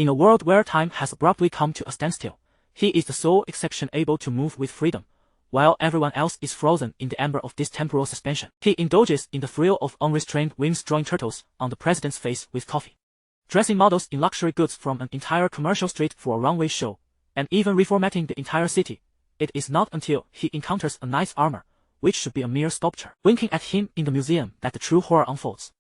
In a world where time has abruptly come to a standstill, he is the sole exception able to move with freedom, while everyone else is frozen in the amber of this temporal suspension. He indulges in the thrill of unrestrained whims, drawing turtles on the president's face with coffee, dressing models in luxury goods from an entire commercial street for a runway show, and even reformatting the entire city. It is not until he encounters a knight's armor, which should be a mere sculpture, winking at him in the museum, that the true horror unfolds.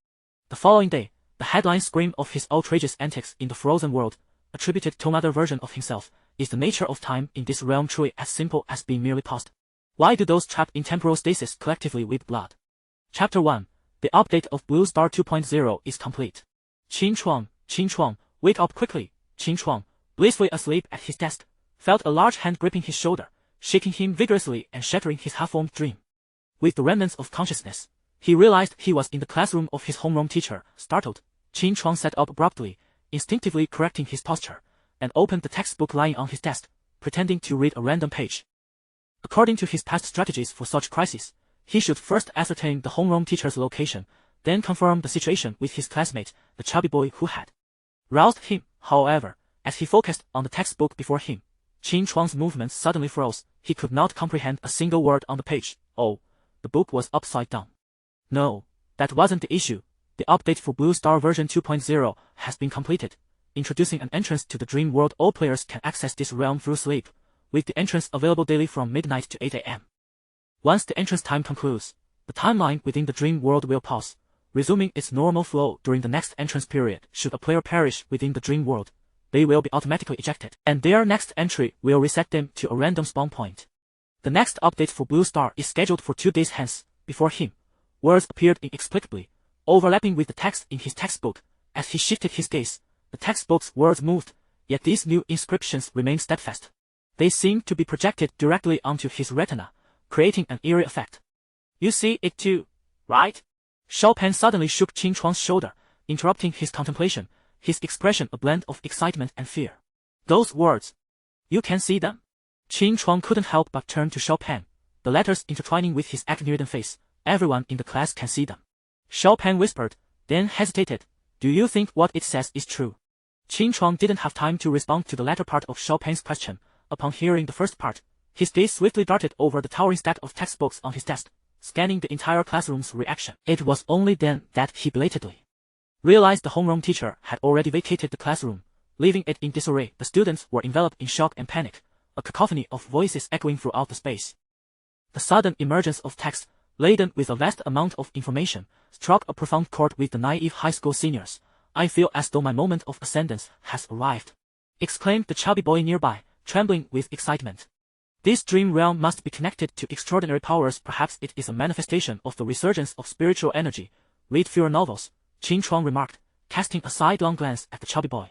The following day, the headline scream of his outrageous antics in the frozen world, attributed to another version of himself, is the nature of time in this realm truly as simple as being merely paused? Why do those trapped in temporal stasis collectively weep blood? Chapter 1. The update of Blue Star 2.0 is complete. Qin Chuang, wake up quickly. Qin Chuang, blissfully asleep at his desk, felt a large hand gripping his shoulder, shaking him vigorously and shattering his half-formed dream. With the remnants of consciousness, he realized he was in the classroom of his homeroom teacher. Startled, Qin Chuang sat up abruptly, instinctively correcting his posture, and opened the textbook lying on his desk, pretending to read a random page. According to his past strategies for such crises, he should first ascertain the homeroom teacher's location, then confirm the situation with his classmate, the chubby boy who had roused him. However, as he focused on the textbook before him, Qin Chuang's movements suddenly froze. He could not comprehend a single word on the page. Oh, the book was upside down. No, that wasn't the issue. The update for Blue Star version 2.0 has been completed, introducing an entrance to the dream world. All players can access this realm through sleep, with the entrance available daily from midnight to 8 a.m. Once the entrance time concludes, the timeline within the dream world will pause, resuming its normal flow during the next entrance period. Should a player perish within the dream world, they will be automatically ejected, and their next entry will reset them to a random spawn point. The next update for Blue Star is scheduled for 2 days hence. Before him, words appeared inexplicably, overlapping with the text in his textbook. As he shifted his gaze, the textbook's words moved, yet these new inscriptions remained steadfast. They seemed to be projected directly onto his retina, creating an eerie effect. You see it too, right? Xiao Pan suddenly shook Qin Chuang's shoulder, interrupting his contemplation, his expression a blend of excitement and fear. Those words. You can see them? Qin Chuang couldn't help but turn to Xiao Pan, the letters intertwining with his acne-ridden face. Everyone in the class can see them. Xiao Pan whispered, then hesitated. Do you think what it says is true? Qin Chuang didn't have time to respond to the latter part of Xiao Pan's question. Upon hearing the first part, his gaze swiftly darted over the towering stack of textbooks on his desk, scanning the entire classroom's reaction. It was only then that he belatedly realized the homeroom teacher had already vacated the classroom, leaving it in disarray. The students were enveloped in shock and panic, a cacophony of voices echoing throughout the space. The sudden emergence of text, laden with a vast amount of information, struck a profound chord with the naive high school seniors. I feel as though my moment of ascendance has arrived, exclaimed the chubby boy nearby, trembling with excitement. This dream realm must be connected to extraordinary powers. Perhaps it is a manifestation of the resurgence of spiritual energy. Read fewer novels, Qin Chuang remarked, casting a sidelong glance at the chubby boy.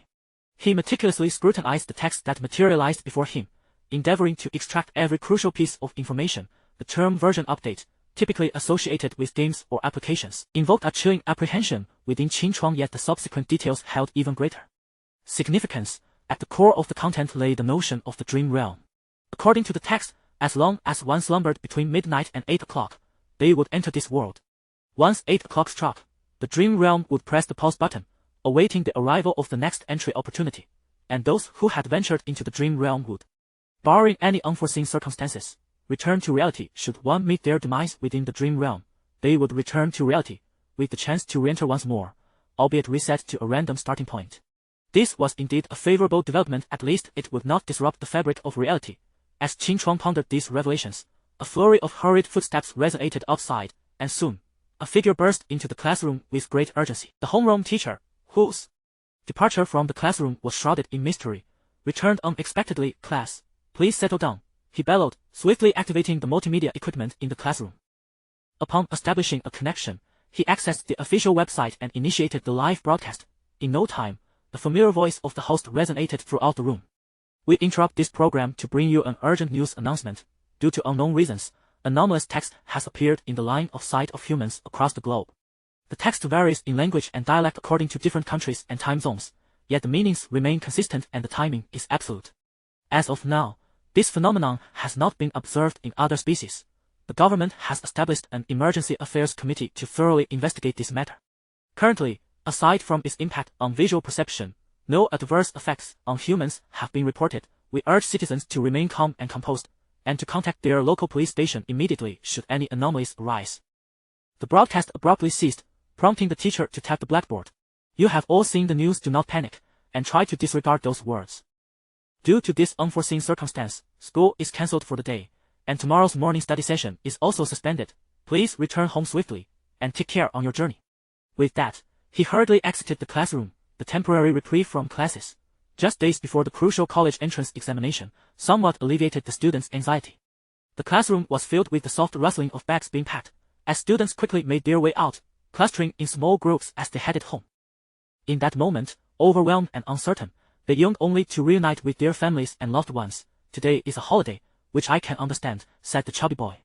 He meticulously scrutinized the text that materialized before him, endeavoring to extract every crucial piece of information. The term version update, typically associated with games or applications, invoked a chilling apprehension within Qin Chuang, yet the subsequent details held even greater significance. At the core of the content lay the notion of the dream realm. According to the text, as long as one slumbered between midnight and 8 o'clock, they would enter this world. Once 8 o'clock struck, the dream realm would press the pause button, awaiting the arrival of the next entry opportunity, and those who had ventured into the dream realm would, barring any unforeseen circumstances, return to reality. Should one meet their demise within the dream realm, they would return to reality, with the chance to re-enter once more, albeit reset to a random starting point. This was indeed a favorable development. At least it would not disrupt the fabric of reality. As Qin Chuang pondered these revelations, a flurry of hurried footsteps resonated outside, and soon, a figure burst into the classroom with great urgency. The homeroom teacher, whose departure from the classroom was shrouded in mystery, returned unexpectedly. Class, please settle down, he bellowed, swiftly activating the multimedia equipment in the classroom. Upon establishing a connection, he accessed the official website and initiated the live broadcast. In no time, the familiar voice of the host resonated throughout the room. We interrupt this program to bring you an urgent news announcement. Due to unknown reasons, anomalous text has appeared in the line of sight of humans across the globe. The text varies in language and dialect according to different countries and time zones, yet the meanings remain consistent and the timing is absolute. As of now, this phenomenon has not been observed in other species. The government has established an emergency affairs committee to thoroughly investigate this matter. Currently, aside from its impact on visual perception, No adverse effects on humans have been reported. We urge citizens to remain calm and composed, and to contact their local police station immediately should any anomalies arise. The broadcast abruptly ceased, prompting the teacher to tap the blackboard. You have all seen the news. Do not panic, and try to disregard those words. Due to this unforeseen circumstance, school is cancelled for the day, and tomorrow's morning study session is also suspended. Please return home swiftly, and take care on your journey. With that, he hurriedly exited the classroom, the temporary reprieve from classes, just days before the crucial college entrance examination, somewhat alleviated the students' anxiety. The classroom was filled with the soft rustling of bags being packed, as students quickly made their way out, clustering in small groups as they headed home. In that moment, overwhelmed and uncertain, they yearned only to reunite with their families and loved ones. Today is a holiday, which I can understand, said the chubby boy.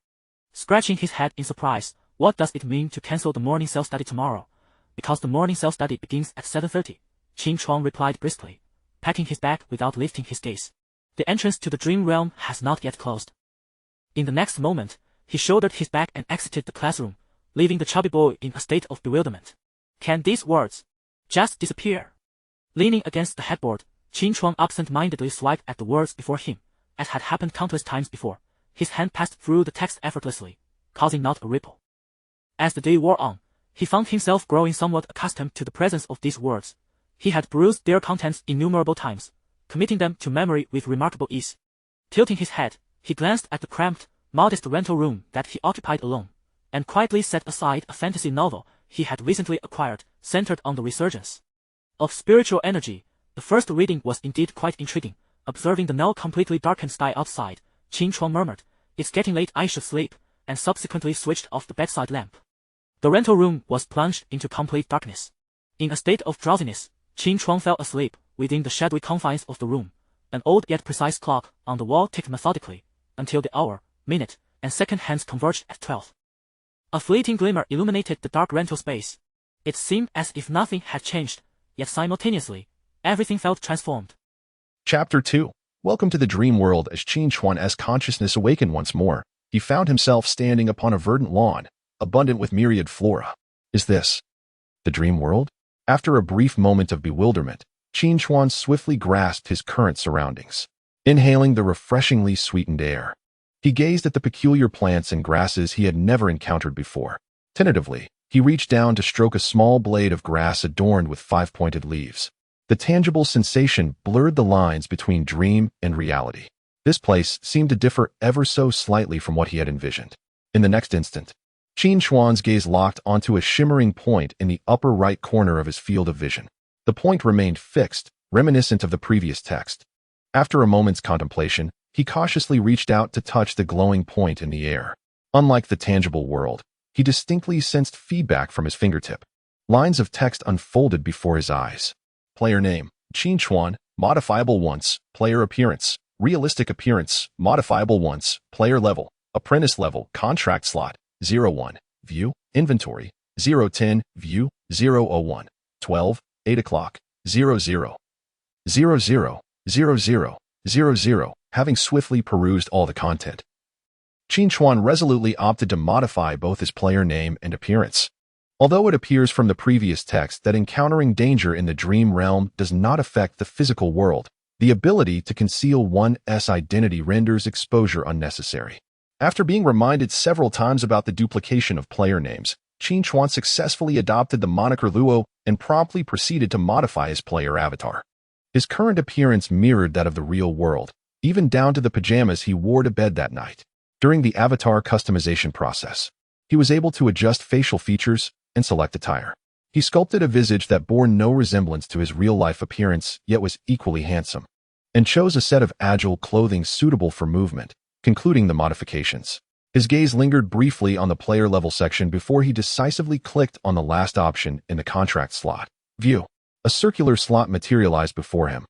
Scratching his head in surprise, what does it mean to cancel the morning self-study tomorrow? Because the morning self-study begins at 7:30, Qin Chuan replied briskly, packing his bag without lifting his gaze. The entrance to the dream realm has not yet closed. In the next moment, he shouldered his bag and exited the classroom, leaving the chubby boy in a state of bewilderment. Can these words just disappear? Leaning against the headboard, Qin Chuan absent-mindedly swiped at the words before him, as had happened countless times before. His hand passed through the text effortlessly, causing not a ripple. As the day wore on, he found himself growing somewhat accustomed to the presence of these words. He had perused their contents innumerable times, committing them to memory with remarkable ease. Tilting his head, he glanced at the cramped, modest rental room that he occupied alone, and quietly set aside a fantasy novel he had recently acquired, centered on the resurgence of spiritual energy. The first reading was indeed quite intriguing. Observing the now completely darkened sky outside, Qin Chuan murmured, "It's getting late, I should sleep," and subsequently switched off the bedside lamp. The rental room was plunged into complete darkness. In a state of drowsiness, Qin Chuan fell asleep within the shadowy confines of the room. An old yet precise clock on the wall ticked methodically, until the hour, minute, and second hands converged at 12. A fleeting glimmer illuminated the dark rental space. It seemed as if nothing had changed, yet simultaneously, everything felt transformed. Chapter 2. Welcome to the dream world. As Qin Chuan's consciousness awakened once more, he found himself standing upon a verdant lawn, abundant with myriad flora. Is this the dream world? After a brief moment of bewilderment, Qin Chuan swiftly grasped his current surroundings. Inhaling the refreshingly sweetened air, he gazed at the peculiar plants and grasses he had never encountered before. Tentatively, he reached down to stroke a small blade of grass adorned with 5-pointed leaves. The tangible sensation blurred the lines between dream and reality. This place seemed to differ ever so slightly from what he had envisioned. In the next instant, Qin Chuan's gaze locked onto a shimmering point in the upper right corner of his field of vision. The point remained fixed, reminiscent of the previous text. After a moment's contemplation, he cautiously reached out to touch the glowing point in the air. Unlike the tangible world, he distinctly sensed feedback from his fingertip. Lines of text unfolded before his eyes. Player name, Qin Chuan, modifiable once. Player appearance, realistic appearance, modifiable once. Player level, apprentice level. Contract slot, 01. View, inventory, 010. View, 001. 12, 8 o'clock, 00. 00. 00. 00. Having swiftly perused all the content, Qin Chuan resolutely opted to modify both his player name and appearance. Although it appears from the previous text that encountering danger in the dream realm does not affect the physical world, the ability to conceal one's identity renders exposure unnecessary. After being reminded several times about the duplication of player names, Qin Chuan successfully adopted the moniker Luo and promptly proceeded to modify his player avatar. His current appearance mirrored that of the real world, even down to the pajamas he wore to bed that night. During the avatar customization process, he was able to adjust facial features and select attire. He sculpted a visage that bore no resemblance to his real-life appearance, yet was equally handsome, and chose a set of agile clothing suitable for movement, concluding the modifications. His gaze lingered briefly on the player-level section before he decisively clicked on the last option in the contract slot. View. A circular slot materialized before him,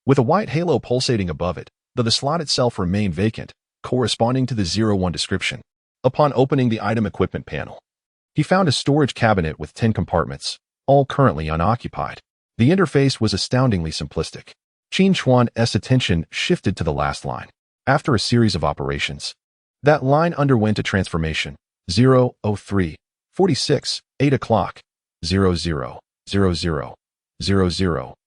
with a white halo pulsating above it, though the slot itself remained vacant, corresponding to the 01 description. Upon opening the item equipment panel, he found a storage cabinet with 10 compartments, all currently unoccupied. The interface was astoundingly simplistic. Qin Chuan's attention shifted to the last line. After a series of operations, that line underwent a transformation. 003, 46, 8 o'clock, 00, 00, 00,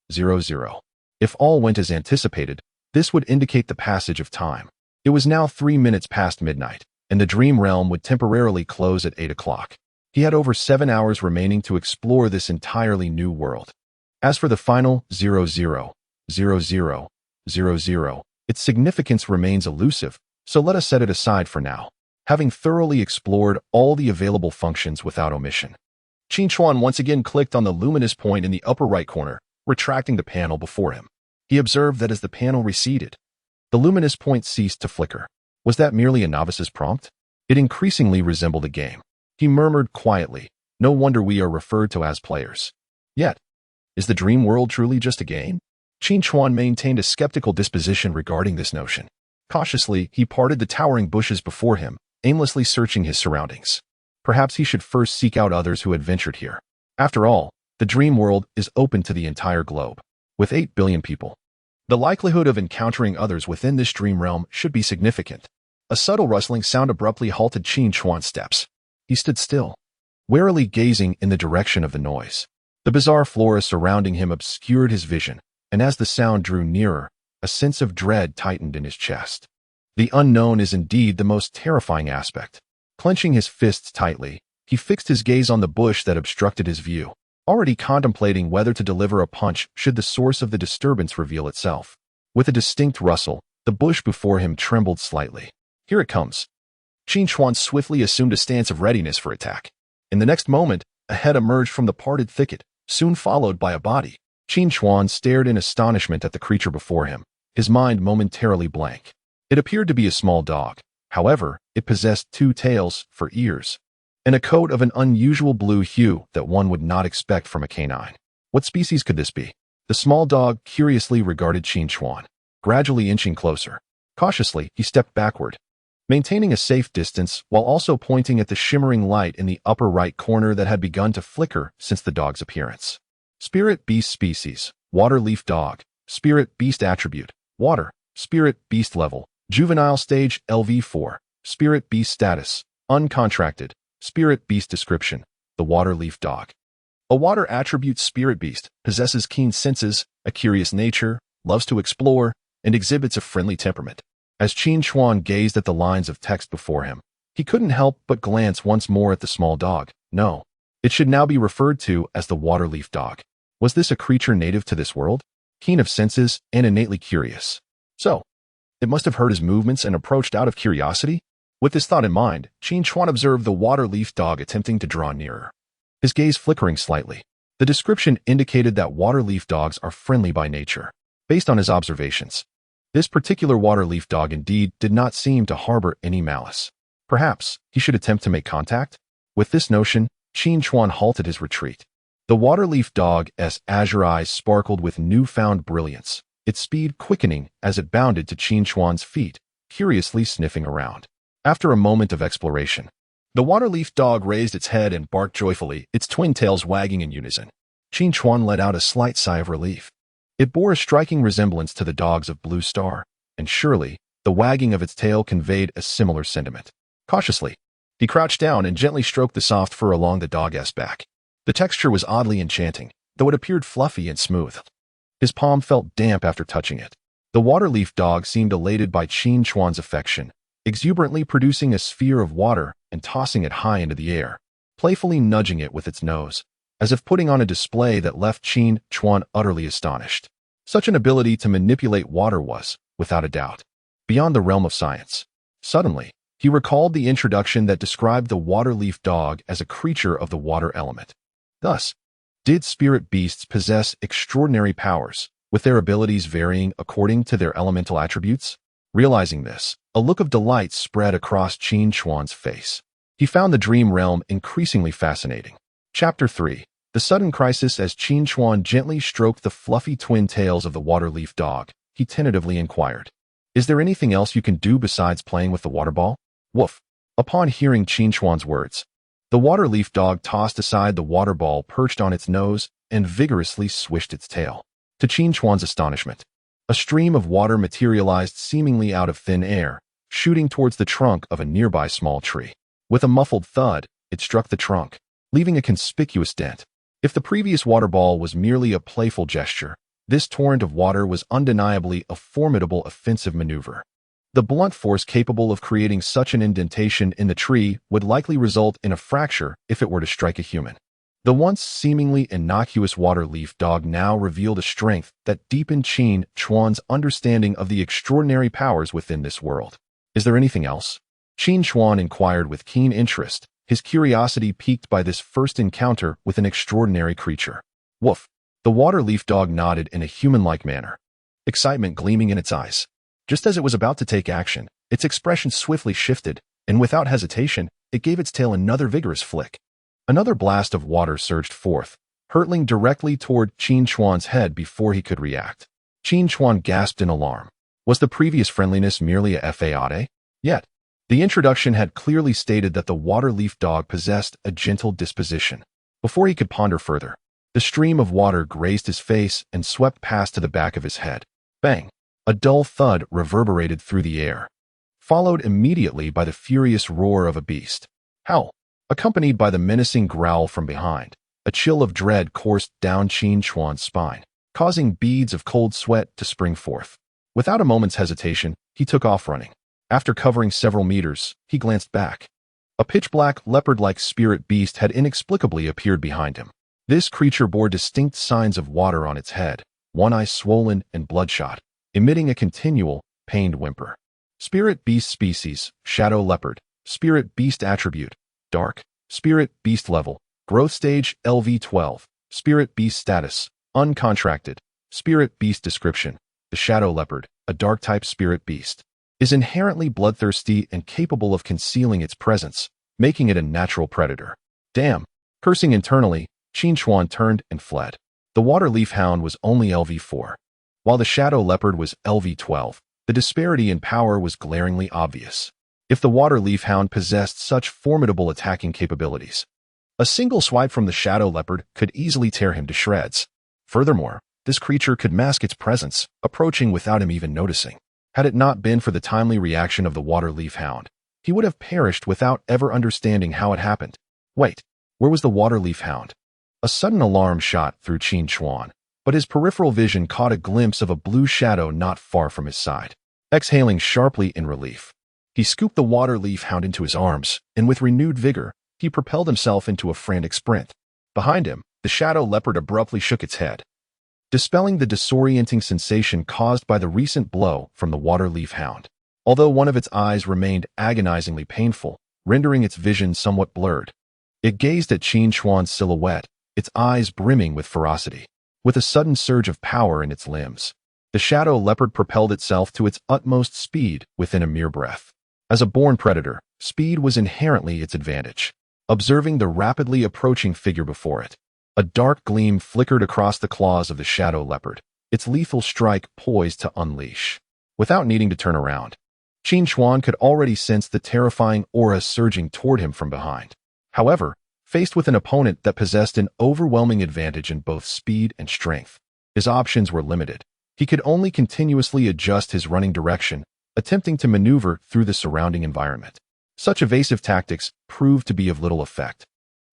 If all went as anticipated, this would indicate the passage of time. It was now 3 minutes past midnight, and the dream realm would temporarily close at 8 o'clock. He had over 7 hours remaining to explore this entirely new world. As for the final 0000, its significance remains elusive, so let us set it aside for now, having thoroughly explored all the available functions without omission. Qin Chuan once again clicked on the luminous point in the upper right corner, retracting the panel before him. He observed that as the panel receded, the luminous point ceased to flicker. Was that merely a novice's prompt? It increasingly resembled a game. He murmured quietly, "No wonder we are referred to as players." Yet, is the dream world truly just a game? Qin Chuan maintained a skeptical disposition regarding this notion. Cautiously, he parted the towering bushes before him, aimlessly searching his surroundings. Perhaps he should first seek out others who had ventured here. After all, the dream world is open to the entire globe. With 8 billion people, the likelihood of encountering others within this dream realm should be significant. A subtle rustling sound abruptly halted Qin Chuan's steps. He stood still, warily gazing in the direction of the noise. The bizarre flora surrounding him obscured his vision, and as the sound drew nearer, a sense of dread tightened in his chest. The unknown is indeed the most terrifying aspect. Clenching his fists tightly, he fixed his gaze on the bush that obstructed his view, already contemplating whether to deliver a punch should the source of the disturbance reveal itself. With a distinct rustle, the bush before him trembled slightly. Here it comes. Qin Chuan swiftly assumed a stance of readiness for attack. In the next moment, a head emerged from the parted thicket, soon followed by a body. Qin Chuan stared in astonishment at the creature before him, his mind momentarily blank. It appeared to be a small dog. However, it possessed 2 tails for ears, and a coat of an unusual blue hue that one would not expect from a canine. What species could this be? The small dog curiously regarded Qin Chuan, gradually inching closer. Cautiously, he stepped backward, maintaining a safe distance while also pointing at the shimmering light in the upper right corner that had begun to flicker since the dog's appearance. Spirit Beast Species, Water Leaf Dog. Spirit Beast Attribute, Water. Spirit Beast Level, Juvenile Stage LV4. Spirit Beast Status, Uncontracted. Spirit Beast Description, the Water Leaf Dog. A water attribute spirit beast, possesses keen senses, a curious nature, loves to explore, and exhibits a friendly temperament. As Qin Chuan gazed at the lines of text before him, he couldn't help but glance once more at the small dog. No, it should now be referred to as the Water Leaf Dog. Was this a creature native to this world, keen of senses and innately curious? So, it must have heard his movements and approached out of curiosity? With this thought in mind, Qin Chuan observed the Water Leaf Dog attempting to draw nearer, his gaze flickering slightly. The description indicated that water leaf dogs are friendly by nature. Based on his observations, this particular water leaf dog indeed did not seem to harbor any malice. Perhaps he should attempt to make contact? With this notion, Qin Chuan halted his retreat. The water leaf dog's azure eyes sparkled with newfound brilliance, its speed quickening as it bounded to Qin Chuan's feet, curiously sniffing around. After a moment of exploration, the water leaf dog raised its head and barked joyfully, its twin tails wagging in unison. Qin Chuan let out a slight sigh of relief. It bore a striking resemblance to the dogs of Blue Star, and surely, the wagging of its tail conveyed a similar sentiment. Cautiously, he crouched down and gently stroked the soft fur along the dog's back. The texture was oddly enchanting, though it appeared fluffy and smooth. His palm felt damp after touching it. The water leaf dog seemed elated by Qin Chuan's affection, exuberantly producing a sphere of water and tossing it high into the air, playfully nudging it with its nose, as if putting on a display that left Qin Chuan utterly astonished. Such an ability to manipulate water was, without a doubt, beyond the realm of science. Suddenly, he recalled the introduction that described the water leaf dog as a creature of the water element. Thus, did spirit beasts possess extraordinary powers, with their abilities varying according to their elemental attributes? Realizing this, a look of delight spread across Qin Chuan's face. He found the dream realm increasingly fascinating. Chapter 3. The Sudden Crisis. As Qin Chuan gently stroked the fluffy twin tails of the water leaf dog, he tentatively inquired, "Is there anything else you can do besides playing with the water ball?" Woof. Upon hearing Qin Chuan's words, the water leaf dog tossed aside the water ball perched on its nose and vigorously swished its tail. To Qin Chuan's astonishment, a stream of water materialized seemingly out of thin air, shooting towards the trunk of a nearby small tree. With a muffled thud, it struck the trunk, leaving a conspicuous dent. If the previous water ball was merely a playful gesture, This torrent of water was undeniably a formidable offensive maneuver. The blunt force capable of creating such an indentation in the tree would likely result in a fracture if it were to strike a human. The once seemingly innocuous water leaf dog now revealed a strength that deepened Qin Chuan's understanding of the extraordinary powers within this world. Is there anything else? Qin Chuan inquired with keen interest, his curiosity piqued by this first encounter with an extraordinary creature. Woof! The water leaf dog nodded in a human-like manner, excitement gleaming in its eyes. Just as it was about to take action, its expression swiftly shifted, and without hesitation, it gave its tail another vigorous flick. Another blast of water surged forth, hurtling directly toward Qin Chuan's head before he could react. Qin Chuan gasped in alarm. Was the previous friendliness merely a fade? Yet, the introduction had clearly stated that the water leaf dog possessed a gentle disposition. Before he could ponder further, the stream of water grazed his face and swept past to the back of his head. Bang! A dull thud reverberated through the air, followed immediately by the furious roar of a beast. Howl! Accompanied by the menacing growl from behind, a chill of dread coursed down Qin Chuan's spine, causing beads of cold sweat to spring forth. Without a moment's hesitation, he took off running. After covering several meters, he glanced back. A pitch-black, leopard-like spirit beast had inexplicably appeared behind him. This creature bore distinct signs of water on its head, one eye swollen and bloodshot, emitting a continual, pained whimper. Spirit beast species, shadow leopard. Spirit beast attribute, dark. Spirit beast level, growth stage LV12. Spirit beast status, uncontracted. Spirit beast description, the shadow leopard, a dark-type spirit beast, is inherently bloodthirsty and capable of concealing its presence, making it a natural predator. Damn! Cursing internally, Qin Chuan turned and fled. The water leaf hound was only LV4. While the shadow leopard was LV12, the disparity in power was glaringly obvious. If the water leaf hound possessed such formidable attacking capabilities, a single swipe from the shadow leopard could easily tear him to shreds. Furthermore, this creature could mask its presence, approaching without him even noticing. Had it not been for the timely reaction of the water leaf hound, he would have perished without ever understanding how it happened. Wait, where was the water leaf hound? A sudden alarm shot through Qin Chuan, but his peripheral vision caught a glimpse of a blue shadow not far from his side. Exhaling sharply in relief, he scooped the water leaf hound into his arms, and with renewed vigor, he propelled himself into a frantic sprint. Behind him, the shadow leopard abruptly shook its head, dispelling the disorienting sensation caused by the recent blow from the water leaf hound. Although one of its eyes remained agonizingly painful, rendering its vision somewhat blurred, it gazed at Qin Chuan's silhouette, its eyes brimming with ferocity. With a sudden surge of power in its limbs, the shadow leopard propelled itself to its utmost speed within a mere breath. As a born predator, speed was inherently its advantage. Observing the rapidly approaching figure before it, a dark gleam flickered across the claws of the shadow leopard, its lethal strike poised to unleash. Without needing to turn around, Qin Chuan could already sense the terrifying aura surging toward him from behind. However, faced with an opponent that possessed an overwhelming advantage in both speed and strength, his options were limited. He could only continuously adjust his running direction, attempting to maneuver through the surrounding environment. Such evasive tactics proved to be of little effect,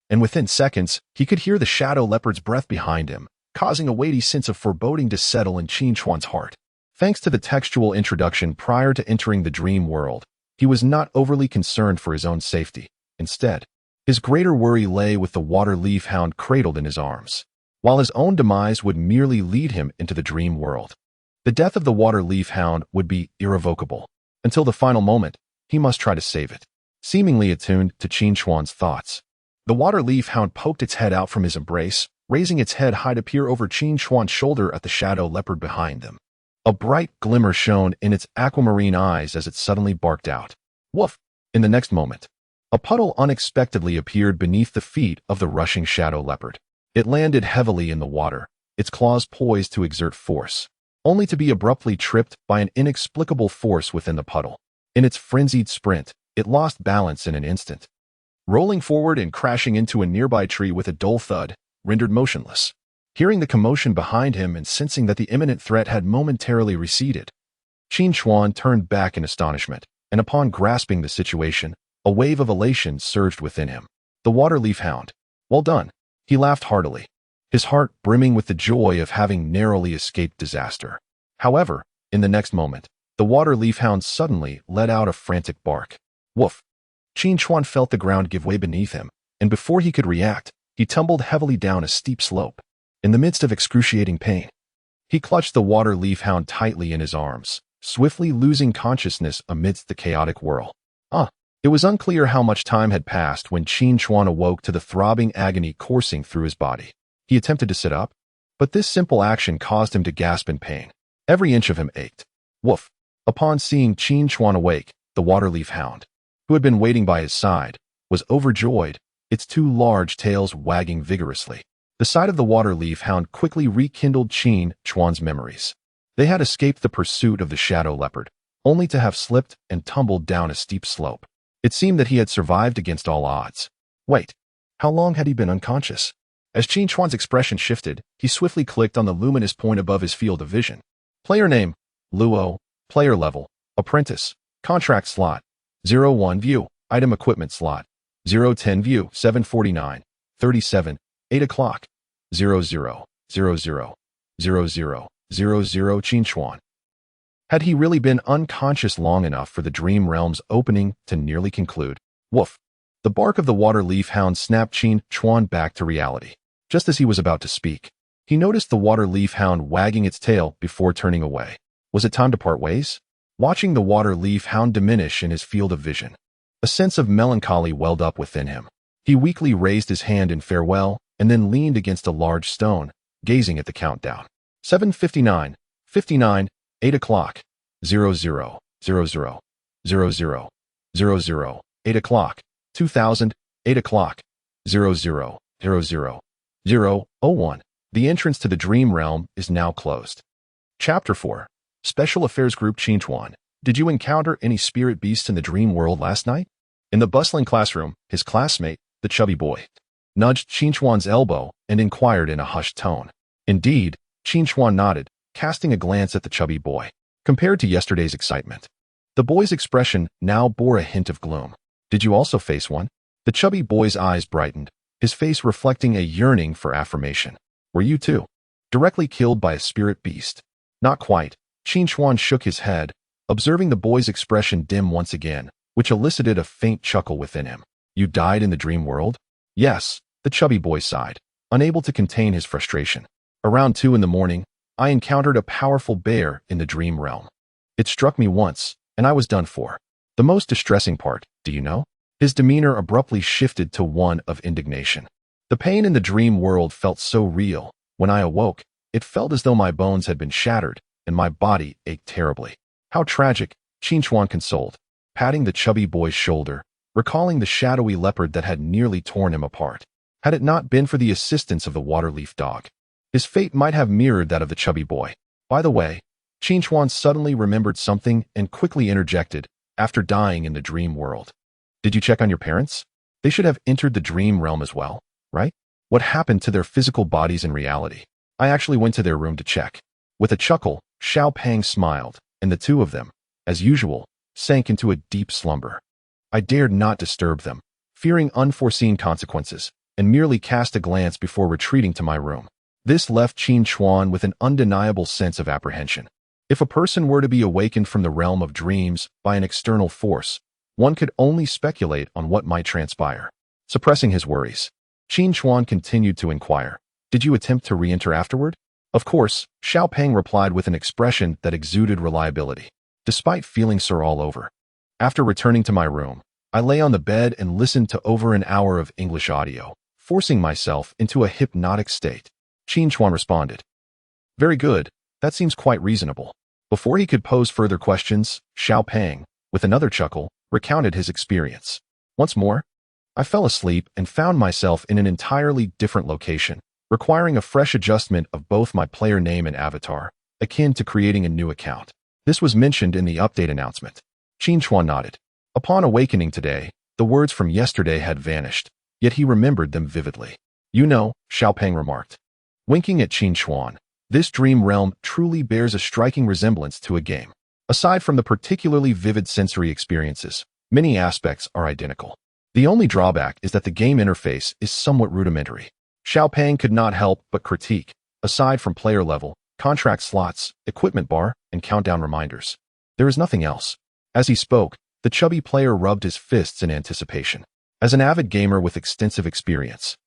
and within seconds, he could hear the shadow leopard's breath behind him, causing a weighty sense of foreboding to settle in Qin Chuan's heart. Thanks to the textual introduction prior to entering the dream world, he was not overly concerned for his own safety. Instead, his greater worry lay with the water leaf hound cradled in his arms, while his own demise would merely lead him into the dream world. The death of the water leaf hound would be irrevocable. Until the final moment, he must try to save it. Seemingly attuned to Qin Chuan's thoughts, the water leaf hound poked its head out from his embrace, raising its head high to peer over Qin Chuan's shoulder at the shadow leopard behind them. A bright glimmer shone in its aquamarine eyes as it suddenly barked out, "Woof!" In the next moment, a puddle unexpectedly appeared beneath the feet of the rushing shadow leopard. It landed heavily in the water, its claws poised to exert force, only to be abruptly tripped by an inexplicable force within the puddle. In its frenzied sprint, it lost balance in an instant, rolling forward and crashing into a nearby tree with a dull thud, rendered motionless. Hearing the commotion behind him and sensing that the imminent threat had momentarily receded, Qin Chuan turned back in astonishment, and upon grasping the situation, a wave of elation surged within him. The water leaf hound. Well done. He laughed heartily, his heart brimming with the joy of having narrowly escaped disaster. However, in the next moment, the water leaf hound suddenly let out a frantic bark. Woof! Qin Chuan felt the ground give way beneath him, and before he could react, he tumbled heavily down a steep slope. In the midst of excruciating pain, he clutched the water leaf hound tightly in his arms, swiftly losing consciousness amidst the chaotic whirl. It was unclear how much time had passed when Qin Chuan awoke to the throbbing agony coursing through his body. He attempted to sit up, but this simple action caused him to gasp in pain. Every inch of him ached. Woof! Upon seeing Qin Chuan awake, the water leaf hound, who had been waiting by his side, was overjoyed, its two large tails wagging vigorously. The sight of the water leaf hound quickly rekindled Qin Chuan's memories. They had escaped the pursuit of the shadow leopard, only to have slipped and tumbled down a steep slope. It seemed that he had survived against all odds. Wait, how long had he been unconscious? As Qin Chuan's expression shifted, he swiftly clicked on the luminous point above his field of vision. Player name, Luo. Player level, Apprentice. Contract slot, 01 view. Item equipment slot, 010 view. 749, 37, 8 o'clock, 00, 00, 00, 00. Qin Chuan. Had he really been unconscious long enough for the dream realm's opening to nearly conclude? Woof! The bark of the water leaf hound snapped Qin Chuan back to reality. Just as he was about to speak, he noticed the water leaf hound wagging its tail before turning away. Was it time to part ways? Watching the water leaf hound diminish in his field of vision, a sense of melancholy welled up within him. He weakly raised his hand in farewell and then leaned against a large stone, gazing at the countdown. 7:59, 59, 8 o'clock, 00, 00, 00, 00, 8 o'clock, 2000, 8 o'clock, 00, 00, 001. The entrance to the dream realm is now closed. Chapter 4. Special Affairs Group. Qin Chuan. Did you encounter any spirit beasts in the dream world last night? In the bustling classroom, his classmate, the chubby boy, nudged Qin Chuan's elbow and inquired in a hushed tone. Indeed, Qin Chuan nodded, casting a glance at the chubby boy. Compared to yesterday's excitement, the boy's expression now bore a hint of gloom. Did you also face one? The chubby boy's eyes brightened, his face reflecting a yearning for affirmation. Were you too directly killed by a spirit beast? Not quite. Qin Chuan shook his head, observing the boy's expression dim once again, which elicited a faint chuckle within him. You died in the dream world? Yes, the chubby boy sighed, unable to contain his frustration. Around 2 in the morning, I encountered a powerful bear in the dream realm. It struck me once, and I was done for. The most distressing part, do you know? His demeanor abruptly shifted to one of indignation. The pain in the dream world felt so real. When I awoke, it felt as though my bones had been shattered, and my body ached terribly. How tragic, Qin Chuan consoled, patting the chubby boy's shoulder, recalling the shadowy leopard that had nearly torn him apart. Had it not been for the assistance of the waterleaf dog, his fate might have mirrored that of the chubby boy. By the way, Qin Chuan suddenly remembered something and quickly interjected, after dying in the dream world. Did you check on your parents? They should have entered the dream realm as well, right? What happened to their physical bodies in reality? I actually went to their room to check. With a chuckle, Xiao Pang smiled, and the two of them, as usual, sank into a deep slumber. I dared not disturb them, fearing unforeseen consequences, and merely cast a glance before retreating to my room. This left Qin Chuan with an undeniable sense of apprehension. If a person were to be awakened from the realm of dreams by an external force, one could only speculate on what might transpire. Suppressing his worries, Qin Chuan continued to inquire, did you attempt to re-enter afterward? Of course, Xiao Pang replied with an expression that exuded reliability, despite feeling sore all over. After returning to my room, I lay on the bed and listened to over an hour of English audio, forcing myself into a hypnotic state. Qin Chuan responded. Very good, that seems quite reasonable. Before he could pose further questions, Xiao Pang, with another chuckle, recounted his experience. Once more, I fell asleep and found myself in an entirely different location, requiring a fresh adjustment of both my player name and avatar, akin to creating a new account. This was mentioned in the update announcement. Qin Chuan nodded. Upon awakening today, the words from yesterday had vanished, yet he remembered them vividly. You know, Xiao Pang remarked, winking at Qin Chuan, this dream realm truly bears a striking resemblance to a game. Aside from the particularly vivid sensory experiences, many aspects are identical. The only drawback is that the game interface is somewhat rudimentary. Xiaopeng could not help but critique, aside from player level, contract slots, equipment bar, and countdown reminders. There is nothing else. As he spoke, the chubby player rubbed his fists in anticipation. As an avid gamer with extensive experience,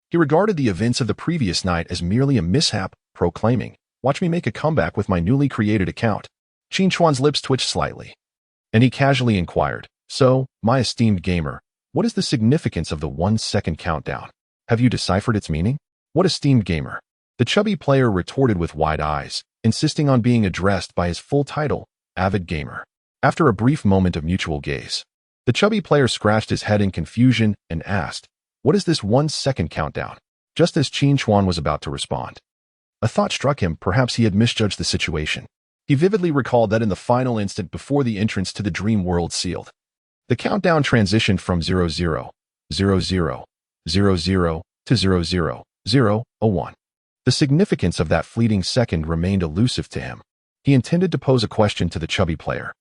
he regarded the events of the previous night as merely a mishap, proclaiming, "Watch me make a comeback with my newly created account." Qin Chuan's lips twitched slightly, and he casually inquired, "So, my esteemed gamer, what is the significance of the 1-second countdown? Have you deciphered its meaning?" "What esteemed gamer?" The chubby player retorted with wide eyes, insisting on being addressed by his full title, Avid Gamer. After a brief moment of mutual gaze, the chubby player scratched his head in confusion and asked, "What is this 1-second countdown?" Just as Qin Chuan was about to respond, a thought struck him. Perhaps he had misjudged the situation. He vividly recalled that in the final instant before the entrance to the dream world sealed, the countdown transitioned from 000000 to 000001. The significance of that fleeting second remained elusive to him. He intended to pose a question to the chubby player,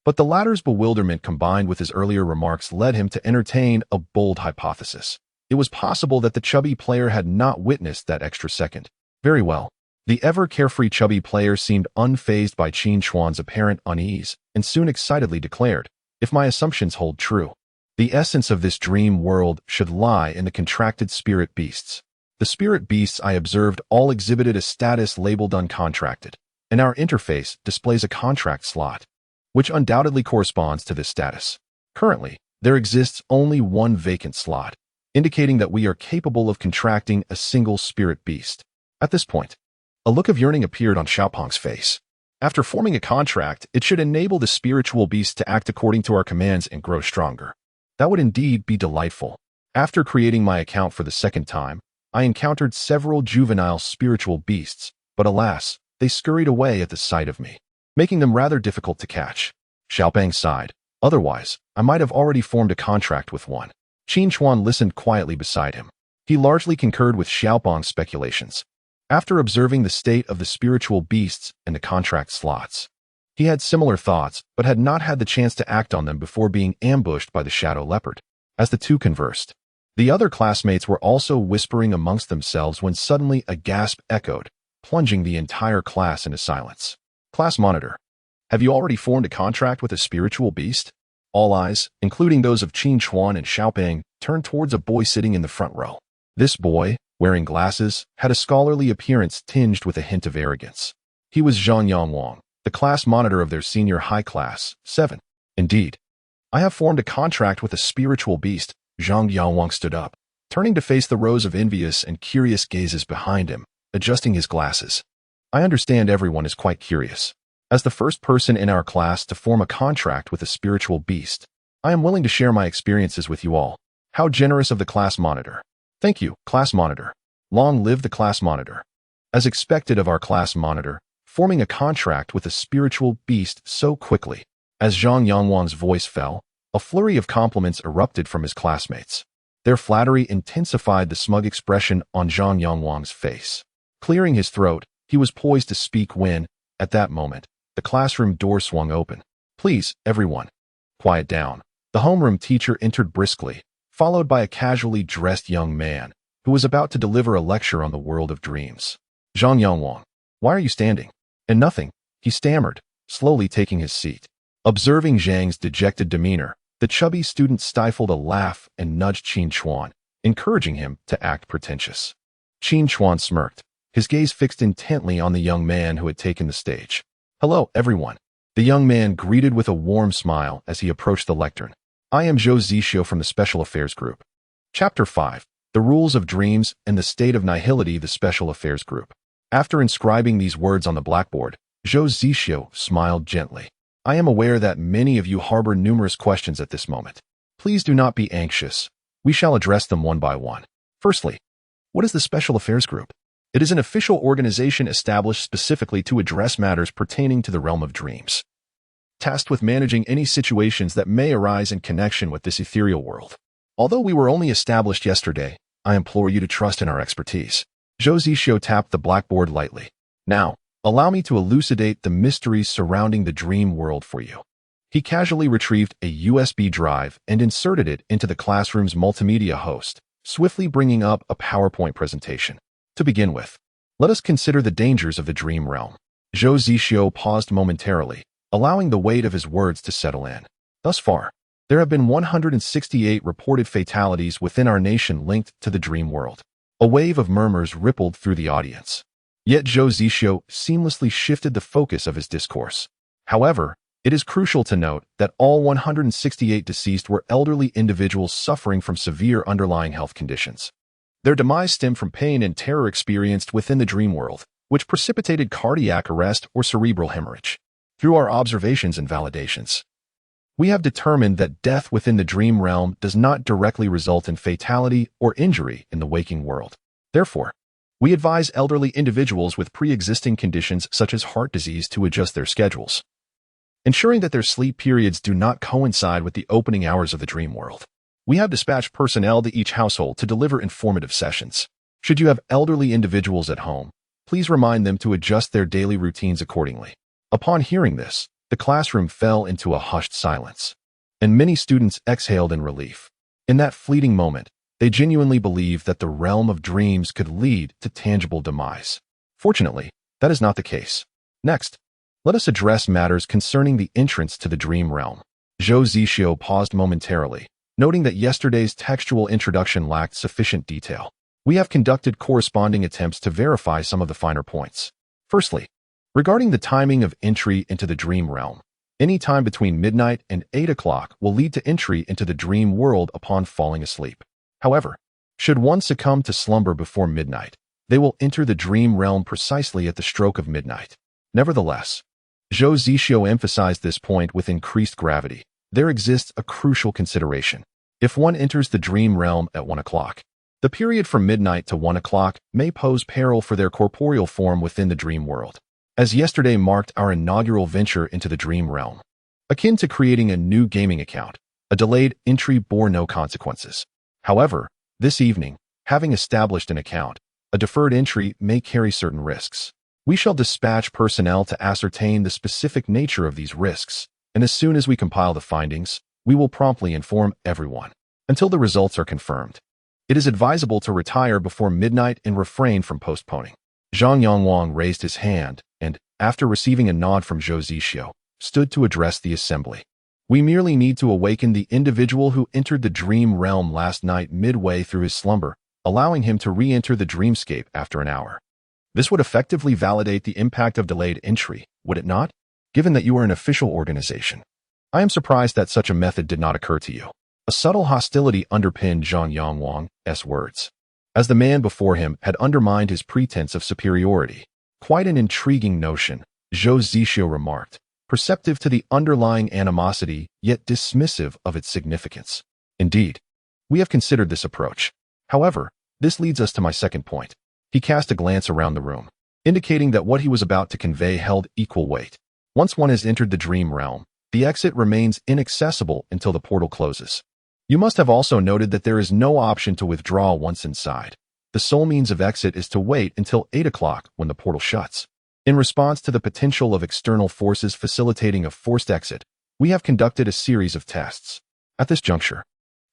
but the latter's bewilderment combined with his earlier remarks led him to entertain a bold hypothesis. It was possible that the chubby player had not witnessed that extra second. Very well. The ever-carefree chubby player seemed unfazed by Qin Chuan's apparent unease and soon excitedly declared, "If my assumptions hold true, the essence of this dream world should lie in the contracted spirit beasts. The spirit beasts I observed all exhibited a status labeled uncontracted, and our interface displays a contract slot, which undoubtedly corresponds to this status. Currently, there exists only one vacant slot, indicating that we are capable of contracting a single spirit beast." At this point, a look of yearning appeared on Xiaopeng's face. After forming a contract, it should enable the spiritual beast to act according to our commands and grow stronger. That would indeed be delightful. After creating my account for the second time, I encountered several juvenile spiritual beasts, but alas, they scurried away at the sight of me, making them rather difficult to catch. Xiaopeng sighed. Otherwise, I might have already formed a contract with one. Qin Chuan listened quietly beside him. He largely concurred with Xiaopeng's speculations. After observing the state of the spiritual beasts and the contract slots, he had similar thoughts, but had not had the chance to act on them before being ambushed by the shadow leopard. As the two conversed, the other classmates were also whispering amongst themselves when suddenly a gasp echoed, plunging the entire class into silence. Class monitor, have you already formed a contract with a spiritual beast? All eyes, including those of Qin Chuan and Xiaopeng, turned towards a boy sitting in the front row. This boy, wearing glasses, had a scholarly appearance tinged with a hint of arrogance. He was Zhang Yangwang, the class monitor of their senior high class, 7. Indeed, I have formed a contract with a spiritual beast. Zhang Yangwang stood up, turning to face the rows of envious and curious gazes behind him, adjusting his glasses. I understand everyone is quite curious. As the first person in our class to form a contract with a spiritual beast, I am willing to share my experiences with you all. How generous of the class monitor. Thank you, class monitor. Long live the class monitor. As expected of our class monitor, forming a contract with a spiritual beast so quickly. As Zhang Yangwang's voice fell, a flurry of compliments erupted from his classmates. Their flattery intensified the smug expression on Zhang Yangwang's face. Clearing his throat, he was poised to speak when, at that moment, the classroom door swung open. "Please, everyone, quiet down." The homeroom teacher entered briskly, followed by a casually dressed young man who was about to deliver a lecture on the world of dreams. "Zhang Yangwang, why are you standing?" "And nothing," he stammered, slowly taking his seat. Observing Zhang's dejected demeanor, the chubby student stifled a laugh and nudged Qin Chuan, encouraging him to act pretentious. Qin Chuan smirked, his gaze fixed intently on the young man who had taken the stage. "Hello, everyone." The young man greeted with a warm smile as he approached the lectern. "I am Zhou Zixio from the Special Affairs Group." Chapter 5. The Rules of Dreams and the State of Nihility. The Special Affairs Group. After inscribing these words on the blackboard, Zhou Zixio smiled gently. "I am aware that many of you harbor numerous questions at this moment. Please do not be anxious. We shall address them one by one. Firstly, what is the Special Affairs Group? It is an official organization established specifically to address matters pertaining to the realm of dreams, tasked with managing any situations that may arise in connection with this ethereal world. Although we were only established yesterday, I implore you to trust in our expertise." Zhou Zixio tapped the blackboard lightly. "Now, allow me to elucidate the mysteries surrounding the dream world for you." He casually retrieved a USB drive and inserted it into the classroom's multimedia host, swiftly bringing up a PowerPoint presentation. To begin with, let us consider the dangers of the dream realm. Zhou Zixio paused momentarily, allowing the weight of his words to settle in. Thus far, there have been 168 reported fatalities within our nation linked to the dream world. A wave of murmurs rippled through the audience. Yet Zhou Zixio seamlessly shifted the focus of his discourse. However, it is crucial to note that all 168 deceased were elderly individuals suffering from severe underlying health conditions. Their demise stemmed from pain and terror experienced within the dream world, which precipitated cardiac arrest or cerebral hemorrhage. Through our observations and validations, we have determined that death within the dream realm does not directly result in fatality or injury in the waking world. Therefore, we advise elderly individuals with pre-existing conditions such as heart disease to adjust their schedules, ensuring that their sleep periods do not coincide with the opening hours of the dream world. We have dispatched personnel to each household to deliver informative sessions. Should you have elderly individuals at home, please remind them to adjust their daily routines accordingly. Upon hearing this, the classroom fell into a hushed silence, and many students exhaled in relief. In that fleeting moment, they genuinely believed that the realm of dreams could lead to tangible demise. Fortunately, that is not the case. Next, let us address matters concerning the entrance to the dream realm. Zhou Zixio paused momentarily, noting that yesterday's textual introduction lacked sufficient detail. We have conducted corresponding attempts to verify some of the finer points. Firstly, regarding the timing of entry into the dream realm, any time between midnight and 8 o'clock will lead to entry into the dream world upon falling asleep. However, should one succumb to slumber before midnight, they will enter the dream realm precisely at the stroke of midnight. Nevertheless, Zhou Zixio emphasized this point with increased gravity. There exists a crucial consideration. If one enters the dream realm at 1 o'clock, the period from midnight to 1 o'clock may pose peril for their corporeal form within the dream world. As yesterday marked our inaugural venture into the dream realm, akin to creating a new gaming account, a delayed entry bore no consequences. However, this evening, having established an account, a deferred entry may carry certain risks. We shall dispatch personnel to ascertain the specific nature of these risks, and as soon as we compile the findings, we will promptly inform everyone. Until the results are confirmed, it is advisable to retire before midnight and refrain from postponing. Zhang Yangwang raised his hand and, after receiving a nod from Zhou Zixio, stood to address the assembly. We merely need to awaken the individual who entered the dream realm last night midway through his slumber, allowing him to re-enter the dreamscape after an hour. This would effectively validate the impact of delayed entry, would it not? Given that you are an official organization, I am surprised that such a method did not occur to you. A subtle hostility underpinned Zhang Yangwang's words, as the man before him had undermined his pretense of superiority. Quite an intriguing notion, Zhou Zixio remarked, perceptive to the underlying animosity, yet dismissive of its significance. Indeed, we have considered this approach. However, this leads us to my second point. He cast a glance around the room, indicating that what he was about to convey held equal weight. Once one has entered the dream realm, the exit remains inaccessible until the portal closes. You must have also noted that there is no option to withdraw once inside. The sole means of exit is to wait until 8 o'clock when the portal shuts. In response to the potential of external forces facilitating a forced exit, we have conducted a series of tests. At this juncture,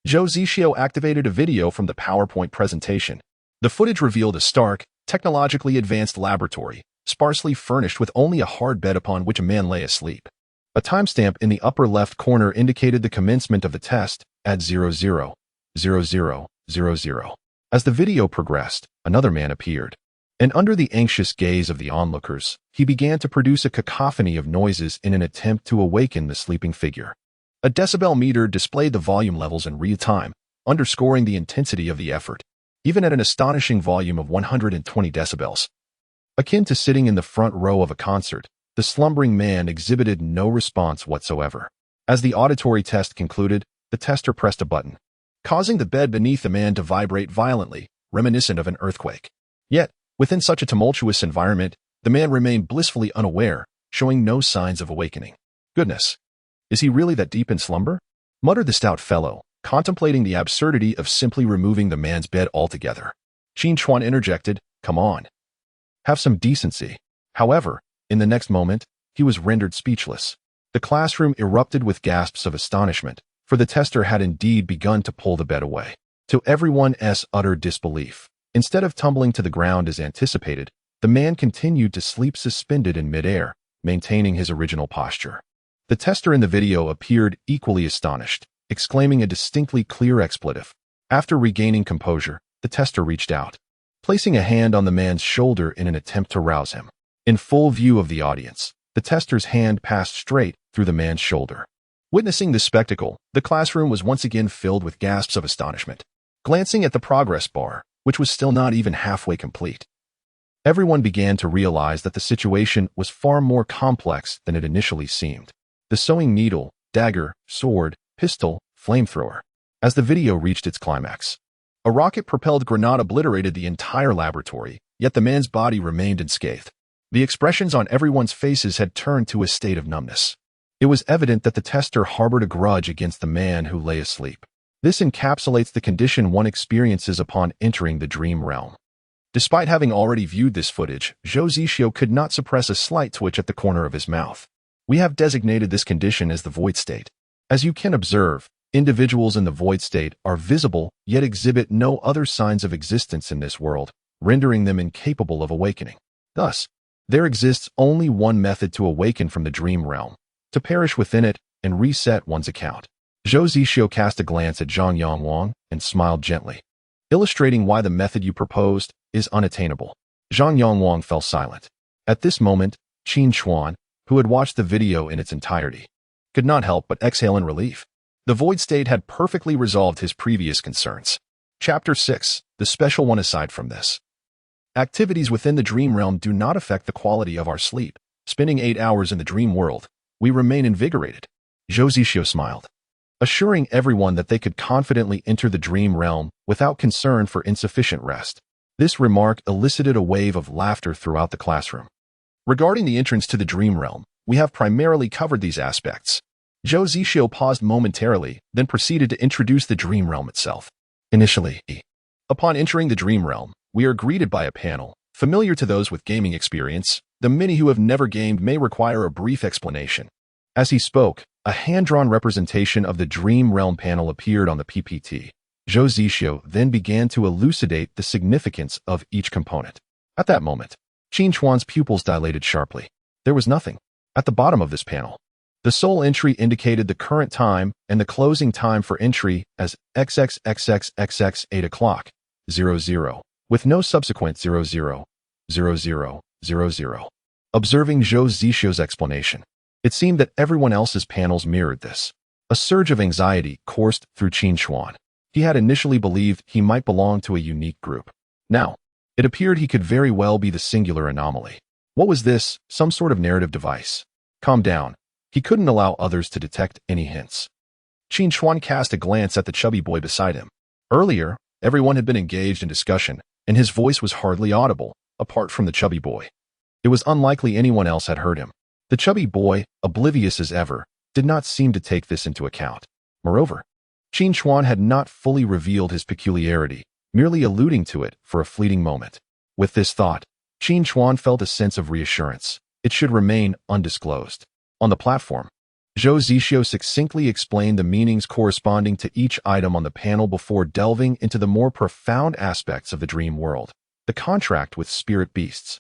Zhou Zixio activated a video from the PowerPoint presentation. The footage revealed a stark, technologically advanced laboratory, sparsely furnished with only a hard bed upon which a man lay asleep. A timestamp in the upper left corner indicated the commencement of the test at 00:00:00. As the video progressed, another man appeared, and under the anxious gaze of the onlookers, he began to produce a cacophony of noises in an attempt to awaken the sleeping figure. A decibel meter displayed the volume levels in real time, underscoring the intensity of the effort, even at an astonishing volume of 120 decibels. Akin to sitting in the front row of a concert, the slumbering man exhibited no response whatsoever. As the auditory test concluded, the tester pressed a button, causing the bed beneath the man to vibrate violently, reminiscent of an earthquake. Yet, within such a tumultuous environment, the man remained blissfully unaware, showing no signs of awakening. Goodness, is he really that deep in slumber? Muttered the stout fellow, contemplating the absurdity of simply removing the man's bed altogether. Qin Chuan interjected, "Come on. Have some decency." However, in the next moment, he was rendered speechless. The classroom erupted with gasps of astonishment, for the tester had indeed begun to pull the bed away. To everyone's utter disbelief, instead of tumbling to the ground as anticipated, the man continued to sleep suspended in midair, maintaining his original posture. The tester in the video appeared equally astonished, exclaiming a distinctly clear expletive. After regaining composure, the tester reached out, placing a hand on the man's shoulder in an attempt to rouse him. In full view of the audience, the tester's hand passed straight through the man's shoulder. Witnessing this spectacle, the classroom was once again filled with gasps of astonishment. Glancing at the progress bar, which was still not even halfway complete, everyone began to realize that the situation was far more complex than it initially seemed. The sewing needle, dagger, sword, pistol, flamethrower. As the video reached its climax, a rocket-propelled grenade obliterated the entire laboratory, yet the man's body remained unscathed. The expressions on everyone's faces had turned to a state of numbness. It was evident that the tester harbored a grudge against the man who lay asleep. This encapsulates the condition one experiences upon entering the dream realm. Despite having already viewed this footage, Zhou Zixio could not suppress a slight twitch at the corner of his mouth. We have designated this condition as the void state. As you can observe, individuals in the void state are visible yet exhibit no other signs of existence in this world, rendering them incapable of awakening. Thus, there exists only one method to awaken from the dream realm: to perish within it and reset one's account. Zhou Zixio cast a glance at Zhang Yongwang and smiled gently, illustrating why the method you proposed is unattainable. Zhang Yongwang fell silent. At this moment, Qin Chuan, who had watched the video in its entirety, could not help but exhale in relief. The void state had perfectly resolved his previous concerns. Chapter 6, the special one. Aside from this, activities within the dream realm do not affect the quality of our sleep. Spending 8 hours in the dream world, we remain invigorated. Zhou Zixio smiled, assuring everyone that they could confidently enter the dream realm without concern for insufficient rest. This remark elicited a wave of laughter throughout the classroom. Regarding the entrance to the dream realm, we have primarily covered these aspects. Zhou Zixio paused momentarily, then proceeded to introduce the dream realm itself. Initially, upon entering the dream realm, we are greeted by a panel, familiar to those with gaming experience. The many who have never gamed may require a brief explanation. As he spoke, a hand-drawn representation of the dream realm panel appeared on the PPT. Zhou Zixio then began to elucidate the significance of each component. At that moment, Qin Chuan's pupils dilated sharply. There was nothing at the bottom of this panel. The sole entry indicated the current time and the closing time for entry as XXXXXX 8 o'clock, 00, with no subsequent 00, 00, 00. Observing Zhou Zixio's explanation, it seemed that everyone else's panels mirrored this. A surge of anxiety coursed through Qin Chuan. He had initially believed he might belong to a unique group. Now, it appeared he could very well be the singular anomaly. What was this? Some sort of narrative device? Calm down. He couldn't allow others to detect any hints. Qin Chuan cast a glance at the chubby boy beside him. Earlier, everyone had been engaged in discussion, and his voice was hardly audible, apart from the chubby boy. It was unlikely anyone else had heard him. The chubby boy, oblivious as ever, did not seem to take this into account. Moreover, Qin Chuan had not fully revealed his peculiarity, merely alluding to it for a fleeting moment. With this thought, Qin Chuan felt a sense of reassurance. It should remain undisclosed. On the platform, Zhou Zixio succinctly explained the meanings corresponding to each item on the panel before delving into the more profound aspects of the dream world. The contract with spirit beasts.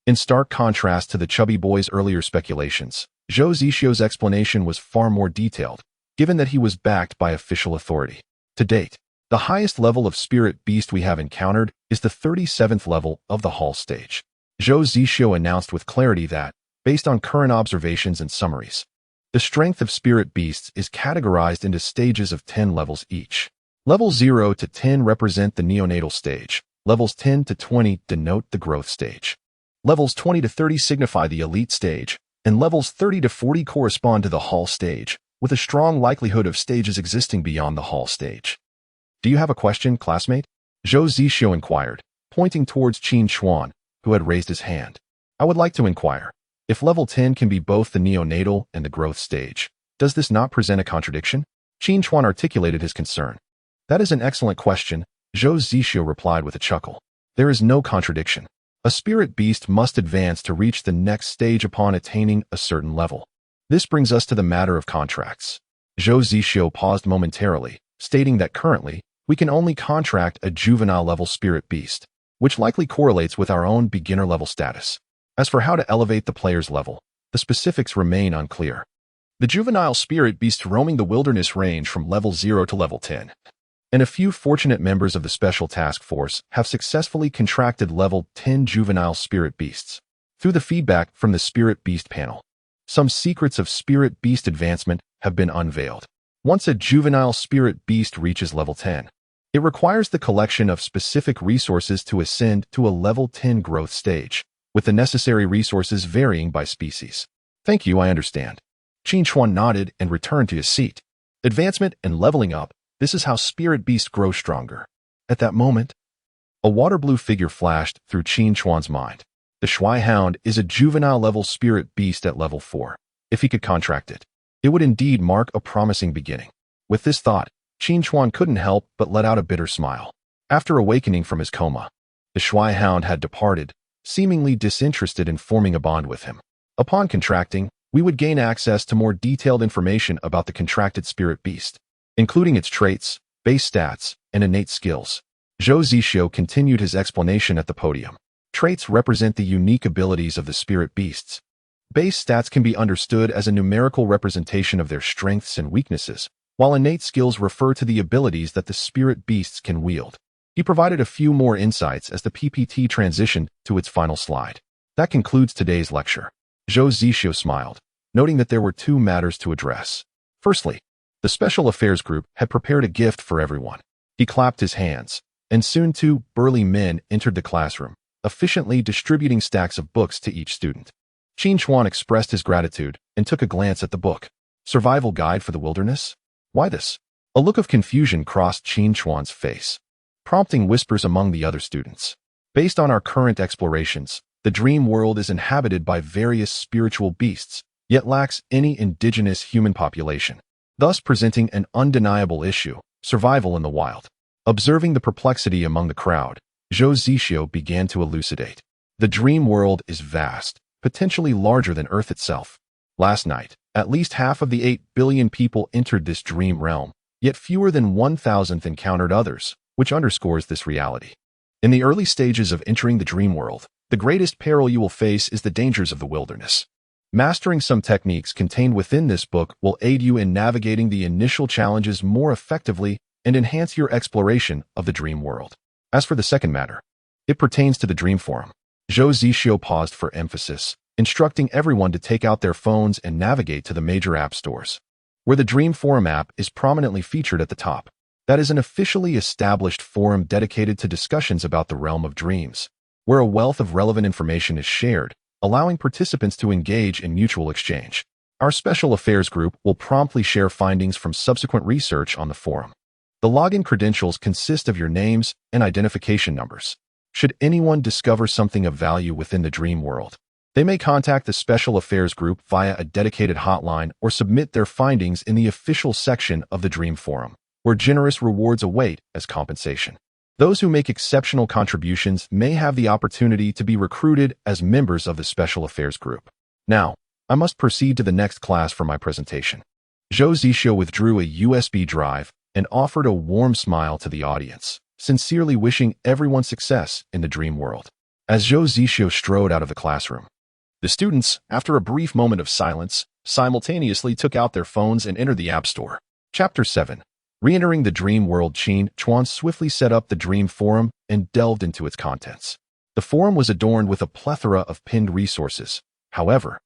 In stark contrast to the chubby boy's earlier speculations, Zhou Zixio's explanation was far more detailed, given that he was backed by official authority. To date, the highest level of spirit beast we have encountered is the 37th level of the Hall stage. Zhou Zixio announced with clarity that, based on current observations and summaries, the strength of spirit beasts is categorized into stages of 10 levels each. Levels 0 to 10 represent the neonatal stage. Levels 10 to 20 denote the growth stage. Levels 20 to 30 signify the elite stage, and levels 30 to 40 correspond to the Hall stage, with a strong likelihood of stages existing beyond the Hall stage. Do you have a question, classmate? Zhou Zixio inquired, pointing towards Qin Chuan, who had raised his hand. I would like to inquire, if level 10 can be both the neonatal and the growth stage, does this not present a contradiction? Qin Chuan articulated his concern. That is an excellent question, Zhou Zixio replied with a chuckle. There is no contradiction. A spirit beast must advance to reach the next stage upon attaining a certain level. This brings us to the matter of contracts. Zhou Zixio paused momentarily, stating that currently, we can only contract a juvenile-level spirit beast, which likely correlates with our own beginner-level status. As for how to elevate the player's level, the specifics remain unclear. The juvenile spirit beasts roaming the wilderness range from level 0 to level 10, and a few fortunate members of the Special Task Force have successfully contracted level 10 juvenile spirit beasts. Through the feedback from the Spirit Beast panel, some secrets of spirit beast advancement have been unveiled. Once a juvenile spirit beast reaches level 10, it requires the collection of specific resources to ascend to a level 10 growth stage, with the necessary resources varying by species. Thank you, I understand. Qin Chuan nodded and returned to his seat. Advancement and leveling up, this is how spirit beasts grow stronger. At that moment, a water blue figure flashed through Qin Chuan's mind. The Shuai Hound is a juvenile-level spirit beast at level 4. If he could contract it, it would indeed mark a promising beginning. With this thought, Qin Chuan couldn't help but let out a bitter smile. After awakening from his coma, the Shuai Hound had departed, seemingly disinterested in forming a bond with him. Upon contracting, we would gain access to more detailed information about the contracted spirit beast, including its traits, base stats, and innate skills. Zhou Zixio continued his explanation at the podium. Traits represent the unique abilities of the spirit beasts. Base stats can be understood as a numerical representation of their strengths and weaknesses, while innate skills refer to the abilities that the spirit beasts can wield. He provided a few more insights as the PPT transitioned to its final slide. That concludes today's lecture. Zhou Zixio smiled, noting that there were two matters to address. Firstly, the Special Affairs Group had prepared a gift for everyone. He clapped his hands, and soon 2 burly men entered the classroom, efficiently distributing stacks of books to each student. Qin Chuan expressed his gratitude and took a glance at the book. Survival Guide for the Wilderness? Why this? A look of confusion crossed Qin Chuan's face, prompting whispers among the other students. Based on our current explorations, the dream world is inhabited by various spiritual beasts, yet lacks any indigenous human population, thus presenting an undeniable issue: survival in the wild. Observing the perplexity among the crowd, Zhou Zixio began to elucidate. The dream world is vast, potentially larger than Earth itself. Last night, at least half of the 8 billion people entered this dream realm, yet fewer than 1,000th encountered others, which underscores this reality. In the early stages of entering the dream world, the greatest peril you will face is the dangers of the wilderness. Mastering some techniques contained within this book will aid you in navigating the initial challenges more effectively and enhance your exploration of the dream world. As for the second matter, it pertains to the Dream Forum. Zhou Zixio paused for emphasis, instructing everyone to take out their phones and navigate to the major app stores, where the Dream Forum app is prominently featured at the top. That is an officially established forum dedicated to discussions about the realm of dreams, where a wealth of relevant information is shared, allowing participants to engage in mutual exchange. Our Special Affairs Group will promptly share findings from subsequent research on the forum. The login credentials consist of your names and identification numbers. Should anyone discover something of value within the dream world, they may contact the Special Affairs Group via a dedicated hotline or submit their findings in the official section of the Dream Forum, where generous rewards await as compensation. Those who make exceptional contributions may have the opportunity to be recruited as members of the Special Affairs Group. Now, I must proceed to the next class for my presentation. Zhou Zixio withdrew a USB drive and offered a warm smile to the audience, sincerely wishing everyone success in the dream world. As Zhou Zixio strode out of the classroom, the students, after a brief moment of silence, simultaneously took out their phones and entered the App Store. Chapter 7. Re-entering the dream world. Qin Chuan swiftly set up the Dream Forum and delved into its contents. The forum was adorned with a plethora of pinned resources. However,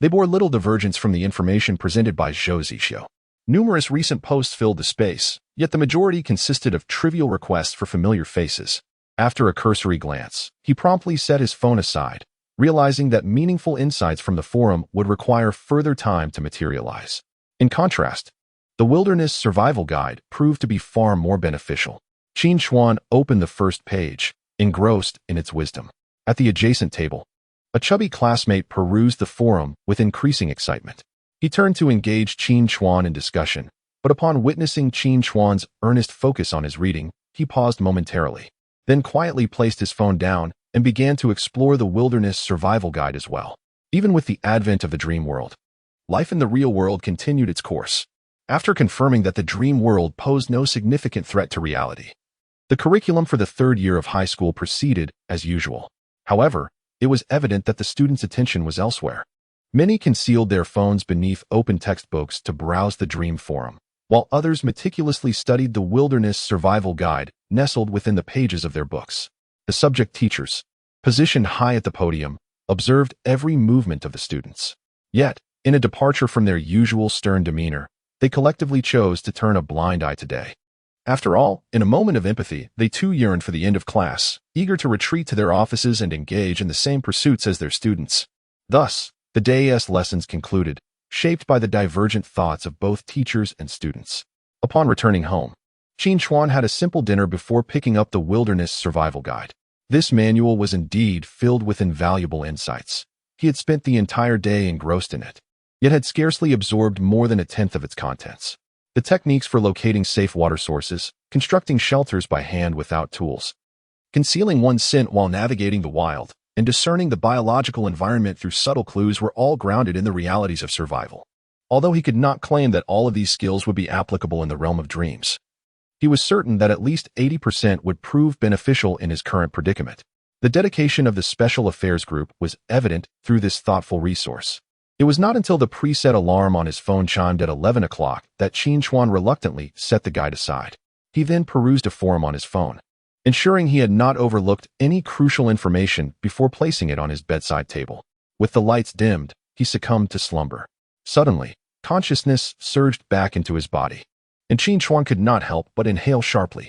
they bore little divergence from the information presented by Zhou Zixio. Numerous recent posts filled the space, yet the majority consisted of trivial requests for familiar faces. After a cursory glance, he promptly set his phone aside, realizing that meaningful insights from the forum would require further time to materialize. In contrast, the Wilderness Survival Guide proved to be far more beneficial. Qin Chuan opened the first page, engrossed in its wisdom. At the adjacent table, a chubby classmate perused the forum with increasing excitement. He turned to engage Qin Chuan in discussion, but upon witnessing Qin Chuan's earnest focus on his reading, he paused momentarily, then quietly placed his phone down and began to explore the Wilderness Survival Guide as well. Even with the advent of the dream world, life in the real world continued its course. after confirming that the dream world posed no significant threat to reality. The curriculum for the third year of high school proceeded as usual. However, it was evident that the students' attention was elsewhere. Many concealed their phones beneath open textbooks to browse the dream forum, while others meticulously studied the wilderness survival guide nestled within the pages of their books. The subject teachers, positioned high at the podium, observed every movement of the students. Yet, in a departure from their usual stern demeanor, they collectively chose to turn a blind eye today. After all, in a moment of empathy, they too yearned for the end of class, eager to retreat to their offices and engage in the same pursuits as their students. Thus, the day's lessons concluded, shaped by the divergent thoughts of both teachers and students. Upon returning home, Qin Chuan had a simple dinner before picking up the Wilderness Survival Guide. This manual was indeed filled with invaluable insights. He had spent the entire day engrossed in it, yet had scarcely absorbed more than a tenth of its contents. The techniques for locating safe water sources, constructing shelters by hand without tools, concealing one's scent while navigating the wild, and discerning the biological environment through subtle clues were all grounded in the realities of survival. Although he could not claim that all of these skills would be applicable in the realm of dreams, he was certain that at least 80% would prove beneficial in his current predicament. The dedication of the Special Affairs Group was evident through this thoughtful resource. It was not until the preset alarm on his phone chimed at 11 o'clock that Qin Chuan reluctantly set the guide aside. He then perused a forum on his phone, ensuring he had not overlooked any crucial information before placing it on his bedside table. With the lights dimmed, he succumbed to slumber. Suddenly, consciousness surged back into his body, and Qin Chuan could not help but inhale sharply.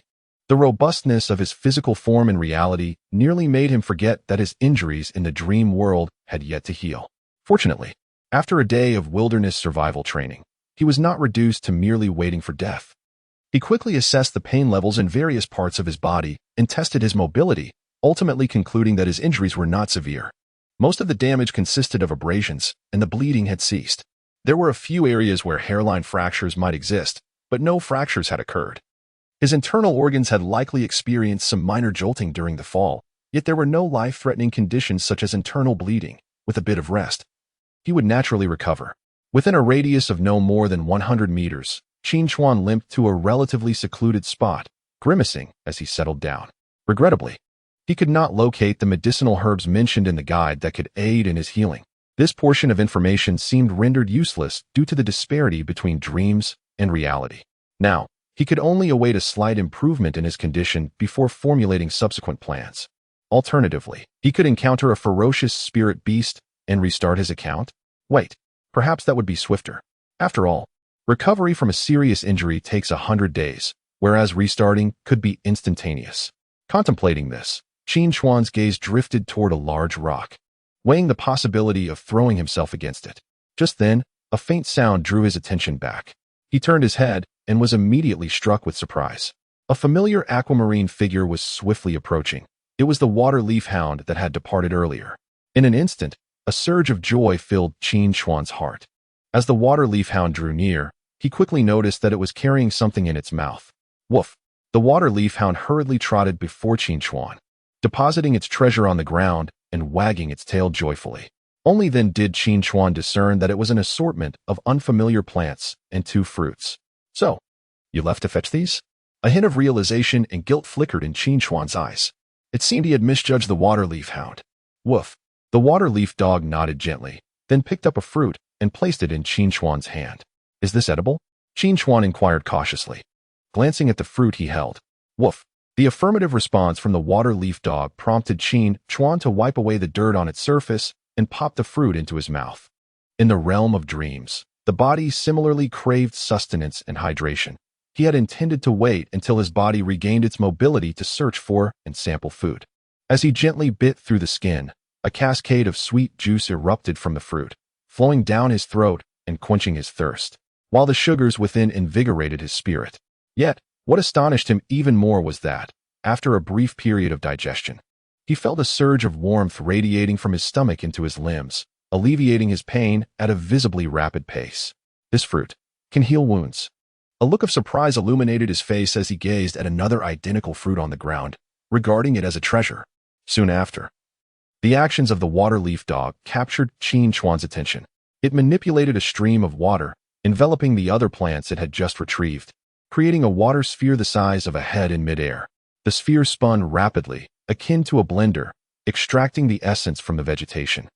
The robustness of his physical form in reality nearly made him forget that his injuries in the dream world had yet to heal. Fortunately, after a day of wilderness survival training, he was not reduced to merely waiting for death. He quickly assessed the pain levels in various parts of his body and tested his mobility, ultimately concluding that his injuries were not severe. Most of the damage consisted of abrasions, and the bleeding had ceased. There were a few areas where hairline fractures might exist, but no fractures had occurred. His internal organs had likely experienced some minor jolting during the fall, yet there were no life-threatening conditions such as internal bleeding. With a bit of rest, he would naturally recover. Within a radius of no more than 100 meters, Qin Chuan limped to a relatively secluded spot, grimacing as he settled down. Regrettably, he could not locate the medicinal herbs mentioned in the guide that could aid in his healing. This portion of information seemed rendered useless due to the disparity between dreams and reality. Now, he could only await a slight improvement in his condition before formulating subsequent plans. Alternatively, he could encounter a ferocious spirit beast and restart his account? Wait, perhaps that would be swifter. After all, recovery from a serious injury takes 100 days, whereas restarting could be instantaneous. Contemplating this, Qin Chuan's gaze drifted toward a large rock, weighing the possibility of throwing himself against it. Just then, a faint sound drew his attention back. He turned his head and was immediately struck with surprise. A familiar aquamarine figure was swiftly approaching. It was the water leaf hound that had departed earlier. In an instant, a surge of joy filled Qin Chuan's heart. As the water leaf hound drew near, he quickly noticed that it was carrying something in its mouth. Woof! The water leaf hound hurriedly trotted before Qin Chuan, depositing its treasure on the ground and wagging its tail joyfully. Only then did Qin Chuan discern that it was an assortment of unfamiliar plants and 2 fruits. So, you left to fetch these? A hint of realization and guilt flickered in Qin Chuan's eyes. It seemed he had misjudged the water leaf hound. Woof! The water leaf dog nodded gently, then picked up a fruit and placed it in Qin Chuan's hand. Is this edible? Qin Chuan inquired cautiously, glancing at the fruit he held. Woof! The affirmative response from the water leaf dog prompted Qin Chuan to wipe away the dirt on its surface and pop the fruit into his mouth. In the realm of dreams, the body similarly craved sustenance and hydration. He had intended to wait until his body regained its mobility to search for and sample food. As he gently bit through the skin, a cascade of sweet juice erupted from the fruit, flowing down his throat and quenching his thirst, while the sugars within invigorated his spirit. Yet, what astonished him even more was that, after a brief period of digestion, he felt a surge of warmth radiating from his stomach into his limbs, alleviating his pain at a visibly rapid pace. This fruit can heal wounds. A look of surprise illuminated his face as he gazed at another identical fruit on the ground, regarding it as a treasure. Soon after, the actions of the water leaf dog captured Qin Chuan's attention. It manipulated a stream of water, enveloping the other plants it had just retrieved, creating a water sphere the size of a head in midair. The sphere spun rapidly, akin to a blender, extracting the essence from the vegetation,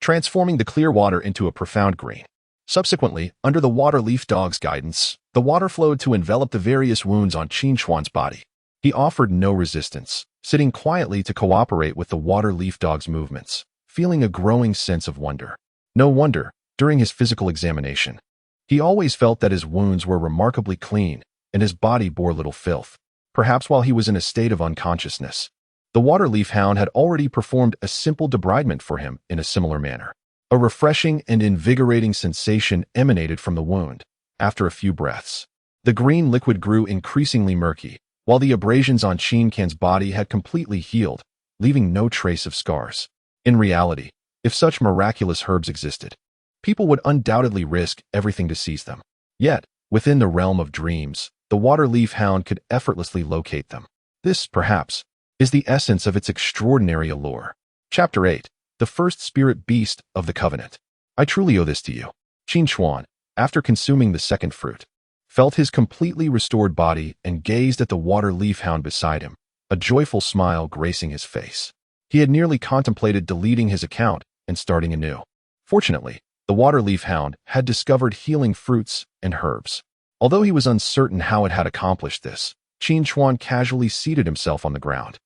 transforming the clear water into a profound green. Subsequently, under the water leaf dog's guidance, the water flowed to envelop the various wounds on Qin Chuan's body. He offered no resistance, sitting quietly to cooperate with the water leaf dog's movements, feeling a growing sense of wonder. No wonder, during his physical examination, he always felt that his wounds were remarkably clean and his body bore little filth. Perhaps while he was in a state of unconsciousness, the water leaf hound had already performed a simple debridement for him in a similar manner. A refreshing and invigorating sensation emanated from the wound. After a few breaths, the green liquid grew increasingly murky, while the abrasions on Qin Chuan's body had completely healed, leaving no trace of scars. In reality, if such miraculous herbs existed, people would undoubtedly risk everything to seize them. Yet, within the realm of dreams, the water leaf hound could effortlessly locate them. This, perhaps, is the essence of its extraordinary allure. Chapter 8. The First Spirit Beast of the Covenant. I truly owe this to you. Qin Chuan, after consuming the second fruit, felt his completely restored body and gazed at the water leaf hound beside him, a joyful smile gracing his face. He had nearly contemplated deleting his account and starting anew. Fortunately, the water leaf hound had discovered healing fruits and herbs. Although he was uncertain how it had accomplished this, Qin Chuan casually seated himself on the ground,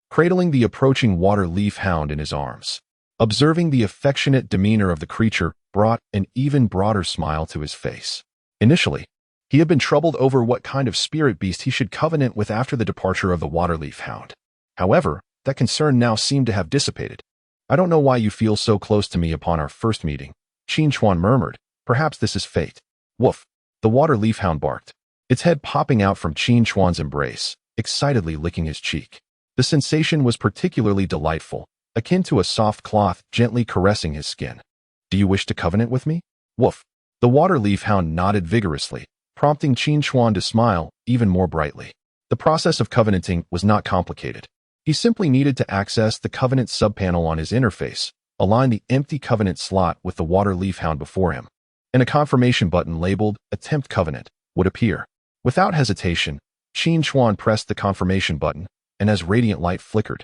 cradling the approaching water leaf hound in his arms. Observing the affectionate demeanor of the creature brought an even broader smile to his face. Initially, he had been troubled over what kind of spirit beast he should covenant with after the departure of the water leaf hound. However, that concern now seemed to have dissipated. I don't know why you feel so close to me upon our first meeting, Qin Chuan murmured. Perhaps this is fate. Woof. The water leaf hound barked, its head popping out from Qin Chuan's embrace, excitedly licking his cheek. The sensation was particularly delightful, akin to a soft cloth gently caressing his skin. Do you wish to covenant with me? Woof. The water leaf hound nodded vigorously, prompting Qin Chuan to smile even more brightly. The process of covenanting was not complicated. He simply needed to access the covenant subpanel on his interface, align the empty covenant slot with the water leaf hound before him, and a confirmation button labeled Attempt Covenant would appear. Without hesitation, Qin Chuan pressed the confirmation button, and as radiant light flickered,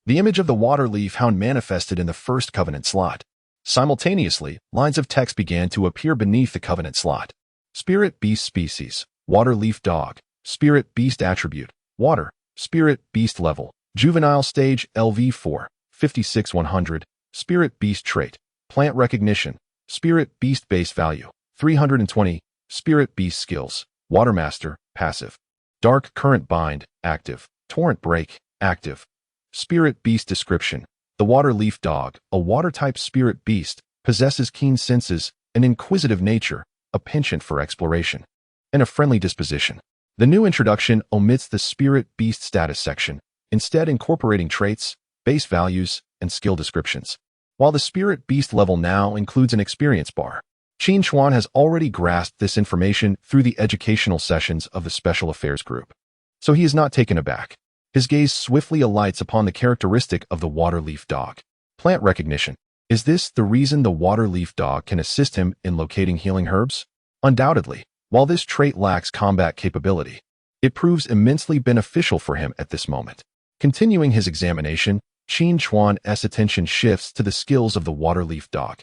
the image of the water leaf hound manifested in the first covenant slot. Simultaneously, lines of text began to appear beneath the covenant slot. Spirit Beast Species, Water Leaf Dog, Spirit Beast Attribute, Water, Spirit Beast Level, Juvenile Stage LV4, 56-100, Spirit Beast Trait, Plant Recognition, Spirit Beast Base Value, 320, Spirit Beast Skills, Watermaster, Passive, Dark Current Bind, Active, Torrent Break, Active. Spirit Beast Description. The water leaf dog, a water-type spirit beast, possesses keen senses, an inquisitive nature, a penchant for exploration, and a friendly disposition. The new introduction omits the spirit beast status section, instead incorporating traits, base values, and skill descriptions. While the spirit beast level now includes an experience bar, Qin Chuan has already grasped this information through the educational sessions of the Special Affairs Group. So he is not taken aback. His gaze swiftly alights upon the characteristic of the water leaf dog. Plant recognition. Is this the reason the water leaf dog can assist him in locating healing herbs? Undoubtedly, while this trait lacks combat capability, it proves immensely beneficial for him at this moment. Continuing his examination, Qin Chuan's attention shifts to the skills of the water leaf dog.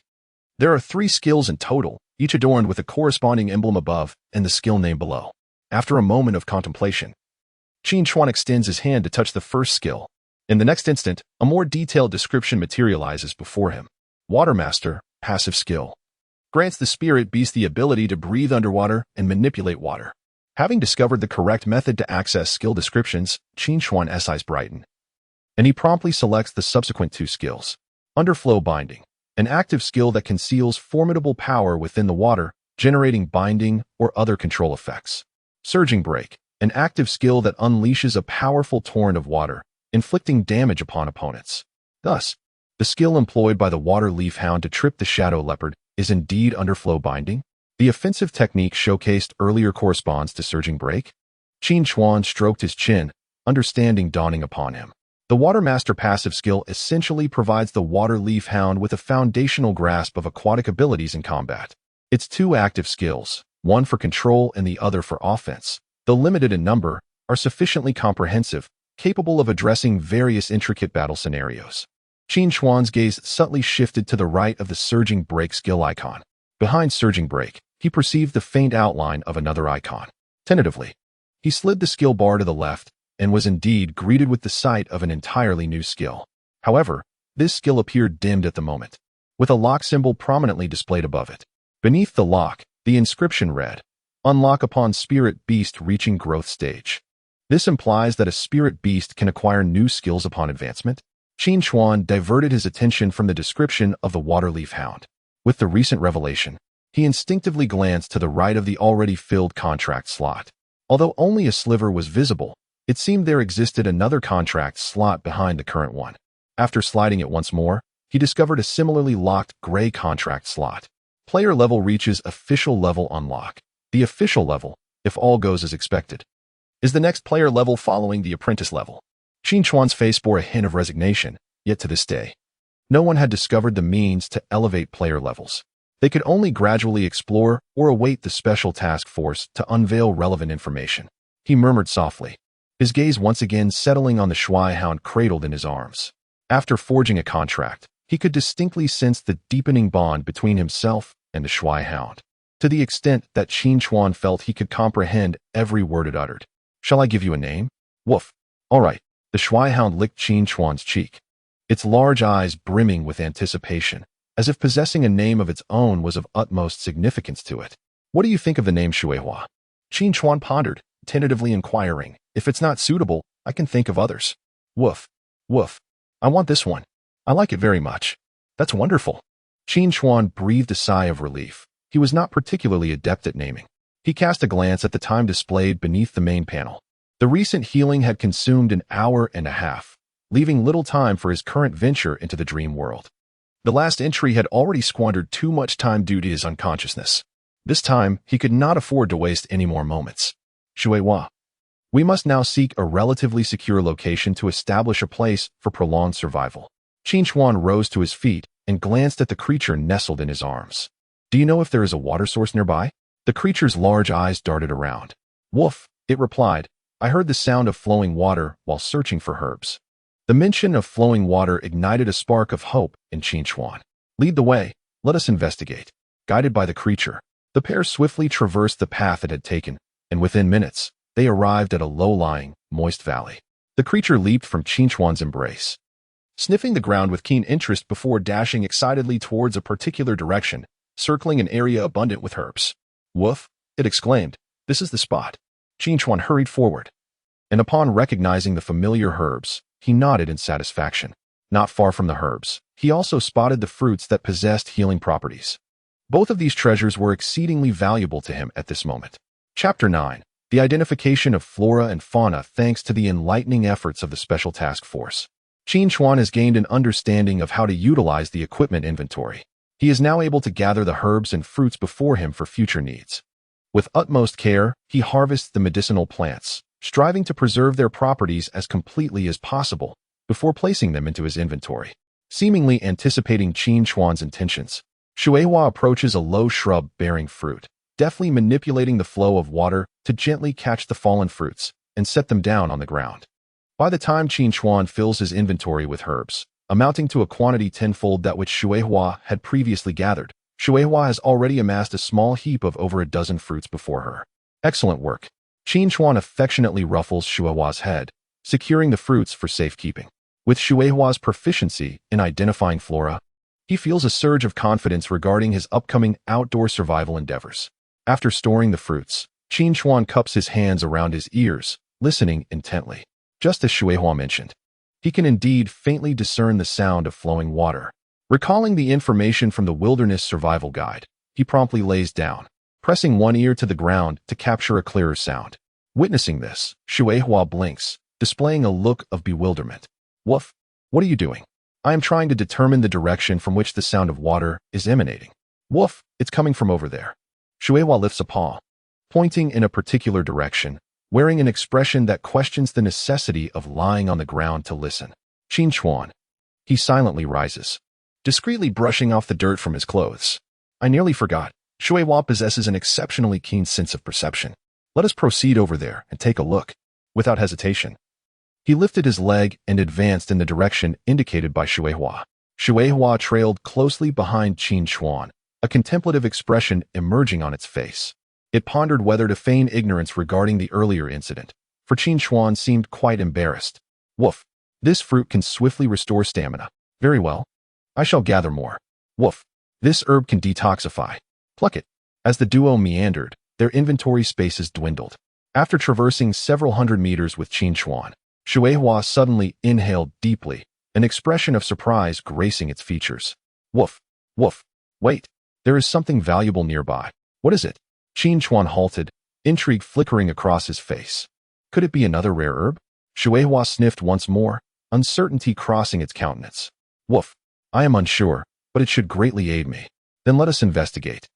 There are 3 skills in total, each adorned with a corresponding emblem above and the skill name below. After a moment of contemplation, Qin Chuan extends his hand to touch the first skill. In the next instant, a more detailed description materializes before him. Watermaster, Passive Skill. Grants the spirit beast the ability to breathe underwater and manipulate water. Having discovered the correct method to access skill descriptions, Qin Chuan's eyes brighten, and he promptly selects the subsequent 2 skills. Underflow Binding. An active skill that conceals formidable power within the water, generating binding or other control effects. Surging Break. An active skill that unleashes a powerful torrent of water, inflicting damage upon opponents. Thus, the skill employed by the water leaf hound to trip the shadow leopard is indeed underflow binding. The offensive technique showcased earlier corresponds to Surging Break. Qin Chuan stroked his chin, understanding dawning upon him. The Watermaster passive skill essentially provides the water leaf hound with a foundational grasp of aquatic abilities in combat. Its 2 active skills, one for control and the other for offense, though limited in number, are sufficiently comprehensive, capable of addressing various intricate battle scenarios. Qin Chuan's gaze subtly shifted to the right of the Surging Break skill icon. Behind Surging Break, he perceived the faint outline of another icon. Tentatively, he slid the skill bar to the left and was indeed greeted with the sight of an entirely new skill. However, this skill appeared dimmed at the moment, with a lock symbol prominently displayed above it. Beneath the lock, the inscription read, "Unlock upon Spirit Beast reaching growth stage." This implies that a Spirit Beast can acquire new skills upon advancement. Qin Chuan diverted his attention from the description of the Waterleaf Hound. With the recent revelation, he instinctively glanced to the right of the already filled contract slot. Although only a sliver was visible, it seemed there existed another contract slot behind the current one. After sliding it once more, he discovered a similarly locked gray contract slot. Player level reaches official level unlock. The official level, if all goes as expected, is the next player level following the apprentice level. Qin Chuan's face bore a hint of resignation, yet to this day, no one had discovered the means to elevate player levels. They could only gradually explore or await the special task force to unveil relevant information. He murmured softly, his gaze once again settling on the Shuai Hound cradled in his arms. After forging a contract, he could distinctly sense the deepening bond between himself and the Shuai Hound, to the extent that Qin Chuan felt he could comprehend every word it uttered. "Shall I give you a name?" "Woof." "All right." The Shuai Hound licked Qin Chuan's cheek, its large eyes brimming with anticipation, as if possessing a name of its own was of utmost significance to it. "What do you think of the name Shuehua?" Qin Chuan pondered, tentatively inquiring, "If it's not suitable, I can think of others." "Woof. Woof. I want this one. I like it very much." "That's wonderful." Qin Chuan breathed a sigh of relief. He was not particularly adept at naming. He cast a glance at the time displayed beneath the main panel. The recent healing had consumed an hour and a half, leaving little time for his current venture into the dream world. The last entry had already squandered too much time due to his unconsciousness. This time, he could not afford to waste any more moments. "Shuehua. We must now seek a relatively secure location to establish a place for prolonged survival." Qin Chuan rose to his feet and glanced at the creature nestled in his arms. "Do you know if there is a water source nearby?" The creature's large eyes darted around. "Woof," it replied. "I heard the sound of flowing water while searching for herbs." The mention of flowing water ignited a spark of hope in Qin Chuan. "Lead the way. Let us investigate." Guided by the creature, the pair swiftly traversed the path it had taken, and within minutes, they arrived at a low-lying, moist valley. The creature leaped from Qin Chuan's embrace, sniffing the ground with keen interest before dashing excitedly towards a particular direction, circling an area abundant with herbs. "Woof," it exclaimed. "This is the spot." Qin Chuan hurried forward, and upon recognizing the familiar herbs, he nodded in satisfaction. Not far from the herbs, he also spotted the fruits that possessed healing properties. Both of these treasures were exceedingly valuable to him at this moment. Chapter 9. The identification of flora and fauna thanks to the enlightening efforts of the Special Task Force. Qin Chuan has gained an understanding of how to utilize the equipment inventory. He is now able to gather the herbs and fruits before him for future needs. With utmost care, he harvests the medicinal plants, striving to preserve their properties as completely as possible before placing them into his inventory. Seemingly anticipating Qin Chuan's intentions, Shuehua approaches a low shrub bearing fruit, deftly manipulating the flow of water to gently catch the fallen fruits and set them down on the ground. By the time Qin Chuan fills his inventory with herbs, amounting to a quantity tenfold that which Shuehua had previously gathered, Shuehua has already amassed a small heap of over a dozen fruits before her. "Excellent work." Qin Chuan affectionately ruffles Shuehua's head, securing the fruits for safekeeping. With Shuehua's proficiency in identifying flora, he feels a surge of confidence regarding his upcoming outdoor survival endeavors. After storing the fruits, Qin Chuan cups his hands around his ears, listening intently. Just as Shuehua mentioned, he can indeed faintly discern the sound of flowing water. Recalling the information from the Wilderness Survival Guide, he promptly lays down, pressing one ear to the ground to capture a clearer sound. Witnessing this, Shuehua blinks, displaying a look of bewilderment. "Woof, what are you doing?" "I am trying to determine the direction from which the sound of water is emanating." "Woof, it's coming from over there." Shuehua lifts a paw, pointing in a particular direction, wearing an expression that questions the necessity of lying on the ground to listen. Qin Chuan. He silently rises, discreetly brushing off the dirt from his clothes. "I nearly forgot. Shuihua possesses an exceptionally keen sense of perception. Let us proceed over there and take a look. Without hesitation, he lifted his leg and advanced in the direction indicated by Shuihua. Shuihua trailed closely behind Qin Chuan, a contemplative expression emerging on its face. It pondered whether to feign ignorance regarding the earlier incident, for Qin Chuan seemed quite embarrassed. Woof. This fruit can swiftly restore stamina. Very well. I shall gather more. Woof. This herb can detoxify. Pluck it. As the duo meandered, their inventory spaces dwindled. After traversing several hundred meters with Qin Chuan, Shuihua suddenly inhaled deeply, an expression of surprise gracing its features. Woof. Woof. Wait. There is something valuable nearby. What is it? Qin Chuan halted, intrigue flickering across his face. Could it be another rare herb? Shuihua sniffed once more, uncertainty crossing its countenance. Woof. I am unsure, but it should greatly aid me. Then let us investigate.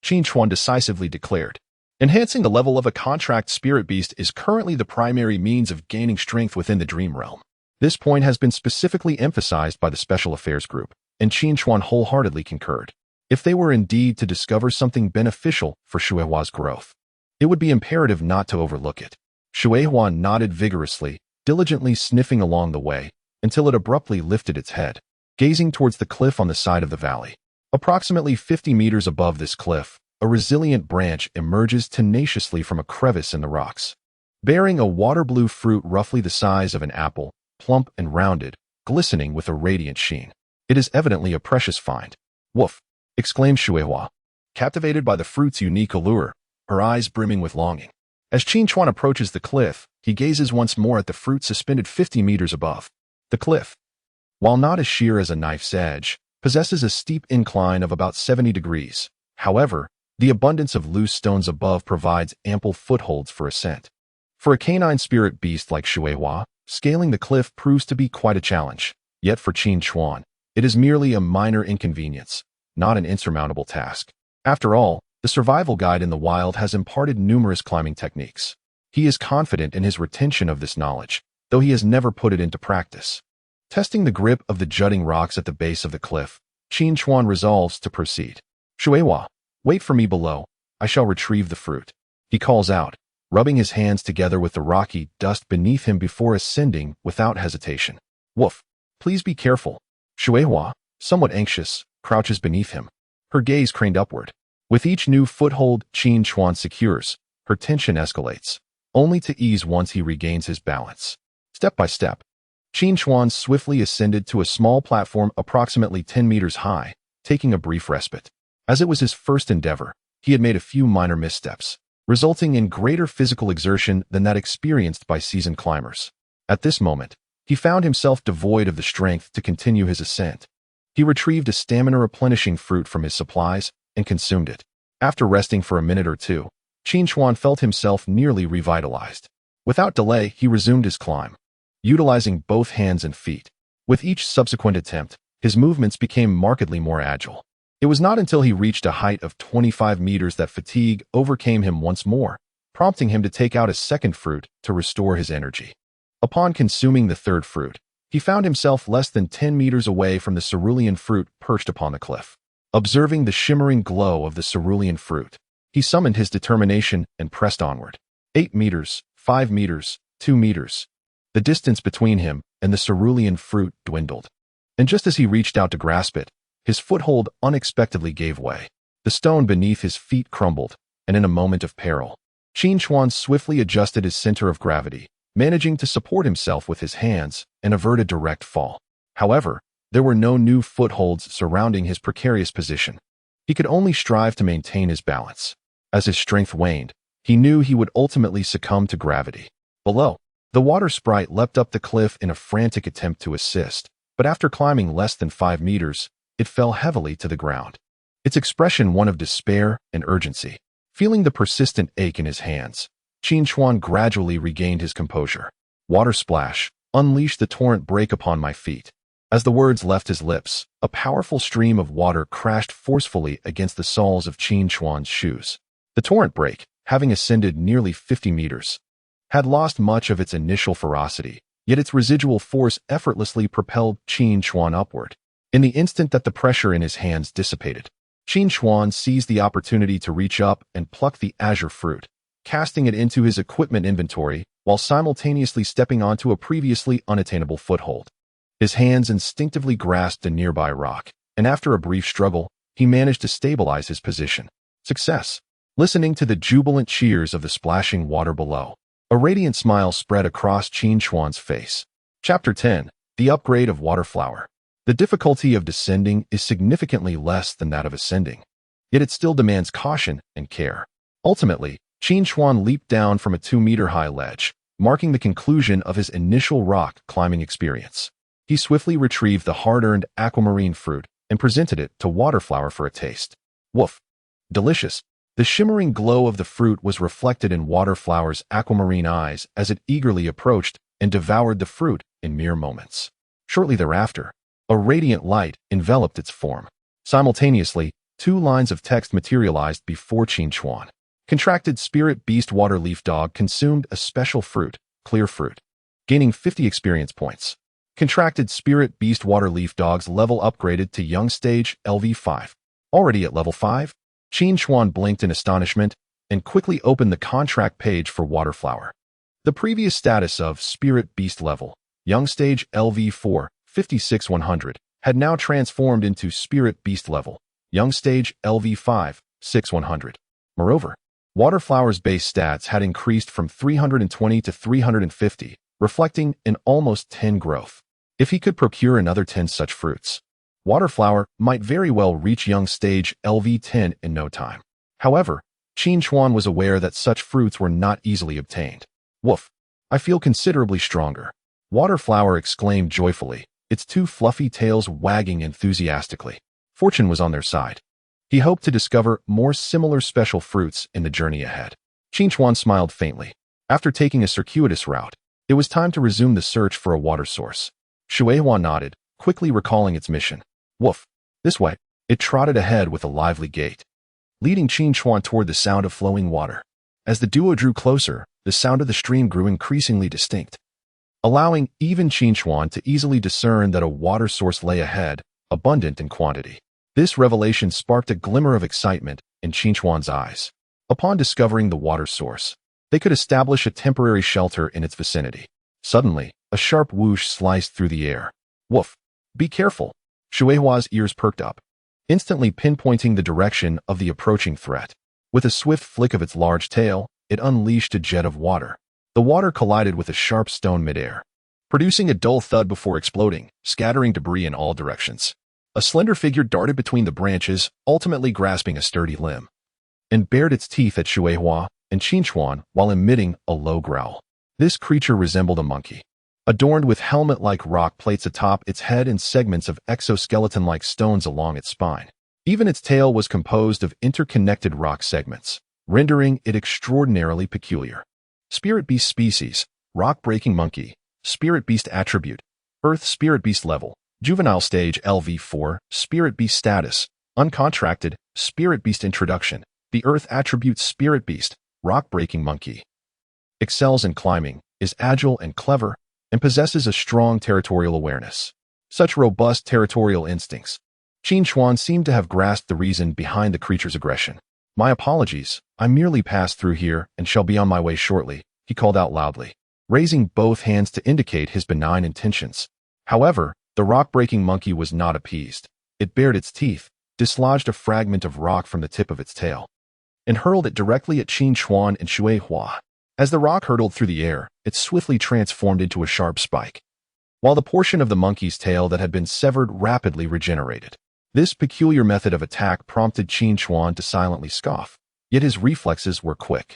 Qin Chuan decisively declared. Enhancing the level of a contract spirit beast is currently the primary means of gaining strength within the dream realm. This point has been specifically emphasized by the Special Affairs Group, and Qin Chuan wholeheartedly concurred. If they were indeed to discover something beneficial for Shuihua's growth, it would be imperative not to overlook it. Shuihua nodded vigorously, diligently sniffing along the way, until it abruptly lifted its head, gazing towards the cliff on the side of the valley. Approximately 50 meters above this cliff, a resilient branch emerges tenaciously from a crevice in the rocks, bearing a water-blue fruit roughly the size of an apple, plump and rounded, glistening with a radiant sheen. It is evidently a precious find. Woof! Exclaimed Shuihua, captivated by the fruit's unique allure, her eyes brimming with longing. As Qin Chuan approaches the cliff, he gazes once more at the fruit suspended 50 meters above. The cliff, while not as sheer as a knife's edge, possesses a steep incline of about 70 degrees. However, the abundance of loose stones above provides ample footholds for ascent. For a canine spirit beast like Shuihua, scaling the cliff proves to be quite a challenge. Yet for Qin Chuan, it is merely a minor inconvenience, not an insurmountable task. After all, the survival guide in the wild has imparted numerous climbing techniques. He is confident in his retention of this knowledge, though he has never put it into practice. Testing the grip of the jutting rocks at the base of the cliff, Qin Chuan resolves to proceed. Shuihua, wait for me below. I shall retrieve the fruit. He calls out, rubbing his hands together with the rocky dust beneath him before ascending without hesitation. Woof! Please be careful. Shuihua, somewhat anxious, crouches beneath him, her gaze craned upward. With each new foothold Qin Chuan secures, her tension escalates, only to ease once he regains his balance. Step by step, Qin Chuan swiftly ascended to a small platform approximately 10 meters high, taking a brief respite. As it was his first endeavor, he had made a few minor missteps, resulting in greater physical exertion than that experienced by seasoned climbers. At this moment, he found himself devoid of the strength to continue his ascent. He retrieved a stamina-replenishing fruit from his supplies and consumed it. After resting for a minute or two, Qin Chuan felt himself nearly revitalized. Without delay, he resumed his climb, utilizing both hands and feet. With each subsequent attempt, his movements became markedly more agile. It was not until he reached a height of 25 meters that fatigue overcame him once more, prompting him to take out a second fruit to restore his energy. Upon consuming the third fruit, he found himself less than 10 meters away from the cerulean fruit perched upon the cliff. Observing the shimmering glow of the cerulean fruit, he summoned his determination and pressed onward. 8 meters, 5 meters, 2 meters. The distance between him and the cerulean fruit dwindled. And just as he reached out to grasp it, his foothold unexpectedly gave way. The stone beneath his feet crumbled, and in a moment of peril, Qin Chuan swiftly adjusted his center of gravity, managing to support himself with his hands and avert a direct fall. However, there were no new footholds surrounding his precarious position. He could only strive to maintain his balance. As his strength waned, he knew he would ultimately succumb to gravity. Below, the water sprite leapt up the cliff in a frantic attempt to assist, but after climbing less than 5 meters, it fell heavily to the ground, its expression one of despair and urgency. Feeling the persistent ache in his hands, Qin Chuan gradually regained his composure. Water splash, unleash the torrent break upon my feet. As the words left his lips, a powerful stream of water crashed forcefully against the soles of Qin Chuan's shoes. The torrent break, having ascended nearly 50 meters, had lost much of its initial ferocity, yet its residual force effortlessly propelled Qin Chuan upward. In the instant that the pressure in his hands dissipated, Qin Chuan seized the opportunity to reach up and pluck the azure fruit, casting it into his equipment inventory while simultaneously stepping onto a previously unattainable foothold. His hands instinctively grasped a nearby rock, and after a brief struggle, he managed to stabilize his position. Success! Listening to the jubilant cheers of the splashing water below, a radiant smile spread across Qin Chuan's face. Chapter 10. The Upgrade of Waterflower. The difficulty of descending is significantly less than that of ascending, yet it still demands caution and care. Ultimately, Qin Chuan leaped down from a 2-meter-high ledge, marking the conclusion of his initial rock climbing experience. He swiftly retrieved the hard-earned aquamarine fruit and presented it to Waterflower for a taste. Woof! Delicious! The shimmering glow of the fruit was reflected in Waterflower's aquamarine eyes as it eagerly approached and devoured the fruit in mere moments. Shortly thereafter, a radiant light enveloped its form. Simultaneously, 2 lines of text materialized before Qin Chuan. Contracted Spirit Beast Water Leaf Dog consumed a special fruit, Clear Fruit, gaining 50 experience points. Contracted Spirit Beast Water Leaf Dog's level upgraded to Young Stage LV5. Already at level 5, Qin Chuan blinked in astonishment and quickly opened the contract page for Waterflower. The previous status of Spirit Beast level, Young Stage LV4, 56-100, had now transformed into Spirit Beast level, Young Stage LV5, 6-100. Moreover, Waterflower's base stats had increased from 320 to 350, reflecting an almost 10 growth. If he could procure another 10 such fruits, Waterflower might very well reach Young Stage LV10 in no time. However, Qin Chuan was aware that such fruits were not easily obtained. Woof! I feel considerably stronger. Waterflower exclaimed joyfully, its 2 fluffy tails wagging enthusiastically. Fortune was on their side. He hoped to discover more similar special fruits in the journey ahead. Qin Chuan smiled faintly. After taking a circuitous route, it was time to resume the search for a water source. Shueihua nodded, quickly recalling its mission. Woof! This way. It trotted ahead with a lively gait, leading Qin Chuan toward the sound of flowing water. As the duo drew closer, the sound of the stream grew increasingly distinct, allowing even Qin Chuan to easily discern that a water source lay ahead, abundant in quantity. This revelation sparked a glimmer of excitement in Qin Chuan's eyes. Upon discovering the water source, they could establish a temporary shelter in its vicinity. Suddenly, a sharp whoosh sliced through the air. Woof! Be careful! Shueihua's ears perked up, instantly pinpointing the direction of the approaching threat. With a swift flick of its large tail, it unleashed a jet of water. The water collided with a sharp stone midair, producing a dull thud before exploding, scattering debris in all directions. A slender figure darted between the branches, ultimately grasping a sturdy limb, and bared its teeth at Shueihua and Qin Chuan while emitting a low growl. This creature resembled a monkey, adorned with helmet-like rock plates atop its head and segments of exoskeleton-like stones along its spine. Even its tail was composed of interconnected rock segments, rendering it extraordinarily peculiar. Spirit Beast Species, Rock-Breaking Monkey, Spirit Beast Attribute, Earth Spirit Beast Level, Juvenile Stage LV4, Spirit Beast Status, Uncontracted, Spirit Beast Introduction. The Earth Attribute Spirit Beast, Rock-Breaking Monkey. Excels in climbing, is agile and clever, and possesses a strong territorial awareness. Such robust territorial instincts. Qin Chuan seemed to have grasped the reason behind the creature's aggression. My apologies, I merely passed through here and shall be on my way shortly, he called out loudly, raising both hands to indicate his benign intentions. However, the rock-breaking monkey was not appeased. It bared its teeth, dislodged a fragment of rock from the tip of its tail, and hurled it directly at Qin Chuan and Shueihua. As the rock hurtled through the air, it swiftly transformed into a sharp spike, while the portion of the monkey's tail that had been severed rapidly regenerated. This peculiar method of attack prompted Qin Chuan to silently scoff, yet his reflexes were quick.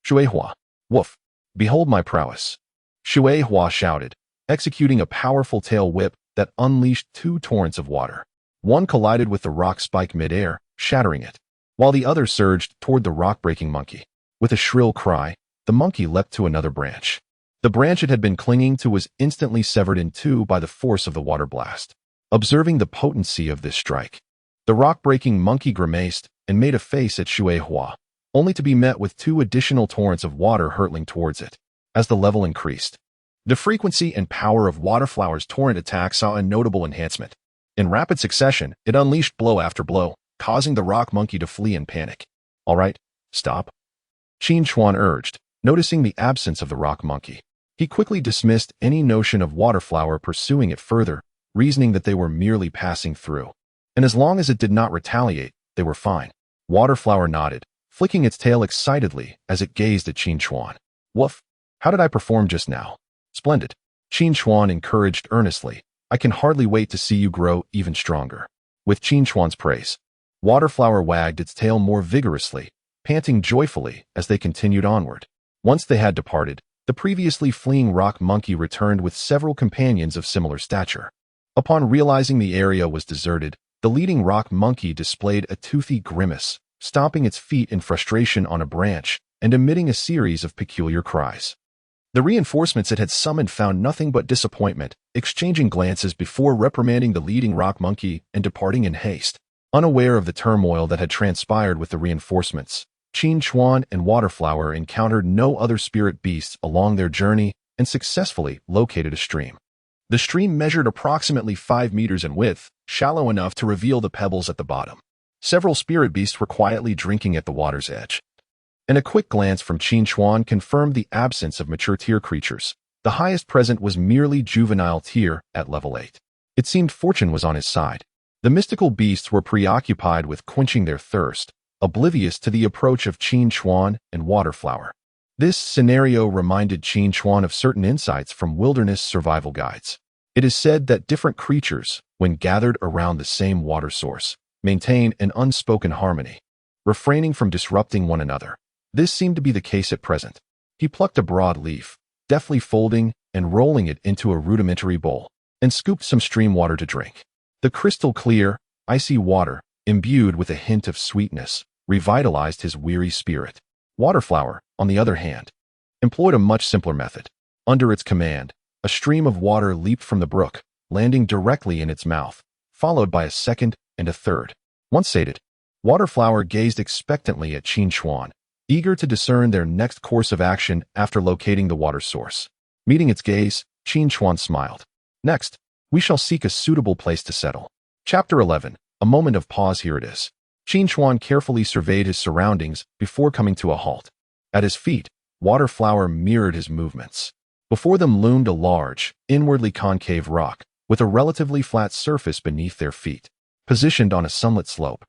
Shueihua, woof! Behold my prowess! Shueihua shouted, executing a powerful tail whip that unleashed 2 torrents of water. One collided with the rock spike midair, shattering it, while the other surged toward the rock-breaking monkey. With a shrill cry, the monkey leapt to another branch. The branch it had been clinging to was instantly severed in 2 by the force of the water blast. Observing the potency of this strike, the rock-breaking monkey grimaced and made a face at Shueihua, only to be met with 2 additional torrents of water hurtling towards it. As the level increased, the frequency and power of Waterflower's torrent attack saw a notable enhancement. In rapid succession, it unleashed blow after blow, causing the rock monkey to flee in panic. All right, stop, Qin Chuan urged, noticing the absence of the rock monkey. He quickly dismissed any notion of Waterflower pursuing it further, reasoning that they were merely passing through. And as long as it did not retaliate, they were fine. Waterflower nodded, flicking its tail excitedly as it gazed at Qin Chuan. Woof! How did I perform just now? Splendid. Qin Chuan encouraged earnestly. I can hardly wait to see you grow even stronger. With Qin Chuan's praise, Waterflower wagged its tail more vigorously, panting joyfully as they continued onward. Once they had departed, the previously fleeing rock monkey returned with several companions of similar stature. Upon realizing the area was deserted, the leading rock monkey displayed a toothy grimace, stomping its feet in frustration on a branch and emitting a series of peculiar cries. The reinforcements it had summoned found nothing but disappointment, exchanging glances before reprimanding the leading rock monkey and departing in haste. Unaware of the turmoil that had transpired with the reinforcements, Qin Chuan and Waterflower encountered no other spirit beasts along their journey and successfully located a stream. The stream measured approximately 5 meters in width, shallow enough to reveal the pebbles at the bottom. Several spirit beasts were quietly drinking at the water's edge. And a quick glance from Qin Chuan confirmed the absence of mature tier creatures. The highest present was merely juvenile tier at level 8. It seemed fortune was on his side. The mystical beasts were preoccupied with quenching their thirst, oblivious to the approach of Qin Chuan and Waterflower. This scenario reminded Qin Chuan of certain insights from wilderness survival guides. It is said that different creatures, when gathered around the same water source, maintain an unspoken harmony, refraining from disrupting one another. This seemed to be the case at present. He plucked a broad leaf, deftly folding and rolling it into a rudimentary bowl, and scooped some stream water to drink. The crystal-clear, icy water, imbued with a hint of sweetness, revitalized his weary spirit. Waterflower, on the other hand, employed a much simpler method. Under its command, a stream of water leaped from the brook, landing directly in its mouth, followed by a second and a third. Once sated, Waterflower gazed expectantly at Qin Chuan, eager to discern their next course of action after locating the water source. Meeting its gaze, Qin Chuan smiled. Next, we shall seek a suitable place to settle. Chapter 11. A moment of pause. Here it is. Qin Chuan carefully surveyed his surroundings before coming to a halt. At his feet, Waterflower mirrored his movements. Before them loomed a large, inwardly concave rock, with a relatively flat surface beneath their feet, positioned on a sunlit slope.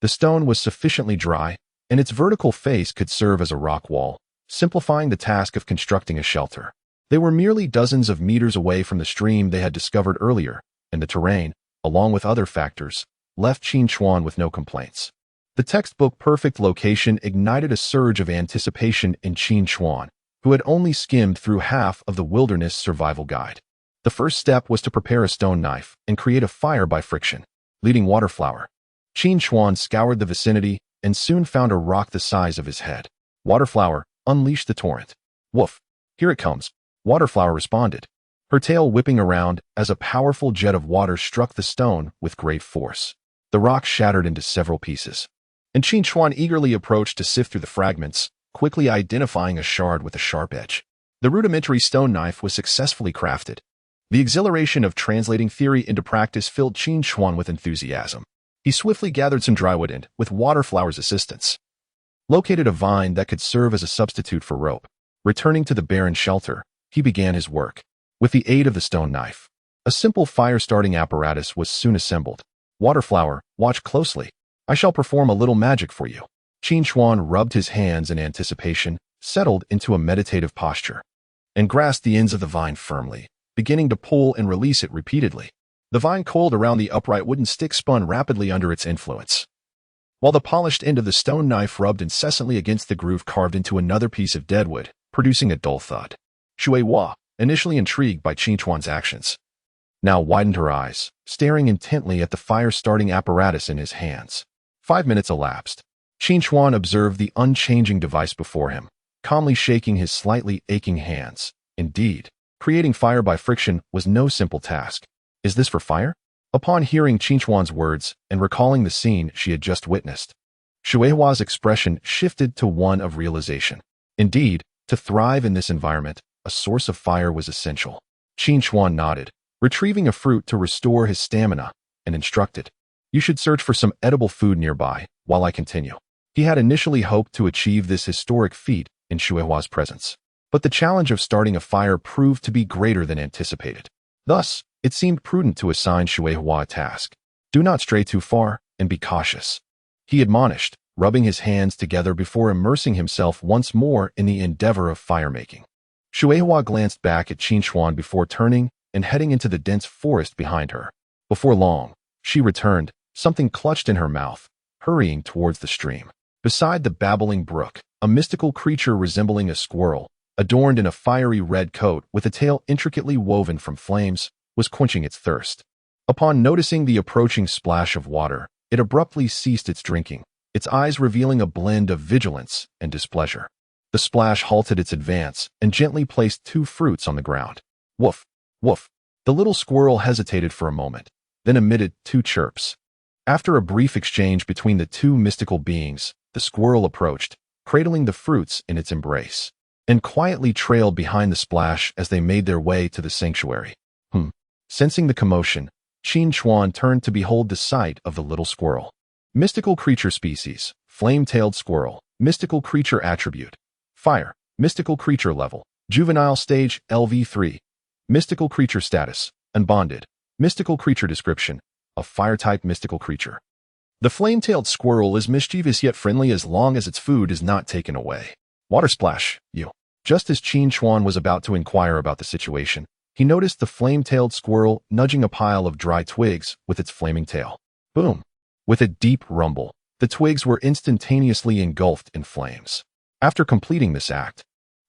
The stone was sufficiently dry, and its vertical face could serve as a rock wall, simplifying the task of constructing a shelter. They were merely dozens of meters away from the stream they had discovered earlier, and the terrain, along with other factors, left Qin Chuan with no complaints. The textbook perfect location ignited a surge of anticipation in Qin Chuan, who had only skimmed through half of the wilderness survival guide. The first step was to prepare a stone knife and create a fire by friction. Leading Waterflower, Qin Chuan scoured the vicinity and soon found a rock the size of his head. Waterflower, unleashed the torrent. Woof! Here it comes, Waterflower responded, her tail whipping around as a powerful jet of water struck the stone with great force. The rock shattered into several pieces, and Qin Chuan eagerly approached to sift through the fragments, quickly identifying a shard with a sharp edge. The rudimentary stone knife was successfully crafted. The exhilaration of translating theory into practice filled Qin Chuan with enthusiasm. He swiftly gathered some drywood and, with Waterflower's assistance, located a vine that could serve as a substitute for rope. Returning to the barren shelter, he began his work. With the aid of the stone knife, a simple fire-starting apparatus was soon assembled. Waterflower, watch closely. I shall perform a little magic for you. Qin Chuan rubbed his hands in anticipation, settled into a meditative posture, and grasped the ends of the vine firmly, beginning to pull and release it repeatedly. The vine coiled around the upright wooden stick spun rapidly under its influence, while the polished end of the stone knife rubbed incessantly against the groove carved into another piece of deadwood, producing a dull thud. Shui Hua, initially intrigued by Qin Chuan's actions, now widened her eyes, staring intently at the fire-starting apparatus in his hands. 5 minutes elapsed. Qin Chuan observed the unchanging device before him, calmly shaking his slightly aching hands. Indeed, creating fire by friction was no simple task. Is this for fire? Upon hearing Qin Chuan's words and recalling the scene she had just witnessed, Shui Hua's expression shifted to one of realization. Indeed, to thrive in this environment, a source of fire was essential. Qin Chuan nodded, retrieving a fruit to restore his stamina, and instructed, You should search for some edible food nearby while I continue. He had initially hoped to achieve this historic feat in Xuehua's presence, but the challenge of starting a fire proved to be greater than anticipated. Thus, it seemed prudent to assign Xuehua a task. Do not stray too far and be cautious, he admonished, rubbing his hands together before immersing himself once more in the endeavor of fire-making. Xuehua glanced back at Qin Chuan before turning and heading into the dense forest behind her. Before long, she returned, something clutched in her mouth, hurrying towards the stream. Beside the babbling brook, a mystical creature resembling a squirrel, adorned in a fiery red coat with a tail intricately woven from flames, was quenching its thirst. Upon noticing the approaching splash of water, it abruptly ceased its drinking, its eyes revealing a blend of vigilance and displeasure. The splash halted its advance and gently placed 2 fruits on the ground. Woof, woof. The little squirrel hesitated for a moment, then emitted 2 chirps. After a brief exchange between the 2 mystical beings, the squirrel approached, cradling the fruits in its embrace, and quietly trailed behind the splash as they made their way to the sanctuary. Sensing the commotion, Qin Chuan turned to behold the sight of the little squirrel. Mystical creature species, flame-tailed squirrel. Mystical creature attribute, fire. Mystical creature level, juvenile stage, LV3. Mystical creature status, unbonded. Mystical creature description, a fire-type mystical creature. The flame-tailed squirrel is mischievous yet friendly as long as its food is not taken away. Water splash, you. Just as Qin Chuan was about to inquire about the situation, he noticed the flame-tailed squirrel nudging a pile of dry twigs with its flaming tail. Boom! With a deep rumble, the twigs were instantaneously engulfed in flames. After completing this act,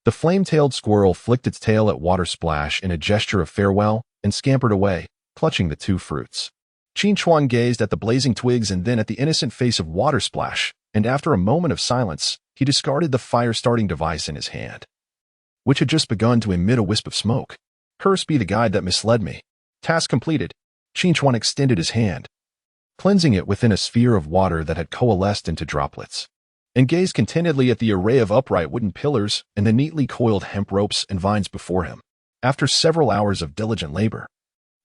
the flame-tailed squirrel flicked its tail at Water Splash in a gesture of farewell and scampered away, clutching the 2 fruits. Qin Chuan gazed at the blazing twigs and then at the innocent face of Water Splash, and after a moment of silence, he discarded the fire-starting device in his hand, which had just begun to emit a wisp of smoke. Cursed be the guide that misled me. Task completed. Qin Chuan extended his hand, cleansing it within a sphere of water that had coalesced into droplets, and gazed contentedly at the array of upright wooden pillars and the neatly coiled hemp ropes and vines before him. After several hours of diligent labor,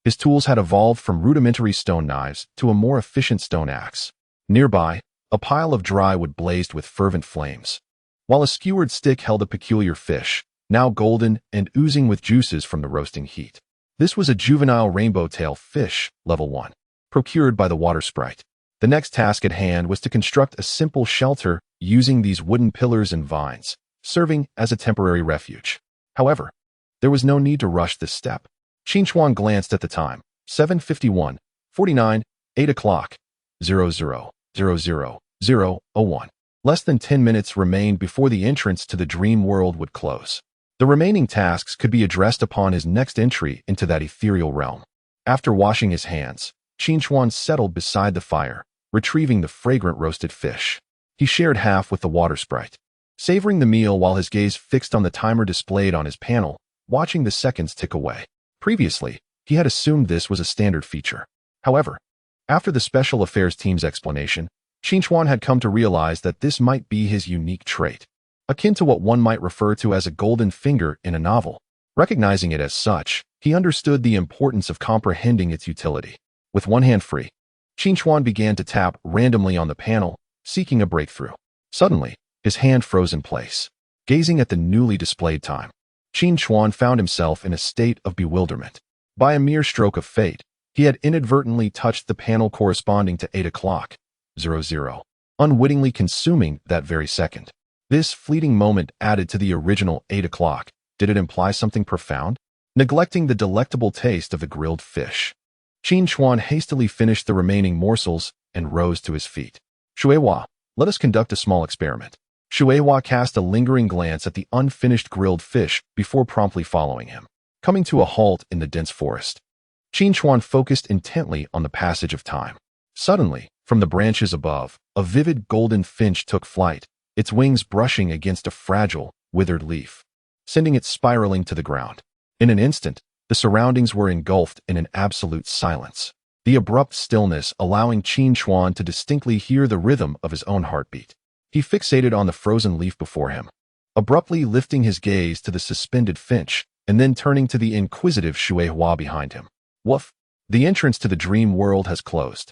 his tools had evolved from rudimentary stone knives to a more efficient stone axe. Nearby, a pile of dry wood blazed with fervent flames, while a skewered stick held a peculiar fish, now golden and oozing with juices from the roasting heat. This was a juvenile rainbow-tail fish, level 1, procured by the water sprite. The next task at hand was to construct a simple shelter using these wooden pillars and vines, serving as a temporary refuge. However, there was no need to rush this step. Qin Chuan glanced at the time, 7:51, 49, 8 o'clock, 00:00:01. Less than 10 minutes remained before the entrance to the dream world would close. The remaining tasks could be addressed upon his next entry into that ethereal realm. After washing his hands, Qin Chuan settled beside the fire, retrieving the fragrant roasted fish. He shared half with the water sprite, savoring the meal while his gaze fixed on the timer displayed on his panel, watching the seconds tick away. Previously, he had assumed this was a standard feature. However, after the Special Affairs team's explanation, Qin Chuan had come to realize that this might be his unique trait, akin to what one might refer to as a golden finger in a novel. Recognizing it as such, he understood the importance of comprehending its utility. With one hand free, Qin Chuan began to tap randomly on the panel, seeking a breakthrough. Suddenly, his hand froze in place. Gazing at the newly displayed time, Qin Chuan found himself in a state of bewilderment. By a mere stroke of fate, he had inadvertently touched the panel corresponding to 8 o'clock, 00, unwittingly consuming that very second. This fleeting moment added to the original 8 o'clock. Did it imply something profound? Neglecting the delectable taste of the grilled fish, Qin Chuan hastily finished the remaining morsels and rose to his feet. Xuehua, let us conduct a small experiment. Xuehua cast a lingering glance at the unfinished grilled fish before promptly following him. Coming to a halt in the dense forest, Qin Chuan focused intently on the passage of time. Suddenly, from the branches above, a vivid golden finch took flight, its wings brushing against a fragile, withered leaf, sending it spiraling to the ground. In an instant, the surroundings were engulfed in an absolute silence, the abrupt stillness allowing Qin Chuan to distinctly hear the rhythm of his own heartbeat. He fixated on the frozen leaf before him, abruptly lifting his gaze to the suspended finch, and then turning to the inquisitive Xuehua behind him. Woof! The entrance to the dream world has closed.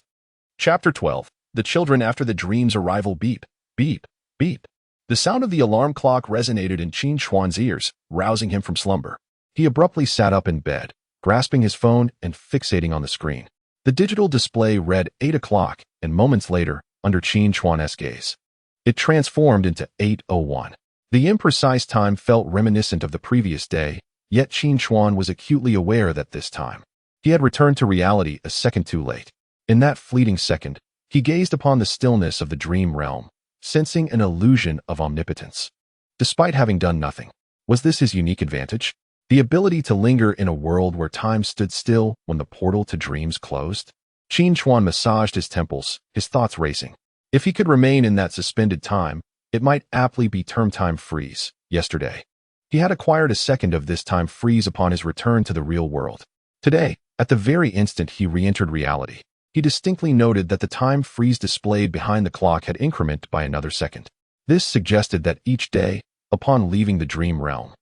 Chapter 12. The children after the dream's arrival. Beep, beep, beep. The sound of the alarm clock resonated in Qin Chuan's ears, rousing him from slumber. He abruptly sat up in bed, grasping his phone and fixating on the screen. The digital display read 8 o'clock, and moments later, under Qin Chuan's gaze, it transformed into 8:01. The imprecise time felt reminiscent of the previous day, yet Qin Chuan was acutely aware that this time he had returned to reality a second too late. In that fleeting second, he gazed upon the stillness of the dream realm, sensing an illusion of omnipotence. Despite having done nothing, was this his unique advantage? The ability to linger in a world where time stood still when the portal to dreams closed? Qin Chuan massaged his temples, his thoughts racing. If he could remain in that suspended time, it might aptly be termed time freeze. Yesterday, he had acquired a second of this time freeze upon his return to the real world. Today, at the very instant he re-entered reality, he distinctly noted that the time freeze displayed behind the clock had incremented by another second. This suggested that each day, upon leaving the dream realm,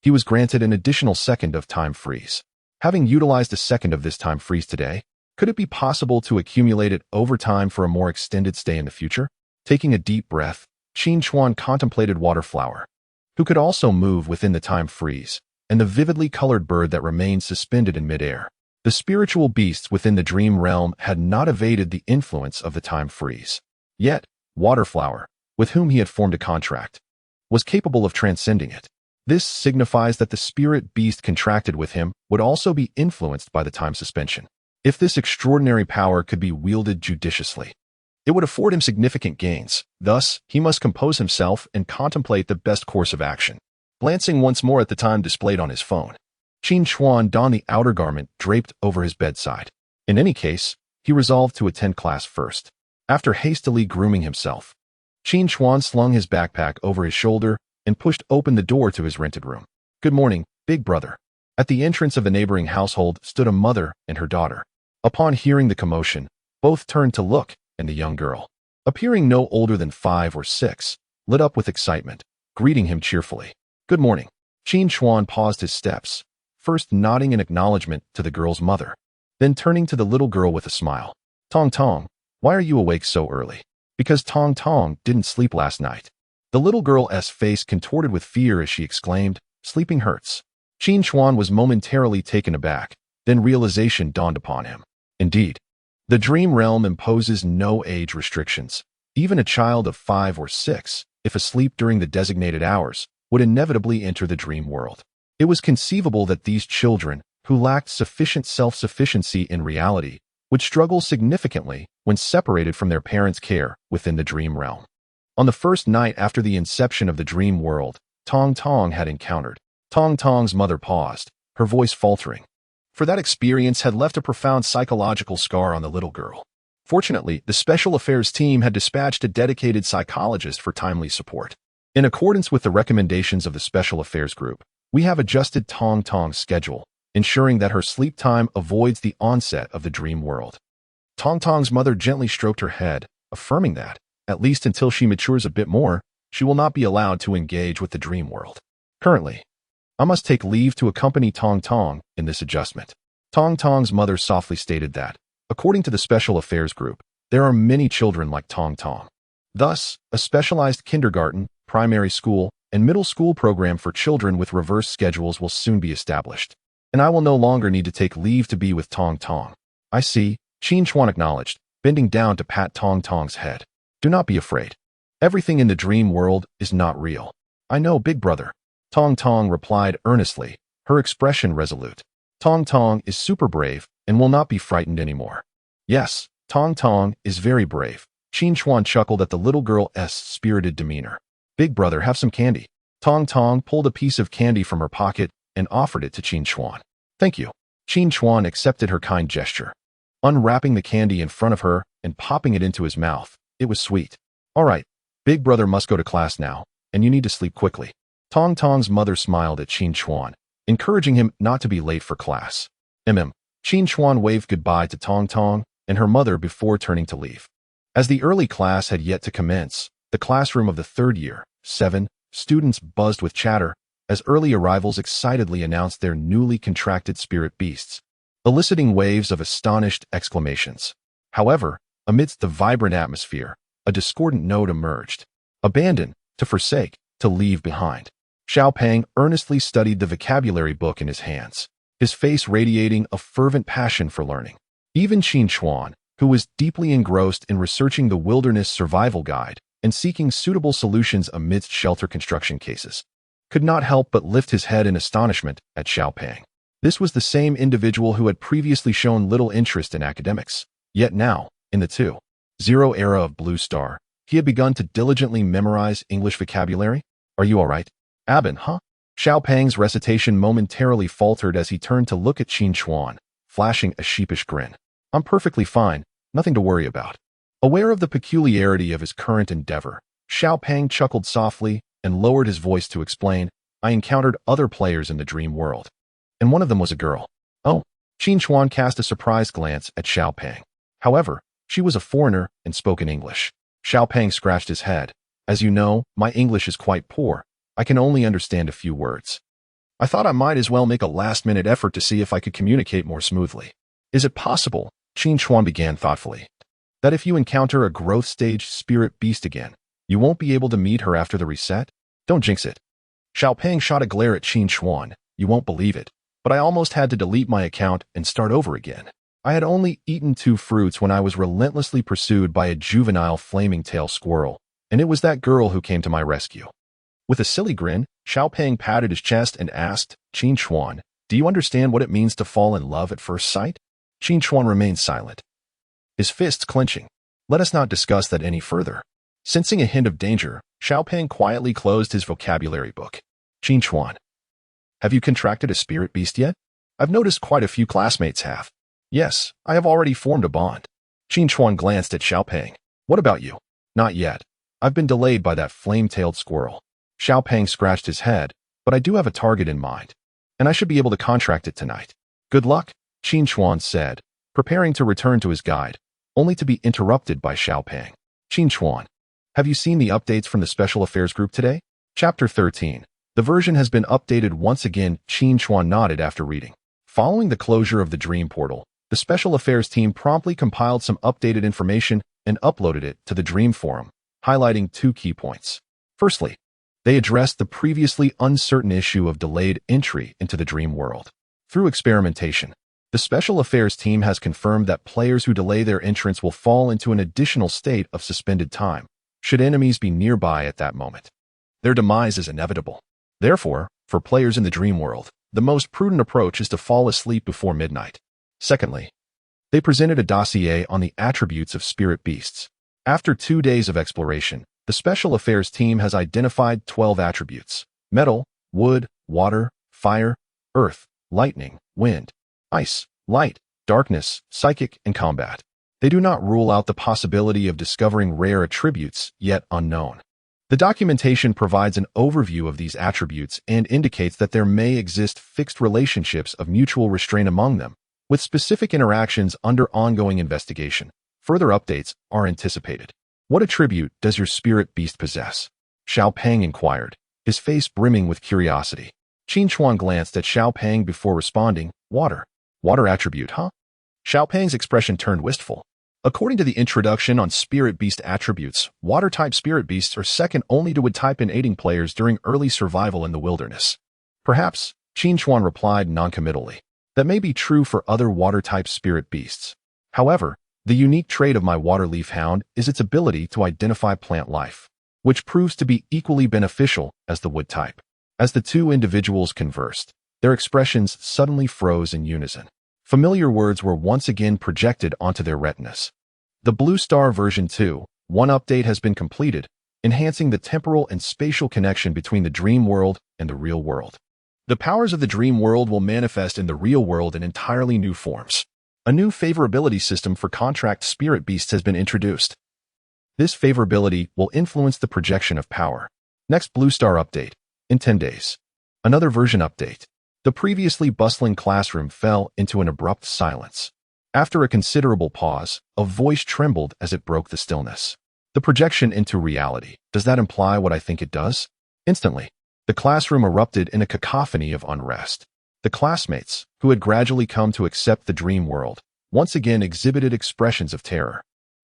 he was granted an additional second of time freeze. Having utilized a second of this time freeze today, could it be possible to accumulate it over time for a more extended stay in the future? Taking a deep breath, Qin Chuan contemplated Waterflower, who could also move within the time freeze, and the vividly colored bird that remained suspended in midair. The spiritual beasts within the dream realm had not evaded the influence of the time freeze. Yet, Waterflower, with whom he had formed a contract, was capable of transcending it. This signifies that the spirit beast contracted with him would also be influenced by the time suspension. If this extraordinary power could be wielded judiciously, it would afford him significant gains. Thus, he must compose himself and contemplate the best course of action. Glancing once more at the time displayed on his phone, Qin Chuan donned the outer garment draped over his bedside. In any case, he resolved to attend class first. After hastily grooming himself, Qin Chuan slung his backpack over his shoulder and pushed open the door to his rented room. Good morning, big brother. At the entrance of the neighboring household stood a mother and her daughter. Upon hearing the commotion, both turned to look, and the young girl, appearing no older than 5 or 6, lit up with excitement, greeting him cheerfully. Good morning. Qin Chuan paused his steps, first nodding in acknowledgement to the girl's mother, then turning to the little girl with a smile. Tong Tong, why are you awake so early? Because Tong Tong didn't sleep last night. The little girl's face contorted with fear as she exclaimed, sleeping hurts. Qin Chuan was momentarily taken aback, then realization dawned upon him. Indeed, the dream realm imposes no age restrictions. Even a child of 5 or 6, if asleep during the designated hours, would inevitably enter the dream world. It was conceivable that these children, who lacked sufficient self-sufficiency in reality, would struggle significantly when separated from their parents' care within the dream realm. On the first night after the inception of the dream world, Tong Tong had encountered. Tong Tong's mother paused, her voice faltering, for that experience had left a profound psychological scar on the little girl. Fortunately, the Special Affairs team had dispatched a dedicated psychologist for timely support. In accordance with the recommendations of the Special Affairs Group, we have adjusted Tong Tong's schedule, ensuring that her sleep time avoids the onset of the dream world. Tong Tong's mother gently stroked her head, affirming that, at least until she matures a bit more, she will not be allowed to engage with the dream world. Currently, I must take leave to accompany Tong Tong in this adjustment. Tong Tong's mother softly stated that, according to the Special Affairs Group, there are many children like Tong Tong. Thus, a specialized kindergarten, primary school, and middle school program for children with reverse schedules will soon be established, and I will no longer need to take leave to be with Tong Tong. I see, Qin Chuan acknowledged, bending down to pat Tong Tong's head. Do not be afraid. Everything in the dream world is not real. I know, big brother. Tong Tong replied earnestly, her expression resolute. Tong Tong is super brave and will not be frightened anymore. Yes, Tong Tong is very brave. Qin Chuan chuckled at the little girl's spirited demeanor. Big brother, have some candy. Tong Tong pulled a piece of candy from her pocket and offered it to Qin Chuan. Thank you. Qin Chuan accepted her kind gesture, unwrapping the candy in front of her and popping it into his mouth. It was sweet. All right, big brother must go to class now, and you need to sleep quickly. Tong Tong's mother smiled at Qin Chuan, encouraging him not to be late for class. Qin Chuan waved goodbye to Tong Tong and her mother before turning to leave. As the early class had yet to commence, the classroom of the third year, 7, students buzzed with chatter as early arrivals excitedly announced their newly contracted spirit beasts, eliciting waves of astonished exclamations. However, Amidst the vibrant atmosphere, a discordant note emerged. Abandon, to forsake, to leave behind. Xiao Peng earnestly studied the vocabulary book in his hands, his face radiating a fervent passion for learning. Even Qin Chuan, who was deeply engrossed in researching the Wilderness Survival Guide and seeking suitable solutions amidst shelter construction cases, could not help but lift his head in astonishment at Xiao Peng. This was the same individual who had previously shown little interest in academics. Yet now, in the 2.0 era of Blue Star, he had begun to diligently memorize English vocabulary. Are you all right? Abin, huh? Xiao Peng's recitation momentarily faltered as he turned to look at Qin Chuan, flashing a sheepish grin. I'm perfectly fine, nothing to worry about. Aware of the peculiarity of his current endeavor, Xiao Peng chuckled softly and lowered his voice to explain, I encountered other players in the dream world, and one of them was a girl. Oh, Qin Chuan cast a surprised glance at Xiao Peng. However, she was a foreigner and spoke in English. Xiao Peng scratched his head. As you know, my English is quite poor. I can only understand a few words. I thought I might as well make a last-minute effort to see if I could communicate more smoothly. Is it possible, Qin Chuan began thoughtfully, that if you encounter a growth stage spirit beast again, you won't be able to meet her after the reset? Don't jinx it. Xiao Peng shot a glare at Qin Chuan. You won't believe it, but I almost had to delete my account and start over again. I had only eaten 2 fruits when I was relentlessly pursued by a juvenile flaming tail squirrel, and it was that girl who came to my rescue. With a silly grin, Xiao Peng patted his chest and asked, Qin Chuan, do you understand what it means to fall in love at first sight? Qin Chuan remained silent, his fists clenching. Let us not discuss that any further. Sensing a hint of danger, Xiao Peng quietly closed his vocabulary book. Qin Chuan, have you contracted a spirit beast yet? I've noticed quite a few classmates have. Yes, I have already formed a bond. Qin Chuan glanced at Xiao Peng. What about you? Not yet. I've been delayed by that flame-tailed squirrel. Xiao Peng scratched his head, but I do have a target in mind, and I should be able to contract it tonight. Good luck, Qin Chuan said, preparing to return to his guide, only to be interrupted by Xiao Peng. Qin Chuan, have you seen the updates from the Special Affairs Group today? Chapter 13. The version has been updated once again. Qin Chuan nodded after reading. Following the closure of the Dream Portal, the Special Affairs team promptly compiled some updated information and uploaded it to the Dream Forum, highlighting 2 key points. Firstly, they addressed the previously uncertain issue of delayed entry into the Dream World. Through experimentation, the Special Affairs team has confirmed that players who delay their entrance will fall into an additional state of suspended time, should enemies be nearby at that moment. Their demise is inevitable. Therefore, for players in the Dream World, the most prudent approach is to fall asleep before midnight. Secondly, they presented a dossier on the attributes of spirit beasts. After 2 days of exploration, the Special Affairs team has identified 12 attributes: metal, wood, water, fire, earth, lightning, wind, ice, light, darkness, psychic, and combat. They do not rule out the possibility of discovering rare attributes yet unknown. The documentation provides an overview of these attributes and indicates that there may exist fixed relationships of mutual restraint among them, with specific interactions under ongoing investigation. Further updates are anticipated. What attribute does your spirit beast possess? Xiao Peng inquired, his face brimming with curiosity. Qin Chuan glanced at Xiao Peng before responding, water. Water attribute, huh? Xiao Peng's expression turned wistful. According to the introduction on spirit beast attributes, water-type spirit beasts are second only to wood-type in aiding players during early survival in the wilderness. Perhaps, Qin Chuan replied noncommittally. That may be true for other water-type spirit beasts. However, the unique trait of my water-leaf hound is its ability to identify plant life, which proves to be equally beneficial as the wood-type. As the 2 individuals conversed, their expressions suddenly froze in unison. Familiar words were once again projected onto their retinas. The Blue Star version 2.1 update has been completed, enhancing the temporal and spatial connection between the dream world and the real world. The powers of the dream world will manifest in the real world in entirely new forms. A new favorability system for contract spirit beasts has been introduced. This favorability will influence the projection of power. Next Blue Star update, in 10 days. Another version update. The previously bustling classroom fell into an abrupt silence. After a considerable pause, a voice trembled as it broke the stillness. The projection into reality. Does that imply what I think it does? Instantly, the classroom erupted in a cacophony of unrest. The classmates, who had gradually come to accept the dream world, once again exhibited expressions of terror.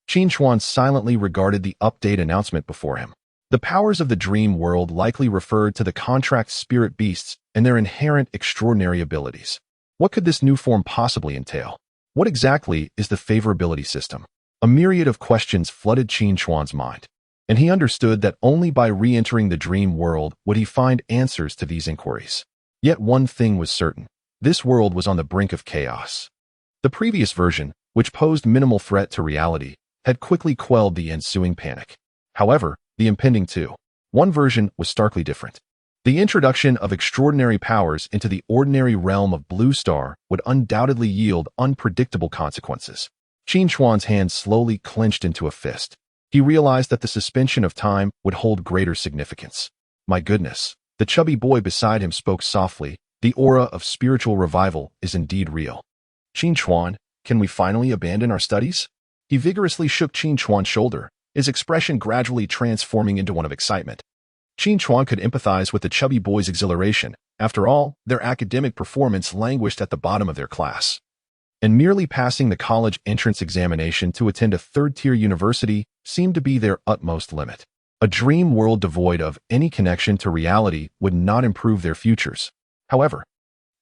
Qin Chuan silently regarded the update announcement before him. The powers of the dream world likely referred to the contract spirit beasts and their inherent extraordinary abilities. What could this new form possibly entail? What exactly is the favorability system? A myriad of questions flooded Qin Chuan's mind, and he understood that only by re-entering the dream world would he find answers to these inquiries. Yet one thing was certain. This world was on the brink of chaos. The previous version, which posed minimal threat to reality, had quickly quelled the ensuing panic. However, the impending 2.1 version was starkly different. The introduction of extraordinary powers into the ordinary realm of Blue Star would undoubtedly yield unpredictable consequences. Qin Chuan's hand slowly clenched into a fist. He realized that the suspension of time would hold greater significance. My goodness, the chubby boy beside him spoke softly. The aura of spiritual revival is indeed real. Qin Chuan, can we finally abandon our studies? He vigorously shook Qin Chuan's shoulder, his expression gradually transforming into one of excitement. Qin Chuan could empathize with the chubby boy's exhilaration. After all, their academic performance languished at the bottom of their class. And merely passing the college entrance examination to attend a third-tier university seemed to be their utmost limit. A dream world devoid of any connection to reality would not improve their futures. However,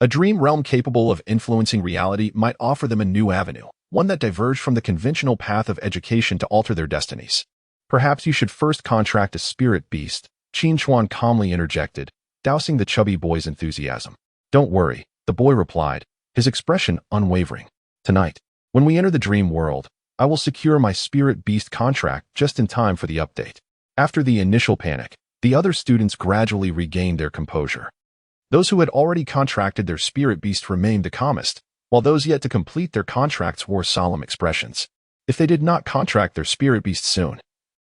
a dream realm capable of influencing reality might offer them a new avenue, one that diverged from the conventional path of education to alter their destinies. Perhaps you should first contract a spirit beast, Qin Chuan calmly interjected, dousing the chubby boy's enthusiasm. Don't worry, the boy replied, his expression unwavering. Tonight, when we enter the dream world, I will secure my spirit beast contract just in time for the update. After the initial panic, the other students gradually regained their composure. Those who had already contracted their spirit beast remained the calmest, while those yet to complete their contracts wore solemn expressions. If they did not contract their spirit beast soon,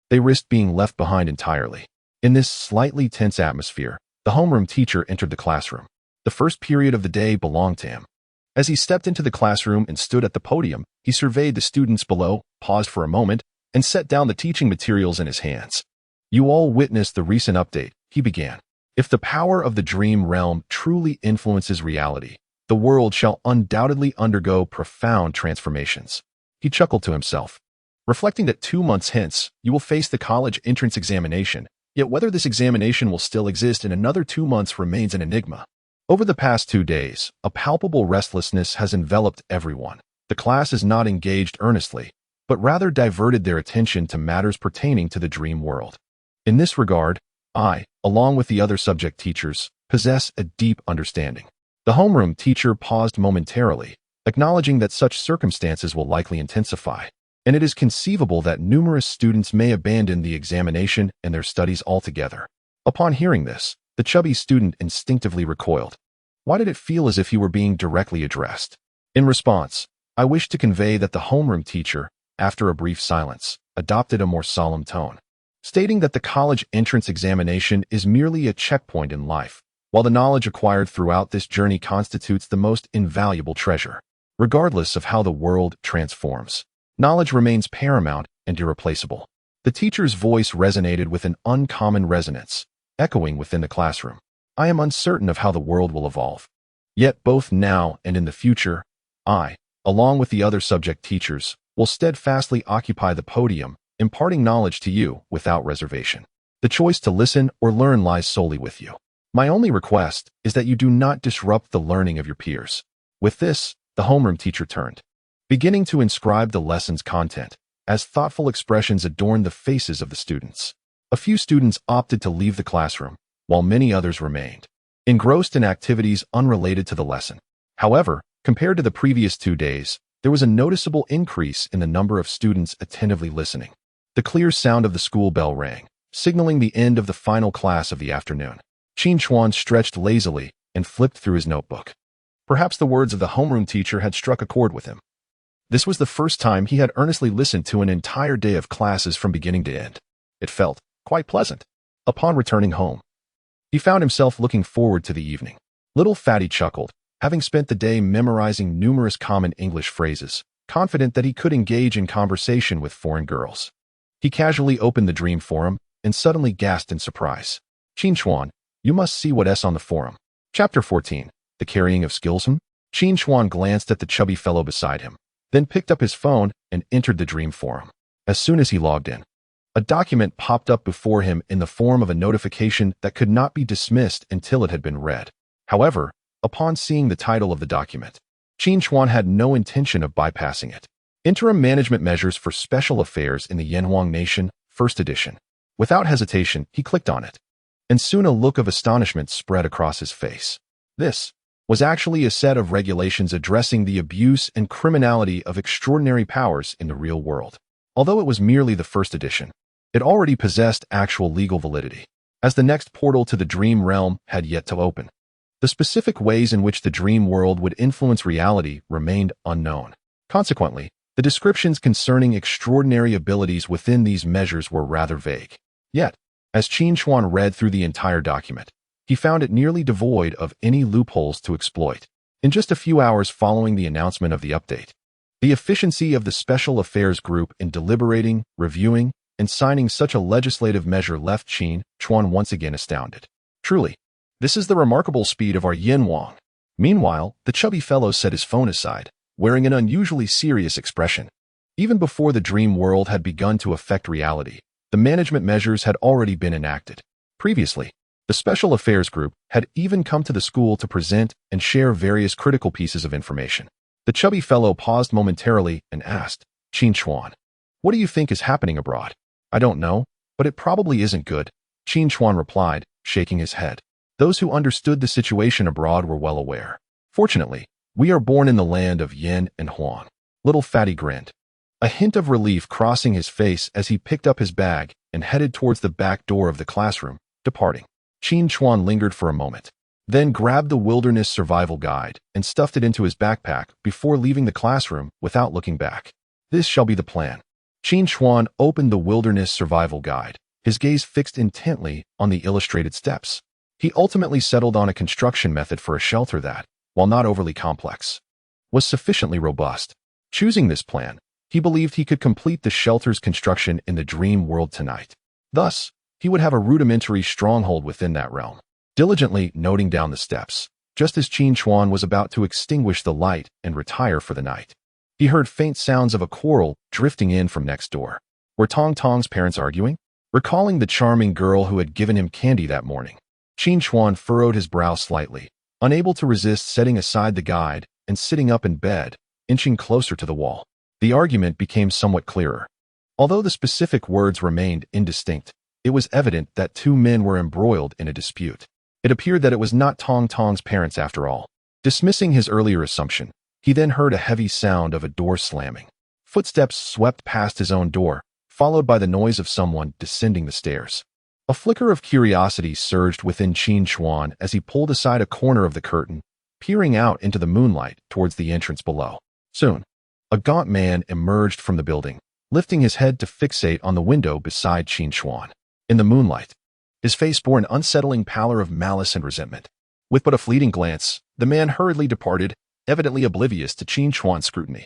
they risked being left behind entirely. In this slightly tense atmosphere, the homeroom teacher entered the classroom. The first period of the day belonged to him. As he stepped into the classroom and stood at the podium, he surveyed the students below, paused for a moment, and set down the teaching materials in his hands. You all witnessed the recent update, he began. If the power of the dream realm truly influences reality, the world shall undoubtedly undergo profound transformations. He chuckled to himself, reflecting that 2 months hence, you will face the college entrance examination, yet whether this examination will still exist in another 2 months remains an enigma. Over the past 2 days, a palpable restlessness has enveloped everyone. The class is not engaged earnestly, but rather diverted their attention to matters pertaining to the dream world. In this regard, I, along with the other subject teachers, possess a deep understanding. The homeroom teacher paused momentarily, acknowledging that such circumstances will likely intensify, and it is conceivable that numerous students may abandon the examination and their studies altogether. Upon hearing this, the chubby student instinctively recoiled. Why did it feel as if he were being directly addressed? In response, I wish to convey that the homeroom teacher, after a brief silence, adopted a more solemn tone, stating that the college entrance examination is merely a checkpoint in life, while the knowledge acquired throughout this journey constitutes the most invaluable treasure. Regardless of how the world transforms, knowledge remains paramount and irreplaceable. The teacher's voice resonated with an uncommon resonance, echoing within the classroom. I am uncertain of how the world will evolve. Yet both now and in the future, I, along with the other subject teachers, will steadfastly occupy the podium, imparting knowledge to you without reservation. The choice to listen or learn lies solely with you. My only request is that you do not disrupt the learning of your peers. With this, the homeroom teacher turned, beginning to inscribe the lesson's content, as thoughtful expressions adorned the faces of the students. A few students opted to leave the classroom, while many others remained, engrossed in activities unrelated to the lesson. However, compared to the previous 2 days, there was a noticeable increase in the number of students attentively listening. The clear sound of the school bell rang, signaling the end of the final class of the afternoon. Qin Chuan stretched lazily and flipped through his notebook. Perhaps the words of the homeroom teacher had struck a chord with him. This was the first time he had earnestly listened to an entire day of classes from beginning to end. It felt quite pleasant. Upon returning home, he found himself looking forward to the evening. Little Fatty chuckled, having spent the day memorizing numerous common English phrases, confident that he could engage in conversation with foreign girls. He casually opened the Dream Forum and suddenly gasped in surprise. Qin Chuan, you must see what's on the forum. Chapter 14, The Carrying of Skillsum. Qin Chuan glanced at the chubby fellow beside him, then picked up his phone and entered the Dream Forum. As soon as he logged in, a document popped up before him in the form of a notification that could not be dismissed until it had been read. However, upon seeing the title of the document, Qin Chuan had no intention of bypassing it. Interim Management Measures for Special Affairs in the Yanhuang Nation, First Edition. Without hesitation, he clicked on it, and soon a look of astonishment spread across his face. This was actually a set of regulations addressing the abuse and criminality of extraordinary powers in the real world. Although it was merely the first edition, it already possessed actual legal validity, as the next portal to the dream realm had yet to open. The specific ways in which the dream world would influence reality remained unknown. Consequently, the descriptions concerning extraordinary abilities within these measures were rather vague. Yet, as Qin Chuan read through the entire document, he found it nearly devoid of any loopholes to exploit. In just a few hours following the announcement of the update, the efficiency of the Special Affairs Group in deliberating, reviewing, and signing such a legislative measure left Qin Chuan once again astounded. Truly, this is the remarkable speed of our Yanhuang. Meanwhile, the chubby fellow set his phone aside, wearing an unusually serious expression. Even before the dream world had begun to affect reality, the management measures had already been enacted. Previously, the Special Affairs Group had even come to the school to present and share various critical pieces of information. The chubby fellow paused momentarily and asked, Qin Chuan, what do you think is happening abroad? I don't know, but it probably isn't good, Qin Chuan replied, shaking his head. Those who understood the situation abroad were well aware. Fortunately, we are born in the land of Yin and Huang. Little Fatty grinned, a hint of relief crossing his face as he picked up his bag and headed towards the back door of the classroom, departing. Qin Chuan lingered for a moment, then grabbed the Wilderness Survival Guide and stuffed it into his backpack before leaving the classroom without looking back. This shall be the plan. Qin Chuan opened the Wilderness Survival Guide, his gaze fixed intently on the illustrated steps. He ultimately settled on a construction method for a shelter that, while not overly complex, was sufficiently robust. Choosing this plan, he believed he could complete the shelter's construction in the dream world tonight. Thus, he would have a rudimentary stronghold within that realm. Diligently noting down the steps, just as Qin Chuan was about to extinguish the light and retire for the night, he heard faint sounds of a quarrel drifting in from next door. Were Tong Tong's parents arguing? Recalling the charming girl who had given him candy that morning, Qin Chuan furrowed his brow slightly, unable to resist setting aside the guide and sitting up in bed, inching closer to the wall. The argument became somewhat clearer. Although the specific words remained indistinct, it was evident that two men were embroiled in a dispute. It appeared that it was not Tong Tong's parents after all. Dismissing his earlier assumption, he then heard a heavy sound of a door slamming. Footsteps swept past his own door, followed by the noise of someone descending the stairs. A flicker of curiosity surged within Qin Chuan as he pulled aside a corner of the curtain, peering out into the moonlight towards the entrance below. Soon, a gaunt man emerged from the building, lifting his head to fixate on the window beside Qin Chuan. In the moonlight, his face bore an unsettling pallor of malice and resentment. With but a fleeting glance, the man hurriedly departed, evidently oblivious to Qin Chuan's scrutiny.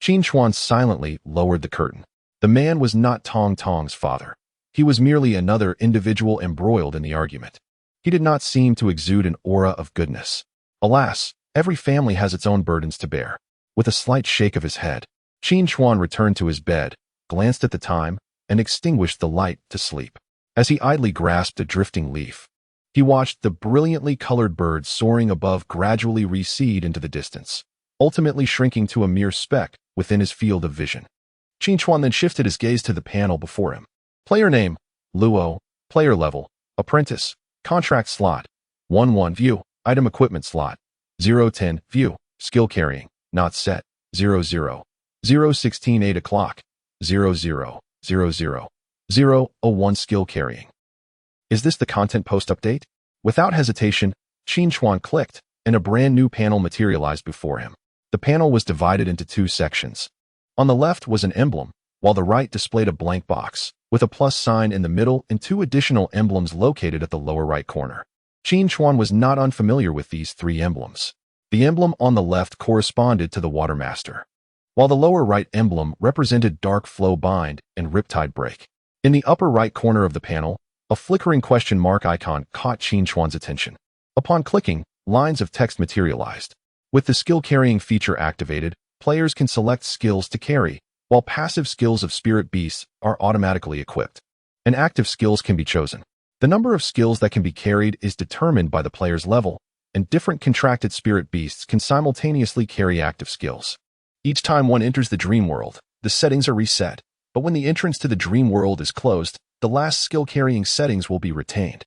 Qin Chuan silently lowered the curtain. The man was not Tong Tong's father. He was merely another individual embroiled in the argument. He did not seem to exude an aura of goodness. Alas, every family has its own burdens to bear. With a slight shake of his head, Qin Chuan returned to his bed, glanced at the time, and extinguished the light to sleep. As he idly grasped a drifting leaf, he watched the brilliantly colored birds soaring above gradually recede into the distance, ultimately shrinking to a mere speck within his field of vision. Qin Chuan then shifted his gaze to the panel before him. Player name, Luo. Player level, Apprentice. Contract slot, 1-1 view. Item equipment slot, 0-10 view. Skill carrying, not set, 0-0. 0-16 8 o'clock, 0-0. 0-0. 0-01 skill carrying. Is this the content post update? Without hesitation, Qin Chuan clicked, and a brand new panel materialized before him. The panel was divided into two sections. On the left was an emblem, while the right displayed a blank box, with a plus sign in the middle and two additional emblems located at the lower right corner. Qin Chuan was not unfamiliar with these three emblems. The emblem on the left corresponded to the Watermaster, while the lower right emblem represented Dark Flow Bind and Riptide Break. In the upper right corner of the panel, a flickering question mark icon caught Qin Chuan's attention. Upon clicking, lines of text materialized. With the skill carrying feature activated, players can select skills to carry, while passive skills of spirit beasts are automatically equipped, and active skills can be chosen. The number of skills that can be carried is determined by the player's level, and different contracted spirit beasts can simultaneously carry active skills. Each time one enters the dream world, the settings are reset, but when the entrance to the dream world is closed, the last skill-carrying settings will be retained,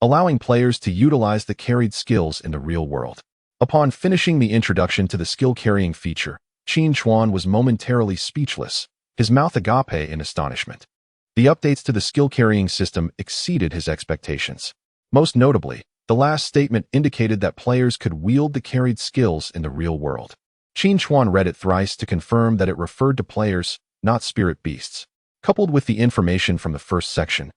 allowing players to utilize the carried skills in the real world. Upon finishing the introduction to the skill-carrying feature, Qin Chuan was momentarily speechless, his mouth agape in astonishment. The updates to the skill-carrying system exceeded his expectations. Most notably, the last statement indicated that players could wield the carried skills in the real world. Qin Chuan read it thrice to confirm that it referred to players, not spirit beasts. Coupled with the information from the first section,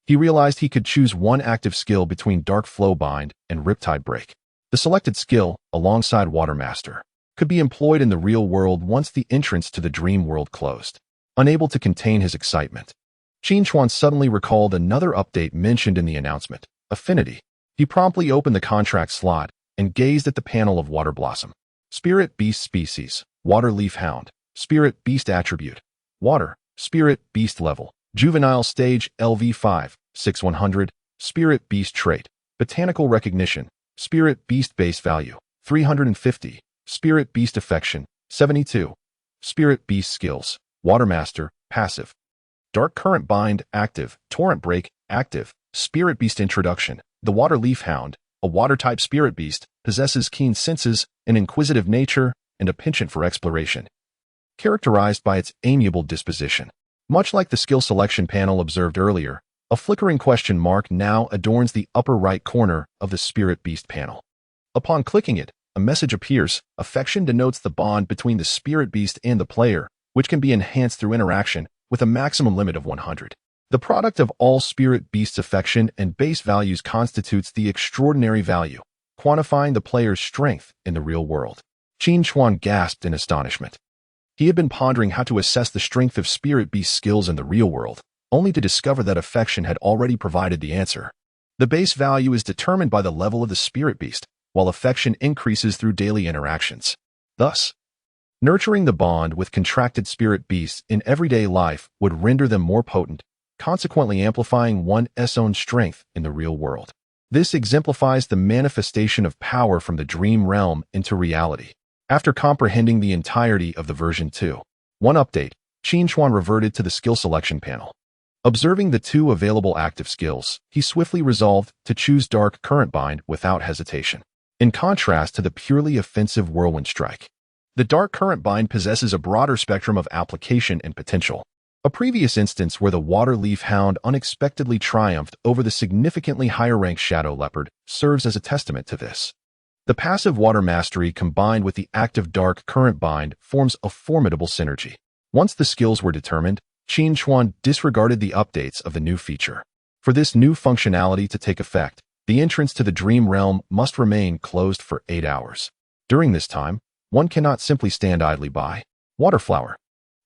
he realized he could choose one active skill between Dark Flow Bind and Riptide Break. The selected skill, alongside Water Master, could be employed in the real world once the entrance to the dream world closed. Unable to contain his excitement, Qin Chuan suddenly recalled another update mentioned in the announcement, Affinity. He promptly opened the contract slot and gazed at the panel of Water Blossom. Spirit Beast Species, Water Leaf Hound. Spirit Beast Attribute, Water. Spirit Beast Level, Juvenile Stage LV5, 6100. Spirit Beast Trait, Botanical Recognition. Spirit Beast Base Value, 350. Spirit Beast Affection, 72. Spirit Beast Skills, Water Master, Passive. Dark Current Bind, Active. Torrent Break, Active. Spirit Beast Introduction. The Water Leaf Hound, a water-type spirit beast, possesses keen senses, an inquisitive nature, and a penchant for exploration, characterized by its amiable disposition. Much like the skill selection panel observed earlier, a flickering question mark now adorns the upper right corner of the Spirit Beast panel. Upon clicking it, a message appears. Affection denotes the bond between the spirit beast and the player, which can be enhanced through interaction with a maximum limit of 100. The product of all spirit beasts' affection and base values constitutes the extraordinary value, quantifying the player's strength in the real world. Qin Chuan gasped in astonishment. He had been pondering how to assess the strength of spirit beast skills in the real world, only to discover that affection had already provided the answer. The base value is determined by the level of the spirit beast, while affection increases through daily interactions. Thus, nurturing the bond with contracted spirit beasts in everyday life would render them more potent, consequently amplifying one's own strength in the real world. This exemplifies the manifestation of power from the dream realm into reality. After comprehending the entirety of the version 2.1 update, Qin Chuan reverted to the skill selection panel. Observing the two available active skills, he swiftly resolved to choose Dark Current Bind without hesitation. In contrast to the purely offensive Whirlwind Strike, the Dark Current Bind possesses a broader spectrum of application and potential. A previous instance where the Water Leaf Hound unexpectedly triumphed over the significantly higher-ranked Shadow Leopard serves as a testament to this. The passive Water Mastery combined with the active Dark Current Bind forms a formidable synergy. Once the skills were determined, Qin Chuan disregarded the updates of the new feature. For this new functionality to take effect, the entrance to the Dream Realm must remain closed for 8 hours. During this time, one cannot simply stand idly by. Waterflower.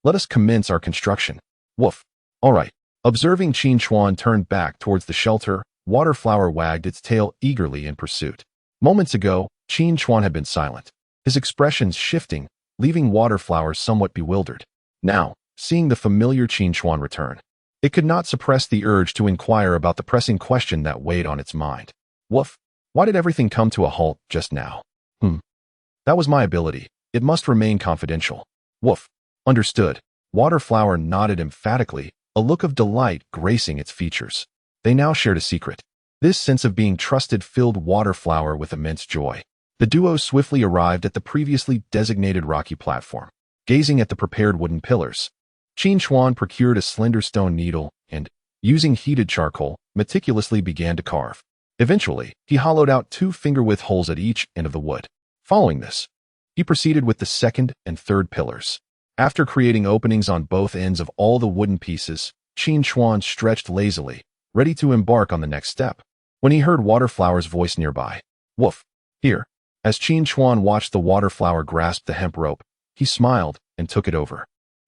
Let us commence our construction. Woof. All right. Observing Qin Chuan turned back towards the shelter, Waterflower wagged its tail eagerly in pursuit. Moments ago, Qin Chuan had been silent, his expressions shifting, leaving Waterflower somewhat bewildered. Now, seeing the familiar Qin Chuan return, it could not suppress the urge to inquire about the pressing question that weighed on its mind. Woof. Why did everything come to a halt just now? That was my ability. It must remain confidential. Woof. Understood. Waterflower nodded emphatically, a look of delight gracing its features. They now shared a secret. This sense of being trusted filled Waterflower with immense joy. The duo swiftly arrived at the previously designated rocky platform. Gazing at the prepared wooden pillars, Qin Chuan procured a slender stone needle and, using heated charcoal, meticulously began to carve. Eventually, he hollowed out 2 finger-width holes at each end of the wood. Following this, he proceeded with the second and third pillars. After creating openings on both ends of all the wooden pieces, Qin Chuan stretched lazily, ready to embark on the next step, when he heard Waterflower's voice nearby. Woof. Here. As Qin Chuan watched the Waterflower grasp the hemp rope, he smiled and took it over.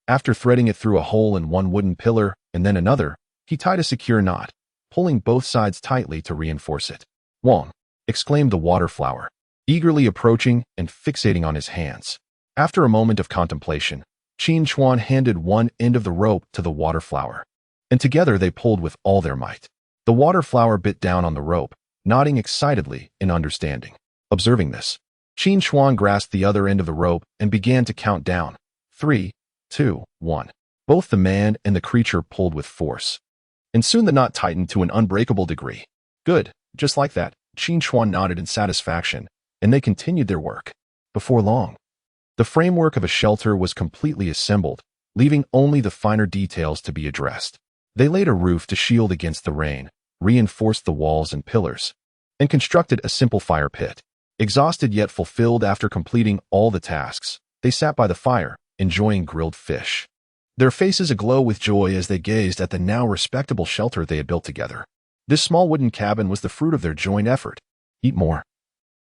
After threading it through a hole in one wooden pillar and then another, he tied a secure knot, pulling both sides tightly to reinforce it. Wong! Exclaimed the Waterflower, eagerly approaching and fixating on his hands. After a moment of contemplation, Qin Chuan handed one end of the rope to the water flower, and together they pulled with all their might. The water flower bit down on the rope, nodding excitedly in understanding. Observing this, Qin Chuan grasped the other end of the rope and began to count down. 3, 2, 1. Both the man and the creature pulled with force, and soon the knot tightened to an unbreakable degree. Good, just like that, Qin Chuan nodded in satisfaction, and they continued their work. Before long, the framework of a shelter was completely assembled, leaving only the finer details to be addressed. They laid a roof to shield against the rain, reinforced the walls and pillars, and constructed a simple fire pit. Exhausted yet fulfilled after completing all the tasks, they sat by the fire, enjoying grilled fish. Their faces aglow with joy as they gazed at the now respectable shelter they had built together. This small wooden cabin was the fruit of their joint effort. Eat more,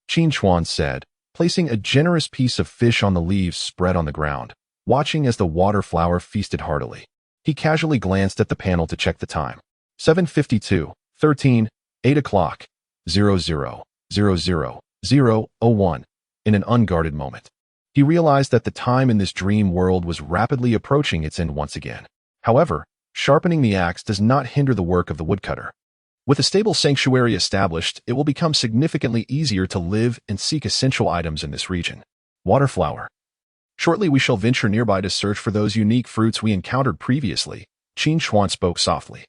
Qin Chuan said, placing a generous piece of fish on the leaves spread on the ground. Watching as the water flower feasted heartily, he casually glanced at the panel to check the time. 7:52, 13, 8 o'clock, 00:00:01. In an unguarded moment, he realized that the time in this dream world was rapidly approaching its end once again. However, sharpening the axe does not hinder the work of the woodcutter. With a stable sanctuary established, it will become significantly easier to live and seek essential items in this region. Waterflower. Shortly we shall venture nearby to search for those unique fruits we encountered previously, Qin Chuan spoke softly.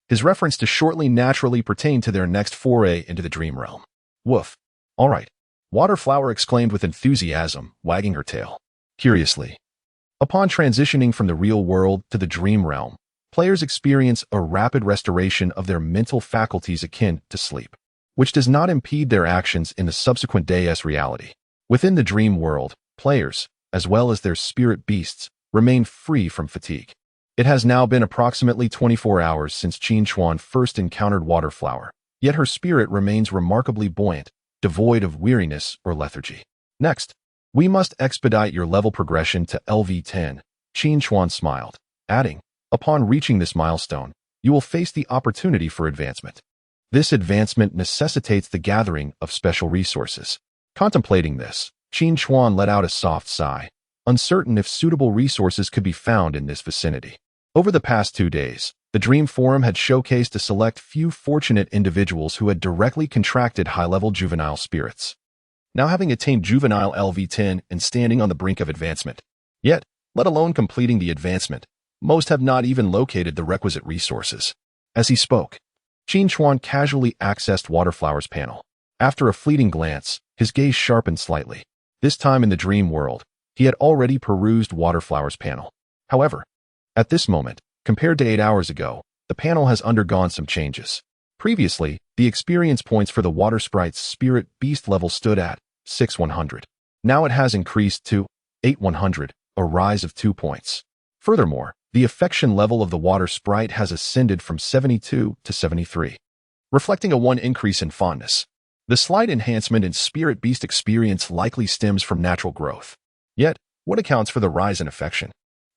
His reference to shortly naturally pertained to their next foray into the dream realm. Woof. All right. Waterflower exclaimed with enthusiasm, wagging her tail. Curiously, upon transitioning from the real world to the dream realm, players experience a rapid restoration of their mental faculties akin to sleep, which does not impede their actions in the subsequent day's reality. Within the dream world, players, as well as their spirit beasts, remain free from fatigue. It has now been approximately 24 hours since Qin Chuan first encountered Waterflower, yet her spirit remains remarkably buoyant, devoid of weariness or lethargy. Next, we must expedite your level progression to LV10, Qin Chuan smiled, adding, upon reaching this milestone, you will face the opportunity for advancement. This advancement necessitates the gathering of special resources. Contemplating this, Qin Chuan let out a soft sigh, uncertain if suitable resources could be found in this vicinity. Over the past 2 days, the Dream Forum had showcased a select few fortunate individuals who had directly contracted high-level juvenile spirits. Now having attained juvenile LV10 and standing on the brink of advancement, yet, let alone completing the advancement, most have not even located the requisite resources. As he spoke, Qin Chuan casually accessed Waterflower's panel. After a fleeting glance, his gaze sharpened slightly. This time in the dream world, he had already perused Waterflower's panel. However, at this moment, compared to 8 hours ago, the panel has undergone some changes. Previously, the experience points for the water sprite's spirit beast level stood at 6,100. Now it has increased to 8,100, a rise of 2 points. Furthermore, the affection level of the water sprite has ascended from 72 to 73, reflecting a 1 increase in fondness. The slight enhancement in spirit beast experience likely stems from natural growth. Yet, what accounts for the rise in affection?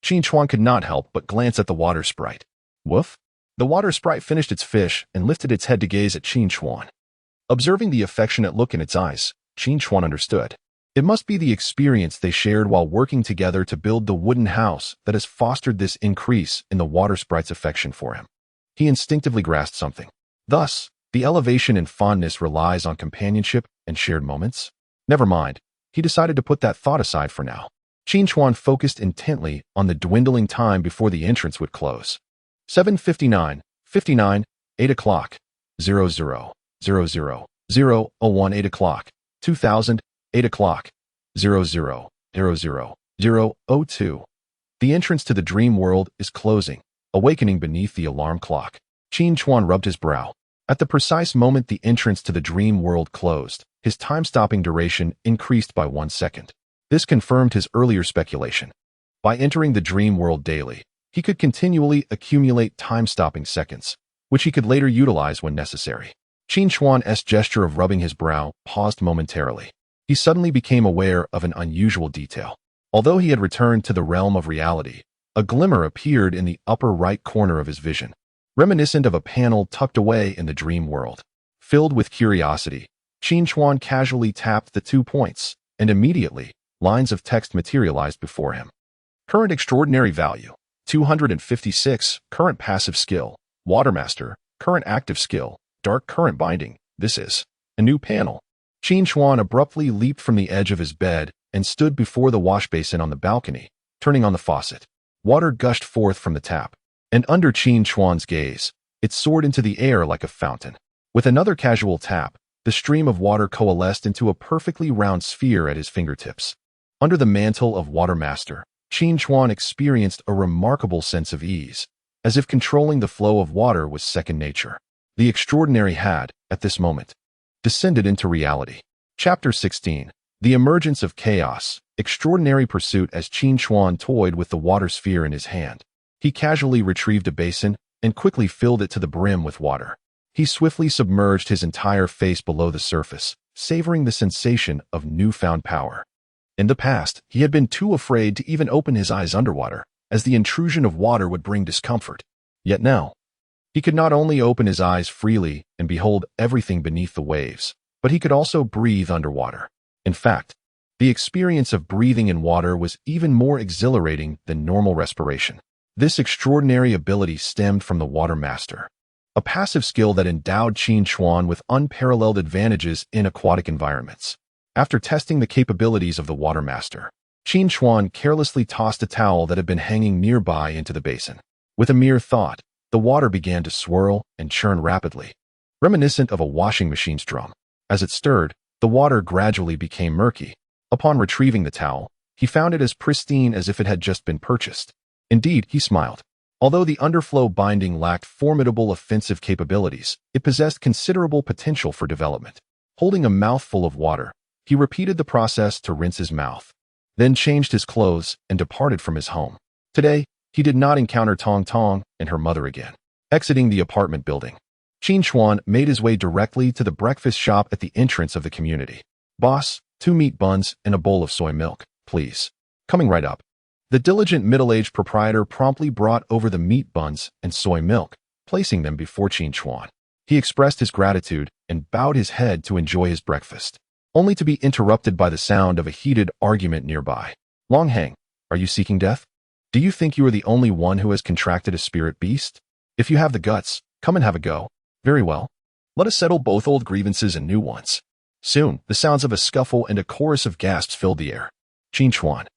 Qin Chuan could not help but glance at the water sprite. Woof? The water sprite finished its fish and lifted its head to gaze at Qin Chuan. Observing the affectionate look in its eyes, Qin Chuan understood. It must be the experience they shared while working together to build the wooden house that has fostered this increase in the water sprite's affection for him. He instinctively grasped something. Thus, the elevation in fondness relies on companionship and shared moments? Never mind. He decided to put that thought aside for now. Qin Chuan focused intently on the dwindling time before the entrance would close. 7:59, 59, 8 o'clock, 00:00:01 8 o'clock, 2000, 8 o'clock, 00:00:02. The entrance to the dream world is closing, awakening beneath the alarm clock. Qin Chuan rubbed his brow. At the precise moment the entrance to the dream world closed, his time-stopping duration increased by 1 second. This confirmed his earlier speculation. By entering the dream world daily, he could continually accumulate time-stopping seconds, which he could later utilize when necessary. Qin Chuan's gesture of rubbing his brow paused momentarily. He suddenly became aware of an unusual detail. Although he had returned to the realm of reality, a glimmer appeared in the upper right corner of his vision, reminiscent of a panel tucked away in the dream world. Filled with curiosity, Qin Chuan casually tapped the 2 points, and immediately, lines of text materialized before him. Current extraordinary value, 256. Current passive skill, Watermaster. Current active skill, Dark Current Binding. This is a new panel. Qin Chuan abruptly leaped from the edge of his bed and stood before the wash basin on the balcony, turning on the faucet. Water gushed forth from the tap, and under Qin Chuan's gaze, it soared into the air like a fountain. With another casual tap, the stream of water coalesced into a perfectly round sphere at his fingertips. Under the mantle of Watermaster, Qin Chuan experienced a remarkable sense of ease, as if controlling the flow of water was second nature. The extraordinary had, at this moment, descended into reality. Chapter 16. The Emergence of Chaos. Extraordinary pursuit. As Qin Chuan toyed with the water sphere in his hand, he casually retrieved a basin and quickly filled it to the brim with water. He swiftly submerged his entire face below the surface, savoring the sensation of newfound power. In the past, he had been too afraid to even open his eyes underwater, as the intrusion of water would bring discomfort. Yet now, he could not only open his eyes freely and behold everything beneath the waves, but he could also breathe underwater. In fact, the experience of breathing in water was even more exhilarating than normal respiration. This extraordinary ability stemmed from the Watermaster, a passive skill that endowed Qin Chuan with unparalleled advantages in aquatic environments. After testing the capabilities of the Watermaster, Qin Chuan carelessly tossed a towel that had been hanging nearby into the basin. With a mere thought, the water began to swirl and churn rapidly, reminiscent of a washing machine's drum. As it stirred, the water gradually became murky. Upon retrieving the towel, he found it as pristine as if it had just been purchased. Indeed, he smiled. Although the underflow binding lacked formidable offensive capabilities, it possessed considerable potential for development. Holding a mouthful of water, he repeated the process to rinse his mouth, then changed his clothes and departed from his home. Today, he did not encounter Tong Tong and her mother again. Exiting the apartment building, Qin Chuan made his way directly to the breakfast shop at the entrance of the community. "Boss, 2 meat buns and a bowl of soy milk, please." "Coming right up." The diligent middle-aged proprietor promptly brought over the meat buns and soy milk, placing them before Qin Chuan. He expressed his gratitude and bowed his head to enjoy his breakfast, only to be interrupted by the sound of a heated argument nearby. "Long Hang, are you seeking death? Do you think you are the only one who has contracted a spirit beast? If you have the guts, come and have a go." "Very well. Let us settle both old grievances and new ones." Soon, the sounds of a scuffle and a chorus of gasps filled the air. Qin Chuan,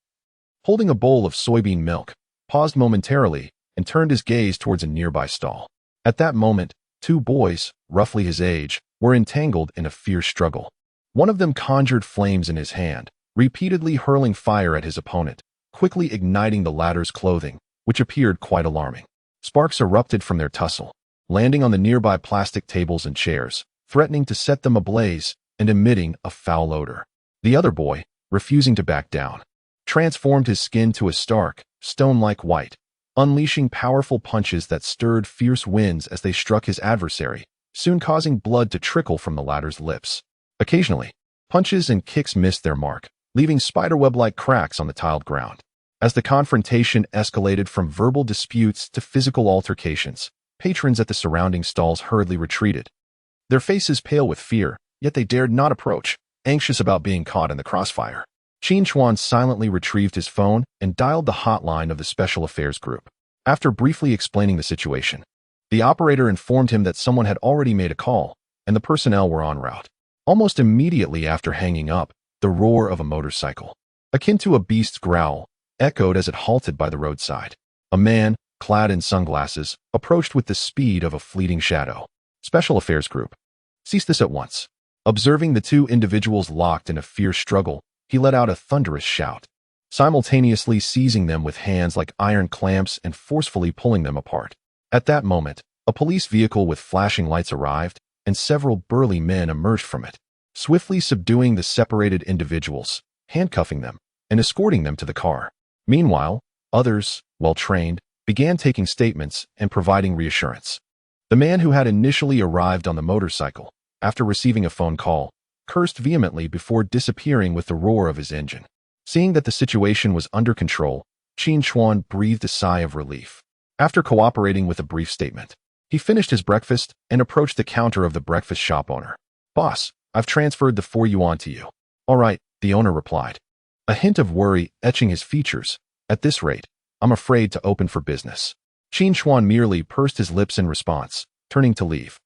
holding a bowl of soybean milk, paused momentarily and turned his gaze towards a nearby stall. At that moment, 2 boys, roughly his age, were entangled in a fierce struggle. One of them conjured flames in his hand, repeatedly hurling fire at his opponent, quickly igniting the latter's clothing, which appeared quite alarming. Sparks erupted from their tussle, landing on the nearby plastic tables and chairs, threatening to set them ablaze and emitting a foul odor. The other boy, refusing to back down, transformed his skin to a stark, stone-like white, unleashing powerful punches that stirred fierce winds as they struck his adversary, soon causing blood to trickle from the latter's lips. Occasionally, punches and kicks missed their mark, leaving spiderweb-like cracks on the tiled ground. As the confrontation escalated from verbal disputes to physical altercations, patrons at the surrounding stalls hurriedly retreated, their faces pale with fear, yet they dared not approach, anxious about being caught in the crossfire. Qin Chuan silently retrieved his phone and dialed the hotline of the Special Affairs Group. After briefly explaining the situation, the operator informed him that someone had already made a call, and the personnel were en route. Almost immediately after hanging up, the roar of a motorcycle, akin to a beast's growl, echoed as it halted by the roadside. A man, clad in sunglasses, approached with the speed of a fleeting shadow. "Special Affairs Group, cease this at once." Observing the 2 individuals locked in a fierce struggle, he let out a thunderous shout, simultaneously seizing them with hands like iron clamps and forcefully pulling them apart. At that moment, a police vehicle with flashing lights arrived, and several burly men emerged from it, swiftly subduing the separated individuals, handcuffing them, and escorting them to the car. Meanwhile, others, well-trained, began taking statements and providing reassurance. The man who had initially arrived on the motorcycle, after receiving a phone call, cursed vehemently before disappearing with the roar of his engine. Seeing that the situation was under control, Qin Chuan breathed a sigh of relief. After cooperating with a brief statement, he finished his breakfast and approached the counter of the breakfast shop owner. "Boss, I've transferred the 4 yuan to you." "All right," the owner replied, a hint of worry etching his features, At this rate, I'm afraid to open for business. Qin Chuan merely pursed his lips in response, turning to leave.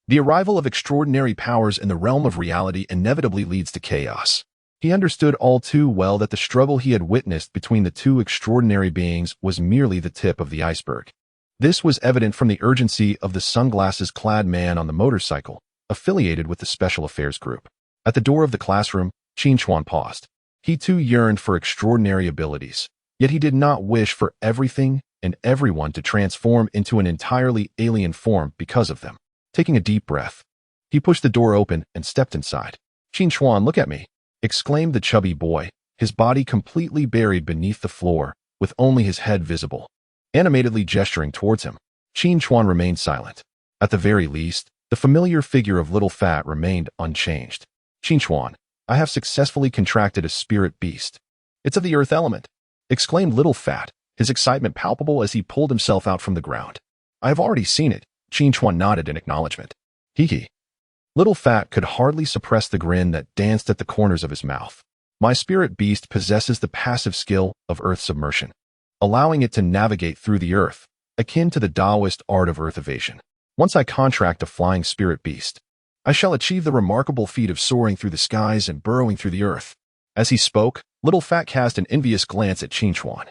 The arrival of extraordinary powers in the realm of reality inevitably leads to chaos. He understood all too well that the struggle he had witnessed between the two extraordinary beings was merely the tip of the iceberg. This was evident from the urgency of the sunglasses-clad man on the motorcycle, affiliated with the Special Affairs Group. At the door of the classroom, Qin Chuan paused. He too yearned for extraordinary abilities, yet he did not wish for everything and everyone to transform into an entirely alien form because of them. Taking a deep breath, he pushed the door open and stepped inside. "Qin Chuan, look at me," exclaimed the chubby boy, his body completely buried beneath the floor, with only his head visible. Animatedly gesturing towards him, Qin Chuan remained silent. At the very least, the familiar figure of Little Fat remained unchanged. "Qin Chuan, I have successfully contracted a spirit beast. It's of the earth element," exclaimed Little Fat, his excitement palpable as he pulled himself out from the ground. "I have already seen it," Qin Chuan nodded in acknowledgement. Hee. Little Fat could hardly suppress the grin that danced at the corners of his mouth. "My spirit beast possesses the passive skill of earth submersion, allowing it to navigate through the earth, akin to the Taoist art of earth evasion. Once I contract a flying spirit beast, I shall achieve the remarkable feat of soaring through the skies and burrowing through the earth." As he spoke, Little Fat cast an envious glance at Qin Chuan.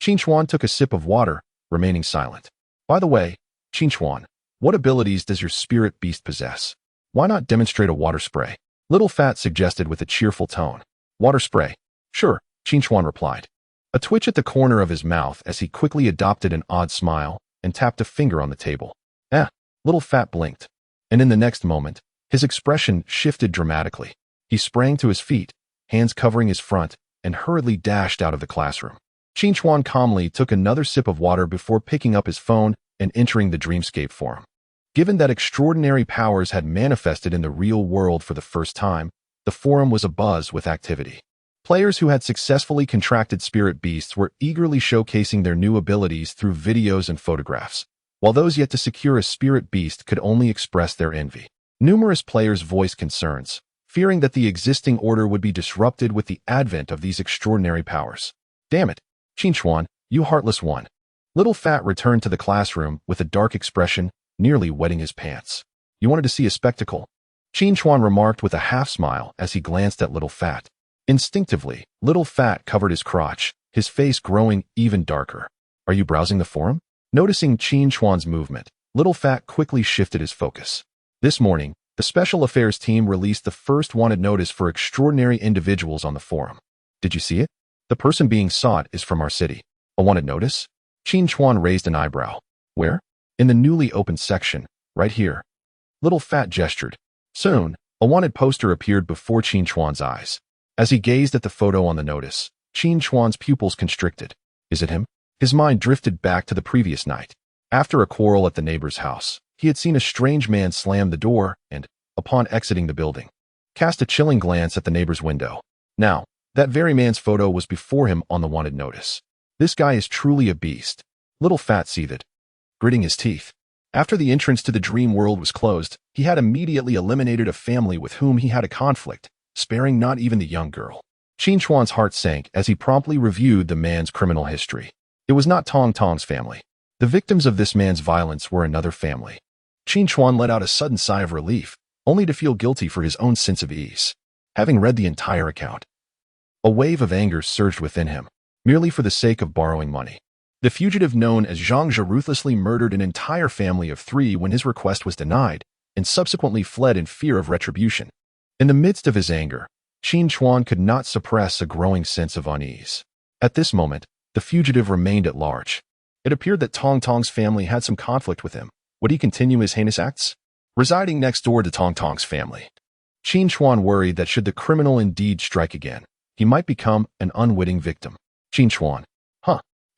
Qin Chuan took a sip of water, remaining silent. "By the way, Qin Chuan, what abilities does your spirit beast possess? Why not demonstrate a water spray?" Little Fat suggested with a cheerful tone. "Water spray? Sure," Qin Chuan replied. A twitch at the corner of his mouth as he quickly adopted an odd smile and tapped a finger on the table. Little Fat blinked, and in the next moment, his expression shifted dramatically. He sprang to his feet, hands covering his front, and hurriedly dashed out of the classroom. Qin Chuan calmly took another sip of water before picking up his phone and entering the Dreamscape forum. Given that extraordinary powers had manifested in the real world for the first time, the forum was abuzz with activity. Players who had successfully contracted spirit beasts were eagerly showcasing their new abilities through videos and photographs, while those yet to secure a spirit beast could only express their envy. Numerous players voiced concerns, fearing that the existing order would be disrupted with the advent of these extraordinary powers. "Damn it, Qin Chuan, you heartless one." Little Fat returned to the classroom with a dark expression, nearly wetting his pants. "You wanted to see a spectacle?" Qin Chuan remarked with a half-smile as he glanced at Little Fat. Instinctively, Little Fat covered his crotch, his face growing even darker. "Are you browsing the forum?" Noticing Qin Chuan's movement, Little Fat quickly shifted his focus. This morning, the Special Affairs team released the first wanted notice for extraordinary individuals on the forum. "Did you see it? The person being sought is from our city." "A wanted notice?" Qin Chuan raised an eyebrow. "Where?" "In the newly opened section, right here." Little Fat gestured. Soon, a wanted poster appeared before Qin Chuan's eyes. As he gazed at the photo on the notice, Qin Chuan's pupils constricted. "Is it him?" His mind drifted back to the previous night. After a quarrel at the neighbor's house, he had seen a strange man slam the door and, upon exiting the building, cast a chilling glance at the neighbor's window. Now, that very man's photo was before him on the wanted notice. "This guy is truly a beast." Little Fat seethed, gritting his teeth. After the entrance to the dream world was closed, he had immediately eliminated a family with whom he had a conflict, sparing not even the young girl. Qin Chuan's heart sank as he promptly reviewed the man's criminal history. It was not Tong Tong's family. The victims of this man's violence were another family. Qin Chuan let out a sudden sigh of relief, only to feel guilty for his own sense of ease. Having read the entire account, a wave of anger surged within him, merely for the sake of borrowing money. The fugitive known as Zhang Zhe ruthlessly murdered an entire family of 3 when his request was denied, and subsequently fled in fear of retribution. In the midst of his anger, Qin Chuan could not suppress a growing sense of unease. At this moment, the fugitive remained at large. It appeared that Tong Tong's family had some conflict with him. Would he continue his heinous acts? Residing next door to Tong Tong's family, Qin Chuan worried that should the criminal indeed strike again, he might become an unwitting victim. Qin Chuan.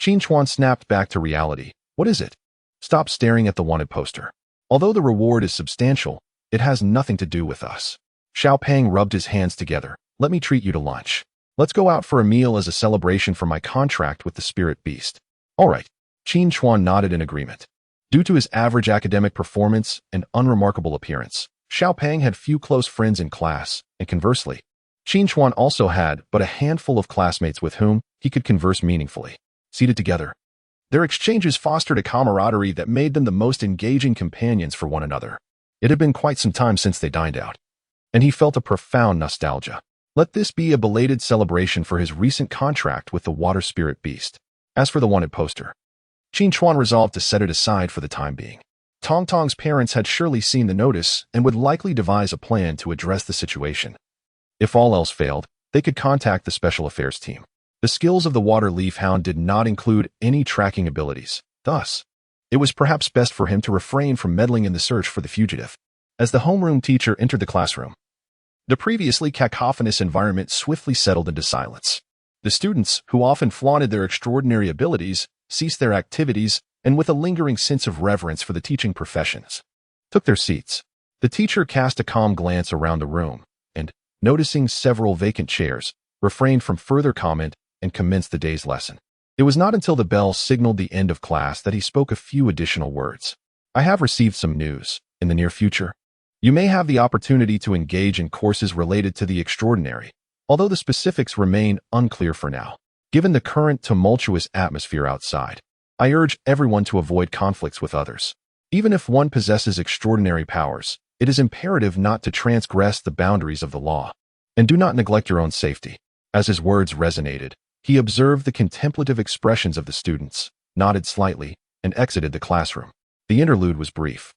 Qin Chuan snapped back to reality. "What is it?" "Stop staring at the wanted poster. Although the reward is substantial, it has nothing to do with us." Xiao Peng rubbed his hands together. "Let me treat you to lunch. Let's go out for a meal as a celebration for my contract with the spirit beast." "All right." Qin Chuan nodded in agreement. Due to his average academic performance and unremarkable appearance, Xiao Peng had few close friends in class, and conversely, Qin Chuan also had but a handful of classmates with whom he could converse meaningfully. seated together. Their exchanges fostered a camaraderie that made them the most engaging companions for one another. It had been quite some time since they dined out, and he felt a profound nostalgia. Let this be a belated celebration for his recent contract with the water spirit beast. As for the wanted poster, Qin Chuan resolved to set it aside for the time being. Tong Tong's parents had surely seen the notice and would likely devise a plan to address the situation. If all else failed, they could contact the Special Affairs team. The skills of the Water Leaf Hound did not include any tracking abilities. Thus, it was perhaps best for him to refrain from meddling in the search for the fugitive. As the homeroom teacher entered the classroom, the previously cacophonous environment swiftly settled into silence. The students, who often flaunted their extraordinary abilities, ceased their activities and with a lingering sense of reverence for the teaching professions, took their seats. The teacher cast a calm glance around the room and, noticing several vacant chairs, refrained from further comment and commenced the day's lesson. It was not until the bell signaled the end of class that he spoke a few additional words. I have received some news. In the near future, you may have the opportunity to engage in courses related to the extraordinary, although the specifics remain unclear for now. Given the current tumultuous atmosphere outside, I urge everyone to avoid conflicts with others. Even if one possesses extraordinary powers, it is imperative not to transgress the boundaries of the law. And do not neglect your own safety. As his words resonated, he observed the contemplative expressions of the students, nodded slightly, and exited the classroom. The interlude was brief,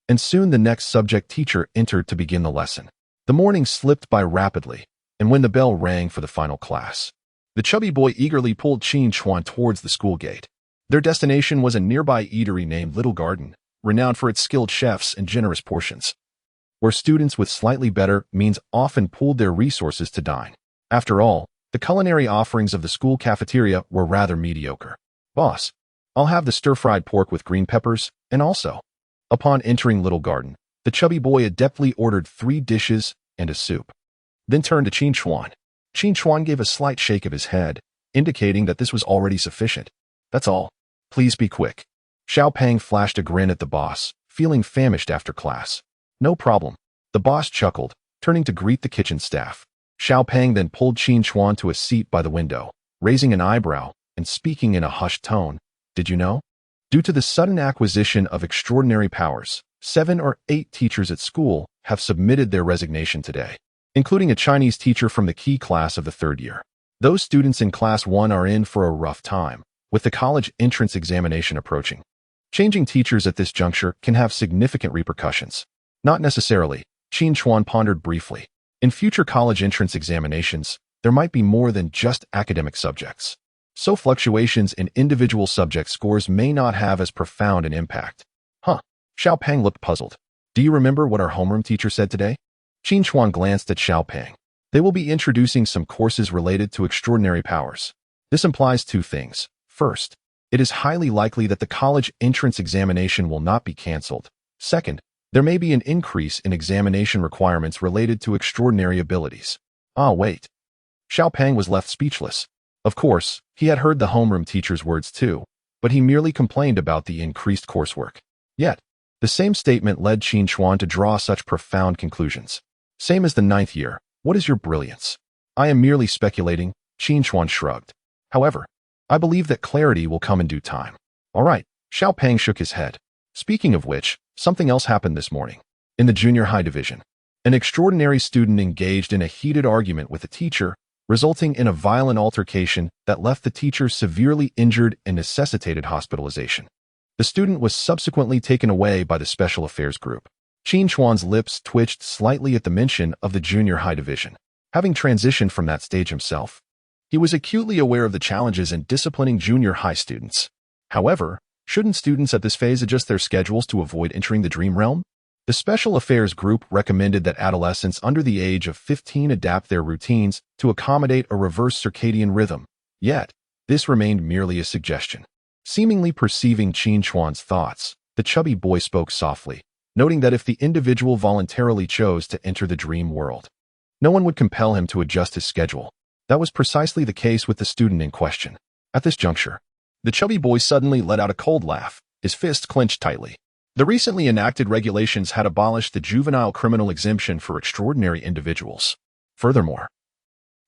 and soon the next subject teacher entered to begin the lesson. The morning slipped by rapidly, and when the bell rang for the final class, the chubby boy eagerly pulled Qin Chuan towards the school gate. Their destination was a nearby eatery named Little Garden, renowned for its skilled chefs and generous portions, where students with slightly better means often pooled their resources to dine. After all, the culinary offerings of the school cafeteria were rather mediocre. Boss, I'll have the stir-fried pork with green peppers, and also. Upon entering Little Garden, the chubby boy adeptly ordered 3 dishes and a soup, then turned to Qin Chuan. Qin Chuan gave a slight shake of his head, indicating that this was already sufficient. That's all. Please be quick. Xiao Peng flashed a grin at the boss, feeling famished after class. No problem. The boss chuckled, turning to greet the kitchen staff. Xiao Peng then pulled Qin Chuan to a seat by the window, raising an eyebrow and speaking in a hushed tone. Did you know? Due to the sudden acquisition of extraordinary powers, 7 or 8 teachers at school have submitted their resignation today, including a Chinese teacher from the key class of the 3rd year. Those students in Class 1 are in for a rough time, with the college entrance examination approaching. Changing teachers at this juncture can have significant repercussions. Not necessarily, Qin Chuan pondered briefly. In future college entrance examinations, there might be more than just academic subjects. So fluctuations in individual subject scores may not have as profound an impact. Xiao Peng looked puzzled. Do you remember what our homeroom teacher said today? Qin Chuan glanced at Xiao Peng. They will be introducing some courses related to extraordinary powers. This implies 2 things. First, it is highly likely that the college entrance examination will not be cancelled. Second, there may be an increase in examination requirements related to extraordinary abilities. Wait. Xiao Peng was left speechless. Of course, he had heard the homeroom teacher's words too, but he merely complained about the increased coursework. Yet, the same statement led Qin Chuan to draw such profound conclusions. Same as the 9th year, what is your brilliance? I am merely speculating, Qin Chuan shrugged. However, I believe that clarity will come in due time. All right, Xiao Peng shook his head. Speaking of which, something else happened this morning. In the junior high division, an extraordinary student engaged in a heated argument with a teacher, resulting in a violent altercation that left the teacher severely injured and necessitated hospitalization. The student was subsequently taken away by the Special Affairs Group. Qin Chuan's lips twitched slightly at the mention of the junior high division. Having transitioned from that stage himself, he was acutely aware of the challenges in disciplining junior high students. However, shouldn't students at this phase adjust their schedules to avoid entering the dream realm? The Special Affairs Group recommended that adolescents under the age of 15 adapt their routines to accommodate a reverse circadian rhythm. Yet, this remained merely a suggestion. Seemingly perceiving Qin Chuan's thoughts, the chubby boy spoke softly, noting that if the individual voluntarily chose to enter the dream world, no one would compel him to adjust his schedule. That was precisely the case with the student in question. At this juncture, the chubby boy suddenly let out a cold laugh, his fist clenched tightly. The recently enacted regulations had abolished the juvenile criminal exemption for extraordinary individuals. Furthermore,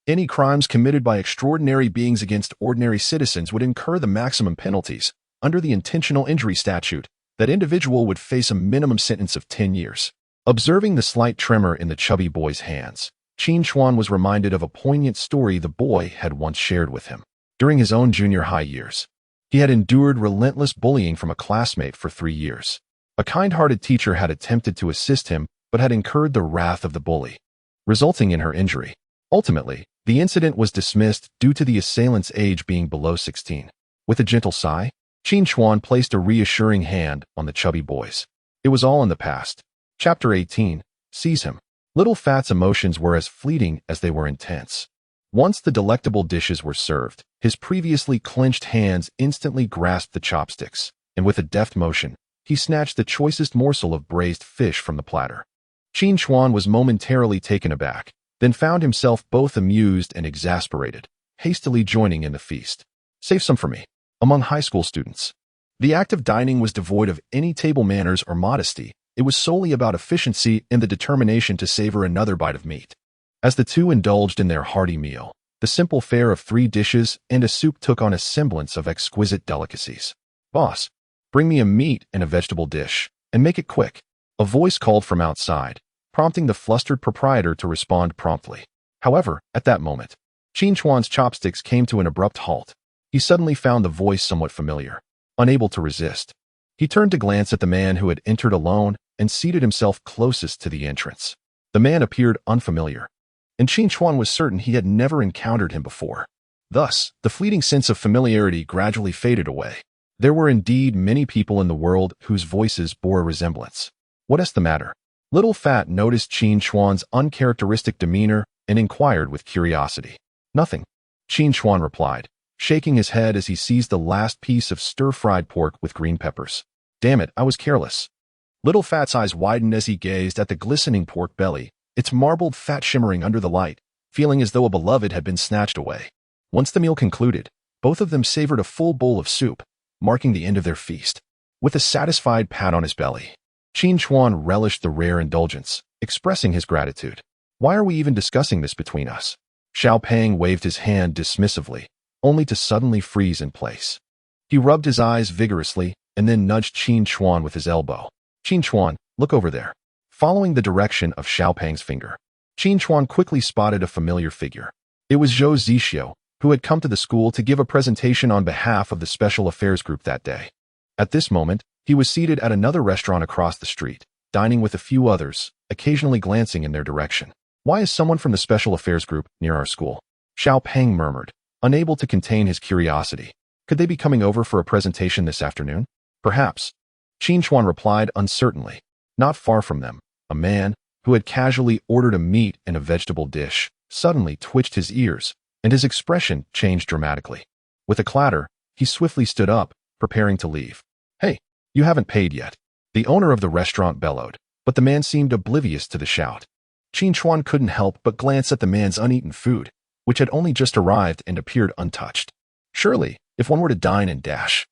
Any crimes committed by extraordinary beings against ordinary citizens would incur the maximum penalties. Under the intentional injury statute, that individual would face a minimum sentence of 10 years. Observing the slight tremor in the chubby boy's hands, Qin Chuan was reminded of a poignant story the boy had once shared with him. During his own junior high years, he had endured relentless bullying from a classmate for 3 years. A kind-hearted teacher had attempted to assist him, but had incurred the wrath of the bully, resulting in her injury. Ultimately, the incident was dismissed due to the assailant's age being below 16. With a gentle sigh, Qin Chuan placed a reassuring hand on the chubby boy's. It was all in the past. Chapter 18. Seize him. Little Fat's emotions were as fleeting as they were intense. Once the delectable dishes were served, his previously clenched hands instantly grasped the chopsticks, and with a deft motion, he snatched the choicest morsel of braised fish from the platter. Qin Chuan was momentarily taken aback, then found himself both amused and exasperated, hastily joining in the feast. Save some for me. Among high school students, the act of dining was devoid of any table manners or modesty. It was solely about efficiency and the determination to savor another bite of meat. As the two indulged in their hearty meal, the simple fare of 3 dishes and a soup took on a semblance of exquisite delicacies. "Boss, bring me a meat and a vegetable dish, and make it quick," a voice called from outside, prompting the flustered proprietor to respond promptly. However, at that moment, Qin Chuan's chopsticks came to an abrupt halt. He suddenly found the voice somewhat familiar. Unable to resist, he turned to glance at the man who had entered alone and seated himself closest to the entrance. The man appeared unfamiliar, and Qin Chuan was certain he had never encountered him before. Thus, the fleeting sense of familiarity gradually faded away. There were indeed many people in the world whose voices bore a resemblance. "What is the matter?" Little Fat noticed Qin Chuan's uncharacteristic demeanor and inquired with curiosity. "Nothing," Qin Chuan replied, shaking his head as he seized the last piece of stir-fried pork with green peppers. "Damn it, I was careless." Little Fat's eyes widened as he gazed at the glistening pork belly, its marbled fat shimmering under the light, feeling as though a beloved had been snatched away. Once the meal concluded, both of them savored a full bowl of soup, marking the end of their feast. With a satisfied pat on his belly, Qin Chuan relished the rare indulgence, expressing his gratitude. "Why are we even discussing this between us?" Xiao Peng waved his hand dismissively, only to suddenly freeze in place. He rubbed his eyes vigorously and then nudged Qin Chuan with his elbow. "Qin Chuan, look over there." Following the direction of Xiao Peng's finger, Qin Chuan quickly spotted a familiar figure. It was Zhou Zixiu, who had come to the school to give a presentation on behalf of the Special Affairs Group that day. At this moment, he was seated at another restaurant across the street, dining with a few others, occasionally glancing in their direction. "Why is someone from the Special Affairs Group near our school?" Xiao Peng murmured, unable to contain his curiosity. "Could they be coming over for a presentation this afternoon?" "Perhaps," Qin Chuan replied uncertainly. Not far from them, a man, who had casually ordered a meat and a vegetable dish, suddenly twitched his ears, and his expression changed dramatically. With a clatter, he swiftly stood up, preparing to leave. "Hey, you haven't paid yet," the owner of the restaurant bellowed, but the man seemed oblivious to the shout. Qin Chuan couldn't help but glance at the man's uneaten food, which had only just arrived and appeared untouched. Surely, if one were to dine and dash,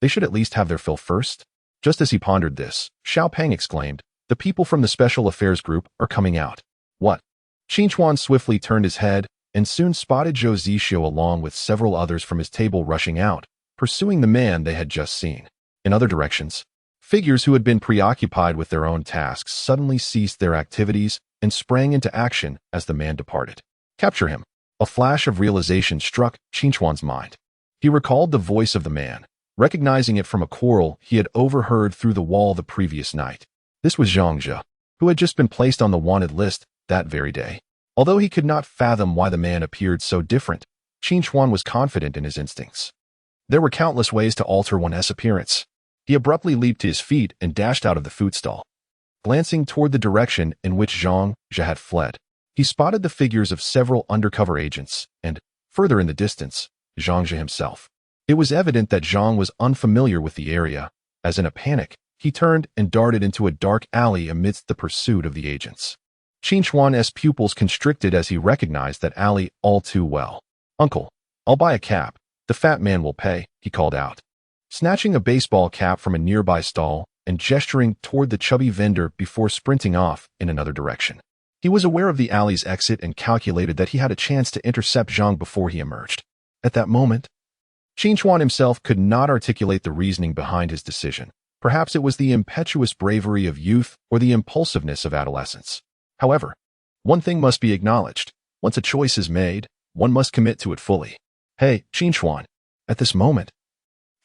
they should at least have their fill first. Just as he pondered this, Xiao Peng exclaimed, "The people from the Special Affairs Group are coming out." "What?" Qin Chuan swiftly turned his head and soon spotted Zhou Zixiu along with several others from his table rushing out, pursuing the man they had just seen. In other directions, figures who had been preoccupied with their own tasks suddenly ceased their activities and sprang into action as the man departed. "Capture him." A flash of realization struck Qin Chuan's mind. He recalled the voice of the man, recognizing it from a quarrel he had overheard through the wall the previous night. This was Zhang Zhe, who had just been placed on the wanted list that very day. Although he could not fathom why the man appeared so different, Qin Chuan was confident in his instincts. There were countless ways to alter one's appearance. He abruptly leaped to his feet and dashed out of the food stall. Glancing toward the direction in which Zhang Zhe had fled, he spotted the figures of several undercover agents and, further in the distance, Zhang Zhe himself. It was evident that Zhang was unfamiliar with the area, as in a panic, he turned and darted into a dark alley amidst the pursuit of the agents. Qin Chuan's pupils constricted as he recognized that alley all too well. "Uncle, I'll buy a cap. The fat man will pay," he called out. Snatching a baseball cap from a nearby stall and gesturing toward the chubby vendor before sprinting off in another direction. He was aware of the alley's exit and calculated that he had a chance to intercept Zhang before he emerged. At that moment, Qin Chuan himself could not articulate the reasoning behind his decision. Perhaps it was the impetuous bravery of youth or the impulsiveness of adolescence. However, one thing must be acknowledged. Once a choice is made, one must commit to it fully. Hey, Qin Chuan. At this moment,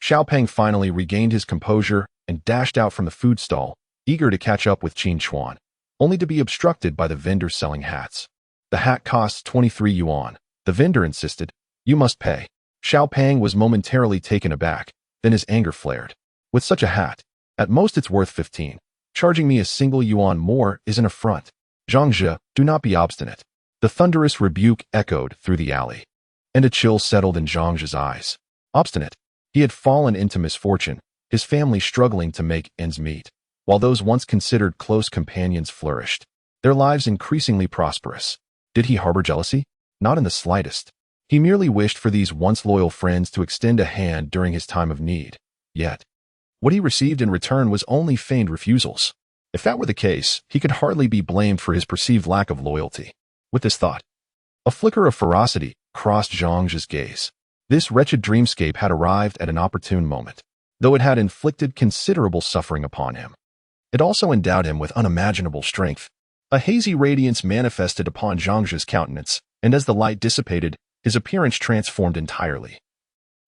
Xiao Peng finally regained his composure and dashed out from the food stall, eager to catch up with Qin Chuan, only to be obstructed by the vendor selling hats. The hat costs 23 yuan. The vendor insisted, "You must pay." Xiao Peng was momentarily taken aback, then his anger flared. With such a hat, at most it's worth 15. Charging me a single yuan more is an affront. Zhang Zhe, do not be obstinate. The thunderous rebuke echoed through the alley, and a chill settled in Zhang Zhe's eyes. Obstinate. He had fallen into misfortune, his family struggling to make ends meet, while those once considered close companions flourished, their lives increasingly prosperous. Did he harbor jealousy? Not in the slightest. He merely wished for these once loyal friends to extend a hand during his time of need. Yet, what he received in return was only feigned refusals. If that were the case, he could hardly be blamed for his perceived lack of loyalty. With this thought, a flicker of ferocity crossed Zhang Zhe's gaze. This wretched dreamscape had arrived at an opportune moment. Though it had inflicted considerable suffering upon him, it also endowed him with unimaginable strength. A hazy radiance manifested upon Zhang Zhe's countenance, and as the light dissipated, his appearance transformed entirely.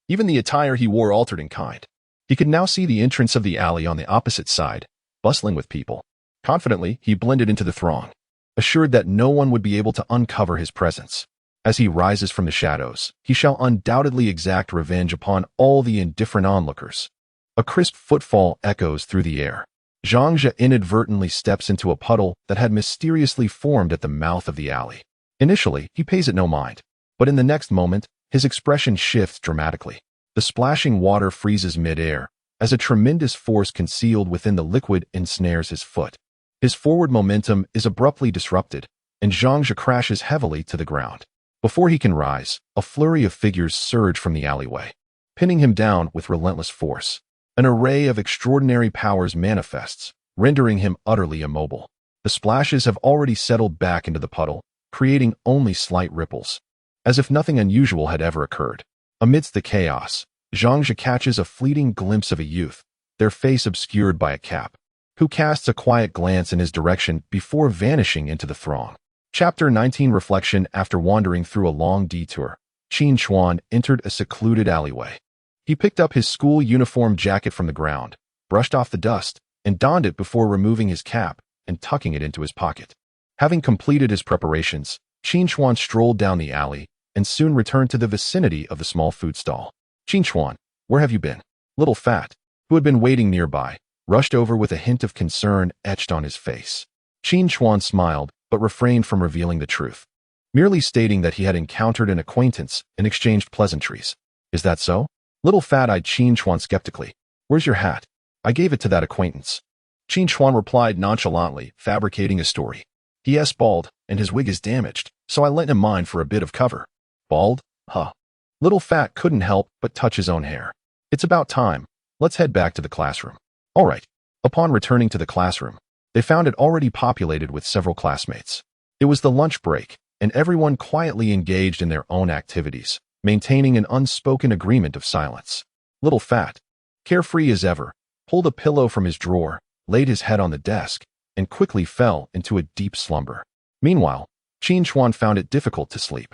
Even the attire he wore altered in kind. He could now see the entrance of the alley on the opposite side, bustling with people. Confidently, he blended into the throng, assured that no one would be able to uncover his presence. As he rises from the shadows, he shall undoubtedly exact revenge upon all the indifferent onlookers. A crisp footfall echoes through the air. Zhang Zhe inadvertently steps into a puddle that had mysteriously formed at the mouth of the alley. Initially, he pays it no mind, but in the next moment, his expression shifts dramatically. The splashing water freezes mid-air, as a tremendous force concealed within the liquid ensnares his foot. His forward momentum is abruptly disrupted, and Zhang Zhe crashes heavily to the ground. Before he can rise, a flurry of figures surge from the alleyway, pinning him down with relentless force. An array of extraordinary powers manifests, rendering him utterly immobile. The splashes have already settled back into the puddle, creating only slight ripples, as if nothing unusual had ever occurred. Amidst the chaos, Zhang Zhe catches a fleeting glimpse of a youth, their face obscured by a cap, who casts a quiet glance in his direction before vanishing into the throng. Chapter 19 Reflection. After wandering through a long detour, Qin Chuan entered a secluded alleyway. He picked up his school uniform jacket from the ground, brushed off the dust, and donned it before removing his cap and tucking it into his pocket. Having completed his preparations, Qin Chuan strolled down the alley and soon returned to the vicinity of the small food stall. Qin Chuan, where have you been? Little Fat, who had been waiting nearby, rushed over with a hint of concern etched on his face. Qin Chuan smiled, but refrained from revealing the truth, merely stating that he had encountered an acquaintance and exchanged pleasantries. Is that so? Little Fat-eyed Qin Chuan skeptically. Where's your hat? I gave it to that acquaintance. Qin Chuan replied nonchalantly, fabricating a story. He is bald, and his wig is damaged, so I lent him mine for a bit of cover. Bald? Huh. Little Fat couldn't help but touch his own hair. It's about time. Let's head back to the classroom. All right. Upon returning to the classroom, they found it already populated with several classmates. It was the lunch break, and everyone quietly engaged in their own activities, maintaining an unspoken agreement of silence. Little Fat, carefree as ever, pulled a pillow from his drawer, laid his head on the desk, and quickly fell into a deep slumber. Meanwhile, Qin Chuan found it difficult to sleep.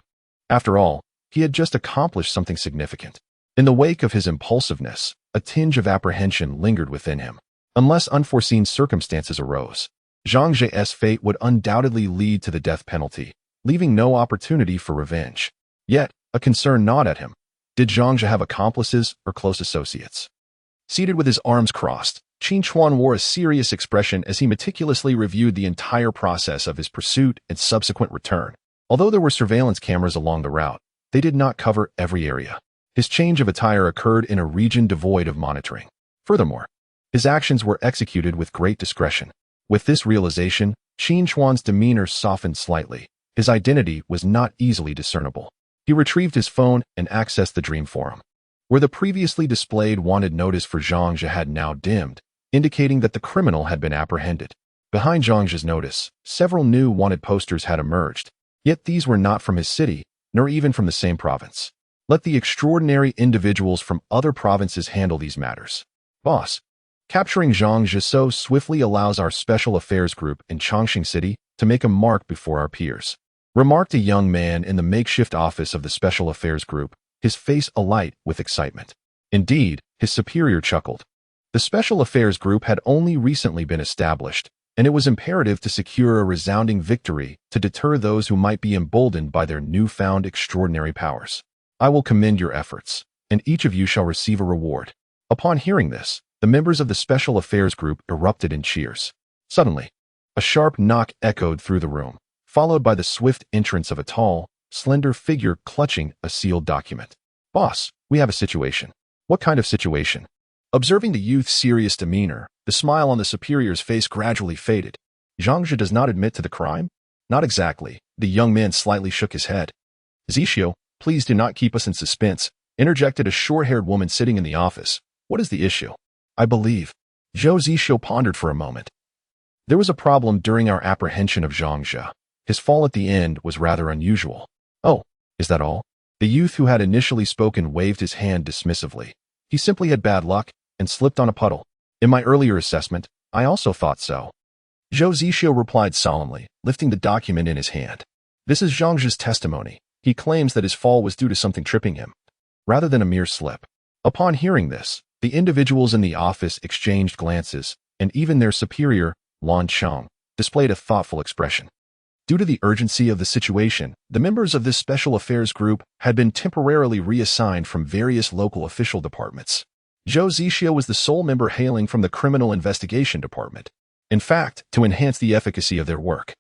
After all, he had just accomplished something significant. In the wake of his impulsiveness, a tinge of apprehension lingered within him. Unless unforeseen circumstances arose, Zhang Zhe's fate would undoubtedly lead to the death penalty, leaving no opportunity for revenge. Yet, a concern gnawed at him. Did Zhang Zhe have accomplices or close associates? Seated with his arms crossed, Qin Chuan wore a serious expression as he meticulously reviewed the entire process of his pursuit and subsequent return. Although there were surveillance cameras along the route, they did not cover every area. His change of attire occurred in a region devoid of monitoring. Furthermore, his actions were executed with great discretion. With this realization, Qin Chuan's demeanor softened slightly. His identity was not easily discernible. He retrieved his phone and accessed the Dream Forum, where the previously displayed wanted notice for Zhang Zhe had now dimmed, indicating that the criminal had been apprehended. Behind Zhang's notice, several new wanted posters had emerged, yet these were not from his city, nor even from the same province. Let the extraordinary individuals from other provinces handle these matters. Boss, capturing Zhang Zhi so swiftly allows our special affairs group in Chongqing City to make a mark before our peers, remarked a young man in the makeshift office of the special affairs group, his face alight with excitement. Indeed, his superior chuckled. The special affairs group had only recently been established, and it was imperative to secure a resounding victory to deter those who might be emboldened by their newfound extraordinary powers. I will commend your efforts, and each of you shall receive a reward. Upon hearing this, the members of the special affairs group erupted in cheers. Suddenly, a sharp knock echoed through the room, followed by the swift entrance of a tall, slender figure clutching a sealed document. Boss, we have a situation. What kind of situation? Observing the youth's serious demeanor, the smile on the superior's face gradually faded. Zhang Zhi does not admit to the crime? Not exactly. The young man slightly shook his head. Zixio, please do not keep us in suspense, interjected a short-haired woman sitting in the office. What is the issue? I believe. Zhou Zixio pondered for a moment. There was a problem during our apprehension of Zhang Zhi. His fall at the end was rather unusual. Oh, is that all? The youth who had initially spoken waved his hand dismissively. He simply had bad luck and slipped on a puddle. In my earlier assessment, I also thought so. Zhou Zixio replied solemnly, lifting the document in his hand. This is Zhang Zhi's testimony. He claims that his fall was due to something tripping him, rather than a mere slip. Upon hearing this, the individuals in the office exchanged glances, and even their superior, Lan Cheng, displayed a thoughtful expression. Due to the urgency of the situation, the members of this special affairs group had been temporarily reassigned from various local official departments. Zhou Zixio was the sole member hailing from the Criminal Investigation Department. In fact, to enhance the efficacy of their work,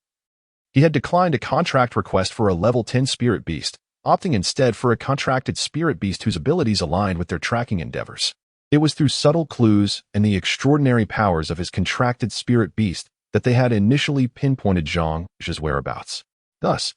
he had declined a contract request for a level 10 spirit beast, opting instead for a contracted spirit beast whose abilities aligned with their tracking endeavors. It was through subtle clues and the extraordinary powers of his contracted spirit beast that they had initially pinpointed Zhang Zhi's whereabouts. Thus,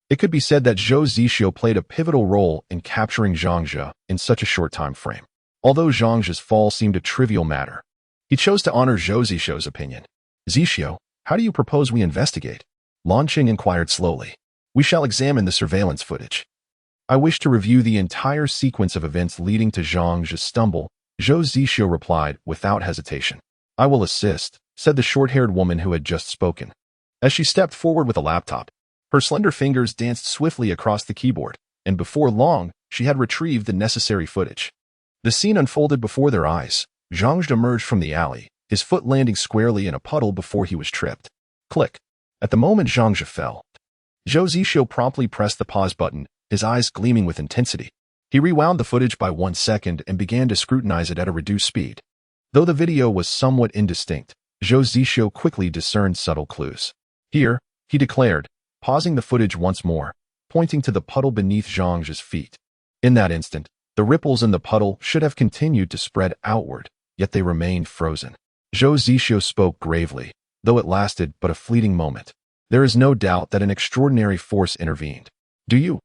it could be said that Zhou Zixio played a pivotal role in capturing Zhang Zhi in such a short time frame. Although Zhang Zhi's fall seemed a trivial matter, he chose to honor Zhou Zixio's opinion. Zixio, how do you propose we investigate? Lan Qing inquired slowly. We shall examine the surveillance footage. I wish to review the entire sequence of events leading to Zhang Zhi's stumble, Zhou Zixio replied without hesitation. I will assist, said the short-haired woman who had just spoken. As she stepped forward with a laptop, her slender fingers danced swiftly across the keyboard, and before long, she had retrieved the necessary footage. The scene unfolded before their eyes. Zhang Zhi emerged from the alley, his foot landing squarely in a puddle before he was tripped. Click. At the moment Zhang Zhi fell, Zhou Zixio promptly pressed the pause button, his eyes gleaming with intensity. He rewound the footage by 1 second and began to scrutinize it at a reduced speed. Though the video was somewhat indistinct, Zhou Zixio quickly discerned subtle clues. Here, he declared, pausing the footage once more, pointing to the puddle beneath Zhang Zhi's feet. In that instant, the ripples in the puddle should have continued to spread outward, yet they remained frozen. Zhou Zixio spoke gravely, though it lasted but a fleeting moment. There is no doubt that an extraordinary force intervened.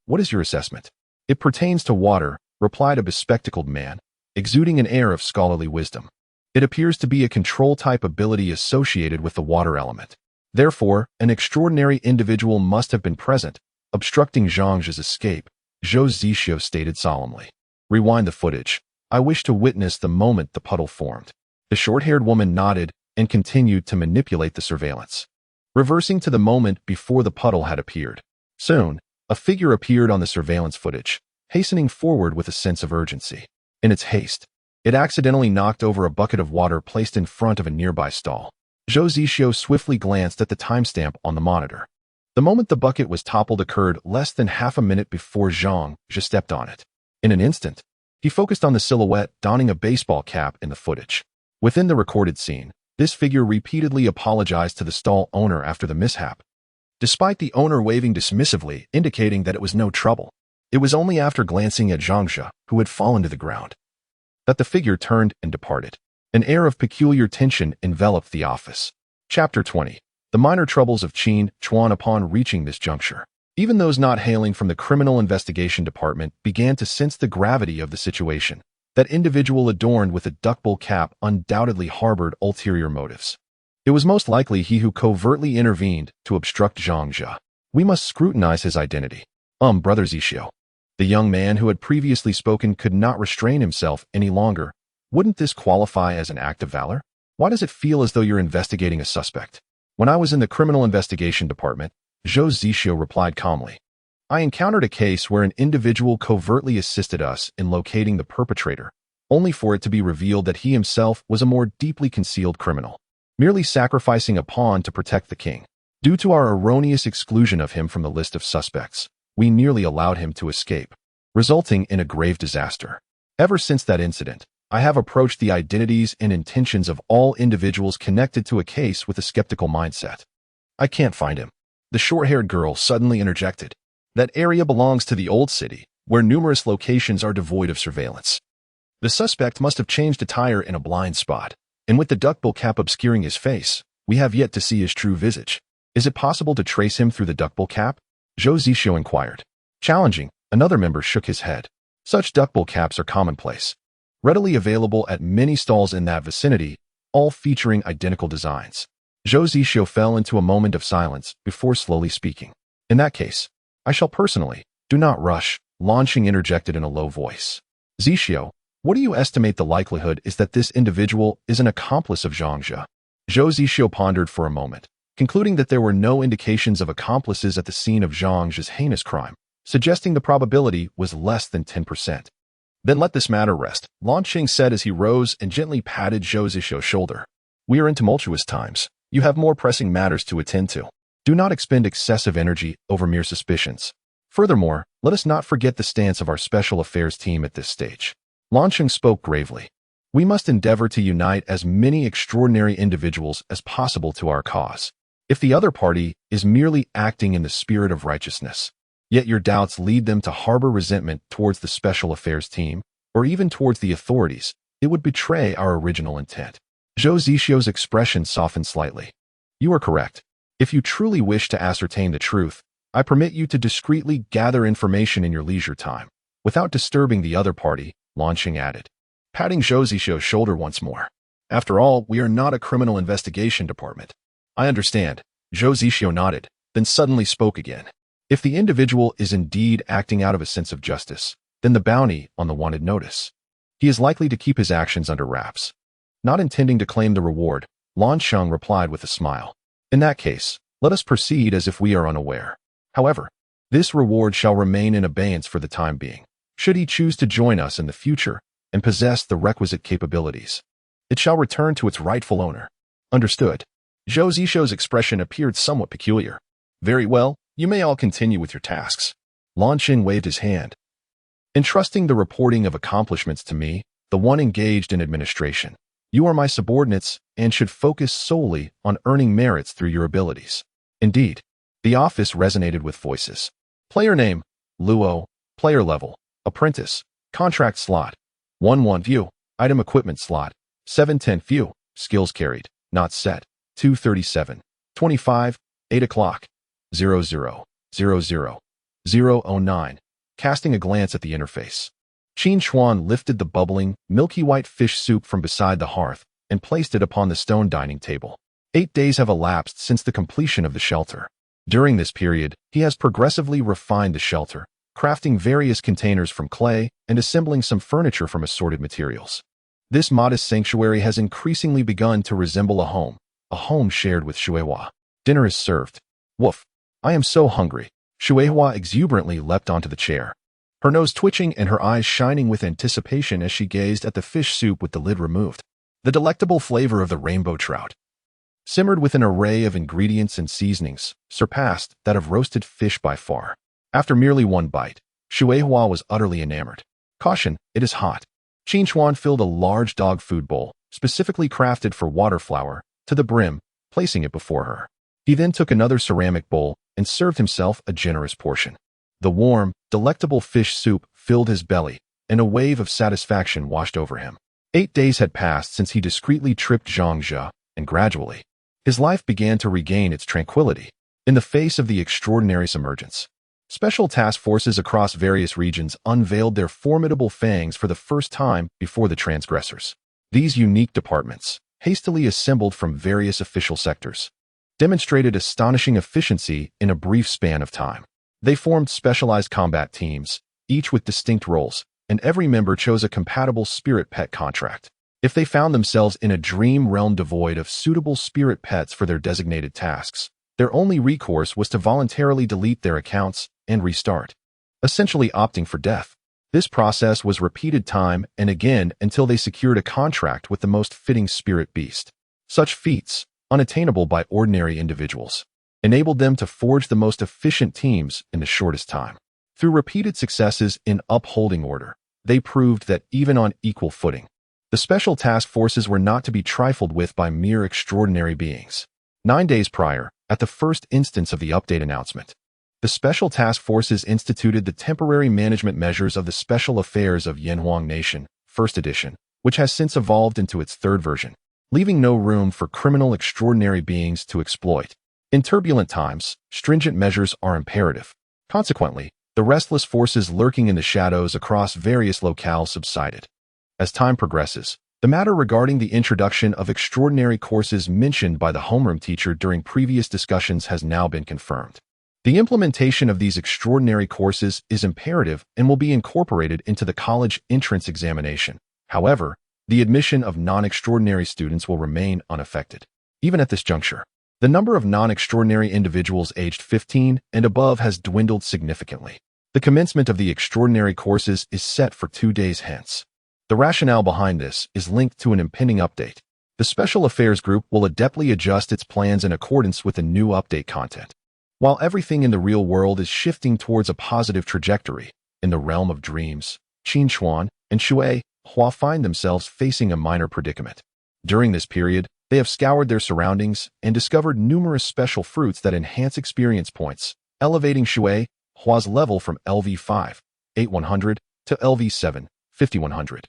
What is your assessment? It pertains to water, replied a bespectacled man, exuding an air of scholarly wisdom. It appears to be a control-type ability associated with the water element. Therefore, an extraordinary individual must have been present, obstructing Zhang Zhi's escape, Zhou Zixio stated solemnly. Rewind the footage. I wish to witness the moment the puddle formed. The short-haired woman nodded and continued to manipulate the surveillance, reversing to the moment before the puddle had appeared. Soon, a figure appeared on the surveillance footage, hastening forward with a sense of urgency. In its haste, it accidentally knocked over a bucket of water placed in front of a nearby stall. Zhou Zixio swiftly glanced at the timestamp on the monitor. The moment the bucket was toppled occurred less than half a minute before Zhang Zhi stepped on it. In an instant, he focused on the silhouette donning a baseball cap in the footage. Within the recorded scene, this figure repeatedly apologized to the stall owner after the mishap, despite the owner waving dismissively, indicating that it was no trouble. It was only after glancing at Zhang Zhi, who had fallen to the ground, that the figure turned and departed. An air of peculiar tension enveloped the office. Chapter 20. The minor troubles of Qin Chuan. Upon reaching this juncture, even those not hailing from the Criminal Investigation Department began to sense the gravity of the situation. That individual adorned with a duckbill cap undoubtedly harbored ulterior motives. It was most likely he who covertly intervened to obstruct Zhang Jia. We must scrutinize his identity. Brother Zixio. The young man who had previously spoken could not restrain himself any longer. Wouldn't this qualify as an act of valor? Why does it feel as though you're investigating a suspect? When I was in the criminal investigation department, Zhou Zixio replied calmly. I encountered a case where an individual covertly assisted us in locating the perpetrator, only for it to be revealed that he himself was a more deeply concealed criminal, merely sacrificing a pawn to protect the king. Due to our erroneous exclusion of him from the list of suspects, we nearly allowed him to escape, resulting in a grave disaster. Ever since that incident, I have approached the identities and intentions of all individuals connected to a case with a skeptical mindset. I can't find him. The short-haired girl suddenly interjected. That area belongs to the old city, where numerous locations are devoid of surveillance. The suspect must have changed attire in a blind spot, and with the duckbill cap obscuring his face, we have yet to see his true visage. Is it possible to trace him through the duckbill cap? Zhou Zixio inquired. Challenging, another member shook his head. Such duckbill caps are commonplace, readily available at many stalls in that vicinity, all featuring identical designs. Zhou Zixio fell into a moment of silence before slowly speaking. In that case, I shall personally, do not rush, Launching interjected in a low voice. Zixio, what do you estimate the likelihood is that this individual is an accomplice of Zhang Jia? Zhou Zixio pondered for a moment, concluding that there were no indications of accomplices at the scene of Zhang Jia's heinous crime, suggesting the probability was less than 10%. Then let this matter rest, Launching said as he rose and gently patted Zhou Zixio's shoulder. We are in tumultuous times. You have more pressing matters to attend to. Do not expend excessive energy over mere suspicions. Furthermore, let us not forget the stance of our special affairs team at this stage. Launching spoke gravely. We must endeavor to unite as many extraordinary individuals as possible to our cause. If the other party is merely acting in the spirit of righteousness, yet your doubts lead them to harbor resentment towards the special affairs team, or even towards the authorities, it would betray our original intent. Zhou Zixio's expression softened slightly. You are correct. If you truly wish to ascertain the truth, I permit you to discreetly gather information in your leisure time, without disturbing the other party, Launching added, patting Zhou Zixio's shoulder once more. After all, we are not a criminal investigation department. I understand. Zhou Zixio nodded, then suddenly spoke again. If the individual is indeed acting out of a sense of justice, then the bounty on the wanted notice. He is likely to keep his actions under wraps. Not intending to claim the reward, Launcheng replied with a smile. In that case, let us proceed as if we are unaware. However, this reward shall remain in abeyance for the time being. Should he choose to join us in the future and possess the requisite capabilities, it shall return to its rightful owner. Understood. Zhou Zixio's expression appeared somewhat peculiar. Very well, you may all continue with your tasks. Launching waved his hand. Entrusting the reporting of accomplishments to me, the one engaged in administration. You are my subordinates and should focus solely on earning merits through your abilities. Indeed, the office resonated with voices. Player name, Luo. Player level, apprentice. Contract slot, 1-1 view. Item equipment slot, 7-10 view. Skills carried, not set, 237. 25, 8 o'clock, 00, 00, 009. Casting a glance at the interface. Qin Chuan lifted the bubbling, milky white fish soup from beside the hearth and placed it upon the stone dining table. 8 days have elapsed since the completion of the shelter. During this period, he has progressively refined the shelter, crafting various containers from clay and assembling some furniture from assorted materials. This modest sanctuary has increasingly begun to resemble a home shared with Shueihua. Dinner is served. Woof. I am so hungry. Shueihua exuberantly leapt onto the chair, her nose twitching and her eyes shining with anticipation as she gazed at the fish soup with the lid removed. The delectable flavor of the rainbow trout, simmered with an array of ingredients and seasonings, surpassed that of roasted fish by far. After merely one bite, Shueihua was utterly enamored. Caution, it is hot. Qin Chuan filled a large dog food bowl, specifically crafted for water flower, to the brim, placing it before her. He then took another ceramic bowl and served himself a generous portion. The warm, delectable fish soup filled his belly, and a wave of satisfaction washed over him. 8 days had passed since he discreetly tripped Zhang Jia, and gradually, his life began to regain its tranquility. In the face of the extraordinary emergence, special task forces across various regions unveiled their formidable fangs for the first time before the transgressors. These unique departments, hastily assembled from various official sectors, demonstrated astonishing efficiency in a brief span of time. They formed specialized combat teams, each with distinct roles, and every member chose a compatible spirit pet contract. If they found themselves in a dream realm devoid of suitable spirit pets for their designated tasks, their only recourse was to voluntarily delete their accounts and restart, essentially opting for death. This process was repeated time and again until they secured a contract with the most fitting spirit beast. Such feats, unattainable by ordinary individuals, enabled them to forge the most efficient teams in the shortest time. Through repeated successes in upholding order, they proved that even on equal footing, the special task forces were not to be trifled with by mere extraordinary beings. 9 days prior, at the first instance of the update announcement, the Special Task Forces instituted the temporary management measures of the Special Affairs of Yanhuang Nation, First Edition, which has since evolved into its third version, leaving no room for criminal extraordinary beings to exploit. In turbulent times, stringent measures are imperative. Consequently, the restless forces lurking in the shadows across various locales subsided. As time progresses, the matter regarding the introduction of extraordinary courses mentioned by the homeroom teacher during previous discussions has now been confirmed. The implementation of these extraordinary courses is imperative and will be incorporated into the college entrance examination. However, the admission of non-extraordinary students will remain unaffected. Even at this juncture, the number of non-extraordinary individuals aged 15 and above has dwindled significantly. The commencement of the extraordinary courses is set for 2 days hence. The rationale behind this is linked to an impending update. The Special Affairs Group will adeptly adjust its plans in accordance with the new update content. While everything in the real world is shifting towards a positive trajectory, in the realm of dreams, Qin Chuan and Shui Hua find themselves facing a minor predicament. During this period, they have scoured their surroundings and discovered numerous special fruits that enhance experience points, elevating Shui Hua's level from LV5, 8100, to LV7, 5100.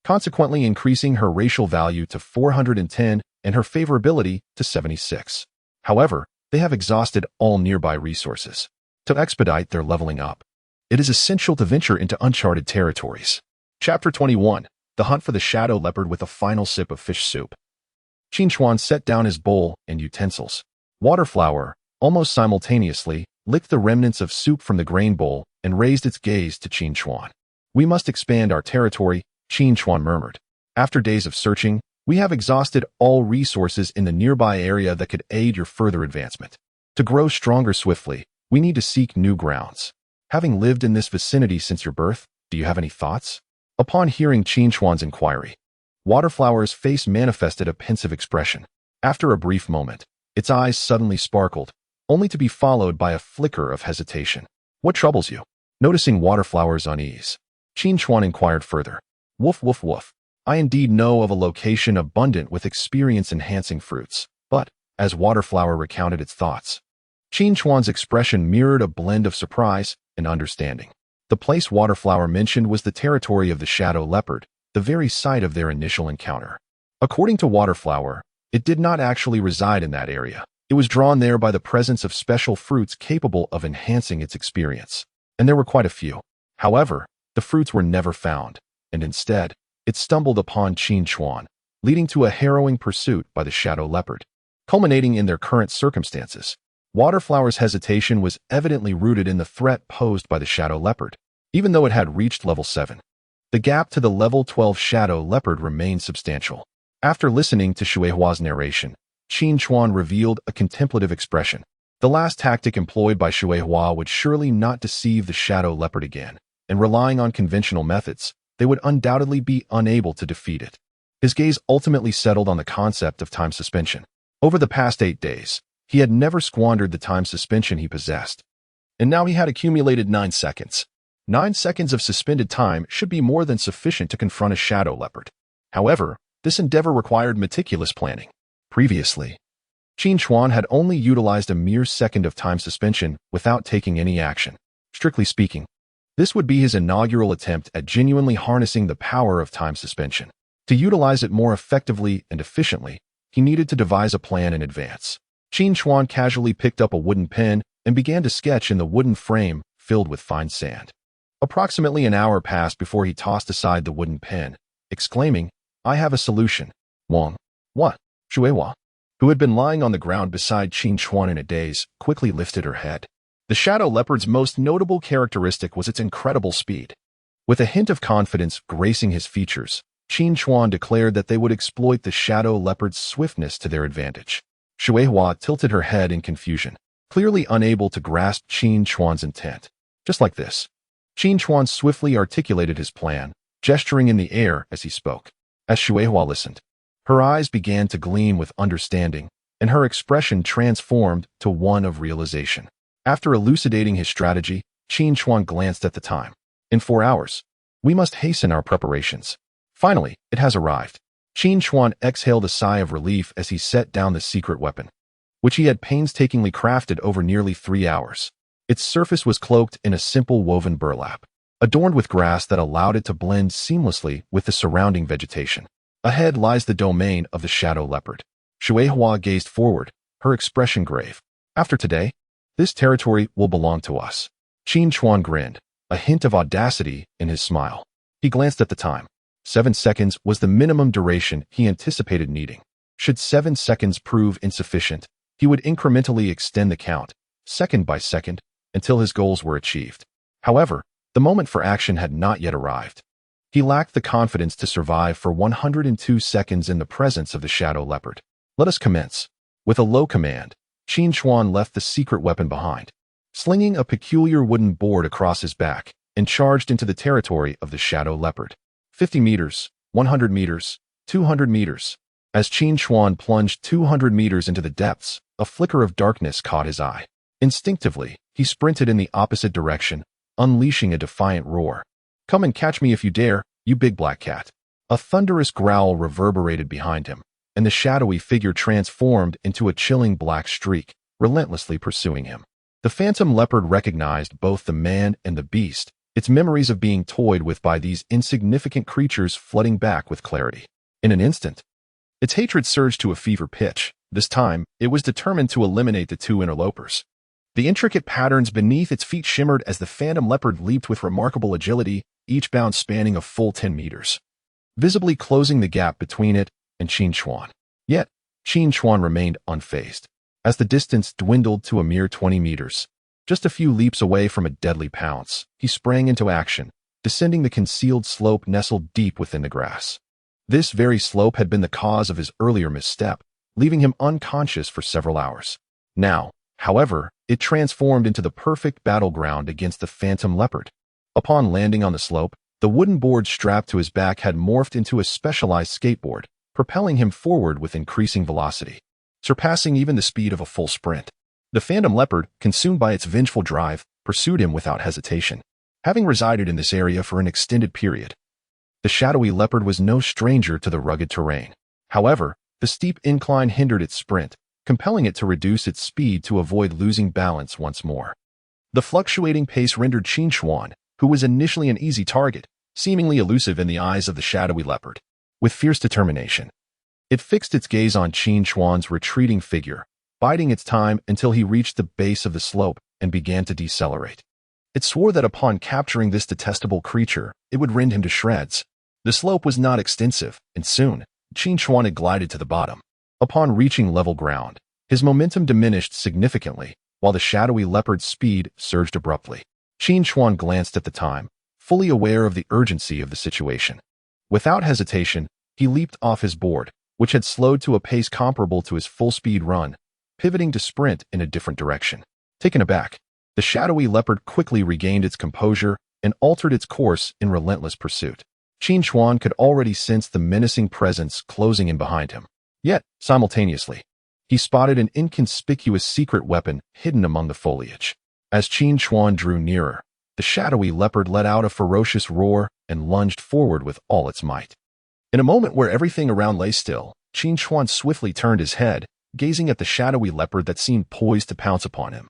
Consequently increasing her racial value to 410 and her favorability to 76. However, they have exhausted all nearby resources. To expedite their leveling up, it is essential to venture into uncharted territories. Chapter 21. The Hunt for the Shadow Leopard with a final sip of fish soup. Qin Chuan set down his bowl and utensils. Waterflower, almost simultaneously, licked the remnants of soup from the grain bowl and raised its gaze to Qin Chuan. "We must expand our territory," Qin Chuan murmured. "After days of searching, we have exhausted all resources in the nearby area that could aid your further advancement. To grow stronger swiftly, we need to seek new grounds. Having lived in this vicinity since your birth, do you have any thoughts?" Upon hearing Qin Chuan's inquiry, Waterflower's face manifested a pensive expression. After a brief moment, its eyes suddenly sparkled, only to be followed by a flicker of hesitation. "What troubles you?" Noticing Waterflower's unease, Qin Chuan inquired further. "Woof woof woof. I indeed know of a location abundant with experience-enhancing fruits." But, as Waterflower recounted its thoughts, Qin Chuan's expression mirrored a blend of surprise and understanding. The place Waterflower mentioned was the territory of the Shadow Leopard, the very site of their initial encounter. According to Waterflower, it did not actually reside in that area. It was drawn there by the presence of special fruits capable of enhancing its experience. And there were quite a few. However, the fruits were never found, and instead, it stumbled upon Qin Chuan, leading to a harrowing pursuit by the Shadow Leopard. Culminating in their current circumstances, Waterflower's hesitation was evidently rooted in the threat posed by the Shadow Leopard. Even though it had reached level 7, the gap to the level 12 Shadow Leopard remained substantial. After listening to Shui Hua's narration, Qin Chuan revealed a contemplative expression. The last tactic employed by Shui Hua would surely not deceive the Shadow Leopard again, and relying on conventional methods, they would undoubtedly be unable to defeat it. His gaze ultimately settled on the concept of time suspension. Over the past 8 days, he had never squandered the time suspension he possessed. And now he had accumulated 9 seconds. 9 seconds of suspended time should be more than sufficient to confront a Shadow Leopard. However, this endeavor required meticulous planning. Previously, Qin Chuan had only utilized a mere second of time suspension without taking any action. Strictly speaking, this would be his inaugural attempt at genuinely harnessing the power of time suspension. To utilize it more effectively and efficiently, he needed to devise a plan in advance. Qin Chuan casually picked up a wooden pen and began to sketch in the wooden frame filled with fine sand. Approximately an hour passed before he tossed aside the wooden pen, exclaiming, "I have a solution." Wong. What? Shueihua, who had been lying on the ground beside Qin Chuan in a daze, quickly lifted her head. The shadow leopard's most notable characteristic was its incredible speed. With a hint of confidence gracing his features, Qin Chuan declared that they would exploit the shadow leopard's swiftness to their advantage. Shueihua tilted her head in confusion, clearly unable to grasp Qin Chuan's intent. Just like this, Qin Chuan swiftly articulated his plan, gesturing in the air as he spoke. As Shueihua listened, her eyes began to gleam with understanding, and her expression transformed to one of realization. After elucidating his strategy, Qin Chuan glanced at the time. In 4 hours, we must hasten our preparations. Finally, it has arrived. Qin Chuan exhaled a sigh of relief as he set down the secret weapon, which he had painstakingly crafted over nearly 3 hours. Its surface was cloaked in a simple woven burlap, adorned with grass that allowed it to blend seamlessly with the surrounding vegetation. Ahead lies the domain of the shadow leopard. Shueihua gazed forward, her expression grave. After today, this territory will belong to us. Qin Chuan grinned, a hint of audacity in his smile. He glanced at the time. 7 seconds was the minimum duration he anticipated needing. Should 7 seconds prove insufficient, he would incrementally extend the count, second by second, until his goals were achieved. However, the moment for action had not yet arrived. He lacked the confidence to survive for 102 seconds in the presence of the shadow leopard. Let us commence. With a low command, Qin Chuan left the secret weapon behind, slinging a peculiar wooden board across his back, and charged into the territory of the shadow leopard. 50 meters, 100 meters, 200 meters. As Qin Chuan plunged 200 meters into the depths, a flicker of darkness caught his eye. Instinctively, he sprinted in the opposite direction, unleashing a defiant roar. Come and catch me if you dare, you big black cat. A thunderous growl reverberated behind him, and the shadowy figure transformed into a chilling black streak, relentlessly pursuing him. The phantom leopard recognized both the man and the beast, its memories of being toyed with by these insignificant creatures flooding back with clarity. In an instant, its hatred surged to a fever pitch. This time, it was determined to eliminate the two interlopers. The intricate patterns beneath its feet shimmered as the phantom leopard leaped with remarkable agility, each bound spanning a full 10 meters, visibly closing the gap between it and Qin Chuan. Yet, Qin Chuan remained unfazed. As the distance dwindled to a mere 20 meters, just a few leaps away from a deadly pounce, he sprang into action, descending the concealed slope nestled deep within the grass. This very slope had been the cause of his earlier misstep, leaving him unconscious for several hours. Now, however, it transformed into the perfect battleground against the phantom leopard. Upon landing on the slope, the wooden board strapped to his back had morphed into a specialized skateboard, propelling him forward with increasing velocity, surpassing even the speed of a full sprint. The phantom leopard, consumed by its vengeful drive, pursued him without hesitation. Having resided in this area for an extended period, the shadowy leopard was no stranger to the rugged terrain. However, the steep incline hindered its sprint, compelling it to reduce its speed to avoid losing balance once more. The fluctuating pace rendered Qin Chuan, who was initially an easy target, seemingly elusive in the eyes of the shadowy leopard. With fierce determination, it fixed its gaze on Qin Chuan's retreating figure, biding its time until he reached the base of the slope and began to decelerate. It swore that upon capturing this detestable creature, it would rend him to shreds. The slope was not extensive, and soon, Qin Chuan had glided to the bottom. Upon reaching level ground, his momentum diminished significantly, while the shadowy leopard's speed surged abruptly. Qin Chuan glanced at the time, fully aware of the urgency of the situation. Without hesitation, he leaped off his board, which had slowed to a pace comparable to his full-speed run, pivoting to sprint in a different direction. Taken aback, the shadowy leopard quickly regained its composure and altered its course in relentless pursuit. Qin Chuan could already sense the menacing presence closing in behind him. Yet, simultaneously, he spotted an inconspicuous secret weapon hidden among the foliage. As Qin Chuan drew nearer, the shadowy leopard let out a ferocious roar and lunged forward with all its might. In a moment where everything around lay still, Qin Chuan swiftly turned his head, gazing at the shadowy leopard that seemed poised to pounce upon him.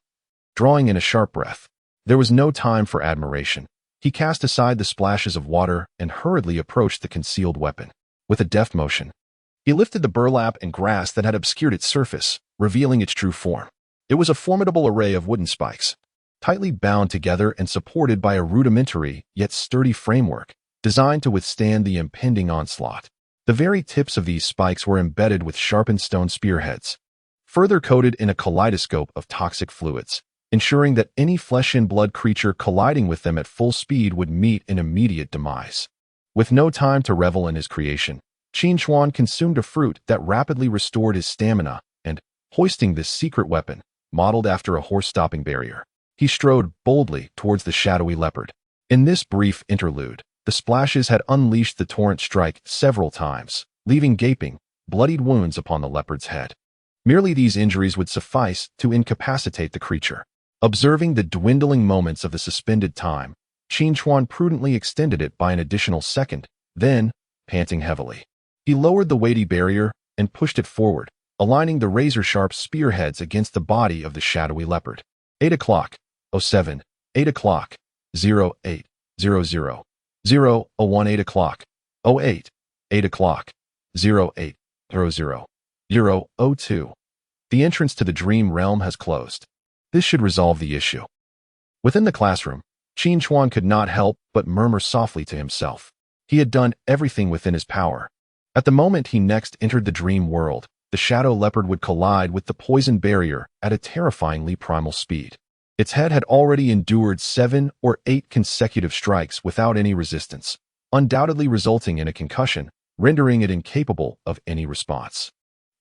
Drawing in a sharp breath, there was no time for admiration. He cast aside the splashes of water and hurriedly approached the concealed weapon. With a deft motion, he lifted the burlap and grass that had obscured its surface, revealing its true form. It was a formidable array of wooden spikes, tightly bound together and supported by a rudimentary yet sturdy framework, designed to withstand the impending onslaught. The very tips of these spikes were embedded with sharpened stone spearheads, further coated in a kaleidoscope of toxic fluids, ensuring that any flesh-and-blood creature colliding with them at full speed would meet an immediate demise. With no time to revel in his creation, Qin Chuan consumed a fruit that rapidly restored his stamina and, hoisting this secret weapon, modeled after a horse-stopping barrier, he strode boldly towards the shadowy leopard. In this brief interlude, the splashes had unleashed the torrent strike several times, leaving gaping, bloodied wounds upon the leopard's head. Merely these injuries would suffice to incapacitate the creature. Observing the dwindling moments of the suspended time, Qin Chuan prudently extended it by an additional second, then, panting heavily, he lowered the weighty barrier and pushed it forward, aligning the razor-sharp spearheads against the body of the shadowy leopard. 8 o'clock, 07, 8 o'clock, 08, 00, 001 8 o'clock, 08, 8 o'clock, 08, 00, 002. The entrance to the dream realm has closed. This should resolve the issue. Within the classroom, Qin Chuan could not help but murmur softly to himself. He had done everything within his power. At the moment he next entered the dream world, the shadow leopard would collide with the poison barrier at a terrifyingly primal speed. Its head had already endured 7 or 8 consecutive strikes without any resistance, undoubtedly resulting in a concussion, rendering it incapable of any response.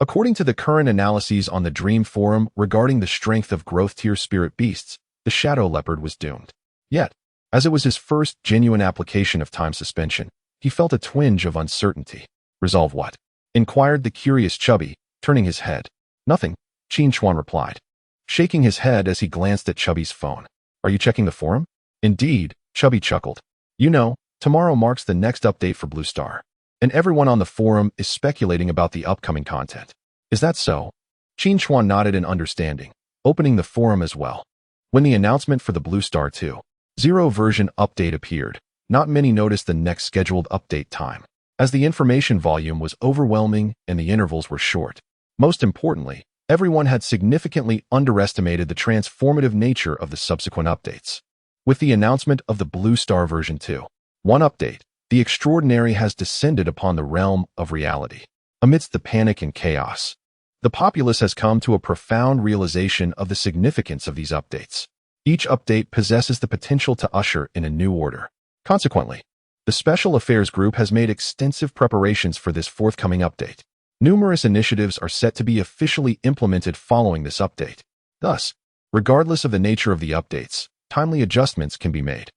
According to the current analyses on the Dream Forum regarding the strength of growth-tier spirit beasts, the shadow leopard was doomed. Yet, as it was his first genuine application of time suspension, he felt a twinge of uncertainty. "Resolve what?" inquired the curious Chubby, turning his head. "Nothing," Qin Chuan replied, shaking his head as he glanced at Chubby's phone. "Are you checking the forum?" "Indeed," Chubby chuckled. "You know, tomorrow marks the next update for Blue Star, and everyone on the forum is speculating about the upcoming content. Is that so?" Qin Chuan nodded in understanding, opening the forum as well. When the announcement for the Blue Star 2.0 version update appeared, not many noticed the next scheduled update time, as the information volume was overwhelming and the intervals were short. Most importantly, everyone had significantly underestimated the transformative nature of the subsequent updates. With the announcement of the Blue Star version 2.1 update, the extraordinary has descended upon the realm of reality. Amidst the panic and chaos, the populace has come to a profound realization of the significance of these updates. Each update possesses the potential to usher in a new order. Consequently, the Special Affairs Group has made extensive preparations for this forthcoming update. Numerous initiatives are set to be officially implemented following this update. Thus, regardless of the nature of the updates, timely adjustments can be made.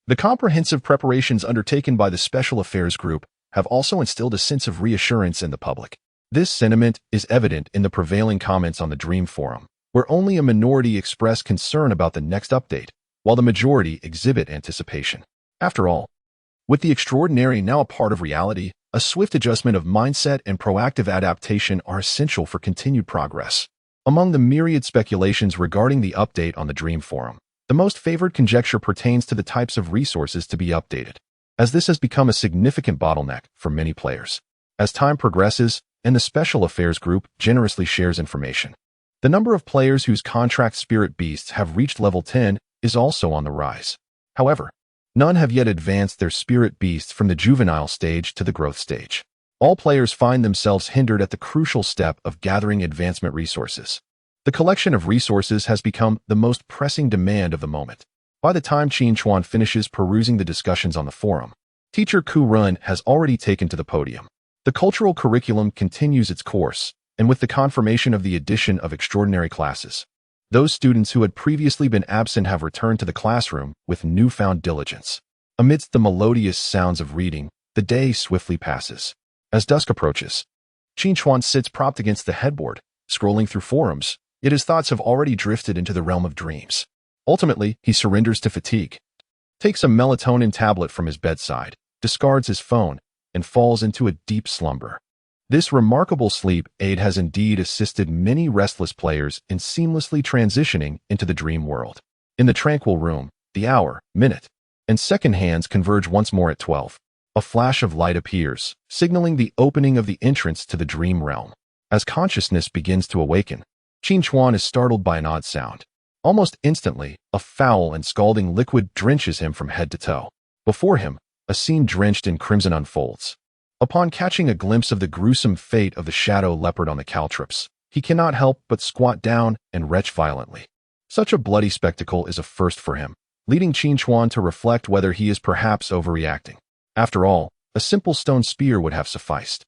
The comprehensive preparations undertaken by the Special Affairs Group have also instilled a sense of reassurance in the public. This sentiment is evident in the prevailing comments on the Dream Forum, where only a minority express concern about the next update, while the majority exhibit anticipation. After all, with the extraordinary now a part of reality, a swift adjustment of mindset and proactive adaptation are essential for continued progress. Among the myriad speculations regarding the update on the Dream Forum, the most favored conjecture pertains to the types of resources to be updated, as this has become a significant bottleneck for many players. As time progresses, and the Special Affairs Group generously shares information, the number of players whose contract spirit beasts have reached level 10 is also on the rise. However, none have yet advanced their spirit beasts from the juvenile stage to the growth stage. All players find themselves hindered at the crucial step of gathering advancement resources. The collection of resources has become the most pressing demand of the moment. By the time Qin Chuan finishes perusing the discussions on the forum, Teacher Ku Run has already taken to the podium. The cultural curriculum continues its course, and with the confirmation of the addition of extraordinary classes, those students who had previously been absent have returned to the classroom with newfound diligence. Amidst the melodious sounds of reading, the day swiftly passes. As dusk approaches, Qin Chuan sits propped against the headboard, scrolling through forums, yet his thoughts have already drifted into the realm of dreams. Ultimately, he surrenders to fatigue, takes a melatonin tablet from his bedside, discards his phone, and falls into a deep slumber. This remarkable sleep aid has indeed assisted many restless players in seamlessly transitioning into the dream world. In the tranquil room, the hour, minute, and second hands converge once more at 12. A flash of light appears, signaling the opening of the entrance to the dream realm. As consciousness begins to awaken, Qin Chuan is startled by an odd sound. Almost instantly, a foul and scalding liquid drenches him from head to toe. Before him, a scene drenched in crimson unfolds. Upon catching a glimpse of the gruesome fate of the shadow leopard on the caltrops, he cannot help but squat down and retch violently. Such a bloody spectacle is a first for him, leading Qin Chuan to reflect whether he is perhaps overreacting. After all, a simple stone spear would have sufficed.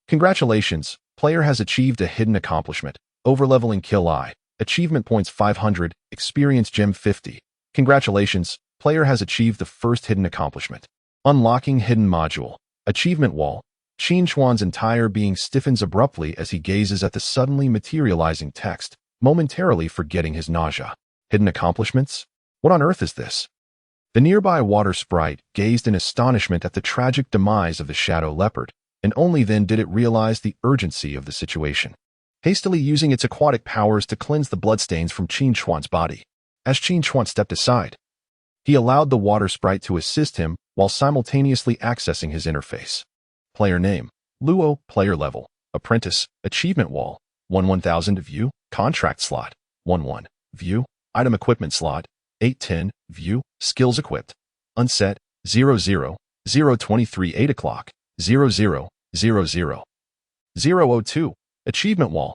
Congratulations, player has achieved a hidden accomplishment, overleveling Kill Eye, achievement points 500, experience gem 50. Congratulations, player has achieved the first hidden accomplishment. Unlocking hidden module, achievement wall. Qin Chuan's entire being stiffens abruptly as he gazes at the suddenly materializing text, momentarily forgetting his nausea. Hidden accomplishments? What on earth is this? The nearby water sprite gazed in astonishment at the tragic demise of the shadow leopard, and only then did it realize the urgency of the situation. Hastily using its aquatic powers to cleanse the bloodstains from Qin Chuan's body. As Qin Chuan stepped aside, he allowed the water sprite to assist him while simultaneously accessing his interface. Player name, Luo, player level, apprentice, achievement wall, 1-1000 view, contract slot, 1-1, view, item equipment slot, 8-10, view, skills equipped, unset, 0-0, 0-23 8 o'clock, 0-0, 0-0, 0-02, achievement wall.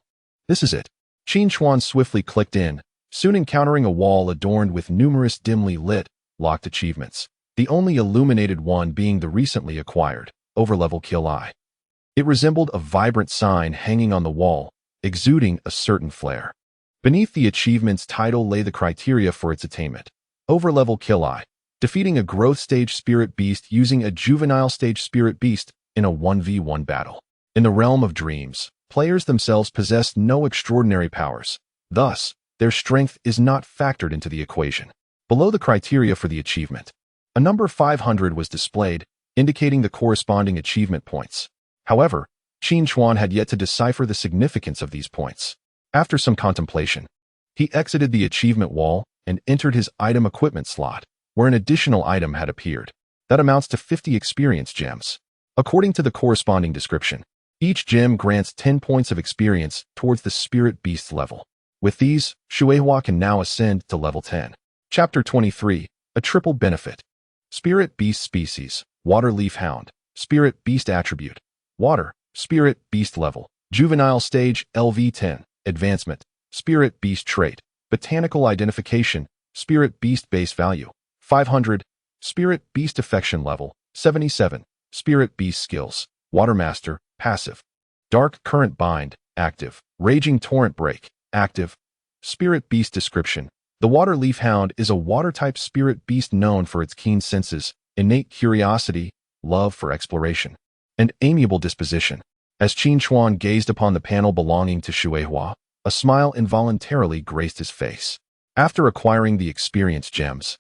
This is it. Qin Chuan swiftly clicked in, soon encountering a wall adorned with numerous dimly lit, locked achievements, the only illuminated one being the recently acquired, overlevel Kill Eye. It resembled a vibrant sign hanging on the wall, exuding a certain flair. Beneath the achievement's title lay the criteria for its attainment. Overlevel Kill Eye, defeating a growth stage spirit beast using a juvenile stage spirit beast in a 1v1 battle. In the realm of dreams, players themselves possess no extraordinary powers. Thus, their strength is not factored into the equation. Below the criteria for the achievement, a number 500 was displayed, indicating the corresponding achievement points. However, Qin Chuan had yet to decipher the significance of these points. After some contemplation, he exited the achievement wall and entered his item equipment slot, where an additional item had appeared. That amounts to 50 experience gems. According to the corresponding description, each gem grants 10 points of experience towards the spirit beast level. With these, Xuehua can now ascend to level 10. Chapter 23, a triple benefit. Spirit beast species, water leaf hound, spirit beast attribute, water, spirit beast level, juvenile stage LV10, advancement, spirit beast trait, botanical identification, spirit beast base value, 500, spirit beast affection level, 77, spirit beast skills, water master, passive, dark current bind, active, raging torrent break, active, spirit beast description. The water leaf hound is a water-type spirit beast known for its keen senses, innate curiosity, love for exploration, and amiable disposition. As Qin Chuan gazed upon the panel belonging to Xuehua, a smile involuntarily graced his face. After acquiring the experience gems,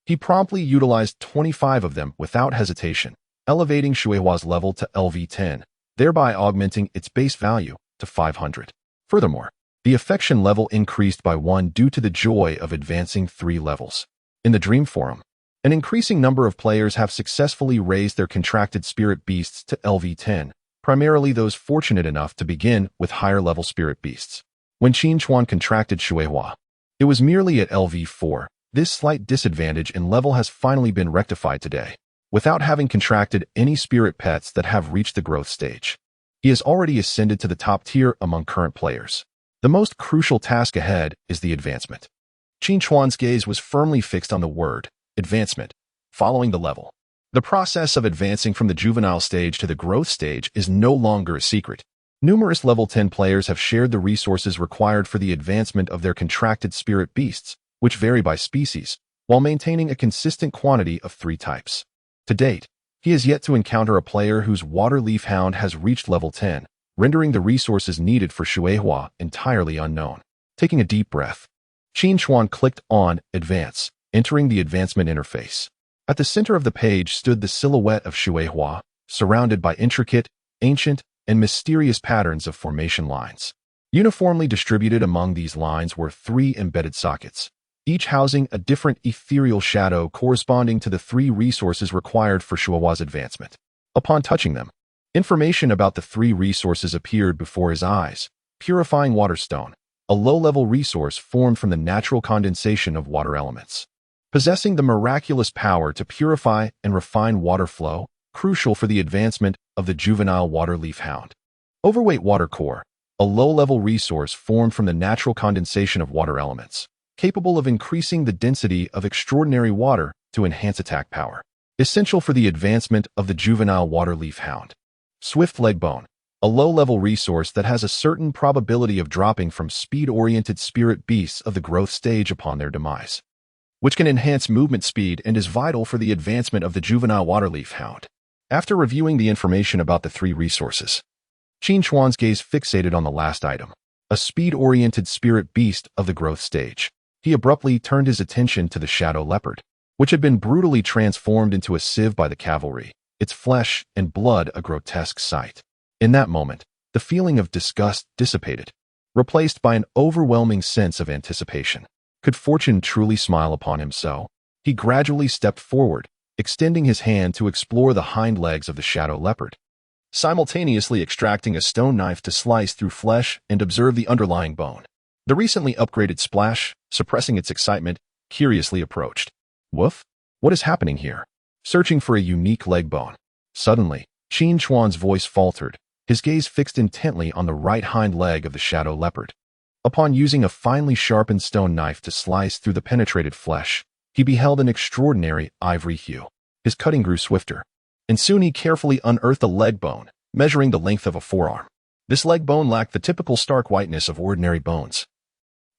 he promptly utilized 25 of them without hesitation, elevating Xuehua's level to LV10, thereby augmenting its base value to 500. Furthermore, the affection level increased by 1 due to the joy of advancing 3 levels. In the Dream Forum, an increasing number of players have successfully raised their contracted spirit beasts to LV10, primarily those fortunate enough to begin with higher-level spirit beasts. When Qin Chuan contracted Xuehua, it was merely at LV4. This slight disadvantage in level has finally been rectified today, without having contracted any spirit pets that have reached the growth stage. He has already ascended to the top tier among current players. The most crucial task ahead is the advancement. Qin Chuan's gaze was firmly fixed on the word, advancement, following the level. The process of advancing from the juvenile stage to the growth stage is no longer a secret. Numerous level 10 players have shared the resources required for the advancement of their contracted spirit beasts, which vary by species, while maintaining a consistent quantity of 3 types. To date, he has yet to encounter a player whose water leaf hound has reached level 10, rendering the resources needed for Xuehua entirely unknown. Taking a deep breath, Qin Chuan clicked on Advance, entering the advancement interface. At the center of the page stood the silhouette of Xuehua, surrounded by intricate, ancient, and mysterious patterns of formation lines. Uniformly distributed among these lines were 3 embedded sockets, each housing a different ethereal shadow corresponding to the 3 resources required for Xuehua's advancement. Upon touching them, information about the 3 resources appeared before his eyes. Purifying Waterstone, a low-level resource formed from the natural condensation of water elements. Possessing the miraculous power to purify and refine water flow, crucial for the advancement of the juvenile waterleaf hound. Overweight water core, a low-level resource formed from the natural condensation of water elements, capable of increasing the density of extraordinary water to enhance attack power. Essential for the advancement of the juvenile waterleaf hound. Swift leg bone, a low-level resource that has a certain probability of dropping from speed-oriented spirit beasts of the growth stage upon their demise, which can enhance movement speed and is vital for the advancement of the juvenile waterleaf hound. After reviewing the information about the three resources, Qin Chuan's gaze fixated on the last item, a speed-oriented spirit beast of the growth stage. He abruptly turned his attention to the shadow leopard, which had been brutally transformed into a sieve by the cavalry, its flesh and blood a grotesque sight. In that moment, the feeling of disgust dissipated, replaced by an overwhelming sense of anticipation. Could fortune truly smile upon him so? He gradually stepped forward, extending his hand to explore the hind legs of the shadow leopard, simultaneously extracting a stone knife to slice through flesh and observe the underlying bone. The recently upgraded Splash, suppressing its excitement, curiously approached. Woof? What is happening here? Searching for a unique leg bone. Suddenly, Qin Chuan's voice faltered, his gaze fixed intently on the right hind leg of the shadow leopard. Upon using a finely sharpened stone knife to slice through the penetrated flesh, he beheld an extraordinary ivory hue. His cutting grew swifter, and soon he carefully unearthed a leg bone, measuring the length of a forearm. This leg bone lacked the typical stark whiteness of ordinary bones,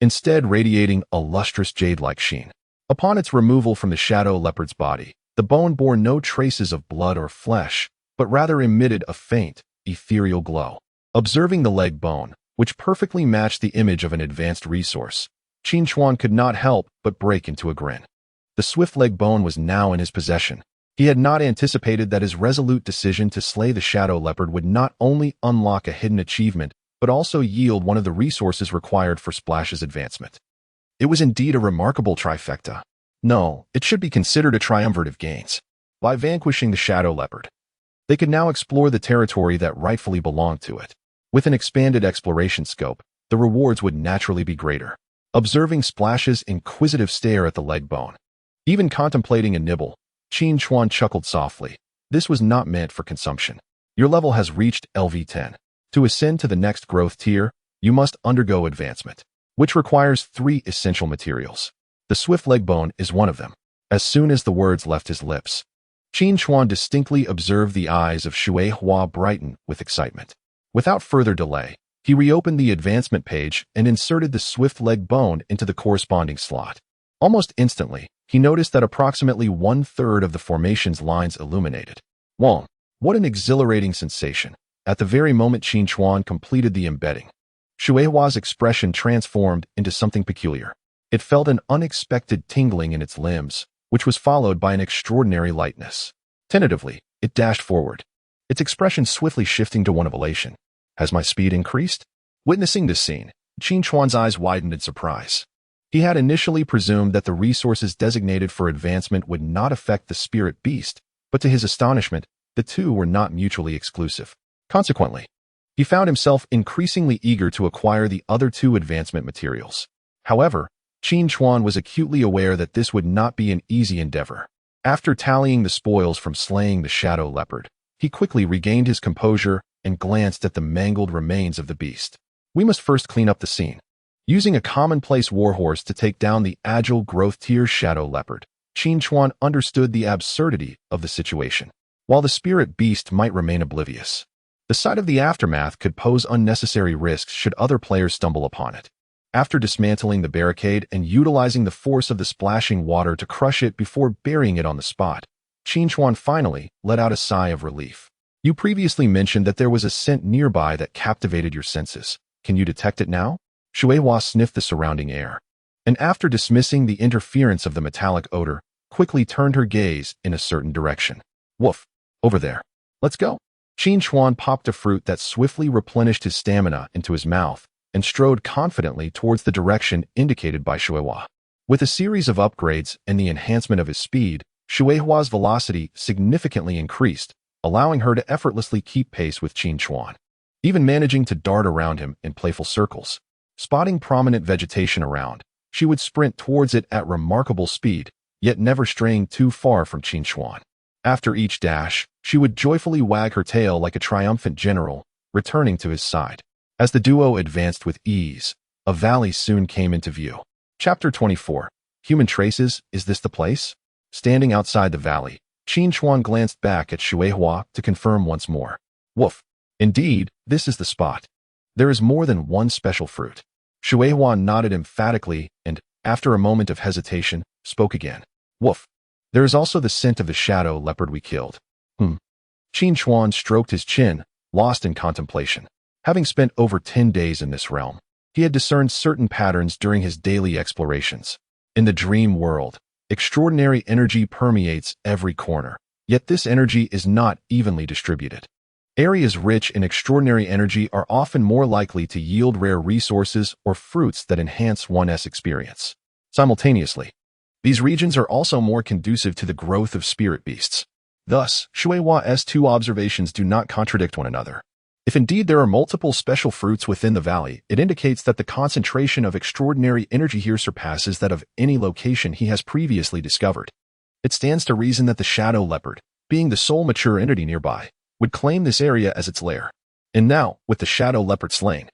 instead radiating a lustrous jade-like sheen. Upon its removal from the shadow leopard's body, the bone bore no traces of blood or flesh, but rather emitted a faint, ethereal glow. Observing the leg bone, which perfectly matched the image of an advanced resource, Qin Chuan could not help but break into a grin. The swift leg bone was now in his possession. He had not anticipated that his resolute decision to slay the shadow leopard would not only unlock a hidden achievement, but also yield one of the resources required for Splash's advancement. It was indeed a remarkable trifecta. No, it should be considered a triumvirate of gains. By vanquishing the shadow leopard, they could now explore the territory that rightfully belonged to it. With an expanded exploration scope, the rewards would naturally be greater. Observing Splash's inquisitive stare at the leg bone, even contemplating a nibble, Qin Chuan chuckled softly. This was not meant for consumption. Your level has reached LV10. To ascend to the next growth tier, you must undergo advancement, which requires 3 essential materials. The swift leg bone is one of them. As soon as the words left his lips, Qin Chuan distinctly observed the eyes of Shui Hua brighten with excitement. Without further delay, he reopened the advancement page and inserted the swift leg bone into the corresponding slot. Almost instantly, he noticed that approximately 1/3 of the formation's lines illuminated. Wow, what an exhilarating sensation! At the very moment Qin Chuan completed the embedding, Shui Hua's expression transformed into something peculiar. It felt an unexpected tingling in its limbs, which was followed by an extraordinary lightness. Tentatively, it dashed forward, its expression swiftly shifting to one of elation. Has my speed increased? Witnessing this scene, Qin Chuan's eyes widened in surprise. He had initially presumed that the resources designated for advancement would not affect the spirit beast, but to his astonishment, the two were not mutually exclusive. Consequently, he found himself increasingly eager to acquire the other 2 advancement materials. However, Qin Chuan was acutely aware that this would not be an easy endeavor. After tallying the spoils from slaying the shadow leopard, he quickly regained his composure and glanced at the mangled remains of the beast. We must first clean up the scene. Using a commonplace warhorse to take down the agile growth tier shadow leopard, Qin Chuan understood the absurdity of the situation. While the spirit beast might remain oblivious, the sight of the aftermath could pose unnecessary risks should other players stumble upon it. After dismantling the barricade and utilizing the force of the splashing water to crush it before burying it on the spot, Qin Chuan finally let out a sigh of relief. You previously mentioned that there was a scent nearby that captivated your senses. Can you detect it now? Shui Hua sniffed the surrounding air, and after dismissing the interference of the metallic odor, quickly turned her gaze in a certain direction. Woof! Over there. Let's go. Qin Chuan popped a fruit that swiftly replenished his stamina into his mouth and strode confidently towards the direction indicated by Shui Hua. With a series of upgrades and the enhancement of his speed, Shui Hua's velocity significantly increased, allowing her to effortlessly keep pace with Qin Chuan, even managing to dart around him in playful circles. Spotting prominent vegetation around, she would sprint towards it at remarkable speed, yet never straying too far from Qin Chuan. After each dash, she would joyfully wag her tail like a triumphant general, returning to his side. As the duo advanced with ease, a valley soon came into view. Chapter 24. Human Traces, Is This the Place? Standing outside the valley, Qin Chuan glanced back at Xuehua to confirm once more. Woof. Indeed, this is the spot. There is more than one special fruit. Xuehua nodded emphatically and, after a moment of hesitation, spoke again. Woof. There is also the scent of the shadow leopard we killed. Qin Chuan stroked his chin, lost in contemplation. Having spent over 10 days in this realm, he had discerned certain patterns during his daily explorations. In the dream world, extraordinary energy permeates every corner, yet this energy is not evenly distributed. Areas rich in extraordinary energy are often more likely to yield rare resources or fruits that enhance one's experience. Simultaneously, these regions are also more conducive to the growth of spirit beasts. Thus, Xuehua's two observations do not contradict one another. If indeed there are multiple special fruits within the valley, it indicates that the concentration of extraordinary energy here surpasses that of any location he has previously discovered. It stands to reason that the shadow leopard, being the sole mature entity nearby, would claim this area as its lair. And now, with the shadow leopard slain,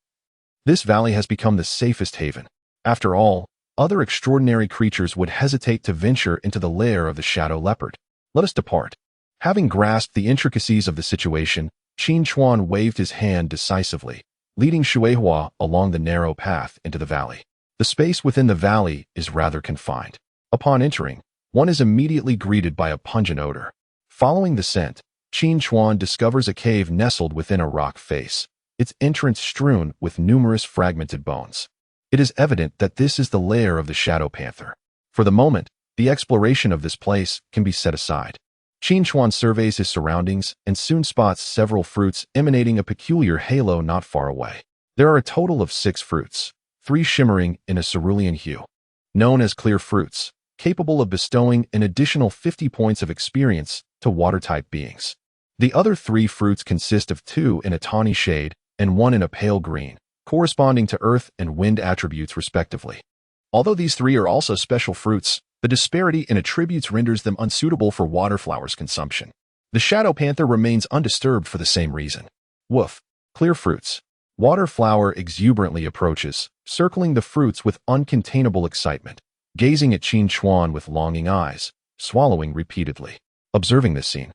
this valley has become the safest haven. After all, other extraordinary creatures would hesitate to venture into the lair of the shadow leopard. Let us depart. Having grasped the intricacies of the situation, Qin Chuan waved his hand decisively, leading Xuehua along the narrow path into the valley. The space within the valley is rather confined. Upon entering, one is immediately greeted by a pungent odor. Following the scent, Qin Chuan discovers a cave nestled within a rock face, its entrance strewn with numerous fragmented bones. It is evident that this is the lair of the Shadow Panther. For the moment, the exploration of this place can be set aside. Qin Chuan surveys his surroundings and soon spots several fruits emanating a peculiar halo not far away. There are a total of 6 fruits, 3 shimmering in a cerulean hue, known as clear fruits, capable of bestowing an additional 50 points of experience to water-type beings. The other 3 fruits consist of 2 in a tawny shade and 1 in a pale green, corresponding to earth and wind attributes respectively. Although these 3 are also special fruits, the disparity in attributes renders them unsuitable for waterflower's consumption. The Shadow Panther remains undisturbed for the same reason. Woof. Clear fruits. Waterflower exuberantly approaches, circling the fruits with uncontainable excitement, gazing at Qin Chuan with longing eyes, swallowing repeatedly. Observing this scene,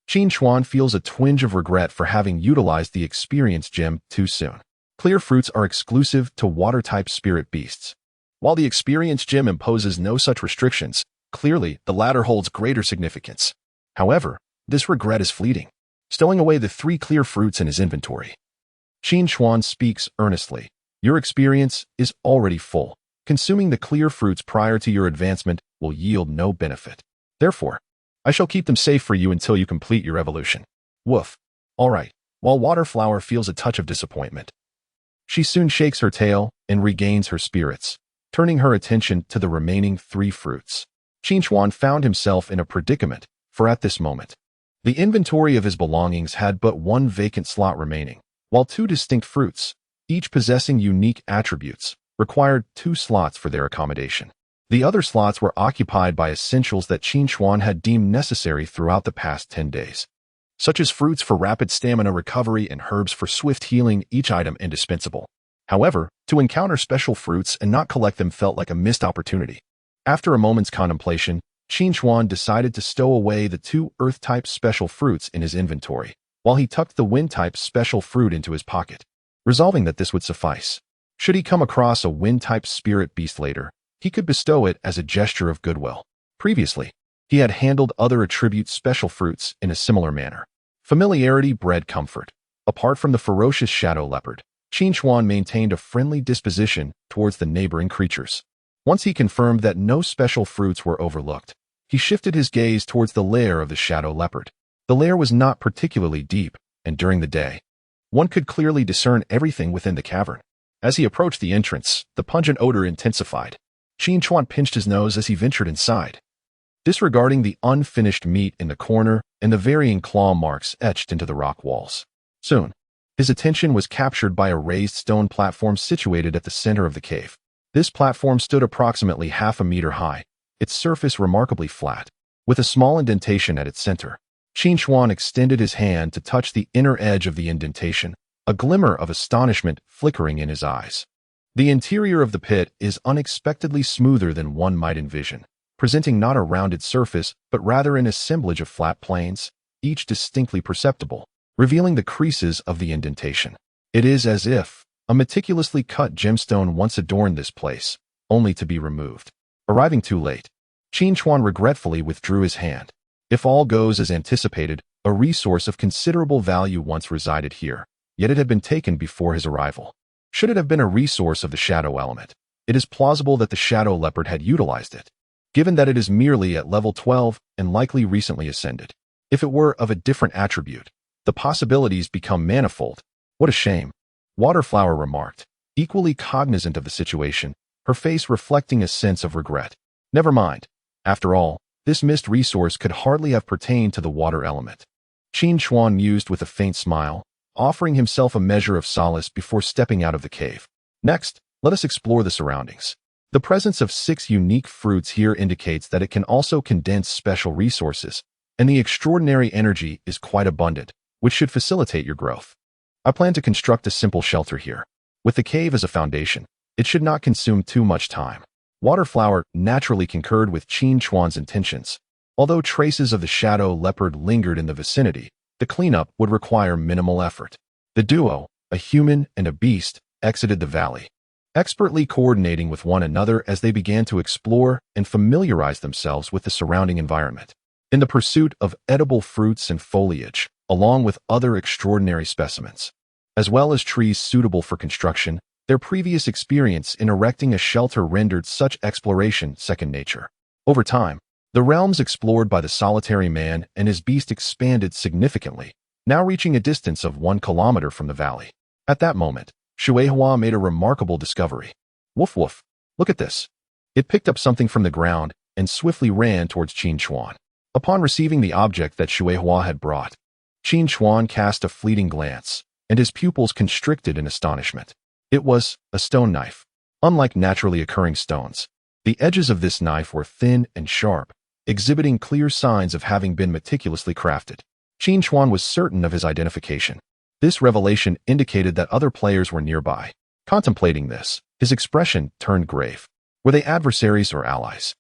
Qin Chuan feels a twinge of regret for having utilized the experience gem too soon. Clear fruits are exclusive to water-type spirit beasts. While the experience gem imposes no such restrictions, clearly the latter holds greater significance. However, this regret is fleeting, stowing away the 3 clear fruits in his inventory. Qin Chuan speaks earnestly. Your experience is already full. Consuming the clear fruits prior to your advancement will yield no benefit. Therefore, I shall keep them safe for you until you complete your evolution. Woof. All right. While Waterflower feels a touch of disappointment, she soon shakes her tail and regains her spirits, turning her attention to the remaining 3 fruits. Qin Chuan found himself in a predicament, for at this moment, the inventory of his belongings had but 1 vacant slot remaining, while 2 distinct fruits, each possessing unique attributes, required 2 slots for their accommodation. The other slots were occupied by essentials that Qin Chuan had deemed necessary throughout the past 10 days, such as fruits for rapid stamina recovery and herbs for swift healing, each item indispensable. However, to encounter special fruits and not collect them felt like a missed opportunity. After a moment's contemplation, Qin Chuan decided to stow away the 2 Earth-type special fruits in his inventory, while he tucked the Wind-type special fruit into his pocket, resolving that this would suffice. Should he come across a Wind-type spirit beast later, he could bestow it as a gesture of goodwill. Previously, he had handled other attribute special fruits in a similar manner. Familiarity bred comfort. Apart from the ferocious shadow leopard, Qin Chuan maintained a friendly disposition towards the neighboring creatures. Once he confirmed that no special fruits were overlooked, he shifted his gaze towards the lair of the shadow leopard. The lair was not particularly deep, and during the day, one could clearly discern everything within the cavern. As he approached the entrance, the pungent odor intensified. Qin Chuan pinched his nose as he ventured inside, disregarding the unfinished meat in the corner and the varying claw marks etched into the rock walls. Soon, his attention was captured by a raised stone platform situated at the center of the cave. This platform stood approximately half a meter high, its surface remarkably flat, with a small indentation at its center. Qin Chuan extended his hand to touch the inner edge of the indentation, a glimmer of astonishment flickering in his eyes. The interior of the pit is unexpectedly smoother than one might envision, presenting not a rounded surface, but rather an assemblage of flat planes, each distinctly perceptible, revealing the creases of the indentation. It is as if a meticulously cut gemstone once adorned this place, only to be removed. Arriving too late, Qin Chuan regretfully withdrew his hand. If all goes as anticipated, a resource of considerable value once resided here, yet it had been taken before his arrival. Should it have been a resource of the shadow element, it is plausible that the shadow leopard had utilized it, given that it is merely at level 12 and likely recently ascended. If it were of a different attribute, the possibilities become manifold. What a shame, Waterflower remarked, equally cognizant of the situation, her face reflecting a sense of regret. Never mind. After all, this missed resource could hardly have pertained to the water element. Qin Chuan mused with a faint smile, offering himself a measure of solace before stepping out of the cave. Next, let us explore the surroundings. The presence of 6 unique fruits here indicates that it can also condense special resources, and the extraordinary energy is quite abundant, which should facilitate your growth. I plan to construct a simple shelter here. With the cave as a foundation, it should not consume too much time. Waterflower naturally concurred with Qin Chuan's intentions. Although traces of the shadow leopard lingered in the vicinity, the cleanup would require minimal effort. The duo, a human and a beast, exited the valley, expertly coordinating with one another as they began to explore and familiarize themselves with the surrounding environment. In the pursuit of edible fruits and foliage, along with other extraordinary specimens, as well as trees suitable for construction, their previous experience in erecting a shelter rendered such exploration second nature. Over time, the realms explored by the solitary man and his beast expanded significantly, now reaching a distance of 1 kilometer from the valley. At that moment, Shueihua made a remarkable discovery. Woof woof, look at this. It picked up something from the ground and swiftly ran towards Qin Chuan. Upon receiving the object that Shueihua had brought, Qin Chuan cast a fleeting glance, and his pupils constricted in astonishment. It was a stone knife. Unlike naturally occurring stones, the edges of this knife were thin and sharp, exhibiting clear signs of having been meticulously crafted. Qin Chuan was certain of his identification. This revelation indicated that other players were nearby. Contemplating this, his expression turned grave. Were they adversaries or allies?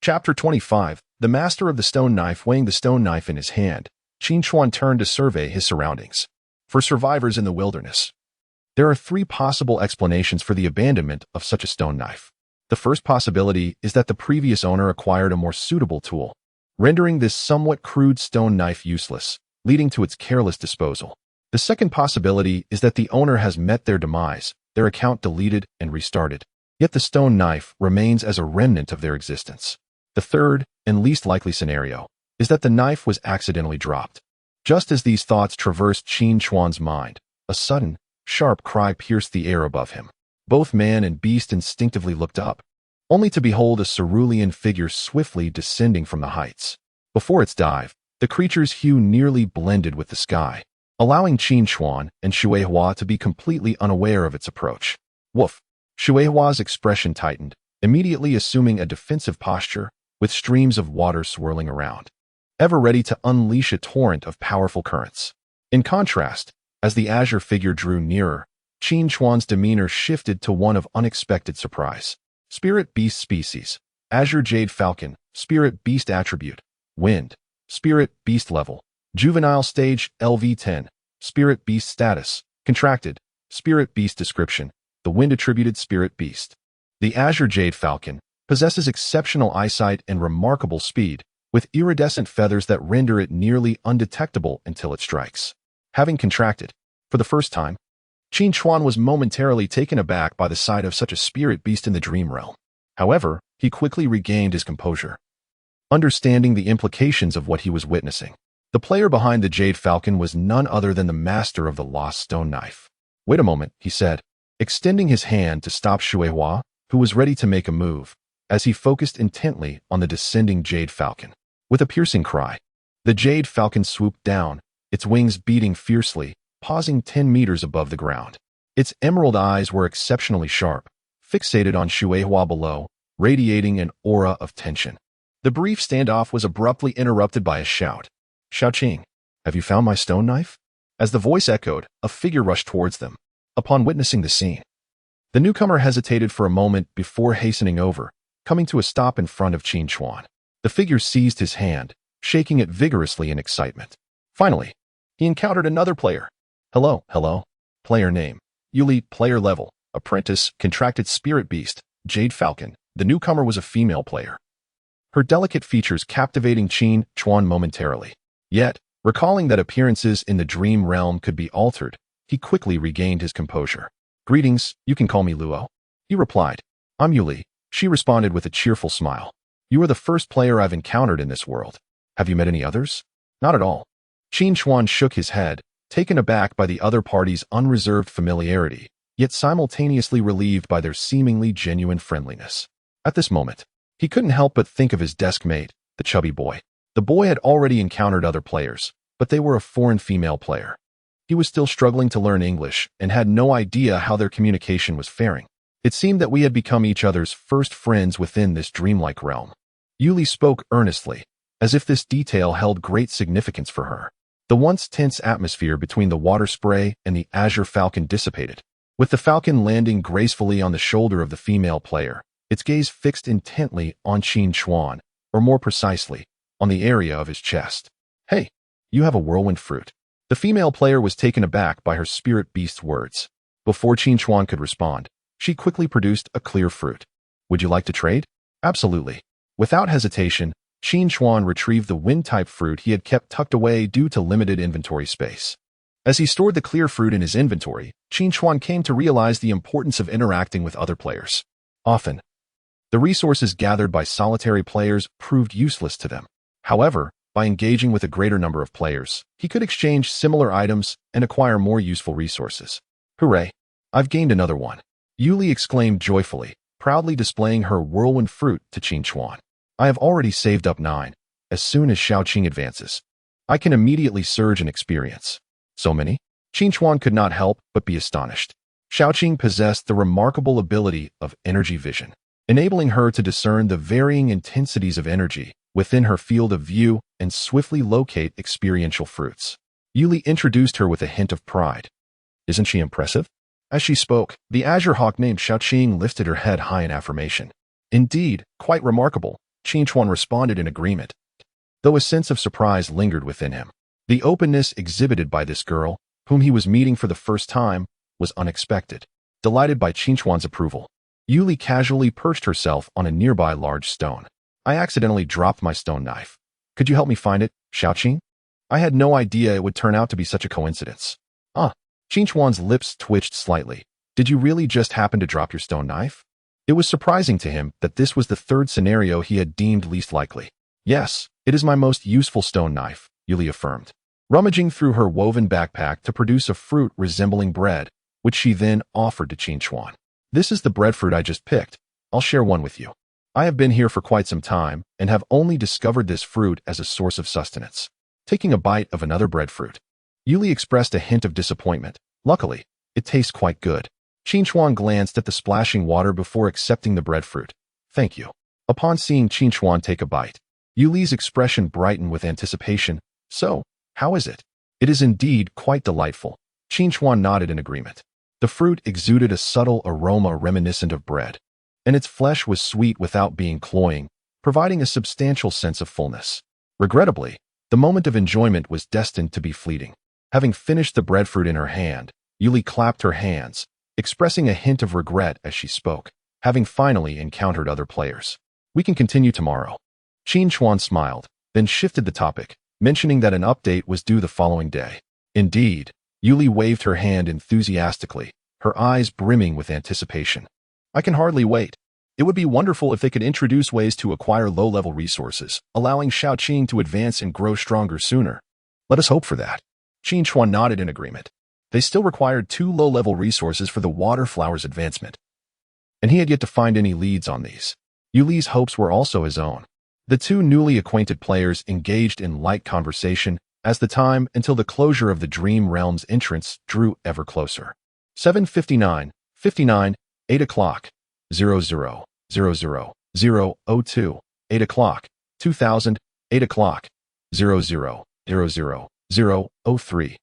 Chapter 25. The master of the stone knife weighing the stone knife in his hand, Qin Chuan turned to survey his surroundings. For survivors in the wilderness, there are 3 possible explanations for the abandonment of such a stone knife. The first possibility is that the previous owner acquired a more suitable tool, rendering this somewhat crude stone knife useless, leading to its careless disposal. The second possibility is that the owner has met their demise, their account deleted and restarted, yet the stone knife remains as a remnant of their existence. The third, and least likely scenario, is that the knife was accidentally dropped. Just as these thoughts traversed Qin Chuan's mind, a sudden, sharp cry pierced the air above him. Both man and beast instinctively looked up, only to behold a cerulean figure swiftly descending from the heights. Before its dive, the creature's hue nearly blended with the sky, allowing Qin Chuan and Shueihua to be completely unaware of its approach. Woof! Shueihua's expression tightened, immediately assuming a defensive posture, with streams of water swirling around, ever ready to unleash a torrent of powerful currents. In contrast, as the azure figure drew nearer, Qin Chuan's demeanor shifted to one of unexpected surprise. Spirit Beast Species. Azure Jade Falcon. Spirit Beast Attribute. Wind. Spirit Beast Level. Juvenile Stage LV10. Spirit Beast Status. Contracted. Spirit Beast Description. The Wind-attributed Spirit Beast. The Azure Jade Falcon possesses exceptional eyesight and remarkable speed, with iridescent feathers that render it nearly undetectable until it strikes. Having contracted, for the first time, Qin Chuan was momentarily taken aback by the sight of such a spirit beast in the dream realm. However, he quickly regained his composure, understanding the implications of what he was witnessing. The player behind the Jade Falcon was none other than the master of the lost stone knife. Wait a moment, he said, extending his hand to stop Shueihua, who was ready to make a move, as he focused intently on the descending Jade Falcon. With a piercing cry, the Jade Falcon swooped down, its wings beating fiercely, pausing 10 meters above the ground. Its emerald eyes were exceptionally sharp, fixated on Shueihua below, radiating an aura of tension. The brief standoff was abruptly interrupted by a shout. Xiaoqing, have you found my stone knife? As the voice echoed, a figure rushed towards them. Upon witnessing the scene, the newcomer hesitated for a moment before hastening over, coming to a stop in front of Qin Chuan. The figure seized his hand, shaking it vigorously in excitement. Finally, he encountered another player. Hello. Player name, Yuli. Player level, apprentice, contracted spirit beast, Jade Falcon. The newcomer was a female player. Her delicate features captivating Qin Chuan momentarily. Yet, recalling that appearances in the dream realm could be altered, he quickly regained his composure. Greetings, you can call me Luo. He replied. I'm Yuli. She responded with a cheerful smile. You are the first player I've encountered in this world. Have you met any others? Not at all. Qin Chuan shook his head, taken aback by the other party's unreserved familiarity, yet simultaneously relieved by their seemingly genuine friendliness. At this moment, he couldn't help but think of his desk mate, the chubby boy. The boy had already encountered other players, but they were a foreign female player. He was still struggling to learn English and had no idea how their communication was faring. It seemed that we had become each other's first friends within this dreamlike realm. Yuli spoke earnestly, as if this detail held great significance for her. The once tense atmosphere between the water spray and the azure falcon dissipated. With the falcon landing gracefully on the shoulder of the female player, its gaze fixed intently on Qin Chuan, or more precisely, on the area of his chest. Hey, you have a whirlwind fruit. The female player was taken aback by her spirit beast's words. Before Qin Chuan could respond, she quickly produced a clear fruit. Would you like to trade? Absolutely. Without hesitation, Qin Chuan retrieved the wind-type fruit he had kept tucked away due to limited inventory space. As he stored the clear fruit in his inventory, Qin Chuan came to realize the importance of interacting with other players. Often, the resources gathered by solitary players proved useless to them. However, by engaging with a greater number of players, he could exchange similar items and acquire more useful resources. Hooray! I've gained another one. Yuli exclaimed joyfully, proudly displaying her whirlwind fruit to Qin Chuan. I have already saved up 9. As soon as Xiaoqing advances, I can immediately surge in experience. So many? Qin Chuan could not help but be astonished. Xiaoqing possessed the remarkable ability of energy vision, enabling her to discern the varying intensities of energy within her field of view and swiftly locate experiential fruits. Yuli introduced her with a hint of pride. Isn't she impressive? As she spoke, the azure hawk named Xiaoqing lifted her head high in affirmation. Indeed, quite remarkable, Qin Chuan responded in agreement, though a sense of surprise lingered within him. The openness exhibited by this girl, whom he was meeting for the first time, was unexpected. Delighted by Qin Chuan's approval, Yuli casually perched herself on a nearby large stone. I accidentally dropped my stone knife. Could you help me find it, Xiaoqing? I had no idea it would turn out to be such a coincidence. Qin Chuan's lips twitched slightly. Did you really just happen to drop your stone knife? It was surprising to him that this was the third scenario he had deemed least likely. Yes, it is my most useful stone knife, Yuli affirmed, rummaging through her woven backpack to produce a fruit resembling bread, which she then offered to Qin Chuan. This is the breadfruit I just picked. I'll share one with you. I have been here for quite some time and have only discovered this fruit as a source of sustenance. Taking a bite of another breadfruit, Yuli expressed a hint of disappointment. Luckily, it tastes quite good. Qin Chuan glanced at the splashing water before accepting the breadfruit. Thank you. Upon seeing Qin Chuan take a bite, Yuli's expression brightened with anticipation. So, how is it? It is indeed quite delightful. Qin Chuan nodded in agreement. The fruit exuded a subtle aroma reminiscent of bread, and its flesh was sweet without being cloying, providing a substantial sense of fullness. Regrettably, the moment of enjoyment was destined to be fleeting. Having finished the breadfruit in her hand, Yuli clapped her hands, expressing a hint of regret as she spoke, having finally encountered other players. We can continue tomorrow. Qin Chuan smiled, then shifted the topic, mentioning that an update was due the following day. Indeed, Yuli waved her hand enthusiastically, her eyes brimming with anticipation. I can hardly wait. It would be wonderful if they could introduce ways to acquire low-level resources, allowing Xiaoqing to advance and grow stronger sooner. Let us hope for that. Qin Chuan nodded in agreement. They still required 2 low-level resources for the water flower's advancement, and he had yet to find any leads on these. Yuli's hopes were also his own. The 2 newly acquainted players engaged in light conversation as the time until the closure of the Dream Realm's entrance drew ever closer. 7:59, 59, 8 o'clock, 00, 00, 002, 8 o'clock, 2000, 8 o'clock, 00, 00003.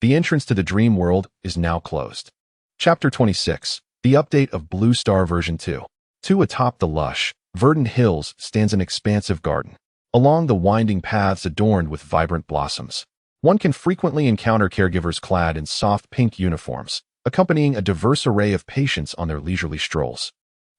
The entrance to the dream world is now closed. Chapter 26. The update of Blue Star version 2. Atop the lush, verdant hills stands an expansive garden. Along the winding paths adorned with vibrant blossoms, one can frequently encounter caregivers clad in soft pink uniforms, accompanying a diverse array of patients on their leisurely strolls.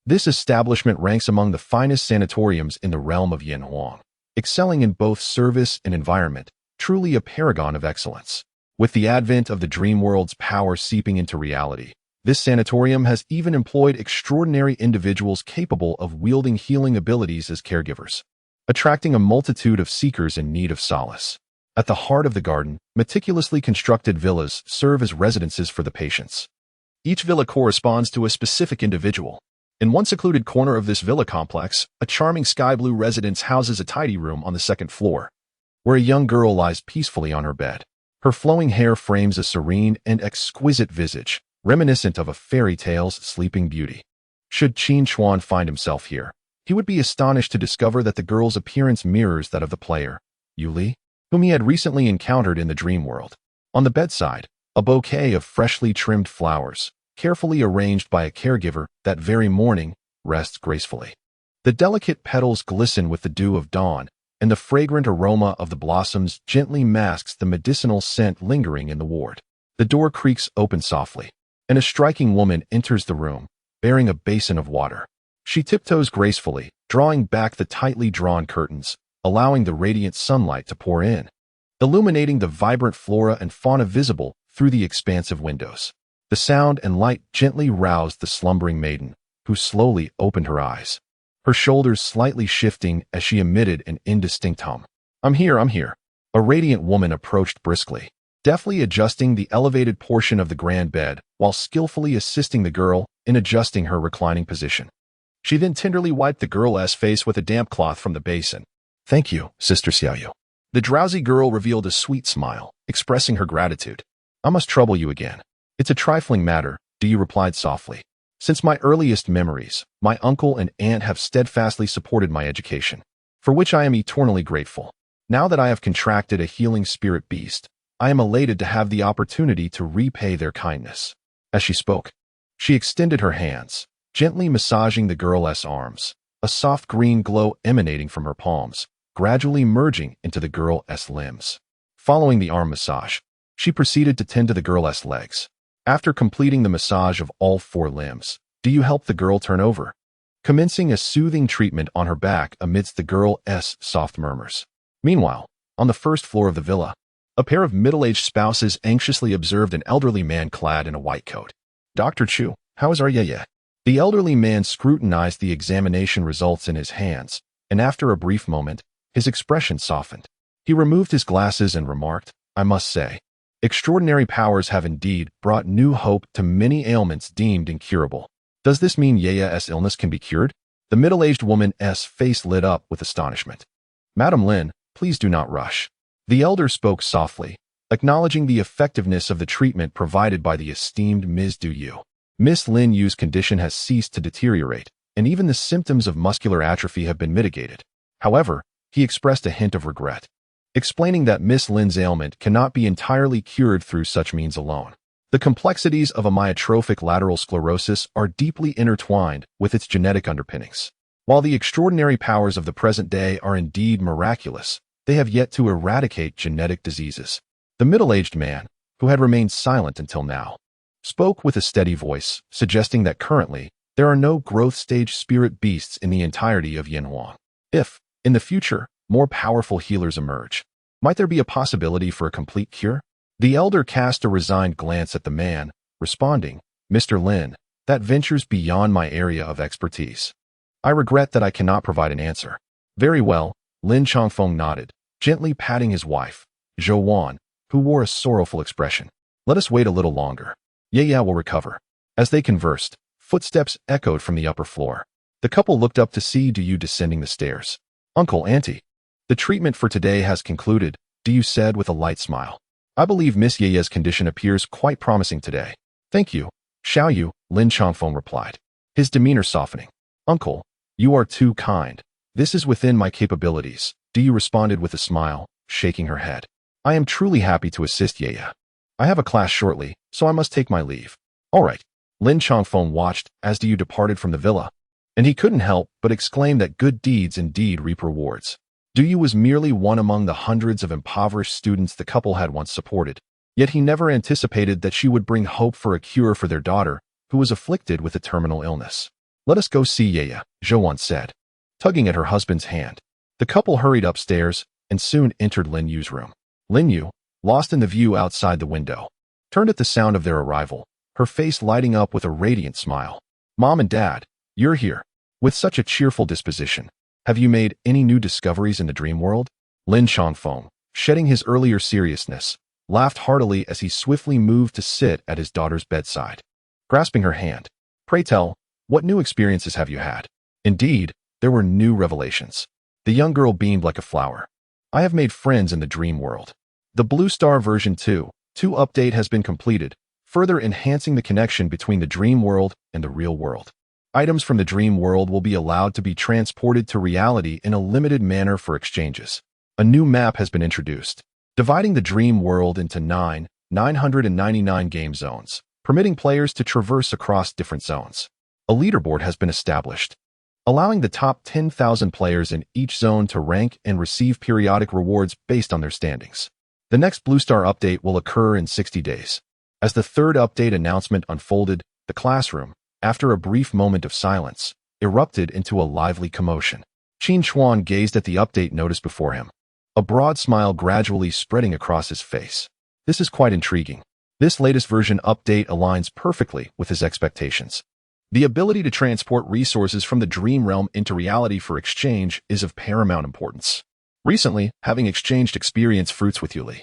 This establishment ranks among the finest sanatoriums in the realm of Yanhuang, excelling in both service and environment, truly a paragon of excellence. With the advent of the dream world's power seeping into reality, this sanatorium has even employed extraordinary individuals capable of wielding healing abilities as caregivers, attracting a multitude of seekers in need of solace. At the heart of the garden, meticulously constructed villas serve as residences for the patients. Each villa corresponds to a specific individual. In one secluded corner of this villa complex, a charming sky blue residence houses a tidy room on the second floor, where a young girl lies peacefully on her bed. Her flowing hair frames a serene and exquisite visage, reminiscent of a fairy tale's sleeping beauty. Should Qin Chuan find himself here, he would be astonished to discover that the girl's appearance mirrors that of the player, Yu Li, whom he had recently encountered in the dream world. On the bedside, a bouquet of freshly trimmed flowers, carefully arranged by a caregiver that very morning, rests gracefully. The delicate petals glisten with the dew of dawn, and the fragrant aroma of the blossoms gently masks the medicinal scent lingering in the ward. The door creaks open softly, and a striking woman enters the room, bearing a basin of water. She tiptoes gracefully, drawing back the tightly drawn curtains, allowing the radiant sunlight to pour in, illuminating the vibrant flora and fauna visible through the expansive windows. The sound and light gently roused the slumbering maiden, who slowly opened her eyes, her shoulders slightly shifting as she emitted an indistinct hum. I'm here. A radiant woman approached briskly, deftly adjusting the elevated portion of the grand bed while skillfully assisting the girl in adjusting her reclining position. She then tenderly wiped the girl's face with a damp cloth from the basin. Thank you, Sister Xiaoyu. The drowsy girl revealed a sweet smile, expressing her gratitude. I must trouble you again. It's a trifling matter, Di replied softly. Since my earliest memories, my uncle and aunt have steadfastly supported my education, for which I am eternally grateful. Now that I have contracted a healing spirit beast, I am elated to have the opportunity to repay their kindness. As she spoke, she extended her hands, gently massaging the girl's arms, a soft green glow emanating from her palms, gradually merging into the girl's limbs. Following the arm massage, she proceeded to tend to the girl's legs. After completing the massage of all 4 limbs, Di helped the girl turn over, commencing a soothing treatment on her back amidst the girl's soft murmurs. Meanwhile, on the first floor of the villa, a pair of middle-aged spouses anxiously observed an elderly man clad in a white coat. Dr. Chu, how is our Yeye? The elderly man scrutinized the examination results in his hands, and after a brief moment, his expression softened. He removed his glasses and remarked, I must say, extraordinary powers have indeed brought new hope to many ailments deemed incurable. Does this mean Yeye's illness can be cured? The middle-aged woman's face lit up with astonishment. Madam Lin, please do not rush. The elder spoke softly, acknowledging the effectiveness of the treatment provided by the esteemed Ms. Du Yu. Miss Lin Yu's condition has ceased to deteriorate, and even the symptoms of muscular atrophy have been mitigated. However, he expressed a hint of regret, explaining that Miss Lin's ailment cannot be entirely cured through such means alone. The complexities of amyotrophic lateral sclerosis are deeply intertwined with its genetic underpinnings. While the extraordinary powers of the present day are indeed miraculous, they have yet to eradicate genetic diseases. The middle-aged man, who had remained silent until now, spoke with a steady voice, suggesting that currently, there are no growth-stage spirit beasts in the entirety of Yanhuang. If, in the future, more powerful healers emerge, might there be a possibility for a complete cure? The elder cast a resigned glance at the man, responding, Mr. Lin, that ventures beyond my area of expertise. I regret that I cannot provide an answer. Very well, Lin Chongfeng nodded, gently patting his wife, Zhou Wan, who wore a sorrowful expression. Let us wait a little longer. Yeye will recover. As they conversed, footsteps echoed from the upper floor. The couple looked up to see Du Yu descending the stairs. Uncle, Auntie, the treatment for today has concluded, Du Yu said with a light smile. I believe Miss Yeye's condition appears quite promising today. Thank you, Xiaoyu, Lin Chongfeng replied, his demeanor softening. Uncle, you are too kind. This is within my capabilities, Du Yu responded with a smile, shaking her head. I am truly happy to assist Ye. I have a class shortly, so I must take my leave. All right. Lin Chongfeng watched as Diyu departed from the villa, and he couldn't help but exclaim that good deeds indeed reap rewards. Diyu was merely one among the hundreds of impoverished students the couple had once supported, yet he never anticipated that she would bring hope for a cure for their daughter, who was afflicted with a terminal illness. Let us go see Ye, Zhou said, tugging at her husband's hand. The couple hurried upstairs and soon entered Lin Yu's room. Lin Yu, lost in the view outside the window, turned at the sound of their arrival, her face lighting up with a radiant smile. Mom and Dad, you're here. With such a cheerful disposition, have you made any new discoveries in the dream world? Lin Chongfeng, shedding his earlier seriousness, laughed heartily as he swiftly moved to sit at his daughter's bedside. Grasping her hand, pray tell, what new experiences have you had? Indeed, there were new revelations. The young girl beamed like a flower. I have made friends in the dream world. The Blue Star version 2 update has been completed, further enhancing the connection between the dream world and the real world. Items from the dream world will be allowed to be transported to reality in a limited manner for exchanges. A new map has been introduced, dividing the dream world into 999 game zones, permitting players to traverse across different zones. A leaderboard has been established, allowing the top 10,000 players in each zone to rank and receive periodic rewards based on their standings. The next Blue Star update will occur in 60 days. As the third update announcement unfolded, the classroom, after a brief moment of silence, erupted into a lively commotion. Qin Chuan gazed at the update notice before him, a broad smile gradually spreading across his face. This is quite intriguing. This latest version update aligns perfectly with his expectations. The ability to transport resources from the dream realm into reality for exchange is of paramount importance. Recently, having exchanged experience fruits with Yuli,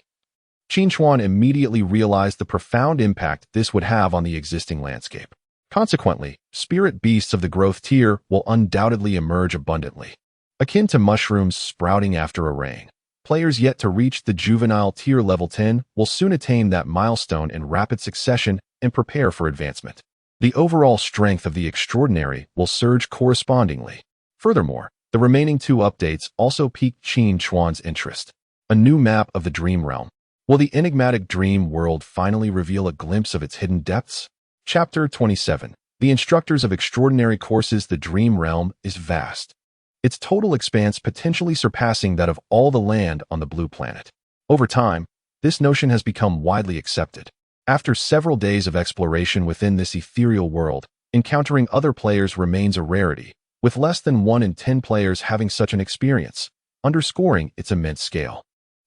Qin Chuan immediately realized the profound impact this would have on the existing landscape. Consequently, spirit beasts of the growth tier will undoubtedly emerge abundantly. Akin to mushrooms sprouting after a rain, players yet to reach the juvenile tier level 10 will soon attain that milestone in rapid succession and prepare for advancement. The overall strength of the extraordinary will surge correspondingly. Furthermore, the remaining 2 updates also piqued Qin Chuan's interest. A new map of the dream realm. Will the enigmatic dream world finally reveal a glimpse of its hidden depths? Chapter 27. The instructors of extraordinary courses. The dream realm is vast, its total expanse potentially surpassing that of all the land on the blue planet. Over time, this notion has become widely accepted. After several days of exploration within this ethereal world, encountering other players remains a rarity, with less than 1 in 10 players having such an experience, underscoring its immense scale.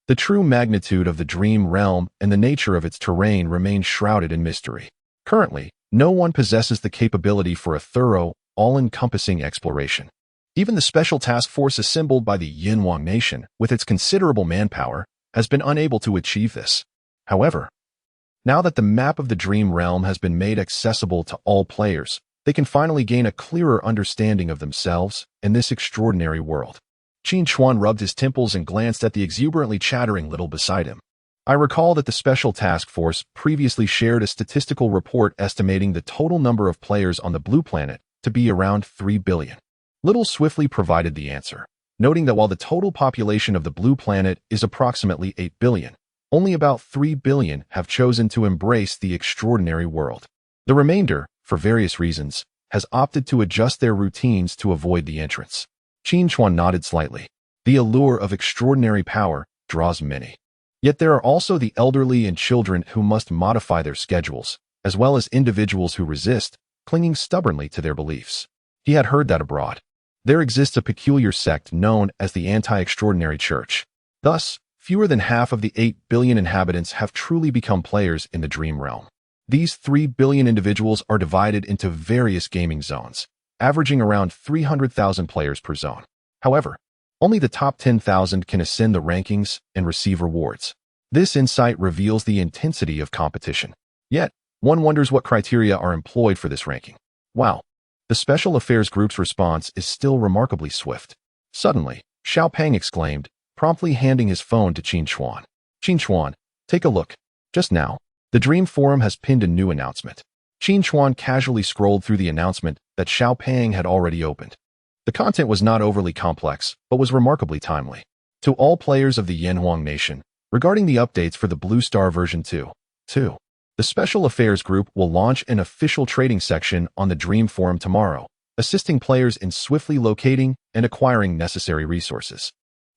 The true magnitude of the dream realm and the nature of its terrain remain shrouded in mystery. Currently, no one possesses the capability for a thorough, all-encompassing exploration. Even the special task force assembled by the Yinhuang nation, with its considerable manpower, has been unable to achieve this. However, now that the map of the dream realm has been made accessible to all players, they can finally gain a clearer understanding of themselves and this extraordinary world. Qin Chuan rubbed his temples and glanced at the exuberantly chattering little beside him. I recall that the Special Task Force previously shared a statistical report estimating the total number of players on the blue planet to be around 3 billion. Little swiftly provided the answer, noting that while the total population of the blue planet is approximately 8 billion, only about 3 billion have chosen to embrace the extraordinary world. The remainder, for various reasons, has opted to adjust their routines to avoid the entrance. Qin Chuan nodded slightly. The allure of extraordinary power draws many. Yet there are also the elderly and children who must modify their schedules, as well as individuals who resist, clinging stubbornly to their beliefs. He had heard that abroad there exists a peculiar sect known as the Anti-Extraordinary Church. Thus, fewer than half of the 8 billion inhabitants have truly become players in the dream realm. These 3 billion individuals are divided into various gaming zones, averaging around 300,000 players per zone. However, only the top 10,000 can ascend the rankings and receive rewards. This insight reveals the intensity of competition. Yet, one wonders what criteria are employed for this ranking. Wow! The Special Affairs Group's response is still remarkably swift. Suddenly, Xiao Peng exclaimed, promptly handing his phone to Qin Chuan. Qin Chuan, take a look. Just now, the Dream Forum has pinned a new announcement. Qin Chuan casually scrolled through the announcement that Xiao Peng had already opened. The content was not overly complex, but was remarkably timely. To all players of the Yinhuang nation, Regarding the updates for the Blue Star version 2, the Special Affairs Group will launch an official trading section on the Dream Forum tomorrow, assisting players in swiftly locating and acquiring necessary resources.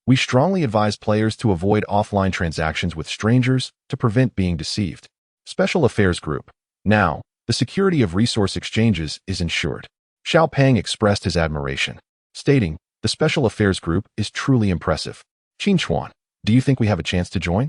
We strongly advise players to avoid offline transactions with strangers to prevent being deceived. Special Affairs Group. Now, the security of resource exchanges is ensured. Xiao Peng expressed his admiration, stating, "The Special Affairs Group is truly impressive. Qin Chuan, do you think we have a chance to join?"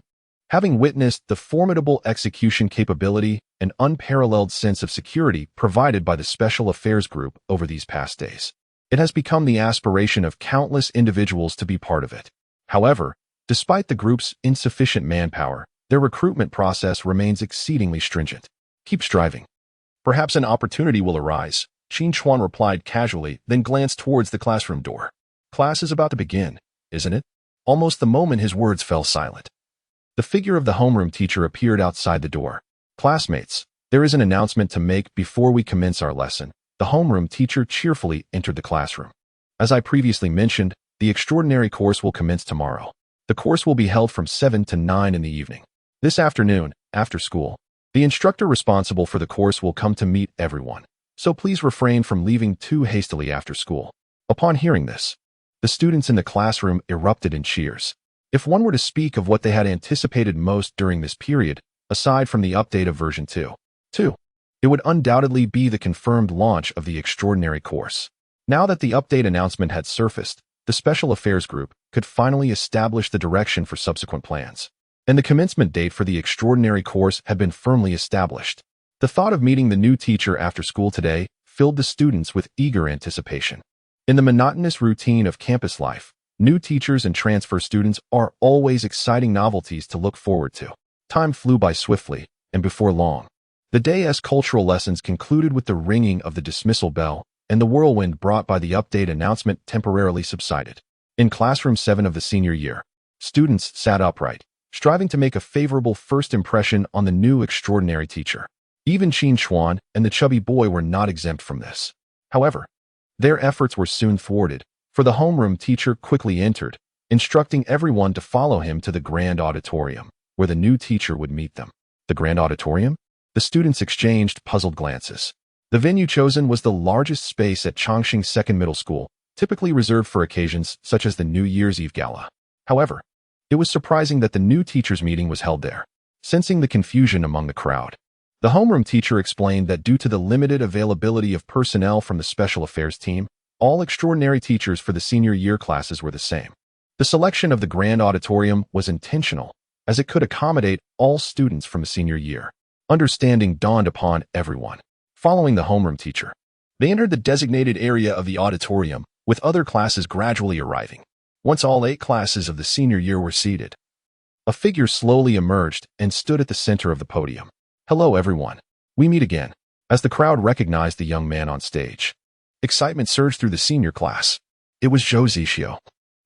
Having witnessed the formidable execution capability and unparalleled sense of security provided by the Special Affairs Group over these past days, it has become the aspiration of countless individuals to be part of it. However, despite the group's insufficient manpower, their recruitment process remains exceedingly stringent. Keep striving. Perhaps an opportunity will arise, Qin Chuan replied casually, then glanced towards the classroom door. Class is about to begin, isn't it? Almost the moment his words fell silent, the figure of the homeroom teacher appeared outside the door. Classmates, there is an announcement to make before we commence our lesson. The homeroom teacher cheerfully entered the classroom. As I previously mentioned, the extraordinary course will commence tomorrow. The course will be held from 7 to 9 in the evening. This afternoon, after school, the instructor responsible for the course will come to meet everyone, so please refrain from leaving too hastily after school. Upon hearing this, the students in the classroom erupted in cheers. If one were to speak of what they had anticipated most during this period, aside from the update of version 2, it would undoubtedly be the confirmed launch of the extraordinary course. Now that the update announcement had surfaced, the Special Affairs Group could finally establish the direction for subsequent plans, and the commencement date for the extraordinary course had been firmly established. The thought of meeting the new teacher after school today filled the students with eager anticipation. In the monotonous routine of campus life, new teachers and transfer students are always exciting novelties to look forward to. Time flew by swiftly, and before long, the day's cultural lessons concluded with the ringing of the dismissal bell, and the whirlwind brought by the update announcement temporarily subsided. In classroom 7 of the senior year, students sat upright, striving to make a favorable first impression on the new extraordinary teacher. Even Qin Chuan and the chubby boy were not exempt from this. However, their efforts were soon thwarted, for the homeroom teacher quickly entered, instructing everyone to follow him to the grand auditorium, where the new teacher would meet them. The grand auditorium? The students exchanged puzzled glances. The venue chosen was the largest space at Chongqing Second Middle School, typically reserved for occasions such as the New Year's Eve Gala. However, it was surprising that the new teachers' meeting was held there. Sensing the confusion among the crowd, the homeroom teacher explained that due to the limited availability of personnel from the Special Affairs team, all extraordinary teachers for the senior year classes were the same. The selection of the grand auditorium was intentional, as it could accommodate all students from the senior year. Understanding dawned upon everyone. Following the homeroom teacher, they entered the designated area of the auditorium, with other classes gradually arriving. Once all 8 classes of the senior year were seated, a figure slowly emerged and stood at the center of the podium. "Hello everyone. We meet again." As the crowd recognized the young man on stage, excitement surged through the senior class. It was Zhou Zixio,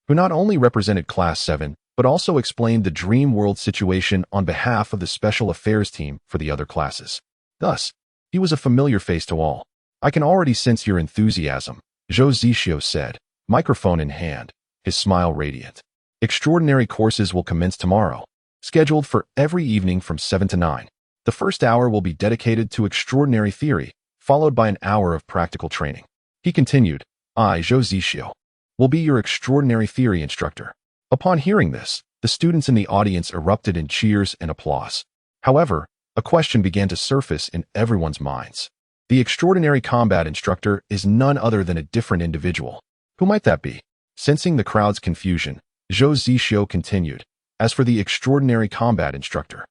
who not only represented Class 7, but also explained the dream world situation on behalf of the Special Affairs team for the other classes. Thus, he was a familiar face to all. "I can already sense your enthusiasm," Zhou Zixio said, microphone in hand, his smile radiant. "Extraordinary courses will commence tomorrow, scheduled for every evening from 7 to 9. The first hour will be dedicated to extraordinary theory, followed by an hour of practical training." He continued, "I, Zhou Zixio, will be your extraordinary theory instructor." Upon hearing this, the students in the audience erupted in cheers and applause. However, a question began to surface in everyone's minds. The extraordinary combat instructor is none other than a different individual. Who might that be? Sensing the crowd's confusion, Zhou Zixio continued, "As for the extraordinary combat instructor,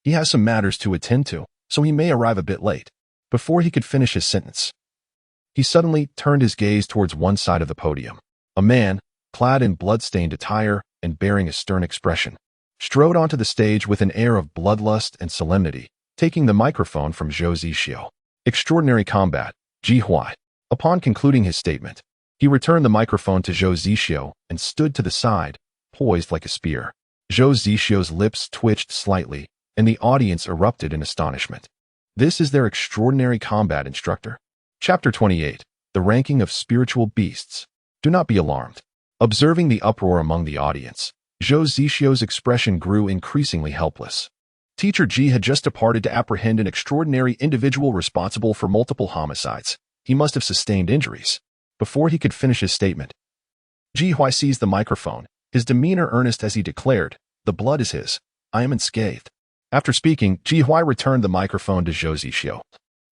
he has some matters to attend to, so he may arrive a bit late." Before he could finish his sentence, he suddenly turned his gaze towards one side of the podium. A man, clad in blood-stained attire and bearing a stern expression, strode onto the stage with an air of bloodlust and solemnity, taking the microphone from Zhou Zixio. "Extraordinary combat, Ji Huai." Upon concluding his statement, he returned the microphone to Zhou Zixio and stood to the side, poised like a spear. Zhou Zixio's lips twitched slightly, and the audience erupted in astonishment. This is their extraordinary combat instructor. Chapter 28. The Ranking of Spiritual Beasts. Do not be alarmed. Observing the uproar among the audience, Zhou Zixio's expression grew increasingly helpless. Teacher Ji had just departed to apprehend an extraordinary individual responsible for multiple homicides. He must have sustained injuries. Before he could finish his statement, Ji Hui seized the microphone, his demeanor earnest as he declared, "The blood is his. I am unscathed." After speaking, Ji Hui returned the microphone to Zhou Zixio,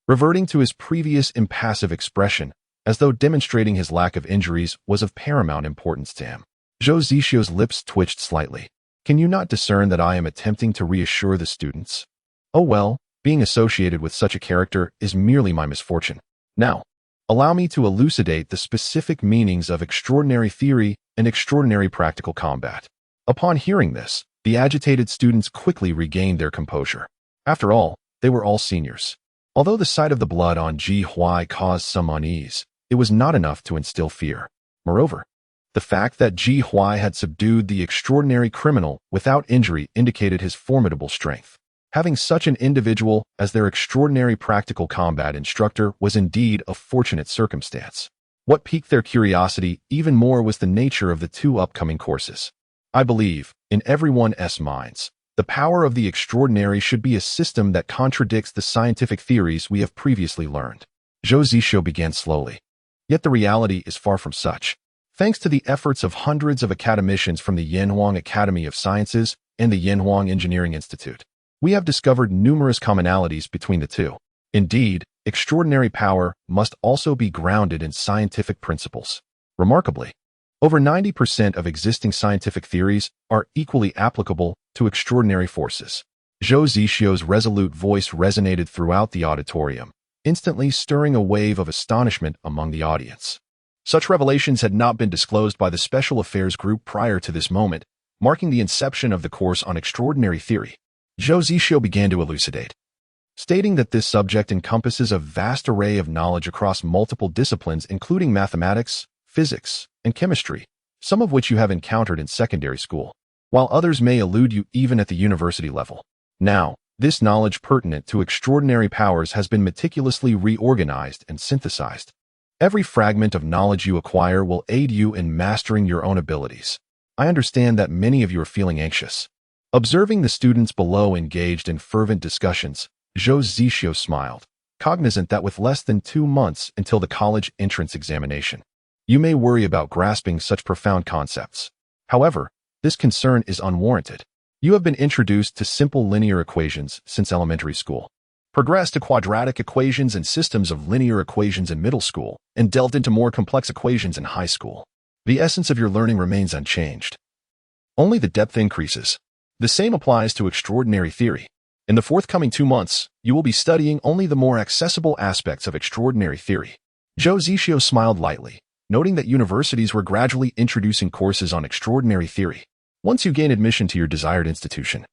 reverting to his previous impassive expression, as though demonstrating his lack of injuries was of paramount importance to him. Zhou Zixio's lips twitched slightly. "Can you not discern that I am attempting to reassure the students? Oh well, being associated with such a character is merely my misfortune. Now, allow me to elucidate the specific meanings of extraordinary theory and extraordinary practical combat." Upon hearing this, the agitated students quickly regained their composure. After all, they were all seniors. Although the sight of the blood on Ji Hui caused some unease, it was not enough to instill fear. Moreover, the fact that Ji Hui had subdued the extraordinary criminal without injury indicated his formidable strength. Having such an individual as their extraordinary practical combat instructor was indeed a fortunate circumstance. What piqued their curiosity even more was the nature of the two upcoming courses. I believe, in everyone's minds, the power of the extraordinary should be a system that contradicts the scientific theories we have previously learned. Zhou Zixio began slowly. Yet the reality is far from such. Thanks to the efforts of hundreds of academicians from the Yanhuang Academy of Sciences and the Yanhuang Engineering Institute, we have discovered numerous commonalities between the two. Indeed, extraordinary power must also be grounded in scientific principles. Remarkably, over 90% of existing scientific theories are equally applicable to extraordinary forces. Zhou Zixio's resolute voice resonated throughout the auditorium, instantly stirring a wave of astonishment among the audience. Such revelations had not been disclosed by the Special Affairs Group prior to this moment, marking the inception of the course on extraordinary theory. Zhou Zixio began to elucidate, stating that this subject encompasses a vast array of knowledge across multiple disciplines including mathematics, physics, and chemistry, some of which you have encountered in secondary school, while others may elude you even at the university level. Now, this knowledge pertinent to extraordinary powers has been meticulously reorganized and synthesized. Every fragment of knowledge you acquire will aid you in mastering your own abilities. I understand that many of you are feeling anxious. Observing the students below engaged in fervent discussions, Zhou Zixio smiled, cognizant that with less than 2 months until the college entrance examination, you may worry about grasping such profound concepts. However, this concern is unwarranted. You have been introduced to simple linear equations since elementary school, progressed to quadratic equations and systems of linear equations in middle school, and delved into more complex equations in high school. The essence of your learning remains unchanged. Only the depth increases. The same applies to extraordinary theory. In the forthcoming 2 months, you will be studying only the more accessible aspects of extraordinary theory. Zhou Zixio smiled lightly, noting that universities were gradually introducing courses on extraordinary theory. Once you gain admission to your desired institution,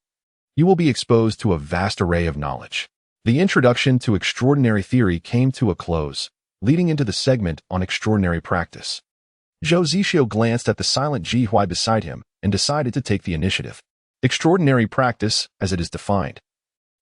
you will be exposed to a vast array of knowledge. The introduction to extraordinary theory came to a close, leading into the segment on extraordinary practice. Zhou Zixio glanced at the silent Ji Hui beside him and decided to take the initiative. Extraordinary practice, as it is defined,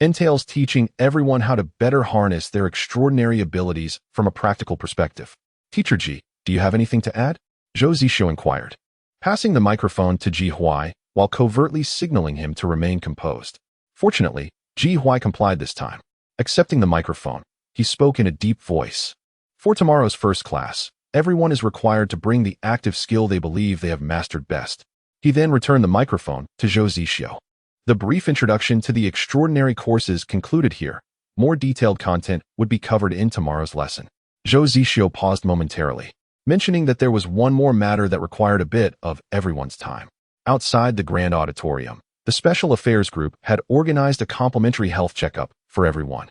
entails teaching everyone how to better harness their extraordinary abilities from a practical perspective. Teacher Ji, do you have anything to add? Zhou Zixio inquired, passing the microphone to Ji Hui while covertly signaling him to remain composed. Fortunately, Ji Hui complied this time. Accepting the microphone, he spoke in a deep voice. For tomorrow's first class, everyone is required to bring the active skill they believe they have mastered best. He then returned the microphone to Zhou Zixio. The brief introduction to the extraordinary courses concluded here. More detailed content would be covered in tomorrow's lesson. Zhou Zixio paused momentarily, mentioning that there was one more matter that required a bit of everyone's time. Outside the grand auditorium, the Special Affairs Group had organized a complimentary health checkup for everyone,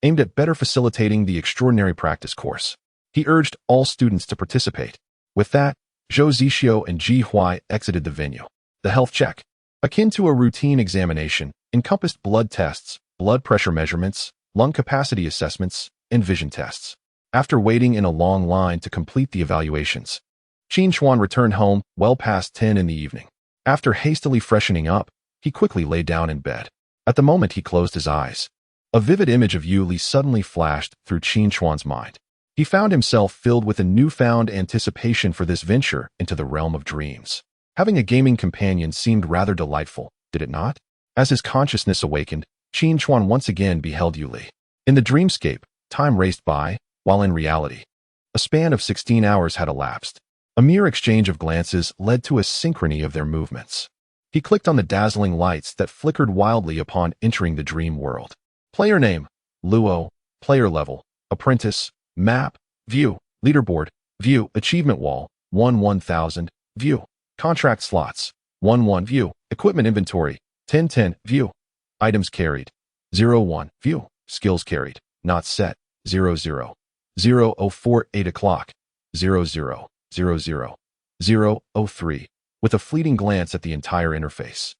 aimed at better facilitating the extraordinary practice course. He urged all students to participate. With that, Zhou Zixio and Ji Hui exited the venue. The health check, akin to a routine examination, encompassed blood tests, blood pressure measurements, lung capacity assessments, and vision tests. After waiting in a long line to complete the evaluations, Qin Chuan returned home well past 10 in the evening. After hastily freshening up, he quickly lay down in bed. At the moment he closed his eyes, a vivid image of Yu Li suddenly flashed through Qin Chuan's mind. He found himself filled with a newfound anticipation for this venture into the realm of dreams. Having a gaming companion seemed rather delightful, did it not? As his consciousness awakened, Qin Chuan once again beheld Yuli. In the dreamscape, time raced by, while in reality, a span of 16 hours had elapsed. A mere exchange of glances led to a synchrony of their movements. He clicked on the dazzling lights that flickered wildly upon entering the dream world. Player name, Luo. Player level, apprentice. Map, view. Leaderboard, view. Achievement wall, 1000, view. Contract slots, 1 view. Equipment inventory, 10 view. Items carried, 01, view. Skills carried, not set, 00. 004 8 o'clock, 00, 003, with a fleeting glance at the entire interface.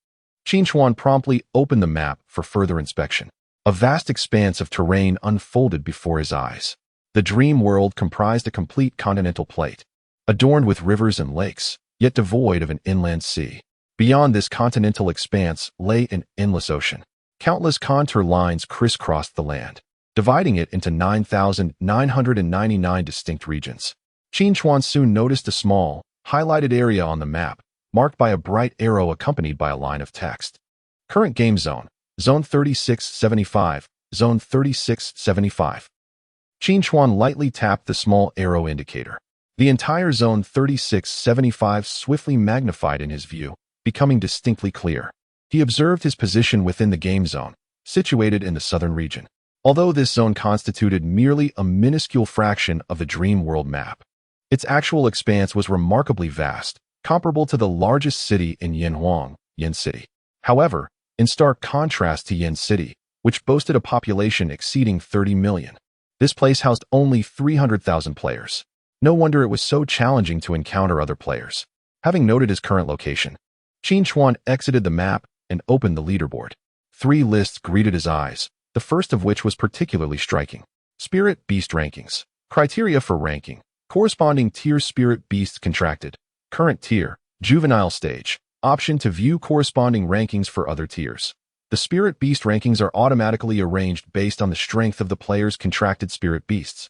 Qin Chuan promptly opened the map for further inspection. A vast expanse of terrain unfolded before his eyes. The dream world comprised a complete continental plate, adorned with rivers and lakes, yet devoid of an inland sea. Beyond this continental expanse lay an endless ocean. Countless contour lines crisscrossed the land, dividing it into 9,999 distinct regions. Qin Chuan soon noticed a small, highlighted area on the map, marked by a bright arrow accompanied by a line of text. Current game zone, Zone 3675, Zone 3675. Qin Chuan lightly tapped the small arrow indicator. The entire Zone 3675 swiftly magnified in his view, becoming distinctly clear. He observed his position within the game zone, situated in the southern region. Although this zone constituted merely a minuscule fraction of the dream world map, its actual expanse was remarkably vast, comparable to the largest city in Yanhuang, Yin City. However, in stark contrast to Yin City, which boasted a population exceeding 30 million, this place housed only 300,000 players. No wonder it was so challenging to encounter other players. Having noted his current location, Qin Chuan exited the map and opened the leaderboard. 3 lists greeted his eyes, the first of which was particularly striking. Spirit Beast Rankings. Criteria for ranking. Corresponding tier Spirit Beasts contracted. Current tier, Juvenile stage. Option to view corresponding rankings for other tiers. The Spirit Beast rankings are automatically arranged based on the strength of the player's contracted Spirit Beasts,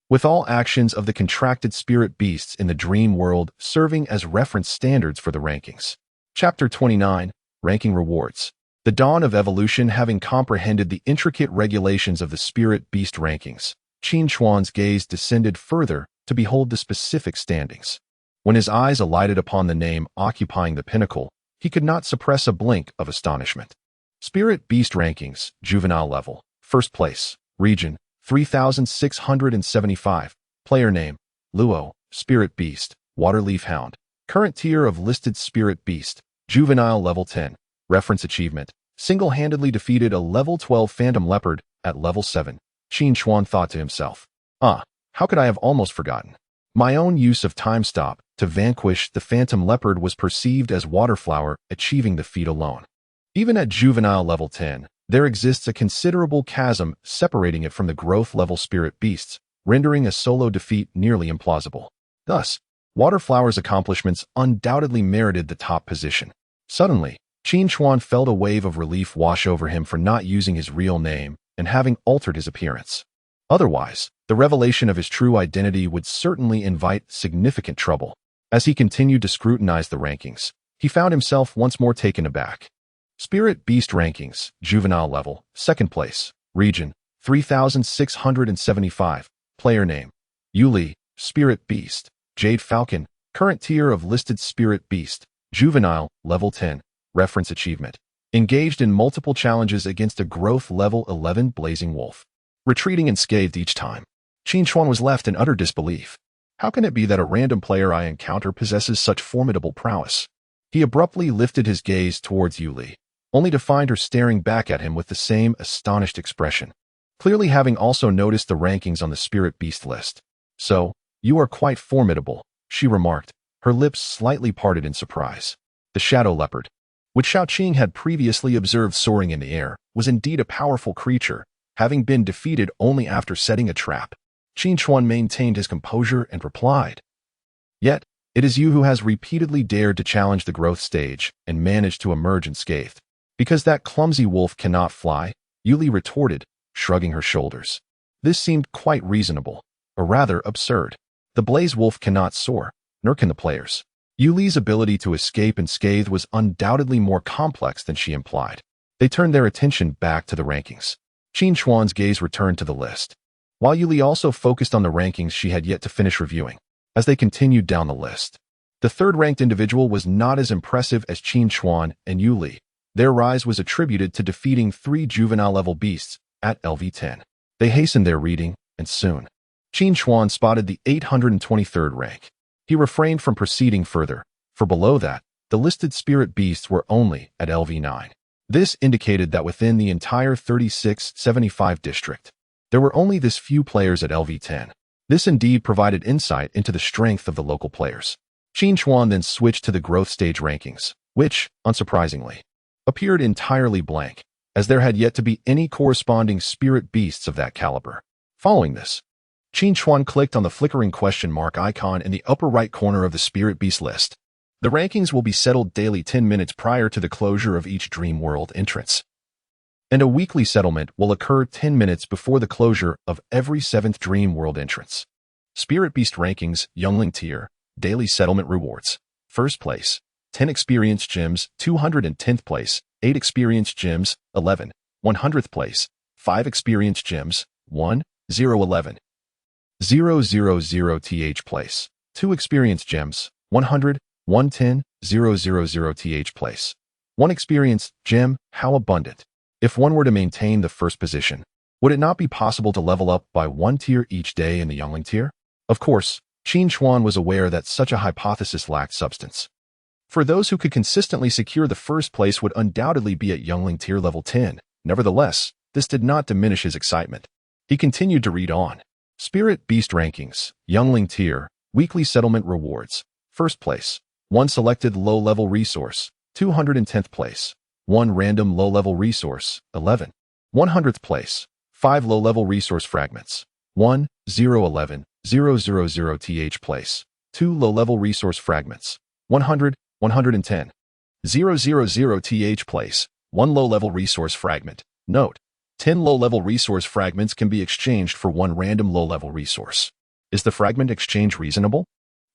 with all actions of the contracted Spirit Beasts in the dream world serving as reference standards for the rankings. Chapter 29, Ranking Rewards. The dawn of evolution having comprehended the intricate regulations of the Spirit Beast rankings, Qin Chuan's gaze descended further to behold the specific standings. When his eyes alighted upon the name occupying the pinnacle, he could not suppress a blink of astonishment. Spirit Beast Rankings, Juvenile Level, First Place, Region, 3675, Player Name, Luo, Spirit Beast, Waterleaf Hound. Current tier of listed Spirit Beast, Juvenile Level 10. Reference Achievement, single-handedly defeated a Level 12 Phantom Leopard at Level 7. Qin Chuan thought to himself, how could I have almost forgotten? My own use of Time Stop to vanquish the Phantom Leopard was perceived as Waterflower achieving the feat alone. Even at Juvenile Level 10, there exists a considerable chasm separating it from the growth level Spirit Beasts, rendering a solo defeat nearly implausible. Thus, Waterflower's accomplishments undoubtedly merited the top position. Suddenly, Qin Chuan felt a wave of relief wash over him for not using his real name and having altered his appearance. Otherwise, the revelation of his true identity would certainly invite significant trouble. As he continued to scrutinize the rankings, he found himself once more taken aback. Spirit Beast Rankings, Juvenile Level, Second Place, Region, 3675, Player Name, Yuli, Spirit Beast, Jade Falcon. Current tier of listed Spirit Beast, Juvenile, Level 10. Reference Achievement, engaged in multiple challenges against a growth Level 11 Blazing Wolf, retreating unscathed each time. Qin Chuan was left in utter disbelief. How can it be that a random player I encounter possesses such formidable prowess? He abruptly lifted his gaze towards Yuli, only to find her staring back at him with the same astonished expression, clearly having also noticed the rankings on the Spirit Beast list. So, you are quite formidable, she remarked, her lips slightly parted in surprise. The Shadow Leopard, which Shaoqing had previously observed soaring in the air, was indeed a powerful creature, having been defeated only after setting a trap. Qin Chuan maintained his composure and replied, "Yet, it is you who has repeatedly dared to challenge the growth stage and managed to emerge unscathed. Because that clumsy wolf cannot fly," Yuli retorted, shrugging her shoulders. This seemed quite reasonable, or rather absurd. The Blaze Wolf cannot soar, nor can the players. Yuli's ability to escape unscathed was undoubtedly more complex than she implied. They turned their attention back to the rankings. Qin Chuan's gaze returned to the list, while Yuli also focused on the rankings she had yet to finish reviewing. As they continued down the list, the third-ranked individual was not as impressive as Qin Chuan and Yuli. Their rise was attributed to defeating 3 juvenile-level beasts at LV10. They hastened their reading, and soon, Qin Chuan spotted the 823rd rank. He refrained from proceeding further, for below that, the listed spirit beasts were only at LV9. This indicated that within the entire 3675 district, there were only this few players at LV10. This indeed provided insight into the strength of the local players. Qin Chuan then switched to the growth stage rankings, which, unsurprisingly, appeared entirely blank, as there had yet to be any corresponding spirit beasts of that caliber. Following this, Qin Chuan clicked on the flickering question mark icon in the upper right corner of the Spirit Beast list. The rankings will be settled daily 10 minutes prior to the closure of each Dream World entrance, and a weekly settlement will occur 10 minutes before the closure of every 7th Dream World entrance. Spirit Beast Rankings, Youngling Tier, Daily Settlement Rewards. First place, 10 Experience Gems, 210th place, 8 Experience Gems, 11, 100th place, 5 Experience Gems, 1, 0, 11. 000th place, 2 Experience Gems, 100, 110, 000th place. 1 Experience Gem, how abundant. If one were to maintain the first position, would it not be possible to level up by 1 tier each day in the Youngling tier? Of course, Qin Chuan was aware that such a hypothesis lacked substance. For those who could consistently secure the first place would undoubtedly be at Youngling tier level 10. Nevertheless, this did not diminish his excitement. He continued to read on. Spirit Beast Rankings, Youngling Tier, Weekly Settlement Rewards. First place, 1 Selected Low-Level Resource, 210th place. 1 Random Low-Level Resource, 11. 100th place, 5 Low-Level Resource Fragments. 1, 0, 11, 000th place. 2 Low-Level Resource Fragments. 100, 110. 000th place, 1 Low-Level Resource Fragment. Note: 10 low-level resource fragments can be exchanged for 1 random low-level resource. Is the fragment exchange reasonable?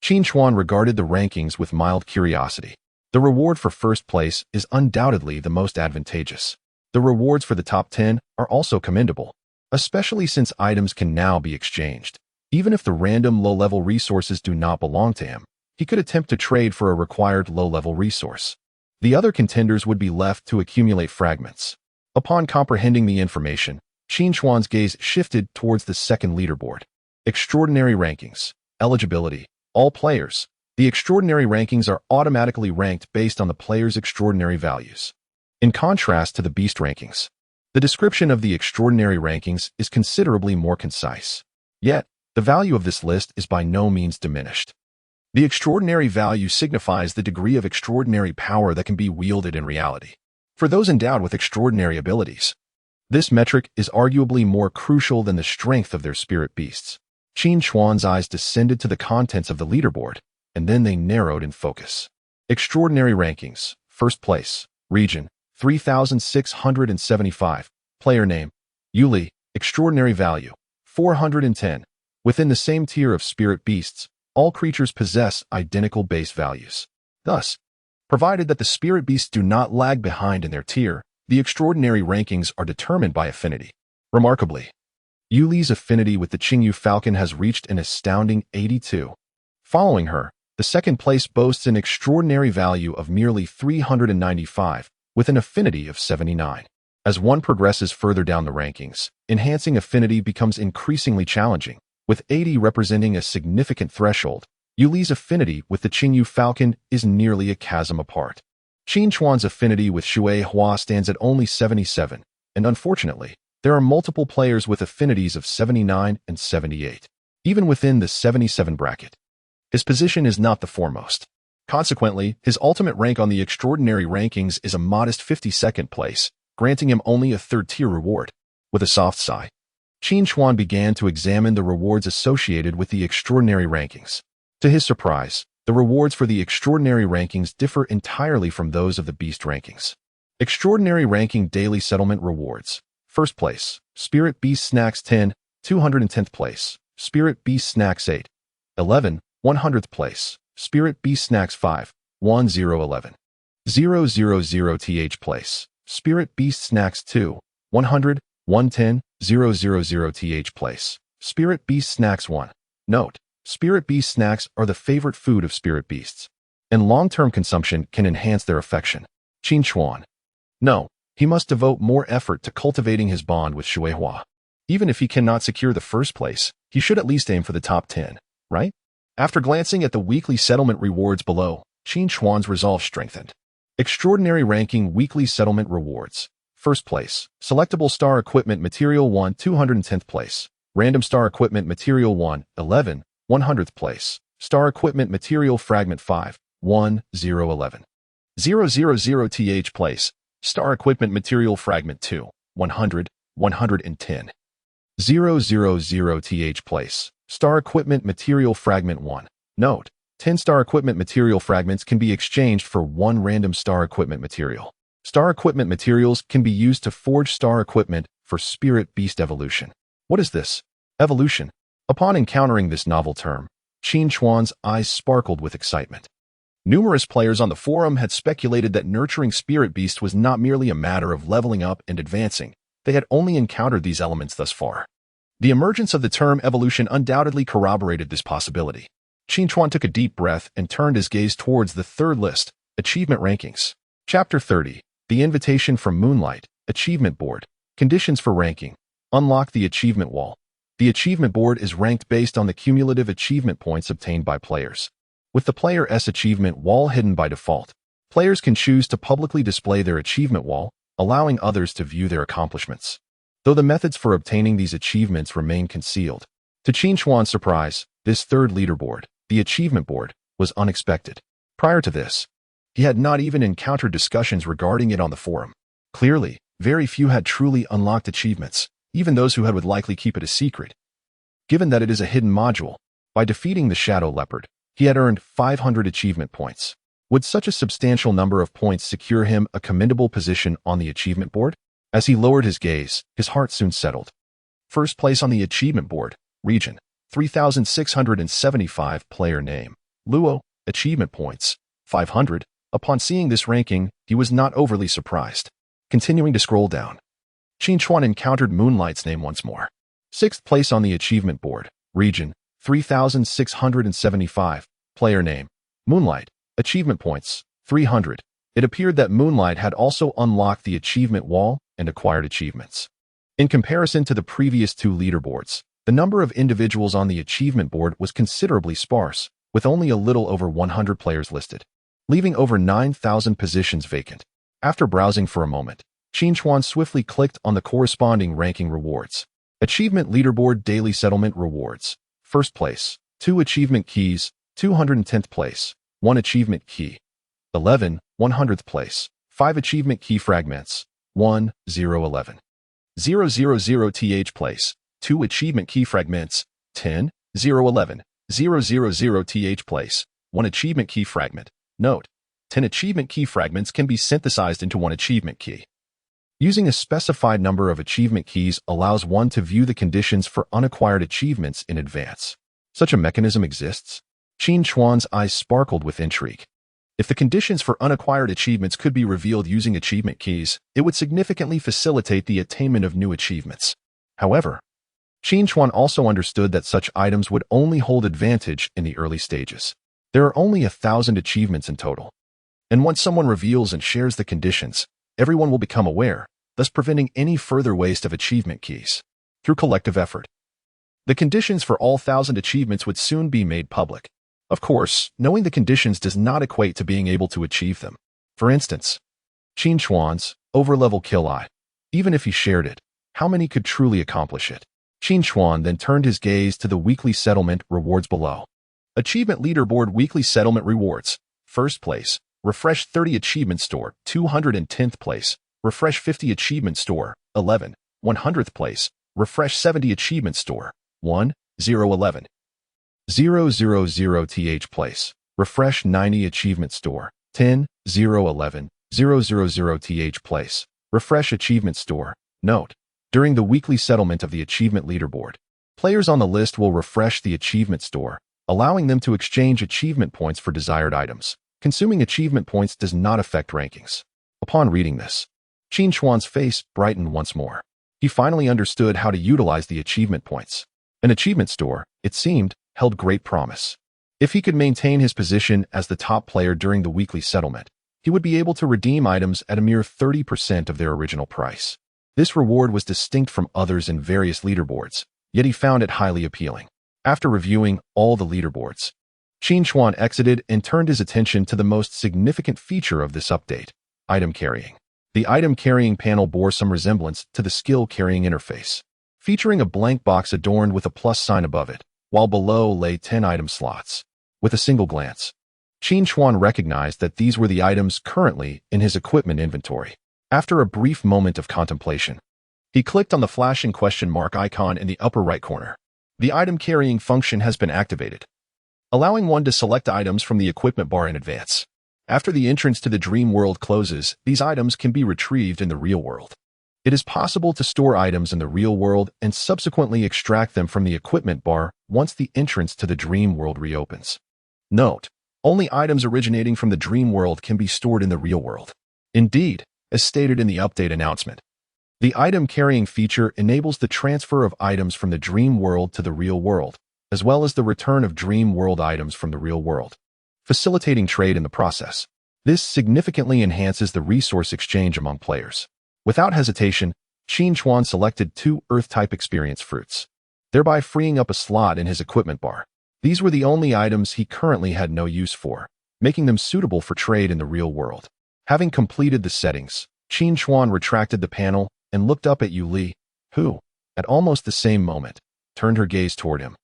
Qin Chuan regarded the rankings with mild curiosity. The reward for first place is undoubtedly the most advantageous. The rewards for the top 10 are also commendable, especially since items can now be exchanged. Even if the random low-level resources do not belong to him, he could attempt to trade for a required low-level resource. The other contenders would be left to accumulate fragments. Upon comprehending the information, Qin Chuan's gaze shifted towards the second leaderboard. Extraordinary Rankings. Eligibility. All players. The extraordinary rankings are automatically ranked based on the player's extraordinary values. In contrast to the Beast Rankings, the description of the extraordinary rankings is considerably more concise. Yet, the value of this list is by no means diminished. The extraordinary value signifies the degree of extraordinary power that can be wielded in reality. For those endowed with extraordinary abilities, this metric is arguably more crucial than the strength of their spirit beasts. Qin Chuan's eyes descended to the contents of the leaderboard, and then they narrowed in focus. Extraordinary Rankings. First place. Region. 3675. Player name. Yuli. Extraordinary Value. 410. Within the same tier of spirit beasts, all creatures possess identical base values. Thus, provided that the spirit beasts do not lag behind in their tier, the extraordinary rankings are determined by affinity. Remarkably, Yuli's affinity with the Qingyu Falcon has reached an astounding 82. Following her, the second place boasts an extraordinary value of merely 395, with an affinity of 79. As one progresses further down the rankings, enhancing affinity becomes increasingly challenging, with 80 representing a significant threshold. Yuli's affinity with the Qingyu Falcon is nearly a chasm apart. Qin Chuan's affinity with Shui Hua stands at only 77, and unfortunately, there are multiple players with affinities of 79 and 78. Even within the 77 bracket, his position is not the foremost. Consequently, his ultimate rank on the extraordinary rankings is a modest 52nd place, granting him only a third-tier reward. With a soft sigh, Qin Chuan began to examine the rewards associated with the extraordinary rankings. To his surprise, the rewards for the extraordinary rankings differ entirely from those of the beast rankings. Extraordinary ranking daily settlement rewards. First place, Spirit Beast Snacks 10, 210th place. Spirit Beast Snacks 8, 11, 100th place. Spirit Beast Snacks 5, 1011. 000th place. Spirit Beast Snacks 2, 100, 110, 000th place. Spirit Beast Snacks 1. Note: Spirit Beast snacks are the favorite food of spirit beasts, and long-term consumption can enhance their affection. Qin Chuan. No, he must devote more effort to cultivating his bond with Shueihua. Even if he cannot secure the first place, he should at least aim for the top 10, right? After glancing at the weekly settlement rewards below, Qin Chuan's resolve strengthened. Extraordinary ranking weekly settlement rewards. First place, Selectable Star Equipment Material 1, 210th place. Random Star Equipment Material 1, 11, 100th place. Star Equipment Material Fragment 5, 1011. 000th place. Star Equipment Material Fragment 2, 100, 110. 000th place. Star Equipment Material Fragment 1. Note: 10 Star Equipment Material Fragments can be exchanged for 1 random Star Equipment Material. Star Equipment Materials can be used to forge Star Equipment for Spirit Beast Evolution. What is this? Evolution. Upon encountering this novel term, Qin Chuan's eyes sparkled with excitement. Numerous players on the forum had speculated that nurturing Spirit Beast was not merely a matter of leveling up and advancing. They had only encountered these elements thus far. The emergence of the term evolution undoubtedly corroborated this possibility. Qin Chuan took a deep breath and turned his gaze towards the third list, Achievement Rankings. Chapter 30, The Invitation from Moonlight, Achievement Board. Conditions for ranking. Unlock the Achievement Wall. The Achievement Board is ranked based on the cumulative achievement points obtained by players. With the Player S Achievement Wall hidden by default, players can choose to publicly display their achievement wall, allowing others to view their accomplishments. Though the methods for obtaining these achievements remain concealed, to Qin Chuan's surprise, this third leaderboard, the Achievement Board, was unexpected. Prior to this, he had not even encountered discussions regarding it on the forum. Clearly, very few had truly unlocked achievements, even those who would likely keep it a secret. Given that it is a hidden module, by defeating the Shadow Leopard, he had earned 500 achievement points. Would such a substantial number of points secure him a commendable position on the achievement board? As he lowered his gaze, his heart soon settled. First place on the achievement board, region, 3,675 player name. Luo, achievement points, 500. Upon seeing this ranking, he was not overly surprised. Continuing to scroll down, Qin Chuan encountered Moonlight's name once more. Sixth place on the achievement board, region, 3,675, player name. Moonlight, achievement points, 300. It appeared that Moonlight had also unlocked the achievement wall and acquired achievements. In comparison to the previous 2 leaderboards, the number of individuals on the achievement board was considerably sparse, with only a little over 100 players listed, leaving over 9,000 positions vacant. After browsing for a moment, Qin Chuan swiftly clicked on the corresponding ranking rewards. Achievement Leaderboard Daily Settlement Rewards. First place, 2 achievement keys, 210th place, 1 achievement key. 11, 100th place, 5 achievement key fragments, 1, 011. 000th place, 2 achievement key fragments, 10, 011. 000th place, 1 achievement key fragment. Note: 10 achievement key fragments can be synthesized into 1 achievement key. Using a specified number of achievement keys allows one to view the conditions for unacquired achievements in advance. Such a mechanism exists? Qin Chuan's eyes sparkled with intrigue. If the conditions for unacquired achievements could be revealed using achievement keys, it would significantly facilitate the attainment of new achievements. However, Qin Chuan also understood that such items would only hold advantage in the early stages. There are only 1,000 achievements in total. And once someone reveals and shares the conditions, everyone will become aware, thus preventing any further waste of achievement keys. Through collective effort, the conditions for all 1,000 achievements would soon be made public. Of course, knowing the conditions does not equate to being able to achieve them. For instance, Qin Chuan's overlevel kill eye. Even if he shared it, how many could truly accomplish it? Qin Chuan then turned his gaze to the weekly settlement rewards below. Achievement Leaderboard Weekly Settlement Rewards. First place, Refresh 30 Achievement Store, 210th place. Refresh 50 Achievement Store, 11, 100th place. Refresh 70 Achievement Store, 1, 011. 000th place. Refresh 90 Achievement Store, 10, 011. 000th place. Refresh Achievement Store. Note: during the weekly settlement of the Achievement Leaderboard, players on the list will refresh the Achievement Store, allowing them to exchange achievement points for desired items. Consuming achievement points does not affect rankings. Upon reading this, Qin Chuan's face brightened once more. He finally understood how to utilize the achievement points. An achievement store, it seemed, held great promise. If he could maintain his position as the top player during the weekly settlement, he would be able to redeem items at a mere 30% of their original price. This reward was distinct from others in various leaderboards, yet he found it highly appealing. After reviewing all the leaderboards, Qin Chuan exited and turned his attention to the most significant feature of this update: item carrying. The item carrying panel bore some resemblance to the skill carrying interface, featuring a blank box adorned with a plus sign above it, while below lay 10 item slots. With a single glance, Qin Chuan recognized that these were the items currently in his equipment inventory. After a brief moment of contemplation, he clicked on the flashing question mark icon in the upper right corner. The item carrying function has been activated, allowing one to select items from the equipment bar in advance. After the entrance to the dream world closes, these items can be retrieved in the real world. It is possible to store items in the real world and subsequently extract them from the equipment bar once the entrance to the dream world reopens. Note: only items originating from the dream world can be stored in the real world. Indeed, as stated in the update announcement, the item carrying feature enables the transfer of items from the dream world to the real world, as well as the return of dream world items from the real world, facilitating trade in the process. This significantly enhances the resource exchange among players. Without hesitation, Qin Chuan selected 2 Earth-type experience fruits, thereby freeing up a slot in his equipment bar. These were the only items he currently had no use for, making them suitable for trade in the real world. Having completed the settings, Qin Chuan retracted the panel and looked up at Yu Li, who, at almost the same moment, turned her gaze toward him,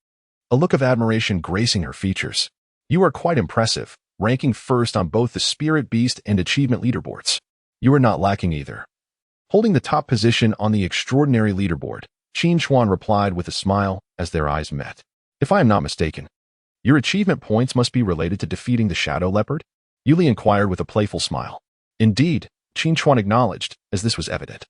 a look of admiration gracing her features. "You are quite impressive, ranking first on both the Spirit Beast and Achievement leaderboards. You are not lacking either." Holding the top position on the extraordinary leaderboard, Qin Chuan replied with a smile as their eyes met. "If I am not mistaken, your achievement points must be related to defeating the Shadow Leopard?" Yu Li inquired with a playful smile. "Indeed," Qin Chuan acknowledged, as this was evident.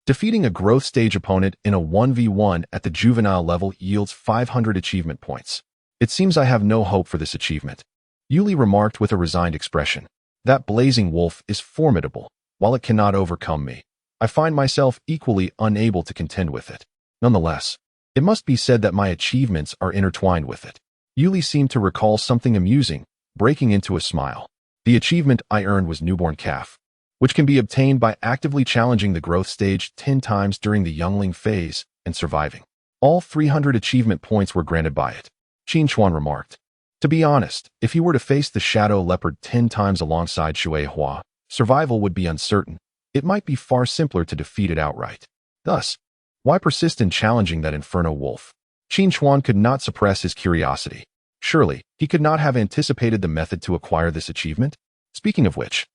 Defeating a growth stage opponent in a 1v1 at the juvenile level yields 500 achievement points. "It seems I have no hope for this achievement," Yu Li remarked with a resigned expression. "That blazing wolf is formidable. While it cannot overcome me, I find myself equally unable to contend with it. Nonetheless, it must be said that my achievements are intertwined with it." Yu Li seemed to recall something amusing, breaking into a smile. "The achievement I earned was Newborn Calf, which can be obtained by actively challenging the growth stage 10 times during the youngling phase and surviving. All 300 achievement points were granted by it," Qin Chuan remarked. To be honest, if he were to face the Shadow Leopard 10 times alongside Shui Hua, survival would be uncertain. It might be far simpler to defeat it outright. Thus, why persist in challenging that Inferno Wolf? Qin Chuan could not suppress his curiosity. Surely, he could not have anticipated the method to acquire this achievement? Speaking of which,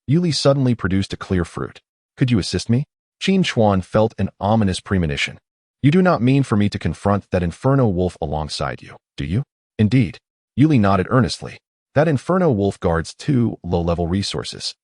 Yu Li suddenly produced a clear fruit. "Could you assist me?" Qin Chuan felt an ominous premonition. "You do not mean for me to confront that Inferno Wolf alongside you, do you?" "Indeed." Yu Li nodded earnestly. "That Inferno Wolf guards 2 low-level resources,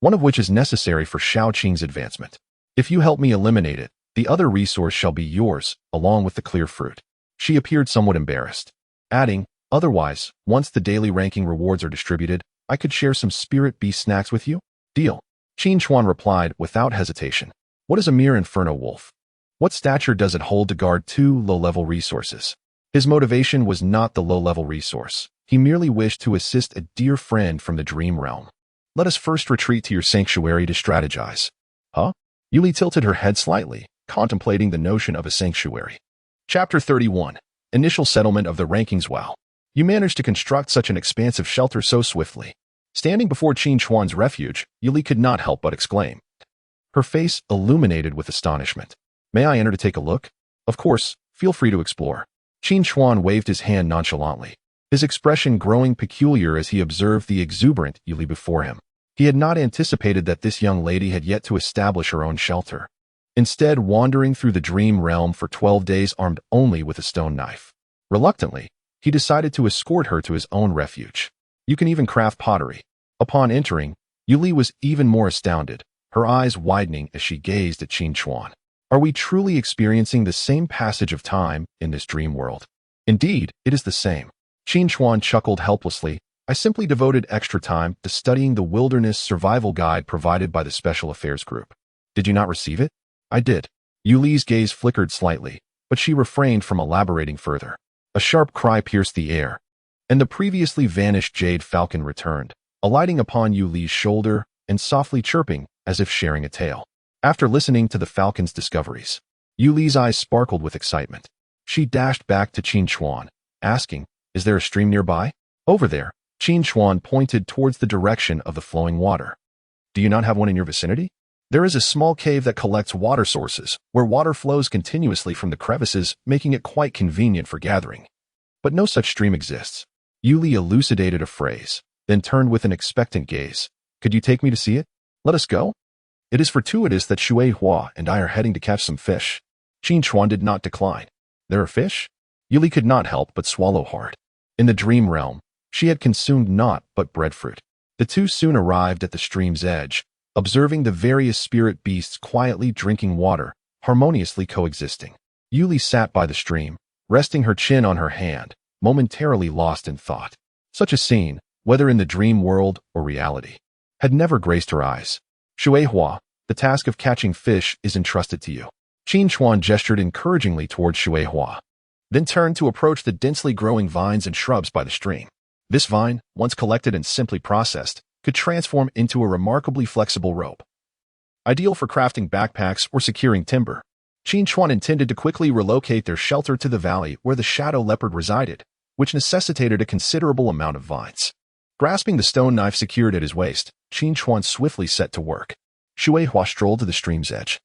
one of which is necessary for Shao Qing's advancement. If you help me eliminate it, the other resource shall be yours, along with the clear fruit." She appeared somewhat embarrassed, adding, "Otherwise, once the daily ranking rewards are distributed, I could share some Spirit Beast snacks with you." "Deal." Qin Chuan replied without hesitation. "What is a mere Inferno Wolf? What stature does it hold to guard 2 low-level resources?" His motivation was not the low-level resource. He merely wished to assist a dear friend from the Dream Realm. "Let us first retreat to your sanctuary to strategize." "Huh?" Yu Li tilted her head slightly, contemplating the notion of a sanctuary. Chapter 31. Initial Settlement of the Rankings. Wow. You managed to construct such an expansive shelter so swiftly. Standing before Qin Chuan's refuge, Yu Li could not help but exclaim, her face illuminated with astonishment. "May I enter to take a look?" "Of course, feel free to explore." Qin Chuan waved his hand nonchalantly, his expression growing peculiar as he observed the exuberant Yu Li before him. He had not anticipated that this young lady had yet to establish her own shelter, instead wandering through the dream realm for 12 days armed only with a stone knife. Reluctantly, he decided to escort her to his own refuge. "You can even craft pottery." Upon entering, Yu Li was even more astounded, her eyes widening as she gazed at Qin Chuan. Are we truly experiencing the same passage of time in this dream world? Indeed, it is the same. Qin Chuan chuckled helplessly. I simply devoted extra time to studying the wilderness survival guide provided by the Special Affairs Group. Did you not receive it? I did. Yuli's gaze flickered slightly, but she refrained from elaborating further. A sharp cry pierced the air, and the previously vanished Jade Falcon returned, alighting upon Yuli's shoulder and softly chirping as if sharing a tale. After listening to the Falcon's discoveries, Yuli's eyes sparkled with excitement. She dashed back to Qin Chuan, asking, "Is there a stream nearby?" "Over there." Qin Chuan pointed towards the direction of the flowing water. "Do you not have one in your vicinity?" "There is a small cave that collects water sources, where water flows continuously from the crevices, making it quite convenient for gathering. But no such stream exists." Yuli elucidated a phrase, then turned with an expectant gaze. "Could you take me to see it? Let us go? It is fortuitous that Shui Hua and I are heading to catch some fish." Qin Chuan did not decline. "There are fish?" Yuli could not help but swallow hard. In the dream realm, she had consumed naught but breadfruit. The two soon arrived at the stream's edge, observing the various spirit beasts quietly drinking water, harmoniously coexisting. Yuli sat by the stream, resting her chin on her hand, momentarily lost in thought. Such a scene, whether in the dream world or reality, had never graced her eyes. "Shui Hua, the task of catching fish is entrusted to you." Qin Chuan gestured encouragingly towards Shui Hua, then turned to approach the densely growing vines and shrubs by the stream. This vine, once collected and simply processed, could transform into a remarkably flexible rope, ideal for crafting backpacks or securing timber. Qin Chuan intended to quickly relocate their shelter to the valley where the shadow leopard resided, which necessitated a considerable amount of vines. Grasping the stone knife secured at his waist, Qin Chuan swiftly set to work. Shui Hua strolled to the stream's edge,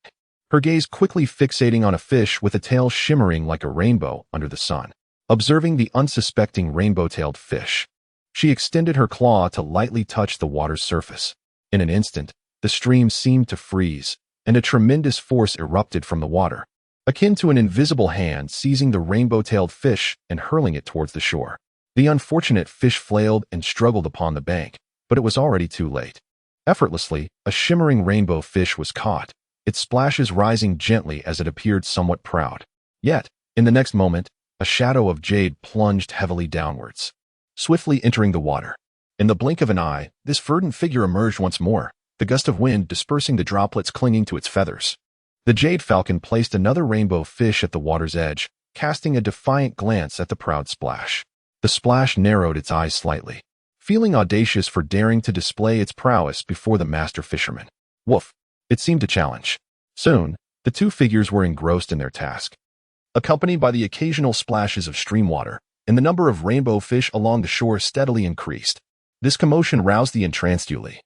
her gaze quickly fixating on a fish with a tail shimmering like a rainbow under the sun. Observing the unsuspecting rainbow-tailed fish, she extended her claw to lightly touch the water's surface. In an instant, the stream seemed to freeze, and a tremendous force erupted from the water, akin to an invisible hand seizing the rainbow-tailed fish and hurling it towards the shore. The unfortunate fish flailed and struggled upon the bank, but it was already too late. Effortlessly, a shimmering rainbow fish was caught, its splashes rising gently as it appeared somewhat proud. Yet, in the next moment, a shadow of jade plunged heavily downwards, swiftly entering the water. In the blink of an eye, this verdant figure emerged once more, the gust of wind dispersing the droplets clinging to its feathers. The Jade Falcon placed another rainbow fish at the water's edge, casting a defiant glance at the proud splash. The splash narrowed its eyes slightly, feeling audacious for daring to display its prowess before the master fisherman. Woof! It seemed to challenge. Soon, the two figures were engrossed in their task. Accompanied by the occasional splashes of stream water, and the number of rainbow fish along the shore steadily increased. This commotion roused the entranced Yuli,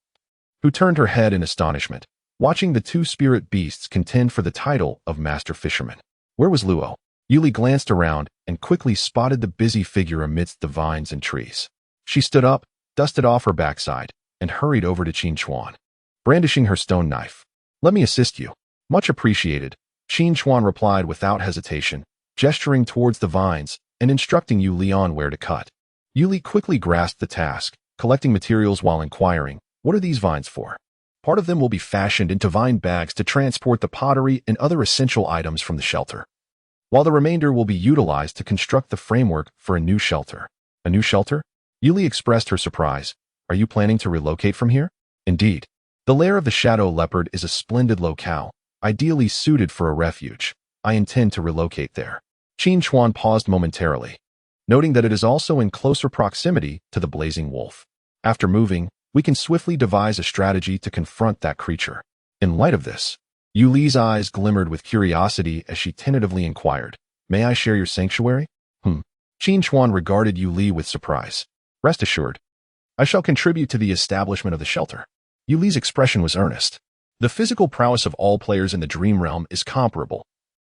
who turned her head in astonishment, watching the two spirit beasts contend for the title of Master Fisherman. Where was Luo? Yuli glanced around and quickly spotted the busy figure amidst the vines and trees. She stood up, dusted off her backside, and hurried over to Qin Chuan, brandishing her stone knife. "Let me assist you." "Much appreciated," Qin Chuan replied without hesitation, gesturing towards the vines and instructing Yuli on where to cut. Yuli quickly grasped the task, collecting materials while inquiring, "What are these vines for?" "Part of them will be fashioned into vine bags to transport the pottery and other essential items from the shelter, while the remainder will be utilized to construct the framework for a new shelter." "A new shelter?" Yuli expressed her surprise. "Are you planning to relocate from here?" "Indeed. The lair of the shadow leopard is a splendid locale, ideally suited for a refuge. I intend to relocate there." Qin Chuan paused momentarily, noting that it is also in closer proximity to the blazing wolf. "After moving, we can swiftly devise a strategy to confront that creature." In light of this, Yuli's eyes glimmered with curiosity as she tentatively inquired, "May I share your sanctuary?" Qin Chuan regarded Yuli with surprise. "Rest assured, I shall contribute to the establishment of the shelter." Yuli's expression was earnest. "The physical prowess of all players in the dream realm is comparable.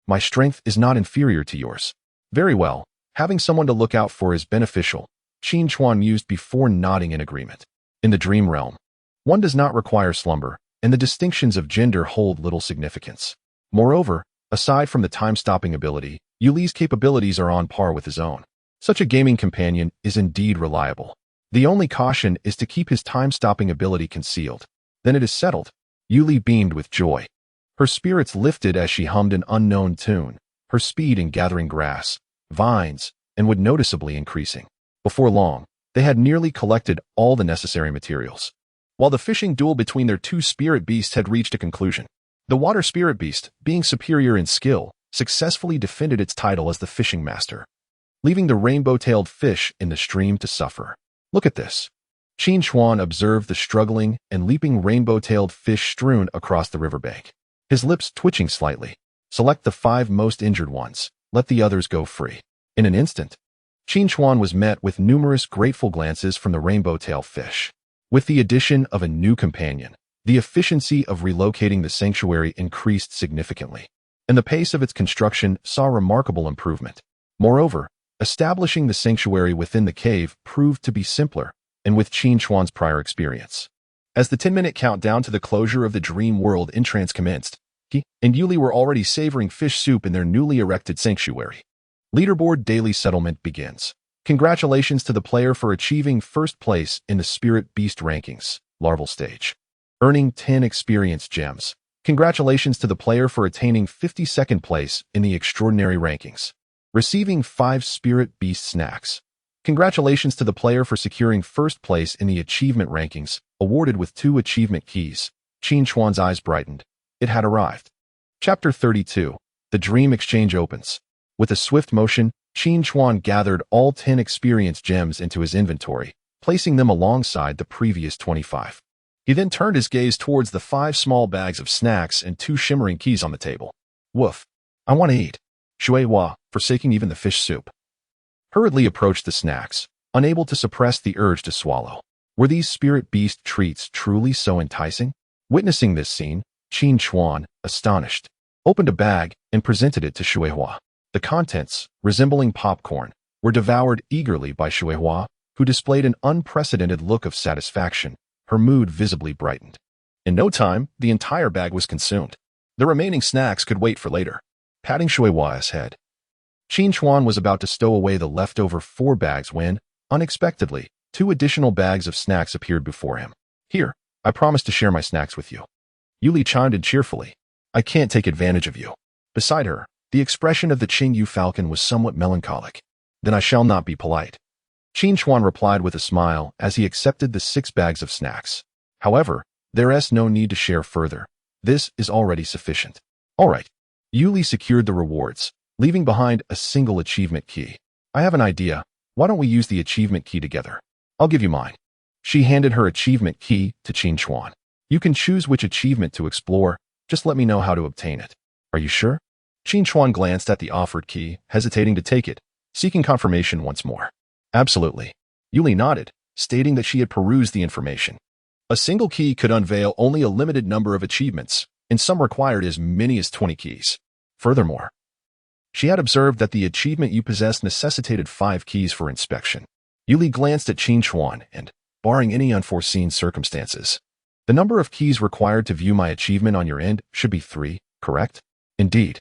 My strength is not inferior to yours." "Very well. Having someone to look out for is beneficial," Qin Chuan mused before nodding in agreement. In the dream realm, one does not require slumber, and the distinctions of gender hold little significance. Moreover, aside from the time-stopping ability, Yuli's capabilities are on par with his own. Such a gaming companion is indeed reliable. The only caution is to keep his time-stopping ability concealed. Then it is settled. Yuli beamed with joy. Her spirits lifted as she hummed an unknown tune, her speed in gathering grass, vines, and wood noticeably increasing. Before long, they had nearly collected all the necessary materials. While the fishing duel between their two spirit beasts had reached a conclusion, the water spirit beast, being superior in skill, successfully defended its title as the fishing master, leaving the rainbow-tailed fish in the stream to suffer. Look at this. Qin Chuan observed the struggling and leaping rainbow-tailed fish strewn across the riverbank, his lips twitching slightly. Select the 5 most injured ones. Let the others go free. In an instant, Qin Chuan was met with numerous grateful glances from the rainbow-tailed fish. With the addition of a new companion, the efficiency of relocating the sanctuary increased significantly, and the pace of its construction saw remarkable improvement. Moreover, establishing the sanctuary within the cave proved to be simpler, and with Qin Chuan's prior experience. As the 10-minute countdown to the closure of the Dream World entrance commenced, he and Yuli were already savoring fish soup in their newly erected sanctuary. Leaderboard Daily Settlement begins. Congratulations to the player for achieving first place in the Spirit Beast Rankings, Larval Stage, earning 10 experience gems. Congratulations to the player for attaining 52nd place in the Extraordinary Rankings, receiving 5 Spirit Beast Snacks. Congratulations to the player for securing first place in the Achievement Rankings, awarded with 2 achievement keys. Qin Chuan's eyes brightened. It had arrived. Chapter 32. The Dream Exchange opens. With a swift motion, Qin Chuan gathered all 10 experience gems into his inventory, placing them alongside the previous 25. He then turned his gaze towards the 5 small bags of snacks and 2 shimmering keys on the table. Woof. I want to eat. Shui Hua, forsaking even the fish soup, hurriedly approached the snacks, unable to suppress the urge to swallow. Were these spirit beast treats truly so enticing? Witnessing this scene, Qin Chuan, astonished, opened a bag and presented it to Shui Hua. The contents, resembling popcorn, were devoured eagerly by Shui Hua, who displayed an unprecedented look of satisfaction. Her mood visibly brightened. In no time, the entire bag was consumed. The remaining snacks could wait for later. Patting Shui Hua's head, Qin Chuan was about to stow away the leftover 4 bags when, unexpectedly, 2 additional bags of snacks appeared before him. Here, I promise to share my snacks with you. Yuli chimed in cheerfully. I can't take advantage of you. Beside her, the expression of the Qingyu falcon was somewhat melancholic. Then I shall not be polite. Qin Chuan replied with a smile as he accepted the 6 bags of snacks. However, there is no need to share further. This is already sufficient. All right. Yuli secured the rewards, leaving behind a single achievement key. I have an idea. Why don't we use the achievement key together? I'll give you mine. She handed her achievement key to Qin Chuan. You can choose which achievement to explore. Just let me know how to obtain it. Are you sure? Qin Chuan glanced at the offered key, hesitating to take it, seeking confirmation once more. Absolutely. Yuli nodded, stating that she had perused the information. A single key could unveil only a limited number of achievements, and some required as many as 20 keys. Furthermore, she had observed that the achievement you possessed necessitated 5 keys for inspection. Yuli glanced at Qin Chuan and, barring any unforeseen circumstances, the number of keys required to view my achievement on your end should be 3, correct? Indeed.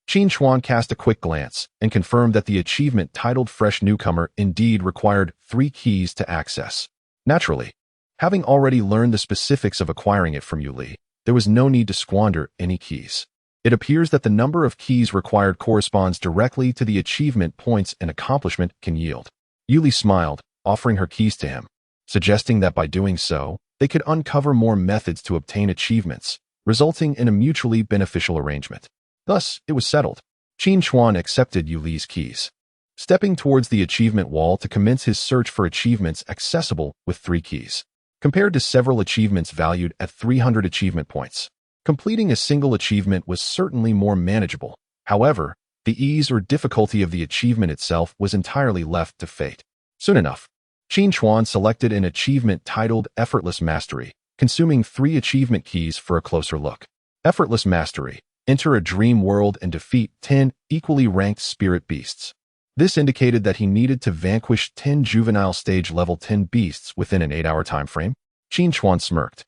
Qin Chuan cast a quick glance and confirmed that the achievement titled Fresh Newcomer indeed required 3 keys to access. Naturally, having already learned the specifics of acquiring it from Yuli, there was no need to squander any keys. It appears that the number of keys required corresponds directly to the achievement points an accomplishment can yield. Yuli smiled, offering her keys to him, suggesting that by doing so, they could uncover more methods to obtain achievements, resulting in a mutually beneficial arrangement. Thus, it was settled. Qin Chuan accepted Yuli's keys, stepping towards the achievement wall to commence his search for achievements accessible with 3 keys. Compared to several achievements valued at 300 achievement points, completing a single achievement was certainly more manageable. However, the ease or difficulty of the achievement itself was entirely left to fate. Soon enough, Qin Chuan selected an achievement titled Effortless Mastery, consuming 3 achievement keys for a closer look. Effortless Mastery. Enter a dream world and defeat 10 equally ranked spirit beasts. This indicated that he needed to vanquish 10 juvenile stage level 10 beasts within an 8-hour time frame. Qin Chuan smirked.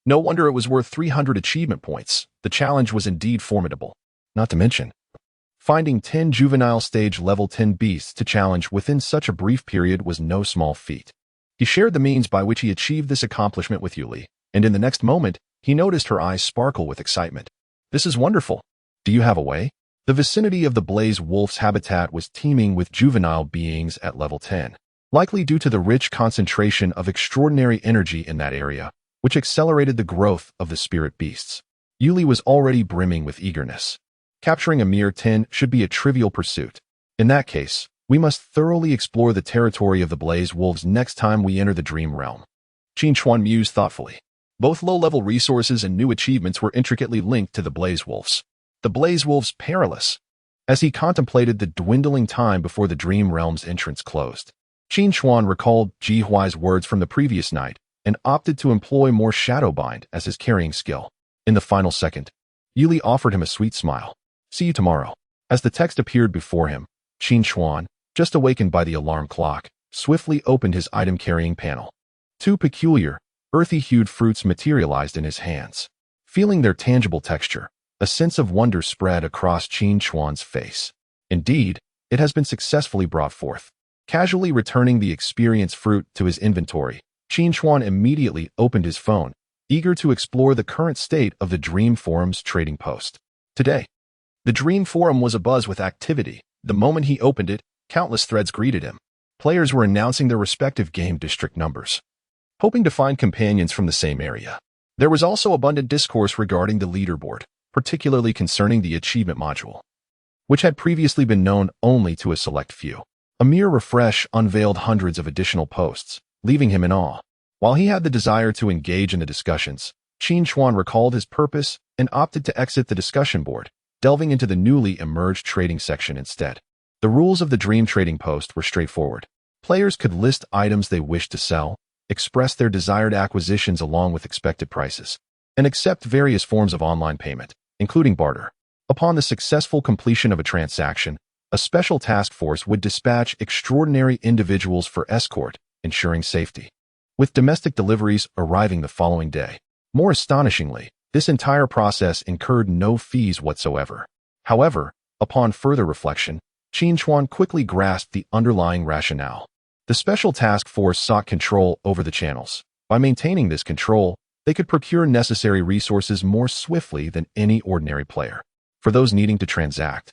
No wonder it was worth 300 achievement points. The challenge was indeed formidable. Not to mention, finding 10 juvenile stage level 10 beasts to challenge within such a brief period was no small feat. He shared the means by which he achieved this accomplishment with Yuli, and in the next moment, he noticed her eyes sparkle with excitement. This is wonderful. Do you have a way? The vicinity of the Blaze Wolf's habitat was teeming with juvenile beings at level 10. likely due to the rich concentration of extraordinary energy in that area, which accelerated the growth of the spirit beasts. Yuli was already brimming with eagerness. Capturing a mere 10 should be a trivial pursuit. In that case, we must thoroughly explore the territory of the Blaze Wolves next time we enter the Dream Realm. Qin Chuan mused thoughtfully. Both low-level resources and new achievements were intricately linked to the Blaze Wolves. The Blaze Wolves perilous. As he contemplated the dwindling time before the Dream Realm's entrance closed, Qin Chuan recalled Ji Huai's words from the previous night and opted to employ more Shadowbind as his carrying skill. In the final second, Yuli offered him a sweet smile. See you tomorrow. As the text appeared before him, Qin Chuan, just awakened by the alarm clock, swiftly opened his item-carrying panel. Two peculiar, earthy-hued fruits materialized in his hands. Feeling their tangible texture, a sense of wonder spread across Qin Chuan's face. Indeed, it has been successfully brought forth. Casually returning the experience fruit to his inventory, Qin Chuan immediately opened his phone, eager to explore the current state of the Dream Forum's trading post. Today, the Dream Forum was abuzz with activity. The moment he opened it, countless threads greeted him. Players were announcing their respective game district numbers, hoping to find companions from the same area. There was also abundant discourse regarding the leaderboard, particularly concerning the achievement module, which had previously been known only to a select few. A mere refresh unveiled hundreds of additional posts, leaving him in awe. While he had the desire to engage in the discussions, Qin Chuan recalled his purpose and opted to exit the discussion board, delving into the newly emerged trading section instead. The rules of the Dream Trading Post were straightforward. Players could list items they wished to sell, express their desired acquisitions along with expected prices, and accept various forms of online payment, including barter. Upon the successful completion of a transaction, a special task force would dispatch extraordinary individuals for escort, ensuring safety, with domestic deliveries arriving the following day. More astonishingly, this entire process incurred no fees whatsoever. However, upon further reflection, Qin Chuan quickly grasped the underlying rationale. The special task force sought control over the channels. By maintaining this control, they could procure necessary resources more swiftly than any ordinary player. For those needing to transact,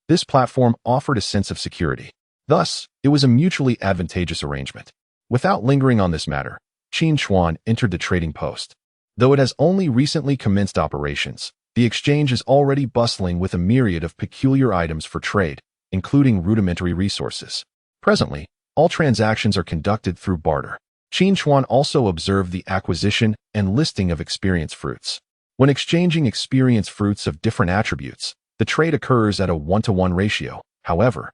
this platform offered a sense of security. Thus, it was a mutually advantageous arrangement. Without lingering on this matter, Qin Chuan entered the trading post. Though it has only recently commenced operations, the exchange is already bustling with a myriad of peculiar items for trade, including rudimentary resources. Presently, all transactions are conducted through barter. Qin Chuan also observed the acquisition and listing of experience fruits. When exchanging experience fruits of different attributes, the trade occurs at a 1-to-1 ratio. However,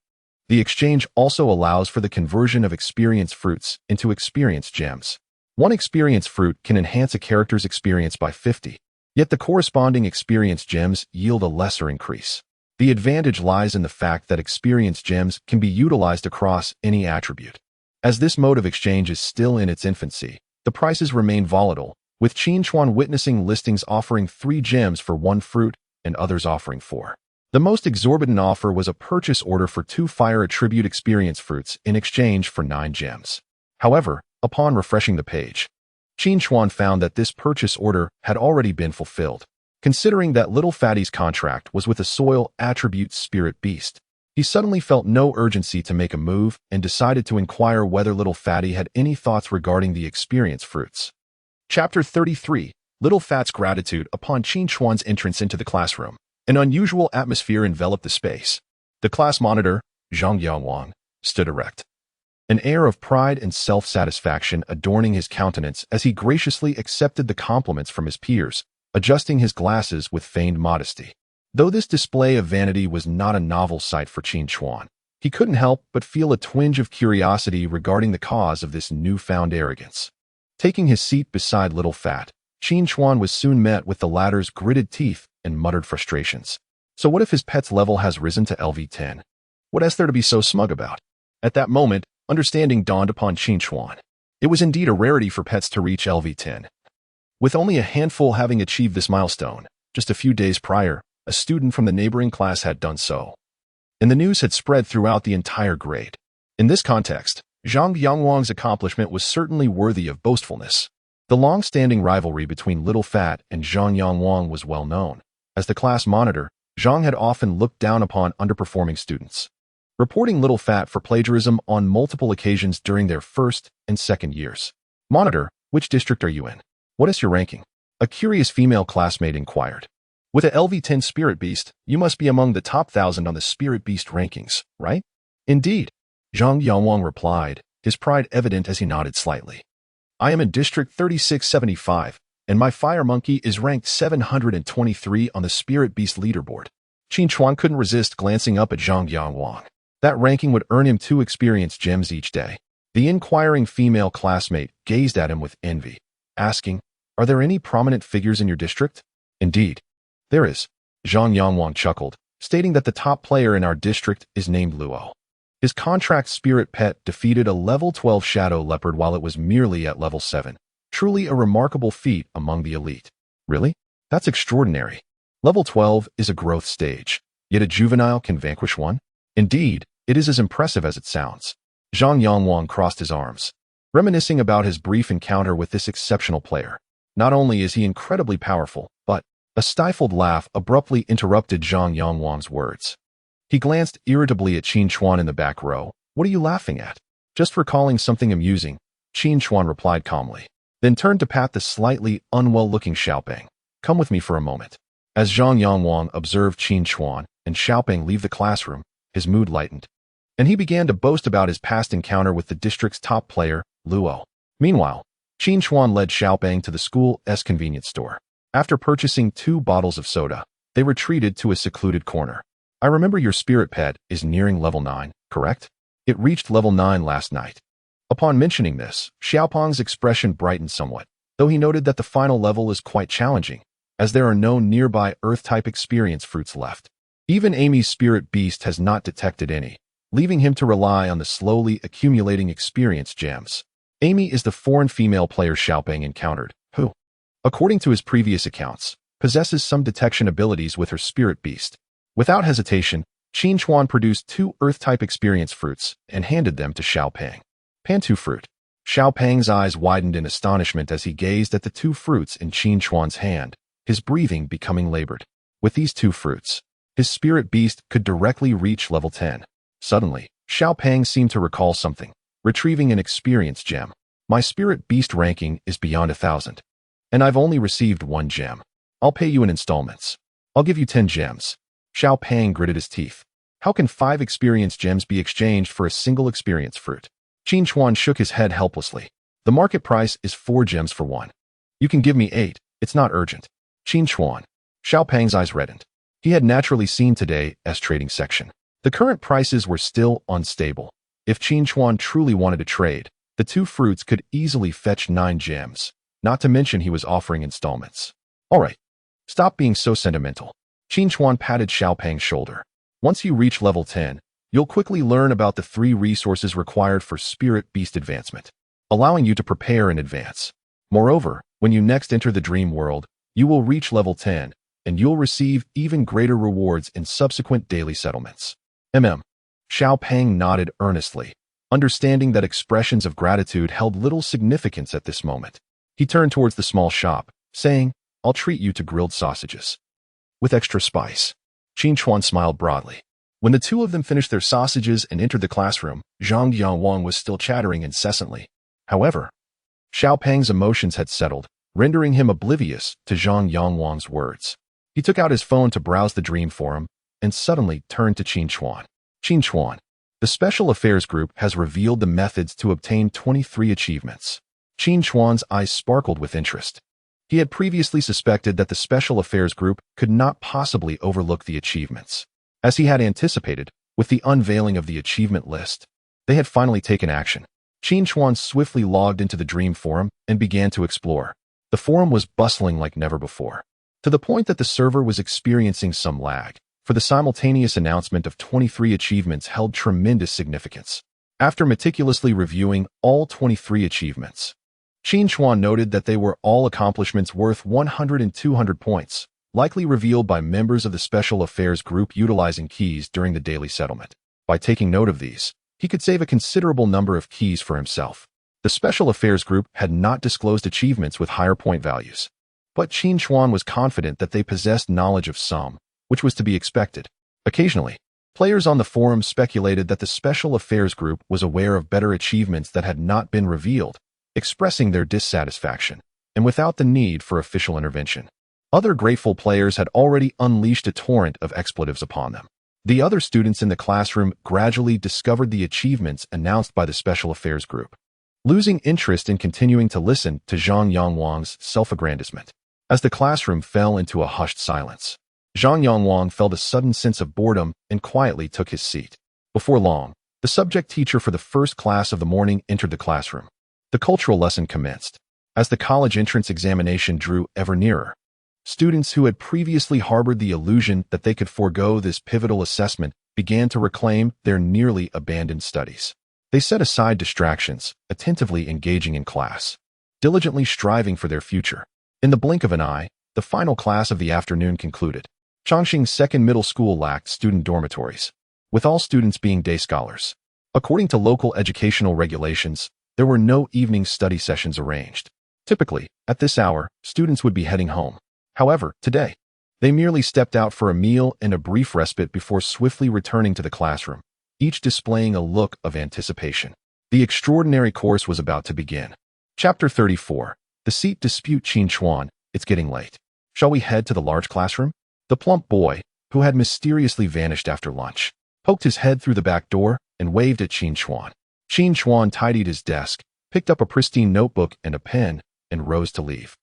the exchange also allows for the conversion of experience fruits into experience gems. One experience fruit can enhance a character's experience by 50, yet the corresponding experience gems yield a lesser increase. The advantage lies in the fact that experience gems can be utilized across any attribute. As this mode of exchange is still in its infancy, the prices remain volatile, with Qin Chuan witnessing listings offering 3 gems for 1 fruit and others offering 4. The most exorbitant offer was a purchase order for 2 fire attribute experience fruits in exchange for 9 gems. However, upon refreshing the page, Qin Chuan found that this purchase order had already been fulfilled. Considering that Little Fatty's contract was with a soil attribute spirit beast, he suddenly felt no urgency to make a move and decided to inquire whether Little Fatty had any thoughts regarding the experience fruits. Chapter 33. Little Fat's gratitude upon Qin Chuan's entrance into the classroom. An unusual atmosphere enveloped the space. The class monitor, Zhang Yangwang, stood erect, an air of pride and self-satisfaction adorning his countenance as he graciously accepted the compliments from his peers, adjusting his glasses with feigned modesty. Though this display of vanity was not a novel sight for Qin Chuan, he couldn't help but feel a twinge of curiosity regarding the cause of this newfound arrogance. Taking his seat beside Little Fat, Qin Chuan was soon met with the latter's gritted teeth and muttered frustrations. So what if his pet's level has risen to LV10? What is there to be so smug about? At that moment, understanding dawned upon Qin Chuan. It was indeed a rarity for pets to reach LV10. With only a handful having achieved this milestone, just a few days prior, a student from the neighboring class had done so, and the news had spread throughout the entire grade. In this context, Zhang Yangwang's accomplishment was certainly worthy of boastfulness. The long-standing rivalry between Little Fat and Zhang Yangwang was well known. As the class monitor, Zhang had often looked down upon underperforming students, reporting little fat for plagiarism on multiple occasions during their first and second years. Monitor, which district are you in? What is your ranking? A curious female classmate inquired. With a LV10 Spirit Beast, you must be among the top 1,000 on the Spirit Beast rankings, right? Indeed, Zhang Yangwang replied, his pride evident as he nodded slightly. I am in District 3675, and my Fire Monkey is ranked 723 on the Spirit Beast leaderboard. Qin Chuan couldn't resist glancing up at Zhang Yangwang. That ranking would earn him 2 experience gems each day. The inquiring female classmate gazed at him with envy, asking, Are there any prominent figures in your district? Indeed, there is. Zhang Yangwang chuckled, stating that the top player in our district is named Luo. His contract spirit pet defeated a level 12 shadow leopard while it was merely at level 7. Truly a remarkable feat among the elite. Really? That's extraordinary. Level 12 is a growth stage, yet a juvenile can vanquish one? Indeed, it is as impressive as it sounds. Zhang Yangwang crossed his arms, reminiscing about his brief encounter with this exceptional player. Not only is he incredibly powerful, but a stifled laugh abruptly interrupted Zhang Yangwang's words. He glanced irritably at Qin Chuan in the back row. What are you laughing at? Just recalling something amusing, Qin Chuan replied calmly, then turned to pat the slightly unwell-looking Xiaopeng. Come with me for a moment. As Zhang Yangwang observed Qin Chuan and Xiaopeng leave the classroom, his mood lightened, and he began to boast about his past encounter with the district's top player, Luo. Meanwhile, Qin Chuan led Xiaopeng to the school's convenience store. After purchasing 2 bottles of soda, they retreated to a secluded corner. I remember your spirit pet is nearing level 9, correct? It reached level 9 last night. Upon mentioning this, Xiaopeng's expression brightened somewhat, though he noted that the final level is quite challenging, as there are no nearby Earth-type experience fruits left. Even Amy's spirit beast has not detected any, leaving him to rely on the slowly accumulating experience gems. Amy is the foreign female player Xiaopeng encountered, who, according to his previous accounts, possesses some detection abilities with her spirit beast. Without hesitation, Qin Chuan produced 2 Earth-type experience fruits and handed them to Xiaopeng. Pantu fruit. Xiaopeng's eyes widened in astonishment as he gazed at the 2 fruits in Qin Chuan's hand, his breathing becoming labored. With these 2 fruits, his spirit beast could directly reach level 10. Suddenly, Xiaopeng seemed to recall something, retrieving an experience gem. My spirit beast ranking is beyond 1,000, and I've only received 1 gem. I'll pay you in installments. I'll give you 10 gems. Xiaopeng gritted his teeth. How can 5 experience gems be exchanged for a single experience fruit? Qin Chuan shook his head helplessly. The market price is 4 gems for 1. You can give me 8. It's not urgent. Qin Chuan. Xiaopeng's eyes reddened. He had naturally seen today's trading section. The current prices were still unstable. If Qin Chuan truly wanted to trade, the 2 fruits could easily fetch 9 gems, not to mention he was offering installments. All right. Stop being so sentimental. Qin Chuan patted Xiaopeng's shoulder. Once you reach level 10, you'll quickly learn about the 3 resources required for spirit beast advancement, allowing you to prepare in advance. Moreover, when you next enter the dream world, you will reach level 10, and you'll receive even greater rewards in subsequent daily settlements. Xiaopeng nodded earnestly, understanding that expressions of gratitude held little significance at this moment. He turned towards the small shop, saying, I'll treat you to grilled sausages with extra spice. Qin Chuan smiled broadly. When the 2 of them finished their sausages and entered the classroom, Zhang Yangwang was still chattering incessantly. However, Xiaopeng's emotions had settled, rendering him oblivious to Zhang Yangwang's words. He took out his phone to browse the dream forum, and suddenly turned to Qin Chuan. Qin Chuan, the Special Affairs Group has revealed the methods to obtain 23 achievements. Qin Chuan's eyes sparkled with interest. He had previously suspected that the Special Affairs Group could not possibly overlook the achievements. As he had anticipated, with the unveiling of the achievement list, they had finally taken action. Qin Chuan swiftly logged into the Dream Forum and began to explore. The forum was bustling like never before, to the point that the server was experiencing some lag, for the simultaneous announcement of 23 achievements held tremendous significance. After meticulously reviewing all 23 achievements, Qin Chuan noted that they were all accomplishments worth 100 and 200 points, likely revealed by members of the Special Affairs Group utilizing keys during the daily settlement. By taking note of these, he could save a considerable number of keys for himself. The Special Affairs Group had not disclosed achievements with higher point values, but Qin Chuan was confident that they possessed knowledge of some, which was to be expected. Occasionally, Players on the forum speculated that the Special Affairs Group was aware of better achievements that had not been revealed, expressing their dissatisfaction, and without the need for official intervention. Other grateful players had already unleashed a torrent of expletives upon them. The other students in the classroom gradually discovered the achievements announced by the Special Affairs Group, losing interest in continuing to listen to Zhang Yongwang's self-aggrandizement. As the classroom fell into a hushed silence, Zhang Yongwang felt a sudden sense of boredom and quietly took his seat. Before long, the subject teacher for the first class of the morning entered the classroom. The cultural lesson commenced. As the college entrance examination drew ever nearer, students who had previously harbored the illusion that they could forego this pivotal assessment began to reclaim their nearly abandoned studies. They set aside distractions, attentively engaging in class, diligently striving for their future. In the blink of an eye, the final class of the afternoon concluded. Chongqing Second Middle School lacked student dormitories, with all students being day scholars. According to local educational regulations, there were no evening study sessions arranged. Typically, at this hour, students would be heading home. However, today, they merely stepped out for a meal and a brief respite before swiftly returning to the classroom, each displaying a look of anticipation. The extraordinary course was about to begin. Chapter 34. The Seat Dispute. Qin Chuan, it's getting late. Shall we head to the large classroom? The plump boy, who had mysteriously vanished after lunch, poked his head through the back door and waved at Qin Chuan. Qin Chuan tidied his desk, picked up a pristine notebook and a pen, and rose to leave.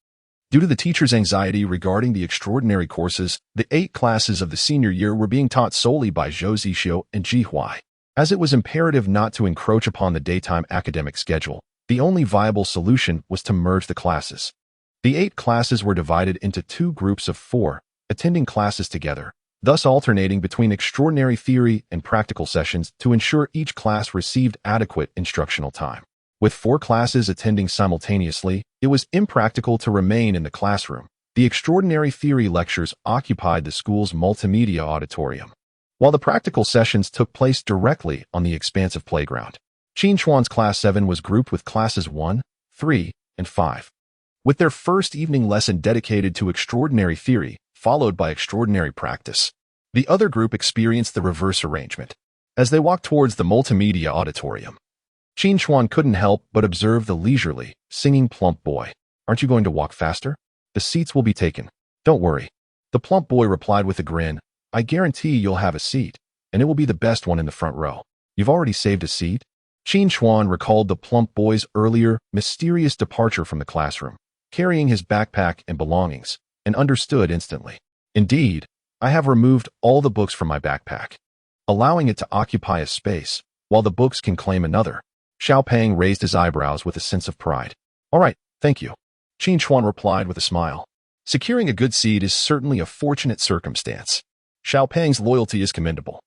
Due to the teacher's anxiety regarding the extraordinary courses, the 8 classes of the senior year were being taught solely by Zhou Zixio and Ji Huai. As it was imperative not to encroach upon the daytime academic schedule, the only viable solution was to merge the classes. The 8 classes were divided into 2 groups of 4, attending classes together, thus alternating between extraordinary theory and practical sessions to ensure each class received adequate instructional time. With 4 classes attending simultaneously, it was impractical to remain in the classroom. The extraordinary theory lectures occupied the school's multimedia auditorium, while the practical sessions took place directly on the expansive playground. Qin Chuan's Class 7 was grouped with Classes 1, 3, and 5, with their first evening lesson dedicated to extraordinary theory, followed by extraordinary practice. The other group experienced the reverse arrangement. As they walked towards the multimedia auditorium, Qin Chuan couldn't help but observe the leisurely, singing plump boy. Aren't you going to walk faster? The seats will be taken. Don't worry. The plump boy replied with a grin. I guarantee you'll have a seat, and it will be the best one in the front row. You've already saved a seat? Qin Chuan recalled the plump boy's earlier, mysterious departure from the classroom, carrying his backpack and belongings, and understood instantly. Indeed, I have removed all the books from my backpack, allowing it to occupy a space, while the books can claim another. Xiao Peng raised his eyebrows with a sense of pride. All right, thank you. Qin Chuan replied with a smile. Securing a good seat is certainly a fortunate circumstance. Xiao Peng's loyalty is commendable,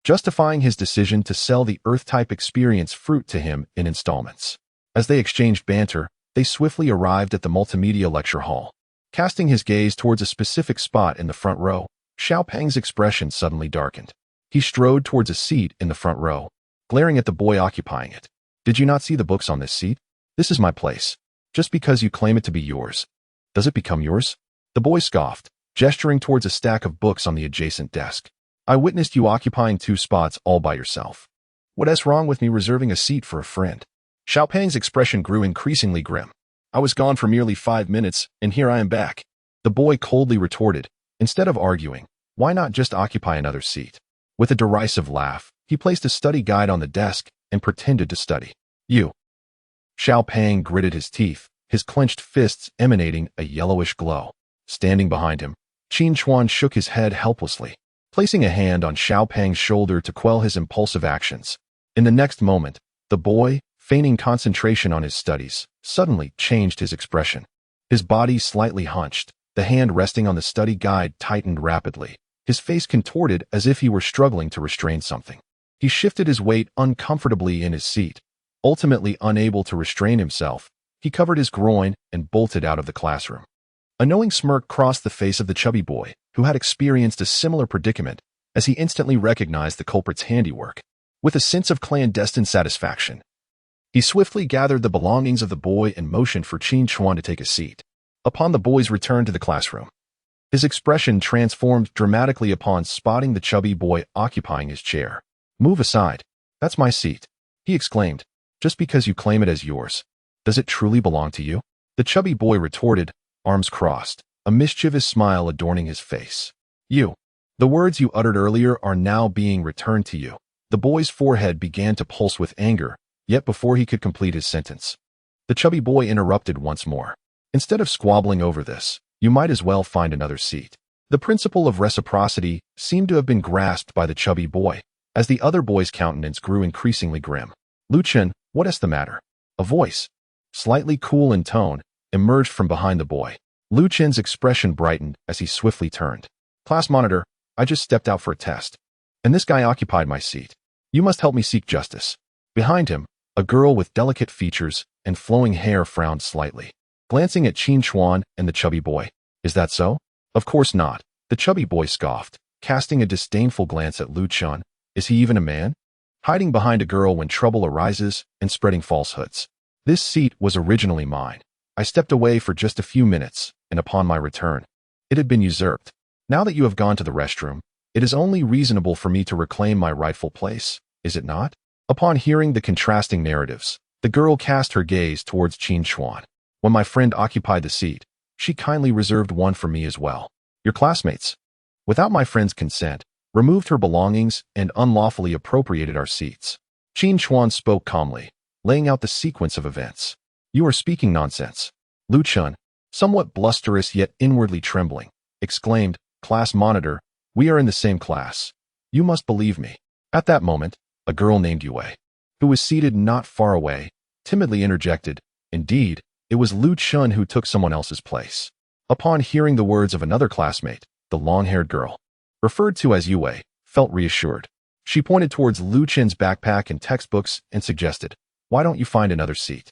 justifying his decision to sell the Earth-type experience fruit to him in installments. As they exchanged banter, they swiftly arrived at the multimedia lecture hall. Casting his gaze towards a specific spot in the front row, Xiao Peng's expression suddenly darkened. He strode towards a seat in the front row, glaring at the boy occupying it. Did you not see the books on this seat? This is my place. Just because you claim it to be yours, does it become yours? The boy scoffed, gesturing towards a stack of books on the adjacent desk. I witnessed you occupying 2 spots all by yourself. What's wrong with me reserving a seat for a friend? Xiao Peng's expression grew increasingly grim. I was gone for merely 5 minutes, and here I am back. The boy coldly retorted. Instead of arguing, why not just occupy another seat? With a derisive laugh, he placed a study guide on the desk and pretended to study. You. Xiao Peng gritted his teeth, his clenched fists emanating a yellowish glow. Standing behind him, Qin Chuan shook his head helplessly, placing a hand on Xiao Peng's shoulder to quell his impulsive actions. In the next moment, the boy, feigning concentration on his studies, suddenly changed his expression. His body slightly hunched, the hand resting on the study guide tightened rapidly. His face contorted as if he were struggling to restrain something. He shifted his weight uncomfortably in his seat. Ultimately unable to restrain himself, he covered his groin and bolted out of the classroom. A knowing smirk crossed the face of the chubby boy, who had experienced a similar predicament, as he instantly recognized the culprit's handiwork. With a sense of clandestine satisfaction, he swiftly gathered the belongings of the boy and motioned for Qin Chuan to take a seat. Upon the boy's return to the classroom, His expression transformed dramatically upon spotting the chubby boy occupying his chair. "Move aside. That's my seat," he exclaimed. "Just because you claim it as yours. Does it truly belong to you?" The chubby boy retorted, arms crossed, a mischievous smile adorning his face. "You. The words you uttered earlier are now being returned to you." The boy's forehead began to pulse with anger, yet before he could complete his sentence, the chubby boy interrupted once more. "Instead of squabbling over this, you might as well find another seat." The principle of reciprocity seemed to have been grasped by the chubby boy, as the other boy's countenance grew increasingly grim. "Lu Chen, what is the matter?" A voice, slightly cool in tone, emerged from behind the boy. Lu Chen's expression brightened as he swiftly turned. "Class monitor, I just stepped out for a test, and this guy occupied my seat. You must help me seek justice." Behind him, a girl with delicate features and flowing hair frowned slightly, glancing at Qin Chuan and the chubby boy. "Is that so?" "Of course not," the chubby boy scoffed, casting a disdainful glance at Lu Chen. "Is he even a man? Hiding behind a girl when trouble arises and spreading falsehoods. This seat was originally mine. I stepped away for just a few minutes, and upon my return, it had been usurped. Now that you have gone to the restroom, it is only reasonable for me to reclaim my rightful place, is it not?" Upon hearing the contrasting narratives, the girl cast her gaze towards Qin Chuan. "When my friend occupied the seat, she kindly reserved one for me as well. Your classmates, without my friend's consent, removed her belongings and unlawfully appropriated our seats." Qin Chuan spoke calmly, laying out the sequence of events. "You are speaking nonsense." Lu Chen, somewhat blusterous yet inwardly trembling, exclaimed, "Class monitor, we are in the same class. You must believe me." At that moment, a girl named Yue, who was seated not far away, timidly interjected, "Indeed, it was Lu Chen who took someone else's place." Upon hearing the words of another classmate, the long-haired girl, referred to as Yue, felt reassured. She pointed towards Lu Chen's backpack and textbooks and suggested, "Why don't you find another seat?"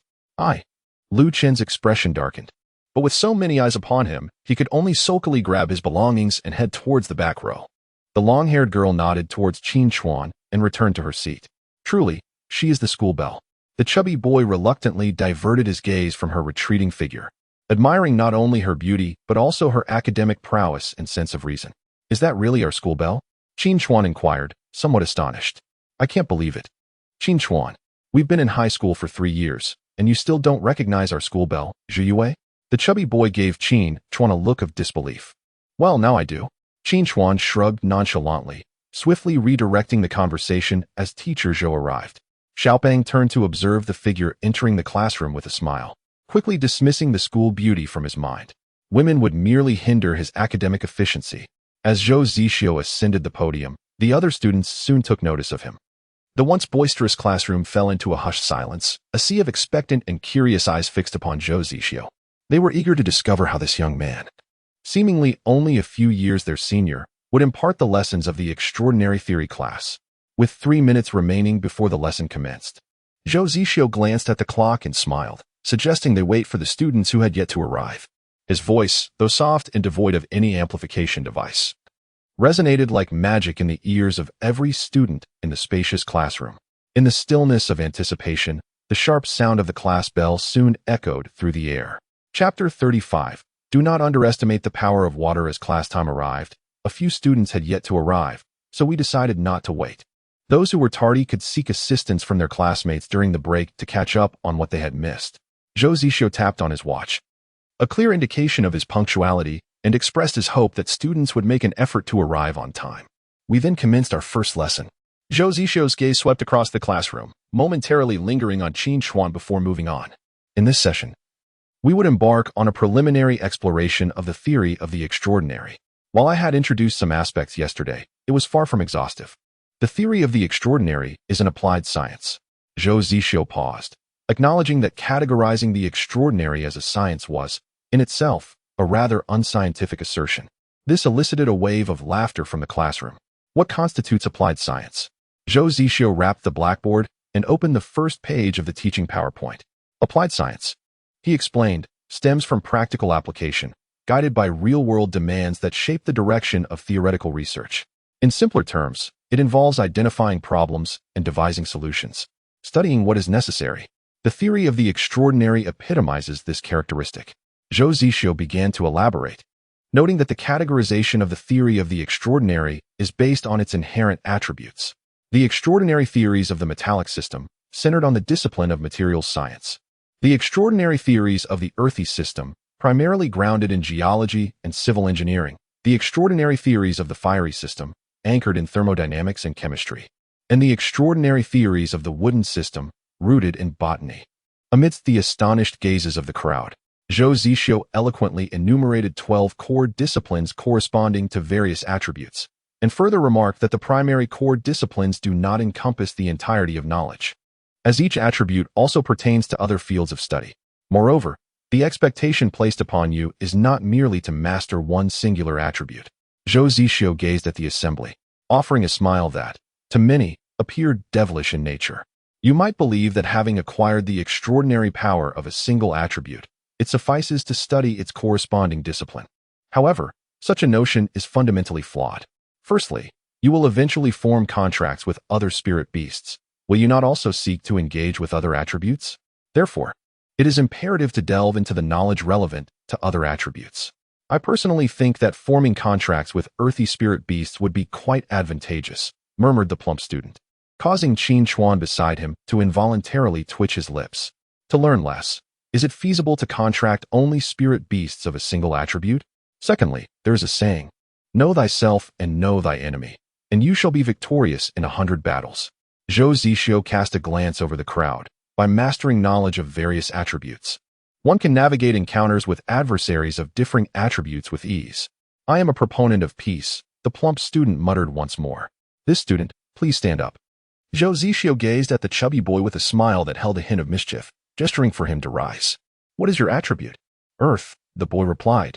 Lu Chen's expression darkened, but with so many eyes upon him, he could only sulkily grab his belongings and head towards the back row. The long-haired girl nodded towards Qin Chuan and returned to her seat. "Truly, she is the school belle." The chubby boy reluctantly diverted his gaze from her retreating figure, admiring not only her beauty but also her academic prowess and sense of reason. "Is that really our school belle?" Qin Chuan inquired, somewhat astonished. "I can't believe it. Qin Chuan, we've been in high school for 3 years, and you still don't recognize our school belle, Zhu Yue?" The chubby boy gave Qin Chuan a look of disbelief. "Well, now I do." Qin Chuan shrugged nonchalantly, swiftly redirecting the conversation as teacher Zhou arrived. Xiaopeng turned to observe the figure entering the classroom with a smile, quickly dismissing the school beauty from his mind. Women would merely hinder his academic efficiency. As Zhou Zixio ascended the podium, the other students soon took notice of him. The once boisterous classroom fell into a hushed silence, a sea of expectant and curious eyes fixed upon Zhou Zixio. They were eager to discover how this young man, seemingly only a few years their senior, would impart the lessons of the extraordinary theory class. With 3 minutes remaining before the lesson commenced, Zhou Zixio glanced at the clock and smiled, suggesting they wait for the students who had yet to arrive. His voice, though soft and devoid of any amplification device, resonated like magic in the ears of every student in the spacious classroom. In the stillness of anticipation, the sharp sound of the class bell soon echoed through the air. Chapter 35. Do not underestimate the power of water. As class time arrived, a few students had yet to arrive, so we decided not to wait. Those who were tardy could seek assistance from their classmates during the break to catch up on what they had missed. Zhou Zixio tapped on his watch, a clear indication of his punctuality, and expressed his hope that students would make an effort to arrive on time. We then commenced our first lesson. Zhou Zixio's gaze swept across the classroom, momentarily lingering on Qin Chuan before moving on. In this session, we would embark on a preliminary exploration of the theory of the extraordinary. While I had introduced some aspects yesterday, it was far from exhaustive. The theory of the extraordinary is an applied science. Zhou Zixio paused, acknowledging that categorizing the extraordinary as a science was, in itself, a rather unscientific assertion. This elicited a wave of laughter from the classroom. What constitutes applied science? Zhou Zixio rapped the blackboard and opened the first page of the teaching PowerPoint. Applied science, he explained, stems from practical application, guided by real-world demands that shape the direction of theoretical research. In simpler terms, it involves identifying problems and devising solutions, studying what is necessary. The theory of the extraordinary epitomizes this characteristic. Zhou Zixio began to elaborate. noting that the categorization of the theory of the extraordinary is based on its inherent attributes. The extraordinary theories of the metallic system centered on the discipline of materials science. The extraordinary theories of the earthy system primarily grounded in geology and civil engineering. The extraordinary theories of the fiery system anchored in thermodynamics and chemistry. And the extraordinary theories of the wooden system rooted in botany. Amidst the astonished gazes of the crowd, Zhou Zixio eloquently enumerated 12 core disciplines corresponding to various attributes, and further remarked that the primary core disciplines do not encompass the entirety of knowledge, as each attribute also pertains to other fields of study. Moreover, the expectation placed upon you is not merely to master one singular attribute. Zhou Zixio gazed at the assembly, offering a smile that, to many, appeared devilish in nature. You might believe that having acquired the extraordinary power of a single attribute, it suffices to study its corresponding discipline. However, such a notion is fundamentally flawed. Firstly, you will eventually form contracts with other spirit beasts. Will you not also seek to engage with other attributes? Therefore, it is imperative to delve into the knowledge relevant to other attributes. I personally think that forming contracts with earthy spirit beasts would be quite advantageous, murmured the plump student, causing Qin Chuan beside him to involuntarily twitch his lips. To learn less, is it feasible to contract only spirit beasts of a single attribute? Secondly, there is a saying, know thyself and know thy enemy, and you shall be victorious in 100 battles. Zhou Zixio cast a glance over the crowd. By mastering knowledge of various attributes, one can navigate encounters with adversaries of differing attributes with ease. I am a proponent of peace, the plump student muttered once more. This student, please stand up. Zhou Zixio gazed at the chubby boy with a smile that held a hint of mischief, gesturing for him to rise. What is your attribute? Earth, the boy replied,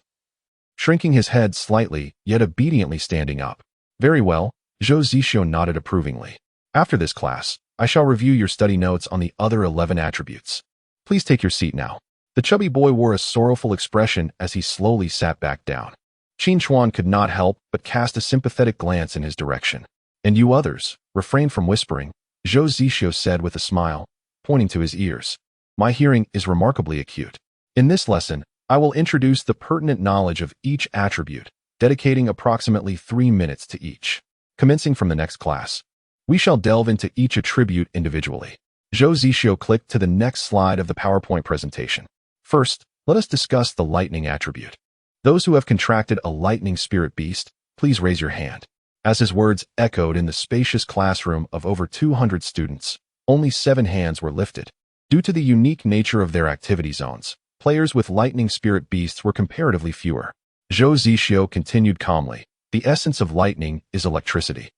shrinking his head slightly, yet obediently standing up. Very well, Zhou Zixio nodded approvingly. After this class, I shall review your study notes on the other 11 attributes. Please take your seat now. The chubby boy wore a sorrowful expression as he slowly sat back down. Qin Chuan could not help but cast a sympathetic glance in his direction. And you others, refrain from whispering, Zhou Zixio said with a smile, pointing to his ears. My hearing is remarkably acute. In this lesson, I will introduce the pertinent knowledge of each attribute, dedicating approximately 3 minutes to each. Commencing from the next class, we shall delve into each attribute individually. Zhou Zixio clicked to the next slide of the PowerPoint presentation. First, let us discuss the lightning attribute. Those who have contracted a lightning spirit beast, please raise your hand. As his words echoed in the spacious classroom of over 200 students, only 7 hands were lifted. Due to the unique nature of their activity zones, players with lightning spirit beasts were comparatively fewer. Zhou Zixio continued calmly. The essence of lightning is electricity,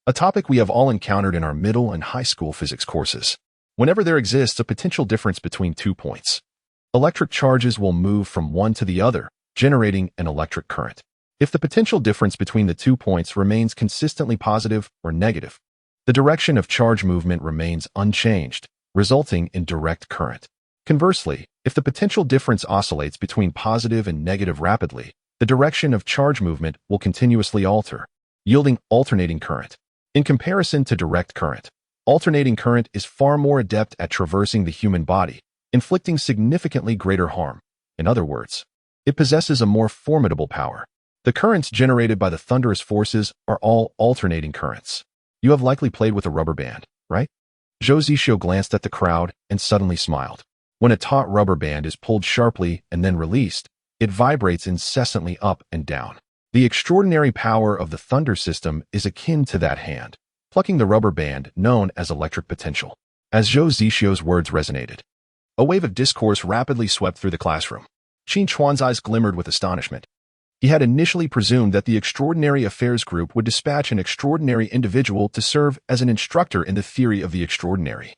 a topic we have all encountered in our middle and high school physics courses. Whenever there exists a potential difference between 2 points, electric charges will move from one to the other, generating an electric current. If the potential difference between the 2 points remains consistently positive or negative, the direction of charge movement remains unchanged, resulting in direct current. Conversely, if the potential difference oscillates between positive and negative rapidly, the direction of charge movement will continuously alter, yielding alternating current. In comparison to direct current, alternating current is far more adept at traversing the human body, inflicting significantly greater harm. In other words, it possesses a more formidable power. The currents generated by the thunderous forces are all alternating currents. You have likely played with a rubber band, right? Zhou Zixio glanced at the crowd and suddenly smiled. When a taut rubber band is pulled sharply and then released, it vibrates incessantly up and down. The extraordinary power of the thunder system is akin to that hand, plucking the rubber band known as electric potential. As Zhou Zixio's words resonated, a wave of discourse rapidly swept through the classroom. Qin Chuan's eyes glimmered with astonishment. He had initially presumed that the Extraordinary Affairs Group would dispatch an extraordinary individual to serve as an instructor in the theory of the extraordinary,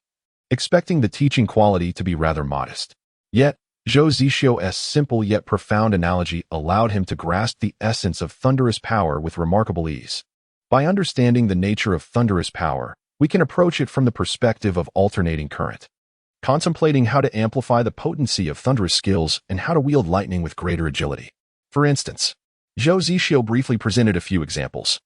expecting the teaching quality to be rather modest. Yet, Zhou Zixio's simple yet profound analogy allowed him to grasp the essence of thunderous power with remarkable ease. By understanding the nature of thunderous power, we can approach it from the perspective of alternating current, contemplating how to amplify the potency of thunderous skills and how to wield lightning with greater agility. For instance, Zhou Zixio briefly presented a few examples,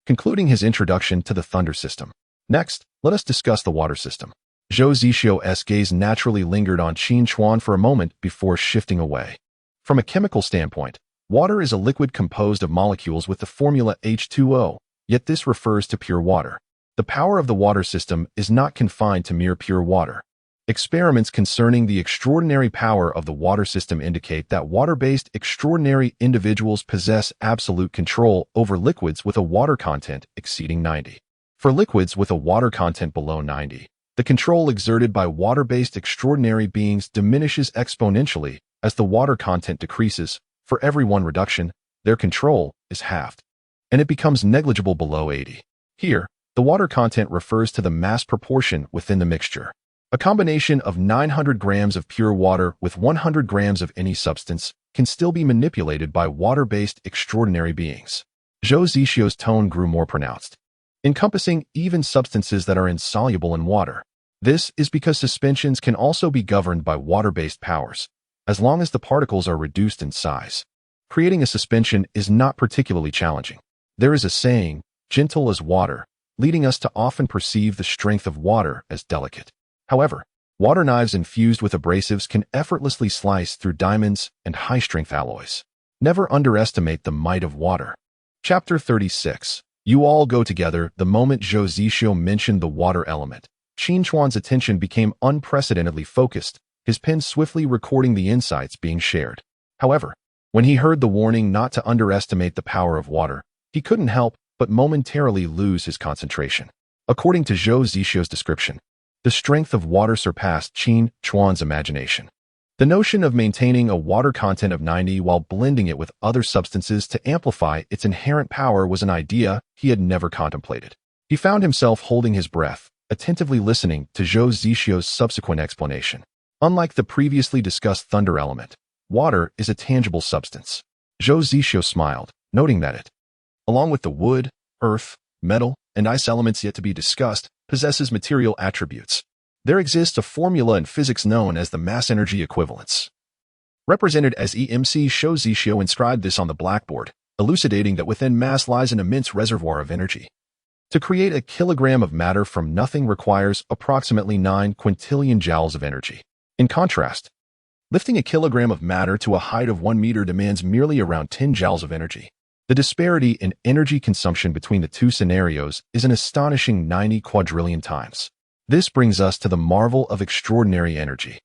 concluding his introduction to the thunder system. Next, let us discuss the water system. Zhou Zixio's gaze naturally lingered on Qin Chuan for a moment before shifting away. From a chemical standpoint, Water is a liquid composed of molecules with the formula H2O, yet this refers to pure water. The power of the water system is not confined to mere pure water. Experiments concerning the extraordinary power of the water system indicate that water-based extraordinary individuals possess absolute control over liquids with a water content exceeding 90. For liquids with a water content below 90, the control exerted by water-based extraordinary beings diminishes exponentially as the water content decreases. For every one reduction, their control is halved, and it becomes negligible below 80. Here, the water content refers to the mass proportion within the mixture. A combination of 900 grams of pure water with 100 grams of any substance can still be manipulated by water-based extraordinary beings. Zhou Zixio's tone grew more pronounced, encompassing even substances that are insoluble in water. This is because suspensions can also be governed by water-based powers, as long as the particles are reduced in size. Creating a suspension is not particularly challenging. There is a saying, gentle as water, leading us to often perceive the strength of water as delicate. However, water knives infused with abrasives can effortlessly slice through diamonds and high-strength alloys. Never underestimate the might of water. Chapter 36. You all go together. The moment Zhou Zixio mentioned the water element, Qin Chuan's attention became unprecedentedly focused, his pen swiftly recording the insights being shared. However, when he heard the warning not to underestimate the power of water, he couldn't help but momentarily lose his concentration. According to Zhou Zixio's description, the strength of water surpassed Qin Chuan's imagination. The notion of maintaining a water content of 90 while blending it with other substances to amplify its inherent power was an idea he had never contemplated. He found himself holding his breath, attentively listening to Zhou Zixio's subsequent explanation. Unlike the previously discussed thunder element, water is a tangible substance. Zhou Zixio smiled, noting that it, along with the wood, earth, metal, and ice elements yet to be discussed, possesses material attributes. There exists a formula in physics known as the mass-energy equivalence. Represented as EMC, Zhou Zixio inscribed this on the blackboard, elucidating that within mass lies an immense reservoir of energy. To create a kilogram of matter from nothing requires approximately 9 quintillion joules of energy. In contrast, lifting a kilogram of matter to a height of 1 meter demands merely around 10 joules of energy. The disparity in energy consumption between the two scenarios is an astonishing 90 quadrillion times. This brings us to the marvel of extraordinary energy.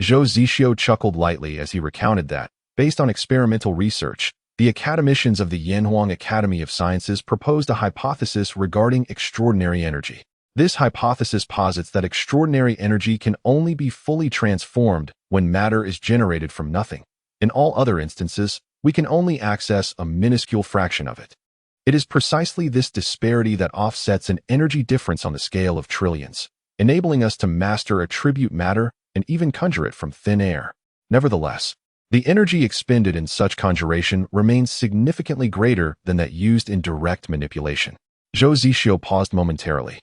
Zhou Zixio chuckled lightly as he recounted that, based on experimental research, the academicians of the Yanhuang Academy of Sciences proposed a hypothesis regarding extraordinary energy. This hypothesis posits that extraordinary energy can only be fully transformed when matter is generated from nothing. In all other instances, we can only access a minuscule fraction of it. It is precisely this disparity that offsets an energy difference on the scale of trillions, enabling us to master attribute matter and even conjure it from thin air. Nevertheless, the energy expended in such conjuration remains significantly greater than that used in direct manipulation. Zhou Zixio paused momentarily.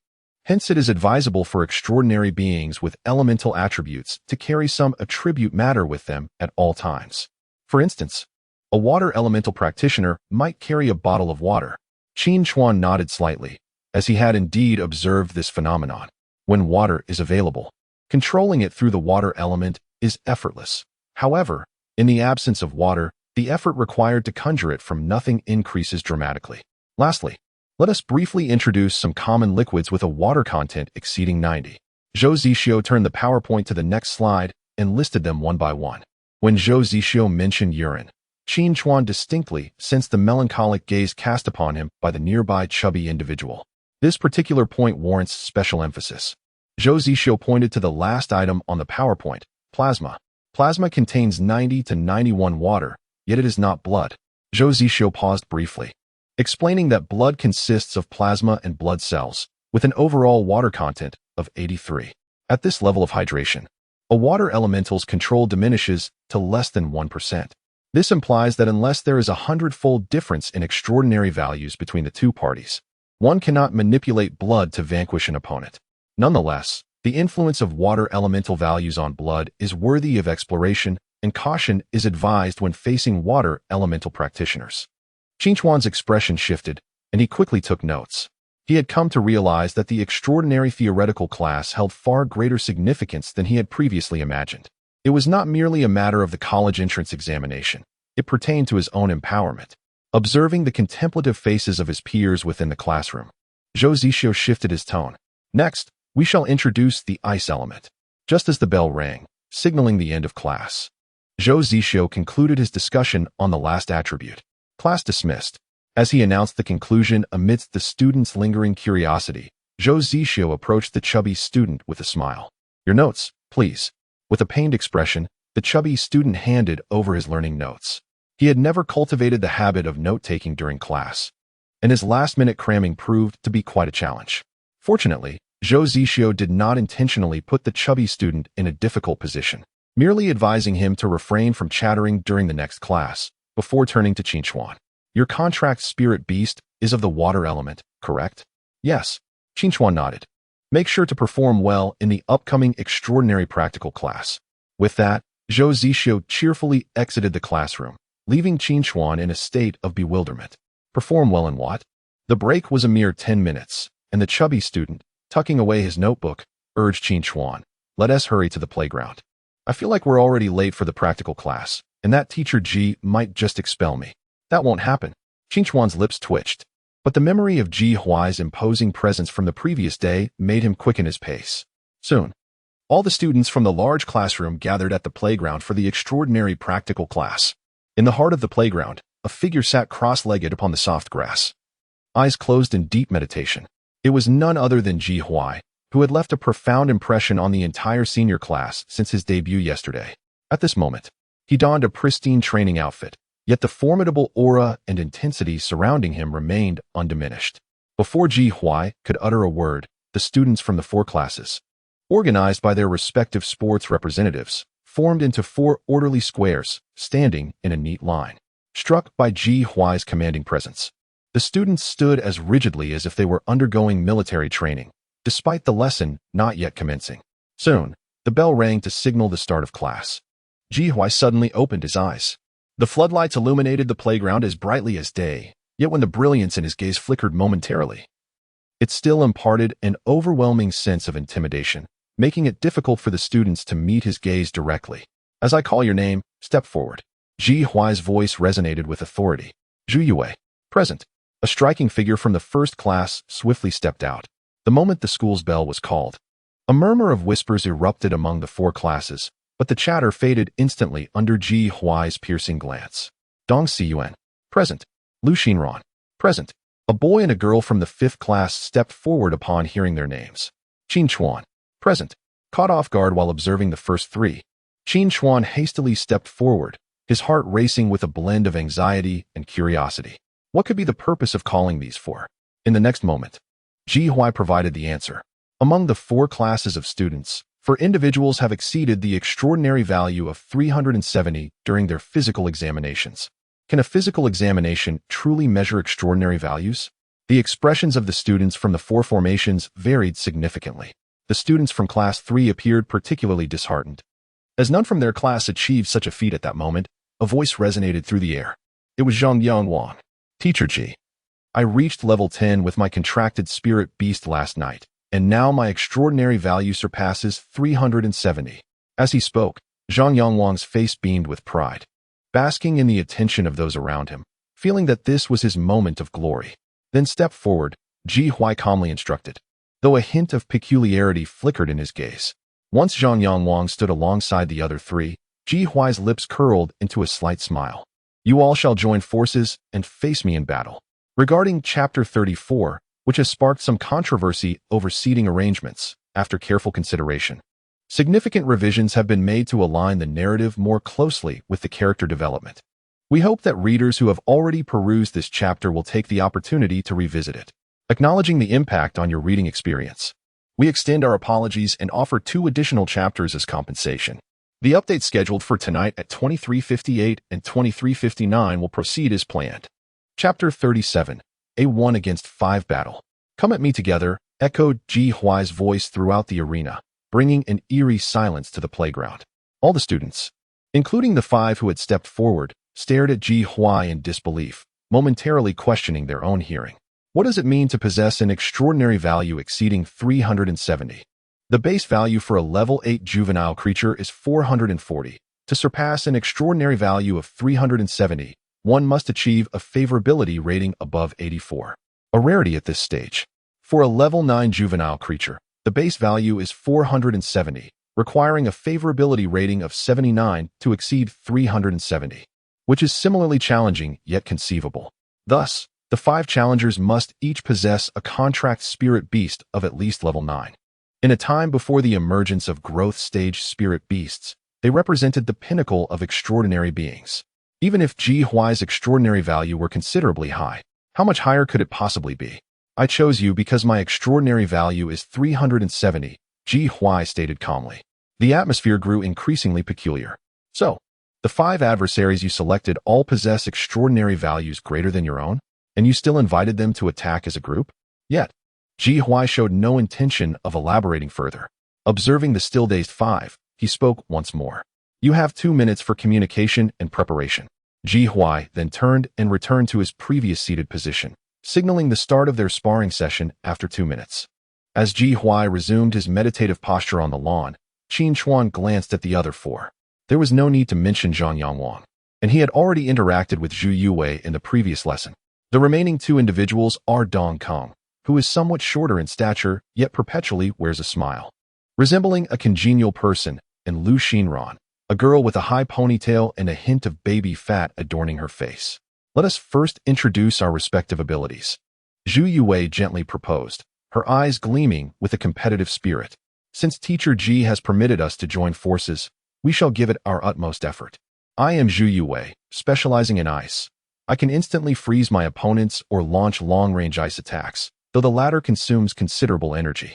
Hence, it is advisable for extraordinary beings with elemental attributes to carry some attribute matter with them at all times. For instance, a water elemental practitioner might carry a bottle of water. Qin Chuan nodded slightly, as he had indeed observed this phenomenon. When water is available, controlling it through the water element is effortless. However, in the absence of water, the effort required to conjure it from nothing increases dramatically. Lastly, let us briefly introduce some common liquids with a water content exceeding 90. Zhou Zixio turned the PowerPoint to the next slide and listed them one by one. When Zhou Zixio mentioned urine, Qin Chuan distinctly sensed the melancholic gaze cast upon him by the nearby chubby individual. This particular point warrants special emphasis. Zhou Zixio pointed to the last item on the PowerPoint, plasma. Plasma contains 90 to 91 water, yet it is not blood. Zhou Zixio paused briefly, explaining that blood consists of plasma and blood cells, with an overall water content of 83. At this level of hydration, a water elemental's control diminishes to less than 1%. This implies that unless there is a 100-fold difference in extraordinary values between the two parties, one cannot manipulate blood to vanquish an opponent. Nonetheless, the influence of water elemental values on blood is worthy of exploration, and caution is advised when facing water elemental practitioners. Qin Chuan's expression shifted, and he quickly took notes. He had come to realize that the extraordinary theoretical class held far greater significance than he had previously imagined. It was not merely a matter of the college entrance examination. It pertained to his own empowerment. Observing the contemplative faces of his peers within the classroom, Zhou Zixio shifted his tone. Next, we shall introduce the ice element. Just as the bell rang, signaling the end of class, Zhou Zixio concluded his discussion on the last attribute. Class dismissed. As he announced the conclusion amidst the students' lingering curiosity, Zhou Zixio approached the chubby student with a smile. Your notes, please. With a pained expression, the chubby student handed over his learning notes. He had never cultivated the habit of note-taking during class, and his last-minute cramming proved to be quite a challenge. Fortunately, Zhou Zixio did not intentionally put the chubby student in a difficult position, merely advising him to refrain from chattering during the next class, before turning to Qin Chuan. Your contract spirit beast is of the water element, correct? Yes. Qin Chuan nodded. Make sure to perform well in the upcoming extraordinary practical class. With that, Zhou Zixio cheerfully exited the classroom, leaving Qin Chuan in a state of bewilderment. Perform well in what? The break was a mere 10 minutes, and the chubby student, tucking away his notebook, urged Qin Chuan, let us hurry to the playground. I feel like we're already late for the practical class, and that teacher Ji might just expel me. That won't happen. Qin Chuan's lips twitched, but the memory of Ji Huai's imposing presence from the previous day made him quicken his pace. Soon, all the students from the large classroom gathered at the playground for the extraordinary practical class. In the heart of the playground, a figure sat cross-legged upon the soft grass, eyes closed in deep meditation. It was none other than Ji Huai, who had left a profound impression on the entire senior class since his debut yesterday. At this moment, he donned a pristine training outfit, yet the formidable aura and intensity surrounding him remained undiminished. Before Ji Huai could utter a word, the students from the 4 classes, organized by their respective sports representatives, formed into 4 orderly squares, standing in a neat line. Struck by Ji Huai's commanding presence, the students stood as rigidly as if they were undergoing military training, despite the lesson not yet commencing. Soon, the bell rang to signal the start of class. Ji Huai suddenly opened his eyes. The floodlights illuminated the playground as brightly as day, yet when the brilliance in his gaze flickered momentarily, it still imparted an overwhelming sense of intimidation, making it difficult for the students to meet his gaze directly. As I call your name, step forward. Ji Huai's voice resonated with authority. Zhu Yue, present. A striking figure from the first class swiftly stepped out. The moment the school's bell was called, a murmur of whispers erupted among the 4 classes, but the chatter faded instantly under Ji Huai's piercing glance. Dong Xiyuan, present. Lu Xinran, present. A boy and a girl from the 5th class stepped forward upon hearing their names. Qin Chuan, present. Caught off guard while observing the first 3, Qin Chuan hastily stepped forward, his heart racing with a blend of anxiety and curiosity. What could be the purpose of calling these 4? In the next moment, Ji Huai provided the answer. Among the 4 classes of students, 4 individuals have exceeded the extraordinary value of 370 during their physical examinations. Can a physical examination truly measure extraordinary values? The expressions of the students from the 4 formations varied significantly. The students from class 3 appeared particularly disheartened. As none from their class achieved such a feat at that moment, a voice resonated through the air. It was Zhang Yangwang. Teacher Ji, I reached level 10 with my contracted spirit beast last night, and now my extraordinary value surpasses 370. As he spoke, Zhang Yangwang's face beamed with pride, basking in the attention of those around him, feeling that this was his moment of glory. Then step forward, Ji Huai calmly instructed, though a hint of peculiarity flickered in his gaze. Once Zhang Yangwang stood alongside the other 3, Ji Huai's lips curled into a slight smile. You all shall join forces and face me in battle. Regarding Chapter 34, which has sparked some controversy over seating arrangements, after careful consideration, significant revisions have been made to align the narrative more closely with the character development. We hope that readers who have already perused this chapter will take the opportunity to revisit it. Acknowledging the impact on your reading experience, we extend our apologies and offer 2 additional chapters as compensation. The update scheduled for tonight at 23:58 and 23:59 will proceed as planned. Chapter 37, A 1 against 5 Battle. Come at me together, echoed Ji Huai's voice throughout the arena, bringing an eerie silence to the playground. All the students, including the 5 who had stepped forward, stared at Ji Huai in disbelief, momentarily questioning their own hearing. What does it mean to possess an extraordinary value exceeding 370? The base value for a level 8 juvenile creature is 440. To surpass an extraordinary value of 370, one must achieve a favorability rating above 84. A rarity at this stage. For a level 9 juvenile creature, the base value is 470, requiring a favorability rating of 79 to exceed 370, which is similarly challenging yet conceivable. Thus, the 5 challengers must each possess a contract spirit beast of at least level 9. In a time before the emergence of growth stage spirit beasts, they represented the pinnacle of extraordinary beings. Even if Ji Huai's extraordinary value were considerably high, how much higher could it possibly be? I chose you because my extraordinary value is 370, Ji Huai stated calmly. The atmosphere grew increasingly peculiar. So, the 5 adversaries you selected all possess extraordinary values greater than your own, and you still invited them to attack as a group? Yet, Ji Huai showed no intention of elaborating further. Observing the still-dazed 5, he spoke once more. You have 2 minutes for communication and preparation. Ji Huai then turned and returned to his previous seated position, signaling the start of their sparring session after 2 minutes. As Ji Huai resumed his meditative posture on the lawn, Qin Chuan glanced at the other 4. There was no need to mention Zhang Yangwang, and he had already interacted with Zhu Yuwei in the previous lesson. The remaining 2 individuals are Dong Kong, who is somewhat shorter in stature, yet perpetually wears a smile, resembling a congenial person, and Lu Xinran, a girl with a high ponytail and a hint of baby fat adorning her face. Let us first introduce our respective abilities. Zhu Yuwei gently proposed, her eyes gleaming with a competitive spirit. Since Teacher Ji has permitted us to join forces, we shall give it our utmost effort. I am Zhu Yuwei, specializing in ice. I can instantly freeze my opponents or launch long-range ice attacks, though the latter consumes considerable energy.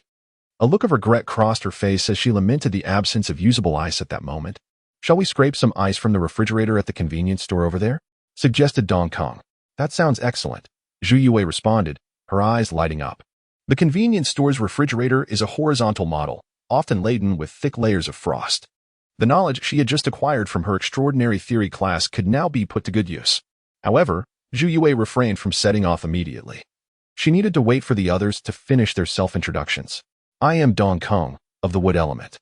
A look of regret crossed her face as she lamented the absence of usable ice at that moment. Shall we scrape some ice from the refrigerator at the convenience store over there? Suggested Dong Kong. That sounds excellent, Zhu Yuwei responded, her eyes lighting up. The convenience store's refrigerator is a horizontal model, often laden with thick layers of frost. The knowledge she had just acquired from her extraordinary theory class could now be put to good use. However, Zhu Yuwei refrained from setting off immediately. She needed to wait for the others to finish their self-introductions. I am Dong Kong, of the wood element.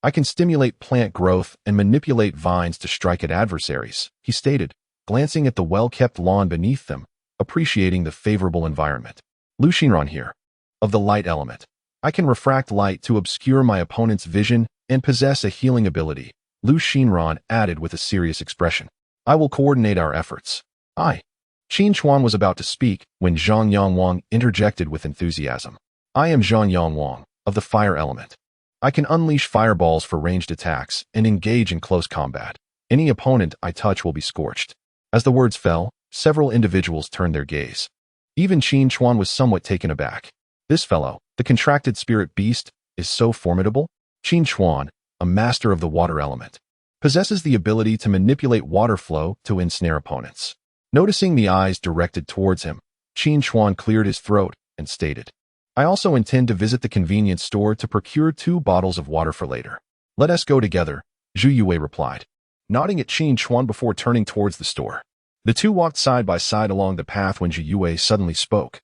I can stimulate plant growth and manipulate vines to strike at adversaries, he stated, glancing at the well-kept lawn beneath them, appreciating the favorable environment. Lu Xinran here, of the light element. I can refract light to obscure my opponent's vision and possess a healing ability, Lu Xinran added with a serious expression. I will coordinate our efforts. Qin Chuan was about to speak when Zhang Yangwang interjected with enthusiasm. I am Zhang Yangwang, of the fire element. I can unleash fireballs for ranged attacks and engage in close combat. Any opponent I touch will be scorched. As the words fell, several individuals turned their gaze. Even Qin Chuan was somewhat taken aback. This fellow, the contracted spirit beast, is so formidable? Qin Chuan, a master of the water element, possesses the ability to manipulate water flow to ensnare opponents. Noticing the eyes directed towards him, Qin Chuan cleared his throat and stated, I also intend to visit the convenience store to procure 2 bottles of water for later. Let us go together, Zhu Yuwei replied, nodding at Qin Chuan before turning towards the store. The 2 walked side by side along the path when Zhu Yuwei suddenly spoke.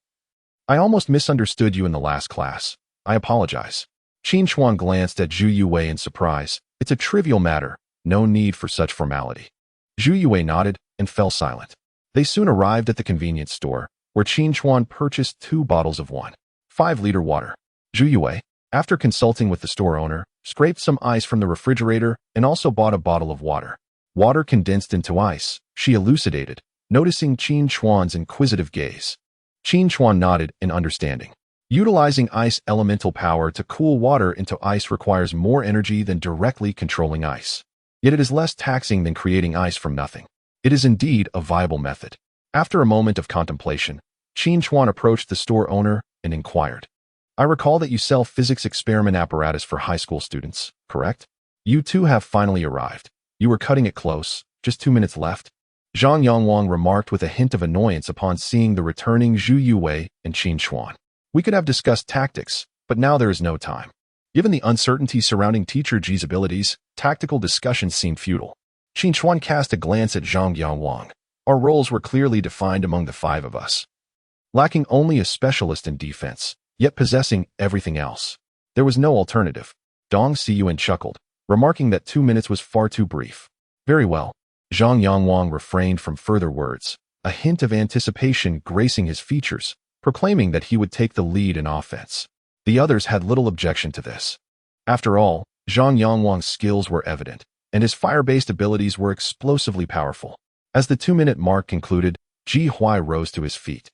I almost misunderstood you in the last class. I apologize. Qin Chuan glanced at Zhu Yuwei in surprise. It's a trivial matter, no need for such formality. Zhu Yuwei nodded and fell silent. They soon arrived at the convenience store, where Qin Chuan purchased 2 bottles of 1.5-liter water. Zhu Yuwei, after consulting with the store owner, scraped some ice from the refrigerator and also bought a bottle of water. Water condensed into ice, she elucidated, noticing Qin Chuan's inquisitive gaze. Qin Chuan nodded in understanding. Utilizing ice elemental power to cool water into ice requires more energy than directly controlling ice. Yet it is less taxing than creating ice from nothing. It is indeed a viable method. After a moment of contemplation, Qin Chuan approached the store owner and inquired. I recall that you sell physics experiment apparatus for high school students, correct? You 2 have finally arrived. You were cutting it close, just 2 minutes left. Zhang Yangwang remarked with a hint of annoyance upon seeing the returning Zhu Yuwei and Qin Chuan. We could have discussed tactics, but now there is no time. Given the uncertainty surrounding Teacher Ji's abilities, tactical discussions seemed futile. Qin Chuan cast a glance at Zhang Yangwang. Our roles were clearly defined among the 5 of us. Lacking only a specialist in defense, yet possessing everything else. There was no alternative. Dong Siyuan chuckled, remarking that 2 minutes was far too brief. Very well. Zhang Yangwang refrained from further words, a hint of anticipation gracing his features, proclaiming that he would take the lead in offense. The others had little objection to this. After all, Zhang Yangwang's skills were evident, and his fire-based abilities were explosively powerful. As the 2-minute mark concluded, Ji Huai rose to his feet.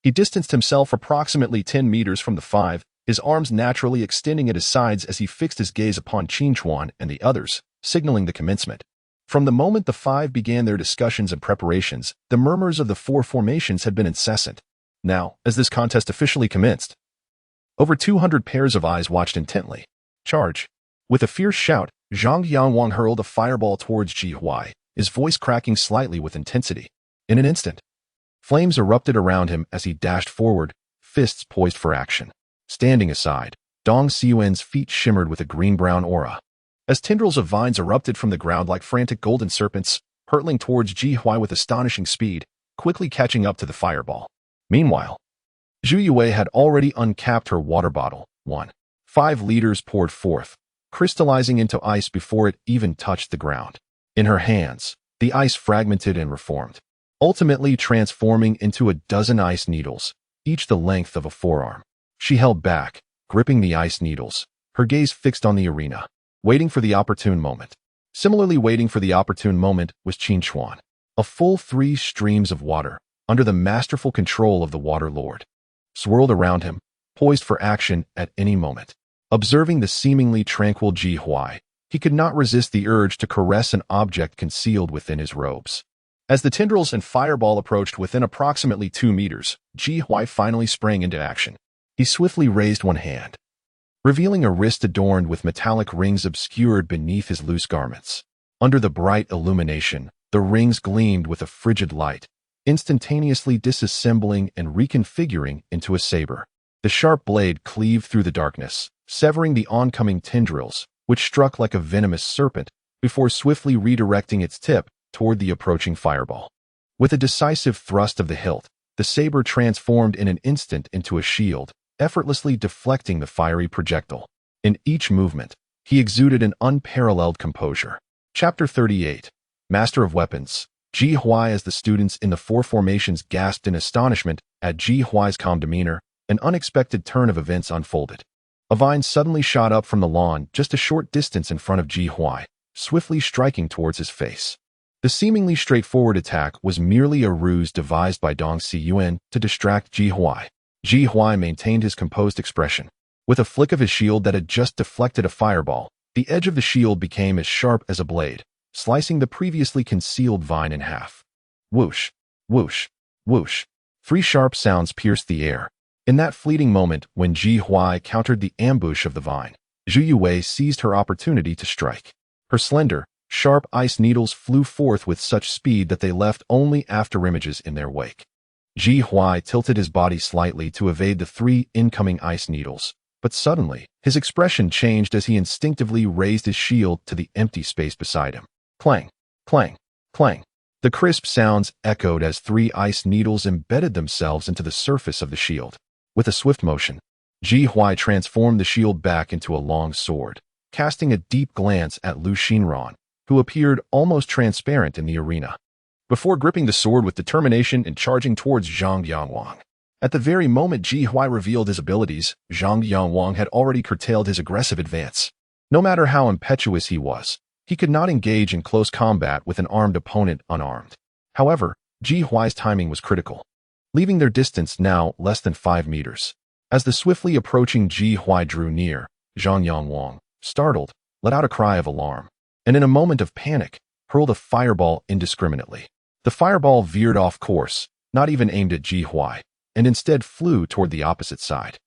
He distanced himself approximately 10 meters from the 5, his arms naturally extending at his sides as he fixed his gaze upon Qin Chuan and the others, signaling the commencement. From the moment the 5 began their discussions and preparations, the murmurs of the 4 formations had been incessant. Now, as this contest officially commenced, over 200 pairs of eyes watched intently. Charge! With a fierce shout, Zhang Yangwang hurled a fireball towards Ji Huai, his voice cracking slightly with intensity. In an instant, flames erupted around him as he dashed forward, fists poised for action. Standing aside, Dong Xiyuan's feet shimmered with a green-brown aura. As tendrils of vines erupted from the ground like frantic golden serpents, hurtling towards Ji Huai with astonishing speed, quickly catching up to the fireball. Meanwhile, Zhu Yue had already uncapped her water bottle. 5 liters poured forth, crystallizing into ice before it even touched the ground. In her hands, the ice fragmented and reformed, ultimately transforming into a dozen ice needles, each the length of a forearm. She held back, gripping the ice needles, her gaze fixed on the arena, waiting for the opportune moment. Similarly waiting for the opportune moment was Qin Chuan. A full 3 streams of water, under the masterful control of the Water Lord, swirled around him, poised for action at any moment. Observing the seemingly tranquil Ji Huai, he could not resist the urge to caress an object concealed within his robes. As the tendrils and fireball approached within approximately 2 meters, Ji Huai finally sprang into action. He swiftly raised one hand, revealing a wrist adorned with metallic rings obscured beneath his loose garments. Under the bright illumination, the rings gleamed with a frigid light, instantaneously disassembling and reconfiguring into a saber. The sharp blade cleaved through the darkness, severing the oncoming tendrils, which struck like a venomous serpent, before swiftly redirecting its tip toward the approaching fireball. With a decisive thrust of the hilt, the saber transformed in an instant into a shield, effortlessly deflecting the fiery projectile. In each movement, he exuded an unparalleled composure. Chapter 38. Master of Weapons. Ji Huai. As the students in the 4 formations gasped in astonishment at Ji Huai's calm demeanor, an unexpected turn of events unfolded. A vine suddenly shot up from the lawn just a short distance in front of Ji Huai, swiftly striking towards his face. The seemingly straightforward attack was merely a ruse devised by Dong Xiyuan to distract Ji Huai. Ji Huai maintained his composed expression. With a flick of his shield that had just deflected a fireball, the edge of the shield became as sharp as a blade, slicing the previously concealed vine in half. Whoosh, whoosh, whoosh. 3 sharp sounds pierced the air. In that fleeting moment when Ji Huai countered the ambush of the vine, Zhu Yue seized her opportunity to strike. Her slender, sharp ice needles flew forth with such speed that they left only afterimages in their wake. Ji Huai tilted his body slightly to evade the 3 incoming ice needles, but suddenly, his expression changed as he instinctively raised his shield to the empty space beside him. Clang, clang, clang. The crisp sounds echoed as 3 ice needles embedded themselves into the surface of the shield. With a swift motion, Ji Huai transformed the shield back into a long sword, casting a deep glance at Lu Xinran, who appeared almost transparent in the arena, before gripping the sword with determination and charging towards Zhang Yangwang. At the very moment Ji Huai revealed his abilities, Zhang Yangwang had already curtailed his aggressive advance. No matter how impetuous he was, he could not engage in close combat with an armed opponent unarmed. However, Ji Huai's timing was critical, leaving their distance now less than 5 meters. As the swiftly approaching Ji Huai drew near, Zhang Yangwang, startled, let out a cry of alarm, and in a moment of panic, hurled a fireball indiscriminately. The fireball veered off course, not even aimed at Ji Huai, and instead flew toward the opposite side.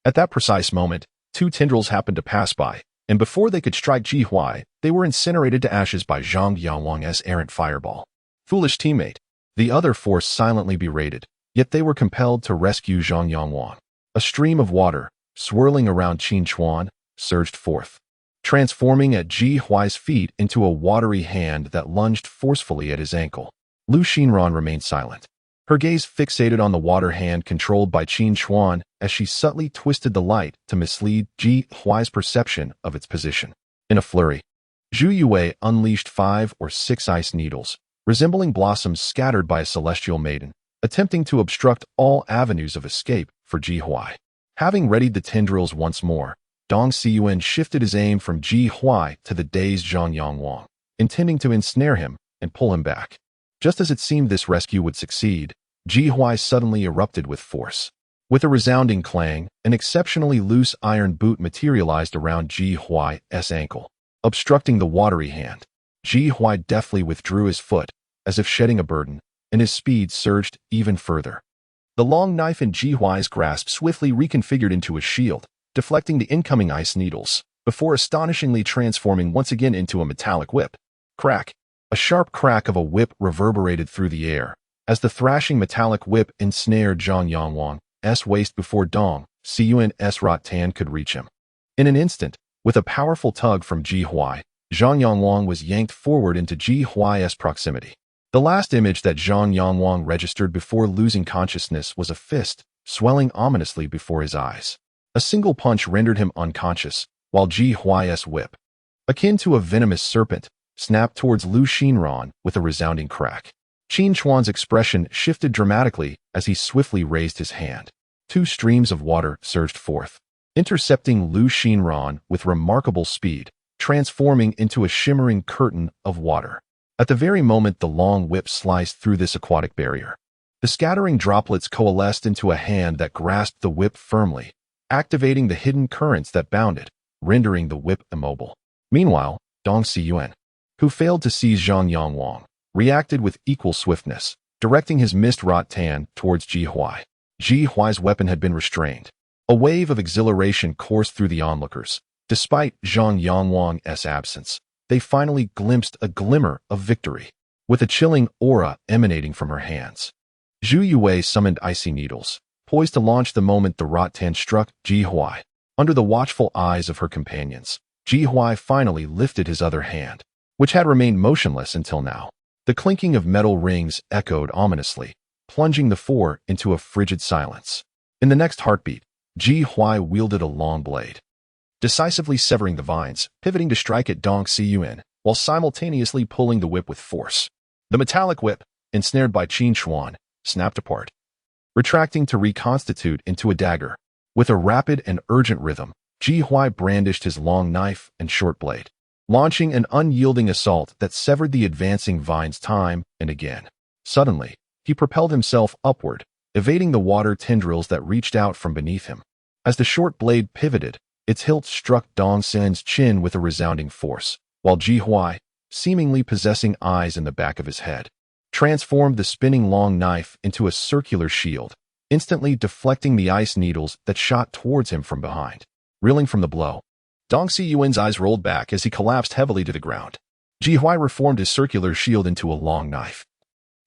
At that precise moment, 2 tendrils happened to pass by, and before they could strike Ji Huai, they were incinerated to ashes by Zhang Yangwang's errant fireball. Foolish teammate. The other force silently berated, yet they were compelled to rescue Zhang Yangwang. A stream of water, swirling around Qin Chuan, surged forth, transforming at Ji Huai's feet into a watery hand that lunged forcefully at his ankle. Lu Xinran remained silent, her gaze fixated on the water hand controlled by Qin Chuan as she subtly twisted the light to mislead Ji Huai's perception of its position. In a flurry, Zhu Yue unleashed 5 or 6 ice needles, resembling blossoms scattered by a celestial maiden, attempting to obstruct all avenues of escape for Ji Huai. Having readied the tendrils once more, Dong Xiyuan shifted his aim from Ji Huai to the dazed Zhang Yangwang, intending to ensnare him and pull him back. Just as it seemed this rescue would succeed, Ji Huai suddenly erupted with force. With a resounding clang, an exceptionally loose iron boot materialized around Ji Huai's ankle, obstructing the watery hand. Ji Huai deftly withdrew his foot, as if shedding a burden, and his speed surged even further. The long knife in Ji Huai's grasp swiftly reconfigured into a shield, deflecting the incoming ice needles, before astonishingly transforming once again into a metallic whip. Crack! A sharp crack of a whip reverberated through the air, as the thrashing metallic whip ensnared Zhang Yangwang's waist before Dong Xiyuan's rattan could reach him. In an instant, with a powerful tug from Ji Huai, Zhang Yangwang was yanked forward into Ji Huai's proximity. The last image that Zhang Yangwang registered before losing consciousness was a fist, swelling ominously before his eyes. A single punch rendered him unconscious, while Ji Huai's whip, akin to a venomous serpent, snapped towards Lu Xinran with a resounding crack. Qin Chuan's expression shifted dramatically as he swiftly raised his hand. 2 streams of water surged forth, intercepting Lu Xinran with remarkable speed, transforming into a shimmering curtain of water. At the very moment the long whip sliced through this aquatic barrier, the scattering droplets coalesced into a hand that grasped the whip firmly, activating the hidden currents that bound it, rendering the whip immobile. Meanwhile, Dong Xiyuan, who failed to seize Zhang Yangwang, reacted with equal swiftness, directing his mist rattan towards Ji Huai. Ji Huai's weapon had been restrained. A wave of exhilaration coursed through the onlookers. Despite Zhang Yangwang's absence, they finally glimpsed a glimmer of victory, with a chilling aura emanating from her hands. Zhu Yue summoned icy needles, poised to launch the moment the rattan struck Ji Huai. Under the watchful eyes of her companions, Ji Huai finally lifted his other hand, which had remained motionless until now. The clinking of metal rings echoed ominously, plunging the four into a frigid silence. In the next heartbeat, Ji Huai wielded a long blade, decisively severing the vines, pivoting to strike at Dong Xiyuan, while simultaneously pulling the whip with force. The metallic whip, ensnared by Qin Chuan, snapped apart, retracting to reconstitute into a dagger. With a rapid and urgent rhythm, Ji Huai brandished his long knife and short blade, launching an unyielding assault that severed the advancing vines time and again. Suddenly, he propelled himself upward, evading the water tendrils that reached out from beneath him. As the short blade pivoted, its hilt struck Dong Xiyuan's chin with a resounding force, while Ji Huai, seemingly possessing eyes in the back of his head, transformed the spinning long knife into a circular shield, instantly deflecting the ice needles that shot towards him from behind. Reeling from the blow, Dong Xiyuan's eyes rolled back as he collapsed heavily to the ground. Ji Huai reformed his circular shield into a long knife.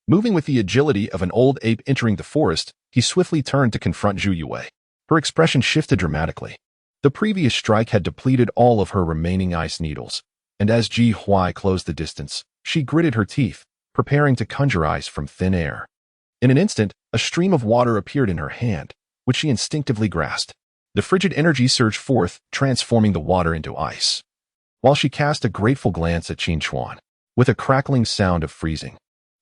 Moving with the agility of an old ape entering the forest, he swiftly turned to confront Zhu Yue. Her expression shifted dramatically. The previous strike had depleted all of her remaining ice needles, and as Ji Huai closed the distance, she gritted her teeth, preparing to conjure ice from thin air. In an instant, a stream of water appeared in her hand, which she instinctively grasped. The frigid energy surged forth, transforming the water into ice. While she cast a grateful glance at Qin Chuan, with a crackling sound of freezing,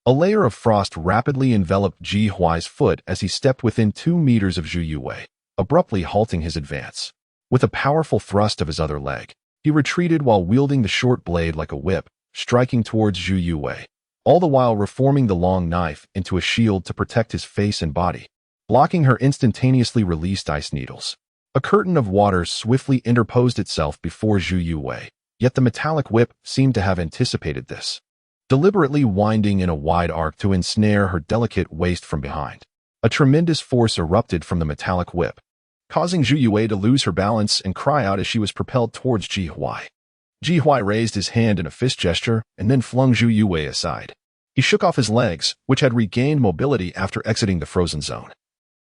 a layer of frost rapidly enveloped Ji Huai's foot as he stepped within 2 meters of Zhu Yue, abruptly halting his advance. With a powerful thrust of his other leg, he retreated while wielding the short blade like a whip, striking towards Zhu Yue, all the while reforming the long knife into a shield to protect his face and body, blocking her instantaneously released ice needles. A curtain of water swiftly interposed itself before Zhu Yue, yet the metallic whip seemed to have anticipated this, deliberately winding in a wide arc to ensnare her delicate waist from behind. A tremendous force erupted from the metallic whip, causing Zhu Yue to lose her balance and cry out as she was propelled towards Ji Huai. Ji Huai raised his hand in a fist gesture and then flung Zhu Yue aside. He shook off his legs, which had regained mobility after exiting the frozen zone,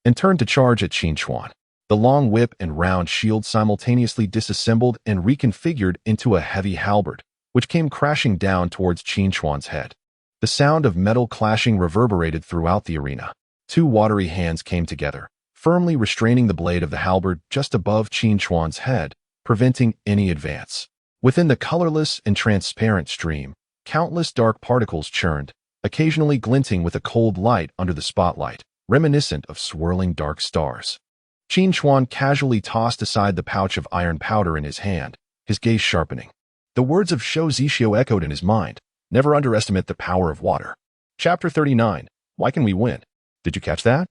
and turned to charge at Qin Chuan. The long whip and round shield simultaneously disassembled and reconfigured into a heavy halberd, which came crashing down towards Qin Chuan's head. The sound of metal clashing reverberated throughout the arena. 2 watery hands came together, firmly restraining the blade of the halberd just above Qin Chuan's head, preventing any advance. Within the colorless and transparent stream, countless dark particles churned, occasionally glinting with a cold light under the spotlight, reminiscent of swirling dark stars. Qin Chuan casually tossed aside the pouch of iron powder in his hand, his gaze sharpening. The words of Shou Zixio echoed in his mind. Never underestimate the power of water. Chapter 39. Why can we win? Did you catch that?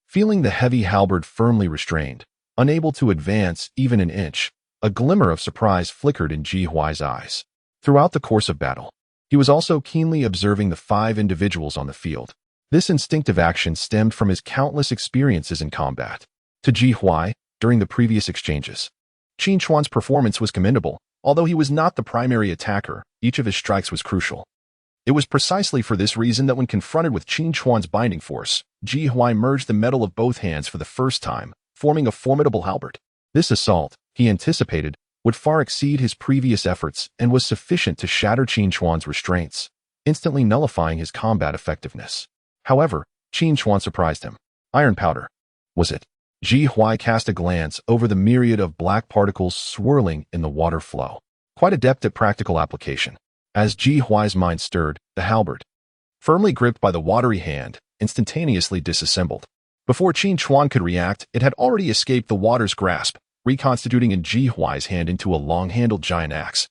Feeling the heavy halberd firmly restrained, unable to advance even an inch, a glimmer of surprise flickered in Ji Huai's eyes. Throughout the course of battle, he was also keenly observing the 5 individuals on the field. This instinctive action stemmed from his countless experiences in combat. To Ji Huai, during the previous exchanges, Qin Chuan's performance was commendable. Although he was not the primary attacker, each of his strikes was crucial. It was precisely for this reason that when confronted with Qin Chuan's binding force, Ji Huai merged the metal of both hands for the first time, forming a formidable halberd. This assault, he anticipated, would far exceed his previous efforts and was sufficient to shatter Qin Chuan's restraints, instantly nullifying his combat effectiveness. However, Qin Chuan surprised him. Iron powder. Was it? Ji Huai cast a glance over the myriad of black particles swirling in the water flow. Quite adept at practical application. As Ji Huai's mind stirred, the halberd, firmly gripped by the watery hand, instantaneously disassembled. Before Qin Chuan could react, it had already escaped the water's grasp, reconstituting in Ji Huai's hand into a long-handled giant axe,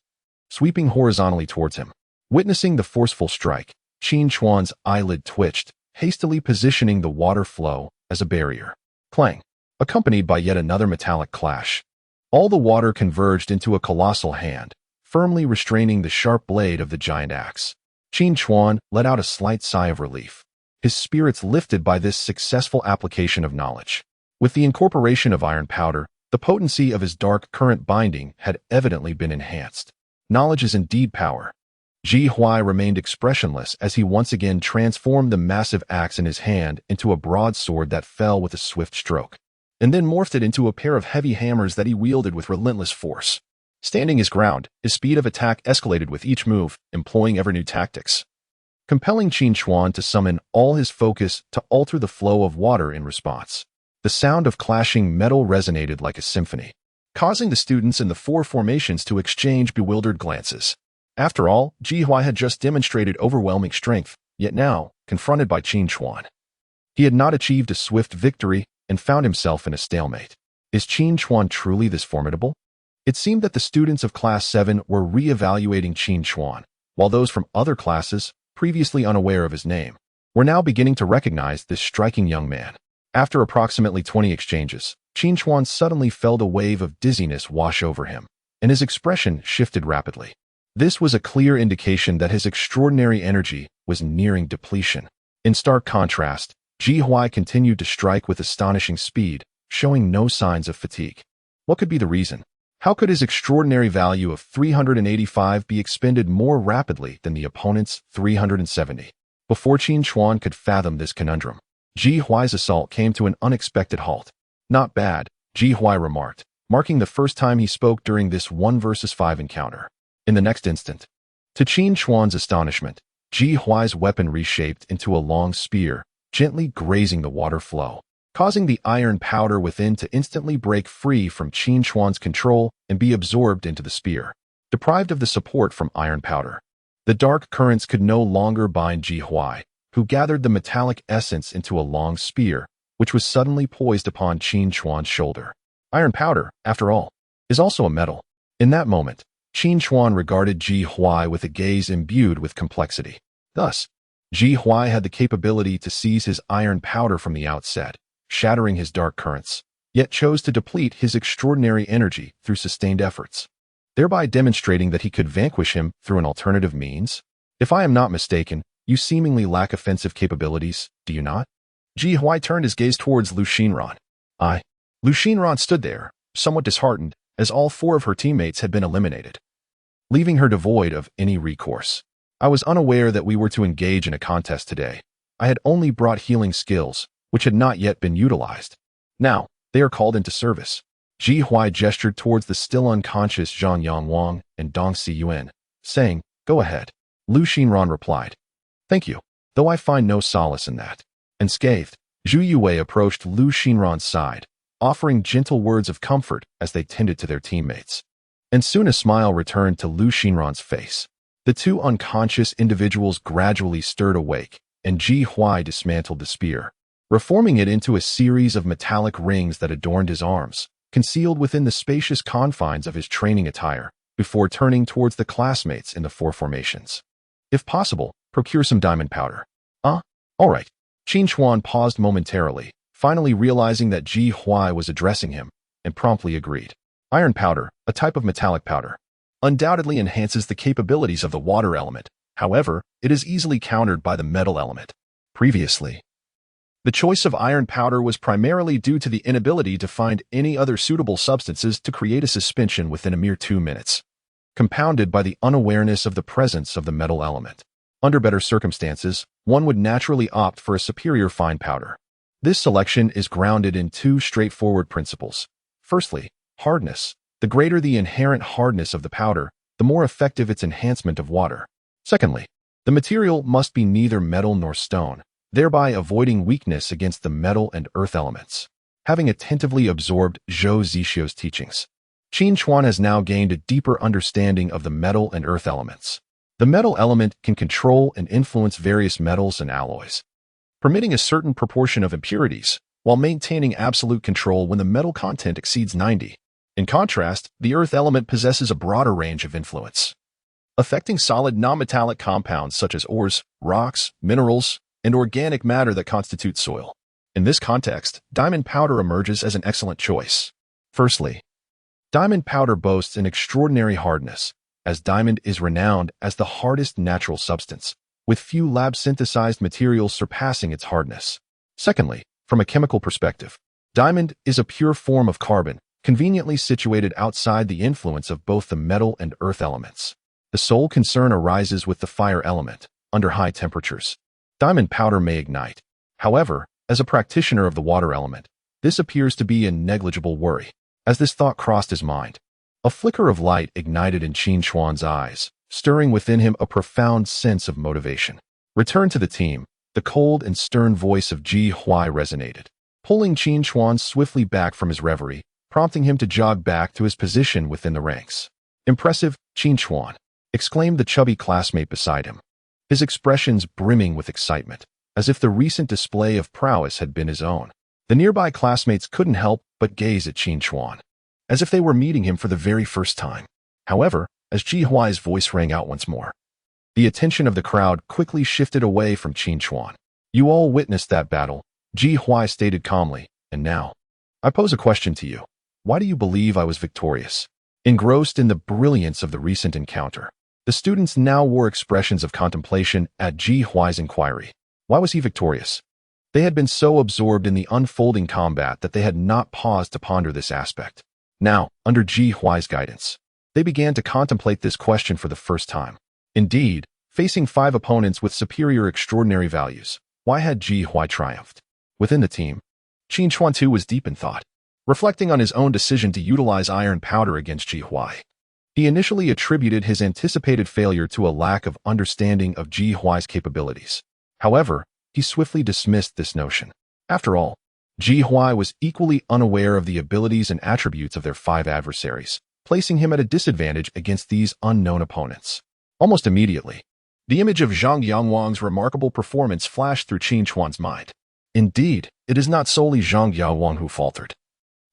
sweeping horizontally towards him. Witnessing the forceful strike, Qin Chuan's eyelid twitched, hastily positioning the water flow as a barrier. Clang! Accompanied by yet another metallic clash. All the water converged into a colossal hand, firmly restraining the sharp blade of the giant axe. Qin Chuan let out a slight sigh of relief, his spirits lifted by this successful application of knowledge. With the incorporation of iron powder, the potency of his dark current binding had evidently been enhanced. Knowledge is indeed power. Ji Huai remained expressionless as he once again transformed the massive axe in his hand into a broadsword that fell with a swift stroke, and then morphed it into a pair of heavy hammers that he wielded with relentless force. Standing his ground, his speed of attack escalated with each move, employing ever new tactics, compelling Qin Chuan to summon all his focus to alter the flow of water in response. The sound of clashing metal resonated like a symphony, causing the students in the 4 formations to exchange bewildered glances. After all, Ji Huai had just demonstrated overwhelming strength, yet now, confronted by Qin Chuan, he had not achieved a swift victory and found himself in a stalemate. Is Qin Chuan truly this formidable? It seemed that the students of Class 7 were re-evaluating Qin Chuan, while those from other classes, previously unaware of his name, were now beginning to recognize this striking young man. After approximately 20 exchanges, Qin Chuan suddenly felt a wave of dizziness wash over him, and his expression shifted rapidly. This was a clear indication that his extraordinary energy was nearing depletion. In stark contrast, Ji Huai continued to strike with astonishing speed, showing no signs of fatigue. What could be the reason? How could his extraordinary value of 385 be expended more rapidly than the opponent's 370? Before Qin Chuan could fathom this conundrum, Ji Huai's assault came to an unexpected halt. Not bad, Ji Huai remarked, marking the first time he spoke during this 1 versus 5 encounter. In the next instant, to Qin Chuan's astonishment, Ji Huai's weapon reshaped into a long spear, gently grazing the water flow, causing the iron powder within to instantly break free from Qin Chuan's control and be absorbed into the spear. Deprived of the support from iron powder, the dark currents could no longer bind Ji Huai, who gathered the metallic essence into a long spear, which was suddenly poised upon Qin Chuan's shoulder. Iron powder, after all, is also a metal. In that moment, Qin Chuan regarded Ji Huai with a gaze imbued with complexity. Thus, Ji Huai had the capability to seize his iron powder from the outset, shattering his dark currents, yet chose to deplete his extraordinary energy through sustained efforts, thereby demonstrating that he could vanquish him through an alternative means. If I am not mistaken, you seemingly lack offensive capabilities, do you not? Ji Huai turned his gaze towards Lu Xinran. Lu Xinran stood there, somewhat disheartened, as all 4 of her teammates had been eliminated, leaving her devoid of any recourse. I was unaware that we were to engage in a contest today. I had only brought healing skills, which had not yet been utilized. Now, they are called into service. Ji Huai gestured towards the still unconscious Zhang Yangwang and Dong Siyuan, saying, "Go ahead." Lu Xinran replied, "Thank you, though I find no solace in that." Unscathed, Zhu Yue approached Lu Xinran's side, offering gentle words of comfort as they tended to their teammates. And soon a smile returned to Lu Xinran's face. The two unconscious individuals gradually stirred awake, and Ji Huai dismantled the spear, reforming it into a series of metallic rings that adorned his arms, concealed within the spacious confines of his training attire, before turning towards the classmates in the four formations. If possible, procure some diamond powder. All right. Qin Chuan paused momentarily, finally realizing that Ji Huai was addressing him, and promptly agreed. Iron powder, a type of metallic powder, undoubtedly enhances the capabilities of the water element. However, it is easily countered by the metal element. Previously, the choice of iron powder was primarily due to the inability to find any other suitable substances to create a suspension within a mere 2 minutes, compounded by the unawareness of the presence of the metal element. Under better circumstances, one would naturally opt for a superior fine powder. This selection is grounded in two straightforward principles. Firstly, hardness. The greater the inherent hardness of the powder, the more effective its enhancement of water. Secondly, the material must be neither metal nor stone, thereby avoiding weakness against the metal and earth elements. Having attentively absorbed Zhou Zixio's teachings, Qin Chuan has now gained a deeper understanding of the metal and earth elements. The metal element can control and influence various metals and alloys, permitting a certain proportion of impurities, while maintaining absolute control when the metal content exceeds 90. In contrast, the earth element possesses a broader range of influence, affecting solid non-metallic compounds such as ores, rocks, minerals, and organic matter that constitute soil. In this context, diamond powder emerges as an excellent choice. Firstly, diamond powder boasts an extraordinary hardness, as diamond is renowned as the hardest natural substance, with few lab-synthesized materials surpassing its hardness. Secondly, from a chemical perspective, diamond is a pure form of carbon, conveniently situated outside the influence of both the metal and earth elements. The sole concern arises with the fire element. Under high temperatures, diamond powder may ignite. However, as a practitioner of the water element, this appears to be a negligible worry. As this thought crossed his mind, a flicker of light ignited in Qin Chuan's eyes, stirring within him a profound sense of motivation. Return to the team. The cold and stern voice of Ji Huai resonated, pulling Qin Chuan swiftly back from his reverie, prompting him to jog back to his position within the ranks. Impressive, Qin Chuan, exclaimed the chubby classmate beside him, his expressions brimming with excitement, as if the recent display of prowess had been his own. The nearby classmates couldn't help but gaze at Qin Chuan, as if they were meeting him for the very first time. However, as Ji Huai's voice rang out once more, the attention of the crowd quickly shifted away from Qin Chuan. You all witnessed that battle, Ji Huai stated calmly, and now, I pose a question to you. Why do you believe I was victorious? Engrossed in the brilliance of the recent encounter, the students now wore expressions of contemplation at Ji Huai's inquiry. Why was he victorious? They had been so absorbed in the unfolding combat that they had not paused to ponder this aspect. Now, under Ji Huai's guidance, they began to contemplate this question for the first time. Indeed, facing 5 opponents with superior extraordinary values, why had Ji Huai triumphed? Within the team, Qin Chuan too was deep in thought, reflecting on his own decision to utilize iron powder against Ji Huai. He initially attributed his anticipated failure to a lack of understanding of Ji Huai's capabilities. However, he swiftly dismissed this notion. After all, Ji Huai was equally unaware of the abilities and attributes of their 5 adversaries, placing him at a disadvantage against these unknown opponents. Almost immediately, the image of Zhang Yangwang's remarkable performance flashed through Qin Chuan's mind. Indeed, it is not solely Zhang Yangwang who faltered.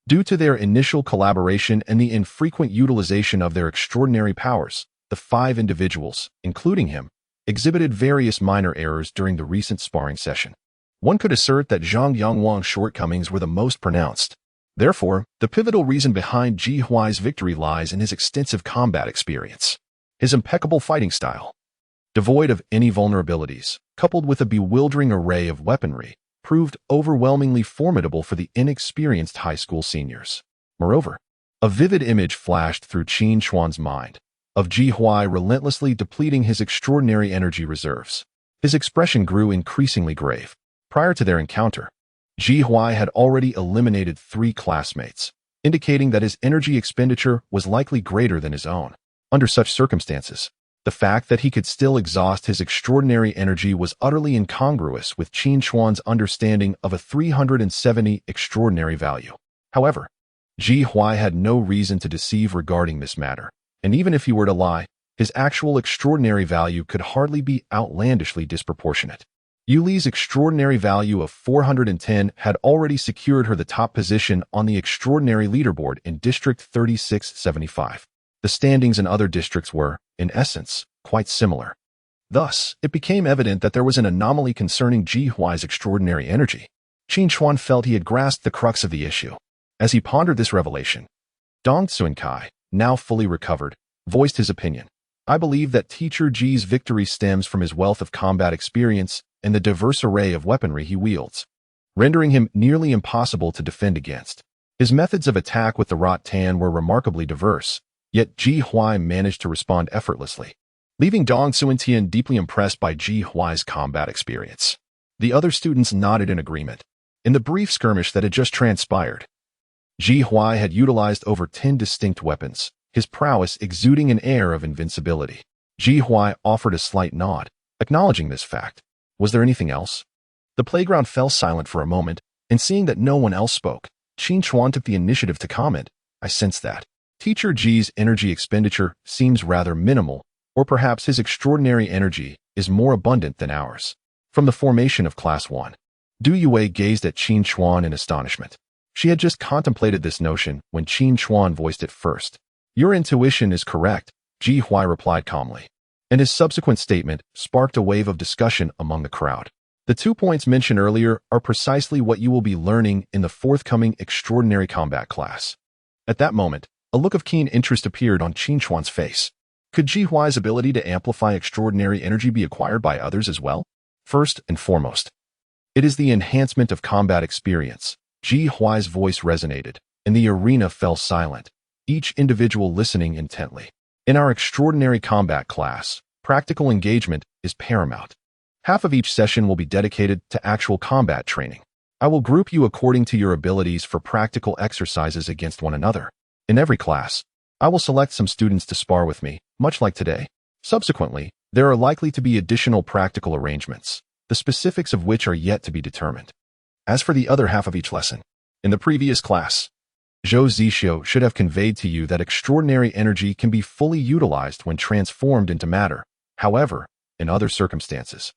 Due to their initial collaboration and the infrequent utilization of their extraordinary powers, the 5 individuals, including him, exhibited various minor errors during the recent sparring session. One could assert that Zhang Yangwang's shortcomings were the most pronounced. Therefore, the pivotal reason behind Ji Huai's victory lies in his extensive combat experience. His impeccable fighting style, devoid of any vulnerabilities, coupled with a bewildering array of weaponry, proved overwhelmingly formidable for the inexperienced high school seniors. Moreover, a vivid image flashed through Qin Chuan's mind, of Ji Huai relentlessly depleting his extraordinary energy reserves. His expression grew increasingly grave. Prior to their encounter, Ji Huai had already eliminated 3 classmates, indicating that his energy expenditure was likely greater than his own. Under such circumstances, the fact that he could still exhaust his extraordinary energy was utterly incongruous with Qin Chuan's understanding of a 370 extraordinary value. However, Ji Huai had no reason to deceive regarding this matter, and even if he were to lie, his actual extraordinary value could hardly be outlandishly disproportionate. Yu Li's extraordinary value of 410 had already secured her the top position on the extraordinary leaderboard in District 3675. The standings in other districts were, in essence, quite similar. Thus, it became evident that there was an anomaly concerning Ji Huai's extraordinary energy. Qin Chuan felt he had grasped the crux of the issue. As he pondered this revelation, Dong Tsuenkai, now fully recovered, voiced his opinion. I believe that Teacher Ji's victory stems from his wealth of combat experience and the diverse array of weaponry he wields, rendering him nearly impossible to defend against. His methods of attack with the Rattan were remarkably diverse, yet Ji Huai managed to respond effortlessly, leaving Dong Tsuentian deeply impressed by Ji Huai's combat experience. The other students nodded in agreement. In the brief skirmish that had just transpired, Ji Huai had utilized over 10 distinct weapons, his prowess exuding an air of invincibility. Ji Huai offered a slight nod, acknowledging this fact. Was there anything else? The playground fell silent for a moment, and seeing that no one else spoke, Qin Chuan took the initiative to comment. I sense that Teacher Ji's energy expenditure seems rather minimal, or perhaps his extraordinary energy is more abundant than ours. From the formation of Class 1, Du Yue gazed at Qin Chuan in astonishment. She had just contemplated this notion when Qin Chuan voiced it first. Your intuition is correct, Ji Huai replied calmly, and his subsequent statement sparked a wave of discussion among the crowd. The 2 points mentioned earlier are precisely what you will be learning in the forthcoming extraordinary combat class. At that moment, a look of keen interest appeared on Qin Chuan's face. Could Ji Huai's ability to amplify extraordinary energy be acquired by others as well? First and foremost, it is the enhancement of combat experience. Ji Huai's voice resonated, and the arena fell silent, each individual listening intently. In our extraordinary combat class, practical engagement is paramount. Half of each session will be dedicated to actual combat training. I will group you according to your abilities for practical exercises against one another. In every class, I will select some students to spar with me, much like today. Subsequently, there are likely to be additional practical arrangements, the specifics of which are yet to be determined. As for the other half of each lesson, in the previous class, Zhou Zixio should have conveyed to you that extraordinary energy can be fully utilized when transformed into matter. However, in other circumstances,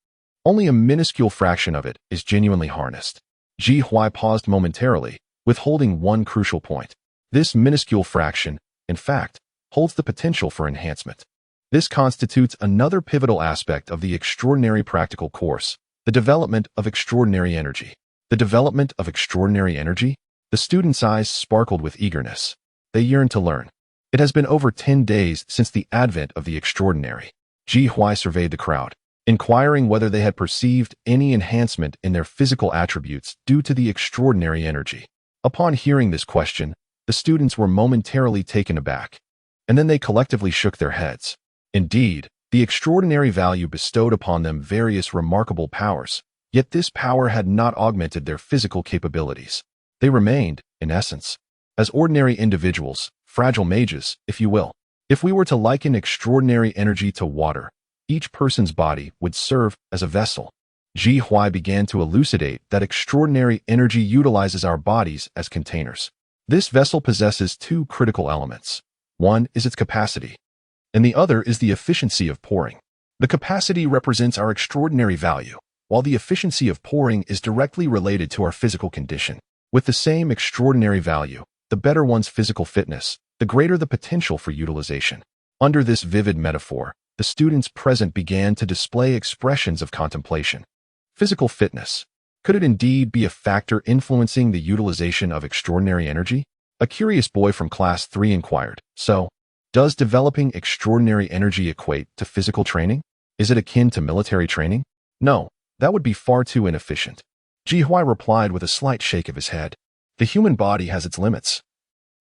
only a minuscule fraction of it is genuinely harnessed. Ji Huai paused momentarily, withholding one crucial point. This minuscule fraction, in fact, holds the potential for enhancement. This constitutes another pivotal aspect of the extraordinary practical course, the development of extraordinary energy. The development of extraordinary energy? The students' eyes sparkled with eagerness. They yearned to learn. It has been over 10 days since the advent of the extraordinary. Ji Huai surveyed the crowd, inquiring whether they had perceived any enhancement in their physical attributes due to the extraordinary energy. Upon hearing this question, the students were momentarily taken aback, and then they collectively shook their heads. Indeed, the extraordinary value bestowed upon them various remarkable powers, yet this power had not augmented their physical capabilities. They remained, in essence, as ordinary individuals, fragile mages, if you will. If we were to liken extraordinary energy to water, each person's body would serve as a vessel. Ji Huai began to elucidate that extraordinary energy utilizes our bodies as containers. This vessel possesses two critical elements. One is its capacity, and the other is the efficiency of pouring. The capacity represents our extraordinary value, while the efficiency of pouring is directly related to our physical condition. With the same extraordinary value, the better one's physical fitness, the greater the potential for utilization. Under this vivid metaphor, the students present began to display expressions of contemplation. Physical fitness. Could it indeed be a factor influencing the utilization of extraordinary energy? A curious boy from Class 3 inquired. So, does developing extraordinary energy equate to physical training? Is it akin to military training? No, that would be far too inefficient. Ji Huai replied with a slight shake of his head. The human body has its limits.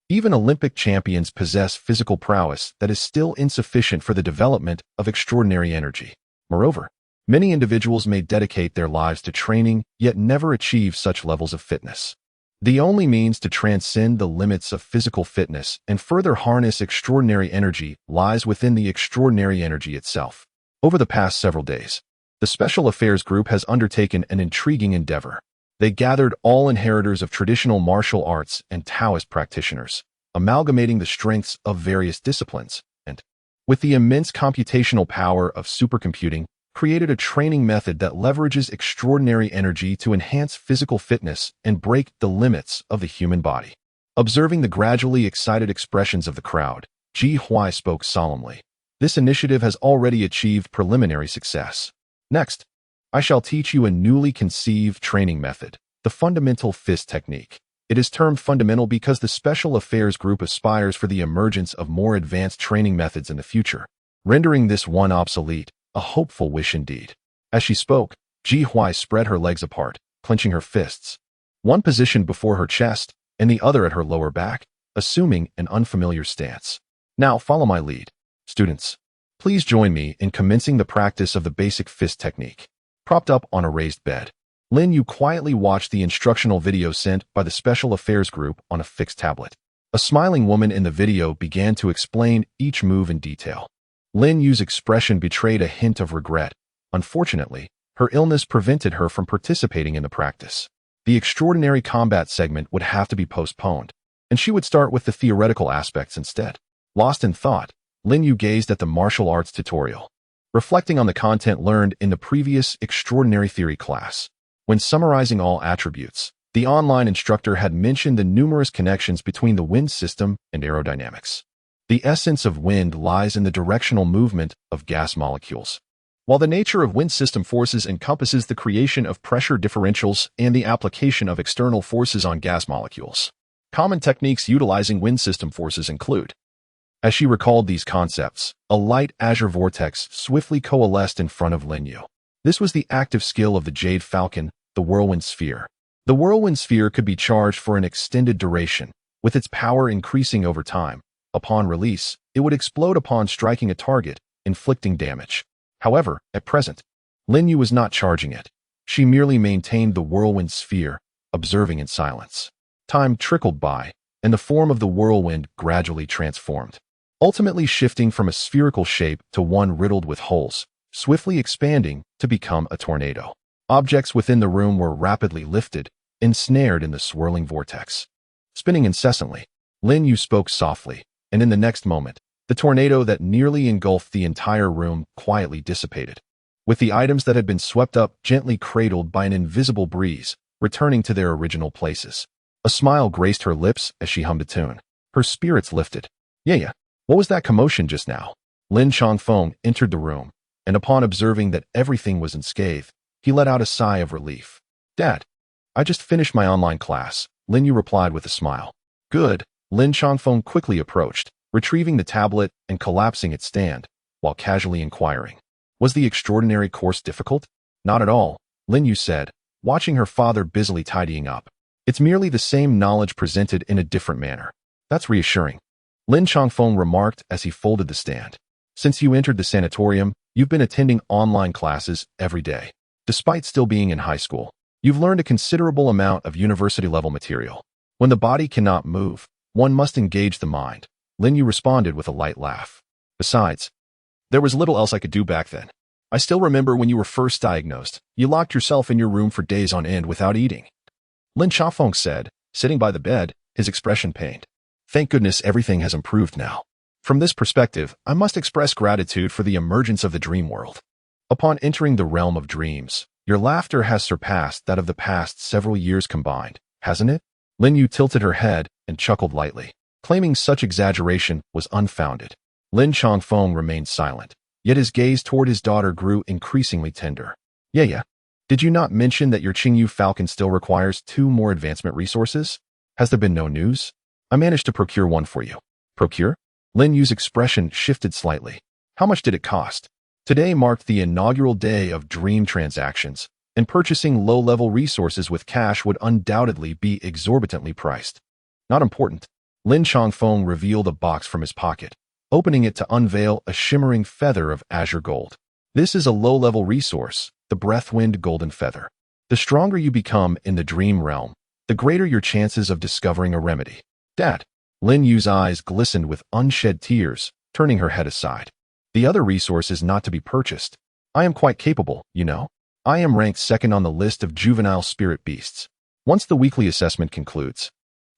Even Olympic champions possess physical prowess that is still insufficient for the development of extraordinary energy. Moreover, many individuals may dedicate their lives to training, yet never achieve such levels of fitness. The only means to transcend the limits of physical fitness and further harness extraordinary energy lies within the extraordinary energy itself. Over the past several days, the Special Affairs Group has undertaken an intriguing endeavor. They gathered all inheritors of traditional martial arts and Taoist practitioners, amalgamating the strengths of various disciplines, and, with the immense computational power of supercomputing, created a training method that leverages extraordinary energy to enhance physical fitness and break the limits of the human body. Observing the gradually excited expressions of the crowd, Ji Hui spoke solemnly. This initiative has already achieved preliminary success. Next, I shall teach you a newly conceived training method, the fundamental fist technique. It is termed fundamental because the Special Affairs Group aspires for the emergence of more advanced training methods in the future, rendering this one obsolete, a hopeful wish indeed. As she spoke, Ji Hui spread her legs apart, clenching her fists, one positioned before her chest and the other at her lower back, assuming an unfamiliar stance. Now follow my lead. Students, please join me in commencing the practice of the basic fist technique. Propped up on a raised bed, Lin Yu quietly watched the instructional video sent by the Special Affairs Group on a fixed tablet. A smiling woman in the video began to explain each move in detail. Lin Yu's expression betrayed a hint of regret. Unfortunately, her illness prevented her from participating in the practice. The extraordinary combat segment would have to be postponed, and she would start with the theoretical aspects instead. Lost in thought, Lin Yu gazed at the martial arts tutorial, reflecting on the content learned in the previous extraordinary theory class. When summarizing all attributes, the online instructor had mentioned the numerous connections between the wind system and aerodynamics. The essence of wind lies in the directional movement of gas molecules, while the nature of wind system forces encompasses the creation of pressure differentials and the application of external forces on gas molecules. Common techniques utilizing wind system forces include. As she recalled these concepts, a light azure vortex swiftly coalesced in front of Lin Yu. This was the active skill of the Jade Falcon, the Whirlwind Sphere. The Whirlwind Sphere could be charged for an extended duration, with its power increasing over time. Upon release, it would explode upon striking a target, inflicting damage. However, at present, Lin Yu was not charging it. She merely maintained the Whirlwind Sphere, observing in silence. Time trickled by, and the form of the whirlwind gradually transformed, ultimately shifting from a spherical shape to one riddled with holes, swiftly expanding to become a tornado. Objects within the room were rapidly lifted, ensnared in the swirling vortex. Spinning incessantly, Lin Yu spoke softly, and in the next moment, the tornado that nearly engulfed the entire room quietly dissipated, with the items that had been swept up gently cradled by an invisible breeze, returning to their original places. A smile graced her lips as she hummed a tune. Her spirits lifted. Yeah. What was that commotion just now? Lin Chongfeng entered the room, and upon observing that everything was unscathed, he let out a sigh of relief. Dad, I just finished my online class, Lin Yu replied with a smile. Good. Lin Chongfeng quickly approached, retrieving the tablet and collapsing its stand, while casually inquiring. Was the extraordinary course difficult? Not at all, Lin Yu said, watching her father busily tidying up. It's merely the same knowledge presented in a different manner. That's reassuring. Lin Chongfeng remarked as he folded the stand. Since you entered the sanatorium, you've been attending online classes every day. Despite still being in high school, you've learned a considerable amount of university-level material. When the body cannot move, one must engage the mind. Lin Yu responded with a light laugh. Besides, there was little else I could do back then. I still remember when you were first diagnosed, you locked yourself in your room for days on end without eating. Lin Chongfeng said, sitting by the bed, his expression pained. Thank goodness everything has improved now. From this perspective, I must express gratitude for the emergence of the dream world. Upon entering the realm of dreams, your laughter has surpassed that of the past several years combined, hasn't it? Lin Yu tilted her head and chuckled lightly, claiming such exaggeration was unfounded. Lin Chongfeng remained silent, yet his gaze toward his daughter grew increasingly tender. Yeah. Did you not mention that your Qingyu Falcon still requires 2 more advancement resources? Has there been no news? I managed to procure one for you. Procure? Lin Yu's expression shifted slightly. How much did it cost? Today marked the inaugural day of dream transactions, and purchasing low-level resources with cash would undoubtedly be exorbitantly priced. Not important. Lin Chongfeng revealed a box from his pocket, opening it to unveil a shimmering feather of azure gold. This is a low-level resource, the Breathwind Golden Feather. The stronger you become in the dream realm, the greater your chances of discovering a remedy. Dad. Lin Yu's eyes glistened with unshed tears, turning her head aside. The other resource is not to be purchased. I am quite capable, you know. I am ranked second on the list of juvenile spirit beasts. Once the weekly assessment concludes,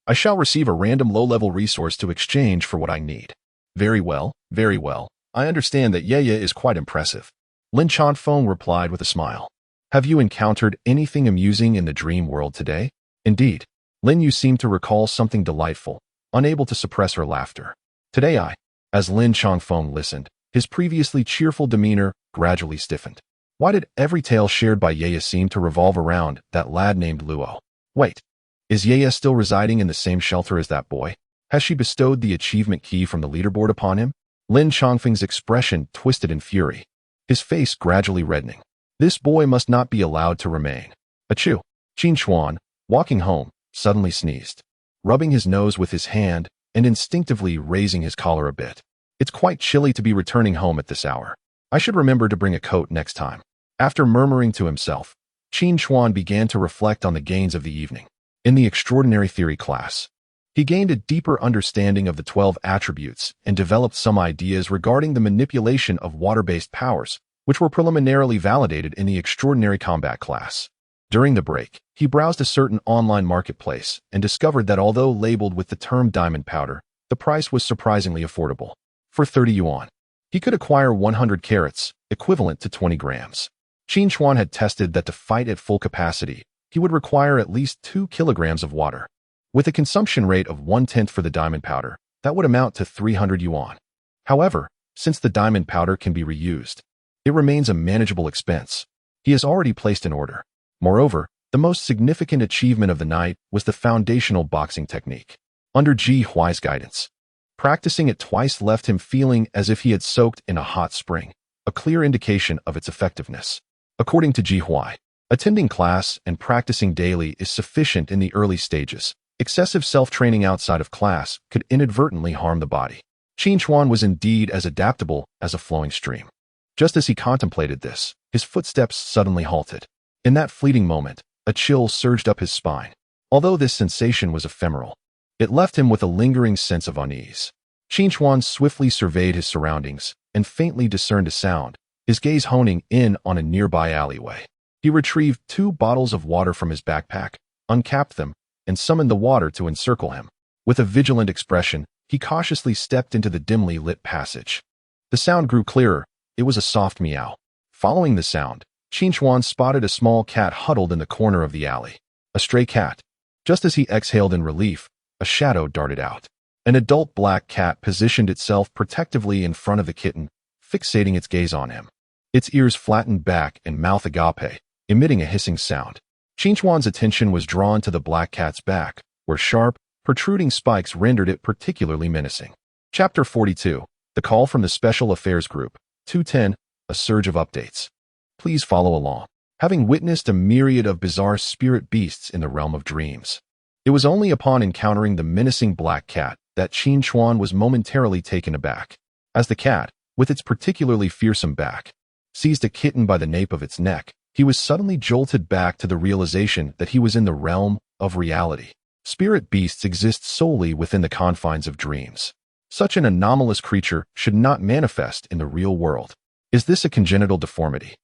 I shall receive a random low-level resource to exchange for what I need. Very well, very well. I understand that Yaya is quite impressive. Lin Chanfeng replied with a smile. Have you encountered anything amusing in the dream world today? Indeed. Lin Yu seemed to recall something delightful, unable to suppress her laughter. Today as Lin Chanfeng listened, his previously cheerful demeanor gradually stiffened. Why did every tale shared by Yaya seem to revolve around that lad named Luo? Wait, is Yaya still residing in the same shelter as that boy? Has she bestowed the achievement key from the leaderboard upon him? Lin Changfeng's expression twisted in fury, his face gradually reddening. This boy must not be allowed to remain. Achoo! Qin Chuan, walking home, suddenly sneezed, rubbing his nose with his hand and instinctively raising his collar a bit. It's quite chilly to be returning home at this hour. I should remember to bring a coat next time. After murmuring to himself, Qin Chuan began to reflect on the gains of the evening. In the extraordinary theory class, he gained a deeper understanding of the 12 attributes and developed some ideas regarding the manipulation of water-based powers, which were preliminarily validated in the extraordinary combat class. During the break, he browsed a certain online marketplace and discovered that although labeled with the term diamond powder, the price was surprisingly affordable. For 30 yuan, he could acquire 100 carats, equivalent to 20 grams. Qin Chuan had tested that to fight at full capacity, he would require at least 2 kilograms of water. With a consumption rate of 1/10 for the diamond powder, that would amount to 300 yuan. However, since the diamond powder can be reused, it remains a manageable expense. He has already placed an order. Moreover, the most significant achievement of the night was the foundational boxing technique. Under Ji Huai's guidance, practicing it twice left him feeling as if he had soaked in a hot spring, a clear indication of its effectiveness. According to Ji Huai, attending class and practicing daily is sufficient in the early stages. Excessive self-training outside of class could inadvertently harm the body. Qin Chuan was indeed as adaptable as a flowing stream. Just as he contemplated this, his footsteps suddenly halted. In that fleeting moment, a chill surged up his spine. Although this sensation was ephemeral, it left him with a lingering sense of unease. Qin Chuan swiftly surveyed his surroundings and faintly discerned a sound, his gaze honing in on a nearby alleyway. He retrieved 2 bottles of water from his backpack, uncapped them, and summoned the water to encircle him. With a vigilant expression, he cautiously stepped into the dimly lit passage. The sound grew clearer. It was a soft meow. Following the sound, Qin Chuan spotted a small cat huddled in the corner of the alley. A stray cat. Just as he exhaled in relief, a shadow darted out. An adult black cat positioned itself protectively in front of the kitten, fixating its gaze on him. Its ears flattened back and mouth agape, emitting a hissing sound. Qin Chuan's attention was drawn to the black cat's back, where sharp, protruding spikes rendered it particularly menacing. Chapter 42. The Call from the Special Affairs Group. 210. A Surge of Updates. Please follow along. Having witnessed a myriad of bizarre spirit beasts in the realm of dreams, it was only upon encountering the menacing black cat that Qin Chuan was momentarily taken aback. As the cat, with its particularly fearsome back, seized a kitten by the nape of its neck, he was suddenly jolted back to the realization that he was in the realm of reality. Spirit beasts exist solely within the confines of dreams. Such an anomalous creature should not manifest in the real world. Is this a congenital deformity?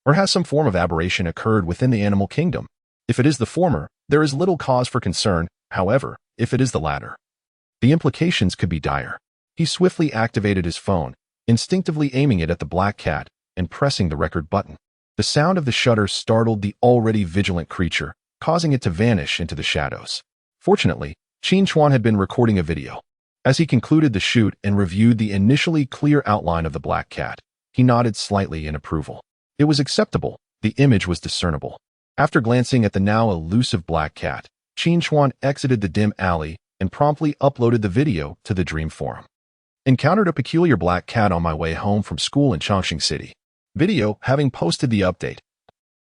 Or has some form of aberration occurred within the animal kingdom? If it is the former, there is little cause for concern. However, if it is the latter, the implications could be dire. He swiftly activated his phone, instinctively aiming it at the black cat and pressing the record button. The sound of the shutter startled the already vigilant creature, causing it to vanish into the shadows. Fortunately, Qin Chuan had been recording a video. As he concluded the shoot and reviewed the initially clear outline of the black cat, he nodded slightly in approval. It was acceptable. The image was discernible. After glancing at the now elusive black cat, Qin Chuan exited the dim alley and promptly uploaded the video to the Dream Forum. Encountered a peculiar black cat on my way home from school in Chongqing City. Video having posted the update.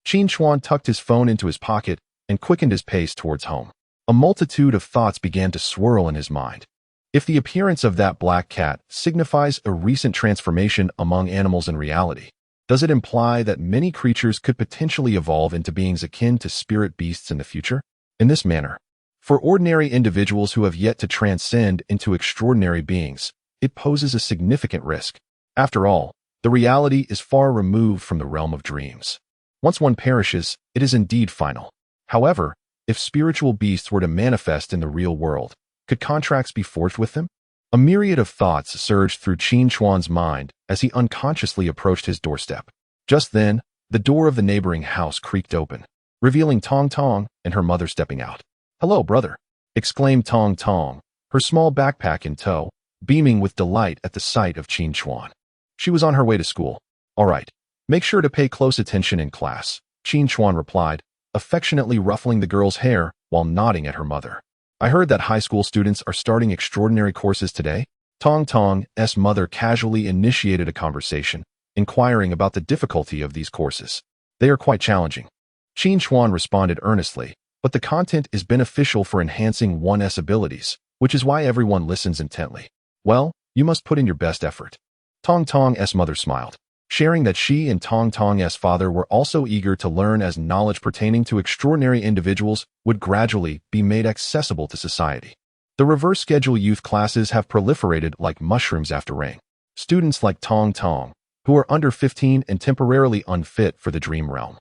Qin Chuan tucked his phone into his pocket and quickened his pace towards home. A multitude of thoughts began to swirl in his mind. If the appearance of that black cat signifies a recent transformation among animals in reality, does it imply that many creatures could potentially evolve into beings akin to spirit beasts in the future? In this manner, for ordinary individuals who have yet to transcend into extraordinary beings, it poses a significant risk. After all, the reality is far removed from the realm of dreams. Once one perishes, it is indeed final. However, If spiritual beasts were to manifest in the real world, could contracts be forged with them? A myriad of thoughts surged through Qin Chuan's mind as he unconsciously approached his doorstep. Just then, the door of the neighboring house creaked open, revealing Tong Tong and her mother stepping out. "Hello, brother," exclaimed Tong Tong, her small backpack in tow, beaming with delight at the sight of Qin Chuan. She was on her way to school. "All right, make sure to pay close attention in class," Qin Chuan replied, affectionately ruffling the girl's hair while nodding at her mother. "I heard that high school students are starting extraordinary courses today." Tong Tong's mother casually initiated a conversation, inquiring about the difficulty of these courses. "They are quite challenging," Qin Chuan responded earnestly, "but the content is beneficial for enhancing one's abilities, which is why everyone listens intently." "Well, you must put in your best effort." Tong Tong's mother smiled, sharing that she and Tong Tong's father were also eager to learn as knowledge pertaining to extraordinary individuals would gradually be made accessible to society. The reverse schedule youth classes have proliferated like mushrooms after rain. Students like Tong Tong, who are under 15 and temporarily unfit for the dream realm,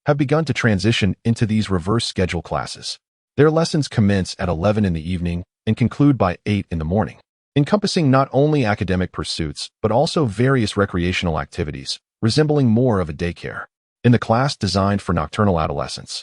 have begun to transition into these reverse schedule classes. Their lessons commence at 11 in the evening and conclude by 8 in the morning, encompassing not only academic pursuits but also various recreational activities, resembling more of a daycare. In the class designed for nocturnal adolescents,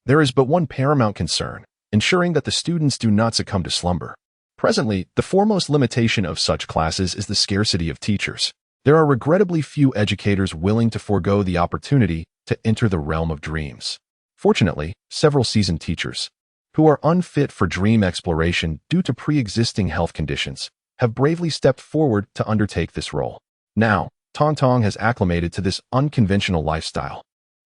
there is but one paramount concern: ensuring that the students do not succumb to slumber. Presently, the foremost limitation of such classes is the scarcity of teachers. There are regrettably few educators willing to forego the opportunity to enter the realm of dreams. Fortunately, several seasoned teachers, who are unfit for dream exploration due to pre-existing health conditions, have bravely stepped forward to undertake this role. Now, Tong Tong has acclimated to this unconventional lifestyle,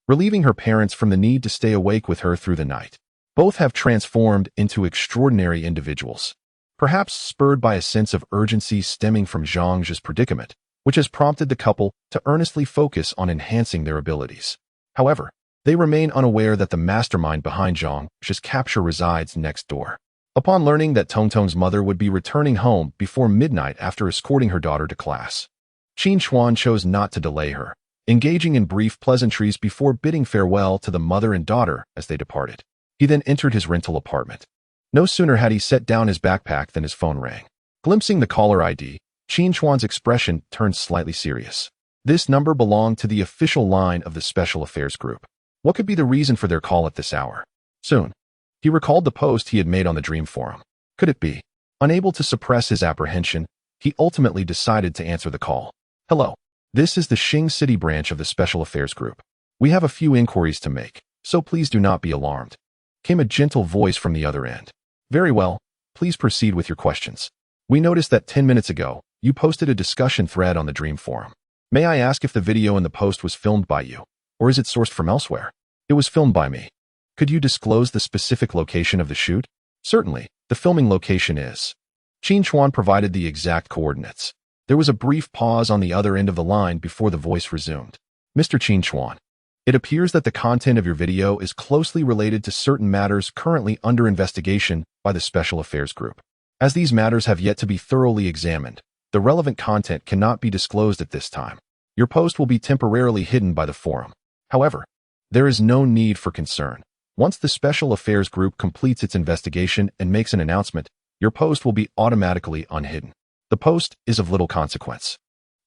relieving her parents from the need to stay awake with her through the night. Both have transformed into extraordinary individuals, perhaps spurred by a sense of urgency stemming from Zhang's predicament, which has prompted the couple to earnestly focus on enhancing their abilities. However, they remain unaware that the mastermind behind Zhang's capture resides next door. Upon learning that Tong Tong's mother would be returning home before midnight after escorting her daughter to class, Qin Chuan chose not to delay her, engaging in brief pleasantries before bidding farewell to the mother and daughter as they departed. He then entered his rental apartment. No sooner had he set down his backpack than his phone rang. Glimpsing the caller ID, Qin Chuan's expression turned slightly serious. This number belonged to the official line of the Special Affairs Group. What could be the reason for their call at this hour? Soon, he recalled the post he had made on the Dream Forum. Could it be? Unable to suppress his apprehension, he ultimately decided to answer the call. "Hello. This is the Xing City branch of the Special Affairs Group. We have a few inquiries to make, so please do not be alarmed," came a gentle voice from the other end. "Very well. Please proceed with your questions. We noticed that 10 minutes ago, you posted a discussion thread on the Dream Forum. May I ask if the video in the post was filmed by you, or is it sourced from elsewhere?" "It was filmed by me." "Could you disclose the specific location of the shoot?" "Certainly. The filming location is..." Qin Chuan provided the exact coordinates. There was a brief pause on the other end of the line before the voice resumed. "Mr. Qin Chuan, it appears that the content of your video is closely related to certain matters currently under investigation by the Special Affairs Group. As these matters have yet to be thoroughly examined, the relevant content cannot be disclosed at this time. Your post will be temporarily hidden by the forum. However, there is no need for concern. Once the Special Affairs Group completes its investigation and makes an announcement, your post will be automatically unhidden. The post is of little consequence."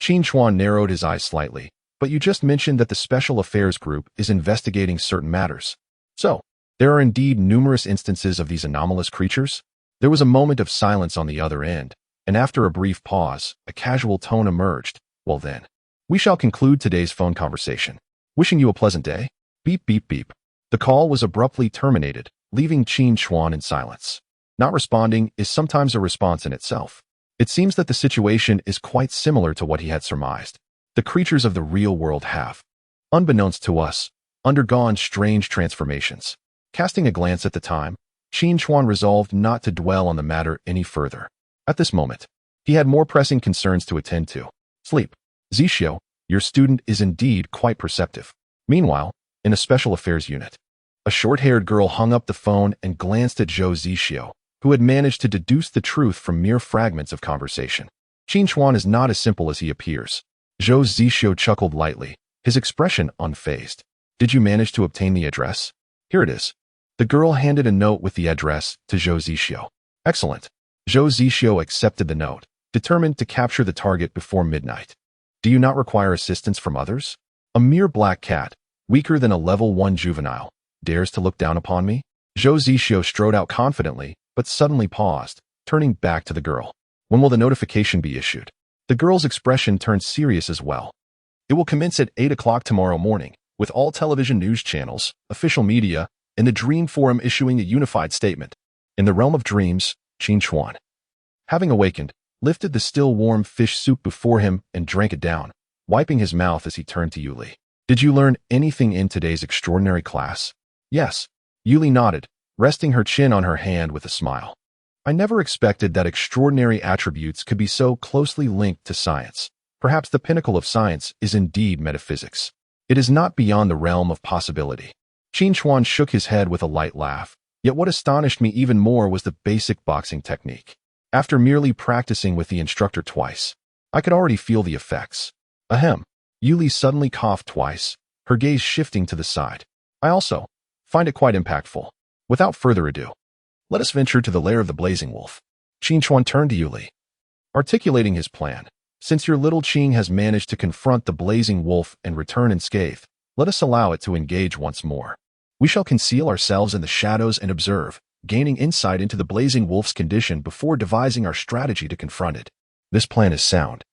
Qin Chuan narrowed his eyes slightly. "But you just mentioned that the Special Affairs Group is investigating certain matters. So, there are indeed numerous instances of these anomalous creatures?" There was a moment of silence on the other end, and after a brief pause, a casual tone emerged. "Well then, we shall conclude today's phone conversation. Wishing you a pleasant day." Beep beep beep. The call was abruptly terminated, leaving Qin Chuan in silence. Not responding is sometimes a response in itself. It seems that the situation is quite similar to what he had surmised. The creatures of the real world have, unbeknownst to us, undergone strange transformations. Casting a glance at the time, Qin Chuan resolved not to dwell on the matter any further. At this moment, he had more pressing concerns to attend to. Sleep. Zixio, your student is indeed quite perceptive. Meanwhile, in a special affairs unit, a short-haired girl hung up the phone and glanced at Zhou Zixio, who had managed to deduce the truth from mere fragments of conversation. Qin Chuan is not as simple as he appears. Zhou Zixio chuckled lightly, his expression unfazed. "Did you manage to obtain the address?" "Here it is." The girl handed a note with the address to Zhou Zixio. Excellent. Zhou Zixio accepted the note, determined to capture the target before midnight. Do you not require assistance from others? A mere black cat, weaker than a level 1 juvenile, dares to look down upon me? Zhou Zixio strode out confidently, but suddenly paused, turning back to the girl. When will the notification be issued? The girl's expression turned serious as well. It will commence at 8 o'clock tomorrow morning, with all television news channels, official media, and the Dream Forum issuing a unified statement. In the realm of dreams, Qin Chuan, having awakened, lifted the still warm fish soup before him and drank it down, wiping his mouth as he turned to Yuli. Did you learn anything in today's extraordinary class? Yes. Yuli nodded, resting her chin on her hand with a smile. I never expected that extraordinary attributes could be so closely linked to science. Perhaps the pinnacle of science is indeed metaphysics. It is not beyond the realm of possibility. Qin Chuan shook his head with a light laugh, yet what astonished me even more was the basic boxing technique. After merely practicing with the instructor twice, I could already feel the effects. Ahem. Yuli suddenly coughed twice, her gaze shifting to the side. I also find it quite impactful. Without further ado, let us venture to the lair of the Blazing Wolf. Qin Chuan turned to Yuli, articulating his plan. Since your little Qing has managed to confront the Blazing Wolf and return unscathed, let us allow it to engage once more. We shall conceal ourselves in the shadows and observe, gaining insight into the Blazing Wolf's condition before devising our strategy to confront it. This plan is sound.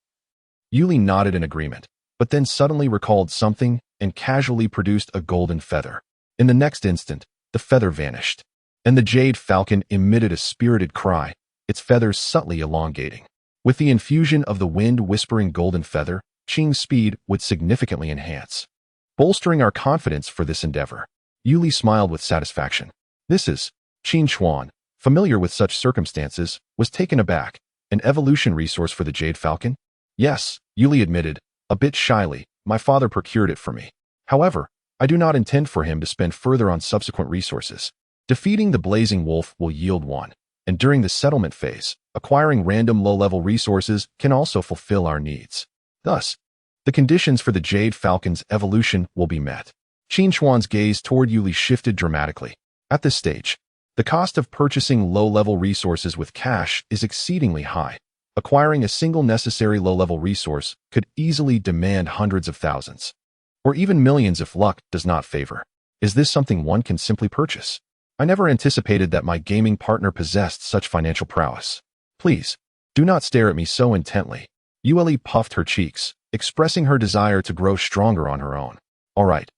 Yuli nodded in agreement, but then suddenly recalled something and casually produced a golden feather. In the next instant, the feather vanished, and the jade falcon emitted a spirited cry, its feathers subtly elongating. With the infusion of the wind-whispering golden feather, Qing's speed would significantly enhance, bolstering our confidence for this endeavor. Yuli smiled with satisfaction. This is, Qin Chuan, familiar with such circumstances, was taken aback. An evolution resource for the Jade Falcon? Yes, Yuli admitted, a bit shyly, my father procured it for me. However, I do not intend for him to spend further on subsequent resources. Defeating the Blazing Wolf will yield one, and during the settlement phase, acquiring random low-level resources can also fulfill our needs. Thus, the conditions for the Jade Falcon's evolution will be met. Qin Chuan's gaze toward Yuli shifted dramatically. At this stage, the cost of purchasing low-level resources with cash is exceedingly high. Acquiring a single necessary low-level resource could easily demand hundreds of thousands, or even millions if luck does not favor. Is this something one can simply purchase? I never anticipated that my gaming partner possessed such financial prowess. Please, do not stare at me so intently. Yuli puffed her cheeks, expressing her desire to grow stronger on her own. All right,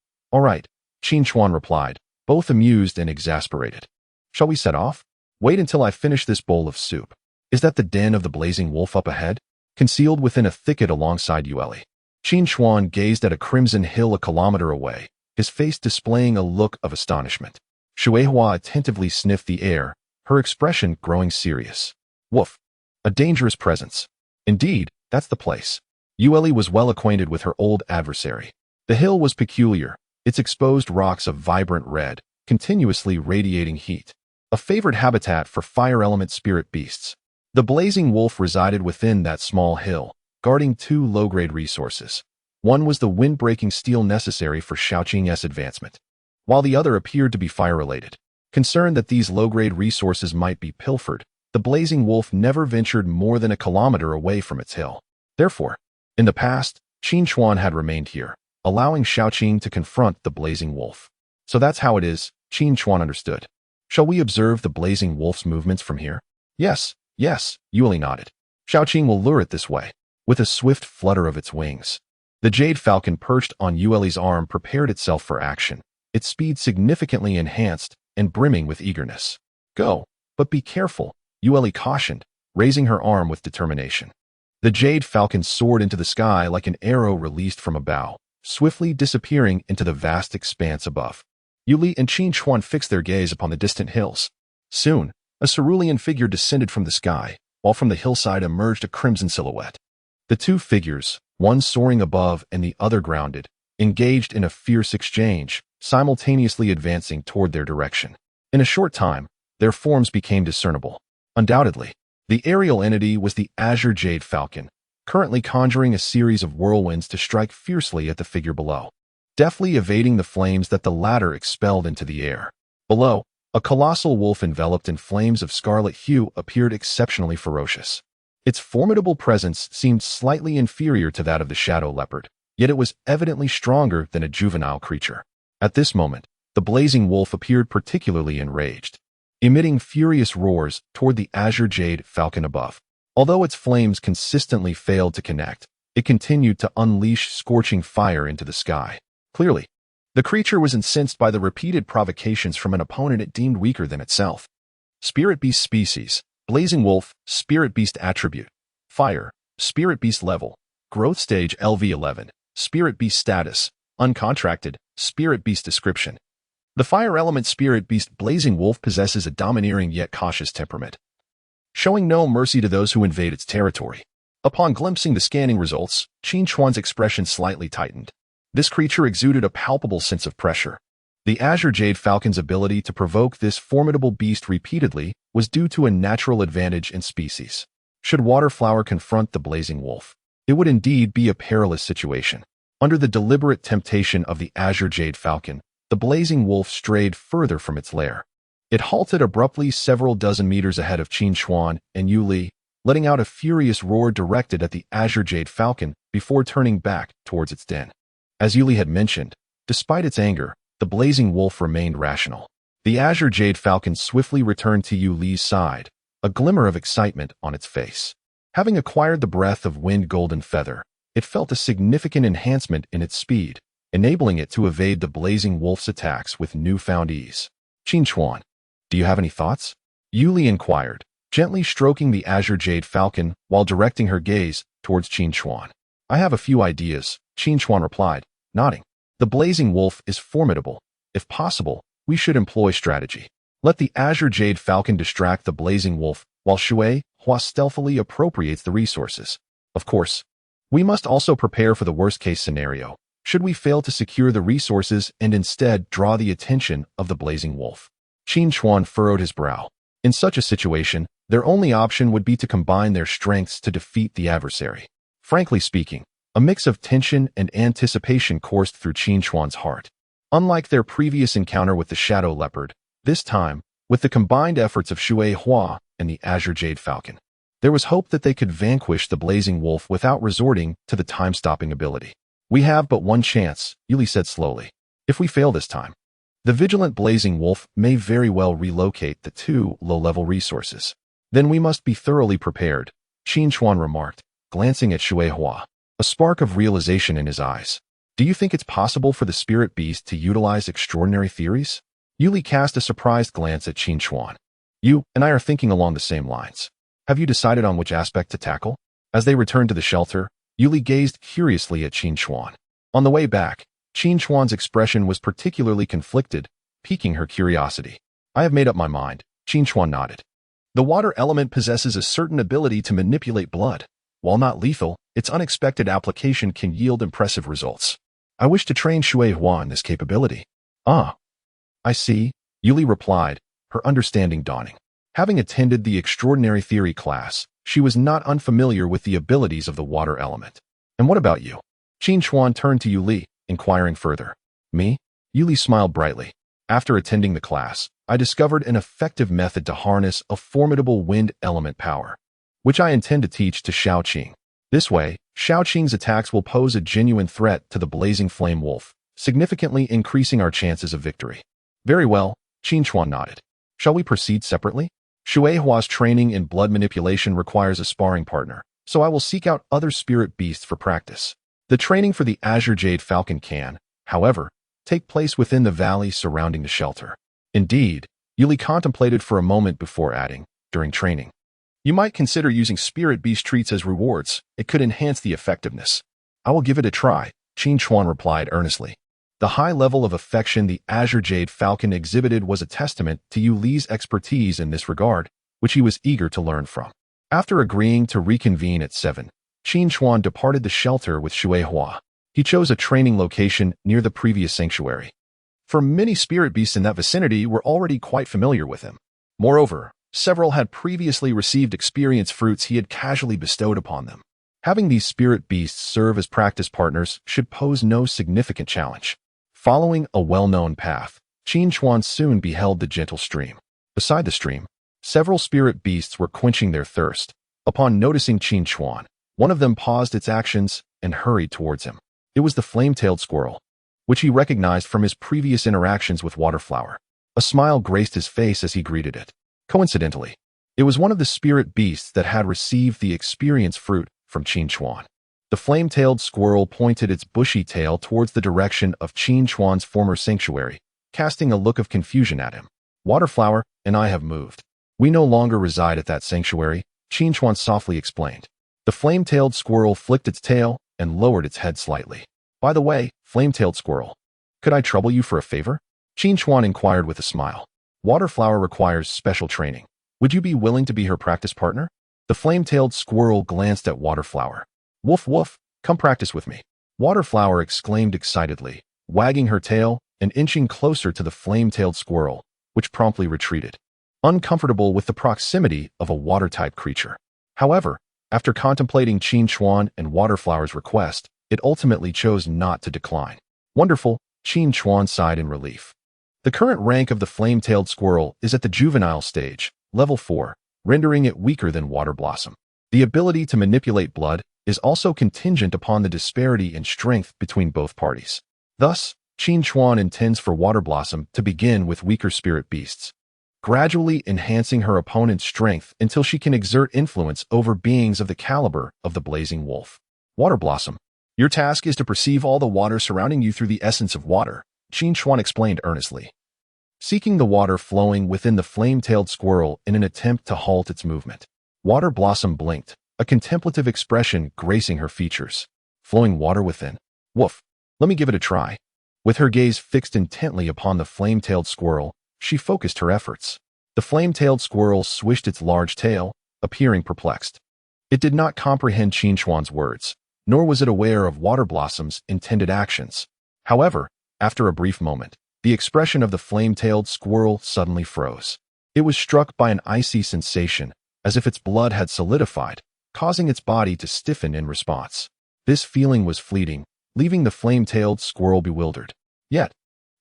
Qin Chuan replied, both amused and exasperated. Shall we set off? Wait until I finish this bowl of soup. Is that the den of the Blazing Wolf up ahead? Concealed within a thicket alongside Yuli, Qin Chuan gazed at a crimson hill a kilometer away, his face displaying a look of astonishment. Shueihua attentively sniffed the air, her expression growing serious. Woof. A dangerous presence. Indeed, that's the place. Yuli was well acquainted with her old adversary. The hill was peculiar, its exposed rocks of vibrant red, continuously radiating heat. A favored habitat for fire element spirit beasts. The Blazing Wolf resided within that small hill, guarding two low-grade resources. One was the wind-breaking steel necessary for Shaoqing's advancement, while the other appeared to be fire-related. Concerned that these low-grade resources might be pilfered, the Blazing Wolf never ventured more than a kilometer away from its hill. Therefore, in the past, Qin Chuan had remained here, allowing Shaoqing to confront the Blazing Wolf. So that's how it is, Qin Chuan understood. Shall we observe the Blazing Wolf's movements from here? Yes, Yuli nodded. Shaoqing will lure it this way, with a swift flutter of its wings. The Jade Falcon perched on Yuli's arm prepared itself for action, its speed significantly enhanced and brimming with eagerness. Go, but be careful, Yuli cautioned, raising her arm with determination. The Jade Falcon soared into the sky like an arrow released from a bow, swiftly disappearing into the vast expanse above. Yuli and Qin Chuan fixed their gaze upon the distant hills. Soon, a cerulean figure descended from the sky, while from the hillside emerged a crimson silhouette. The two figures, one soaring above and the other grounded, engaged in a fierce exchange, simultaneously advancing toward their direction. In a short time, their forms became discernible. Undoubtedly, the aerial entity was the Azure Jade Falcon, currently conjuring a series of whirlwinds to strike fiercely at the figure below, deftly evading the flames that the latter expelled into the air. Below, A colossal wolf enveloped in flames of scarlet hue appeared exceptionally ferocious. Its formidable presence seemed slightly inferior to that of the shadow leopard, yet it was evidently stronger than a juvenile creature. At this moment, the blazing wolf appeared particularly enraged, emitting furious roars toward the azure jade falcon above. Although its flames consistently failed to connect, it continued to unleash scorching fire into the sky. Clearly, the creature was incensed by the repeated provocations from an opponent it deemed weaker than itself. Spirit Beast Species, Blazing Wolf, Spirit Beast Attribute, Fire, Spirit Beast Level, Growth Stage LV11, Spirit Beast Status, Uncontracted, Spirit Beast Description. The fire element Spirit Beast Blazing Wolf possesses a domineering yet cautious temperament, showing no mercy to those who invade its territory. Upon glimpsing the scanning results, Qin Chuan's expression slightly tightened. This creature exuded a palpable sense of pressure. The Azure Jade Falcon's ability to provoke this formidable beast repeatedly was due to a natural advantage in species. Should Waterflower confront the Blazing Wolf, it would indeed be a perilous situation. Under the deliberate temptation of the Azure Jade Falcon, the Blazing Wolf strayed further from its lair. It halted abruptly several dozen meters ahead of Qin Chuan and Yu Li, letting out a furious roar directed at the Azure Jade Falcon before turning back towards its den. As Yu Li had mentioned, despite its anger, the Blazing Wolf remained rational. The Azure Jade Falcon swiftly returned to Yu Li's side, a glimmer of excitement on its face. Having acquired the breath of Wind Golden Feather, it felt a significant enhancement in its speed, enabling it to evade the Blazing Wolf's attacks with newfound ease. Qin Chuan, do you have any thoughts? Yu Li inquired, gently stroking the Azure Jade Falcon while directing her gaze towards Qin Chuan. I have a few ideas, Qin Chuan replied, nodding. The Blazing Wolf is formidable. If possible, we should employ strategy. Let the Azure Jade Falcon distract the Blazing Wolf while Shui Hua stealthily appropriates the resources. Of course, we must also prepare for the worst-case scenario, should we fail to secure the resources and instead draw the attention of the Blazing Wolf. Qin Chuan furrowed his brow. In such a situation, their only option would be to combine their strengths to defeat the adversary. Frankly speaking, a mix of tension and anticipation coursed through Qin Chuan's heart. Unlike their previous encounter with the Shadow Leopard, this time, with the combined efforts of Shui Hua and the Azure Jade Falcon, there was hope that they could vanquish the Blazing Wolf without resorting to the time-stopping ability. We have but one chance, Yu Li said slowly. If we fail this time, the vigilant Blazing Wolf may very well relocate the two low-level resources. Then we must be thoroughly prepared, Qin Chuan remarked, glancing at Shui Hua, a spark of realization in his eyes. Do you think it's possible for the Spirit Beast to utilize extraordinary theories? Yu Li cast a surprised glance at Qin Chuan. You and I are thinking along the same lines. Have you decided on which aspect to tackle? As they returned to the shelter, Yu Li gazed curiously at Qin Chuan. On the way back, Qin Chuan's expression was particularly conflicted, piquing her curiosity. I have made up my mind, Qin Chuan nodded. The water element possesses a certain ability to manipulate blood. While not lethal, its unexpected application can yield impressive results. I wish to train Shui Hua in this capability. Ah, I see, Yu Li replied, her understanding dawning. Having attended the extraordinary theory class, she was not unfamiliar with the abilities of the water element. And what about you? Qin Chuan turned to Yu Li, inquiring further. Me? Yu Li smiled brightly. After attending the class, I discovered an effective method to harness a formidable wind element power, which I intend to teach to Shaoqing. This way, Shaoqing's attacks will pose a genuine threat to the Blazing Flame Wolf, significantly increasing our chances of victory. Very well, Qin Chuan nodded. Shall we proceed separately? Shui Hua's training in blood manipulation requires a sparring partner, so I will seek out other spirit beasts for practice. The training for the Azure Jade Falcon can, however, take place within the valley surrounding the shelter. Indeed, Yu Li contemplated for a moment before adding, during training. You might consider using spirit beast treats as rewards. It could enhance the effectiveness. I will give it a try, Qin Chuan replied earnestly. The high level of affection the Azure Jade Falcon exhibited was a testament to Yu Li's expertise in this regard, which he was eager to learn from. After agreeing to reconvene at 7, Qin Chuan departed the shelter with Shui Hua. He chose a training location near the previous sanctuary, for many spirit beasts in that vicinity were already quite familiar with him. Moreover, several had previously received experience fruits he had casually bestowed upon them. Having these spirit beasts serve as practice partners should pose no significant challenge. Following a well-known path, Qin Chuan soon beheld the gentle stream. Beside the stream, several spirit beasts were quenching their thirst. Upon noticing Qin Chuan, one of them paused its actions and hurried towards him. It was the flame-tailed squirrel, which he recognized from his previous interactions with Waterflower. A smile graced his face as he greeted it. Coincidentally, it was one of the spirit beasts that had received the experience fruit from Qin Chuan. The flame-tailed squirrel pointed its bushy tail towards the direction of Qin Chuan's former sanctuary, casting a look of confusion at him. Waterflower and I have moved. We no longer reside at that sanctuary, Qin Chuan softly explained. The flame-tailed squirrel flicked its tail and lowered its head slightly. By the way, flame-tailed squirrel, could I trouble you for a favor? Qin Chuan inquired with a smile. Waterflower requires special training. Would you be willing to be her practice partner? The flame-tailed squirrel glanced at Waterflower. Woof woof, come practice with me. Waterflower exclaimed excitedly, wagging her tail and inching closer to the flame-tailed squirrel, which promptly retreated, uncomfortable with the proximity of a water-type creature. However, after contemplating Qin Chuan and Waterflower's request, it ultimately chose not to decline. Wonderful, Qin Chuan sighed in relief. The current rank of the flame-tailed squirrel is at the juvenile stage, level 4, rendering it weaker than Water Blossom. The ability to manipulate blood is also contingent upon the disparity in strength between both parties. Thus, Qin Chuan intends for Water Blossom to begin with weaker spirit beasts, gradually enhancing her opponent's strength until she can exert influence over beings of the caliber of the Blazing Wolf. Water Blossom, your task is to perceive all the water surrounding you through the essence of water, Qin Chuan explained earnestly, seeking the water flowing within the flame-tailed squirrel in an attempt to halt its movement. Water Blossom blinked, a contemplative expression gracing her features. Flowing water within. Woof, let me give it a try. With her gaze fixed intently upon the flame-tailed squirrel, she focused her efforts. The flame-tailed squirrel swished its large tail, appearing perplexed. It did not comprehend Qin Chuan's words, nor was it aware of Water Blossom's intended actions. However, after a brief moment, the expression of the flame-tailed squirrel suddenly froze. It was struck by an icy sensation, as if its blood had solidified, causing its body to stiffen in response. This feeling was fleeting, leaving the flame-tailed squirrel bewildered. Yet,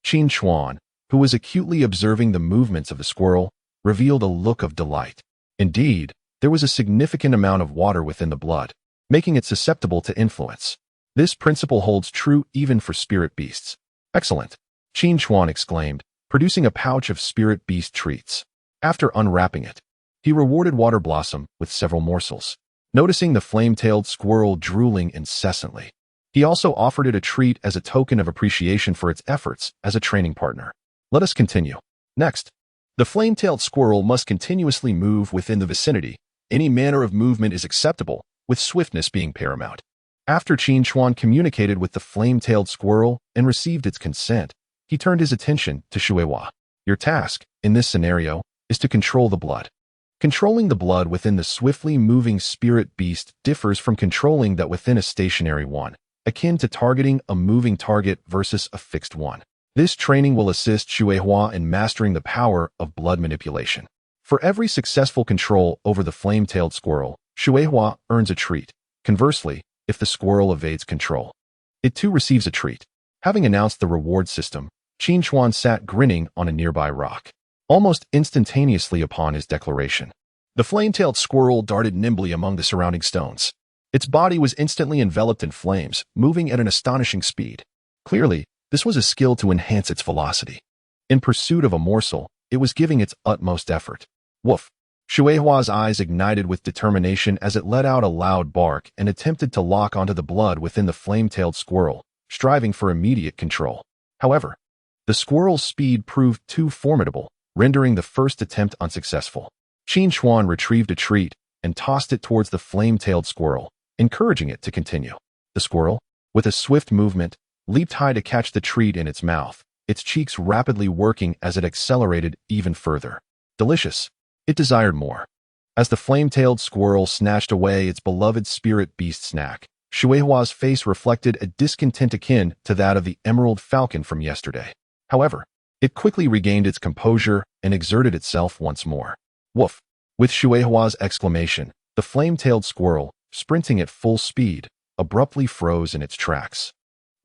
Qin Chuan, who was acutely observing the movements of the squirrel, revealed a look of delight. Indeed, there was a significant amount of water within the blood, making it susceptible to influence. This principle holds true even for spirit beasts. Excellent, Qin Chuan exclaimed, producing a pouch of spirit beast treats. After unwrapping it, he rewarded Water Blossom with several morsels. Noticing the flame-tailed squirrel drooling incessantly, he also offered it a treat as a token of appreciation for its efforts as a training partner. Let us continue. Next, the flame-tailed squirrel must continuously move within the vicinity. Any manner of movement is acceptable, with swiftness being paramount. After Qin Chuan communicated with the flame-tailed squirrel and received its consent, he turned his attention to Shuihua. Your task, in this scenario, is to control the blood. Controlling the blood within the swiftly moving spirit beast differs from controlling that within a stationary one, akin to targeting a moving target versus a fixed one. This training will assist Shuihua in mastering the power of blood manipulation. For every successful control over the flame-tailed squirrel, Shuihua earns a treat. Conversely, if the squirrel evades control, it too receives a treat. Having announced the reward system, Qin Chuan sat grinning on a nearby rock. Almost instantaneously upon his declaration, the flame-tailed squirrel darted nimbly among the surrounding stones. Its body was instantly enveloped in flames, moving at an astonishing speed. Clearly, this was a skill to enhance its velocity. In pursuit of a morsel, it was giving its utmost effort. Woof! Shuihua's eyes ignited with determination as it let out a loud bark and attempted to lock onto the blood within the flame-tailed squirrel, striving for immediate control. However, the squirrel's speed proved too formidable, rendering the first attempt unsuccessful. Qin Chuan retrieved a treat and tossed it towards the flame-tailed squirrel, encouraging it to continue. The squirrel, with a swift movement, leaped high to catch the treat in its mouth, its cheeks rapidly working as it accelerated even further. Delicious. It desired more. As the flame-tailed squirrel snatched away its beloved spirit beast snack, Shuihua's face reflected a discontent akin to that of the emerald falcon from yesterday. However, it quickly regained its composure and exerted itself once more. Woof! With Shuihua's exclamation, the flame-tailed squirrel, sprinting at full speed, abruptly froze in its tracks.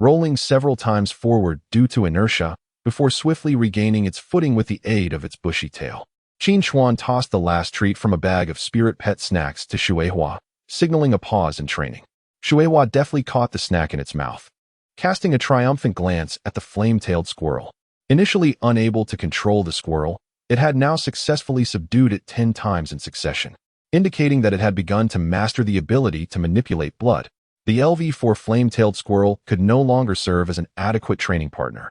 Rolling several times forward due to inertia, before swiftly regaining its footing with the aid of its bushy tail. Qin Chuan tossed the last treat from a bag of spirit pet snacks to Shueihua, signaling a pause in training. Shueihua deftly caught the snack in its mouth, casting a triumphant glance at the flame-tailed squirrel. Initially unable to control the squirrel, it had now successfully subdued it 10 times in succession, indicating that it had begun to master the ability to manipulate blood. The LV4 flame-tailed squirrel could no longer serve as an adequate training partner.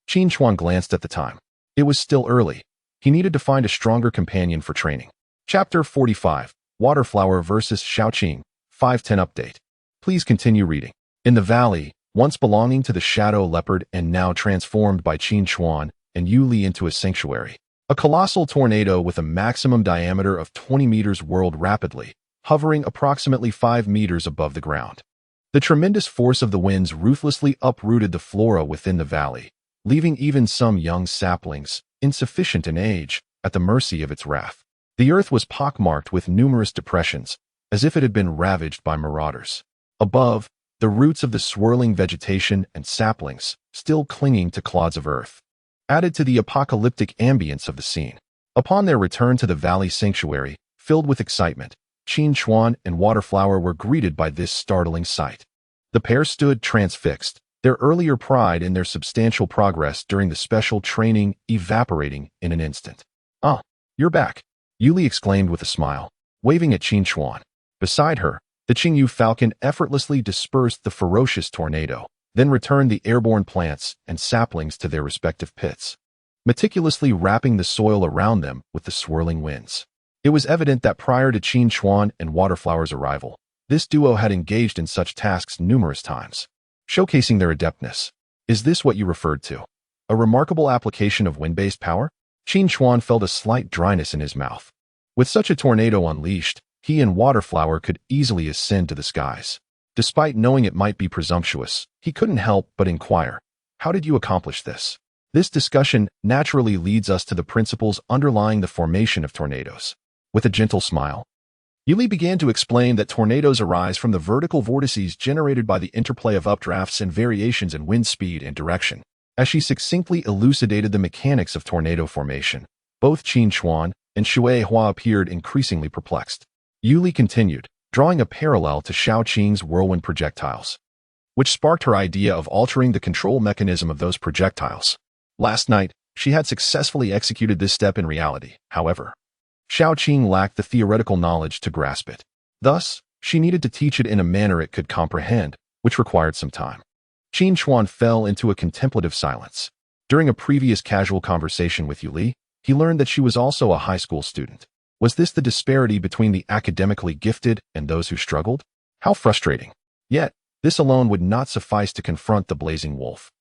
Qin Chuan glanced at the time. It was still early. He needed to find a stronger companion for training. Chapter 45, Waterflower vs. Xiaoqing, 510 update. Please continue reading. In the valley, once belonging to the Shadow Leopard and now transformed by Qin Chuan and Yu Li into a sanctuary, a colossal tornado with a maximum diameter of 20 meters whirled rapidly, hovering approximately 5 meters above the ground. The tremendous force of the winds ruthlessly uprooted the flora within the valley, leaving even some young saplings, insufficient in age, at the mercy of its wrath. The earth was pockmarked with numerous depressions, as if it had been ravaged by marauders. Above, the roots of the swirling vegetation and saplings, still clinging to clods of earth, added to the apocalyptic ambience of the scene. Upon their return to the valley sanctuary, filled with excitement, Qin Chuan and Waterflower were greeted by this startling sight. The pair stood transfixed, their earlier pride in their substantial progress during the special training evaporating in an instant. "Ah, you're back," Yu Li exclaimed with a smile, waving at Qin Chuan. Beside her, the Qingyu Falcon effortlessly dispersed the ferocious tornado, then returned the airborne plants and saplings to their respective pits, meticulously wrapping the soil around them with the swirling winds. It was evident that prior to Qin Chuan and Waterflower's arrival, this duo had engaged in such tasks numerous times, showcasing their adeptness. "Is this what you referred to? A remarkable application of wind-based power?" Qin Chuan felt a slight dryness in his mouth. With such a tornado unleashed, he and Waterflower could easily ascend to the skies. Despite knowing it might be presumptuous, he couldn't help but inquire, "How did you accomplish this?" This discussion naturally leads us to the principles underlying the formation of tornadoes. With a gentle smile, Yu Li began to explain that tornadoes arise from the vertical vortices generated by the interplay of updrafts and variations in wind speed and direction. As she succinctly elucidated the mechanics of tornado formation, both Qin Chuan and Shueihua appeared increasingly perplexed. Yu Li continued, drawing a parallel to Xiaoqing's whirlwind projectiles, which sparked her idea of altering the control mechanism of those projectiles. Last night, she had successfully executed this step in reality, however. Xiaoqing lacked the theoretical knowledge to grasp it. Thus, she needed to teach it in a manner it could comprehend, which required some time. Qin Chuan fell into a contemplative silence. During a previous casual conversation with Yu Li, he learned that she was also a high school student. Was this the disparity between the academically gifted and those who struggled? How frustrating. Yet, this alone would not suffice to confront the blazing wolf.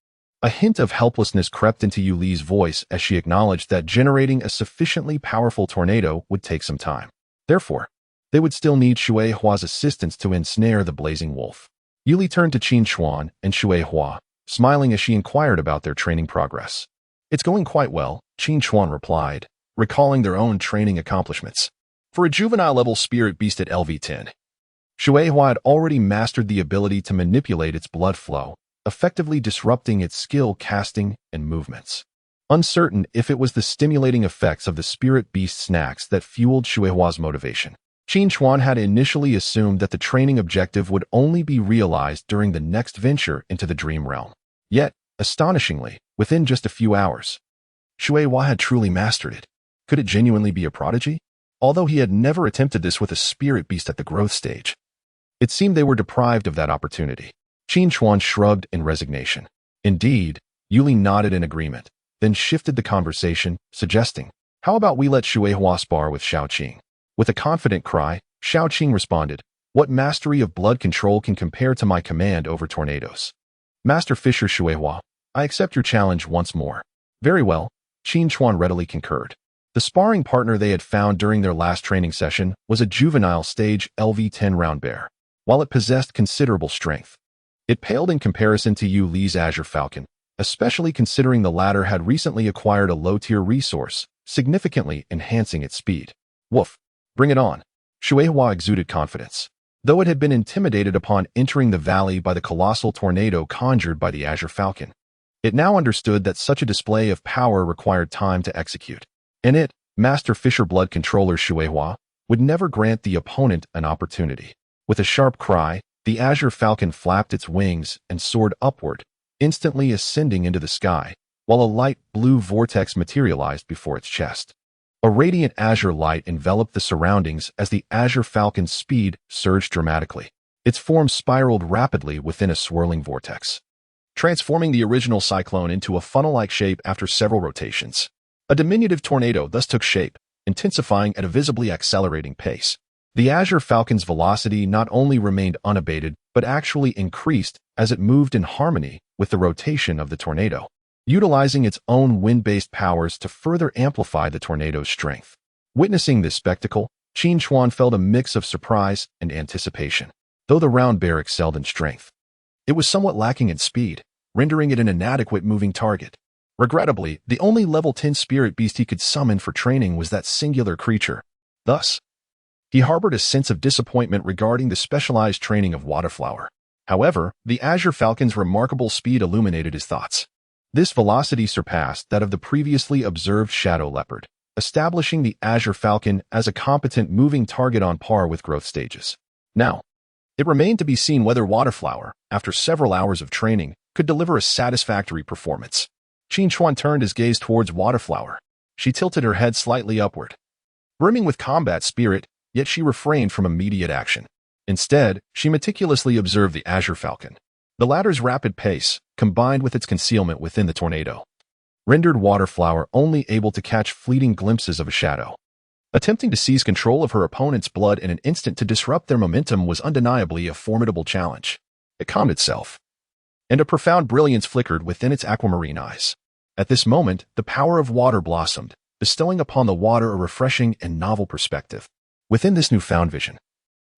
A hint of helplessness crept into Yu Li's voice as she acknowledged that generating a sufficiently powerful tornado would take some time. Therefore, they would still need Shueihua's assistance to ensnare the blazing wolf. Yu Li turned to Qin Chuan and Shueihua, smiling as she inquired about their training progress. "It's going quite well," Qin Chuan replied, recalling their own training accomplishments. For a juvenile-level spirit beast at LV10, Shueihua had already mastered the ability to manipulate its blood flow, effectively disrupting its skill casting and movements. Uncertain if it was the stimulating effects of the spirit beast snacks that fueled Shueihua's motivation, Qin Chuan had initially assumed that the training objective would only be realized during the next venture into the dream realm. Yet, astonishingly, within just a few hours, Shueihua had truly mastered it. Could it genuinely be a prodigy? Although he had never attempted this with a spirit beast at the growth stage, it seemed they were deprived of that opportunity. Qin Chuan shrugged in resignation. Indeed, Yu Li nodded in agreement, then shifted the conversation, suggesting, "How about we let Shueihua spar with Xiaoqing?" With a confident cry, Xiaoqing responded, "What mastery of blood control can compare to my command over tornadoes?" "Master Fisher Shueihua, I accept your challenge once more." "Very well," Qin Chuan readily concurred. The sparring partner they had found during their last training session was a juvenile stage LV10 round bear. While it possessed considerable strength, it paled in comparison to Yu Li's Azure Falcon, especially considering the latter had recently acquired a low-tier resource, significantly enhancing its speed. "Woof! Bring it on!" Shueihua exuded confidence. Though it had been intimidated upon entering the valley by the colossal tornado conjured by the Azure Falcon, It now understood that such a display of power required time to execute. And it, Master Fisher Blood Controller Xuehua, would never grant the opponent an opportunity. With a sharp cry, the Azure Falcon flapped its wings and soared upward, instantly ascending into the sky, while a light blue vortex materialized before its chest. A radiant azure light enveloped the surroundings as the Azure Falcon's speed surged dramatically. Its form spiraled rapidly within a swirling vortex, transforming the original cyclone into a funnel-like shape after several rotations. A diminutive tornado thus took shape, intensifying at a visibly accelerating pace. The Azure Falcon's velocity not only remained unabated, but actually increased as it moved in harmony with the rotation of the tornado, utilizing its own wind-based powers to further amplify the tornado's strength. Witnessing this spectacle, Qin Chuan felt a mix of surprise and anticipation. Though the round bear excelled in strength, it was somewhat lacking in speed, rendering it an inadequate moving target. Regrettably, the only level 10 spirit beast he could summon for training was that singular creature. Thus, he harbored a sense of disappointment regarding the specialized training of Waterflower. However, the Azure Falcon's remarkable speed illuminated his thoughts. This velocity surpassed that of the previously observed Shadow Leopard, establishing the Azure Falcon as a competent moving target on par with growth stages. Now, it remained to be seen whether Waterflower, after several hours of training, could deliver a satisfactory performance. Qin Chuan turned his gaze towards Waterflower. She tilted her head slightly upward. Brimming with combat spirit, yet she refrained from immediate action. Instead, she meticulously observed the Azure Falcon. The latter's rapid pace, combined with its concealment within the tornado, rendered Waterflower only able to catch fleeting glimpses of a shadow. Attempting to seize control of her opponent's blood in an instant to disrupt their momentum was undeniably a formidable challenge. It calmed itself, and a profound brilliance flickered within its aquamarine eyes. At this moment, the power of water blossomed, bestowing upon the water a refreshing and novel perspective. Within this newfound vision,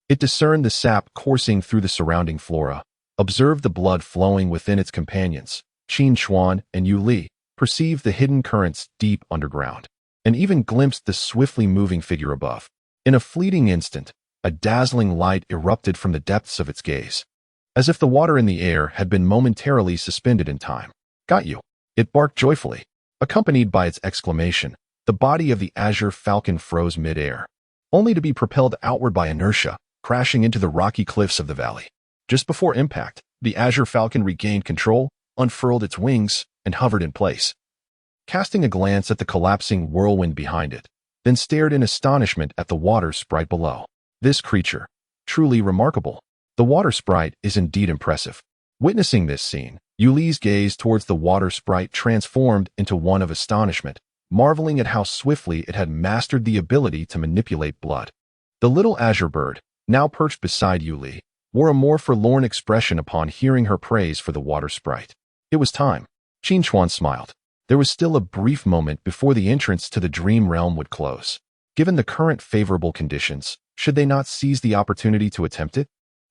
it discerned the sap coursing through the surrounding flora, observed the blood flowing within its companions, Qin Chuan and Yu Li, perceived the hidden currents deep underground, and even glimpsed the swiftly moving figure above. In a fleeting instant, a dazzling light erupted from the depths of its gaze, as if the water in the air had been momentarily suspended in time. "Got you," it barked joyfully. Accompanied by its exclamation, the body of the Azure Falcon froze mid-air, only to be propelled outward by inertia, crashing into the rocky cliffs of the valley. Just before impact, the Azure Falcon regained control, unfurled its wings, and hovered in place, casting a glance at the collapsing whirlwind behind it, then stared in astonishment at the water sprite below. This creature, truly remarkable. The water sprite is indeed impressive. Witnessing this scene, Yu Li's gaze towards the water sprite transformed into one of astonishment, marveling at how swiftly it had mastered the ability to manipulate blood. The little azure bird, now perched beside Yu Li, wore a more forlorn expression upon hearing her praise for the water sprite. It was time. Qin Chuan smiled. There was still a brief moment before the entrance to the dream realm would close. Given the current favorable conditions, should they not seize the opportunity to attempt it?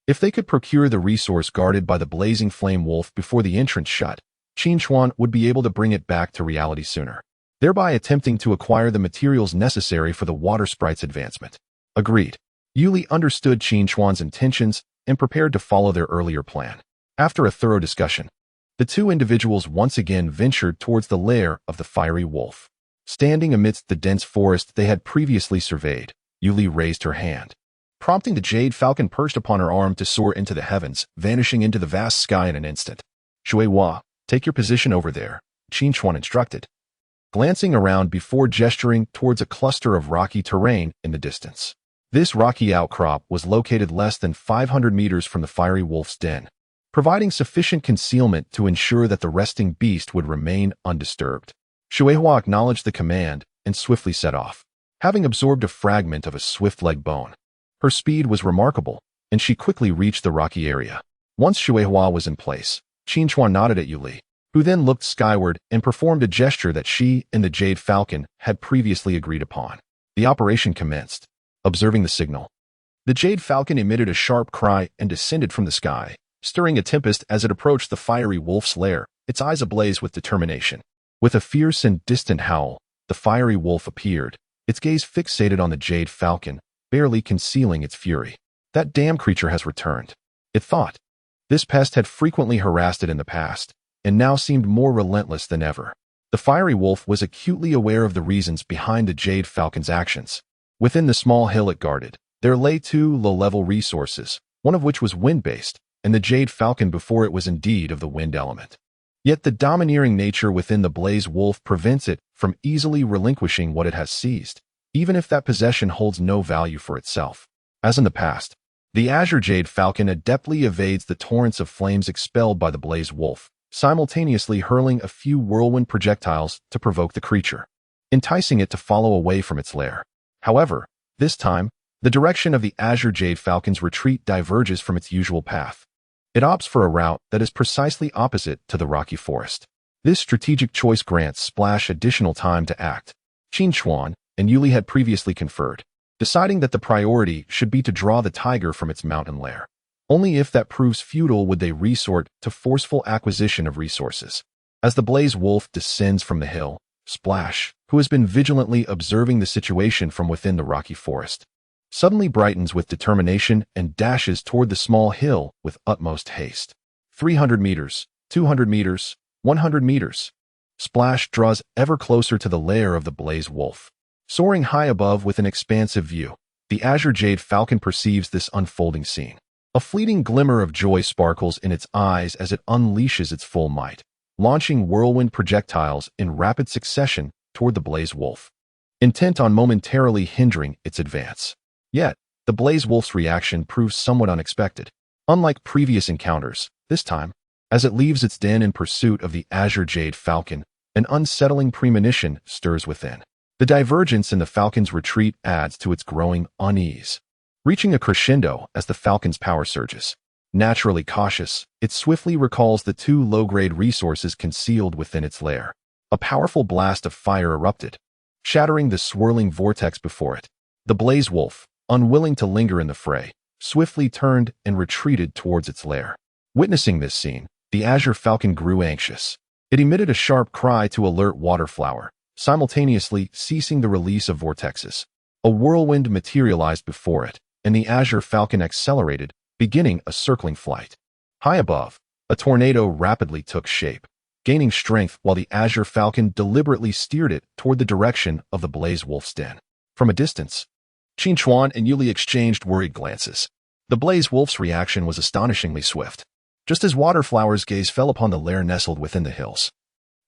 If they could procure the resource guarded by the blazing flame wolf before the entrance shut, Qin Chuan would be able to bring it back to reality sooner, thereby attempting to acquire the materials necessary for the water sprite's advancement. Agreed. Yu Li understood Qin Chuan's intentions and prepared to follow their earlier plan. After a thorough discussion, the two individuals once again ventured towards the lair of the fiery wolf. Standing amidst the dense forest they had previously surveyed, Yu Li raised her hand, prompting the jade falcon perched upon her arm to soar into the heavens, vanishing into the vast sky in an instant. "Xuehua, take your position over there," Qin Chuan instructed, glancing around before gesturing towards a cluster of rocky terrain in the distance. This rocky outcrop was located less than 500 meters from the fiery wolf's den, providing sufficient concealment to ensure that the resting beast would remain undisturbed. Xuehua acknowledged the command and swiftly set off, having absorbed a fragment of a swift leg bone. Her speed was remarkable, and she quickly reached the rocky area. Once Xuehua was in place, Qin Chuan nodded at Yu Li, who then looked skyward and performed a gesture that she and the Jade Falcon had previously agreed upon. The operation commenced. Observing the signal, the Jade Falcon emitted a sharp cry and descended from the sky, stirring a tempest as it approached the fiery wolf's lair, its eyes ablaze with determination. With a fierce and distant howl, the fiery wolf appeared, its gaze fixated on the Jade Falcon, barely concealing its fury. "That damn creature has returned," it thought. This pest had frequently harassed it in the past, and now seemed more relentless than ever. The fiery wolf was acutely aware of the reasons behind the Jade Falcon's actions. Within the small hill it guarded, there lay two low-level resources, one of which was wind-based, and the Jade Falcon before it was indeed of the wind element. Yet the domineering nature within the Blaze Wolf prevents it from easily relinquishing what it has seized, even if that possession holds no value for itself. As in the past, the Azure Jade Falcon adeptly evades the torrents of flames expelled by the Blaze Wolf, simultaneously hurling a few whirlwind projectiles to provoke the creature, enticing it to follow away from its lair. However, this time, the direction of the Azure Jade Falcon's retreat diverges from its usual path. It opts for a route that is precisely opposite to the rocky forest. This strategic choice grants Splash additional time to act. Qin Chuan and Yuli had previously conferred, deciding that the priority should be to draw the tiger from its mountain lair. Only if that proves futile would they resort to forceful acquisition of resources. As the Blaze Wolf descends from the hill, Splash, who has been vigilantly observing the situation from within the rocky forest, suddenly brightens with determination and dashes toward the small hill with utmost haste. 300 meters, 200 meters, 100 meters. Splash draws ever closer to the lair of the Blaze Wolf. Soaring high above with an expansive view, the Azure Jade Falcon perceives this unfolding scene. A fleeting glimmer of joy sparkles in its eyes as it unleashes its full might, launching whirlwind projectiles in rapid succession toward the Blaze Wolf, intent on momentarily hindering its advance. Yet, the Blaze Wolf's reaction proves somewhat unexpected. Unlike previous encounters, this time, as it leaves its den in pursuit of the Azure Jade Falcon, an unsettling premonition stirs within. The divergence in the Falcon's retreat adds to its growing unease, reaching a crescendo as the Falcon's power surges. Naturally cautious, it swiftly recalls the two low-grade resources concealed within its lair. A powerful blast of fire erupted, shattering the swirling vortex before it. The Blaze Wolf, unwilling to linger in the fray, swiftly turned and retreated towards its lair. Witnessing this scene, the Azure Falcon grew anxious. It emitted a sharp cry to alert Waterflower, simultaneously ceasing the release of vortexes. A whirlwind materialized before it, and the Azure Falcon accelerated, beginning a circling flight. High above, a tornado rapidly took shape, gaining strength while the Azure Falcon deliberately steered it toward the direction of the Blaze Wolf's den. From a distance, Qin Chuan and Yuli exchanged worried glances. The Blaze Wolf's reaction was astonishingly swift. Just as Waterflower's gaze fell upon the lair nestled within the hills,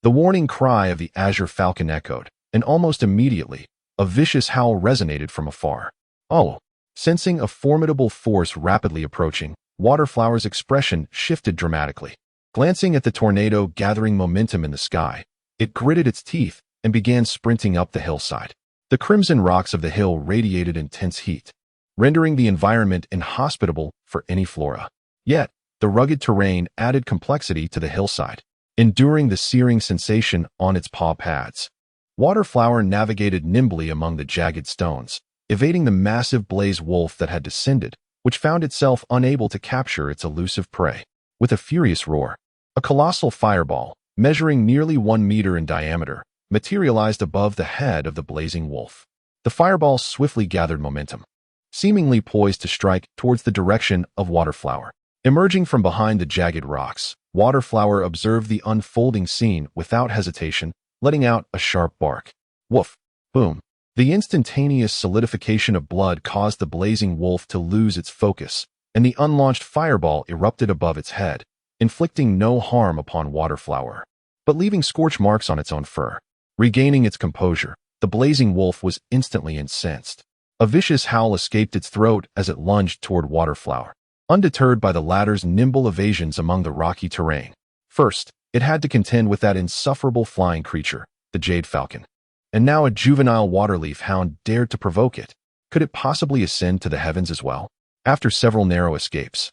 the warning cry of the Azure Falcon echoed, and almost immediately, a vicious howl resonated from afar. Oh! Sensing a formidable force rapidly approaching, Waterflower's expression shifted dramatically. Glancing at the tornado gathering momentum in the sky, it gritted its teeth and began sprinting up the hillside. The crimson rocks of the hill radiated intense heat, rendering the environment inhospitable for any flora. Yet, the rugged terrain added complexity to the hillside, enduring the searing sensation on its paw pads. Waterflower navigated nimbly among the jagged stones, evading the massive Blaze Wolf that had descended, which found itself unable to capture its elusive prey. With a furious roar, a colossal fireball, measuring nearly 1 meter in diameter, materialized above the head of the blazing wolf. The fireball swiftly gathered momentum, seemingly poised to strike towards the direction of Waterflower. Emerging from behind the jagged rocks, Waterflower observed the unfolding scene without hesitation, letting out a sharp bark. Woof! Boom! The instantaneous solidification of blood caused the blazing wolf to lose its focus, and the unlaunched fireball erupted above its head, inflicting no harm upon Waterflower, but leaving scorch marks on its own fur. Regaining its composure, the blazing wolf was instantly incensed. A vicious howl escaped its throat as it lunged toward Waterflower, undeterred by the latter's nimble evasions among the rocky terrain. First, it had to contend with that insufferable flying creature, the Jade Falcon. And now a juvenile waterleaf hound dared to provoke it. Could it possibly ascend to the heavens as well? After several narrow escapes,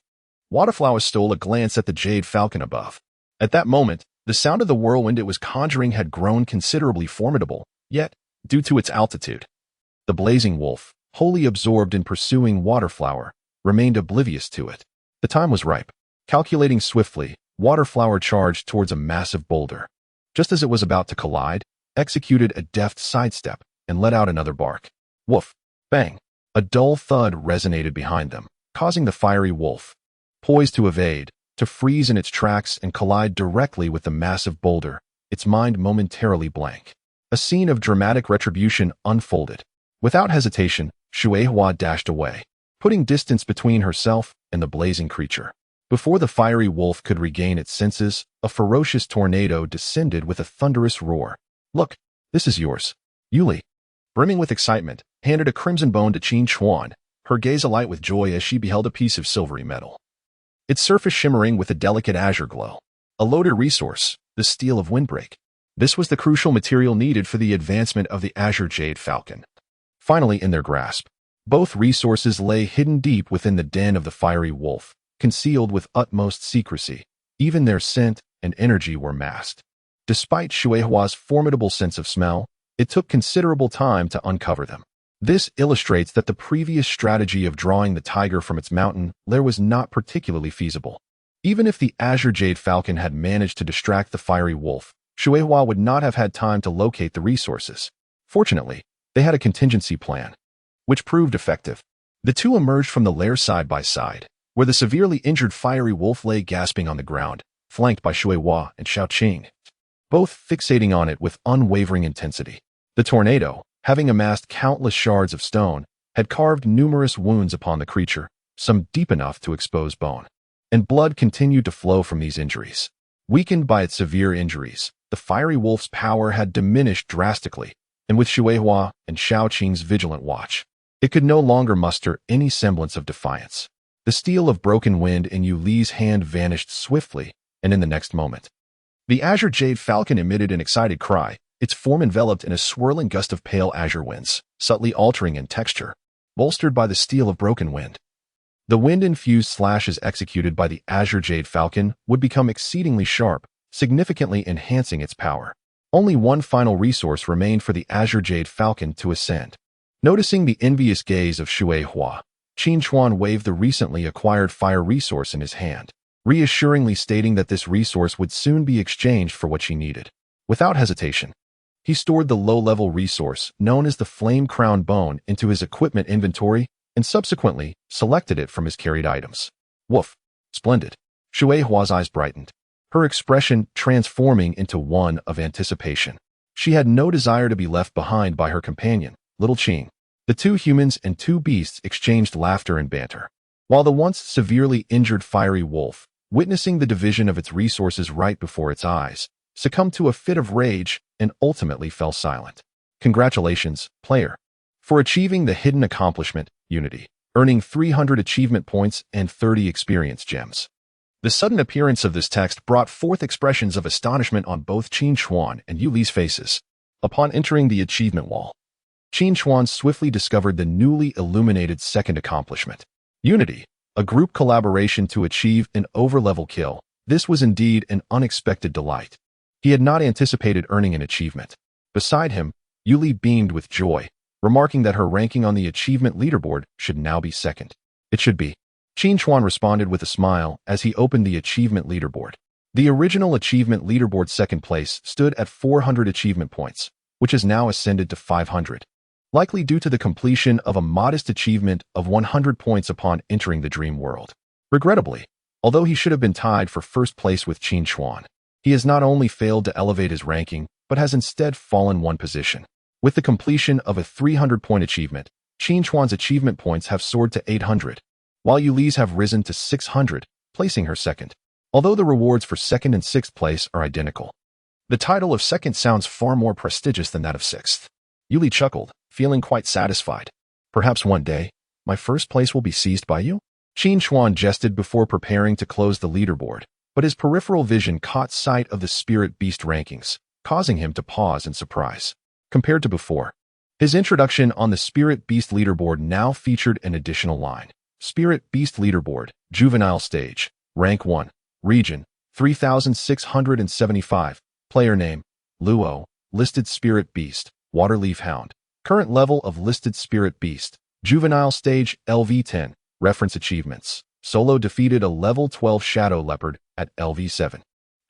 Waterflower stole a glance at the Jade Falcon above. At that moment, the sound of the whirlwind it was conjuring had grown considerably formidable, yet, due to its altitude, the blazing wolf, wholly absorbed in pursuing Waterflower, remained oblivious to it. The time was ripe. Calculating swiftly, Waterflower charged towards a massive boulder. Just as it was about to collide, executed a deft sidestep and let out another bark. Woof! Bang! A dull thud resonated behind them, causing the fiery wolf, poised to evade, to freeze in its tracks and collide directly with the massive boulder, its mind momentarily blank. A scene of dramatic retribution unfolded. Without hesitation, Xuehua dashed away, putting distance between herself and the blazing creature. Before the fiery wolf could regain its senses, a ferocious tornado descended with a thunderous roar. "Look, this is yours." Yuli, brimming with excitement, handed a crimson bone to Qin Chuan, her gaze alight with joy as she beheld a piece of silvery metal, its surface shimmering with a delicate azure glow. A loaded resource, the steel of Windbreak. This was the crucial material needed for the advancement of the Azure Jade Falcon. Finally in their grasp, both resources lay hidden deep within the den of the fiery wolf, concealed with utmost secrecy. Even their scent and energy were masked. Despite Xuehua's formidable sense of smell, it took considerable time to uncover them. This illustrates that the previous strategy of drawing the tiger from its mountain lair was not particularly feasible. Even if the Azure Jade Falcon had managed to distract the fiery wolf, Xuehua would not have had time to locate the resources. Fortunately, they had a contingency plan, which proved effective. The two emerged from the lair side by side, where the severely injured fiery wolf lay gasping on the ground, flanked by Xuehua and Xiaoqing, both fixating on it with unwavering intensity. The tornado, having amassed countless shards of stone, had carved numerous wounds upon the creature, some deep enough to expose bone. And blood continued to flow from these injuries. Weakened by its severe injuries, the fiery wolf's power had diminished drastically, and with Xuehua and Xiaoqing's vigilant watch, it could no longer muster any semblance of defiance. The steel of broken wind in Yu Li's hand vanished swiftly, and in the next moment, the Azure Jade Falcon emitted an excited cry, its form enveloped in a swirling gust of pale azure winds, subtly altering in texture, bolstered by the steel of broken wind. The wind-infused slashes executed by the Azure Jade Falcon would become exceedingly sharp, significantly enhancing its power. Only one final resource remained for the Azure Jade Falcon to ascend. Noticing the envious gaze of Xuehua, Qin Chuan waved the recently acquired fire resource in his hand, reassuringly stating that this resource would soon be exchanged for what she needed. Without hesitation, he stored the low-level resource known as the Flame Crown Bone into his equipment inventory and subsequently selected it from his carried items. Woof! Splendid! Xuehua's eyes brightened, her expression transforming into one of anticipation. She had no desire to be left behind by her companion, Little Qing. The two humans and two beasts exchanged laughter and banter, while the once severely injured fiery wolf, witnessing the division of its resources right before its eyes, succumbed to a fit of rage and ultimately fell silent. Congratulations, player, for achieving the hidden accomplishment, Unity, earning 300 achievement points and 30 experience gems. The sudden appearance of this text brought forth expressions of astonishment on both Qin Chuan and Yu Li's faces. Upon entering the achievement wall, Qin Chuan swiftly discovered the newly illuminated second accomplishment. Unity, a group collaboration to achieve an over-level kill. This was indeed an unexpected delight. He had not anticipated earning an achievement. Beside him, Yu Li beamed with joy, remarking that her ranking on the achievement leaderboard should now be second. It should be. Qin Chuan responded with a smile as he opened the achievement leaderboard. The original achievement leaderboard second place stood at 400 achievement points, which has now ascended to 500, likely due to the completion of a modest achievement of 100 points upon entering the dream world. Regrettably, although he should have been tied for first place with Qin Chuan, he has not only failed to elevate his ranking, but has instead fallen one position. With the completion of a 300-point achievement, Qin Chuan's achievement points have soared to 800, while Yu Li's have risen to 600, placing her second. Although the rewards for second and sixth place are identical, the title of second sounds far more prestigious than that of sixth. Yu Li chuckled, feeling quite satisfied. Perhaps one day, my first place will be seized by you? Qin Chuan jested before preparing to close the leaderboard, but his peripheral vision caught sight of the Spirit Beast rankings, causing him to pause in surprise. Compared to before, his introduction on the Spirit Beast leaderboard now featured an additional line. Spirit Beast leaderboard, juvenile stage, rank 1, region, 3675, player name, Luo, listed Spirit Beast, Waterleaf Hound, current level of listed Spirit Beast, juvenile stage, LV10, reference achievements, solo defeated a level 12 Shadow Leopard at LV7,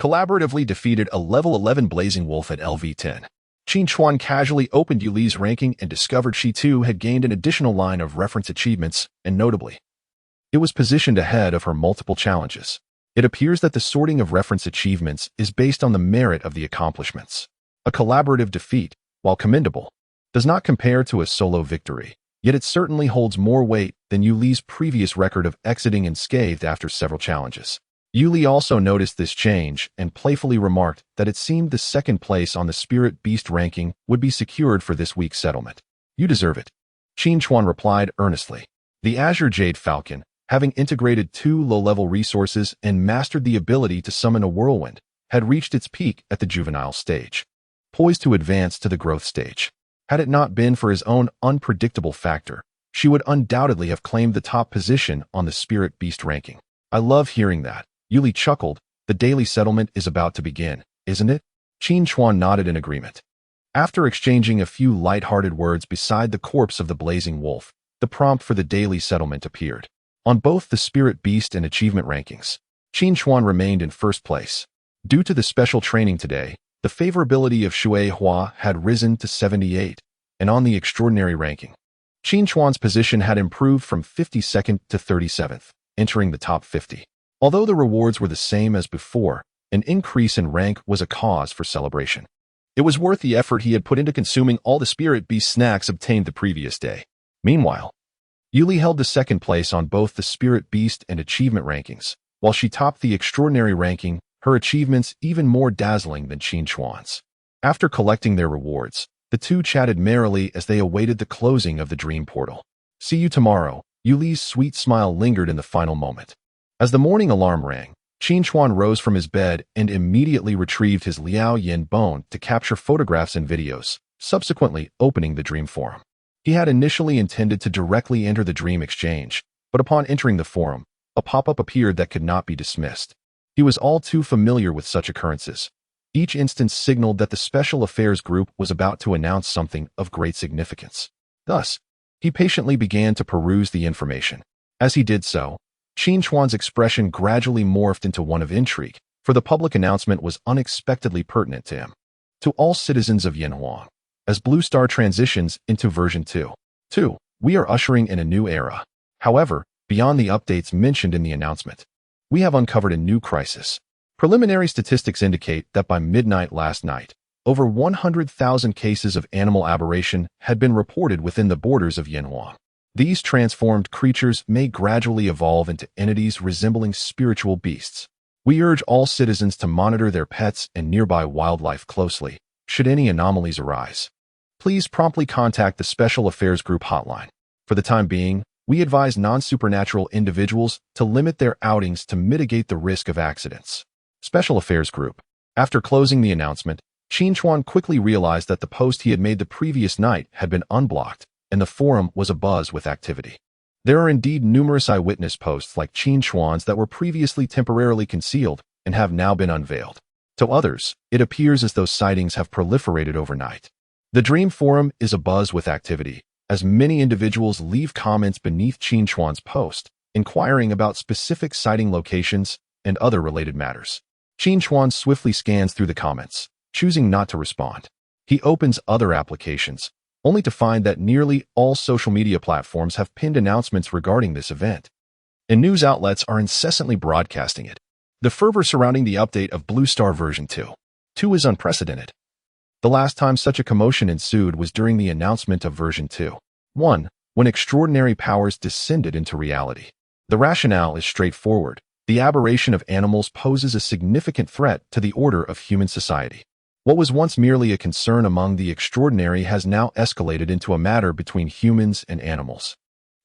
collaboratively defeated a level 11 Blazing Wolf at LV10. Qin Chuan casually opened Yu Li's ranking and discovered she too had gained an additional line of reference achievements, and notably, it was positioned ahead of her multiple challenges. It appears that the sorting of reference achievements is based on the merit of the accomplishments. A collaborative defeat, while commendable, does not compare to a solo victory, yet it certainly holds more weight than Yuli's previous record of exiting unscathed after several challenges. Yuli also noticed this change and playfully remarked that it seemed the second place on the Spirit Beast ranking would be secured for this week's settlement. You deserve it. Qin Chuan replied earnestly. The Azure Jade Falcon, having integrated 2 low-level resources and mastered the ability to summon a whirlwind, had reached its peak at the juvenile stage, poised to advance to the growth stage. Had it not been for his own unpredictable factor, she would undoubtedly have claimed the top position on the Spirit Beast ranking. I love hearing that. Yuli chuckled. The daily settlement is about to begin, isn't it? Qin Chuan nodded in agreement. After exchanging a few light-hearted words beside the corpse of the blazing wolf, the prompt for the daily settlement appeared. On both the Spirit Beast and achievement rankings, Qin Chuan remained in first place. Due to the special training today, the favorability of Shui Hua had risen to 78, and on the extraordinary ranking, Qin Chuan's position had improved from 52nd to 37th, entering the top 50. Although the rewards were the same as before, an increase in rank was a cause for celebration. It was worth the effort he had put into consuming all the Spirit Beast snacks obtained the previous day. Meanwhile, Yuli held the second place on both the Spirit Beast and achievement rankings, while she topped the extraordinary ranking, her achievements even more dazzling than Qin Chuan's. After collecting their rewards, the two chatted merrily as they awaited the closing of the dream portal. See you tomorrow. Yuli's sweet smile lingered in the final moment. As the morning alarm rang, Qin Chuan rose from his bed and immediately retrieved his Liao Yin bone to capture photographs and videos, subsequently opening the Dream Forum. He had initially intended to directly enter the Dream Exchange, but upon entering the forum, a pop-up appeared that could not be dismissed. He was all too familiar with such occurrences. Each instance signaled that the Special Affairs Group was about to announce something of great significance. Thus, he patiently began to peruse the information. As he did so, Qin Chuan's expression gradually morphed into one of intrigue, for the public announcement was unexpectedly pertinent to him. To all citizens of Yanhuang, as Blue Star transitions into version 2, we are ushering in a new era. However, beyond the updates mentioned in the announcement, we have uncovered a new crisis. Preliminary statistics indicate that by midnight last night, over 100,000 cases of animal aberration had been reported within the borders of Yanhuang. These transformed creatures may gradually evolve into entities resembling spiritual beasts. We urge all citizens to monitor their pets and nearby wildlife closely, should any anomalies arise. Please promptly contact the Special Affairs Group hotline. For the time being, we advise non-supernatural individuals to limit their outings to mitigate the risk of accidents. Special Affairs Group. After closing the announcement, Qin Chuan quickly realized that the post he had made the previous night had been unblocked, and the forum was abuzz with activity. There are indeed numerous eyewitness posts like Qin Chuan's that were previously temporarily concealed and have now been unveiled. To others, it appears as though sightings have proliferated overnight. The Dream Forum is abuzz with activity, as many individuals leave comments beneath Qin Chuan's post, inquiring about specific sighting locations and other related matters. Qin Chuan swiftly scans through the comments, choosing not to respond. He opens other applications, only to find that nearly all social media platforms have pinned announcements regarding this event, and news outlets are incessantly broadcasting it. The fervor surrounding the update of Blue Star version 2 is unprecedented. The last time such a commotion ensued was during the announcement of version 2.1, when extraordinary powers descended into reality. The rationale is straightforward. The aberration of animals poses a significant threat to the order of human society. What was once merely a concern among the extraordinary has now escalated into a matter between humans and animals.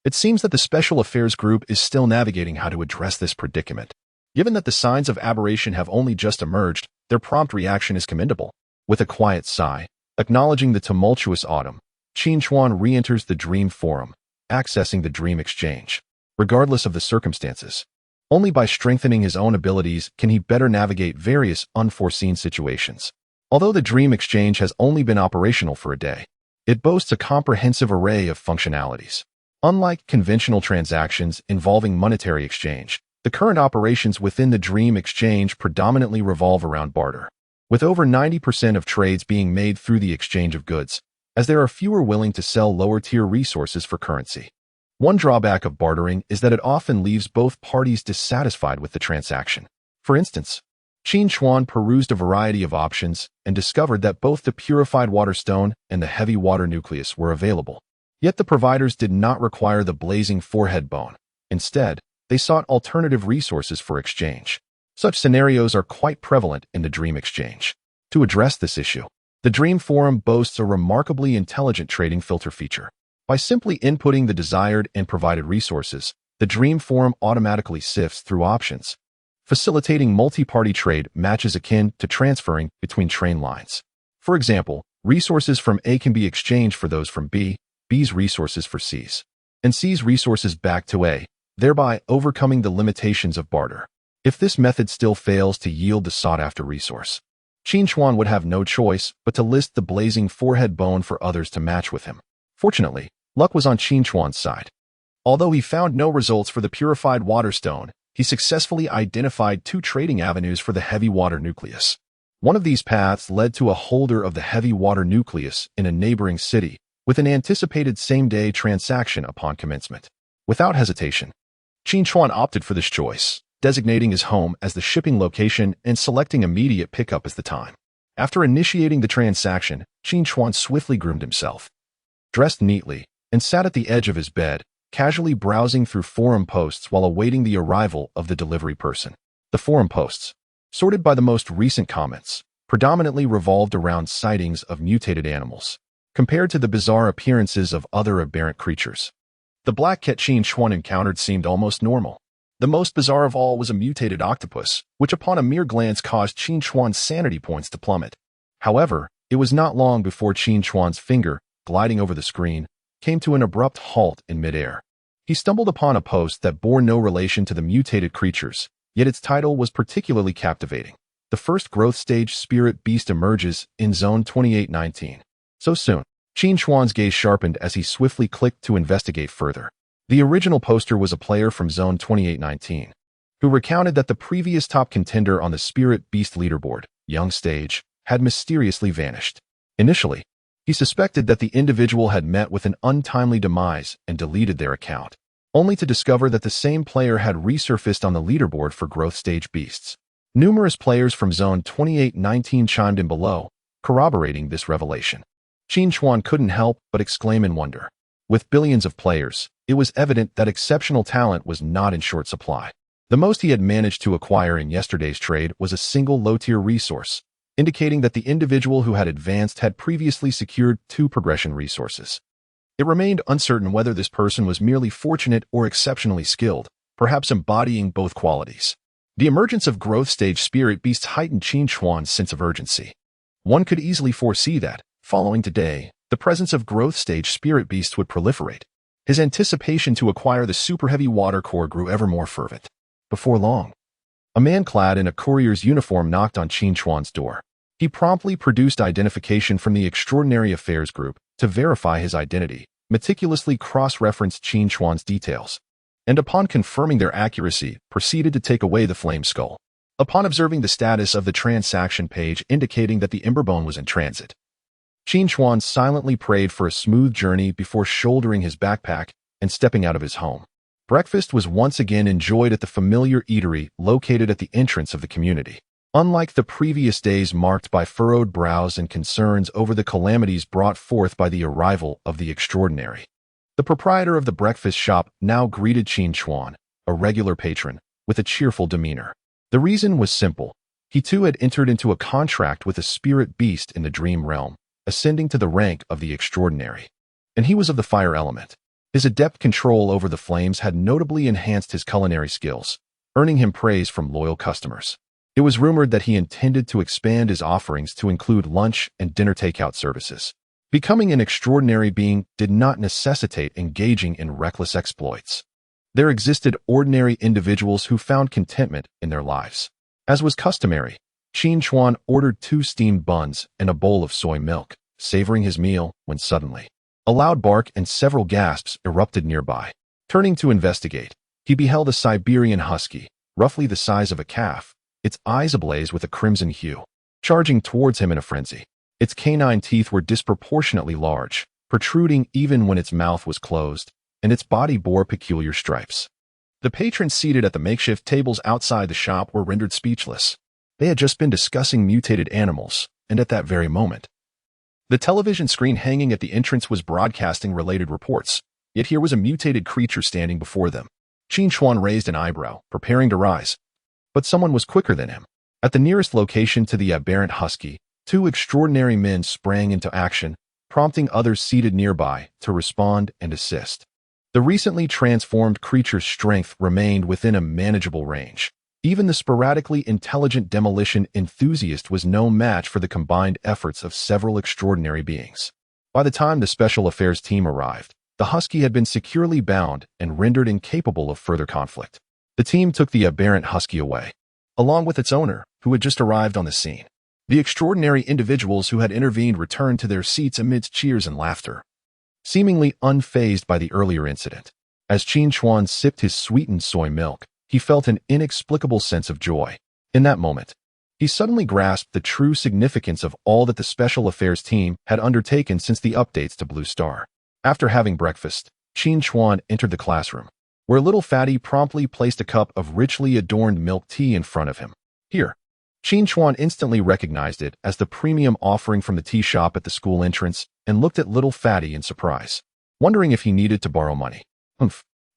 It seems that the Special Affairs Group is still navigating how to address this predicament. Given that the signs of aberration have only just emerged, their prompt reaction is commendable. With a quiet sigh, acknowledging the tumultuous autumn, Qin Chuan re-enters the Dream Forum, accessing the Dream Exchange. Regardless of the circumstances, only by strengthening his own abilities can he better navigate various unforeseen situations. Although the Dream Exchange has only been operational for a day, it boasts a comprehensive array of functionalities. Unlike conventional transactions involving monetary exchange, the current operations within the Dream Exchange predominantly revolve around barter, with over 90% of trades being made through the exchange of goods, as there are fewer willing to sell lower-tier resources for currency. One drawback of bartering is that it often leaves both parties dissatisfied with the transaction. For instance, Qin Chuan perused a variety of options and discovered that both the purified water stone and the heavy water nucleus were available. Yet the providers did not require the blazing forehead bone. Instead, they sought alternative resources for exchange. Such scenarios are quite prevalent in the Dream Exchange. To address this issue, the Dream Forum boasts a remarkably intelligent trading filter feature. By simply inputting the desired and provided resources, the Dream Forum automatically sifts through options, facilitating multi-party trade matches akin to transferring between train lines. For example, resources from A can be exchanged for those from B, B's resources for C's, and C's resources back to A, thereby overcoming the limitations of barter. If this method still fails to yield the sought-after resource, Qin Chuan would have no choice but to list the blazing forehead bone for others to match with him. Fortunately, luck was on Qin Chuan's side. Although he found no results for the purified water stone, he successfully identified two trading avenues for the heavy water nucleus. One of these paths led to a holder of the heavy water nucleus in a neighboring city, with an anticipated same-day transaction upon commencement. Without hesitation, Qin Chuan opted for this choice, designating his home as the shipping location and selecting immediate pickup as the time. After initiating the transaction, Qin Chuan swiftly groomed himself, dressed neatly, and sat at the edge of his bed, casually browsing through forum posts while awaiting the arrival of the delivery person. The forum posts, sorted by the most recent comments, predominantly revolved around sightings of mutated animals, compared to the bizarre appearances of other aberrant creatures. The black cat Qin Chuan encountered seemed almost normal. The most bizarre of all was a mutated octopus, which upon a mere glance caused Qin Chuan's sanity points to plummet. However, it was not long before Qin Chuan's finger, gliding over the screen, came to an abrupt halt in midair. He stumbled upon a post that bore no relation to the mutated creatures, yet its title was particularly captivating. The first growth stage spirit beast emerges in Zone 2819. So soon, Qin Chuan's gaze sharpened as he swiftly clicked to investigate further. The original poster was a player from Zone 2819, who recounted that the previous top contender on the spirit beast leaderboard, Young Stage, had mysteriously vanished. Initially, he suspected that the individual had met with an untimely demise and deleted their account, only to discover that the same player had resurfaced on the leaderboard for growth stage beasts. Numerous players from Zone 2819 chimed in below, corroborating this revelation. Qin Chuan couldn't help but exclaim in wonder. With billions of players, it was evident that exceptional talent was not in short supply. The most he had managed to acquire in yesterday's trade was a single low-tier resource, indicating that the individual who had advanced had previously secured 2 progression resources. It remained uncertain whether this person was merely fortunate or exceptionally skilled, perhaps embodying both qualities. The emergence of growth stage spirit beasts heightened Qin Chuan's sense of urgency. One could easily foresee that, following today, the presence of growth stage spirit beasts would proliferate. His anticipation to acquire the super heavy water core grew ever more fervent. Before long, a man clad in a courier's uniform knocked on Qin Chuan's door. He promptly produced identification from the Extraordinary Affairs Group to verify his identity, meticulously cross-referenced Qin Chuan's details, and upon confirming their accuracy, proceeded to take away the flame skull. Upon observing the status of the transaction page indicating that the Emberbone was in transit, Qin Chuan silently prayed for a smooth journey before shouldering his backpack and stepping out of his home. Breakfast was once again enjoyed at the familiar eatery located at the entrance of the community. Unlike the previous days marked by furrowed brows and concerns over the calamities brought forth by the arrival of the extraordinary, the proprietor of the breakfast shop now greeted Qin Chuan, a regular patron, with a cheerful demeanor. The reason was simple. He too had entered into a contract with a spirit beast in the dream realm, ascending to the rank of the extraordinary. And he was of the fire element. His adept control over the flames had notably enhanced his culinary skills, earning him praise from loyal customers. It was rumored that he intended to expand his offerings to include lunch and dinner takeout services. Becoming an extraordinary being did not necessitate engaging in reckless exploits. There existed ordinary individuals who found contentment in their lives. As was customary, Qin Chuan ordered 2 steamed buns and a bowl of soy milk, savoring his meal when suddenly, a loud bark and several gasps erupted nearby. Turning to investigate, he beheld a Siberian husky, roughly the size of a calf, its eyes ablaze with a crimson hue, charging towards him in a frenzy. Its canine teeth were disproportionately large, protruding even when its mouth was closed, and its body bore peculiar stripes. The patrons seated at the makeshift tables outside the shop were rendered speechless. They had just been discussing mutated animals, and at that very moment, the television screen hanging at the entrance was broadcasting related reports, yet here was a mutated creature standing before them. Qin Chuan raised an eyebrow, preparing to rise. But someone was quicker than him. At the nearest location to the aberrant husky, two extraordinary men sprang into action, prompting others seated nearby to respond and assist. The recently transformed creature's strength remained within a manageable range. Even the sporadically intelligent demolition enthusiast was no match for the combined efforts of several extraordinary beings. By the time the special affairs team arrived, the husky had been securely bound and rendered incapable of further conflict. The team took the aberrant husky away, along with its owner, who had just arrived on the scene. The extraordinary individuals who had intervened returned to their seats amidst cheers and laughter, seemingly unfazed by the earlier incident. As Qin Chuan sipped his sweetened soy milk, he felt an inexplicable sense of joy. In that moment, he suddenly grasped the true significance of all that the Special Affairs team had undertaken since the updates to Blue Star. After having breakfast, Qin Chuan entered the classroom, where little Fatty promptly placed a cup of richly adorned milk tea in front of him. Here, Qin Chuan instantly recognized it as the premium offering from the tea shop at the school entrance and looked at little Fatty in surprise, wondering if he needed to borrow money.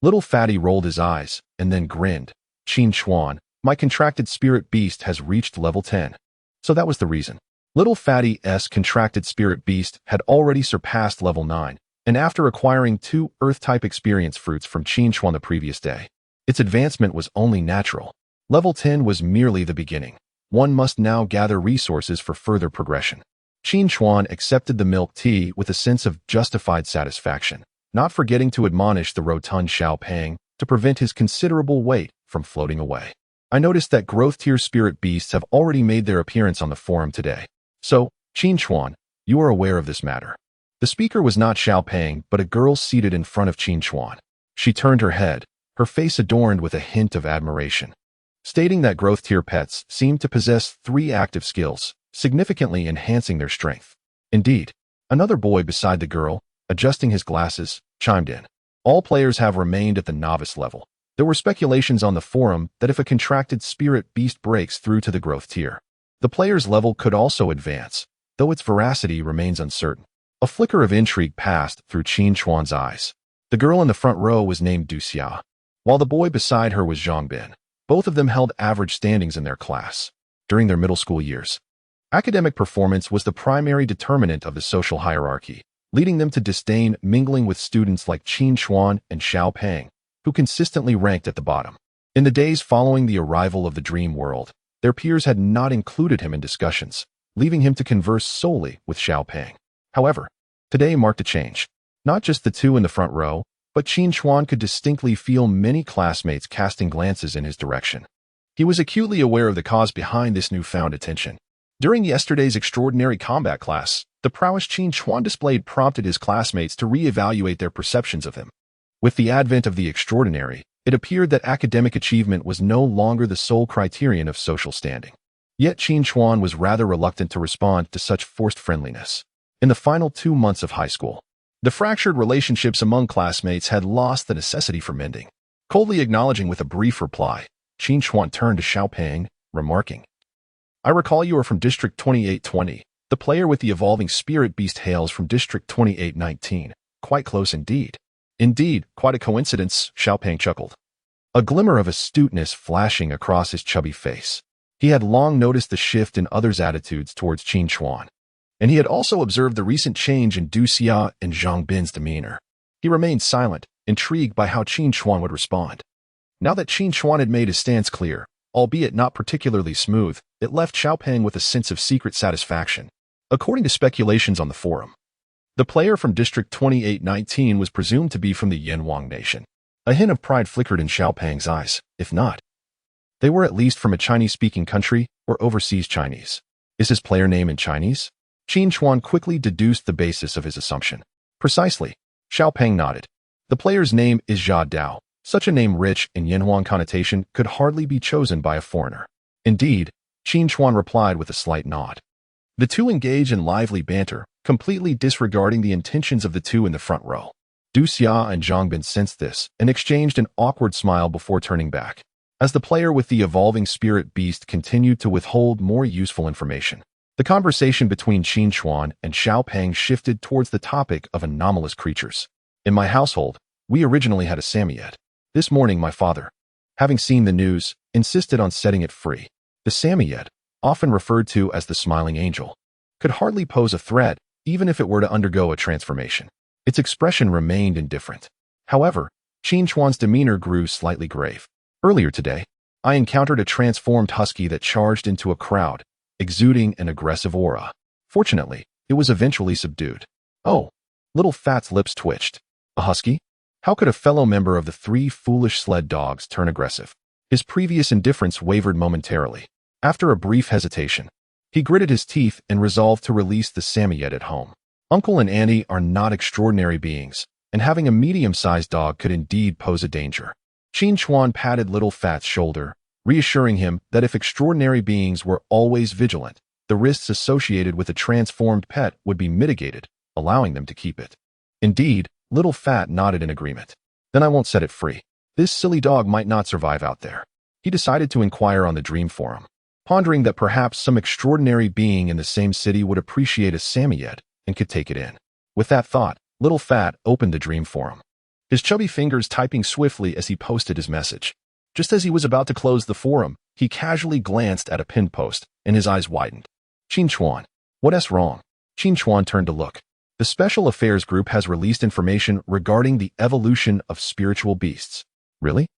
Little Fatty rolled his eyes and then grinned. Qin Chuan, my contracted spirit beast has reached level 10. So that was the reason. Little Fatty's contracted spirit beast had already surpassed level 9, and after acquiring 2 Earth-type experience fruits from Qin Chuan the previous day, its advancement was only natural. Level 10 was merely the beginning. One must now gather resources for further progression. Qin Chuan accepted the milk tea with a sense of justified satisfaction, not forgetting to admonish the rotund Xiao Peng to prevent his considerable weight from floating away. I noticed that growth-tier spirit beasts have already made their appearance on the forum today. So, Qin Chuan, you are aware of this matter. The speaker was not Xiao Peng, but a girl seated in front of Qin Chuan. She turned her head, her face adorned with a hint of admiration, stating that growth-tier pets seemed to possess 3 active skills, significantly enhancing their strength. Indeed, another boy beside the girl, adjusting his glasses, chimed in. All players have remained at the novice level. There were speculations on the forum that if a contracted spirit beast breaks through to the growth tier, the player's level could also advance, though its veracity remains uncertain. A flicker of intrigue passed through Qin Chuan's eyes. The girl in the front row was named Du Xia, while the boy beside her was Zhang Bin. Both of them held average standings in their class during their middle school years. Academic performance was the primary determinant of the social hierarchy, leading them to disdain mingling with students like Qin Chuan and Xiao Peng, who consistently ranked at the bottom. In the days following the arrival of the Dream World, their peers had not included him in discussions, leaving him to converse solely with Xiao Peng. However, today marked a change. Not just the two in the front row, but Qin Chuan could distinctly feel many classmates casting glances in his direction. He was acutely aware of the cause behind this newfound attention. During yesterday's extraordinary combat class, the prowess Qin Chuan displayed prompted his classmates to re-evaluate their perceptions of him. With the advent of the extraordinary, it appeared that academic achievement was no longer the sole criterion of social standing. Yet Qin Chuan was rather reluctant to respond to such forced friendliness. In the final 2 months of high school, the fractured relationships among classmates had lost the necessity for mending. Coldly acknowledging with a brief reply, Qin Chuan turned to Xiao Peng, remarking, I recall you are from District 2820. The player with the evolving spirit beast hails from District 2819. Quite close indeed. Indeed, quite a coincidence, Xiao Peng chuckled, a glimmer of astuteness flashing across his chubby face. He had long noticed the shift in others' attitudes towards Qin Chuan, and he had also observed the recent change in Du Xia and Zhang Bin's demeanor. He remained silent, intrigued by how Qin Chuan would respond. Now that Qin Chuan had made his stance clear, albeit not particularly smooth, it left Xiao Peng with a sense of secret satisfaction. According to speculations on the forum, the player from District 2819 was presumed to be from the Yanwang Nation. A hint of pride flickered in Xiao Peng's eyes. If not, they were at least from a Chinese-speaking country or overseas Chinese. Is his player name in Chinese? Qin Chuan quickly deduced the basis of his assumption. Precisely. Xiao Peng nodded. The player's name is Jia Dao. Such a name rich in Yanhuang connotation could hardly be chosen by a foreigner. Indeed, Qin Chuan replied with a slight nod. The two engaged in lively banter, completely disregarding the intentions of the two in the front row. Du Xia and Zhang Bin sensed this and exchanged an awkward smile before turning back. As the player with the evolving spirit beast continued to withhold more useful information, the conversation between Qin Chuan and Xiao Peng shifted towards the topic of anomalous creatures. In my household, we originally had a Samyet. This morning my father, having seen the news, insisted on setting it free. The Samyet, often referred to as the Smiling Angel, could hardly pose a threat even if it were to undergo a transformation. Its expression remained indifferent. However, Qin Chuan's demeanor grew slightly grave. Earlier today, I encountered a transformed husky that charged into a crowd, exuding an aggressive aura. Fortunately, it was eventually subdued. Oh, Little Fat's lips twitched. A husky? How could a fellow member of the three foolish sled dogs turn aggressive? His previous indifference wavered momentarily. After a brief hesitation, he gritted his teeth and resolved to release the Samyet at home. Uncle and Auntie are not extraordinary beings, and having a medium-sized dog could indeed pose a danger. Qin Chuan patted Little Fat's shoulder, reassuring him that if extraordinary beings were always vigilant, the risks associated with a transformed pet would be mitigated, allowing them to keep it. Indeed, Little Fat nodded in agreement. Then I won't set it free. This silly dog might not survive out there. He decided to inquire on the Dream Forum, pondering that perhaps some extraordinary being in the same city would appreciate a Samyet and could take it in. With that thought, Little Fat opened the Dream Forum, his chubby fingers typing swiftly as he posted his message. Just as he was about to close the forum, he casually glanced at a pin post, and his eyes widened. Qin Chuan, what's wrong? Qin Chuan turned to look. The Special Affairs Group has released information regarding the evolution of spiritual beasts. Really?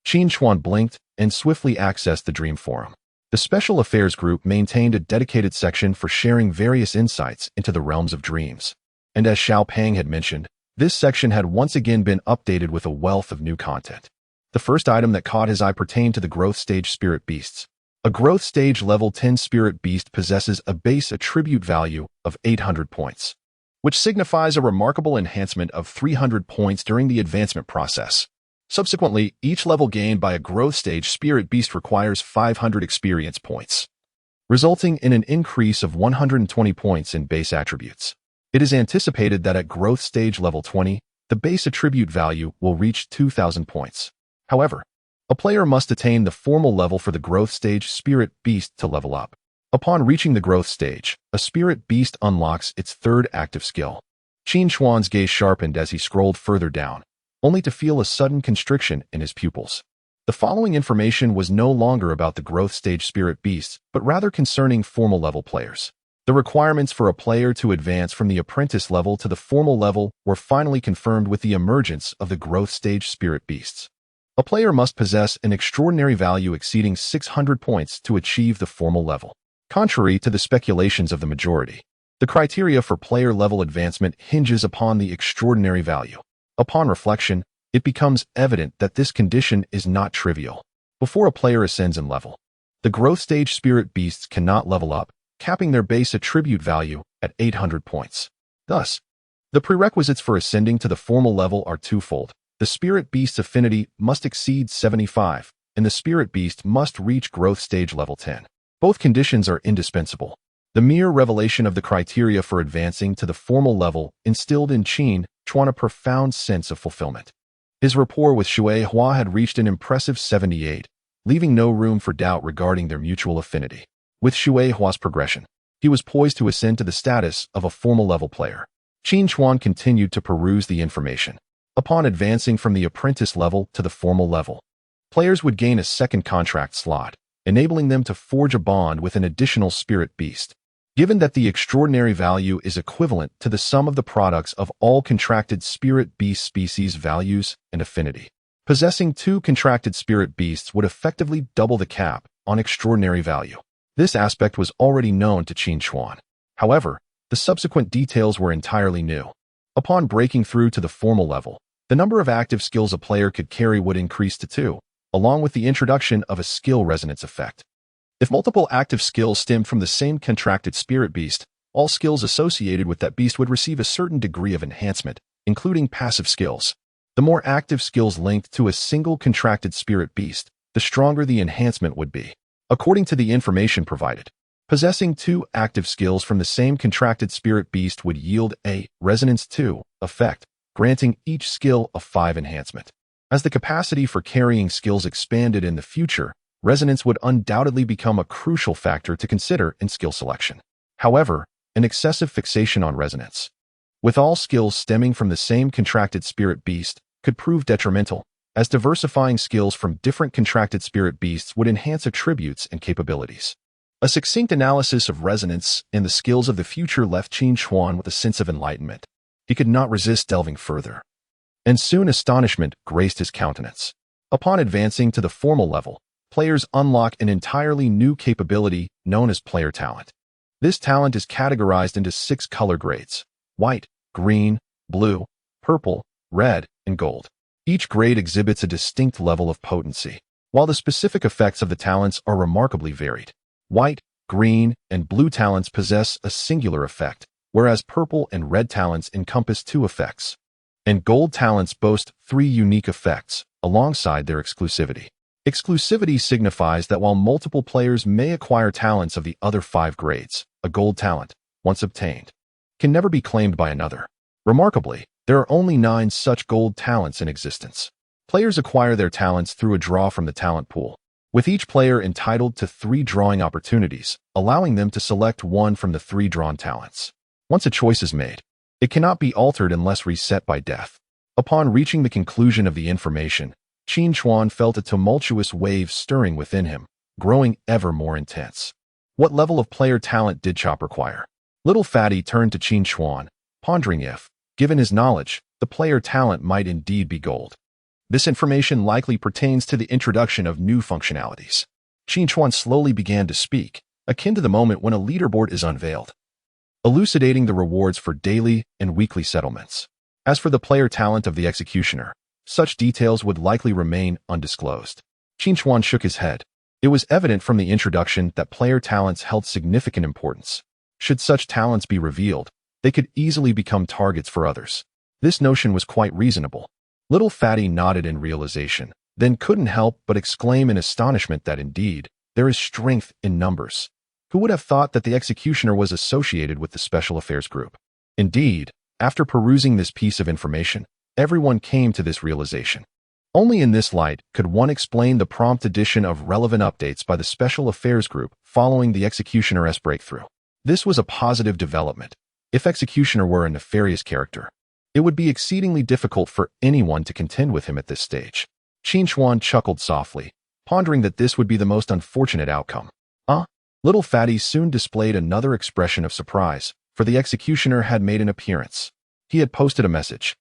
Qin Chuan blinked and swiftly accessed the Dream Forum. The Special Affairs Group maintained a dedicated section for sharing various insights into the realms of dreams. And as Xiao Peng had mentioned, this section had once again been updated with a wealth of new content. The first item that caught his eye pertained to the Growth Stage Spirit Beasts. A Growth Stage Level 10 Spirit Beast possesses a base attribute value of 800 points, which signifies a remarkable enhancement of 300 points during the advancement process. Subsequently, each level gained by a Growth Stage Spirit Beast requires 500 experience points, resulting in an increase of 120 points in base attributes. It is anticipated that at Growth Stage Level 20, the base attribute value will reach 2,000 points. However, a player must attain the formal level for the Growth Stage Spirit Beast to level up. Upon reaching the Growth Stage, a Spirit Beast unlocks its third active skill. Qin Chuan's gaze sharpened as he scrolled further down, only to feel a sudden constriction in his pupils. The following information was no longer about the Growth Stage Spirit Beasts, but rather concerning formal level players. The requirements for a player to advance from the apprentice level to the formal level were finally confirmed with the emergence of the Growth Stage Spirit Beasts. A player must possess an extraordinary value exceeding 600 points to achieve the formal level. Contrary to the speculations of the majority, the criteria for player level advancement hinges upon the extraordinary value. Upon reflection, it becomes evident that this condition is not trivial. Before a player ascends in level, the Growth Stage Spirit Beasts cannot level up, capping their base attribute value at 800 points. Thus, the prerequisites for ascending to the formal level are twofold. The Spirit Beast's affinity must exceed 75, and the Spirit Beast must reach Growth Stage Level 10. Both conditions are indispensable. The mere revelation of the criteria for advancing to the formal level instilled in Qin Chuan a profound sense of fulfillment. His rapport with Shui Hua had reached an impressive 78, leaving no room for doubt regarding their mutual affinity. With Shui Hua's progression, he was poised to ascend to the status of a formal level player. Qin Chuan continued to peruse the information. Upon advancing from the apprentice level to the formal level, players would gain a second contract slot, enabling them to forge a bond with an additional spirit beast. Given that the extraordinary value is equivalent to the sum of the products of all contracted spirit beast species values and affinity, possessing 2 contracted spirit beasts would effectively double the cap on extraordinary value. This aspect was already known to Qin Chuan. However, the subsequent details were entirely new. Upon breaking through to the formal level, the number of active skills a player could carry would increase to 2, along with the introduction of a skill resonance effect. If multiple active skills stemmed from the same contracted spirit beast, all skills associated with that beast would receive a certain degree of enhancement, including passive skills. The more active skills linked to a single contracted spirit beast, the stronger the enhancement would be. According to the information provided, possessing 2 active skills from the same contracted spirit beast would yield a Resonance 2 effect, granting each skill a 5 enhancement. As the capacity for carrying skills expanded in the future, resonance would undoubtedly become a crucial factor to consider in skill selection. However, an excessive fixation on resonance, with all skills stemming from the same contracted spirit beast, could prove detrimental, as diversifying skills from different contracted spirit beasts would enhance attributes and capabilities. A succinct analysis of resonance in the skills of the future left Qin Chuan with a sense of enlightenment. He could not resist delving further, and soon astonishment graced his countenance. Upon advancing to the formal level, players unlock an entirely new capability known as player talent. This talent is categorized into 6 color grades: white, green, blue, purple, red, and gold. Each grade exhibits a distinct level of potency, while the specific effects of the talents are remarkably varied. White, green, and blue talents possess a singular effect, whereas purple and red talents encompass 2 effects, and gold talents boast 3 unique effects, alongside their exclusivity. Exclusivity signifies that while multiple players may acquire talents of the other 5 grades, a gold talent, once obtained, can never be claimed by another. Remarkably, there are only 9 such gold talents in existence. Players acquire their talents through a draw from the talent pool, with each player entitled to 3 drawing opportunities, allowing them to select one from the 3 drawn talents. Once a choice is made, it cannot be altered unless reset by death. Upon reaching the conclusion of the information, Qin Chuan felt a tumultuous wave stirring within him, growing ever more intense. What level of player talent did Chop require? Little Fatty turned to Qin Chuan, pondering if, given his knowledge, the player talent might indeed be gold. This information likely pertains to the introduction of new functionalities. Qin Chuan slowly began to speak, akin to the moment when a leaderboard is unveiled, elucidating the rewards for daily and weekly settlements. As for the player talent of the executioner, such details would likely remain undisclosed. Qin Chuan shook his head. It was evident from the introduction that player talents held significant importance. Should such talents be revealed, they could easily become targets for others. This notion was quite reasonable. Little Fatty nodded in realization, then couldn't help but exclaim in astonishment that indeed, there is strength in numbers. Who would have thought that the executioner was associated with the Special Affairs Group? Indeed, after perusing this piece of information, everyone came to this realization. Only in this light could one explain the prompt addition of relevant updates by the Special Affairs Group following the Executioner's breakthrough. This was a positive development. If Executioner were a nefarious character, it would be exceedingly difficult for anyone to contend with him at this stage. Qin Chuan chuckled softly, pondering that this would be the most unfortunate outcome. Little Fatty soon displayed another expression of surprise, for the Executioner had made an appearance. He had posted a message.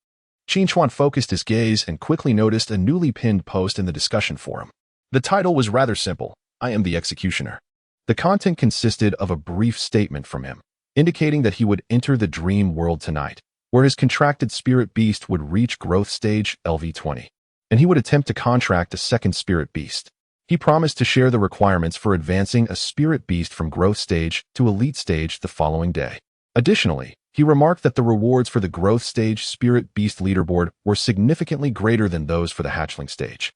Qin Chuan focused his gaze and quickly noticed a newly pinned post in the discussion forum. The title was rather simple: I am the Executioner. The content consisted of a brief statement from him, indicating that he would enter the dream world tonight, where his contracted spirit beast would reach growth stage LV20, and he would attempt to contract a second spirit beast. He promised to share the requirements for advancing a spirit beast from growth stage to elite stage the following day. Additionally, he remarked that the rewards for the growth stage spirit beast leaderboard were significantly greater than those for the hatchling stage,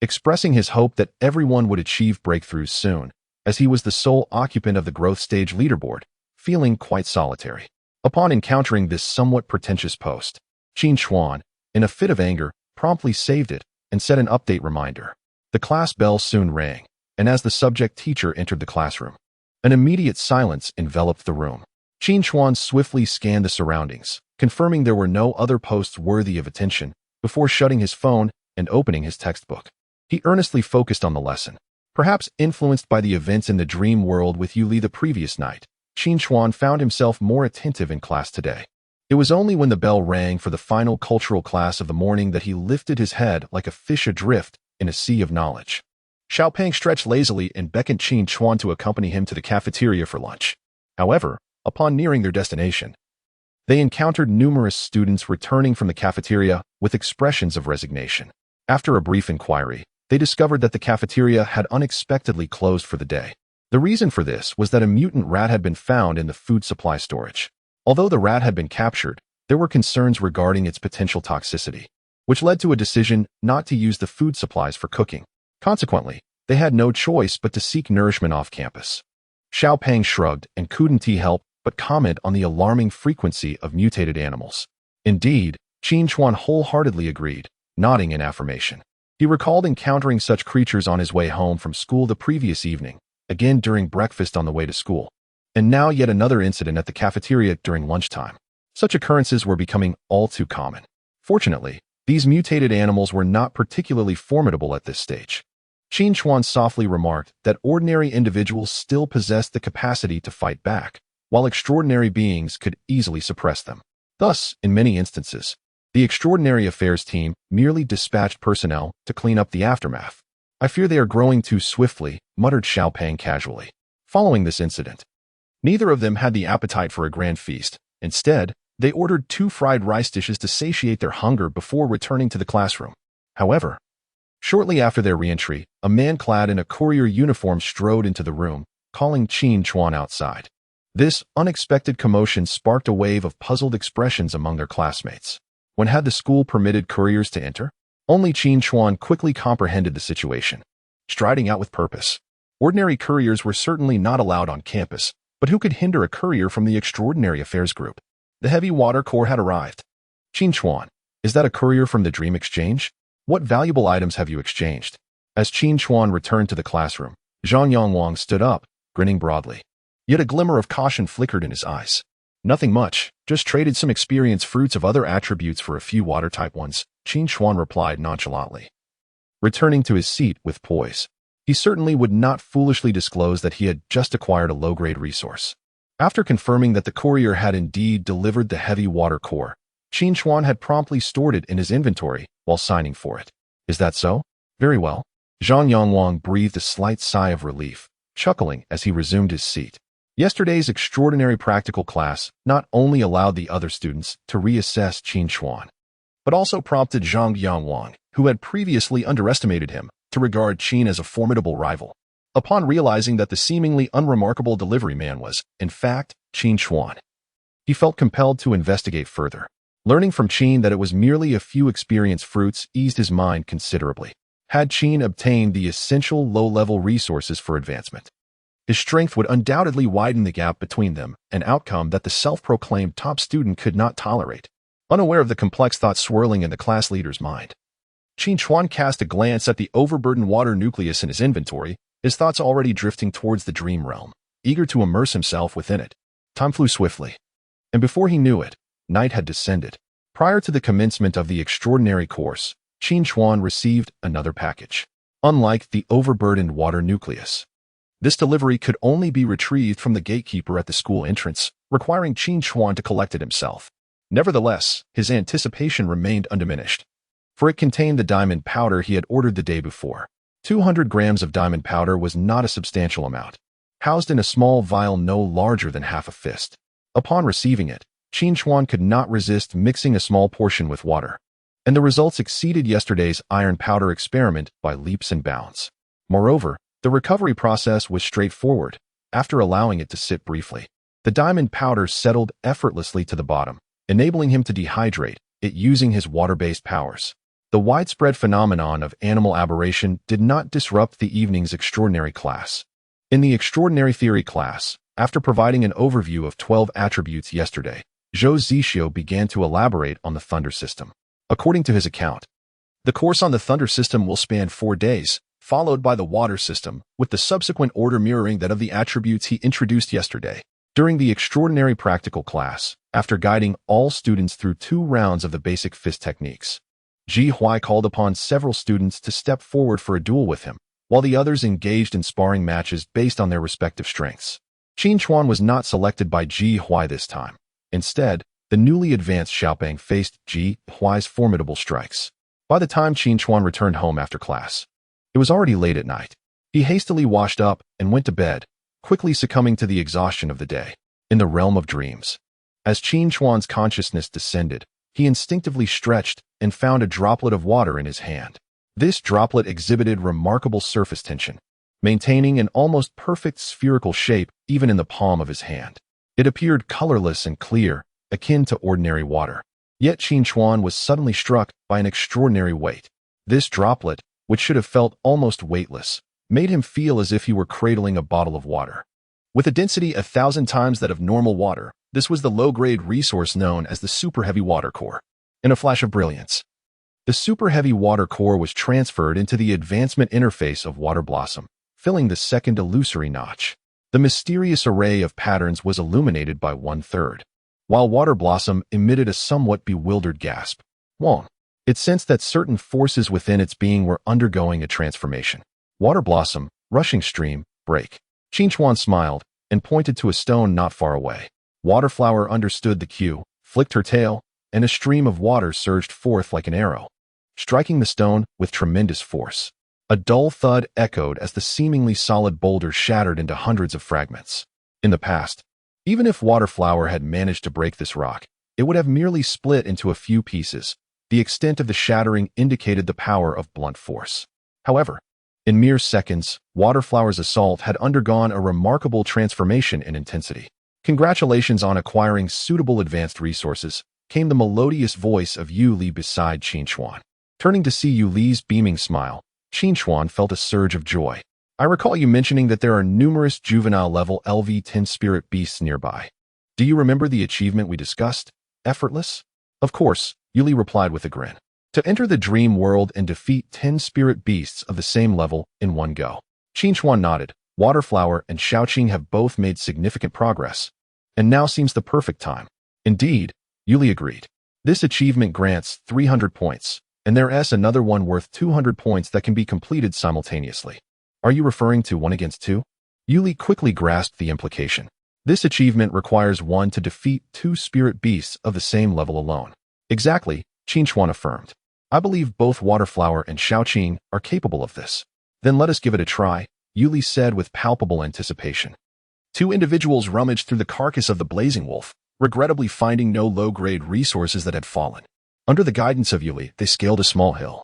expressing his hope that everyone would achieve breakthroughs soon, as he was the sole occupant of the growth stage leaderboard, feeling quite solitary. Upon encountering this somewhat pretentious post, Qin Chuan, in a fit of anger, promptly saved it and set an update reminder. The class bell soon rang, and as the subject teacher entered the classroom, an immediate silence enveloped the room. Qin Chuan swiftly scanned the surroundings, confirming there were no other posts worthy of attention, before shutting his phone and opening his textbook. He earnestly focused on the lesson. Perhaps influenced by the events in the dream world with Yu Li the previous night, Qin Chuan found himself more attentive in class today. It was only when the bell rang for the final cultural class of the morning that he lifted his head like a fish adrift in a sea of knowledge. Xiaopeng stretched lazily and beckoned Qin Chuan to accompany him to the cafeteria for lunch. However, upon nearing their destination, they encountered numerous students returning from the cafeteria with expressions of resignation. After a brief inquiry, they discovered that the cafeteria had unexpectedly closed for the day. The reason for this was that a mutant rat had been found in the food supply storage. Although the rat had been captured, there were concerns regarding its potential toxicity, which led to a decision not to use the food supplies for cooking. Consequently, they had no choice but to seek nourishment off campus. Xiaopeng shrugged and couldn't help but comment on the alarming frequency of mutated animals. Indeed, Qin Chuan wholeheartedly agreed, nodding in affirmation. He recalled encountering such creatures on his way home from school the previous evening, again during breakfast on the way to school, and now yet another incident at the cafeteria during lunchtime. Such occurrences were becoming all too common. Fortunately, these mutated animals were not particularly formidable at this stage. Qin Chuan softly remarked that ordinary individuals still possessed the capacity to fight back, while extraordinary beings could easily suppress them. Thus, in many instances, the Extraordinary Affairs team merely dispatched personnel to clean up the aftermath. I fear they are growing too swiftly, muttered Xiaopeng casually. Following this incident, neither of them had the appetite for a grand feast. Instead, they ordered 2 fried rice dishes to satiate their hunger before returning to the classroom. However, shortly after their re-entry, a man clad in a courier uniform strode into the room, calling Qin Chuan outside. This unexpected commotion sparked a wave of puzzled expressions among their classmates. When had the school permitted couriers to enter? Only Qin Chuan quickly comprehended the situation. Striding out with purpose. Ordinary couriers were certainly not allowed on campus, but who could hinder a courier from the Extraordinary Affairs group? The Heavy Water Corps had arrived. Qin Chuan, is that a courier from the Dream Exchange? What valuable items have you exchanged? As Qin Chuan returned to the classroom, Zhang Yongwang stood up, grinning broadly. Yet a glimmer of caution flickered in his eyes. Nothing much, just traded some experience fruits of other attributes for a few water-type ones, Qin Chuan replied nonchalantly. Returning to his seat with poise, he certainly would not foolishly disclose that he had just acquired a low-grade resource. After confirming that the courier had indeed delivered the Heavy Water Core, Qin Chuan had promptly stored it in his inventory while signing for it. Is that so? Very well. Zhang Yongwang breathed a slight sigh of relief, chuckling as he resumed his seat. Yesterday's extraordinary practical class not only allowed the other students to reassess Qin Chuan, but also prompted Zhang Yongwang, who had previously underestimated him, to regard Qin as a formidable rival. Upon realizing that the seemingly unremarkable delivery man was, in fact, Qin Chuan, he felt compelled to investigate further. Learning from Qin that it was merely a few experience fruits eased his mind considerably. Had Qin obtained the essential low-level resources for advancement, his strength would undoubtedly widen the gap between them, an outcome that the self-proclaimed top student could not tolerate. Unaware of the complex thoughts swirling in the class leader's mind, Qin Chuan cast a glance at the overburdened water nucleus in his inventory, his thoughts already drifting towards the dream realm, eager to immerse himself within it. Time flew swiftly, and before he knew it, night had descended. Prior to the commencement of the extraordinary course, Qin Chuan received another package. Unlike the overburdened water nucleus, this delivery could only be retrieved from the gatekeeper at the school entrance, requiring Qin Chuan to collect it himself. Nevertheless, his anticipation remained undiminished, for it contained the diamond powder he had ordered the day before. 200 grams of diamond powder was not a substantial amount, housed in a small vial no larger than half a fist. Upon receiving it, Qin Chuan could not resist mixing a small portion with water, and the results exceeded yesterday's iron powder experiment by leaps and bounds. Moreover, the recovery process was straightforward. After allowing it to sit briefly, the diamond powder settled effortlessly to the bottom, enabling him to dehydrate it using his water-based powers. The widespread phenomenon of animal aberration did not disrupt the evening's extraordinary class. In the extraordinary theory class, after providing an overview of 12 attributes yesterday, Zhou Zixio began to elaborate on the thunder system. According to his account, the course on the thunder system will span 4 days, followed by the water system, with the subsequent order mirroring that of the attributes he introduced yesterday. During the extraordinary practical class, after guiding all students through 2 rounds of the basic fist techniques, Ji Huai called upon several students to step forward for a duel with him, while the others engaged in sparring matches based on their respective strengths. Qin Chuan was not selected by Ji Huai this time. Instead, the newly advanced Xiaopeng faced Ji Huai's formidable strikes. By the time Qin Chuan returned home after class, it was already late at night. He hastily washed up and went to bed, quickly succumbing to the exhaustion of the day. In the realm of dreams, as Qin Chuan's consciousness descended, he instinctively stretched and found a droplet of water in his hand. This droplet exhibited remarkable surface tension, maintaining an almost perfect spherical shape even in the palm of his hand. It appeared colorless and clear, akin to ordinary water. Yet Qin Chuan was suddenly struck by an extraordinary weight. This droplet, which should have felt almost weightless, made him feel as if he were cradling a bottle of water. With a density 1,000 times that of normal water, this was the low-grade resource known as the Super Heavy Water Core. In a flash of brilliance, the super-heavy water core was transferred into the advancement interface of Water Blossom, filling the second illusory notch. The mysterious array of patterns was illuminated by 1/3, while Water Blossom emitted a somewhat bewildered gasp. Wong. It sensed that certain forces within its being were undergoing a transformation. Water Blossom, rushing stream, break. Qingchuan smiled and pointed to a stone not far away. Waterflower understood the cue, flicked her tail, and a stream of water surged forth like an arrow, striking the stone with tremendous force. A dull thud echoed as the seemingly solid boulder shattered into hundreds of fragments. In the past, even if Waterflower had managed to break this rock, it would have merely split into a few pieces. The extent of the shattering indicated the power of blunt force. However, in mere seconds, Waterflower's assault had undergone a remarkable transformation in intensity. Congratulations on acquiring suitable advanced resources, came the melodious voice of Yu Li beside Qingchuan. Turning to see Yu Li's beaming smile, Qingchuan felt a surge of joy. I recall you mentioning that there are numerous juvenile-level LV-10 spirit beasts nearby. Do you remember the achievement we discussed? Effortless? Of course, Yu Li replied with a grin. To enter the dream world and defeat 10 spirit beasts of the same level in one go. Qingchuan nodded. Waterflower and Xiaoqing have both made significant progress, and now seems the perfect time. Indeed, Yu Li agreed. This achievement grants 300 points, and there's another one worth 200 points that can be completed simultaneously. Are you referring to 1 against 2? Yu Li quickly grasped the implication. This achievement requires one to defeat 2 spirit beasts of the same level alone. Exactly, Qingchuan affirmed. I believe both Waterflower and Xiaoqing are capable of this. Then let us give it a try, Yu Li said with palpable anticipation. 2 individuals rummaged through the carcass of the blazing wolf, regrettably finding no low-grade resources that had fallen. Under the guidance of Yu Li, they scaled a small hill,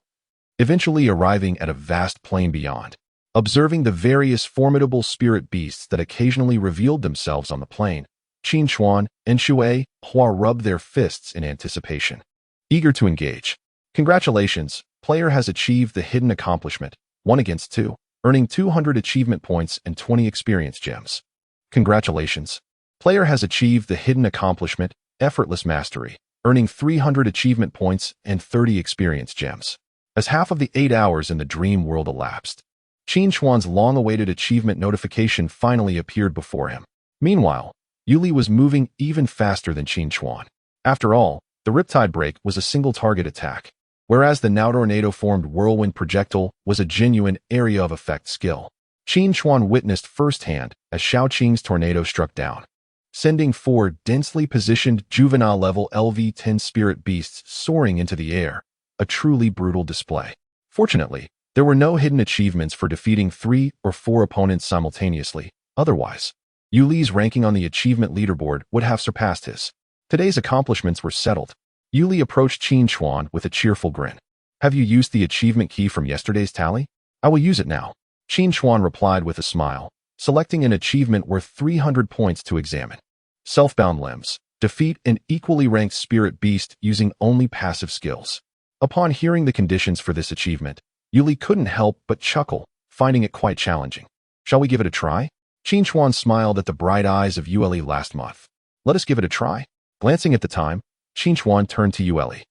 eventually arriving at a vast plain beyond. Observing the various formidable spirit beasts that occasionally revealed themselves on the plain, Qingchuan and Shui Hua rubbed their fists in anticipation, eager to engage. Congratulations, player has achieved the hidden accomplishment, 1 against 2, earning 200 achievement points and 20 experience gems. Congratulations, player has achieved the hidden accomplishment, effortless mastery, earning 300 achievement points and 30 experience gems. As half of the 8 hours in the dream world elapsed, Qingchuan's long-awaited achievement notification finally appeared before him. Meanwhile, Yu Li was moving even faster than Qingchuan. After all, the Riptide Break was a single-target attack, whereas the now tornado-formed Whirlwind Projectile was a genuine area of effect skill. Qingchuan witnessed firsthand as Xiaoqing's tornado struck down, sending 4 densely positioned juvenile-level LV-10 spirit beasts soaring into the air, a truly brutal display. Fortunately, there were no hidden achievements for defeating 3 or 4 opponents simultaneously. Otherwise, Yu Li's ranking on the achievement leaderboard would have surpassed his. Today's accomplishments were settled. Yu Li approached Qingchuan with a cheerful grin. Have you used the achievement key from yesterday's tally? I will use it now. Qingchuan replied with a smile, selecting an achievement worth 300 points to examine. Self-bound limbs. Defeat an equally ranked spirit beast using only passive skills. Upon hearing the conditions for this achievement, Yu Li couldn't help but chuckle, finding it quite challenging. Shall we give it a try? Qingchuan smiled at the bright eyes of Yu Li last month. Let us give it a try. Glancing at the time, Qingchuan turned to Yu Li,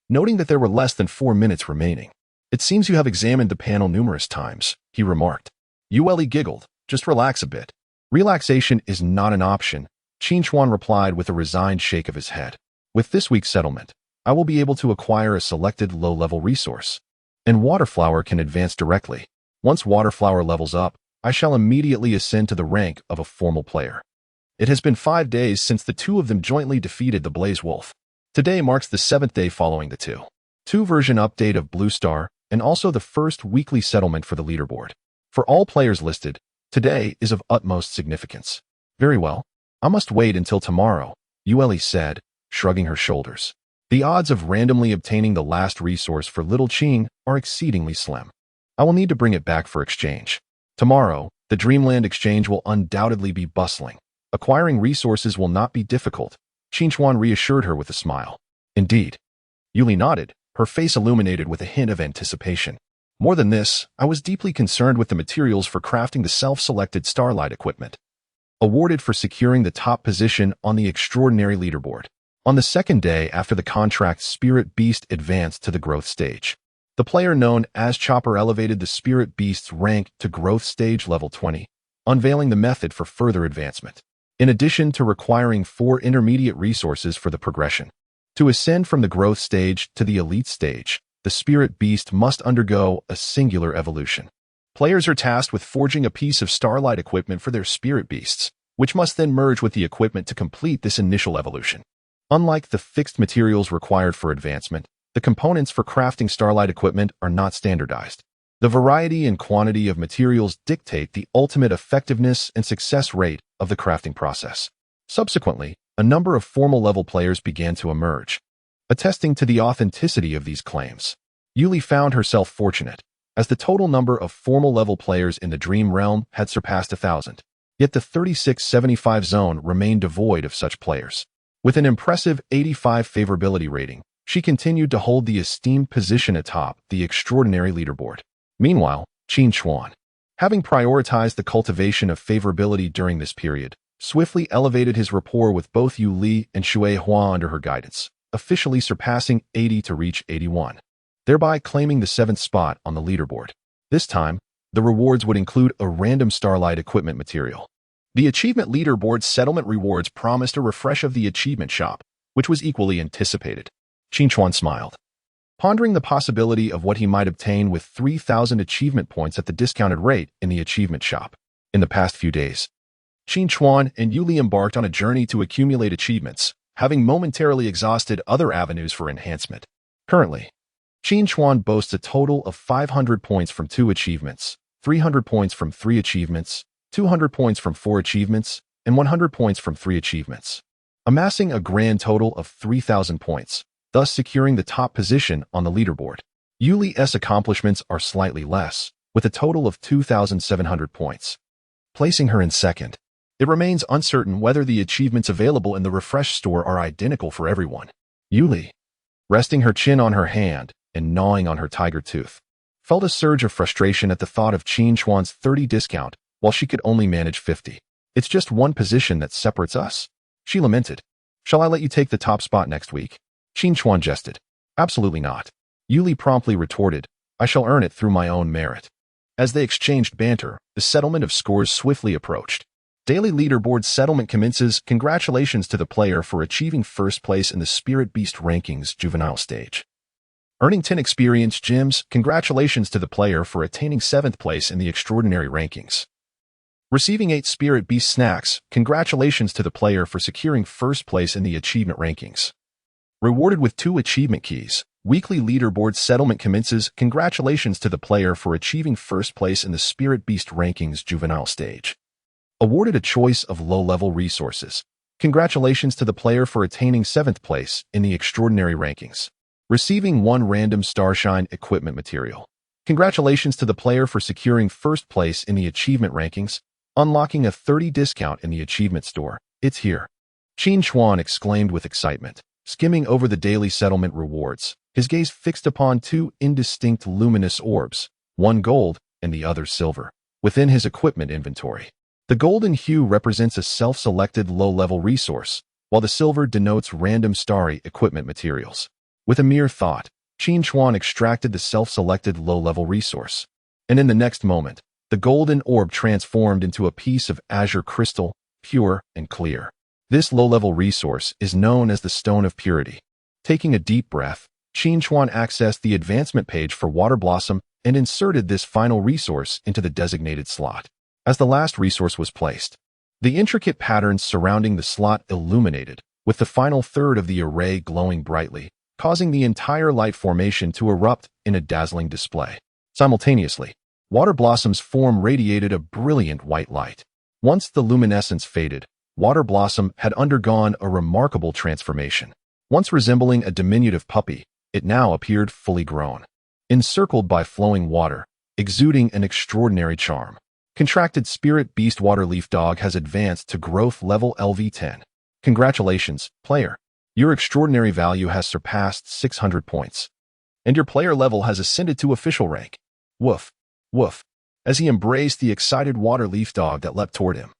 noting that there were less than 4 minutes remaining. It seems you have examined the panel numerous times, he remarked. Yu Li giggled. Just relax a bit. Relaxation is not an option, Qingchuan replied with a resigned shake of his head. With this week's settlement, I will be able to acquire a selected low-level resource, and Waterflower can advance directly. Once Waterflower levels up, I shall immediately ascend to the rank of a formal player. It has been 5 days since the 2 of them jointly defeated the Blaze Wolf. Today marks the 7th day following the 2 version update of Blue Star, and also the first weekly settlement for the leaderboard. For all players listed, today is of utmost significance. Very well. I must wait until tomorrow, Yu Li said, shrugging her shoulders. The odds of randomly obtaining the last resource for Little Qing are exceedingly slim. I will need to bring it back for exchange. Tomorrow, the Dreamland Exchange will undoubtedly be bustling. Acquiring resources will not be difficult, Qingchuan reassured her with a smile. Indeed. Yu Li nodded, her face illuminated with a hint of anticipation. More than this, I was deeply concerned with the materials for crafting the self-selected Starlight equipment, awarded for securing the top position on the extraordinary leaderboard. On the second day after the contract, Spirit Beast advanced to the growth stage. The player known as Chopper elevated the Spirit Beast's rank to growth stage level 20, unveiling the method for further advancement. In addition to requiring 4 intermediate resources for the progression. To ascend from the growth stage to the elite stage, the Spirit Beast must undergo a singular evolution. Players are tasked with forging a piece of Starlight equipment for their Spirit Beasts, which must then merge with the equipment to complete this initial evolution. Unlike the fixed materials required for advancement, the components for crafting Starlight equipment are not standardized. The variety and quantity of materials dictate the ultimate effectiveness and success rate of the crafting process. Subsequently, a number of formal level players began to emerge, attesting to the authenticity of these claims. Yuli found herself fortunate, as the total number of formal level players in the Dream Realm had surpassed 1,000. Yet the 3675 zone remained devoid of such players. With an impressive 85 favorability rating, she continued to hold the esteemed position atop the extraordinary leaderboard. Meanwhile, Qin Chuan, having prioritized the cultivation of favorability during this period, swiftly elevated his rapport with both Yu Li and Shui Hua under her guidance, officially surpassing 80 to reach 81, thereby claiming the 7th spot on the leaderboard. This time, the rewards would include a random Starlight equipment material. The achievement leaderboard settlement rewards promised a refresh of the achievement shop, which was equally anticipated. Qin Chuan smiled, pondering the possibility of what he might obtain with 3,000 achievement points at the discounted rate in the achievement shop. In the past few days, Qin Chuan and Yuli embarked on a journey to accumulate achievements, having momentarily exhausted other avenues for enhancement. Currently, Qin Chuan boasts a total of 500 points from 2 achievements, 300 points from 3 achievements, 200 points from 4 achievements, and 100 points from 3 achievements, amassing a grand total of 3,000 points, thus securing the top position on the leaderboard. Yuli's accomplishments are slightly less, with a total of 2,700 points, placing her in second. It remains uncertain whether the achievements available in the Refresh store are identical for everyone. Yuli, resting her chin on her hand and gnawing on her tiger tooth, felt a surge of frustration at the thought of Qin Chuan's 30 discount while she could only manage 50. It's just one position that separates us, she lamented. Shall I let you take the top spot next week? Qin Chuan jested. Absolutely not. Yuli promptly retorted, I shall earn it through my own merit. As they exchanged banter, the settlement of scores swiftly approached. Daily leaderboard settlement commences. Congratulations to the player for achieving first place in the Spirit Beast Rankings Juvenile stage. Earning 10 experience gems. Congratulations to the player for attaining 7th place in the Extraordinary Rankings. Receiving 8 Spirit Beast Snacks. Congratulations to the player for securing first place in the Achievement Rankings. Rewarded with 2 achievement keys. Weekly leaderboard settlement commences. Congratulations to the player for achieving first place in the Spirit Beast Rankings Juvenile stage. Awarded a choice of low-level resources. Congratulations to the player for attaining 7th place in the Extraordinary Rankings. Receiving 1 random Starshine equipment material. Congratulations to the player for securing first place in the Achievement Rankings, unlocking a 30 discount in the Achievement Store. It's here. Qin Chuan exclaimed with excitement, skimming over the daily settlement rewards, his gaze fixed upon 2 indistinct luminous orbs, one gold and the other silver, within his equipment inventory. The golden hue represents a self-selected low-level resource, while the silver denotes random starry equipment materials. With a mere thought, Qin Chuan extracted the self-selected low-level resource, and in the next moment, the golden orb transformed into a piece of azure crystal, pure and clear. This low-level resource is known as the Stone of Purity. Taking a deep breath, Qin Chuan accessed the advancement page for Water Blossom and inserted this final resource into the designated slot. As the last resource was placed, the intricate patterns surrounding the slot illuminated, with the final third of the array glowing brightly, causing the entire light formation to erupt in a dazzling display. Simultaneously, Water Blossom's form radiated a brilliant white light. Once the luminescence faded, Water Blossom had undergone a remarkable transformation. Once resembling a diminutive puppy, it now appeared fully grown, encircled by flowing water, exuding an extraordinary charm. Contracted Spirit Beast Waterleaf Dog has advanced to growth level LV10. Congratulations, player. Your extraordinary value has surpassed 600 points, and your player level has ascended to official rank. Woof, woof, as he embraced the excited Waterleaf Dog that leapt toward him.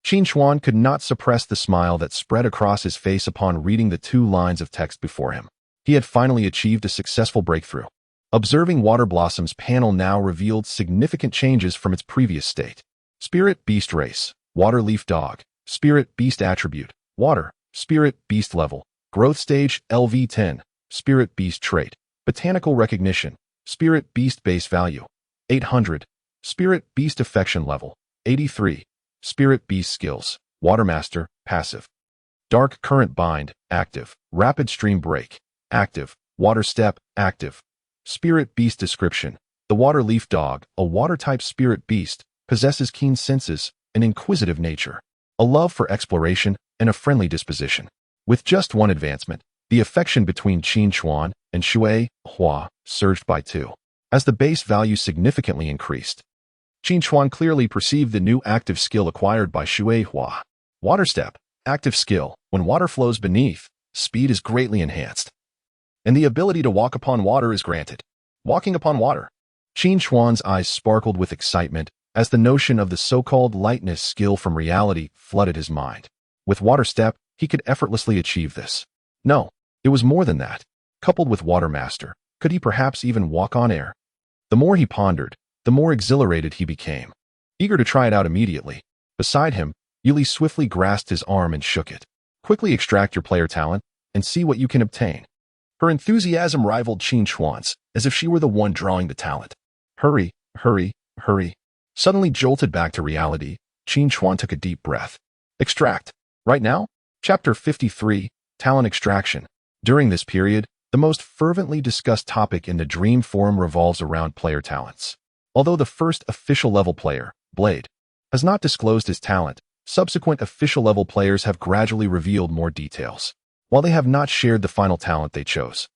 Qin Chuan could not suppress the smile that spread across his face upon reading the 2 lines of text before him. He had finally achieved a successful breakthrough. Observing Water Blossom's panel now revealed significant changes from its previous state. Spirit Beast Race, Water Leaf Dog, Spirit Beast Attribute, Water, Spirit Beast Level, Growth Stage LV10, Spirit Beast Trait, Botanical Recognition, Spirit Beast Base Value, 800, Spirit Beast Affection Level, 83, Spirit Beast Skills, Watermaster, Passive. Dark Current Bind, Active, Rapid Stream Break, Active, Water Step, Active. Spirit Beast Description. The Water Leaf Dog, a water-type spirit beast, possesses keen senses, an inquisitive nature, a love for exploration, and a friendly disposition. With just one advancement, the affection between Qin Chuan and Shui Hua surged by 2, as the base value significantly increased. Qin Chuan clearly perceived the new active skill acquired by Shui Hua. Water Step, active skill. When water flows beneath, speed is greatly enhanced, and the ability to walk upon water is granted. Walking upon water. Qin Chuan's eyes sparkled with excitement as the notion of the so-called lightness skill from reality flooded his mind. With Water Step, he could effortlessly achieve this. No, it was more than that. Coupled with Water Master, could he perhaps even walk on air? The more he pondered, the more exhilarated he became. Eager to try it out immediately, beside him, Yuli swiftly grasped his arm and shook it. Quickly extract your player talent and see what you can obtain. Her enthusiasm rivaled Qin Chuan's, as if she were the one drawing the talent. Hurry, hurry, hurry. Suddenly jolted back to reality, Qin Chuan took a deep breath. Extract. Right now? Chapter 53, Talent Extraction. During this period, the most fervently discussed topic in the Dream Forum revolves around player talents. Although the first official level player, Blade, has not disclosed his talent, subsequent official level players have gradually revealed more details. While they have not shared the final talent they chose,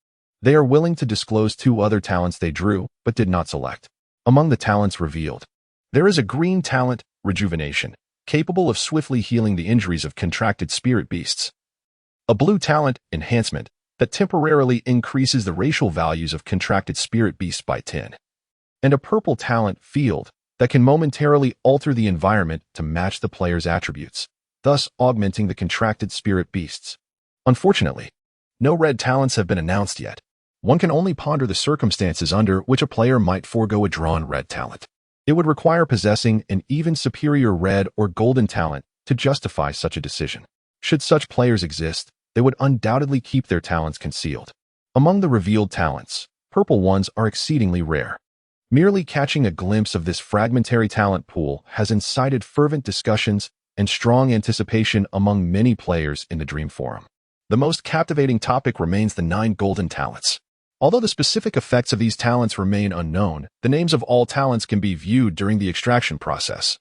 they are willing to disclose 2 other talents they drew but did not select. Among the talents revealed, there is a green talent, Rejuvenation, capable of swiftly healing the injuries of contracted spirit beasts. A blue talent, Enhancement, that temporarily increases the racial values of contracted spirit beasts by 10. And a purple talent, Field, that can momentarily alter the environment to match the player's attributes, thus augmenting the contracted spirit beasts. Unfortunately, no red talents have been announced yet. One can only ponder the circumstances under which a player might forego a drawn red talent. It would require possessing an even superior red or golden talent to justify such a decision. Should such players exist, they would undoubtedly keep their talents concealed. Among the revealed talents, purple ones are exceedingly rare. Merely catching a glimpse of this fragmentary talent pool has incited fervent discussions and strong anticipation among many players in the Dream Forum. The most captivating topic remains the 9 golden talents. Although the specific effects of these talents remain unknown, the names of all talents can be viewed during the extraction process.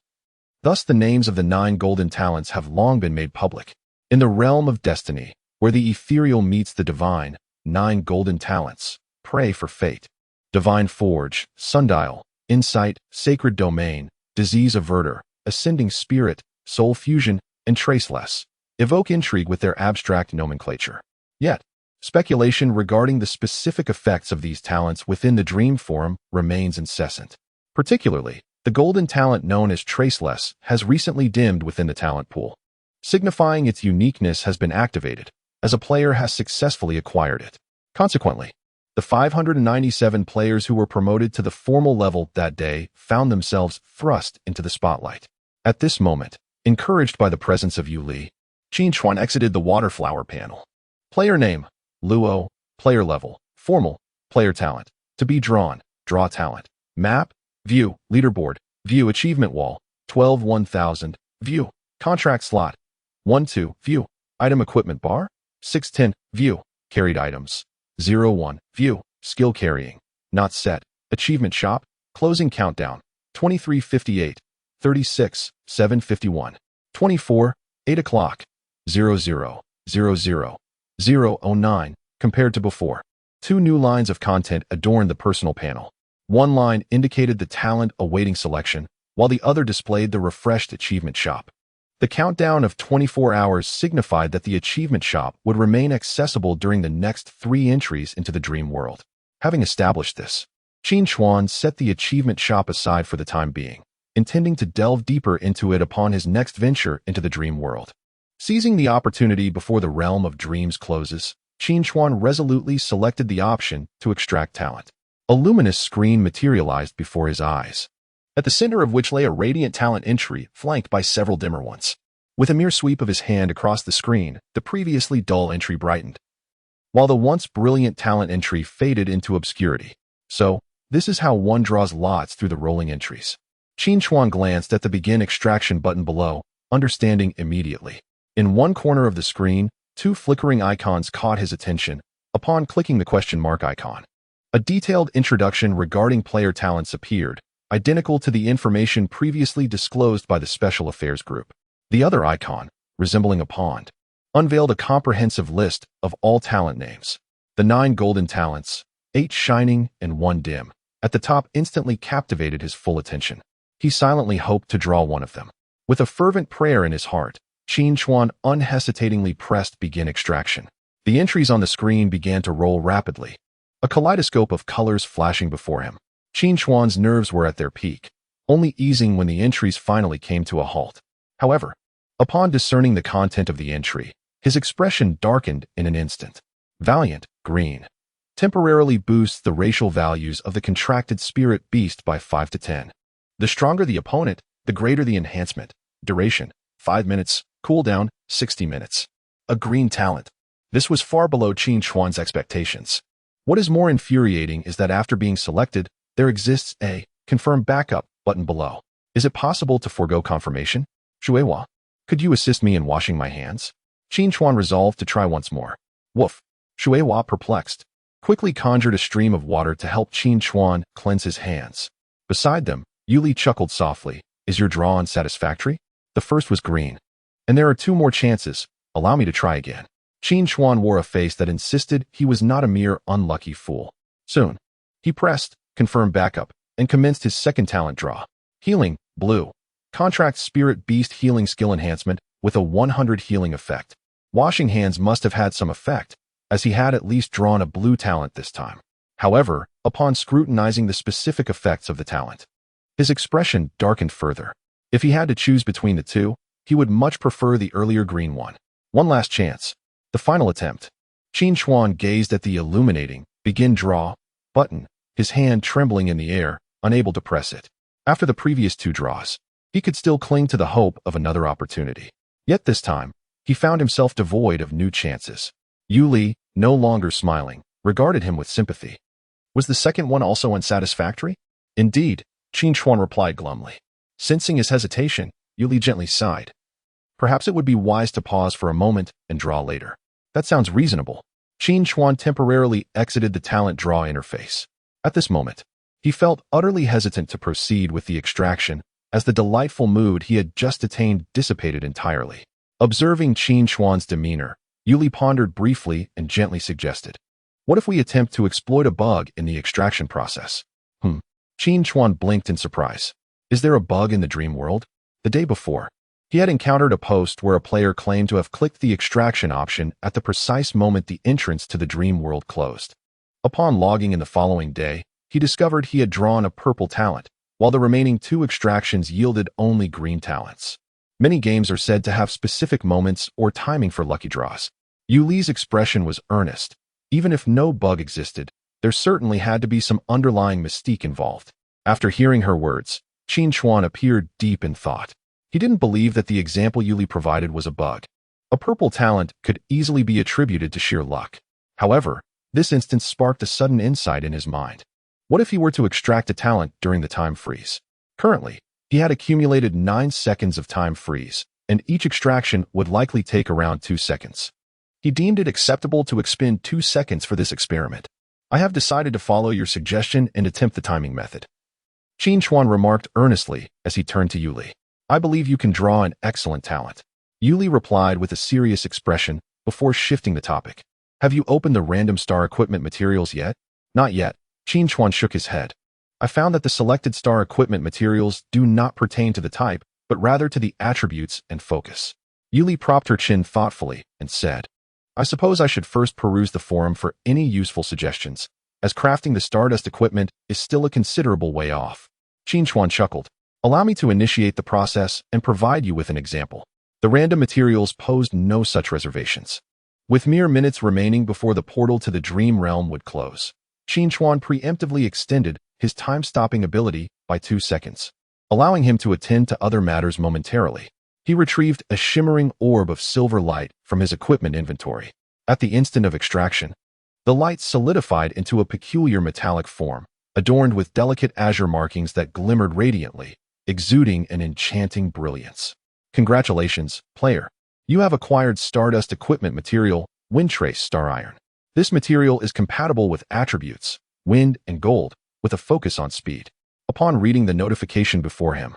Thus, the names of the 9 golden talents have long been made public. In the realm of destiny, where the ethereal meets the divine, 9 golden talents, Pray for Fate, Divine Forge, Sundial, Insight, Sacred Domain, Disease Averter, Ascending Spirit, Soul Fusion, and Traceless, evoke intrigue with their abstract nomenclature. Yet, speculation regarding the specific effects of these talents within the Dream Forum remains incessant. Particularly, the golden talent known as Traceless has recently dimmed within the talent pool, signifying its uniqueness has been activated, as a player has successfully acquired it. Consequently, the 597 players who were promoted to the formal level that day found themselves thrust into the spotlight. At this moment, encouraged by the presence of Yu Li, Qin Chuan exited the Waterflower panel. Player name, Luo. Player level, formal. Player talent, to be drawn, draw talent. Map, view, leaderboard, view achievement wall, 12-1000, view, contract slot, 1-2, view, item equipment bar, 6-10, view, carried items, 0-1, view, skill carrying, not set, achievement shop, closing countdown, 23:58, 36, 7:51, 24, 8 o'clock, 00, 00, 009, compared to before. 2 new lines of content adorned the personal panel. One line indicated the talent awaiting selection, while the other displayed the refreshed achievement shop. The countdown of 24 hours signified that the achievement shop would remain accessible during the next 3 entries into the dream world. Having established this, Qin Chuan set the achievement shop aside for the time being, intending to delve deeper into it upon his next venture into the dream world. Seizing the opportunity before the realm of dreams closes, Qin Chuan resolutely selected the option to extract talent. A luminous screen materialized before his eyes, at the center of which lay a radiant talent entry flanked by several dimmer ones. With a mere sweep of his hand across the screen, the previously dull entry brightened, while the once brilliant talent entry faded into obscurity. So, this is how one draws lots through the rolling entries. Qin Chuan glanced at the Begin Extraction button below, understanding immediately. In one corner of the screen, two flickering icons caught his attention upon clicking the question mark icon. A detailed introduction regarding player talents appeared, identical to the information previously disclosed by the Special Affairs Group. The other icon, resembling a pond, unveiled a comprehensive list of all talent names. The 9 golden talents, 8 shining and 1 dim, at the top instantly captivated his full attention. He silently hoped to draw one of them. With a fervent prayer in his heart, Qin Chuan unhesitatingly pressed Begin Extraction. The entries on the screen began to roll rapidly, a kaleidoscope of colors flashing before him. Qin Chuan's nerves were at their peak, only easing when the entries finally came to a halt. However, upon discerning the content of the entry, his expression darkened in an instant. Valiant, green, temporarily boosts the racial values of the contracted spirit beast by 5 to 10. The stronger the opponent, the greater the enhancement. Duration, 5 minutes. Cooldown, 60 minutes. A green talent. This was far below Qin Chuan's expectations. What is more infuriating is that after being selected, there exists a Confirm Backup button below. Is it possible to forego confirmation? Shueihua, could you assist me in washing my hands? Qin Chuan resolved to try once more. Woof. Shueihua, perplexed, quickly conjured a stream of water to help Qin Chuan cleanse his hands. Beside them, Yuli chuckled softly. Is your draw unsatisfactory? The first was green. And there are 2 more chances. Allow me to try again. Qin Chuan wore a face that insisted he was not a mere unlucky fool. Soon, he pressed Confirm Backup and commenced his second talent draw. Healing, blue. Contract Spirit Beast Healing Skill Enhancement with a 100 healing effect. Washing hands must have had some effect, as he had at least drawn a blue talent this time. However, upon scrutinizing the specific effects of the talent, his expression darkened further. If he had to choose between the 2, he would much prefer the earlier green one. One last chance. The final attempt. Qin Chuan gazed at the illuminating Begin Draw button, his hand trembling in the air, unable to press it. After the previous 2 draws, he could still cling to the hope of another opportunity. Yet this time, he found himself devoid of new chances. Yuli, no longer smiling, regarded him with sympathy. Was the second one also unsatisfactory? Indeed, Qin Chuan replied glumly. Sensing his hesitation, Yuli gently sighed. Perhaps it would be wise to pause for a moment and draw later. That sounds reasonable. Qin Chuan temporarily exited the talent draw interface. At this moment, he felt utterly hesitant to proceed with the extraction, as the delightful mood he had just attained dissipated entirely. Observing Qin Chuan's demeanor, Yuli pondered briefly and gently suggested, what if we attempt to exploit a bug in the extraction process? Qin Chuan blinked in surprise. Is there a bug in the dream world? The day before, he had encountered a post where a player claimed to have clicked the extraction option at the precise moment the entrance to the dream world closed. Upon logging in the following day, he discovered he had drawn a purple talent, while the remaining 2 extractions yielded only green talents. Many games are said to have specific moments or timing for lucky draws. Yuli's expression was earnest. Even if no bug existed, there certainly had to be some underlying mystique involved. After hearing her words, Qin Chuan appeared deep in thought. He didn't believe that the example Yuli provided was a bug. A purple talent could easily be attributed to sheer luck. However, this instance sparked a sudden insight in his mind. What if he were to extract a talent during the time freeze? Currently, he had accumulated 9 seconds of time freeze, and each extraction would likely take around 2 seconds. He deemed it acceptable to expend 2 seconds for this experiment. I have decided to follow your suggestion and attempt the timing method. Qin Chuan remarked earnestly as he turned to Yuli. I believe you can draw an excellent talent. Yuli replied with a serious expression before shifting the topic. Have you opened the random star equipment materials yet? Not yet. Qin Chuan shook his head. I found that the selected star equipment materials do not pertain to the type, but rather to the attributes and focus. Yuli propped her chin thoughtfully and said, I suppose I should first peruse the forum for any useful suggestions, as crafting the Stardust equipment is still a considerable way off. Qin Chuan chuckled. Allow me to initiate the process and provide you with an example. The random materials posed no such reservations. With mere minutes remaining before the portal to the dream realm would close, Qin Chuan preemptively extended his time-stopping ability by 2 seconds, allowing him to attend to other matters momentarily. He retrieved a shimmering orb of silver light from his equipment inventory. At the instant of extraction, the light solidified into a peculiar metallic form, adorned with delicate azure markings that glimmered radiantly, exuding an enchanting brilliance. Congratulations, player. You have acquired Stardust equipment material, Windtrace Star Iron. This material is compatible with attributes, wind and gold, with a focus on speed. Upon reading the notification before him,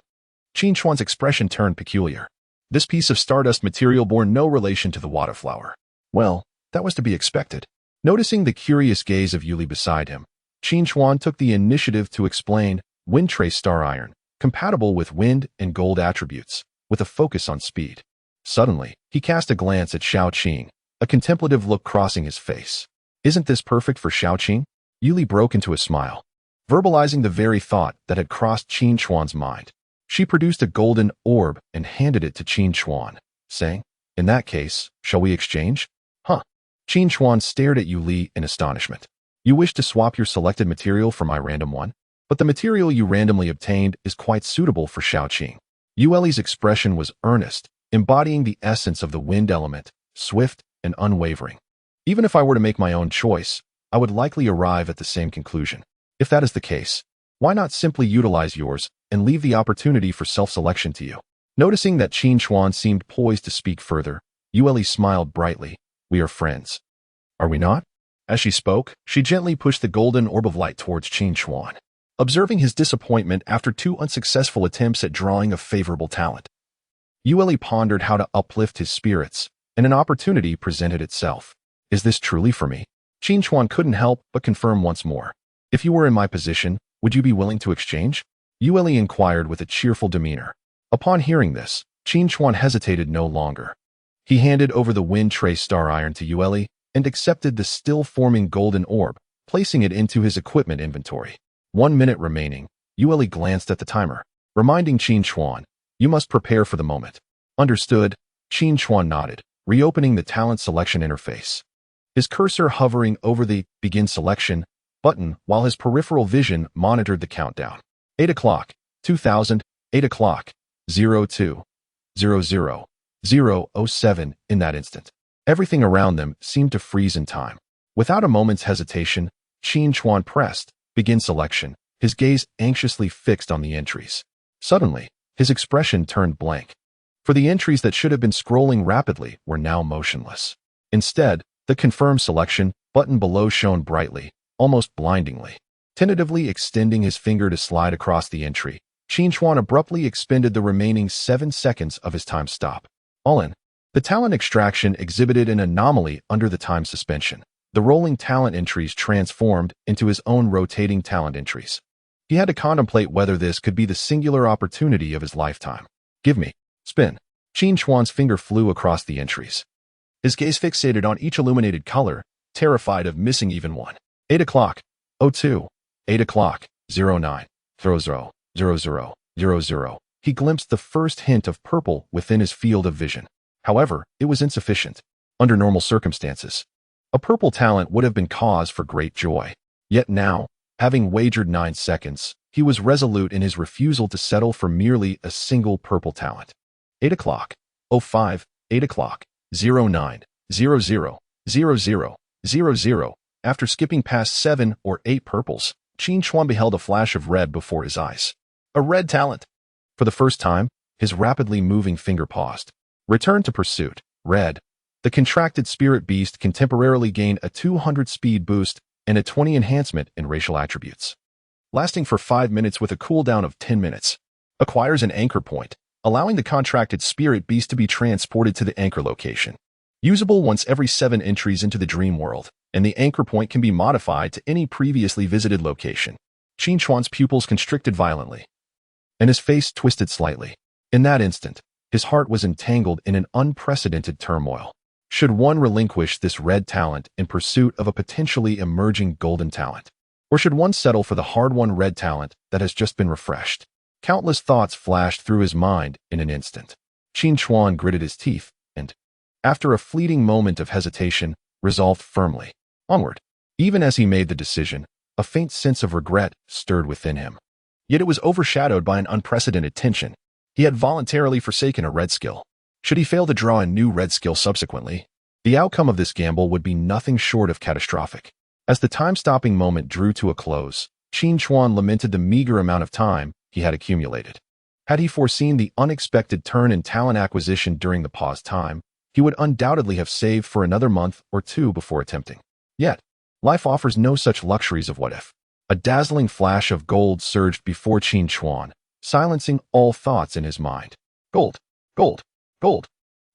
Qin Chuan's expression turned peculiar. This piece of Stardust material bore no relation to the water flower. Well, that was to be expected. Noticing the curious gaze of Yuli beside him, Qin Chuan took the initiative to explain Windtrace Star Iron, compatible with wind and gold attributes, with a focus on speed. Suddenly, he cast a glance at Xiao Qing, a contemplative look crossing his face. Isn't this perfect for Xiao Qing? Yuli broke into a smile, verbalizing the very thought that had crossed Qin Chuan's mind. She produced a golden orb and handed it to Qin Chuan, saying, "In that case, shall we exchange?" Huh. Qin Chuan stared at Yuli in astonishment. You wish to swap your selected material for my random one? But the material you randomly obtained is quite suitable for Xiao Qing. Yuli's expression was earnest, embodying the essence of the wind element, swift and unwavering. Even if I were to make my own choice, I would likely arrive at the same conclusion. If that is the case, why not simply utilize yours and leave the opportunity for self-selection to you? Noticing that Qin Chuan seemed poised to speak further, Yuli smiled brightly. We are friends. Are we not? As she spoke, she gently pushed the golden orb of light towards Qin Chuan. Observing his disappointment after 2 unsuccessful attempts at drawing a favorable talent, Yuli pondered how to uplift his spirits, and an opportunity presented itself. Is this truly for me? Qin Chuan couldn't help but confirm once more. If you were in my position, would you be willing to exchange? Yuli inquired with a cheerful demeanor. Upon hearing this, Qin Chuan hesitated no longer. He handed over the Windtrace Star Iron to Yuli and accepted the still-forming golden orb, placing it into his equipment inventory. 1 minute remaining, Yuli glanced at the timer, reminding Qin Chuan, "You must prepare for the moment." Understood, Qin Chuan nodded, reopening the talent selection interface. His cursor hovering over the Begin Selection button while his peripheral vision monitored the countdown. 8 o'clock, 2000, 8 o'clock, 02, 00, 007. In that instant, everything around them seemed to freeze in time. Without a moment's hesitation, Qin Chuan pressed Begin Selection, his gaze anxiously fixed on the entries. Suddenly, his expression turned blank. For the entries that should have been scrolling rapidly were now motionless. Instead, the Confirm Selection button below shone brightly, almost blindingly. Tentatively extending his finger to slide across the entry, Qin Chuan abruptly expended the remaining 7 seconds of his time stop. All in, the talent extraction exhibited an anomaly under the time suspension. The rolling talent entries transformed into his own rotating talent entries. He had to contemplate whether this could be the singular opportunity of his lifetime. Give me. Spin. Qin Chuan's finger flew across the entries. His gaze fixated on each illuminated color, terrified of missing even one. 8 o'clock, 02, 8 o'clock, 09, 00, 00, 00. He glimpsed the first hint of purple within his field of vision. However, it was insufficient. Under normal circumstances, a purple talent would have been cause for great joy. Yet now, having wagered 9 seconds, he was resolute in his refusal to settle for merely a single purple talent. 8 o'clock, 05, 8 o'clock, 09, 00, 00, 00. After skipping past 7 or 8 purples, Qin Chuan beheld a flash of red before his eyes. A red talent. For the first time, his rapidly moving finger paused. Return to pursuit. Red. The contracted spirit beast can temporarily gain a 200 speed boost and a 20 enhancement in racial attributes, lasting for 5 minutes with a cooldown of 10 minutes. Acquires an anchor point, allowing the contracted spirit beast to be transported to the anchor location. Usable once every 7 entries into the dream world, and the anchor point can be modified to any previously visited location. Qin Chuan's pupils constricted violently, and his face twisted slightly. In that instant, his heart was entangled in an unprecedented turmoil. Should one relinquish this red talent in pursuit of a potentially emerging golden talent? Or should one settle for the hard-won red talent that has just been refreshed? Countless thoughts flashed through his mind in an instant. Qin Chuan gritted his teeth and, after a fleeting moment of hesitation, resolved firmly. Onward. Even as he made the decision, a faint sense of regret stirred within him. Yet it was overshadowed by an unprecedented tension. He had voluntarily forsaken a red skill. Should he fail to draw a new red skill subsequently, the outcome of this gamble would be nothing short of catastrophic. As the time-stopping moment drew to a close, Qin Chuan lamented the meager amount of time he had accumulated. Had he foreseen the unexpected turn in talent acquisition during the paused time, he would undoubtedly have saved for another month or two before attempting. Yet, life offers no such luxuries of what if. A dazzling flash of gold surged before Qin Chuan, silencing all thoughts in his mind. Gold, gold, gold.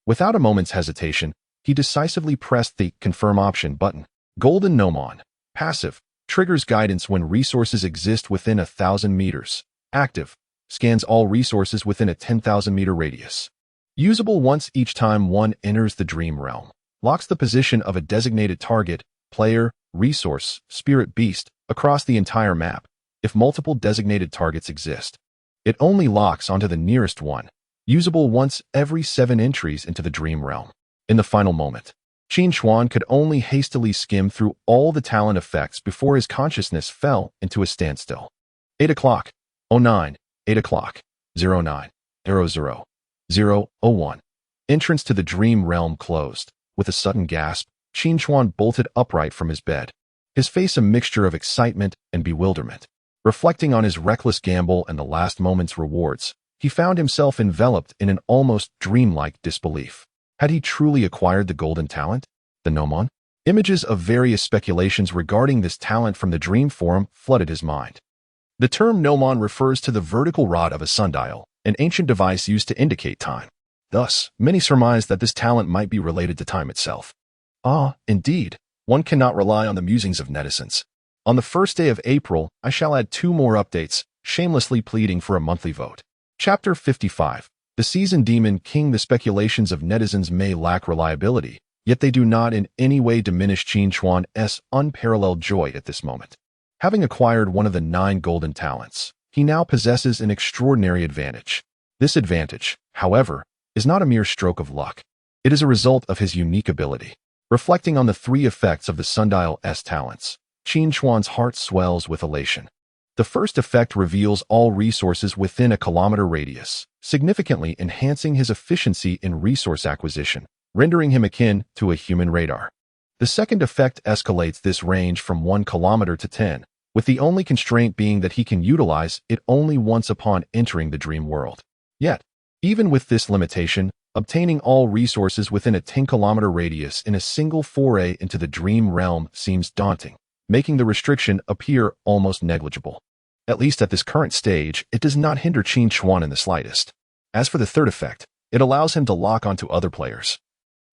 Without a moment's hesitation, he decisively pressed the Confirm option button. Golden Gnomon. Passive. Triggers guidance when resources exist within 1,000 meters. Active. Scans all resources within a 10,000-meter radius. Usable once each time one enters the Dream Realm. Locks the position of a designated target, player, resource, spirit beast, across the entire map, if multiple designated targets exist. It only locks onto the nearest one. Usable once every 7 entries into the Dream Realm. In the final moment, Qin Chuan could only hastily skim through all the talent effects before his consciousness fell into a standstill. 8 o'clock, 09, 8 o'clock, 09, 00, 001. Entrance to the Dream Realm closed. With a sudden gasp, Qin Chuan bolted upright from his bed, his face a mixture of excitement and bewilderment. Reflecting on his reckless gamble and the last moment's rewards, he found himself enveloped in an almost dreamlike disbelief. Had he truly acquired the golden talent, the Gnomon? Images of various speculations regarding this talent from the Dream Forum flooded his mind. The term Gnomon refers to the vertical rod of a sundial, an ancient device used to indicate time. Thus, many surmised that this talent might be related to time itself. Ah, indeed, one cannot rely on the musings of netizens. On the first day of April, I shall add 2 more updates, shamelessly pleading for a monthly vote. Chapter 55. The Seasoned Demon King. The speculations of netizens may lack reliability, yet they do not in any way diminish Qin Chuan's unparalleled joy at this moment. Having acquired one of the 9 golden talents, he now possesses an extraordinary advantage. This advantage, however, is not a mere stroke of luck. It is a result of his unique ability. Reflecting on the 3 effects of the Sundial's talents, Qin Chuan's heart swells with elation. The first effect reveals all resources within a kilometer radius, significantly enhancing his efficiency in resource acquisition, rendering him akin to a human radar. The second effect escalates this range from 1 kilometer to 10, with the only constraint being that he can utilize it only once upon entering the dream world. Yet, even with this limitation, obtaining all resources within a 10-kilometer radius in a single foray into the dream realm seems daunting, making the restriction appear almost negligible. At least at this current stage, it does not hinder Qin Chuan in the slightest. As for the third effect, it allows him to lock onto other players,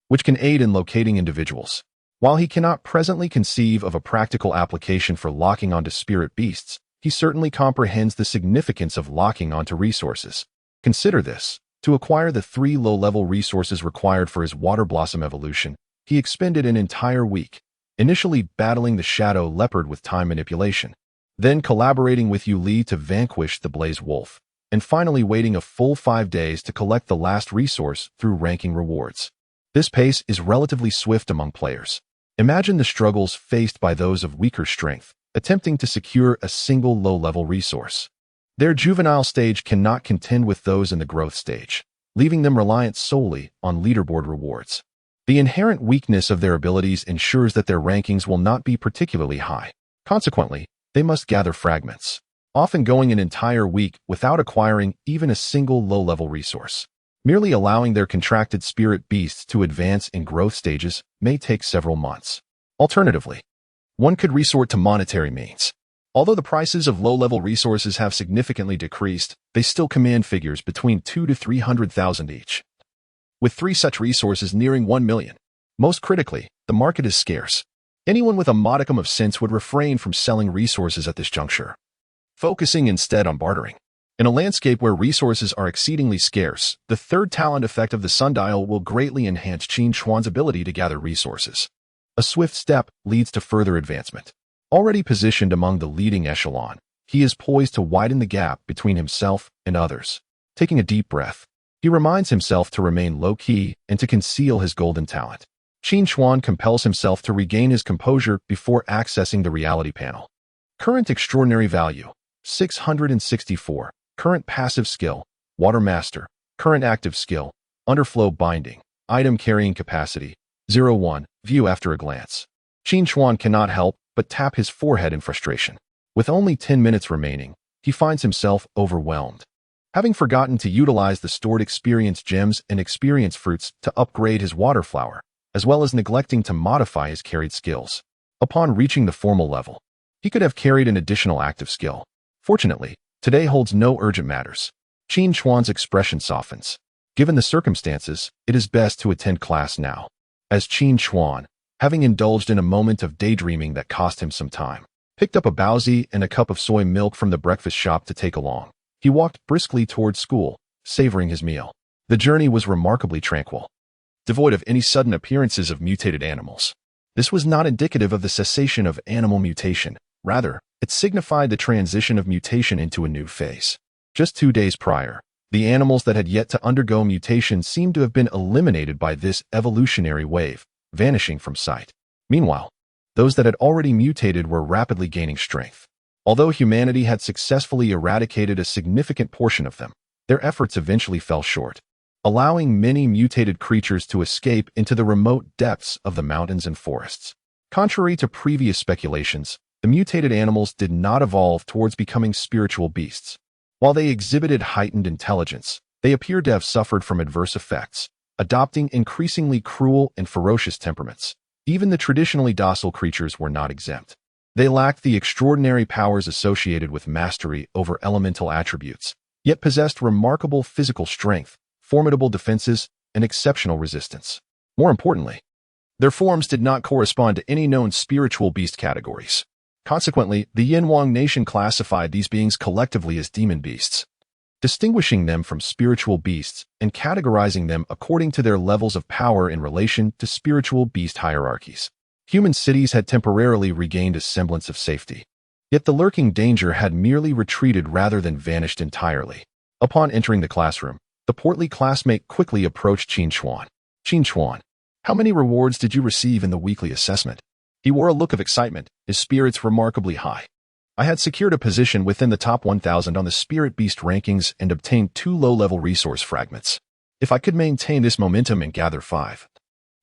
which can aid in locating individuals. While he cannot presently conceive of a practical application for locking onto spirit beasts, he certainly comprehends the significance of locking onto resources. Consider this. To acquire the 3 low-level resources required for his Water Blossom evolution, he expended an entire week, initially battling the Shadow Leopard with time manipulation, then collaborating with Yu Li to vanquish the Blaze Wolf, and finally waiting a full 5 days to collect the last resource through ranking rewards. This pace is relatively swift among players. Imagine the struggles faced by those of weaker strength, attempting to secure a single low-level resource. Their juvenile stage cannot contend with those in the growth stage, leaving them reliant solely on leaderboard rewards. The inherent weakness of their abilities ensures that their rankings will not be particularly high. Consequently, they must gather fragments, often going an entire week without acquiring even a single low-level resource. Merely allowing their contracted spirit beasts to advance in growth stages may take several months. Alternatively, one could resort to monetary means. Although the prices of low-level resources have significantly decreased, they still command figures between 200,000 to 300,000 each, with 3 such resources nearing 1 million. Most critically, the market is scarce. Anyone with a modicum of sense would refrain from selling resources at this juncture, focusing instead on bartering. In a landscape where resources are exceedingly scarce, the third talent effect of the sundial will greatly enhance Qin Chuan's ability to gather resources. A swift step leads to further advancement. Already positioned among the leading echelon, He is poised to widen the gap between himself and others. Taking a deep breath, he reminds himself to remain low-key and to conceal his golden talent. Qin Chuan compels himself to regain his composure before accessing the reality panel. Current extraordinary value, 664. Current passive skill, Water Master. Current active skill, Underflow Binding. Item carrying capacity, 01. View after a glance. Qin Chuan cannot help but tap his forehead in frustration. With only 10 minutes remaining, he finds himself overwhelmed. Having forgotten to utilize the stored experience gems and experience fruits to upgrade his water flower, as well as neglecting to modify his carried skills. Upon reaching the formal level, he could have carried an additional active skill. Fortunately, today holds no urgent matters. Qin Chuan's expression softens. Given the circumstances, it is best to attend class now. As Qin Chuan, having indulged in a moment of daydreaming that cost him some time, picked up a baozi and a cup of soy milk from the breakfast shop to take along, he walked briskly towards school, savoring his meal. The journey was remarkably tranquil, devoid of any sudden appearances of mutated animals. This was not indicative of the cessation of animal mutation. Rather, it signified the transition of mutation into a new phase. Just 2 days prior, the animals that had yet to undergo mutation seemed to have been eliminated by this evolutionary wave, vanishing from sight. Meanwhile, those that had already mutated were rapidly gaining strength. Although humanity had successfully eradicated a significant portion of them, their efforts eventually fell short, allowing many mutated creatures to escape into the remote depths of the mountains and forests. Contrary to previous speculations, the mutated animals did not evolve towards becoming spiritual beasts. While they exhibited heightened intelligence, they appear to have suffered from adverse effects, adopting increasingly cruel and ferocious temperaments. Even the traditionally docile creatures were not exempt. They lacked the extraordinary powers associated with mastery over elemental attributes, yet possessed remarkable physical strength, formidable defenses, and exceptional resistance. More importantly, their forms did not correspond to any known spiritual beast categories. Consequently, the Yinhuang nation classified these beings collectively as demon beasts, distinguishing them from spiritual beasts and categorizing them according to their levels of power in relation to spiritual beast hierarchies. Human cities had temporarily regained a semblance of safety, yet the lurking danger had merely retreated rather than vanished entirely. Upon entering the classroom, the portly classmate quickly approached Qin Chuan. Qin Chuan, how many rewards did you receive in the weekly assessment? He wore a look of excitement, his spirits remarkably high. I had secured a position within the top 1,000 on the Spirit Beast rankings and obtained 2 low-level resource fragments. If I could maintain this momentum and gather 5,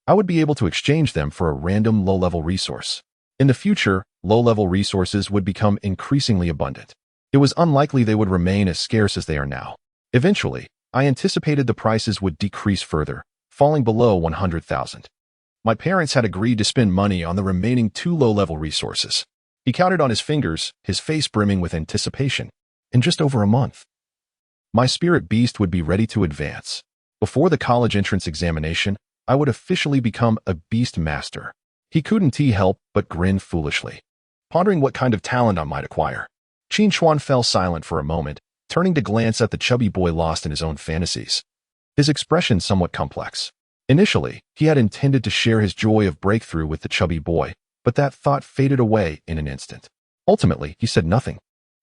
I would be able to exchange them for a random low-level resource. In the future, low-level resources would become increasingly abundant. It was unlikely they would remain as scarce as they are now. Eventually, I anticipated the prices would decrease further, falling below 100,000. My parents had agreed to spend money on the remaining 2 low-level resources. He counted on his fingers, his face brimming with anticipation. In just over a month, my spirit beast would be ready to advance. Before the college entrance examination, I would officially become a beast master. He couldn't help but grin foolishly, pondering what kind of talent I might acquire. Qin Chuan fell silent for a moment, turning to glance at the chubby boy lost in his own fantasies. His expression somewhat complex. Initially, he had intended to share his joy of breakthrough with the chubby boy, but that thought faded away in an instant. Ultimately, he said nothing,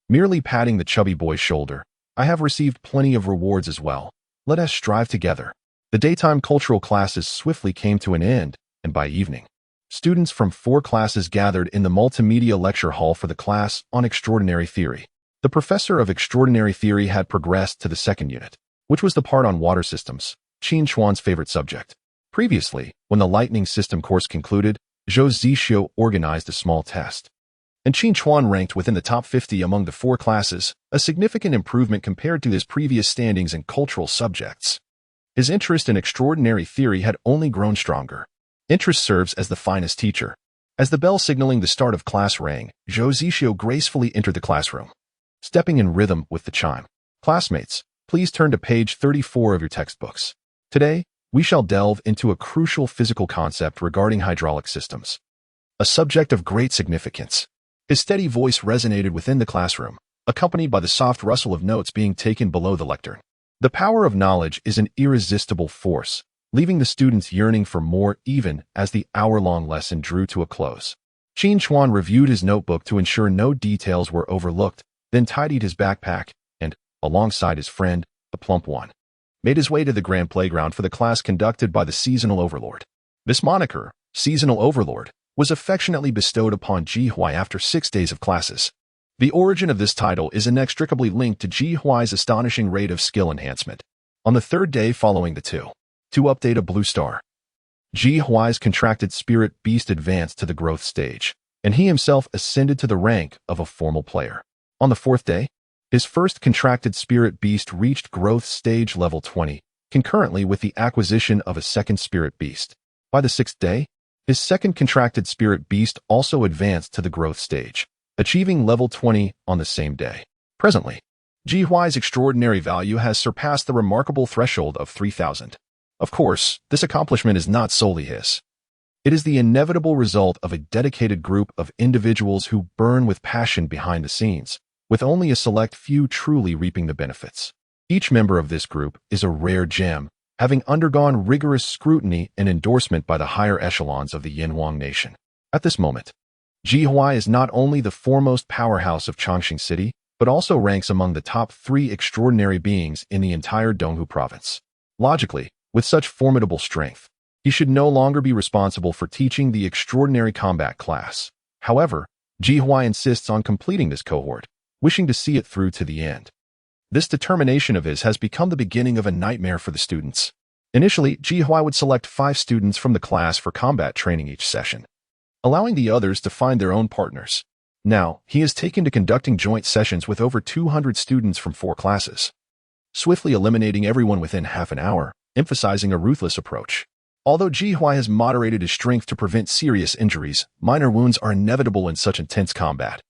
merely patting the chubby boy's shoulder. I have received plenty of rewards as well. Let us strive together. The daytime cultural classes swiftly came to an end, and by evening, students from 4 classes gathered in the multimedia lecture hall for the class on extraordinary theory. The professor of extraordinary theory had progressed to the 2nd unit, which was the part on water systems, Qin Chuan's favorite subject. Previously, when the lightning system course concluded, Zhou Zixio organized a small test, and Qin Chuan ranked within the top 50 among the 4 classes, a significant improvement compared to his previous standings in cultural subjects. His interest in extraordinary theory had only grown stronger. Interest serves as the finest teacher. As the bell signaling the start of class rang, Zhou Zixio gracefully entered the classroom, stepping in rhythm with the chime. Classmates, please turn to page 34 of your textbooks. Today, we shall delve into a crucial physical concept regarding hydraulic systems, a subject of great significance. His steady voice resonated within the classroom, accompanied by the soft rustle of notes being taken below the lectern. The power of knowledge is an irresistible force, leaving the students yearning for more even as the hour-long lesson drew to a close. Qin Chuan reviewed his notebook to ensure no details were overlooked, then tidied his backpack and, alongside his friend, the plump one, made his way to the grand playground for the class conducted by the Seasonal Overlord. This moniker, Seasonal Overlord, was affectionately bestowed upon Ji Huai after 6 days of classes. The origin of this title is inextricably linked to Ji Huai's astonishing rate of skill enhancement. On the 3rd day following the two update a blue star, Ji Huai's contracted spirit beast advanced to the growth stage, and he himself ascended to the rank of a formal player. On the 4th day, his first contracted spirit beast reached growth stage level 20, concurrently with the acquisition of a second spirit beast. By the 6th day, his second contracted spirit beast also advanced to the growth stage, achieving level 20 on the same day. Presently, Ji Huai's extraordinary value has surpassed the remarkable threshold of 3,000. Of course, this accomplishment is not solely his. It is the inevitable result of a dedicated group of individuals who burn with passion behind the scenes, with only a select few truly reaping the benefits. Each member of this group is a rare gem, having undergone rigorous scrutiny and endorsement by the higher echelons of the Yinhuang nation. At this moment, Ji Huai is not only the foremost powerhouse of Chongqing City, but also ranks among the top 3 extraordinary beings in the entire Donghu province. Logically, with such formidable strength, he should no longer be responsible for teaching the extraordinary combat class. However, Ji Huai insists on completing this cohort, wishing to see it through to the end. This determination of his has become the beginning of a nightmare for the students. Initially, Ji Huai would select 5 students from the class for combat training each session, allowing the others to find their own partners. Now, he has taken to conducting joint sessions with over 200 students from 4 classes, swiftly eliminating everyone within half an hour, emphasizing a ruthless approach. Although Ji Huai has moderated his strength to prevent serious injuries, minor wounds are inevitable in such intense combat,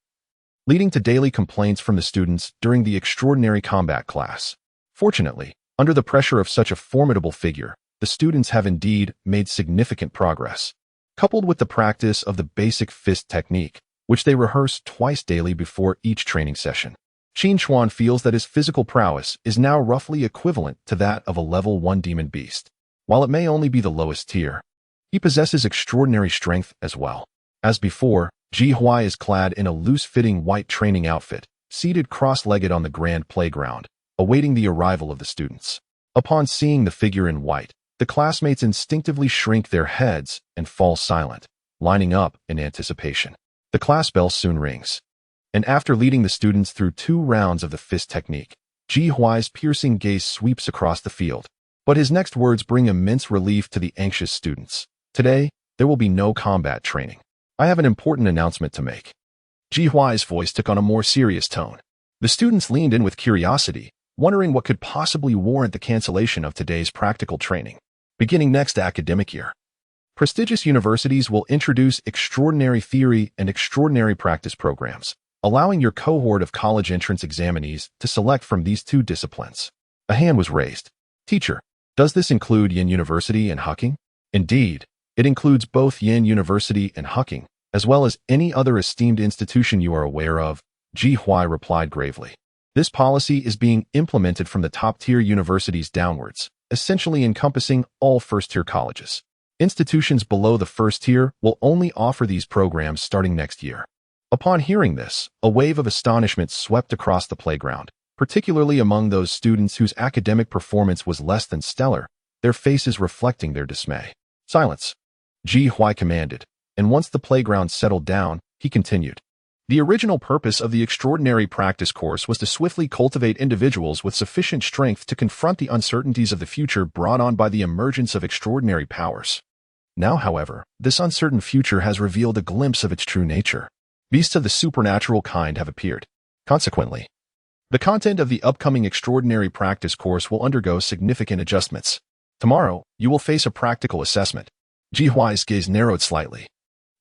leading to daily complaints from the students during the extraordinary combat class. Fortunately, under the pressure of such a formidable figure, the students have indeed made significant progress. Coupled with the practice of the basic fist technique, which they rehearse twice daily before each training session, Qin Chuan feels that his physical prowess is now roughly equivalent to that of a level 1 demon beast. While it may only be the lowest tier, he possesses extraordinary strength as well. As before, Ji Huai is clad in a loose-fitting white training outfit, seated cross-legged on the grand playground, awaiting the arrival of the students. Upon seeing the figure in white, the classmates instinctively shrink their heads and fall silent, lining up in anticipation. The class bell soon rings, and after leading the students through 2 rounds of the fist technique, Ji Huai's piercing gaze sweeps across the field. But his next words bring immense relief to the anxious students. Today, there will be no combat training. I have an important announcement to make. Ji Huai's voice took on a more serious tone. The students leaned in with curiosity, wondering what could possibly warrant the cancellation of today's practical training. Beginning next academic year, prestigious universities will introduce extraordinary theory and extraordinary practice programs, allowing your cohort of college entrance examinees to select from these 2 disciplines. A hand was raised. Teacher, does this include Yin University and Huqing? Indeed, it includes both Yin University and Huqing, as well as any other esteemed institution you are aware of, Ji Huai replied gravely. This policy is being implemented from the top-tier universities downwards, essentially encompassing all first-tier colleges. Institutions below the first tier will only offer these programs starting next year. Upon hearing this, a wave of astonishment swept across the playground, particularly among those students whose academic performance was less than stellar, their faces reflecting their dismay. Silence, Ji Huai commanded, and once the playground settled down, he continued. The original purpose of the extraordinary practice course was to swiftly cultivate individuals with sufficient strength to confront the uncertainties of the future brought on by the emergence of extraordinary powers. Now, however, this uncertain future has revealed a glimpse of its true nature. Beasts of the supernatural kind have appeared. Consequently, the content of the upcoming extraordinary practice course will undergo significant adjustments. Tomorrow, you will face a practical assessment. Ji Huai's gaze narrowed slightly,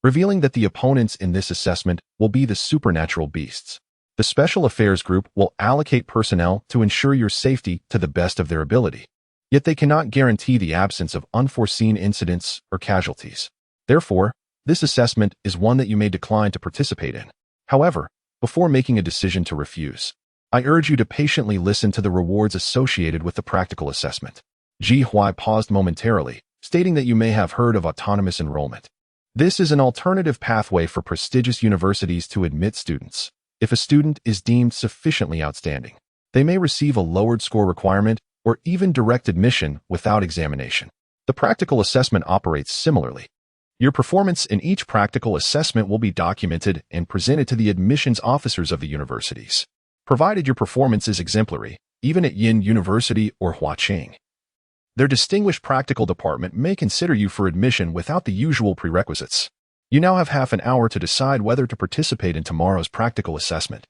revealing that the opponents in this assessment will be the supernatural beasts. The Special Affairs Group will allocate personnel to ensure your safety to the best of their ability. Yet they cannot guarantee the absence of unforeseen incidents or casualties. Therefore, this assessment is one that you may decline to participate in. However, before making a decision to refuse, I urge you to patiently listen to the rewards associated with the practical assessment. Ji Huai paused momentarily, stating that you may have heard of autonomous enrollment. This is an alternative pathway for prestigious universities to admit students. If a student is deemed sufficiently outstanding, they may receive a lowered score requirement or even direct admission without examination. The practical assessment operates similarly. Your performance in each practical assessment will be documented and presented to the admissions officers of the universities, provided your performance is exemplary, even at Yin University or Huaqing. Their distinguished practical department may consider you for admission without the usual prerequisites. You now have half an hour to decide whether to participate in tomorrow's practical assessment.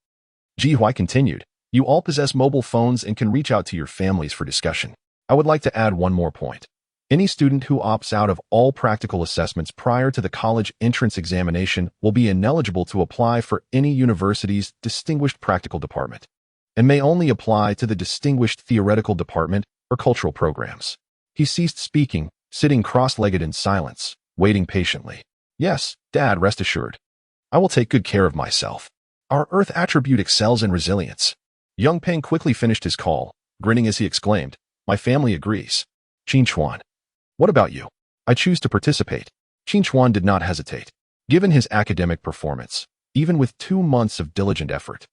Ji Hui continued, you all possess mobile phones and can reach out to your families for discussion. I would like to add one more point. Any student who opts out of all practical assessments prior to the college entrance examination will be ineligible to apply for any university's distinguished practical department, and may only apply to the distinguished theoretical department or cultural programs. He ceased speaking, sitting cross-legged in silence, waiting patiently. Yes, Dad, rest assured. I will take good care of myself. Our Earth attribute excels in resilience. Young Peng quickly finished his call, grinning as he exclaimed, my family agrees. Qin Chuan. What about you? I choose to participate. Qin Chuan did not hesitate. Given his academic performance, even with 2 months of diligent effort,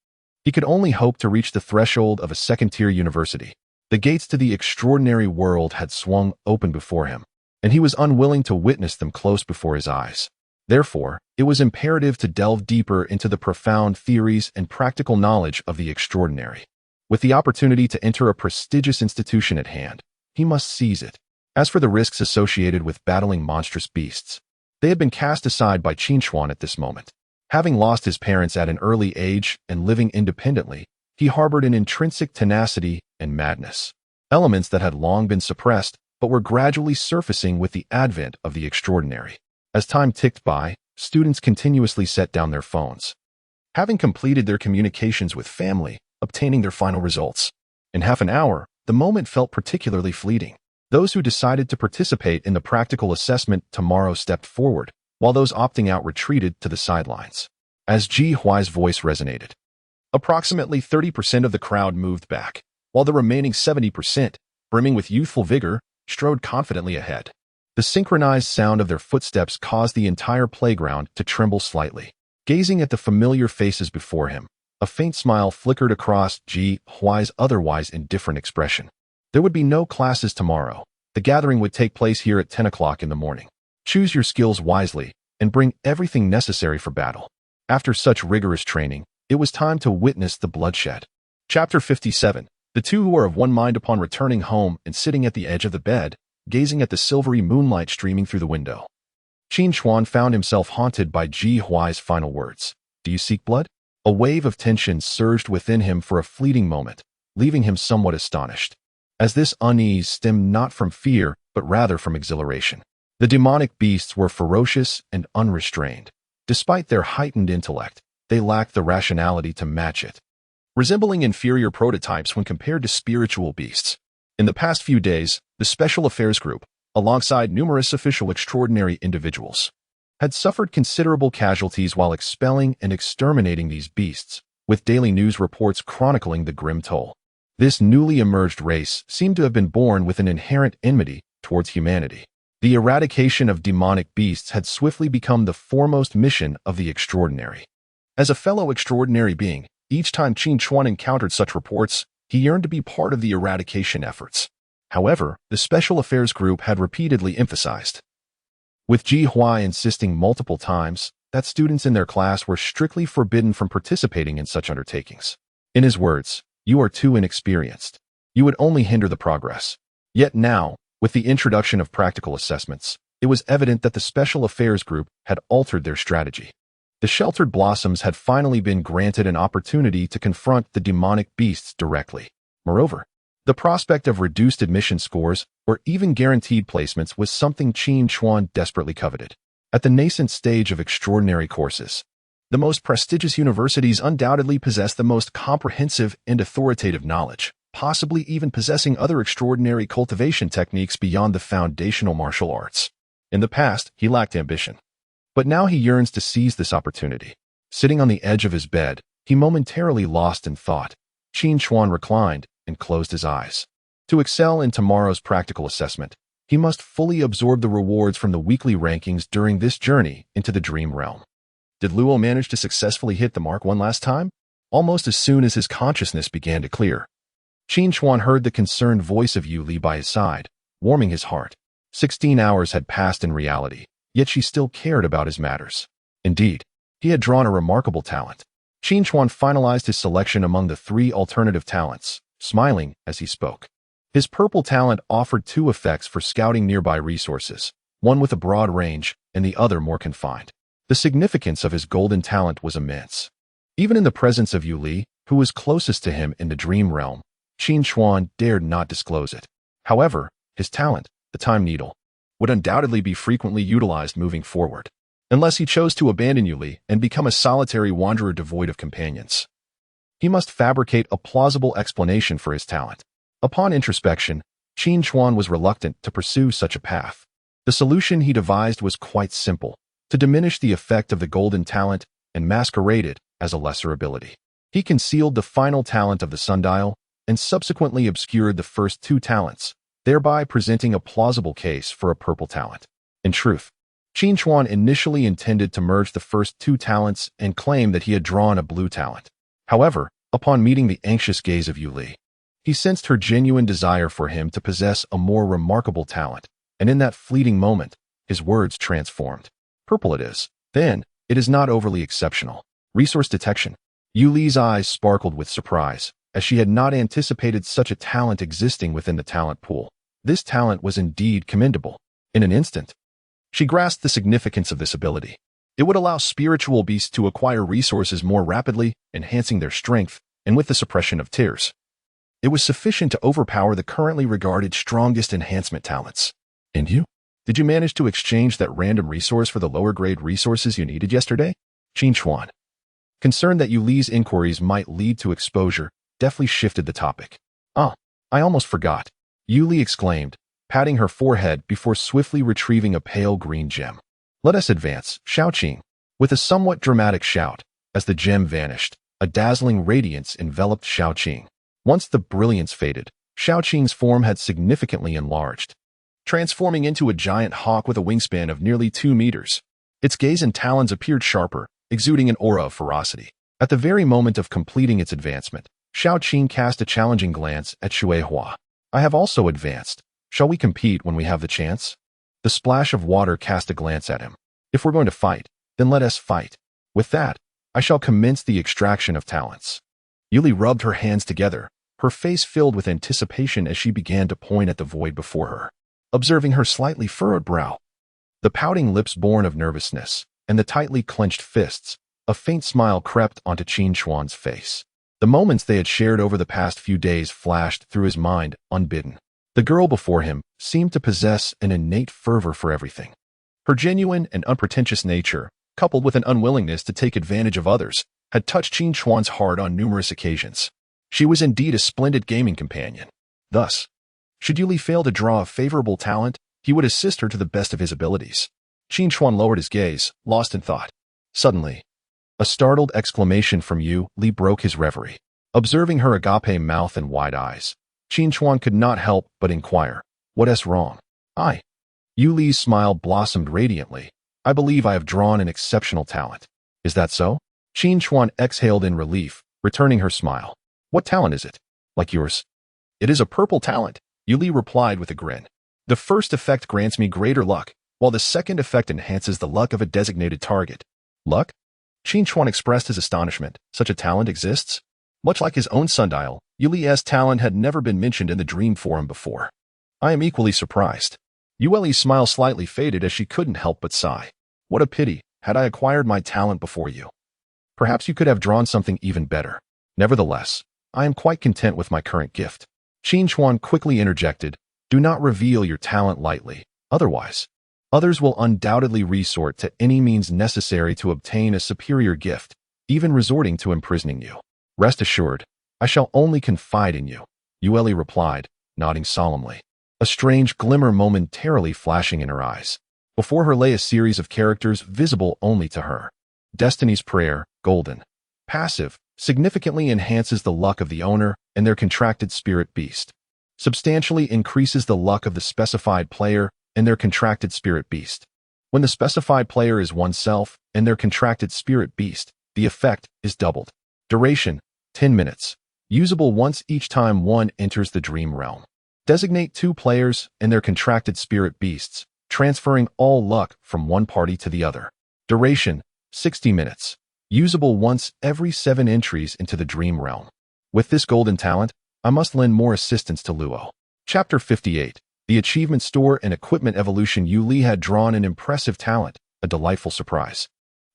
he could only hope to reach the threshold of a second-tier university. The gates to the extraordinary world had swung open before him, and he was unwilling to witness them close before his eyes. Therefore, it was imperative to delve deeper into the profound theories and practical knowledge of the extraordinary. With the opportunity to enter a prestigious institution at hand, he must seize it. As for the risks associated with battling monstrous beasts, they had been cast aside by Qin Chuan at this moment. Having lost his parents at an early age and living independently, he harbored an intrinsic tenacity and madness, elements that had long been suppressed but were gradually surfacing with the advent of the extraordinary. As time ticked by, students continuously set down their phones, having completed their communications with family, obtaining their final results. In half an hour, the moment felt particularly fleeting. Those who decided to participate in the practical assessment tomorrow stepped forward, while those opting out retreated to the sidelines. As Ji Hui's voice resonated, approximately 30% of the crowd moved back, while the remaining 70%, brimming with youthful vigor, strode confidently ahead. The synchronized sound of their footsteps caused the entire playground to tremble slightly. Gazing at the familiar faces before him, a faint smile flickered across Ji Hui's otherwise indifferent expression. There would be no classes tomorrow. The gathering would take place here at 10 o'clock in the morning. Choose your skills wisely and bring everything necessary for battle. After such rigorous training, it was time to witness the bloodshed. Chapter 57. The two who were of one mind upon returning home and sitting at the edge of the bed, gazing at the silvery moonlight streaming through the window. Qin Chuan found himself haunted by Ji Hui's final words. Do you seek blood? A wave of tension surged within him for a fleeting moment, leaving him somewhat astonished, as this unease stemmed not from fear but rather from exhilaration. The demonic beasts were ferocious and unrestrained. Despite their heightened intellect, they lacked the rationality to match it, resembling inferior prototypes when compared to spiritual beasts. In the past few days, the Special Affairs Group, alongside numerous official extraordinary individuals, had suffered considerable casualties while expelling and exterminating these beasts, with daily news reports chronicling the grim toll. This newly emerged race seemed to have been born with an inherent enmity towards humanity. The eradication of demonic beasts had swiftly become the foremost mission of the extraordinary. As a fellow extraordinary being, each time Qin Chuan encountered such reports, he yearned to be part of the eradication efforts. However, the Special Affairs Group had repeatedly emphasized, with Ji Hui insisting multiple times, that students in their class were strictly forbidden from participating in such undertakings. In his words, you are too inexperienced. You would only hinder the progress. Yet now, with the introduction of practical assessments, it was evident that the Special Affairs Group had altered their strategy. The Sheltered Blossoms had finally been granted an opportunity to confront the demonic beasts directly. Moreover, the prospect of reduced admission scores or even guaranteed placements was something Qin Chuan desperately coveted. At the nascent stage of extraordinary courses, the most prestigious universities undoubtedly possess the most comprehensive and authoritative knowledge, possibly even possessing other extraordinary cultivation techniques beyond the foundational martial arts. In the past, he lacked ambition, but now he yearns to seize this opportunity. Sitting on the edge of his bed, he momentarily lost in thought. Qin Chuan reclined and closed his eyes. To excel in tomorrow's practical assessment, he must fully absorb the rewards from the weekly rankings during this journey into the dream realm. Did Luo manage to successfully hit the mark one last time? almost as soon as his consciousness began to clear. Qin Chuan heard the concerned voice of Yu Li by his side, warming his heart. 16 hours had passed in reality, yet she still cared about his matters. Indeed, he had drawn a remarkable talent. Qin Chuan finalized his selection among the 3 alternative talents, smiling as he spoke. His purple talent offered 2 effects for scouting nearby resources, one with a broad range and the other more confined. The significance of his golden talent was immense. Even in the presence of Yu Li, who was closest to him in the dream realm, Qin Chuan dared not disclose it. However, his talent, the Time Needle, would undoubtedly be frequently utilized moving forward, unless he chose to abandon Yu Li and become a solitary wanderer devoid of companions. He must fabricate a plausible explanation for his talent. Upon introspection, Qin Chuan was reluctant to pursue such a path. The solution he devised was quite simple: to diminish the effect of the golden talent and masquerade it as a lesser ability. He concealed the final talent of the sundial and subsequently obscured the first 2 talents, thereby presenting a plausible case for a purple talent. In truth, Qin Chuan initially intended to merge the first 2 talents and claim that he had drawn a blue talent. However, upon meeting the anxious gaze of Yu Li, he sensed her genuine desire for him to possess a more remarkable talent, and in that fleeting moment, his words transformed. Purple it is. Then, it is not overly exceptional. Resource detection. Yu Li's eyes sparkled with surprise, as she had not anticipated such a talent existing within the talent pool. This talent was indeed commendable. In an instant, she grasped the significance of this ability. It would allow spiritual beasts to acquire resources more rapidly, enhancing their strength, and with the suppression of tears. It was sufficient to overpower the currently regarded strongest enhancement talents. And you? Did you manage to exchange that random resource for the lower-grade resources you needed yesterday? Qin Chuan, concerned that Yu Li's inquiries might lead to exposure, deftly shifted the topic. "Ah, I almost forgot," Yu Li exclaimed, patting her forehead before swiftly retrieving a pale green gem. "Let us advance, Shaoqing." With a somewhat dramatic shout, as the gem vanished, a dazzling radiance enveloped Shaoqing. Once the brilliance faded, Shaoqing's form had significantly enlarged, transforming into a giant hawk with a wingspan of nearly 2 meters. Its gaze and talons appeared sharper, exuding an aura of ferocity. At the very moment of completing its advancement, Shaoqing cast a challenging glance at Xue Hua. "I have also advanced. Shall we compete when we have the chance?" The splash of water cast a glance at him. "If we're going to fight, then let us fight. With that, I shall commence the extraction of talents." Yu Li rubbed her hands together, her face filled with anticipation as she began to point at the void before her. Observing her slightly furrowed brow, the pouting lips born of nervousness, and the tightly clenched fists, a faint smile crept onto Qin Chuan's face. The moments they had shared over the past few days flashed through his mind unbidden. The girl before him seemed to possess an innate fervor for everything. Her genuine and unpretentious nature, coupled with an unwillingness to take advantage of others, had touched Qin Chuan's heart on numerous occasions. She was indeed a splendid gaming companion. Thus, should Yu Li fail to draw a favorable talent, he would assist her to the best of his abilities. Qin Chuan lowered his gaze, lost in thought. Suddenly, a startled exclamation from Yu Li broke his reverie. Observing her agape mouth and wide eyes, Qin Chuan could not help but inquire, "What's wrong?" Yu Li's smile blossomed radiantly. "I believe I have drawn an exceptional talent." "Is that so?" Qin Chuan exhaled in relief, returning her smile. "What talent is it?" "Like yours." "It is a purple talent," Yu Li replied with a grin. "The first effect grants me greater luck, while the second effect enhances the luck of a designated target." "Luck?" Qin Chuan expressed his astonishment. Such a talent exists? Much like his own sundial, Yu Li's talent had never been mentioned in the dream forum before. "I am equally surprised." Yu Li's smile slightly faded as she couldn't help but sigh. "What a pity, had I acquired my talent before you. Perhaps you could have drawn something even better. Nevertheless, I am quite content with my current gift." Qin Chuan quickly interjected, "Do not reveal your talent lightly, otherwise, others will undoubtedly resort to any means necessary to obtain a superior gift, even resorting to imprisoning you." "Rest assured, I shall only confide in you," Yu Li replied, nodding solemnly, a strange glimmer momentarily flashing in her eyes. Before her lay a series of characters visible only to her. Destiny's Prayer, Golden. Passive, significantly enhances the luck of the owner and their contracted spirit beast. Substantially increases the luck of the specified player and their contracted spirit beast. When the specified player is oneself and their contracted spirit beast, the effect is doubled. Duration, 10 minutes. Usable once each time one enters the Dream Realm. Designate 2 players and their contracted spirit beasts, transferring all luck from one party to the other. Duration, 60 minutes. Usable once every 7 entries into the Dream Realm. With this golden talent, I must lend more assistance to Luo. Chapter 58. The Achievement Store and Equipment Evolution. Yu Li had drawn an impressive talent, a delightful surprise.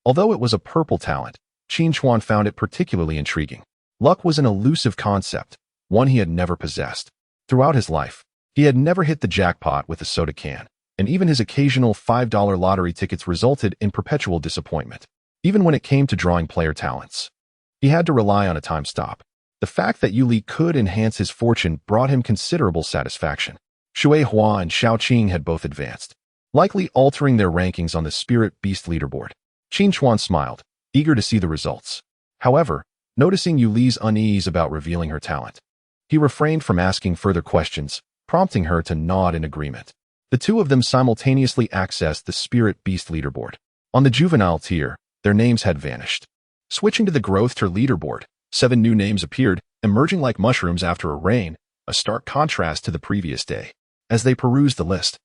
Although it was a purple talent, Qin Chuan found it particularly intriguing. Luck was an elusive concept, one he had never possessed. Throughout his life, he had never hit the jackpot with a soda can, and even his occasional $5 lottery tickets resulted in perpetual disappointment. Even when it came to drawing player talents, he had to rely on a time stop. The fact that Yu Li could enhance his fortune brought him considerable satisfaction. Shui Hua and Xiao Qing had both advanced, likely altering their rankings on the Spirit Beast leaderboard. Qin Chuan smiled, eager to see the results. However, noticing Yu Li's unease about revealing her talent, he refrained from asking further questions, prompting her to nod in agreement. The two of them simultaneously accessed the Spirit Beast leaderboard. On the juvenile tier, their names had vanished. Switching to the growth tier leaderboard, 7 new names appeared, emerging like mushrooms after a rain, a stark contrast to the previous day. As they perused the list,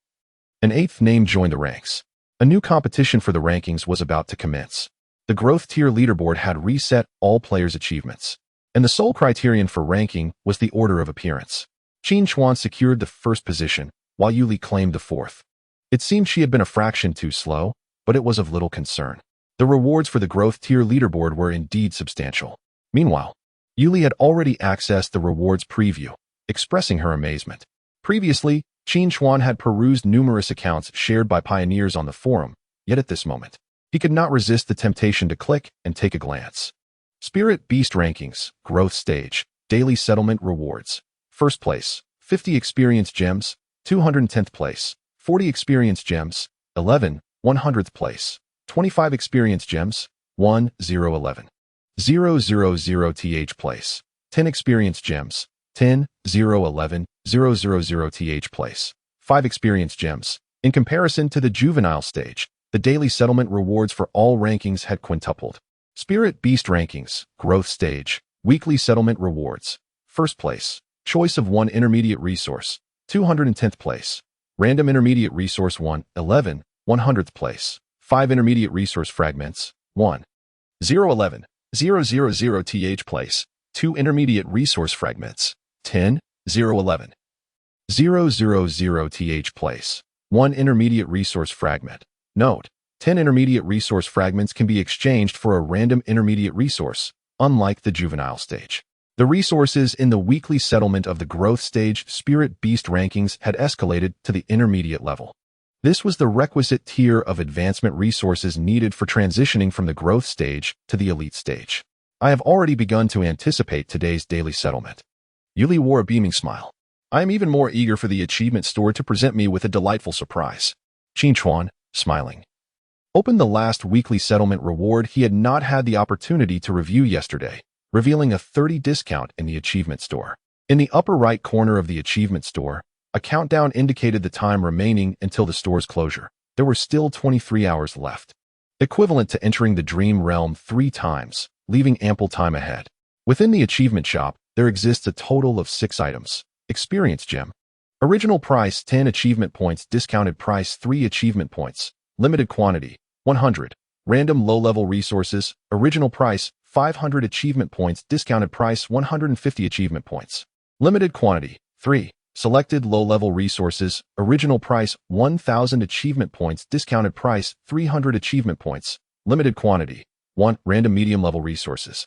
an 8th name joined the ranks. A new competition for the rankings was about to commence. The growth tier leaderboard had reset all players' achievements, and the sole criterion for ranking was the order of appearance. Qin Chuan secured the 1st position, while Yu Li claimed the 4th. It seemed she had been a fraction too slow, but it was of little concern. The rewards for the growth tier leaderboard were indeed substantial. Meanwhile, Yu Li had already accessed the rewards preview, expressing her amazement. Previously, Qin Chuan had perused numerous accounts shared by pioneers on the forum, yet at this moment, he could not resist the temptation to click and take a glance. Spirit Beast Rankings, Growth Stage, Daily Settlement Rewards. 1st place, 50 Experience Gems, 210th place, 40 Experience Gems, 11, 100th place, 25 Experience Gems, 1, 0, 11. 000th place, 10 Experience Gems, 10, 0, 11, 000th place, 5 Experience Gems. In comparison to the juvenile stage, the daily settlement rewards for all rankings had quintupled. Spirit Beast Rankings, Growth Stage, Weekly Settlement Rewards. 1st place, Choice of 1 Intermediate Resource, 210th place, Random Intermediate Resource 1, 11, 100th place, 5 Intermediate Resource Fragments, 1, 0, 11, 000th place, 2 Intermediate Resource Fragments, 10, 0, 11, 000th place, 1 Intermediate Resource Fragment. Note, 10 Intermediate Resource Fragments can be exchanged for a random intermediate resource, unlike the juvenile stage. The resources in the weekly settlement of the growth stage Spirit Beast rankings had escalated to the intermediate level. This was the requisite tier of advancement resources needed for transitioning from the growth stage to the elite stage. I have already begun to anticipate today's daily settlement. Yu Li wore a beaming smile. I am even more eager for the achievement store to present me with a delightful surprise. Qin Chuan, smiling, opened the last weekly settlement reward he had not had the opportunity to review yesterday, revealing a 30% discount in the achievement store. In the upper right corner of the achievement store, a countdown indicated the time remaining until the store's closure. There were still 23 hours left, equivalent to entering the Dream Realm 3 times, leaving ample time ahead. Within the achievement shop, there exists a total of 6 items. Experience Gem. Original price 10 achievement points, discounted price 3 achievement points, limited quantity 100. Random low-level resources, original price 500 achievement points, discounted price 150 achievement points. Limited quantity 3. Selected low-level resources, original price 1000 achievement points, discounted price 300 achievement points. Limited quantity 1. Random medium-level resources.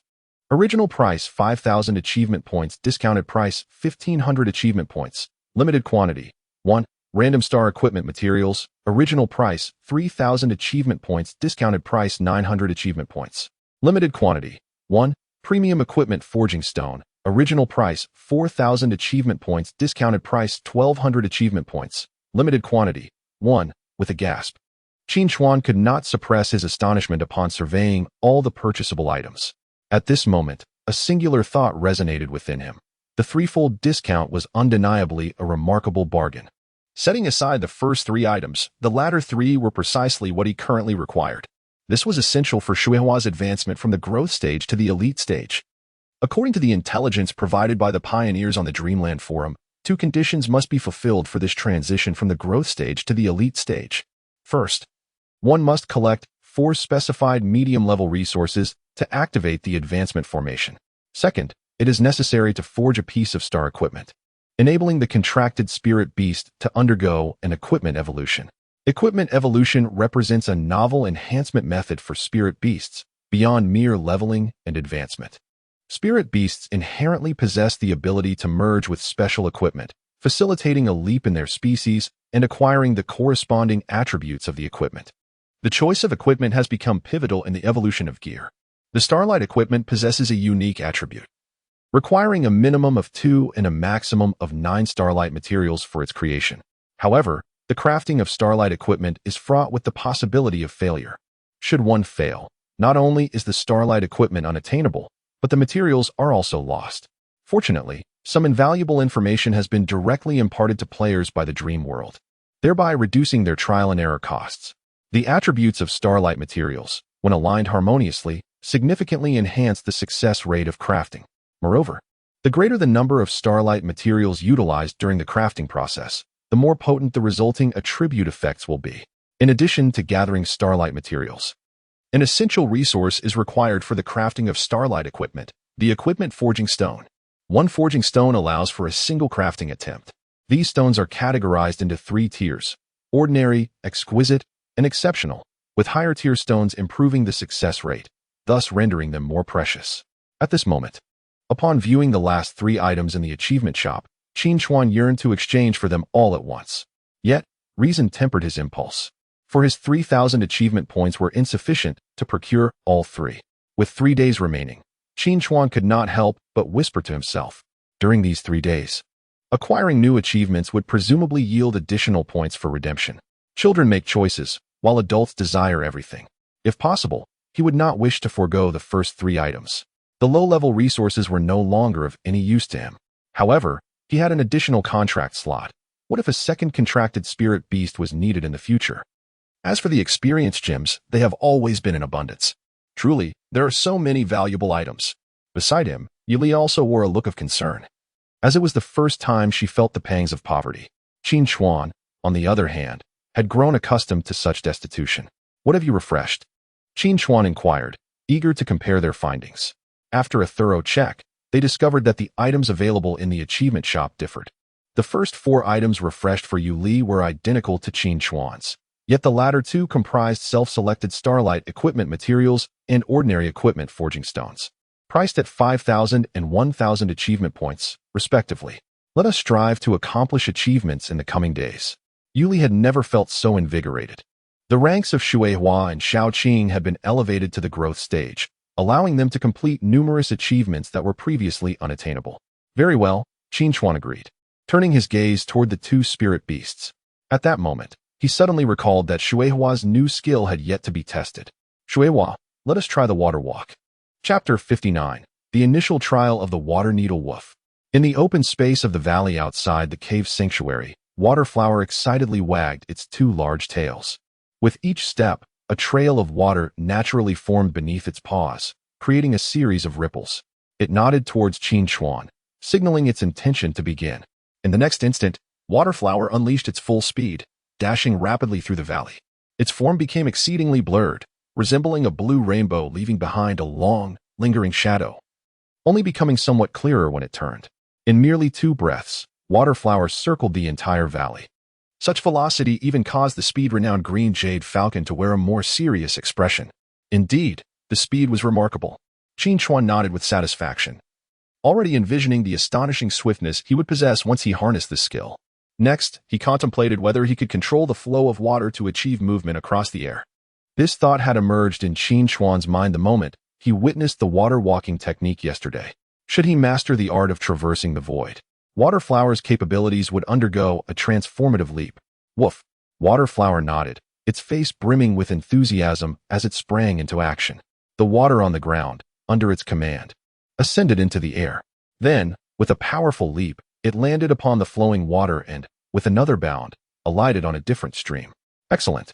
Original price 5,000 achievement points, discounted price 1,500 achievement points. Limited quantity 1. Random star equipment materials, original price 3,000 achievement points, discounted price 900 achievement points. Limited quantity 1. Premium equipment forging stone, original price 4,000 achievement points, discounted price 1,200 achievement points. Limited quantity 1. With a gasp, Qin Chuan could not suppress his astonishment upon surveying all the purchasable items. At this moment, a singular thought resonated within him. The threefold discount was undeniably a remarkable bargain. Setting aside the first 3 items, the latter 3 were precisely what he currently required. This was essential for Xuehua's advancement from the growth stage to the elite stage. According to the intelligence provided by the pioneers on the Dreamland Forum, two conditions must be fulfilled for this transition from the growth stage to the elite stage. First, one must collect 4 specified medium-level resources to activate the advancement formation. Second, it is necessary to forge a piece of star equipment, enabling the contracted spirit beast to undergo an equipment evolution. Equipment evolution represents a novel enhancement method for spirit beasts, beyond mere leveling and advancement. Spirit beasts inherently possess the ability to merge with special equipment, facilitating a leap in their species and acquiring the corresponding attributes of the equipment. The choice of equipment has become pivotal in the evolution of gear. The Starlight equipment possesses a unique attribute, requiring a minimum of 2 and a maximum of 9 Starlight materials for its creation. However, the crafting of Starlight equipment is fraught with the possibility of failure. Should one fail, not only is the Starlight equipment unattainable, but the materials are also lost. Fortunately, some invaluable information has been directly imparted to players by the Dream World, thereby reducing their trial and error costs. The attributes of Starlight materials, when aligned harmoniously, significantly enhance the success rate of crafting. Moreover, the greater the number of Starlight materials utilized during the crafting process, the more potent the resulting attribute effects will be. In addition to gathering Starlight materials, an essential resource is required for the crafting of Starlight equipment, the Equipment Forging Stone. One forging stone allows for a single crafting attempt. These stones are categorized into 3 tiers: ordinary, exquisite, and exceptional, with higher tier stones improving the success rate, thus rendering them more precious. At this moment, upon viewing the last 3 items in the achievement shop, Qin Chuan yearned to exchange for them all at once. Yet, reason tempered his impulse, for his 3,000 achievement points were insufficient to procure all 3. With 3 days remaining, Qin Chuan could not help but whisper to himself. During these 3 days, acquiring new achievements would presumably yield additional points for redemption. Children make choices, while adults desire everything. If possible, he would not wish to forego the first 3 items. The low-level resources were no longer of any use to him. However, he had an additional contract slot. What if a second contracted spirit beast was needed in the future? As for the experience gems, they have always been in abundance. Truly, there are so many valuable items. Beside him, Yuli also wore a look of concern, as it was the first time she felt the pangs of poverty. Qin Chuan, on the other hand, had grown accustomed to such destitution. What have you refreshed? Qin Chuan inquired, eager to compare their findings. After a thorough check, they discovered that the items available in the achievement shop differed. The first 4 items refreshed for Yu Li were identical to Qin Chuan's, yet the latter 2 comprised self-selected Starlight equipment materials and ordinary equipment forging stones, priced at 5,000 and 1,000 achievement points, respectively. Let us strive to accomplish achievements in the coming days. Yuli had never felt so invigorated. The ranks of Xuehua and Shaoqing had been elevated to the growth stage, allowing them to complete numerous achievements that were previously unattainable. Very well, Qin Chuan agreed, turning his gaze toward the 2 spirit beasts. At that moment, he suddenly recalled that Xuehua's new skill had yet to be tested. Xuehua, let us try the water walk. Chapter 59. The Initial Trial of the Water Needle Wolf. In the open space of the valley outside the cave sanctuary, Waterflower excitedly wagged its 2 large tails. With each step, a trail of water naturally formed beneath its paws, creating a series of ripples. It nodded towards Qin Chuan, signaling its intention to begin. In the next instant, Waterflower unleashed its full speed, dashing rapidly through the valley. Its form became exceedingly blurred, resembling a blue rainbow leaving behind a long, lingering shadow, only becoming somewhat clearer when it turned. In merely 2 breaths, Waterflower circled the entire valley. Such velocity even caused the speed-renowned Green Jade Falcon to wear a more serious expression. Indeed, the speed was remarkable. Qin Chuan nodded with satisfaction, already envisioning the astonishing swiftness he would possess once he harnessed this skill. Next, he contemplated whether he could control the flow of water to achieve movement across the air. This thought had emerged in Qin Chuan's mind the moment he witnessed the water-walking technique yesterday. Should he master the art of traversing the void, Waterflower's capabilities would undergo a transformative leap. Woof! Waterflower nodded, its face brimming with enthusiasm as it sprang into action. The water on the ground, under its command, ascended into the air. Then, with a powerful leap, it landed upon the flowing water and, with another bound, alighted on a different stream. Excellent!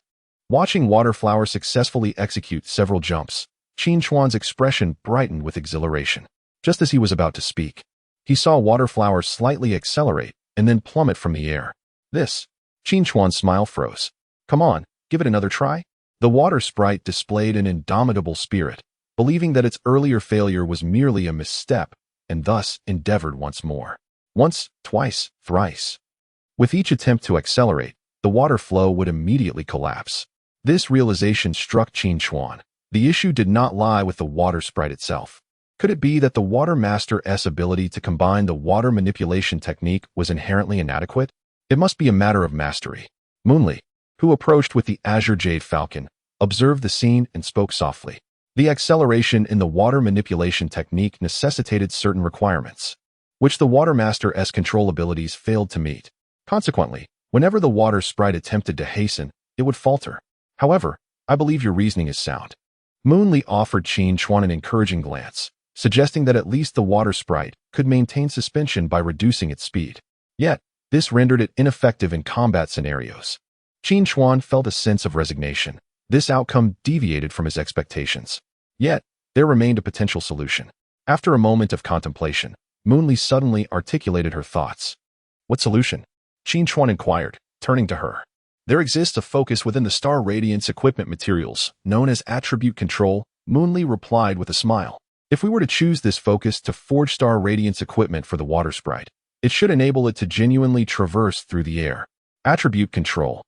Watching Waterflower successfully execute several jumps, Qin Chuan's expression brightened with exhilaration. Just as he was about to speak, he saw Waterflower slightly accelerate and then plummet from the air. This, Qin Chuan's smile froze. Come on, give it another try? The water sprite displayed an indomitable spirit, believing that its earlier failure was merely a misstep, and thus endeavored once more. Once, twice, thrice. With each attempt to accelerate, the water flow would immediately collapse. This realization struck Qin Chuan. The issue did not lie with the water sprite itself. Could it be that the Water Master's ability to combine the water manipulation technique was inherently inadequate? It must be a matter of mastery. Moonli, who approached with the Azure Jade Falcon, observed the scene and spoke softly. The acceleration in the water manipulation technique necessitated certain requirements, which the Water Master's control abilities failed to meet. Consequently, whenever the water sprite attempted to hasten, it would falter. However, I believe your reasoning is sound. Moonli offered Qin Chuan an encouraging glance, suggesting that at least the water sprite could maintain suspension by reducing its speed. Yet, this rendered it ineffective in combat scenarios. Qin Chuan felt a sense of resignation. This outcome deviated from his expectations. Yet, there remained a potential solution. After a moment of contemplation, Moonli suddenly articulated her thoughts. What solution? Qin Chuan inquired, turning to her. There exists a focus within the Star Radiance equipment materials, known as attribute control, Moonli replied with a smile. If we were to choose this focus to forge Star Radiance equipment for the water sprite, it should enable it to genuinely traverse through the air. Attribute control.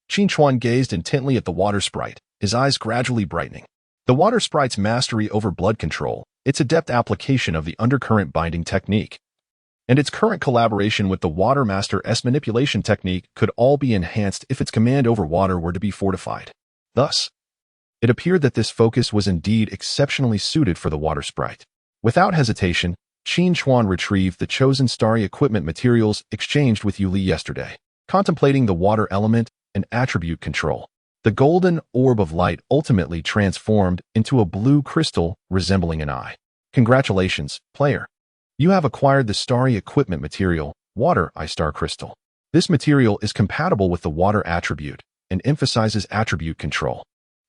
Qin Chuan gazed intently at the water sprite, his eyes gradually brightening. The water sprite's mastery over blood control, its adept application of the undercurrent binding technique, and its current collaboration with the Water Master's manipulation technique could all be enhanced if its command over water were to be fortified. Thus, it appeared that this focus was indeed exceptionally suited for the water sprite. Without hesitation, Qin Chuan retrieved the chosen starry equipment materials exchanged with Yuli yesterday. Contemplating the water element and attribute control, the golden orb of light ultimately transformed into a blue crystal resembling an eye. Congratulations, player. You have acquired the starry equipment material, Water Eye Star Crystal. This material is compatible with the water attribute and emphasizes attribute control.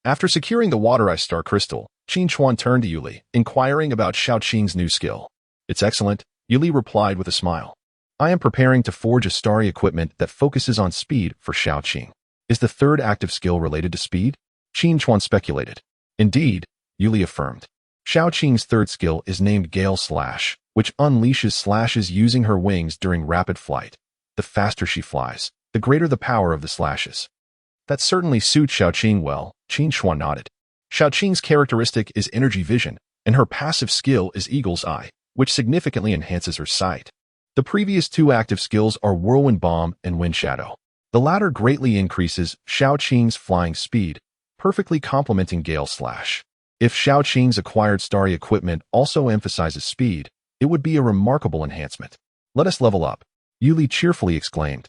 After securing the Water Eye Star Crystal, Qin Chuan turned to Yuli, inquiring about Xiaoqing's new skill. It's excellent, Yuli replied with a smile. I am preparing to forge a starry equipment that focuses on speed for Xiaoqing. Is the third active skill related to speed? Qin Chuan speculated. Indeed, Yuli affirmed. Xiaoqing's third skill is named Gale Slash, which unleashes slashes using her wings during rapid flight. The faster she flies, the greater the power of the slashes. That certainly suits Xiaoqing well, Qin Chuan nodded. Xiaoqing's characteristic is energy vision, and her passive skill is Eagle's Eye, which significantly enhances her sight. The previous two active skills are Whirlwind Bomb and Wind Shadow. The latter greatly increases Xiaoqing's flying speed, perfectly complementing Gale Slash. If Xiaoqing's acquired starry equipment also emphasizes speed, it would be a remarkable enhancement. Let us level up, Yuli cheerfully exclaimed,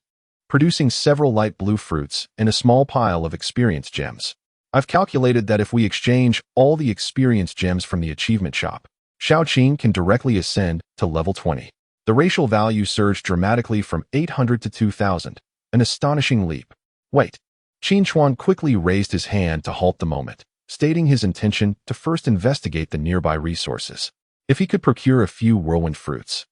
producing several light blue fruits and a small pile of experience gems. I've calculated that if we exchange all the experience gems from the achievement shop, Xiaoqing can directly ascend to level 20. The racial value surged dramatically from 800 to 2,000, an astonishing leap. Wait. Qin Chuan quickly raised his hand to halt the moment, stating his intention to first investigate the nearby resources. If he could procure a few whirlwind fruits,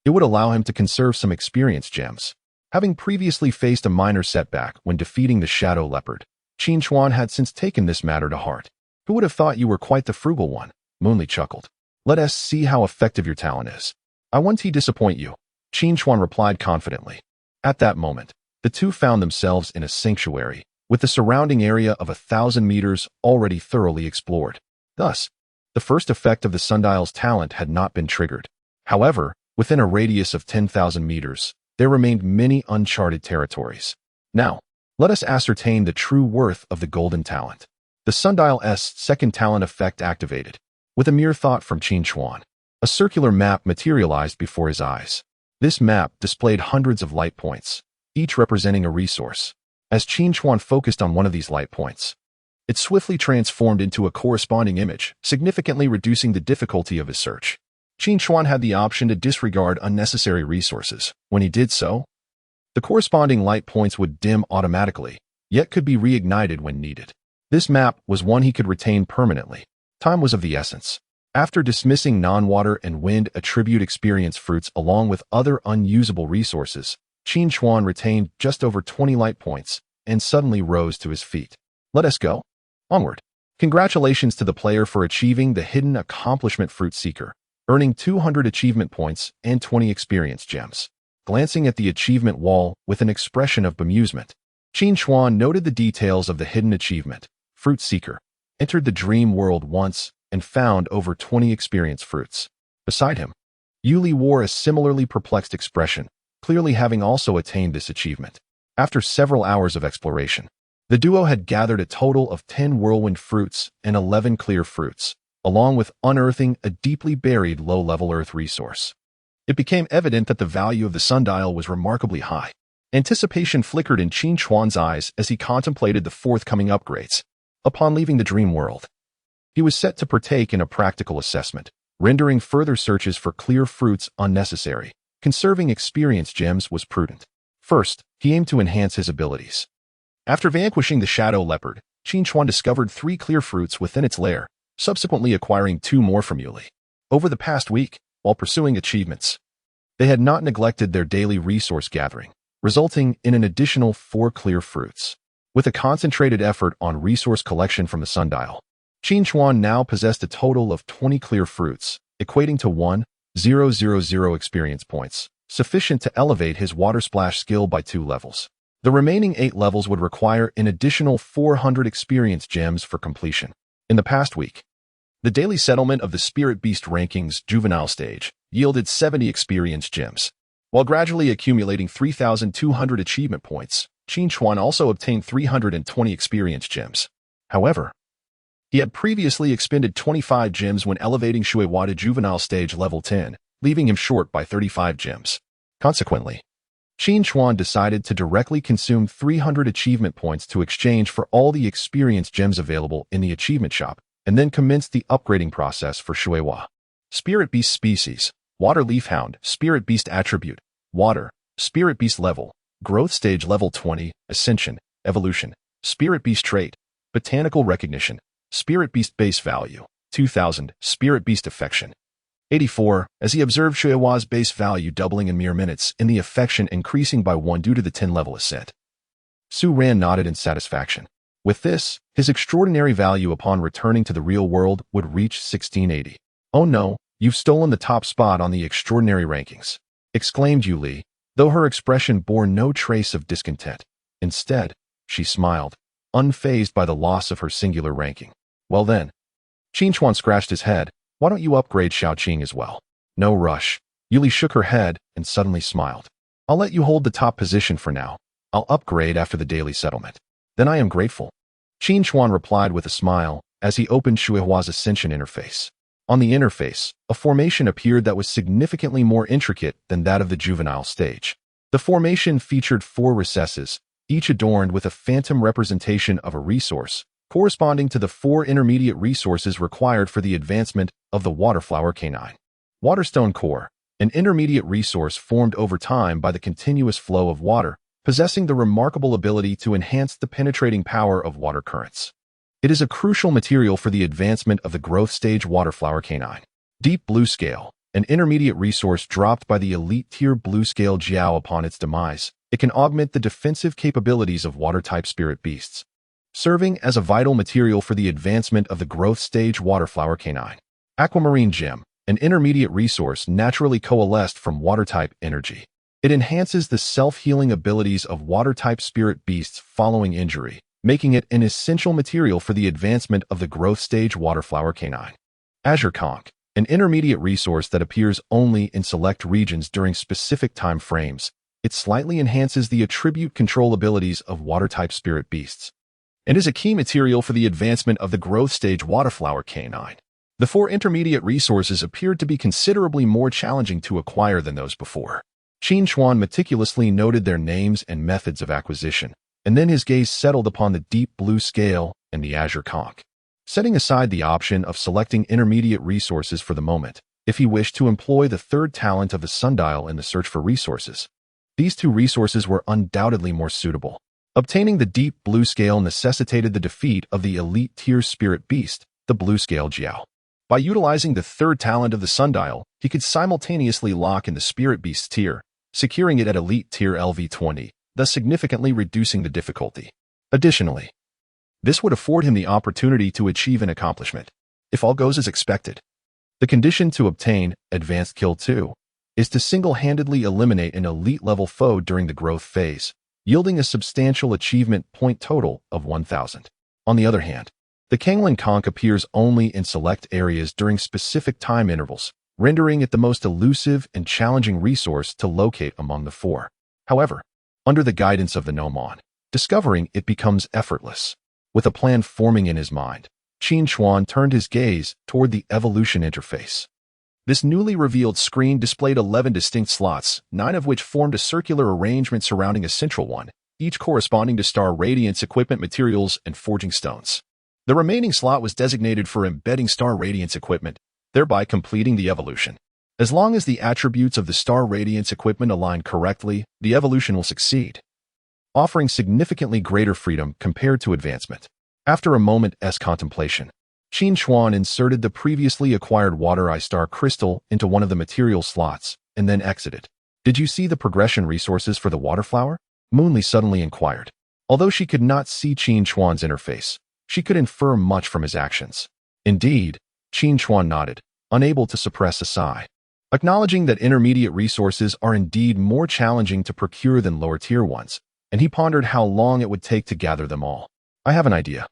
it would allow him to conserve some experience gems. Having previously faced a minor setback when defeating the Shadow Leopard, Qin Chuan had since taken this matter to heart. Who would have thought you were quite the frugal one? Moonli chuckled. Let us see how effective your talent is. I won't disappoint you, Qin Chuan replied confidently. At that moment, the two found themselves in a sanctuary, with the surrounding area of 1,000 meters already thoroughly explored. Thus, the first effect of the Sundial's talent had not been triggered. However, within a radius of 10,000 meters, there remained many uncharted territories. Now, let us ascertain the true worth of the golden talent. The Sundial's second talent effect activated. With a mere thought from Qin Chuan, a circular map materialized before his eyes. This map displayed hundreds of light points, each representing a resource. As Qin Chuan focused on one of these light points, it swiftly transformed into a corresponding image, significantly reducing the difficulty of his search. Qin Chuan had the option to disregard unnecessary resources. When he did so, the corresponding light points would dim automatically, yet could be reignited when needed. This map was one he could retain permanently. Time was of the essence. After dismissing non-water and wind attribute experience fruits along with other unusable resources, Qin Chuan retained just over 20 light points and suddenly rose to his feet. Let us go. Onward. Congratulations to the player for achieving the Hidden Accomplishment Fruit Seeker, earning 200 achievement points and 20 experience gems. Glancing at the achievement wall with an expression of bemusement, Qin Chuan noted the details of the hidden achievement, Fruit Seeker, entered the dream world once and found over 20 experience fruits. Beside him, Yuli wore a similarly perplexed expression, clearly having also attained this achievement. After several hours of exploration, the duo had gathered a total of 10 whirlwind fruits and 11 clear fruits, along with unearthing a deeply buried low-level earth resource. It became evident that the value of the sundial was remarkably high. Anticipation flickered in Qin Chuan's eyes as he contemplated the forthcoming upgrades. Upon leaving the dream world, he was set to partake in a practical assessment, rendering further searches for clear fruits unnecessary. Conserving experience gems was prudent. First, he aimed to enhance his abilities. After vanquishing the shadow leopard, Qin Chuan discovered 3 clear fruits within its lair, subsequently acquiring 2 more from Yuli. Over the past week, while pursuing achievements, they had not neglected their daily resource gathering, resulting in an additional 4 clear fruits. With a concentrated effort on resource collection from the sundial, Qin Chuan now possessed a total of 20 clear fruits, equating to 1,000 experience points, sufficient to elevate his water splash skill by 2 levels. The remaining 8 levels would require an additional 400 experience gems for completion. In the past week, the daily settlement of the Spirit Beast Rankings Juvenile stage yielded 70 experience gems. While gradually accumulating 3,200 achievement points, Qin Chuan also obtained 320 experience gems. However, he had previously expended 25 gems when elevating Shuiwa to Juvenile stage level 10, leaving him short by 35 gems. Consequently, Qin Chuan decided to directly consume 300 achievement points to exchange for all the experience gems available in the achievement shop, and then commenced the upgrading process for Shuiwa. Spirit Beast Species, Water Leaf Hound, Spirit Beast Attribute, Water, Spirit Beast Level, Growth Stage Level 20, Ascension, Evolution, Spirit Beast Trait, Botanical Recognition, Spirit Beast Base Value, 2000, Spirit Beast Affection, 84, as he observed Shuiwa's base value doubling in mere minutes and the affection increasing by 1 due to the 10-level ascent. Su Ran nodded in satisfaction. With this, his extraordinary value upon returning to the real world would reach 1680. Oh no, you've stolen the top spot on the extraordinary rankings, exclaimed Yuli, though her expression bore no trace of discontent. Instead, she smiled, unfazed by the loss of her singular ranking. Well then, Qin Chuan scratched his head. Why don't you upgrade Xiaoqing as well? No rush. Yuli shook her head and suddenly smiled. I'll let you hold the top position for now. I'll upgrade after the daily settlement. Then I am grateful. Qin Chuan replied with a smile as he opened Shuiwa's Ascension interface. On the interface, a formation appeared that was significantly more intricate than that of the juvenile stage. The formation featured 4 recesses, each adorned with a phantom representation of a resource, corresponding to the 4 intermediate resources required for the advancement of the Waterflower Canine. Waterstone Core, an intermediate resource formed over time by the continuous flow of water, possessing the remarkable ability to enhance the penetrating power of water currents. It is a crucial material for the advancement of the growth stage Waterflower Canine. Deep Blue Scale, an intermediate resource dropped by the elite tier Blue Scale Jiao upon its demise. It can augment the defensive capabilities of water-type spirit beasts, serving as a vital material for the advancement of the growth stage Waterflower Canine. Aquamarine Gem, an intermediate resource naturally coalesced from water-type energy. It enhances the self-healing abilities of water-type spirit beasts following injury, making it an essential material for the advancement of the growth stage Waterflower Canine. Azure Conch, an intermediate resource that appears only in select regions during specific time frames. It slightly enhances the attribute control abilities of water-type spirit beasts, and is a key material for the advancement of the growth stage Waterflower Canine. The 4 intermediate resources appeared to be considerably more challenging to acquire than those before. Qin Chuan meticulously noted their names and methods of acquisition, and then his gaze settled upon the Deep Blue Scale and the Azure Conch. Setting aside the option of selecting intermediate resources for the moment, if he wished to employ the 3rd talent of the sundial in the search for resources, these 2 resources were undoubtedly more suitable. Obtaining the deep blue scale necessitated the defeat of the elite tier spirit beast, the blue scale Jiao. By utilizing the third talent of the sundial, he could simultaneously lock in the spirit beast tier, securing it at elite tier LV20, thus significantly reducing the difficulty. Additionally, this would afford him the opportunity to achieve an accomplishment, if all goes as expected. The condition to obtain Advanced Kill 2 is to single-handedly eliminate an elite-level foe during the growth phase, yielding a substantial achievement point total of 1,000. On the other hand, the Kanglin Conch appears only in select areas during specific time intervals, rendering it the most elusive and challenging resource to locate among the four. However, under the guidance of the Gnomon, discovering it becomes effortless. With a plan forming in his mind, Qin Chuan turned his gaze toward the evolution interface. This newly revealed screen displayed 11 distinct slots, 9 of which formed a circular arrangement surrounding a central one, each corresponding to Star Radiance equipment materials and forging stones. The remaining slot was designated for embedding Star Radiance equipment, thereby completing the evolution. As long as the attributes of the Star Radiance equipment align correctly, the evolution will succeed, offering significantly greater freedom compared to advancement. After a moment's contemplation, Qin Chuan inserted the previously acquired Water Eye Star Crystal into one of the material slots and then exited. "Did you see the progression resources for the Water Flower?" Moonli suddenly inquired. Although she could not see Qin Chuan's interface, she could infer much from his actions. Indeed, Qin Chuan nodded, unable to suppress a sigh. Acknowledging that intermediate resources are indeed more challenging to procure than lower-tier ones, and he pondered how long it would take to gather them all. "I have an idea.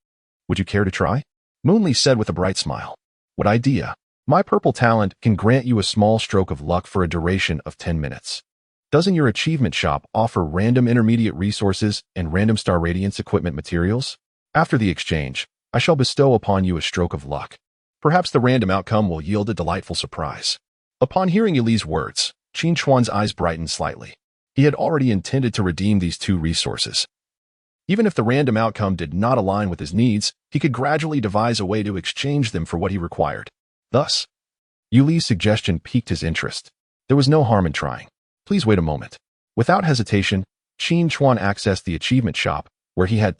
Would you care to try?" Moonli said with a bright smile. "What idea?" "My purple talent can grant you a small stroke of luck for a duration of 10 minutes. Doesn't your achievement shop offer random intermediate resources and random Star Radiance equipment materials? After the exchange, I shall bestow upon you a stroke of luck. Perhaps the random outcome will yield a delightful surprise." Upon hearing Yuli's words, Qin Chuan's eyes brightened slightly. He had already intended to redeem these two resources. Even if the random outcome did not align with his needs, he could gradually devise a way to exchange them for what he required. Thus, Yuli's suggestion piqued his interest. There was no harm in trying. "Please wait a moment." Without hesitation, Qin Chuan accessed the achievement shop, where he had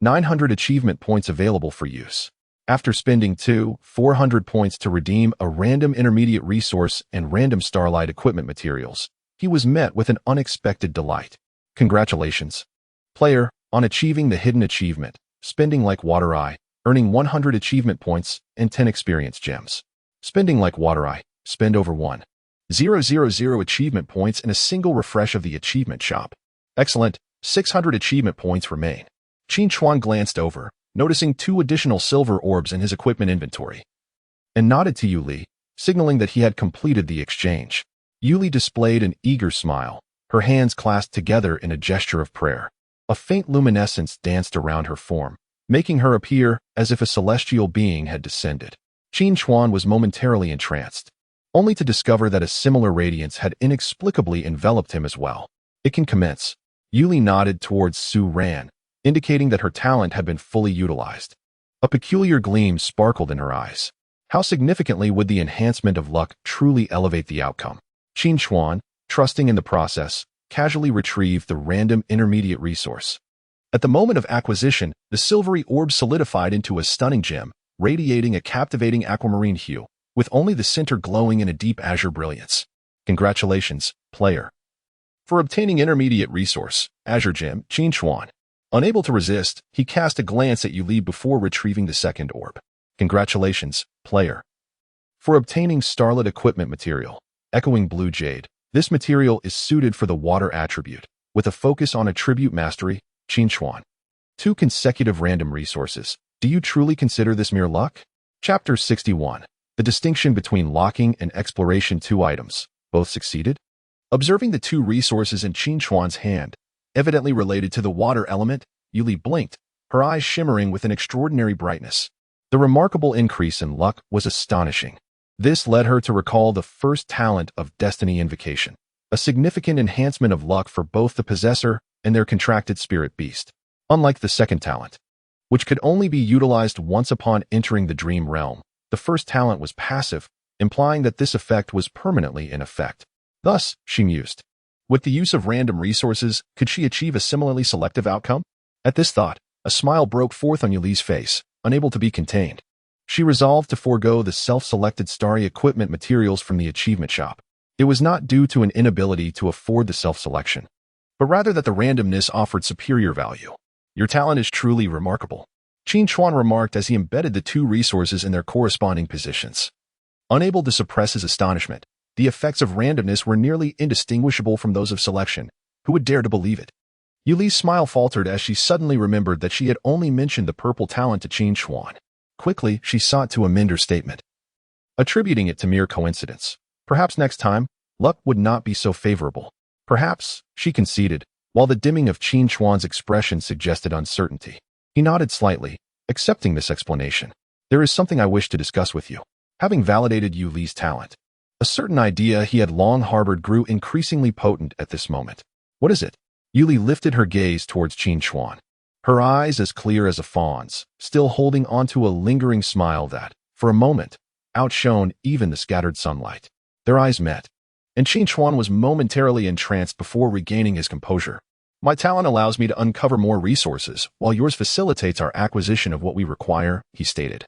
900 achievement points available for use. After spending 400 points to redeem a random intermediate resource and random Starlight equipment materials, he was met with an unexpected delight. "Congratulations, player, on achieving the hidden achievement, Spending Like Water Eye, earning 100 achievement points and 10 experience gems. Spending Like Water Eye, spend over 1,000 achievement points in a single refresh of the achievement shop. Excellent, 600 achievement points remain." Qin Chuan glanced over, noticing 2 additional silver orbs in his equipment inventory, and nodded to Yuli, signaling that he had completed the exchange. Yuli displayed an eager smile, her hands clasped together in a gesture of prayer. A faint luminescence danced around her form, making her appear as if a celestial being had descended. Qin Chuan was momentarily entranced, only to discover that a similar radiance had inexplicably enveloped him as well. "It can commence." Yuli nodded towards Su Ran, indicating that her talent had been fully utilized. A peculiar gleam sparkled in her eyes. How significantly would the enhancement of luck truly elevate the outcome? Qin Chuan, trusting in the process, casually retrieved the random intermediate resource. At the moment of acquisition, the silvery orb solidified into a stunning gem, radiating a captivating aquamarine hue, with only the center glowing in a deep azure brilliance. "Congratulations, player." For obtaining intermediate resource, Azure Gem, Qin Chuan. Unable to resist, he cast a glance at Yuli before retrieving the second orb. "Congratulations, player." For obtaining Starlit equipment material, Echoing Blue Jade. This material is suited for the water attribute, with a focus on attribute mastery, Qin Chuan. 2 consecutive random resources. Do you truly consider this mere luck? Chapter 61. The distinction between locking and exploration 2 items. Both succeeded? Observing the 2 resources in Qin Chuan's hand, evidently related to the water element, Yuli blinked, her eyes shimmering with an extraordinary brightness. The remarkable increase in luck was astonishing. This led her to recall the first talent of Destiny Invocation, a significant enhancement of luck for both the possessor and their contracted spirit beast. Unlike the second talent, which could only be utilized once upon entering the dream realm, the first talent was passive, implying that this effect was permanently in effect. Thus, she mused, with the use of random resources, could she achieve a similarly selective outcome? At this thought, a smile broke forth on Yuli's face, unable to be contained. She resolved to forego the self-selected starry equipment materials from the achievement shop. It was not due to an inability to afford the self-selection, but rather that the randomness offered superior value. Your talent is truly remarkable, Qin Chuan remarked as he embedded the two resources in their corresponding positions. Unable to suppress his astonishment, the effects of randomness were nearly indistinguishable from those of selection. Who would dare to believe it? Yuli's smile faltered as she suddenly remembered that she had only mentioned the purple talent to Qin Chuan. Quickly, she sought to amend her statement, attributing it to mere coincidence. Perhaps next time, luck would not be so favorable. Perhaps, she conceded, while the dimming of Qin Chuan's expression suggested uncertainty. He nodded slightly, accepting this explanation. There is something I wish to discuss with you. Having validated Yuli's talent, a certain idea he had long harbored grew increasingly potent at this moment. What is it? Yuli lifted her gaze towards Qin Chuan, her eyes as clear as a fawn's, still holding onto a lingering smile that, for a moment, outshone even the scattered sunlight. Their eyes met, and Qin Chuan was momentarily entranced before regaining his composure. My talent allows me to uncover more resources, while yours facilitates our acquisition of what we require, he stated.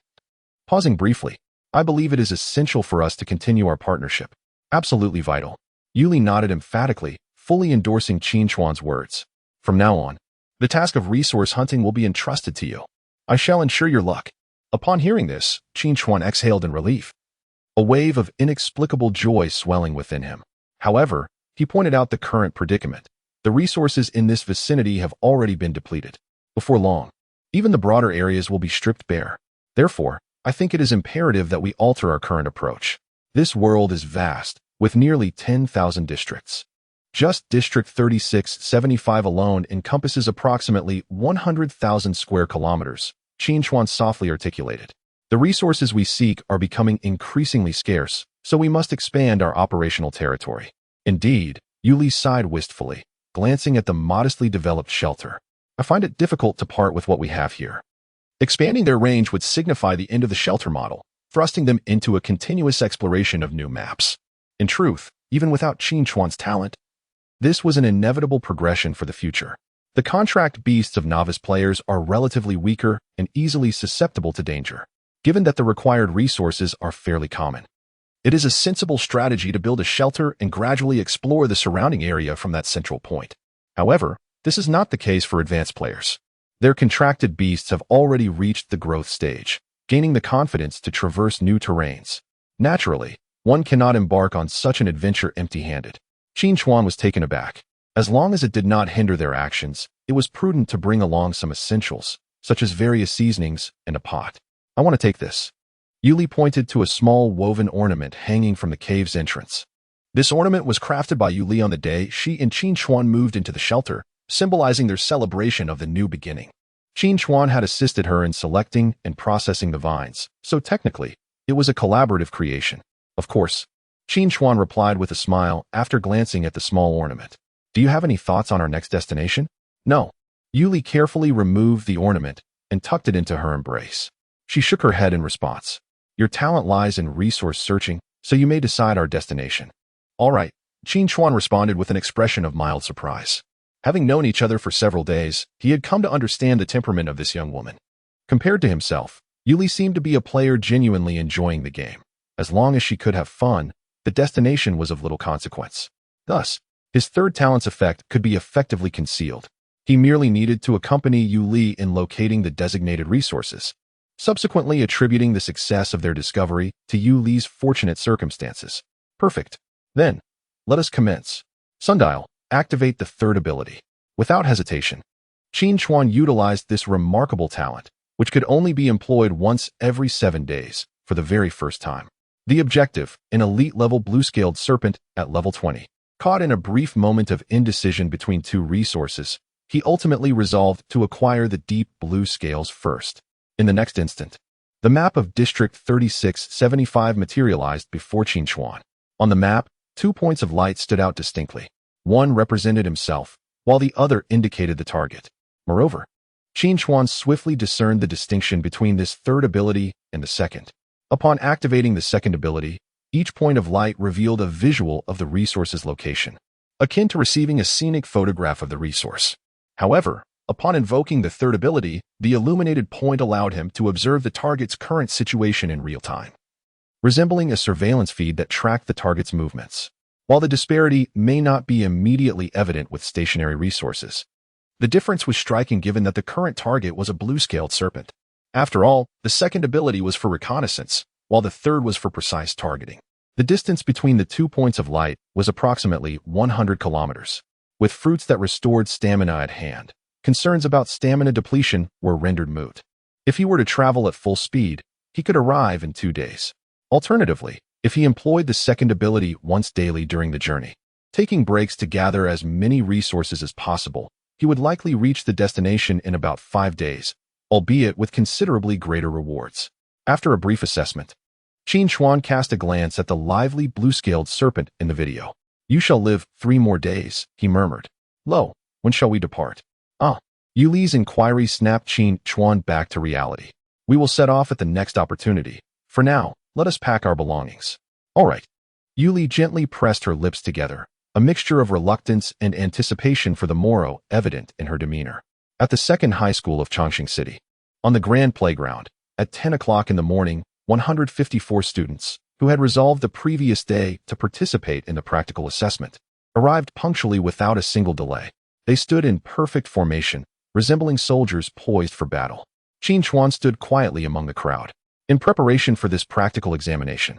Pausing briefly, I believe it is essential for us to continue our partnership. Absolutely vital. Yuli nodded emphatically, fully endorsing Qin Chuan's words. From now on, the task of resource hunting will be entrusted to you. I shall ensure your luck. Upon hearing this, Qin Chuan exhaled in relief, a wave of inexplicable joy swelling within him. However, he pointed out the current predicament. The resources in this vicinity have already been depleted. Before long, even the broader areas will be stripped bare. Therefore, I think it is imperative that we alter our current approach. This world is vast, with nearly 10,000 districts. Just District 3675 alone encompasses approximately 100,000 square kilometers, Qin Chuan softly articulated. The resources we seek are becoming increasingly scarce, so we must expand our operational territory. Indeed, Yuli sighed wistfully, glancing at the modestly developed shelter. I find it difficult to part with what we have here. Expanding their range would signify the end of the shelter model, thrusting them into a continuous exploration of new maps. In truth, even without Qin Chuan's talent, this was an inevitable progression for the future. The contract beasts of novice players are relatively weaker and easily susceptible to danger, given that the required resources are fairly common. It is a sensible strategy to build a shelter and gradually explore the surrounding area from that central point. However, this is not the case for advanced players. Their contracted beasts have already reached the growth stage, gaining the confidence to traverse new terrains. Naturally, one cannot embark on such an adventure empty-handed. Qin Chuan was taken aback. As long as it did not hinder their actions, it was prudent to bring along some essentials, such as various seasonings and a pot. I want to take this. Yuli pointed to a small woven ornament hanging from the cave's entrance. This ornament was crafted by Yuli on the day she and Qin Chuan moved into the shelter, symbolizing their celebration of the new beginning. Qin Chuan had assisted her in selecting and processing the vines, so technically, it was a collaborative creation. Of course, Qin Chuan replied with a smile after glancing at the small ornament. Do you have any thoughts on our next destination? No. Yuli carefully removed the ornament and tucked it into her embrace. She shook her head in response. Your talent lies in resource searching, so you may decide our destination. All right, Qin Chuan responded with an expression of mild surprise. Having known each other for several days, he had come to understand the temperament of this young woman. Compared to himself, Yuli seemed to be a player genuinely enjoying the game. As long as she could have fun, the destination was of little consequence. Thus, his third talent's effect could be effectively concealed. He merely needed to accompany Yuli in locating the designated resources, subsequently attributing the success of their discovery to Yuli's fortunate circumstances. Perfect. Then, let us commence. Sundial, activate the third ability. Without hesitation, Qin Chuan utilized this remarkable talent, which could only be employed once every 7 days, for the very first time. The objective, an elite-level blue-scaled serpent at level 20. Caught in a brief moment of indecision between two resources, he ultimately resolved to acquire the deep blue scales first. In the next instant, the map of District 3675 materialized before Qin Chuan. On the map, 2 points of light stood out distinctly. One represented himself, while the other indicated the target. Moreover, Qin Chuan swiftly discerned the distinction between this third ability and the second. Upon activating the second ability, each point of light revealed a visual of the resource's location, akin to receiving a scenic photograph of the resource. However, Upon invoking the third ability, the illuminated point allowed him to observe the target's current situation in real time, resembling a surveillance feed that tracked the target's movements. While the disparity may not be immediately evident with stationary resources, the difference was striking given that the current target was a blue-scaled serpent. After all, the second ability was for reconnaissance, while the third was for precise targeting. The distance between the 2 points of light was approximately 100 kilometers. With fruits that restored stamina at hand, concerns about stamina depletion were rendered moot. If he were to travel at full speed, he could arrive in 2 days. Alternatively, if he employed the second ability once daily during the journey, taking breaks to gather as many resources as possible, he would likely reach the destination in about 5 days, albeit with considerably greater rewards. After a brief assessment, Qin Chuan cast a glance at the lively blue-scaled serpent in the video. "You shall live 3 more days," he murmured. "Lo, when shall we depart?" Yu Li's inquiry snapped Qin Chuan back to reality. "We will set off at the next opportunity. For now, let us pack our belongings." "All right." Yu Li gently pressed her lips together, a mixture of reluctance and anticipation for the morrow evident in her demeanor. At the second high school of Chongqing City, on the grand playground, at 10 o'clock in the morning, 154 students, who had resolved the previous day to participate in the practical assessment, arrived punctually without a single delay. They stood in perfect formation, resembling soldiers poised for battle. Qin Chuan stood quietly among the crowd. In preparation for this practical examination,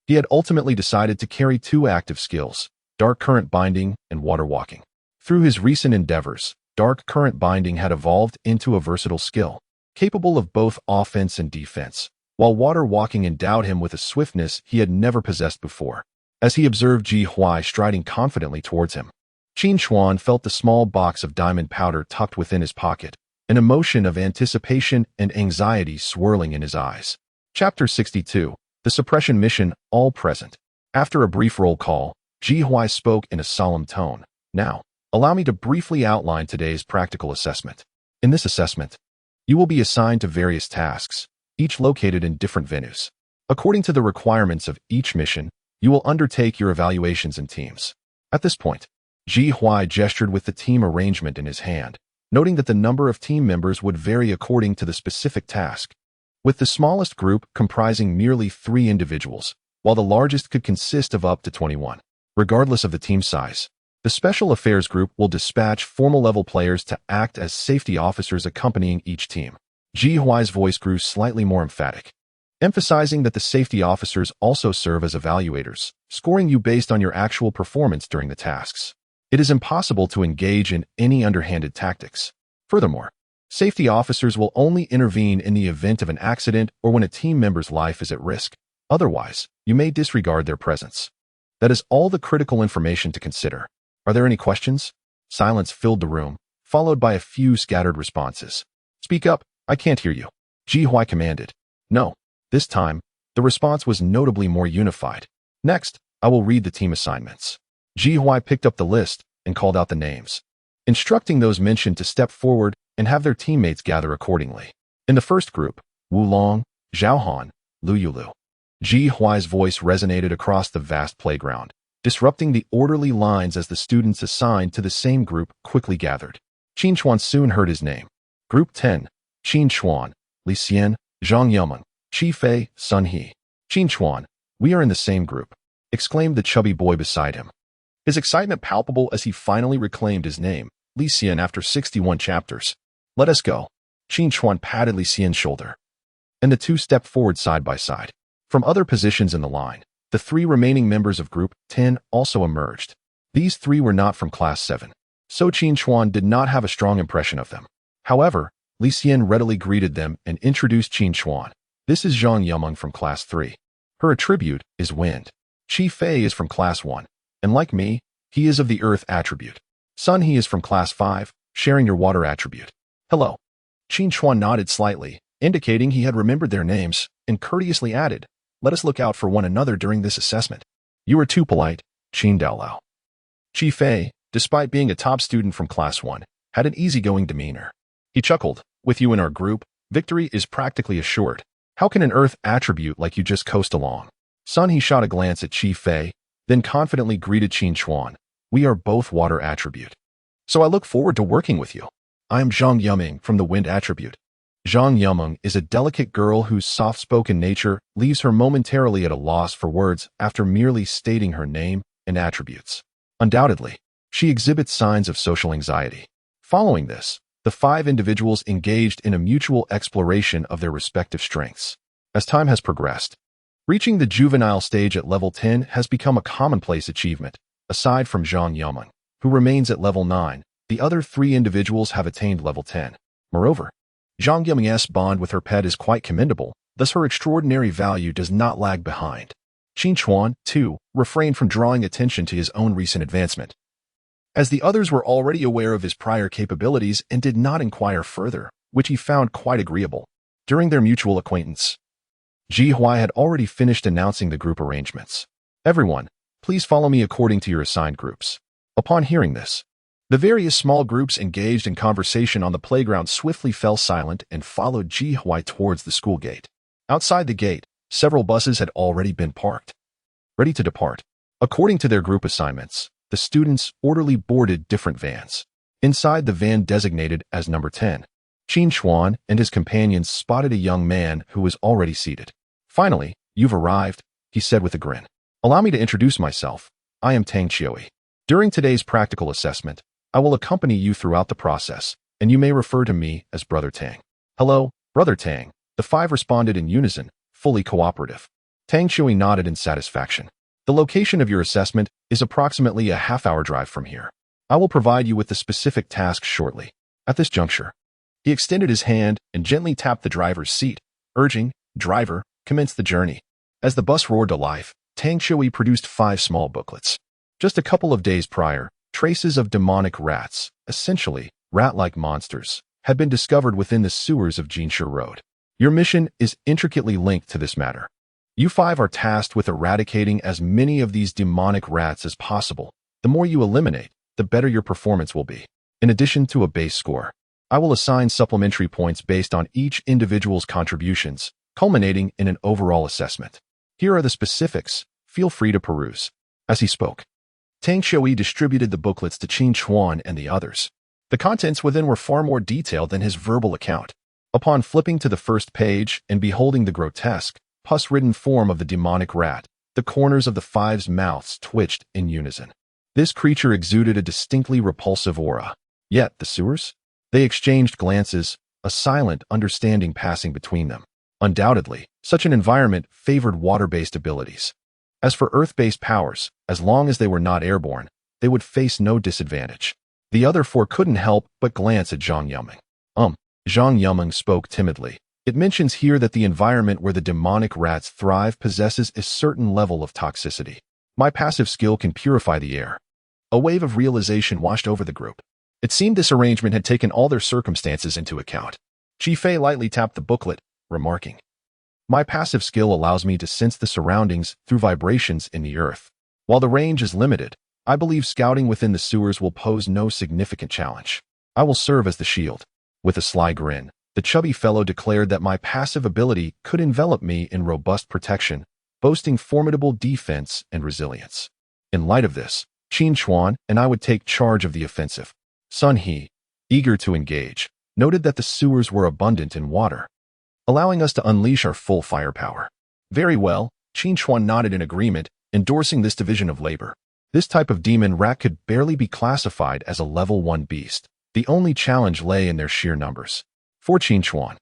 he had ultimately decided to carry 2 active skills, dark current binding and water walking. Through his recent endeavors, dark current binding had evolved into a versatile skill, capable of both offense and defense, while water walking endowed him with a swiftness he had never possessed before. As he observed Ji Huai striding confidently towards him, Qin Chuan felt the small box of diamond powder tucked within his pocket, an emotion of anticipation and anxiety swirling in his eyes. Chapter 62, The Suppression Mission, all present. After a brief roll call, Ji Huai spoke in a solemn tone. "Now, allow me to briefly outline today's practical assessment. In this assessment, you will be assigned to various tasks, each located in different venues. According to the requirements of each mission, you will undertake your evaluations in teams." At this point, Ji Huai gestured with the team arrangement in his hand, noting that the number of team members would vary according to the specific task, with the smallest group comprising merely 3 individuals, while the largest could consist of up to 21. Regardless of the team size, the Special Affairs Group will dispatch formal-level players to act as safety officers accompanying each team. Ji Huai's voice grew slightly more emphatic, emphasizing that the safety officers also serve as evaluators, scoring you based on your actual performance during the tasks. It is impossible to engage in any underhanded tactics. Furthermore, safety officers will only intervene in the event of an accident or when a team member's life is at risk. Otherwise, you may disregard their presence. That is all the critical information to consider. Are there any questions? Silence filled the room, followed by a few scattered responses. "Speak up, I can't hear you," Ji Huai commanded. No. This time, the response was notably more unified. "Next, I will read the team assignments." Ji Huai picked up the list and called out the names, instructing those mentioned to step forward and have their teammates gather accordingly. In the first group, Wu Long, Zhao Han, Lu Yulu. Ji Huai's voice resonated across the vast playground, disrupting the orderly lines as the students assigned to the same group quickly gathered. Qin Chuan soon heard his name. Group 10, Qin Chuan, Li Xian, Zhang Yumeng, Qi Fei, Sun He. "Qin Chuan, we are in the same group," exclaimed the chubby boy beside him, his excitement palpable as he finally reclaimed his name, Li Xian, after 61 chapters. "Let us go." Qin Chuan patted Li Xian's shoulder, and the two stepped forward side by side. From other positions in the line, the 3 remaining members of Group 10 also emerged. These 3 were not from Class 7, so Qin Chuan did not have a strong impression of them. However, Li Xian readily greeted them and introduced Qin Chuan. "This is Zhang Yumeng from Class 3. Her attribute is Wind. Qi Fei is from Class 1, and like me, he is of the Earth attribute. Sun He is from Class 5, sharing your Water attribute." "Hello." Qin Chuan nodded slightly, indicating he had remembered their names, and courteously added, "Let us look out for one another during this assessment." "You are too polite," Qin Daolao. Qi Fei, despite being a top student from Class 1, had an easygoing demeanor. He chuckled, "With you in our group, victory is practically assured. How can an Earth attribute like you just coast along?" Sun He shot a glance at Qi Fei, then confidently greeted Qin Chuan. "We are both Water attribute. So I look forward to working with you." I am Zhang Yuming from the Wind Attribute. Zhang Yuming is a delicate girl whose soft-spoken nature leaves her momentarily at a loss for words after merely stating her name and attributes. Undoubtedly, she exhibits signs of social anxiety. Following this, the 5 individuals engaged in a mutual exploration of their respective strengths. As time has progressed, reaching the juvenile stage at level 10 has become a commonplace achievement. Aside from Zhang Yuming, who remains at level 9, the other 3 individuals have attained level 10. Moreover, Zhang Yuming's bond with her pet is quite commendable, thus her extraordinary value does not lag behind. Qin Chuan, too, refrained from drawing attention to his own recent advancement, as the others were already aware of his prior capabilities and did not inquire further, which he found quite agreeable. During their mutual acquaintance, Ji Hui had already finished announcing the group arrangements. Everyone, please follow me according to your assigned groups. Upon hearing this, the various small groups engaged in conversation on the playground swiftly fell silent and followed Ji Hui towards the school gate. Outside the gate, several buses had already been parked, ready to depart. According to their group assignments, the students orderly boarded different vans. Inside the van designated as number 10, Qin Chuan and his companions spotted a young man who was already seated. Finally, you've arrived, he said with a grin. Allow me to introduce myself. I am Tang Qiui. During today's practical assessment, I will accompany you throughout the process, and you may refer to me as Brother Tang. Hello, Brother Tang, the 5 responded in unison, fully cooperative. Tang Qiui nodded in satisfaction. The location of your assessment is approximately a half-hour drive from here. I will provide you with the specific tasks shortly. At this juncture, he extended his hand and gently tapped the driver's seat, urging, "Driver, commence the journey." As the bus roared to life, Tang Qiui produced 5 small booklets. Just a couple of days prior, traces of demonic rats, essentially rat-like monsters, had been discovered within the sewers of Jinshe Road. Your mission is intricately linked to this matter. You 5 are tasked with eradicating as many of these demonic rats as possible. The more you eliminate, the better your performance will be. In addition to a base score, I will assign supplementary points based on each individual's contributions, culminating in an overall assessment. Here are the specifics. Feel free to peruse. As he spoke, Tang Qiui distributed the booklets to Qin Chuan and the others. The contents within were far more detailed than his verbal account. Upon flipping to the first page and beholding the grotesque, pus-ridden form of the demonic rat, the corners of the 5's mouths twitched in unison. This creature exuded a distinctly repulsive aura. Yet, the sewers? They exchanged glances, a silent understanding passing between them. Undoubtedly, such an environment favored water-based abilities. As for earth-based powers, as long as they were not airborne, they would face no disadvantage. The other 4 couldn't help but glance at Zhang Yuming. Zhang Yuming spoke timidly. It mentions here that the environment where the demonic rats thrive possesses a certain level of toxicity. My passive skill can purify the air. A wave of realization washed over the group. It seemed this arrangement had taken all their circumstances into account. Qi Fei lightly tapped the booklet, remarking, "My passive skill allows me to sense the surroundings through vibrations in the earth. While the range is limited, I believe scouting within the sewers will pose no significant challenge. I will serve as the shield." With a sly grin, the chubby fellow declared that my passive ability could envelop me in robust protection, boasting formidable defense and resilience. In light of this, Qin Chuan and I would take charge of the offensive. Sun He, eager to engage, noted that the sewers were abundant in water, allowing us to unleash our full firepower. Very well, Qin Chuan nodded in agreement, endorsing this division of labor. This type of demon rat could barely be classified as a level 1 beast. The only challenge lay in their sheer numbers. For Qin Chuan,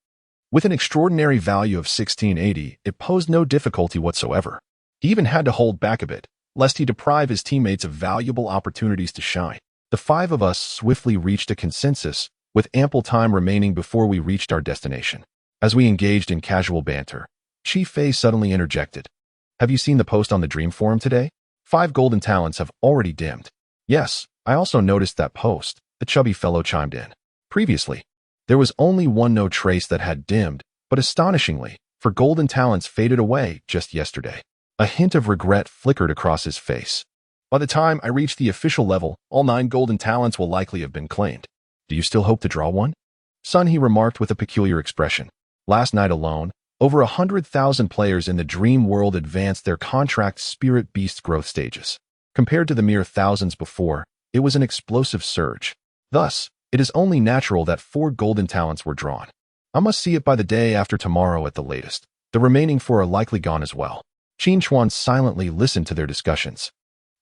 with an extraordinary value of 1680, it posed no difficulty whatsoever. He even had to hold back a bit, lest he deprive his teammates of valuable opportunities to shine. The 5 of us swiftly reached a consensus, with ample time remaining before we reached our destination. As we engaged in casual banter, Qi Fei suddenly interjected. "Have you seen the post on the Dream Forum today? 5 golden talents have already dimmed." "Yes, I also noticed that post," the chubby fellow chimed in. Previously, there was only one no trace that had dimmed, but astonishingly, for golden talents faded away just yesterday. A hint of regret flickered across his face. "By the time I reach the official level, all 9 golden talents will likely have been claimed. Do you still hope to draw one?" Sun He remarked with a peculiar expression. Last night alone, over 100,000 players in the dream world advanced their contract spirit beast growth stages. Compared to the mere thousands before, it was an explosive surge. Thus, It is only natural that 4 golden talents were drawn. I must see it by the day after tomorrow at the latest. The remaining 4 are likely gone as well. Qin Chuan silently listened to their discussions.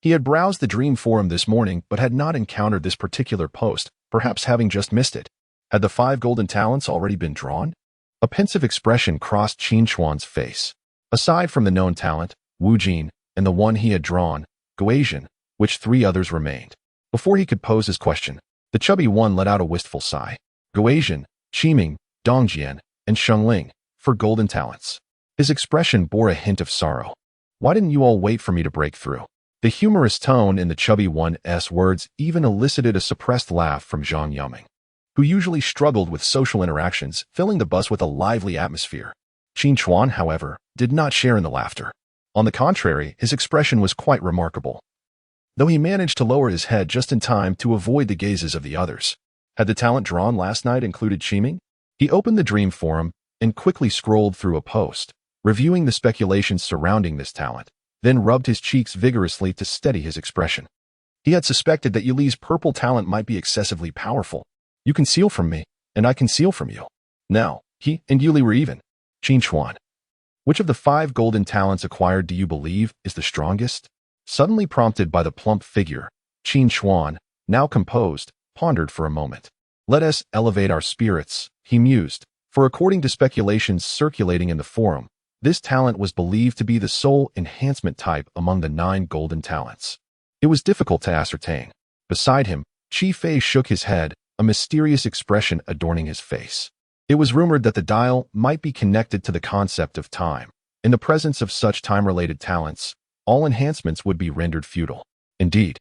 He had browsed the Dream Forum this morning but had not encountered this particular post, perhaps having just missed it. Had the 5 golden talents already been drawn? A pensive expression crossed Qin Chuan's face. Aside from the known talent, Wu Jin, and the one he had drawn, Guazian, which 3 others remained. Before he could pose his question, the chubby one let out a wistful sigh. Guazian, Qiming, Dongjian, and Shengling, for golden talents. His expression bore a hint of sorrow. Why didn't you all wait for me to break through? The humorous tone in the chubby one's words even elicited a suppressed laugh from Zhang Yuming, who usually struggled with social interactions, filling the bus with a lively atmosphere. Qin Chuan, however, did not share in the laughter. On the contrary, his expression was quite remarkable, though he managed to lower his head just in time to avoid the gazes of the others. Had the talent drawn last night included Qiming? He opened the Dream Forum and quickly scrolled through a post, reviewing the speculations surrounding this talent, then rubbed his cheeks vigorously to steady his expression. He had suspected that Yuli's purple talent might be excessively powerful. You conceal from me, and I conceal from you. Now, he and Yuli were even. Qin Chuan. Which of the 5 golden talents acquired do you believe is the strongest? Suddenly prompted by the plump figure, Qin Chuan, now composed, pondered for a moment. Let us elevate our spirits, he mused, for according to speculations circulating in the forum, this talent was believed to be the sole enhancement type among the 9 golden talents. It was difficult to ascertain. Beside him, Qi Fei shook his head, a mysterious expression adorning his face. It was rumored that the dial might be connected to the concept of time. In the presence of such time-related talents, all enhancements would be rendered futile. Indeed,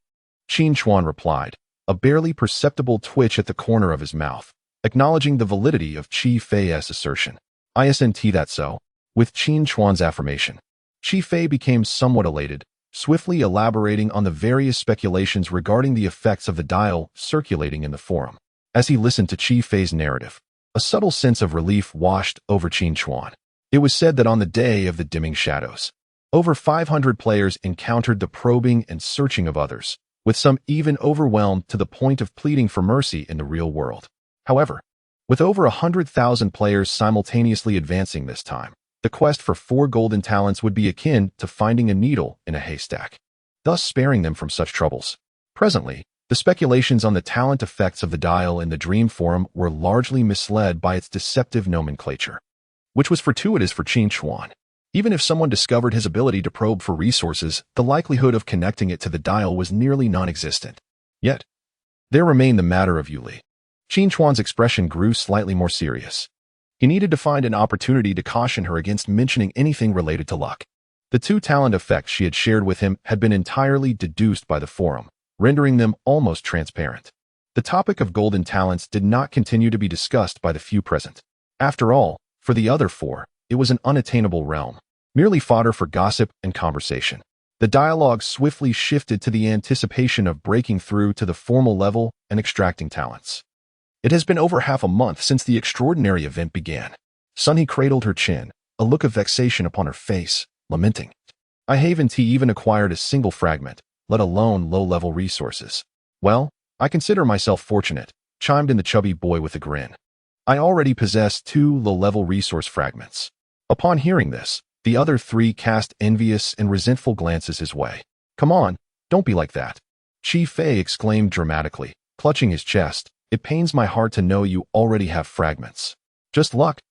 Qin Chuan replied, a barely perceptible twitch at the corner of his mouth, acknowledging the validity of Qi Fei's assertion. Isn't that so? With Qin Chuan's affirmation, Qi Fei became somewhat elated, swiftly elaborating on the various speculations regarding the effects of the dial circulating in the forum. As he listened to Qi Fei's narrative, a subtle sense of relief washed over Qin Chuan. It was said that on the day of the dimming shadows, over 500 players encountered the probing and searching of others, with some even overwhelmed to the point of pleading for mercy in the real world. However, with over 100,000 players simultaneously advancing this time, the quest for 4 golden talents would be akin to finding a needle in a haystack, thus sparing them from such troubles. Presently, the speculations on the talent effects of the dial in the Dream Forum were largely misled by its deceptive nomenclature, which was fortuitous for Qin Chuan. Even if someone discovered his ability to probe for resources, the likelihood of connecting it to the dial was nearly non-existent. Yet, there remained the matter of Yuli. Qin Chuan's expression grew slightly more serious. He needed to find an opportunity to caution her against mentioning anything related to luck. The 2 talent effects she had shared with him had been entirely deduced by the forum, rendering them almost transparent. The topic of golden talents did not continue to be discussed by the few present. After all, for the other 4, it was an unattainable realm, merely fodder for gossip and conversation. The dialogue swiftly shifted to the anticipation of breaking through to the formal level and extracting talents. It has been over half a month since the extraordinary event began. Sunny cradled her chin, a look of vexation upon her face, lamenting. I haven't even acquired a single fragment, let alone low-level resources. Well, I consider myself fortunate, chimed in the chubby boy with a grin. I already possess 2 low-level resource fragments. Upon hearing this, the other 3 cast envious and resentful glances his way. Come on, don't be like that. Qi Fei exclaimed dramatically, clutching his chest. It pains my heart to know you already have fragments. Just luck,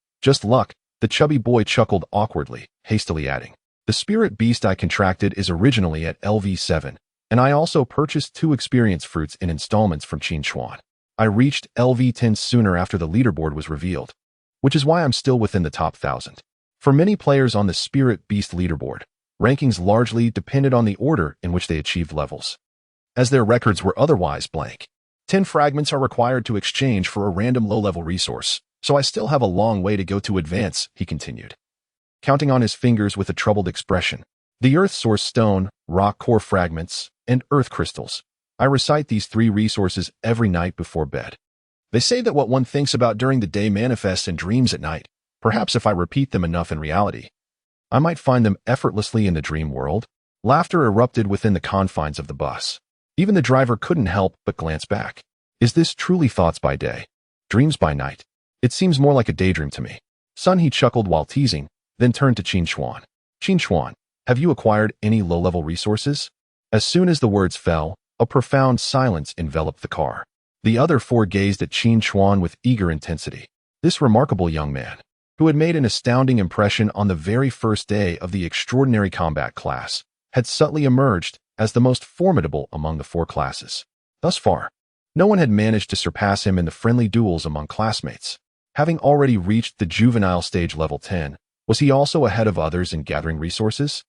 the chubby boy chuckled awkwardly, hastily adding. The spirit beast I contracted is originally at LV7, and I also purchased 2 experience fruits in installments from Qin Chuan. I reached LV10 sooner after the leaderboard was revealed, which is why I'm still within the top 1,000. For many players on the spirit beast leaderboard, rankings largely depended on the order in which they achieved levels, as their records were otherwise blank. 10 fragments are required to exchange for a random low-level resource, so I still have a long way to go to advance, he continued, counting on his fingers with a troubled expression. The Earth Source Stone, Rock Core Fragments, and Earth Crystals. I recite these 3 resources every night before bed. They say that what one thinks about during the day manifests in dreams at night. Perhaps if I repeat them enough in reality, I might find them effortlessly in the dream world. Laughter erupted within the confines of the bus. Even the driver couldn't help but glance back. Is this truly thoughts by day, dreams by night? It seems more like a daydream to me. Son, he chuckled while teasing, then turned to Qin Chuan. Qin Chuan, have you acquired any low-level resources? As soon as the words fell, a profound silence enveloped the car. The other four gazed at Qin Chuan with eager intensity. This remarkable young man, who had made an astounding impression on the very first day of the extraordinary combat class, had subtly emerged as the most formidable among the four classes. Thus far, no one had managed to surpass him in the friendly duels among classmates. Having already reached the juvenile stage level 10, was he also ahead of others in gathering resources?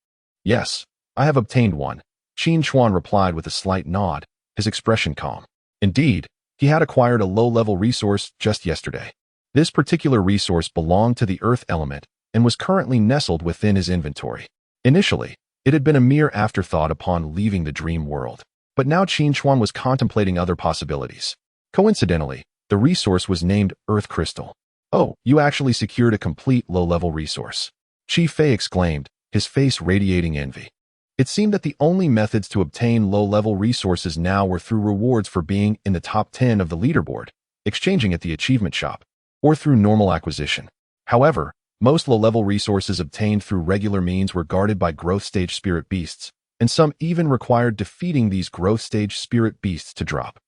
Yes, I have obtained one, Qin Chuan replied with a slight nod, his expression calm. Indeed, he had acquired a low-level resource just yesterday. This particular resource belonged to the earth element and was currently nestled within his inventory. Initially, it had been a mere afterthought upon leaving the dream world, but now Qin Chuan was contemplating other possibilities. Coincidentally, the resource was named Earth Crystal. Oh, you actually secured a complete low-level resource. Qi Fei exclaimed, his face radiating envy. It seemed that the only methods to obtain low-level resources now were through rewards for being in the top 10 of the leaderboard, exchanging at the achievement shop, or through normal acquisition. However, most low-level resources obtained through regular means were guarded by growth stage spirit beasts, and some even required defeating these growth stage spirit beasts to drop.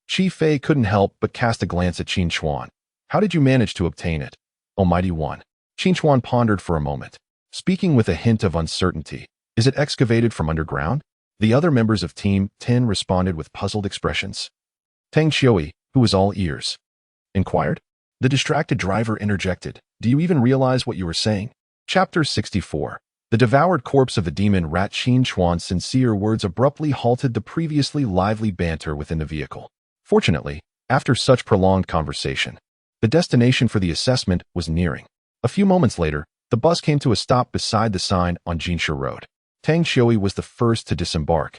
Qi Fei couldn't help but cast a glance at Qin Chuan. How did you manage to obtain it, Almighty One? Qin Chuan pondered for a moment, speaking with a hint of uncertainty. Is it excavated from underground? The other members of Team 10 responded with puzzled expressions. Tang Qiui, who was all ears, inquired. The distracted driver interjected. Do you even realize what you were saying? Chapter 64. The devoured corpse of the demon rat. Qin Chuan's sincere words abruptly halted the previously lively banter within the vehicle. Fortunately, after such prolonged conversation, the destination for the assessment was nearing. A few moments later, the bus came to a stop beside the sign on Jinsha Road. Tang Qiui was the first to disembark,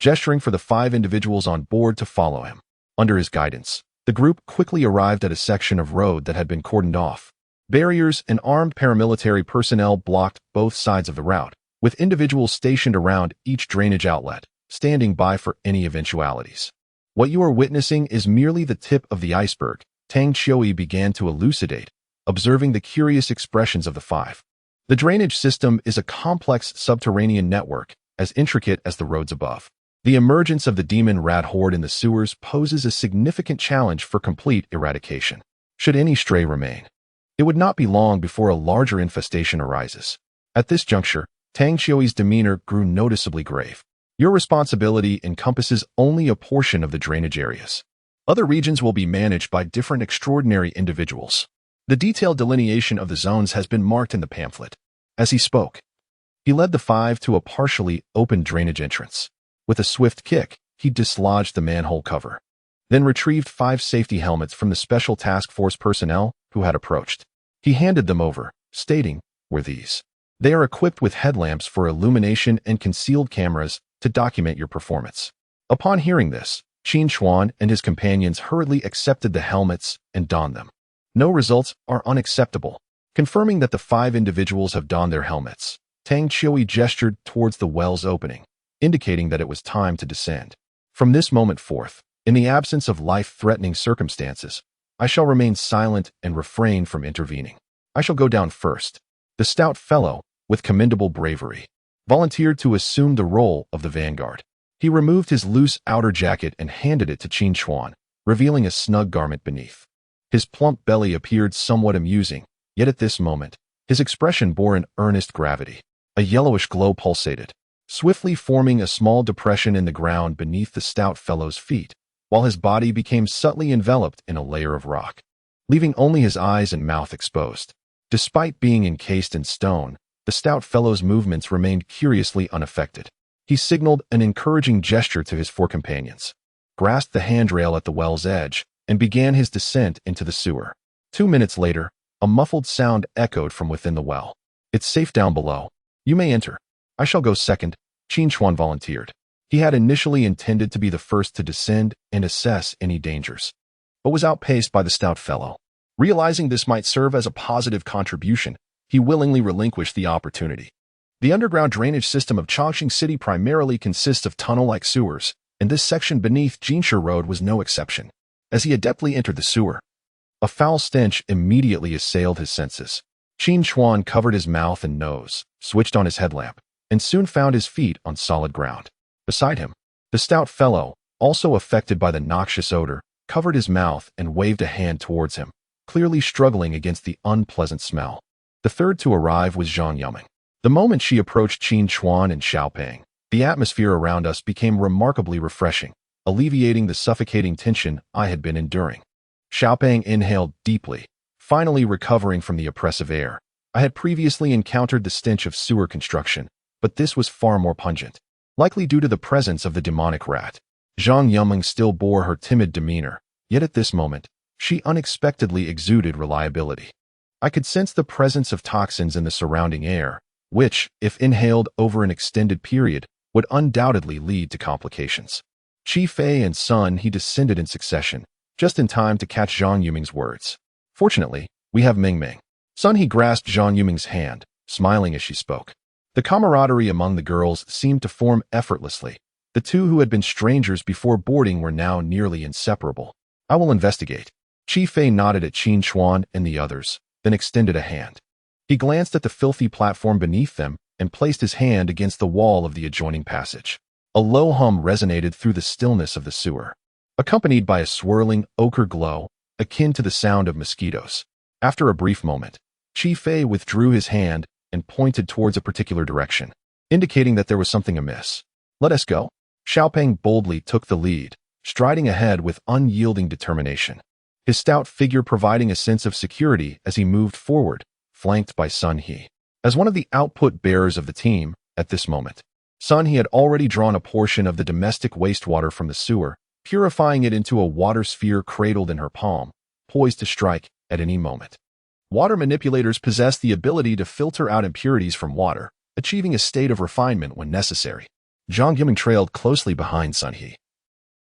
gesturing for the 5 individuals on board to follow him. Under his guidance, the group quickly arrived at a section of road that had been cordoned off. Barriers and armed paramilitary personnel blocked both sides of the route, with individuals stationed around each drainage outlet, standing by for any eventualities. What you are witnessing is merely the tip of the iceberg, Tang Qiui began to elucidate, observing the curious expressions of the 5. The drainage system is a complex subterranean network, as intricate as the roads above. The emergence of the demon rat horde in the sewers poses a significant challenge for complete eradication. Should any stray remain, it would not be long before a larger infestation arises. At this juncture, Tang Qiui's demeanor grew noticeably grave. Your responsibility encompasses only a portion of the drainage areas. Other regions will be managed by different extraordinary individuals. The detailed delineation of the zones has been marked in the pamphlet. As he spoke, he led the 5 to a partially open drainage entrance. With a swift kick, he dislodged the manhole cover, then retrieved 5 safety helmets from the special task force personnel who had approached. He handed them over, stating, "Were these? They are equipped with headlamps for illumination and concealed cameras to document your performance." Upon hearing this, Qin Chuan and his companions hurriedly accepted the helmets and donned them. No results are unacceptable. Confirming that the 5 individuals have donned their helmets, Tang Qiui gestured towards the well's opening, indicating that it was time to descend. From this moment forth, in the absence of life-threatening circumstances, I shall remain silent and refrain from intervening. I shall go down first. The stout fellow, with commendable bravery, volunteered to assume the role of the vanguard. He removed his loose outer jacket and handed it to Qin Chuan, revealing a snug garment beneath. His plump belly appeared somewhat amusing, yet at this moment, his expression bore an earnest gravity. A yellowish glow pulsated, swiftly forming a small depression in the ground beneath the stout fellow's feet, while his body became subtly enveloped in a layer of rock, leaving only his eyes and mouth exposed. Despite being encased in stone, the stout fellow's movements remained curiously unaffected. He signaled an encouraging gesture to his 4 companions, grasped the handrail at the well's edge, and began his descent into the sewer. 2 minutes later, a muffled sound echoed from within the well. "It's safe down below. You may enter." "I shall go second," Qin Chuan volunteered. He had initially intended to be the first to descend and assess any dangers, but was outpaced by the stout fellow. Realizing this might serve as a positive contribution, he willingly relinquished the opportunity. The underground drainage system of Chongqing City primarily consists of tunnel-like sewers, and this section beneath Jinsha Road was no exception. as he adeptly entered the sewer. A foul stench immediately assailed his senses. Qin Chuan covered his mouth and nose, switched on his headlamp, and soon found his feet on solid ground. Beside him, the stout fellow, also affected by the noxious odor, covered his mouth and waved a hand towards him, clearly struggling against the unpleasant smell. The third to arrive was Zhang Yuming. The moment she approached Qin Chuan and Xiaopeng, the atmosphere around us became remarkably refreshing, alleviating the suffocating tension I had been enduring. Xiaopeng inhaled deeply, finally recovering from the oppressive air. I had previously encountered the stench of sewer construction, but this was far more pungent, likely due to the presence of the demonic rat. Zhang Yuming still bore her timid demeanor, yet at this moment, she unexpectedly exuded reliability. I could sense the presence of toxins in the surrounding air, which, if inhaled over an extended period, would undoubtedly lead to complications. Qi Fei and Sun He descended in succession, just in time to catch Zhang Yuming's words. Fortunately, we have Ming Ming. Sun He grasped Zhang Yuming's hand, smiling as she spoke. The camaraderie among the girls seemed to form effortlessly. The two who had been strangers before boarding were now nearly inseparable. I will investigate. Qi Fei nodded at Qin Chuan and the others, then extended a hand. He glanced at the filthy platform beneath them and placed his hand against the wall of the adjoining passage. A low hum resonated through the stillness of the sewer, accompanied by a swirling ochre glow, akin to the sound of mosquitoes. After a brief moment, Qi Fei withdrew his hand and pointed towards a particular direction, indicating that there was something amiss. Let us go. Xiaopeng boldly took the lead, striding ahead with unyielding determination, his stout figure providing a sense of security as he moved forward, flanked by Sun He. As one of the output bearers of the team, at this moment, Sun He had already drawn a portion of the domestic wastewater from the sewer, purifying it into a water sphere cradled in her palm, poised to strike at any moment. Water manipulators possess the ability to filter out impurities from water, achieving a state of refinement when necessary. Zhang Yuming trailed closely behind Sun He,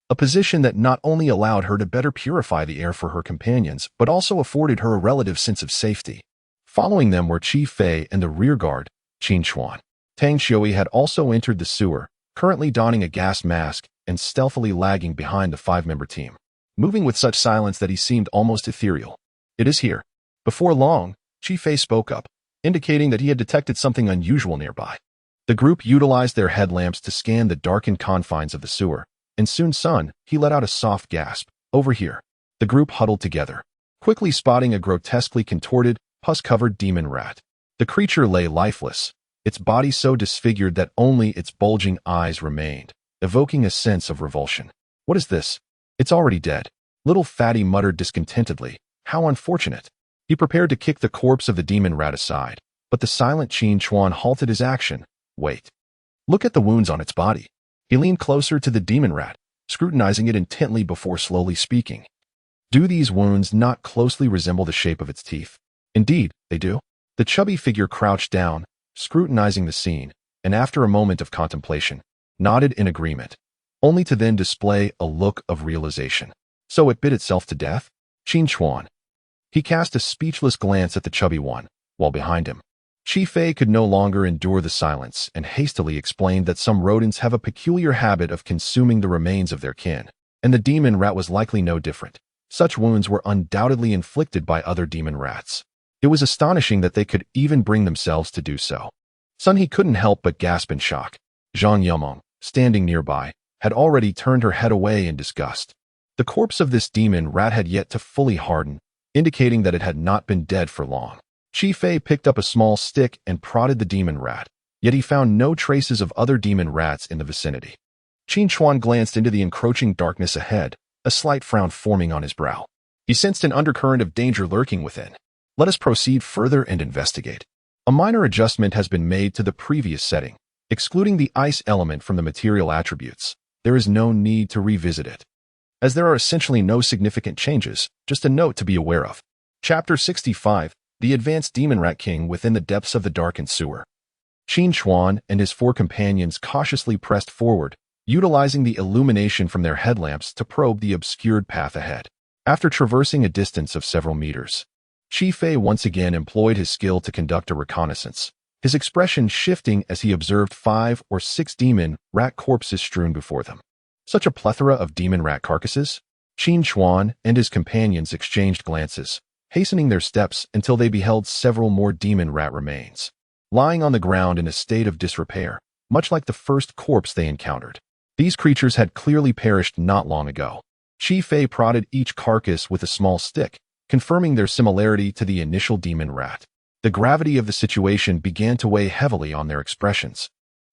a position that not only allowed her to better purify the air for her companions, but also afforded her a relative sense of safety. Following them were Qi Fei and the rearguard, Qin Chuan. Tang Xiui had also entered the sewer, currently donning a gas mask and stealthily lagging behind the five-member team, moving with such silence that he seemed almost ethereal. It is here. Before long, Qi Fei spoke up, indicating that he had detected something unusual nearby. The group utilized their headlamps to scan the darkened confines of the sewer, and soon Sun He let out a soft gasp. Over here. The group huddled together, quickly spotting a grotesquely contorted, pus-covered demon rat. The creature lay lifeless, its body so disfigured that only its bulging eyes remained, evoking a sense of revulsion. What is this? It's already dead. Little Fatty muttered discontentedly. How unfortunate. He prepared to kick the corpse of the demon rat aside, but the silent Qin Chuan halted his action. Wait. Look at the wounds on its body. He leaned closer to the demon rat, scrutinizing it intently before slowly speaking. Do these wounds not closely resemble the shape of its teeth? Indeed, they do. The chubby figure crouched down, scrutinizing the scene, and after a moment of contemplation, nodded in agreement, only to then display a look of realization. So it bit itself to death? Qin Chuan. He cast a speechless glance at the chubby one, while behind him, Qi Fei could no longer endure the silence and hastily explained that some rodents have a peculiar habit of consuming the remains of their kin, and the demon rat was likely no different. Such wounds were undoubtedly inflicted by other demon rats. It was astonishing that they could even bring themselves to do so. Sun He couldn't help but gasp in shock. Zhang Yuming, standing nearby, had already turned her head away in disgust. The corpse of this demon rat had yet to fully harden, indicating that it had not been dead for long. Qi Fei picked up a small stick and prodded the demon rat, yet he found no traces of other demon rats in the vicinity. Qin Chuan glanced into the encroaching darkness ahead, a slight frown forming on his brow. He sensed an undercurrent of danger lurking within. Let us proceed further and investigate. A minor adjustment has been made to the previous setting, excluding the ice element from the material attributes. There is no need to revisit it, as there are essentially no significant changes, just a note to be aware of. Chapter 65. The Advanced Demon Rat King Within the Depths of the Darkened Sewer. Qin Chuan and his four companions cautiously pressed forward, utilizing the illumination from their headlamps to probe the obscured path ahead. After traversing a distance of several meters, Qi Fei once again employed his skill to conduct a reconnaissance, his expression shifting as he observed 5 or 6 demon rat corpses strewn before them. Such a plethora of demon rat carcasses? Qin Chuan and his companions exchanged glances, hastening their steps until they beheld several more demon rat remains, lying on the ground in a state of disrepair, much like the first corpse they encountered. These creatures had clearly perished not long ago. Qi Fei prodded each carcass with a small stick, confirming their similarity to the initial demon rat. The gravity of the situation began to weigh heavily on their expressions.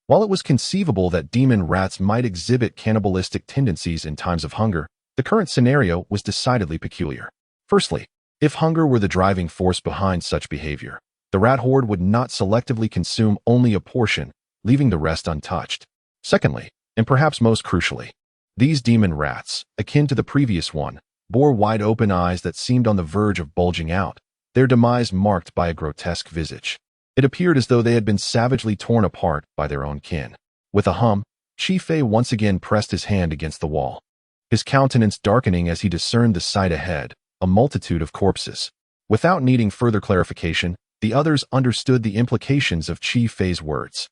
While it was conceivable that demon rats might exhibit cannibalistic tendencies in times of hunger, the current scenario was decidedly peculiar. Firstly, if hunger were the driving force behind such behavior, the rat horde would not selectively consume only a portion, leaving the rest untouched. Secondly, and perhaps most crucially, these demon rats, akin to the previous one, bore wide-open eyes that seemed on the verge of bulging out, their demise marked by a grotesque visage. It appeared as though they had been savagely torn apart by their own kin. With a hum, Qi Fei once again pressed his hand against the wall, his countenance darkening as he discerned the sight ahead, a multitude of corpses. Without needing further clarification, the others understood the implications of Qi Fei's words.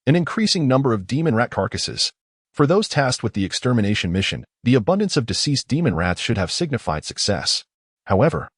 An increasing number of demon rat carcasses. For those tasked with the extermination mission, the abundance of deceased demon rats should have signified success. However,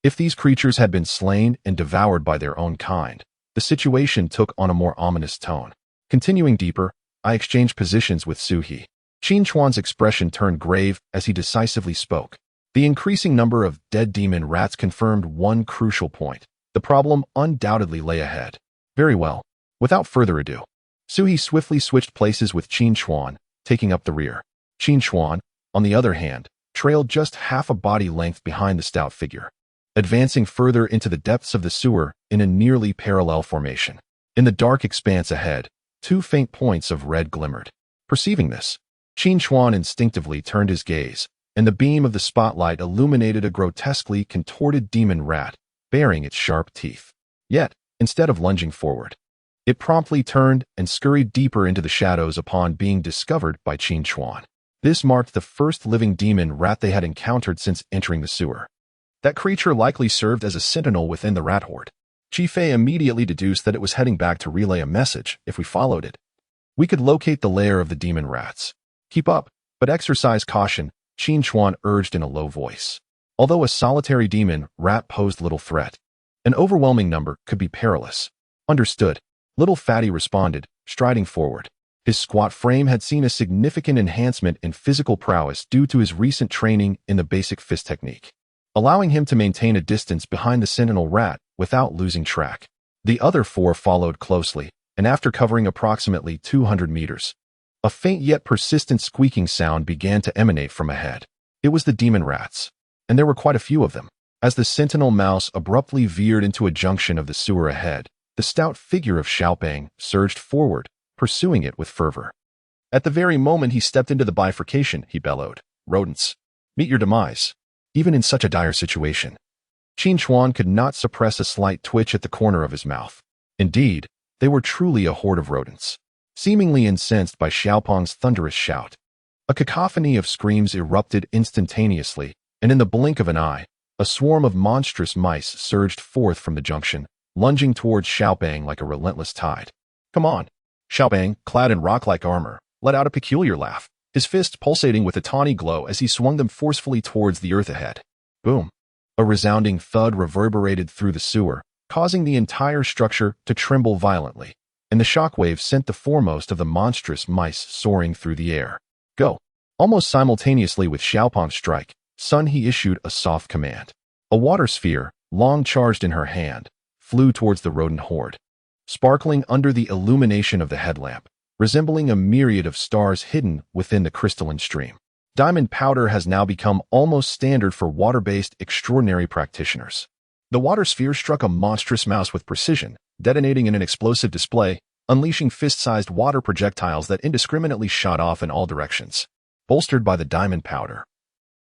if these creatures had been slain and devoured by their own kind, the situation took on a more ominous tone. Continuing deeper, I exchanged positions with Su He. Qin Chuan's expression turned grave as he decisively spoke. The increasing number of dead demon rats confirmed one crucial point. The problem undoubtedly lay ahead. Very well. Without further ado, Su He swiftly switched places with Qin Chuan, taking up the rear. Qin Chuan, on the other hand, trailed just half a body length behind the stout figure, advancing further into the depths of the sewer in a nearly parallel formation. In the dark expanse ahead, two faint points of red glimmered. Perceiving this, Qin Chuan instinctively turned his gaze, and the beam of the spotlight illuminated a grotesquely contorted demon rat, baring its sharp teeth. Yet, instead of lunging forward, it promptly turned and scurried deeper into the shadows upon being discovered by Qin Chuan. This marked the first living demon rat they had encountered since entering the sewer. That creature likely served as a sentinel within the rat horde. Qi Fei immediately deduced that it was heading back to relay a message if we followed it. We could locate the lair of the demon rats. Keep up, but exercise caution, Qin Chuan urged in a low voice. Although a solitary demon rat posed little threat, an overwhelming number could be perilous. Understood. Little Fatty responded, striding forward. His squat frame had seen a significant enhancement in physical prowess due to his recent training in the basic fist technique, allowing him to maintain a distance behind the sentinel rat without losing track. The other four followed closely, and after covering approximately 200 meters, a faint yet persistent squeaking sound began to emanate from ahead. It was the demon rats, and there were quite a few of them. As the sentinel mouse abruptly veered into a junction of the sewer ahead, the stout figure of Xiaobang surged forward, pursuing it with fervor. At the very moment he stepped into the bifurcation, he bellowed, "Rodents, meet your demise." Even in such a dire situation, Qin Chuan could not suppress a slight twitch at the corner of his mouth. Indeed, they were truly a horde of rodents. Seemingly incensed by Xiaopang's thunderous shout, a cacophony of screams erupted instantaneously, and in the blink of an eye, a swarm of monstrous mice surged forth from the junction, lunging towards Xiaobang like a relentless tide. "Come on!" Xiaobang, clad in rock-like armor, let out a peculiar laugh, his fists pulsating with a tawny glow as he swung them forcefully towards the earth ahead. Boom! A resounding thud reverberated through the sewer, causing the entire structure to tremble violently, and the shockwave sent the foremost of the monstrous mice soaring through the air. "Go!" Almost simultaneously with Xiaopang's strike, Sun He issued a soft command. A water sphere, long charged in her hand, flew towards the rodent horde, sparkling under the illumination of the headlamp, resembling a myriad of stars hidden within the crystalline stream. Diamond powder has now become almost standard for water-based extraordinary practitioners. The water sphere struck a monstrous mouse with precision, detonating in an explosive display, unleashing fist-sized water projectiles that indiscriminately shot off in all directions, bolstered by the diamond powder.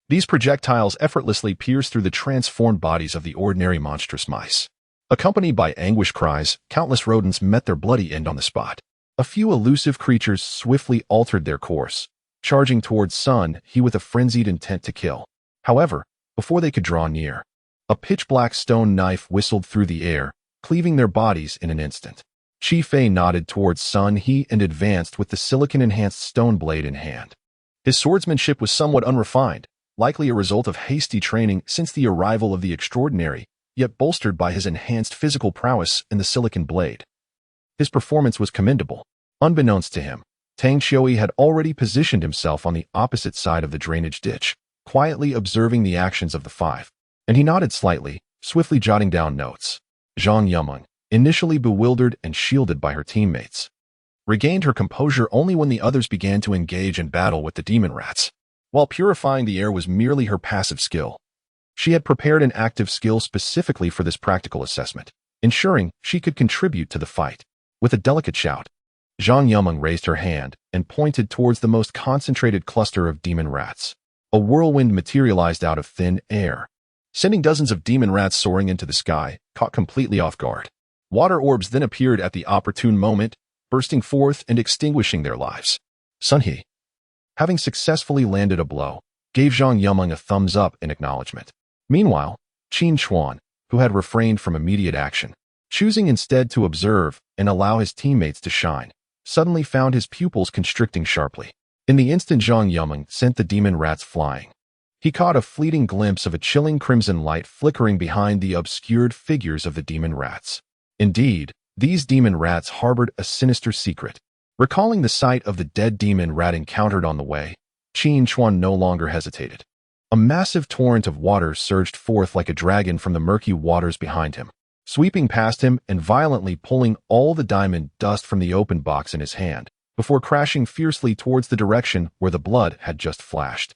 These projectiles effortlessly pierced through the transformed bodies of the ordinary monstrous mice. Accompanied by anguish cries, countless rodents met their bloody end on the spot. A few elusive creatures swiftly altered their course, charging towards Sun He with a frenzied intent to kill. However, before they could draw near, a pitch-black stone knife whistled through the air, cleaving their bodies in an instant. Qi Fei nodded towards Sun He and advanced with the silicon-enhanced stone blade in hand. His swordsmanship was somewhat unrefined, likely a result of hasty training since the arrival of the extraordinary, yet bolstered by his enhanced physical prowess in the silicon blade. His performance was commendable. Unbeknownst to him, Tang Qiuyi had already positioned himself on the opposite side of the drainage ditch, quietly observing the actions of the five. And he nodded slightly, swiftly jotting down notes. Zhang Yumeng, initially bewildered and shielded by her teammates, regained her composure only when the others began to engage in battle with the demon rats. While purifying the air was merely her passive skill, she had prepared an active skill specifically for this practical assessment, ensuring she could contribute to the fight. With a delicate shout, Zhang Yumeng raised her hand and pointed towards the most concentrated cluster of demon rats. A whirlwind materialized out of thin air, sending dozens of demon rats soaring into the sky, caught completely off guard. Water orbs then appeared at the opportune moment, bursting forth and extinguishing their lives. Sun He, having successfully landed a blow, gave Zhang Yumeng a thumbs up in acknowledgement. Meanwhile, Qin Chuan, who had refrained from immediate action, choosing instead to observe and allow his teammates to shine, suddenly found his pupils constricting sharply. In the instant Zhang Yumeng sent the demon rats flying, he caught a fleeting glimpse of a chilling crimson light flickering behind the obscured figures of the demon rats. Indeed, these demon rats harbored a sinister secret. Recalling the sight of the dead demon rat encountered on the way, Qin Chuan no longer hesitated. A massive torrent of water surged forth like a dragon from the murky waters behind him, sweeping past him and violently pulling all the diamond dust from the open box in his hand, before crashing fiercely towards the direction where the blood had just flashed.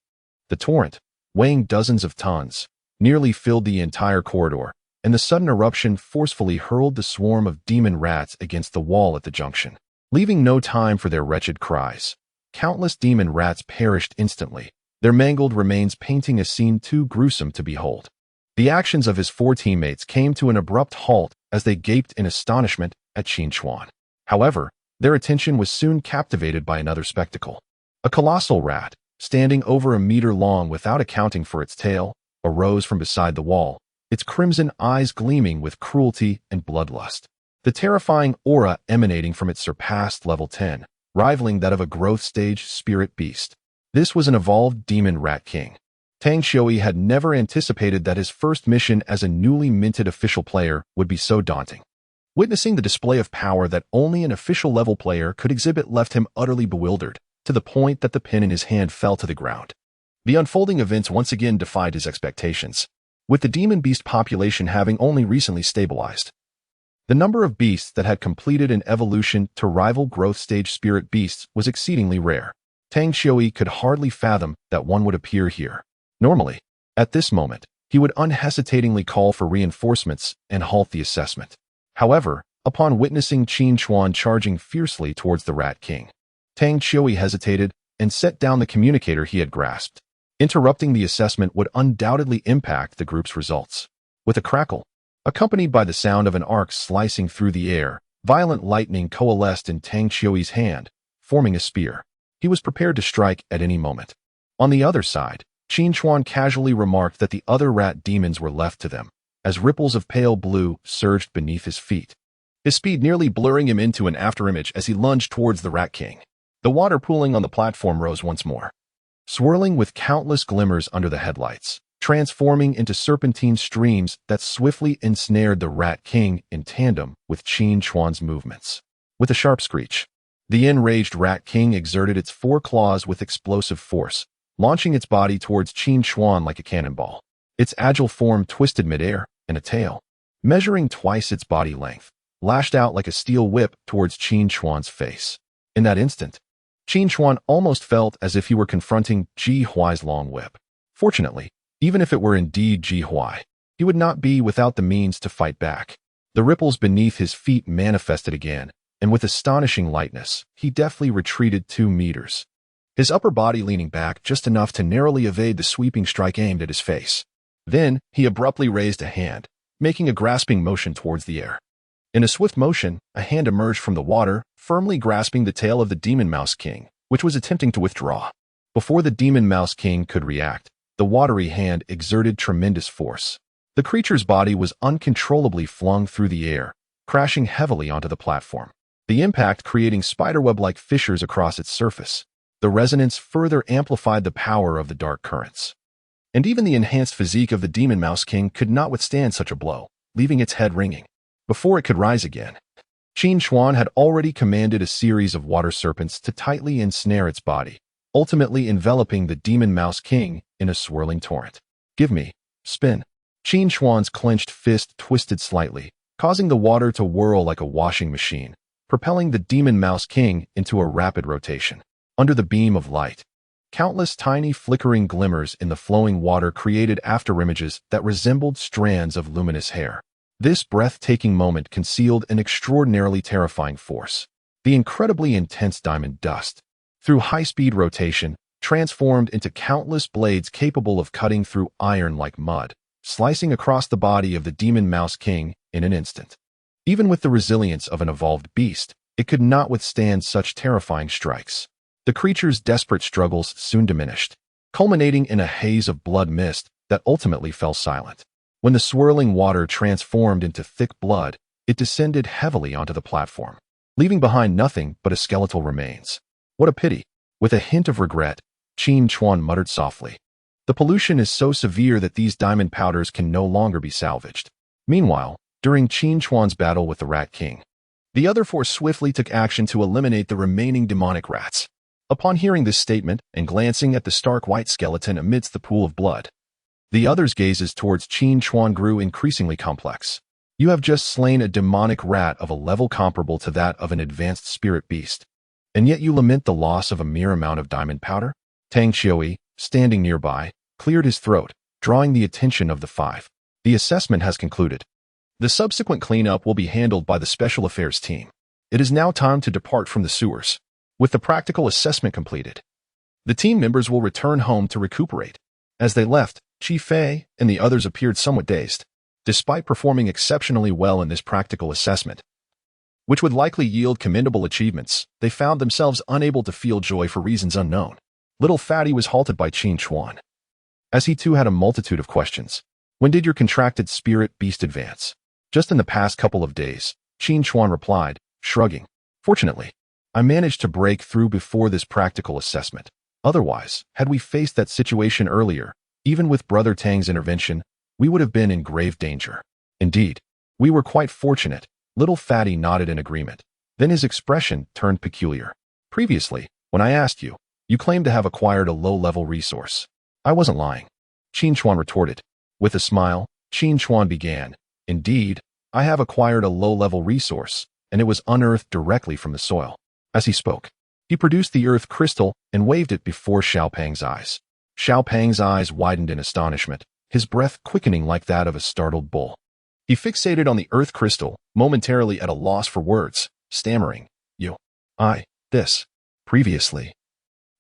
The torrent, weighing dozens of tons, nearly filled the entire corridor, and the sudden eruption forcefully hurled the swarm of demon rats against the wall at the junction, leaving no time for their wretched cries. Countless demon rats perished instantly, their mangled remains painting a scene too gruesome to behold. The actions of his four teammates came to an abrupt halt as they gaped in astonishment at Qin Chuan. However, their attention was soon captivated by another spectacle. A colossal rat, standing over a meter long without accounting for its tail, arose from beside the wall, its crimson eyes gleaming with cruelty and bloodlust. The terrifying aura emanating from it surpassed level 10, rivaling that of a growth stage spirit beast. This was an evolved demon rat king. Tang Qiuyi had never anticipated that his first mission as a newly minted official player would be so daunting. Witnessing the display of power that only an official level player could exhibit left him utterly bewildered, to the point that the pen in his hand fell to the ground. The unfolding events once again defied his expectations, with the demon beast population having only recently stabilized. The number of beasts that had completed an evolution to rival growth stage spirit beasts was exceedingly rare. Tang Qiuyi could hardly fathom that one would appear here. Normally, at this moment, he would unhesitatingly call for reinforcements and halt the assessment. However, upon witnessing Qin Chuan charging fiercely towards the Rat King, Tang Qiuyi hesitated and set down the communicator he had grasped. Interrupting the assessment would undoubtedly impact the group's results. With a crackle, accompanied by the sound of an arc slicing through the air, violent lightning coalesced in Tang Qiuyi's hand, forming a spear. He was prepared to strike at any moment. On the other side, Qin Chuan casually remarked that the other rat demons were left to them, as ripples of pale blue surged beneath his feet, his speed nearly blurring him into an afterimage as he lunged towards the Rat King. The water pooling on the platform rose once more, swirling with countless glimmers under the headlights, transforming into serpentine streams that swiftly ensnared the Rat King in tandem with Qin Chuan's movements. With a sharp screech, the enraged Rat King exerted its four claws with explosive force, launching its body towards Qin Chuan like a cannonball. Its agile form twisted midair, and a tail, measuring twice its body length, lashed out like a steel whip towards Qin Chuan's face. In that instant, Qin Chuan almost felt as if he were confronting Ji Huai's long whip. Fortunately, even if it were indeed Ji Huai, he would not be without the means to fight back. The ripples beneath his feet manifested again, and with astonishing lightness, he deftly retreated 2 meters, his upper body leaning back just enough to narrowly evade the sweeping strike aimed at his face. Then, he abruptly raised a hand, making a grasping motion towards the air. In a swift motion, a hand emerged from the water, firmly grasping the tail of the Demon Mouse King, which was attempting to withdraw. Before the Demon Mouse King could react, the watery hand exerted tremendous force. The creature's body was uncontrollably flung through the air, crashing heavily onto the platform, the impact creating spiderweb-like fissures across its surface. The resonance further amplified the power of the dark currents. and even the enhanced physique of the Demon Mouse King could not withstand such a blow, leaving its head ringing. Before it could rise again, Qin Chuan had already commanded a series of water serpents to tightly ensnare its body, ultimately enveloping the Demon Mouse King in a swirling torrent. "Give me, spin." Qin Chuan's clenched fist twisted slightly, causing the water to whirl like a washing machine, propelling the Demon Mouse King into a rapid rotation. Under the beam of light, countless tiny flickering glimmers in the flowing water created afterimages that resembled strands of luminous hair. This breathtaking moment concealed an extraordinarily terrifying force. The incredibly intense diamond dust, through high-speed rotation, transformed into countless blades capable of cutting through iron like mud, slicing across the body of the Demon Mouse King in an instant. Even with the resilience of an evolved beast, it could not withstand such terrifying strikes. The creature's desperate struggles soon diminished, culminating in a haze of blood mist that ultimately fell silent. When the swirling water transformed into thick blood, it descended heavily onto the platform, leaving behind nothing but a skeletal remains. "What a pity." With a hint of regret, Qin Chuan muttered softly. "The pollution is so severe that these diamond powders can no longer be salvaged." Meanwhile, during Qin Chuan's battle with the Rat King, the other four swiftly took action to eliminate the remaining demonic rats. Upon hearing this statement and glancing at the stark white skeleton amidst the pool of blood, the others' gazes towards Qin Chuan grew increasingly complex. "You have just slain a demonic rat of a level comparable to that of an advanced spirit beast, and yet you lament the loss of a mere amount of diamond powder?" Tang Xiui, standing nearby, cleared his throat, drawing the attention of the five. "The assessment has concluded. The subsequent cleanup will be handled by the Special Affairs team. It is now time to depart from the sewers." With the practical assessment completed, the team members will return home to recuperate. As they left, Qi Fei and the others appeared somewhat dazed. Despite performing exceptionally well in this practical assessment, which would likely yield commendable achievements, they found themselves unable to feel joy for reasons unknown. Little Fatty was halted by Qin Chuan, as he too had a multitude of questions. "When did your contracted spirit beast advance?" "Just in the past couple of days," Qin Chuan replied, shrugging. "Fortunately, I managed to break through before this practical assessment. Otherwise, had we faced that situation earlier, even with Brother Tang's intervention, we would have been in grave danger." "Indeed, we were quite fortunate." Little Fatty nodded in agreement. Then his expression turned peculiar. "Previously, when I asked you, you claimed to have acquired a low-level resource." "I wasn't lying," Qin Chuan retorted. With a smile, Qin Chuan began, "Indeed, I have acquired a low-level resource, and it was unearthed directly from the soil." As he spoke, he produced the earth crystal and waved it before Xiaopeng's eyes. Xiaopeng's eyes widened in astonishment, his breath quickening like that of a startled bull. He fixated on the earth crystal, momentarily at a loss for words, stammering, this. Previously,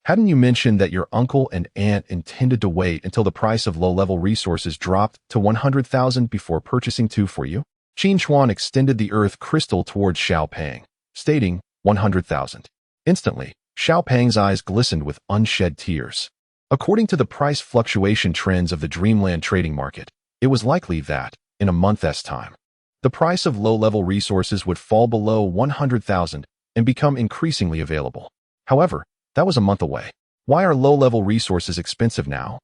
hadn't you mentioned that your uncle and aunt intended to wait until the price of low-level resources dropped to 100,000 before purchasing two for you?" Qin Chuan extended the earth crystal towards Xiaopeng, stating, 100,000. Instantly, Xiaopeng's eyes glistened with unshed tears. According to the price fluctuation trends of the Dreamland trading market, it was likely that, in a month's time, the price of low-level resources would fall below 100,000 and become increasingly available. However, that was a month away. Why are low-level resources expensive now,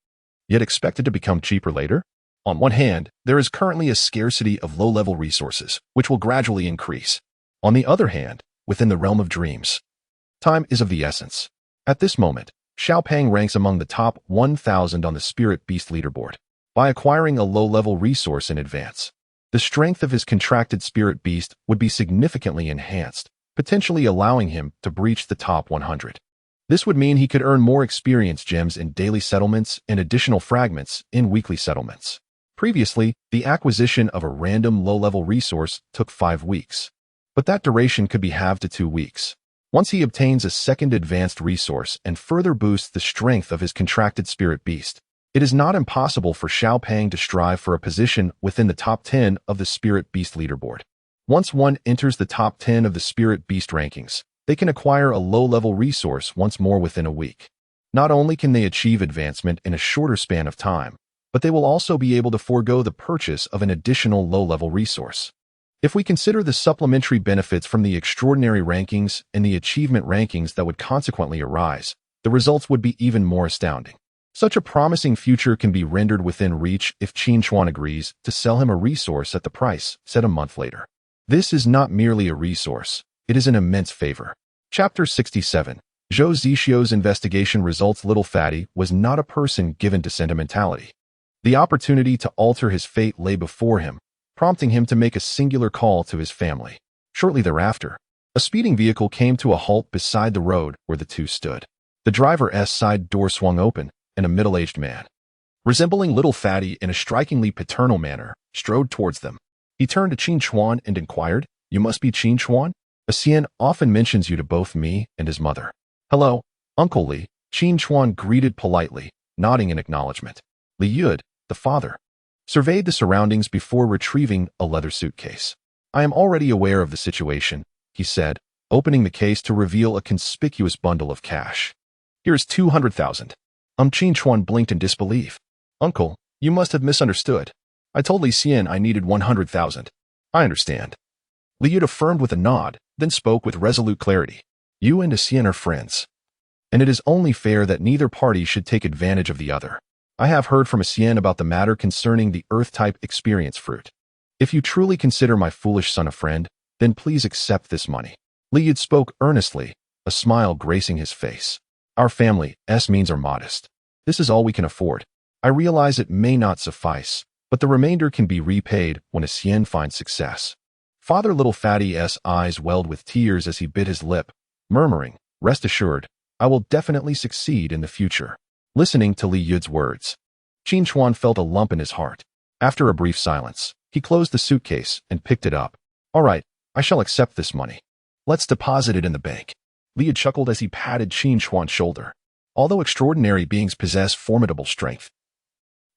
yet expected to become cheaper later? On one hand, there is currently a scarcity of low-level resources, which will gradually increase. On the other hand, within the realm of dreams, time is of the essence. At this moment, Xiaopeng ranks among the top 1,000 on the Spirit Beast leaderboard. By acquiring a low-level resource in advance, the strength of his contracted Spirit Beast would be significantly enhanced, potentially allowing him to breach the top 100. This would mean he could earn more experience gems in daily settlements and additional fragments in weekly settlements. Previously, the acquisition of a random low-level resource took 5 weeks, but that duration could be halved to 2 weeks. Once he obtains a second advanced resource and further boosts the strength of his contracted Spirit Beast, it is not impossible for Xiaopeng to strive for a position within the top 10 of the Spirit Beast leaderboard. Once one enters the top 10 of the Spirit Beast rankings, they can acquire a low-level resource once more within a week. Not only can they achieve advancement in a shorter span of time, but they will also be able to forego the purchase of an additional low-level resource. If we consider the supplementary benefits from the extraordinary rankings and the achievement rankings that would consequently arise, the results would be even more astounding. Such a promising future can be rendered within reach if Qin Chuan agrees to sell him a resource at the price set a month later. This is not merely a resource, it is an immense favor. Chapter 67. Zhou Zixio's investigation results. Little Fatty was not a person given to sentimentality. The opportunity to alter his fate lay before him, prompting him to make a singular call to his family. Shortly thereafter, a speeding vehicle came to a halt beside the road where the two stood. The driver's side door swung open, and a middle-aged man, resembling Little Fatty in a strikingly paternal manner, strode towards them. He turned to Qin Chuan and inquired, "You must be Qin Chuan? A Xian often mentions you to both me and his mother." "Hello, Uncle Li," Qin Chuan greeted politely, nodding in acknowledgement. Li Yud, the father, surveyed the surroundings before retrieving a leather suitcase. "I am already aware of the situation," he said, opening the case to reveal a conspicuous bundle of cash. "Here's 200,000. Qin Chuan blinked in disbelief. "Uncle, you must have misunderstood. I told Li Xian I needed 100,000. "I understand." Li Yud affirmed with a nod, then spoke with resolute clarity. "You and Xian are friends, and it is only fair that neither party should take advantage of the other. I have heard from Xian about the matter concerning the Earth-type experience fruit. If you truly consider my foolish son a friend, then please accept this money." Li Yud spoke earnestly, a smile gracing his face. "Our family's means are modest. This is all we can afford. I realize it may not suffice, but the remainder can be repaid when Xian finds success." Father Little Fatty's eyes welled with tears as he bit his lip, murmuring, "Rest assured, I will definitely succeed in the future." Listening to Li Yud's words, Qin Chuan felt a lump in his heart. After a brief silence, he closed the suitcase and picked it up. "All right, I shall accept this money. Let's deposit it in the bank." Li Yud chuckled as he patted Qin Chuan's shoulder. Although extraordinary beings possess formidable strength,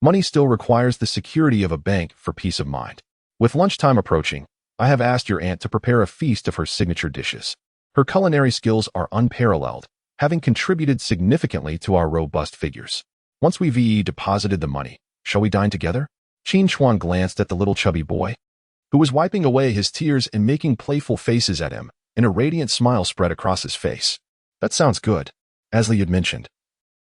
money still requires the security of a bank for peace of mind. With lunchtime approaching, I have asked your aunt to prepare a feast of her signature dishes. Her culinary skills are unparalleled, having contributed significantly to our robust figures. Once we've deposited the money, shall we dine together?" Qin Chuan glanced at the little chubby boy, who was wiping away his tears and making playful faces at him, and a radiant smile spread across his face. "That sounds good," as Li had mentioned.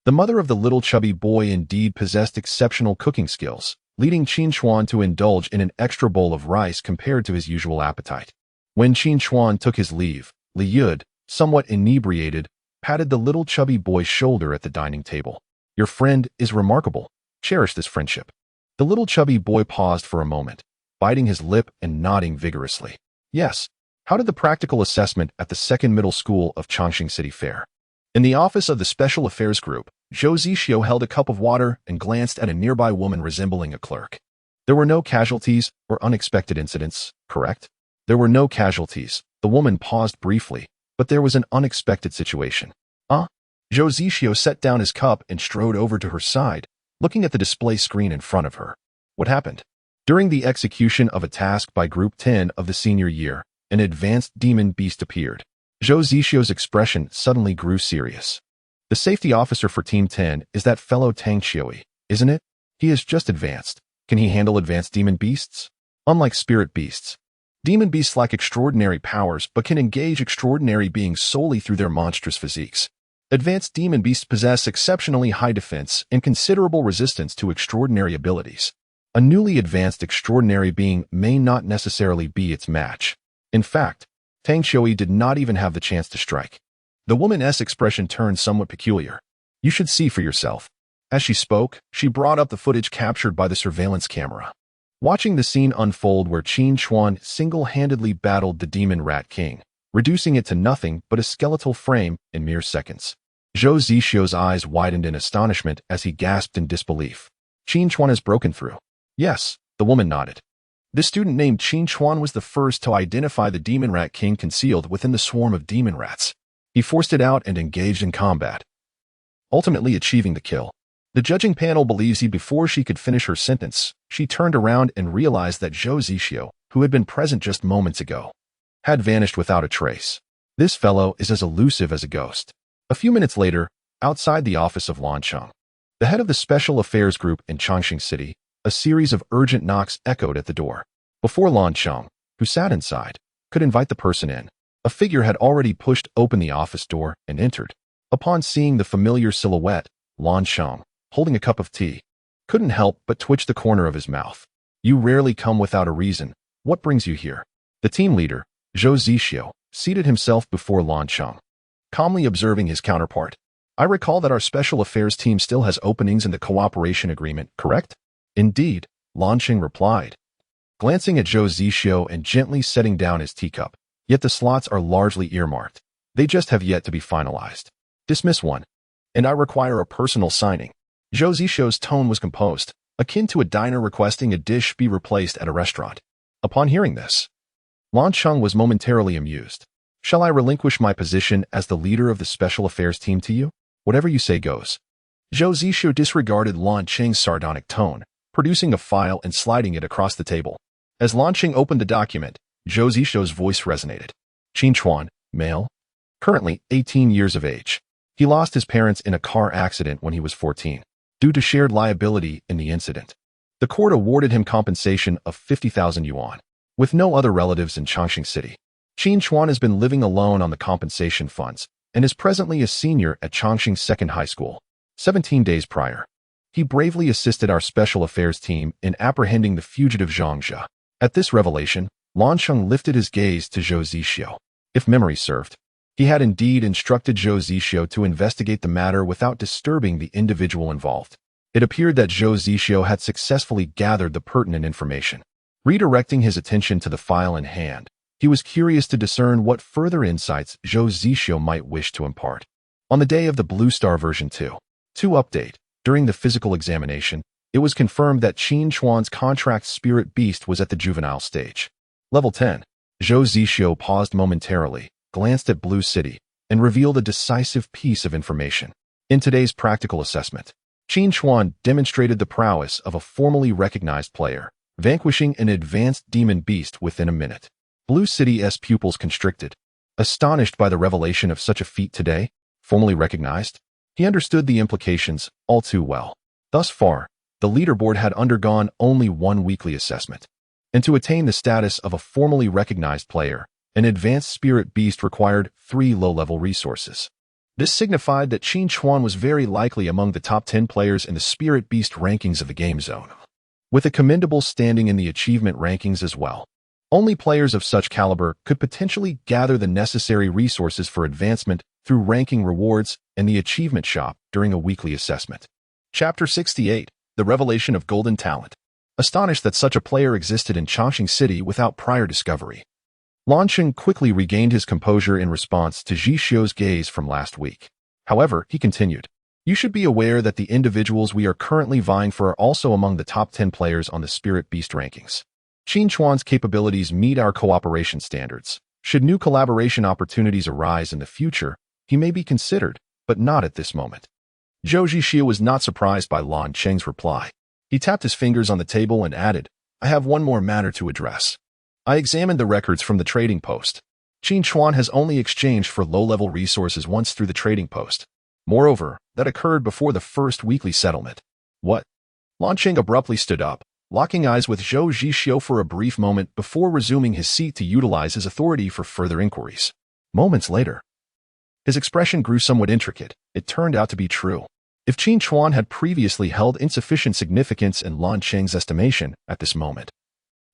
The mother of the little chubby boy indeed possessed exceptional cooking skills, leading Qin Chuan to indulge in an extra bowl of rice compared to his usual appetite. When Qin Chuan took his leave, Li Yud, somewhat inebriated, patted the little chubby boy's shoulder at the dining table. "Your friend is remarkable. Cherish this friendship." The little chubby boy paused for a moment, biting his lip and nodding vigorously. "Yes. How did the practical assessment at the second middle school of Chongqing City fare?" In the office of the Special Affairs Group, Zhou Zixio held a cup of water and glanced at a nearby woman resembling a clerk. "There were no casualties or unexpected incidents, correct?" "There were no casualties." The woman paused briefly, but there was an unexpected situation. Zhou Zixio set down his cup and strode over to her side, looking at the display screen in front of her. "What happened?" During the execution of a task by Group 10 of the senior year, an advanced demon beast appeared. Zhou Zixio's expression suddenly grew serious. "The safety officer for Team 10 is that fellow Tang Xiui, isn't it? He is just advanced. Can he handle advanced demon beasts?" Unlike spirit beasts, demon beasts lack extraordinary powers but can engage extraordinary beings solely through their monstrous physiques. Advanced demon beasts possess exceptionally high defense and considerable resistance to extraordinary abilities. A newly advanced extraordinary being may not necessarily be its match. In fact, Tang Xiui did not even have the chance to strike. The woman's expression turned somewhat peculiar. "You should see for yourself." As she spoke, she brought up the footage captured by the surveillance camera. Watching the scene unfold where Qin Chuan single-handedly battled the Demon Rat King, reducing it to nothing but a skeletal frame in mere seconds. Zhou Zixio's eyes widened in astonishment as he gasped in disbelief. "Qin Chuan has broken through." "Yes," the woman nodded. "This student named Qin Chuan was the first to identify the Demon Rat King concealed within the swarm of demon rats. He forced it out and engaged in combat, ultimately achieving the kill. The judging panel believes he before she could finish her sentence, she turned around and realized that Zhou Zixio, who had been present just moments ago, had vanished without a trace. This fellow is as elusive as a ghost." A few minutes later, outside the office of Lan Cheng, the head of the Special Affairs Group in Chongqing City, a series of urgent knocks echoed at the door. Before Lan Cheng, who sat inside, could invite the person in, a figure had already pushed open the office door and entered. Upon seeing the familiar silhouette, Lan Cheng, holding a cup of tea. Couldn't help but twitch the corner of his mouth. You rarely come without a reason. What brings you here? The team leader, Zhou Zixio, seated himself before Lan Cheng, calmly observing his counterpart. I recall that our special affairs team still has openings in the cooperation agreement, correct? Indeed, Lan Cheng replied, glancing at Zhou Zixio and gently setting down his teacup. Yet the slots are largely earmarked. They just have yet to be finalized. Dismiss one. And I require a personal signing. Zhou Zixio's tone was composed, akin to a diner requesting a dish be replaced at a restaurant. Upon hearing this, Lan Cheng was momentarily amused. Shall I relinquish my position as the leader of the special affairs team to you? Whatever you say goes. Zhou Zixio disregarded Lan Cheng's sardonic tone, producing a file and sliding it across the table. As Lan Cheng opened the document, Zhou Zixio's voice resonated. Qin Chuan, male, currently 18 years of age. He lost his parents in a car accident when he was 14, due to shared liability in the incident. The court awarded him compensation of 50,000 yuan. With no other relatives in Changxing City, Qin Chuan has been living alone on the compensation funds and is presently a senior at Changxing Second High School. 17 days prior, he bravely assisted our special affairs team in apprehending the fugitive Zhang Jia. At this revelation, Lan Cheng lifted his gaze to Zhou Zixio. If memory served, he had indeed instructed Zhou Zixio to investigate the matter without disturbing the individual involved. It appeared that Zhou Zixio had successfully gathered the pertinent information. Redirecting his attention to the file in hand, he was curious to discern what further insights Zhou Zixio might wish to impart. On the day of the Blue Star version 2 update, during the physical examination, it was confirmed that Qin Chuan's contract spirit beast was at the juvenile stage. Level 10. Zhou Zixio paused momentarily, glanced at Blue City, and revealed a decisive piece of information. In today's practical assessment, Qin Chuan demonstrated the prowess of a formally recognized player, vanquishing an advanced demon beast within a minute. Blue City's pupils constricted, astonished by the revelation of such a feat today. Formally recognized? He understood the implications all too well. Thus far, the leaderboard had undergone only one weekly assessment, and to attain the status of a formally recognized player, an advanced spirit beast required 3 low-level resources. This signified that Qin Chuan was very likely among the top 10 players in the spirit beast rankings of the game zone, with a commendable standing in the achievement rankings as well. Only players of such caliber could potentially gather the necessary resources for advancement through ranking rewards and the achievement shop during a weekly assessment. Chapter 68. The Revelation of Golden Talent. Astonished that such a player existed in Changxing City without prior discovery, Lan Cheng quickly regained his composure in response to Zixio's gaze from last week. However, he continued, you should be aware that the individuals we are currently vying for are also among the top 10 players on the Spirit Beast rankings. Qin Chuan's capabilities meet our cooperation standards. Should new collaboration opportunities arise in the future, he may be considered, but not at this moment. Zhou Zixio was not surprised by Lan Cheng's reply. He tapped his fingers on the table and added, I have one more matter to address. I examined the records from the trading post. Qin Chuan has only exchanged for low-level resources once through the trading post. Moreover, that occurred before the first weekly settlement. What? Lan Cheng abruptly stood up, locking eyes with Zhou Zixio for a brief moment before resuming his seat to utilize his authority for further inquiries. Moments later, his expression grew somewhat intricate. It turned out to be true. If Qin Chuan had previously held insufficient significance in Lan Cheng's estimation at this moment,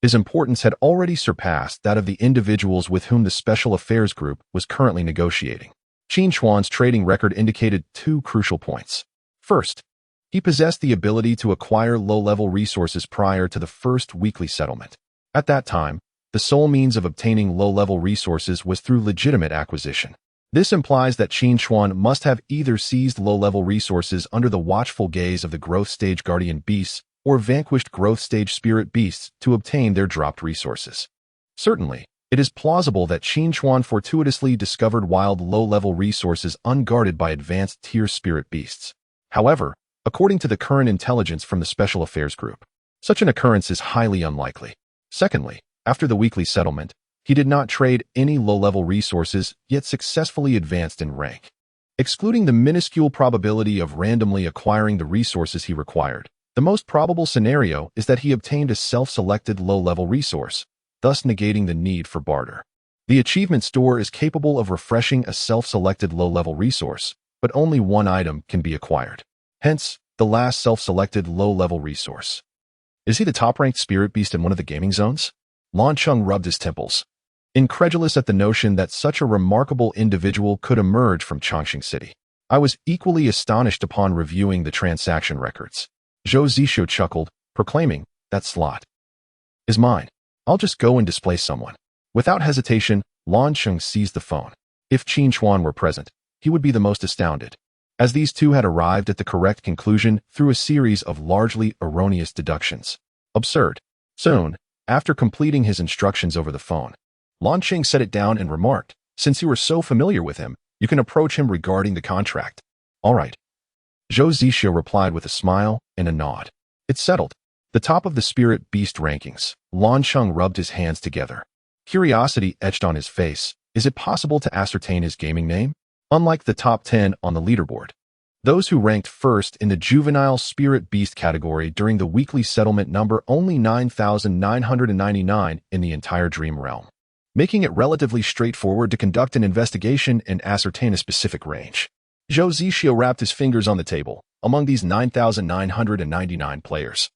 his importance had already surpassed that of the individuals with whom the Special Affairs Group was currently negotiating. Qin Chuan's trading record indicated 2 crucial points. First, he possessed the ability to acquire low-level resources prior to the first weekly settlement. At that time, the sole means of obtaining low-level resources was through legitimate acquisition. This implies that Qin Chuan must have either seized low-level resources under the watchful gaze of the growth stage guardian beasts or vanquished growth stage spirit beasts to obtain their dropped resources. Certainly, it is plausible that Qin Chuan fortuitously discovered wild low-level resources unguarded by advanced tier spirit beasts. However, according to the current intelligence from the Special Affairs Group, such an occurrence is highly unlikely. Secondly, after the weekly settlement, he did not trade any low-level resources, yet successfully advanced in rank. Excluding the minuscule probability of randomly acquiring the resources he required, the most probable scenario is that he obtained a self-selected low-level resource, thus negating the need for barter. The achievement store is capable of refreshing a self-selected low-level resource, but only one item can be acquired. Hence, the last self-selected low-level resource. Is he the top-ranked spirit beast in one of the gaming zones? Lan Cheng rubbed his temples, incredulous at the notion that such a remarkable individual could emerge from Chongqing City. I was equally astonished upon reviewing the transaction records. Zhou Zixu chuckled, proclaiming, "That slot is mine. I'll just go and displace someone." Without hesitation, Lan Cheng seized the phone. If Qin Chuan were present, he would be the most astounded, as these two had arrived at the correct conclusion through a series of largely erroneous deductions. Absurd. Soon, after completing his instructions over the phone, Lan Cheng set it down and remarked, "Since you are so familiar with him, you can approach him regarding the contract." "All right." Zhou Zixu replied with a smile and a nod. "It's settled." The top of the spirit beast rankings, Lan Cheng rubbed his hands together. Curiosity etched on his face. Is it possible to ascertain his gaming name? Unlike the top 10 on the leaderboard, those who ranked first in the juvenile spirit beast category during the weekly settlement number only 9,999 in the entire dream realm, making it relatively straightforward to conduct an investigation and ascertain a specific range. Zhou Zixu wrapped his fingers on the table. Among these 9,999 players,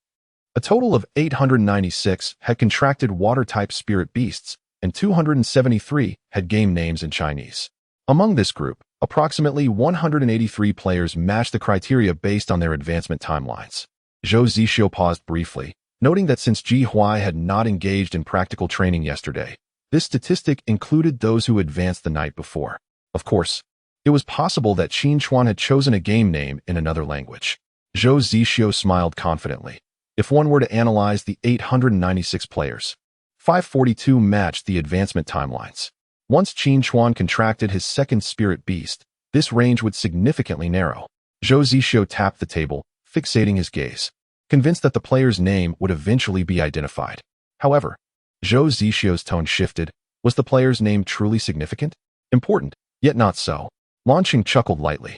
a total of 896 had contracted water-type spirit beasts, and 273 had game names in Chinese. Among this group, approximately 183 players matched the criteria based on their advancement timelines. Zhou Zixu paused briefly, noting that since Ji Huai had not engaged in practical training yesterday, this statistic included those who advanced the night before. Of course, it was possible that Qin Chuan had chosen a game name in another language. Zhou Zixu smiled confidently. If one were to analyze the 896 players, 542 matched the advancement timelines. Once Qin Chuan contracted his second spirit beast, this range would significantly narrow. Zhou Zixu tapped the table, fixating his gaze, convinced that the player's name would eventually be identified. However, Zhou Zixu's tone shifted. Was the player's name truly significant? Important, yet not so. Lan Cheng chuckled lightly.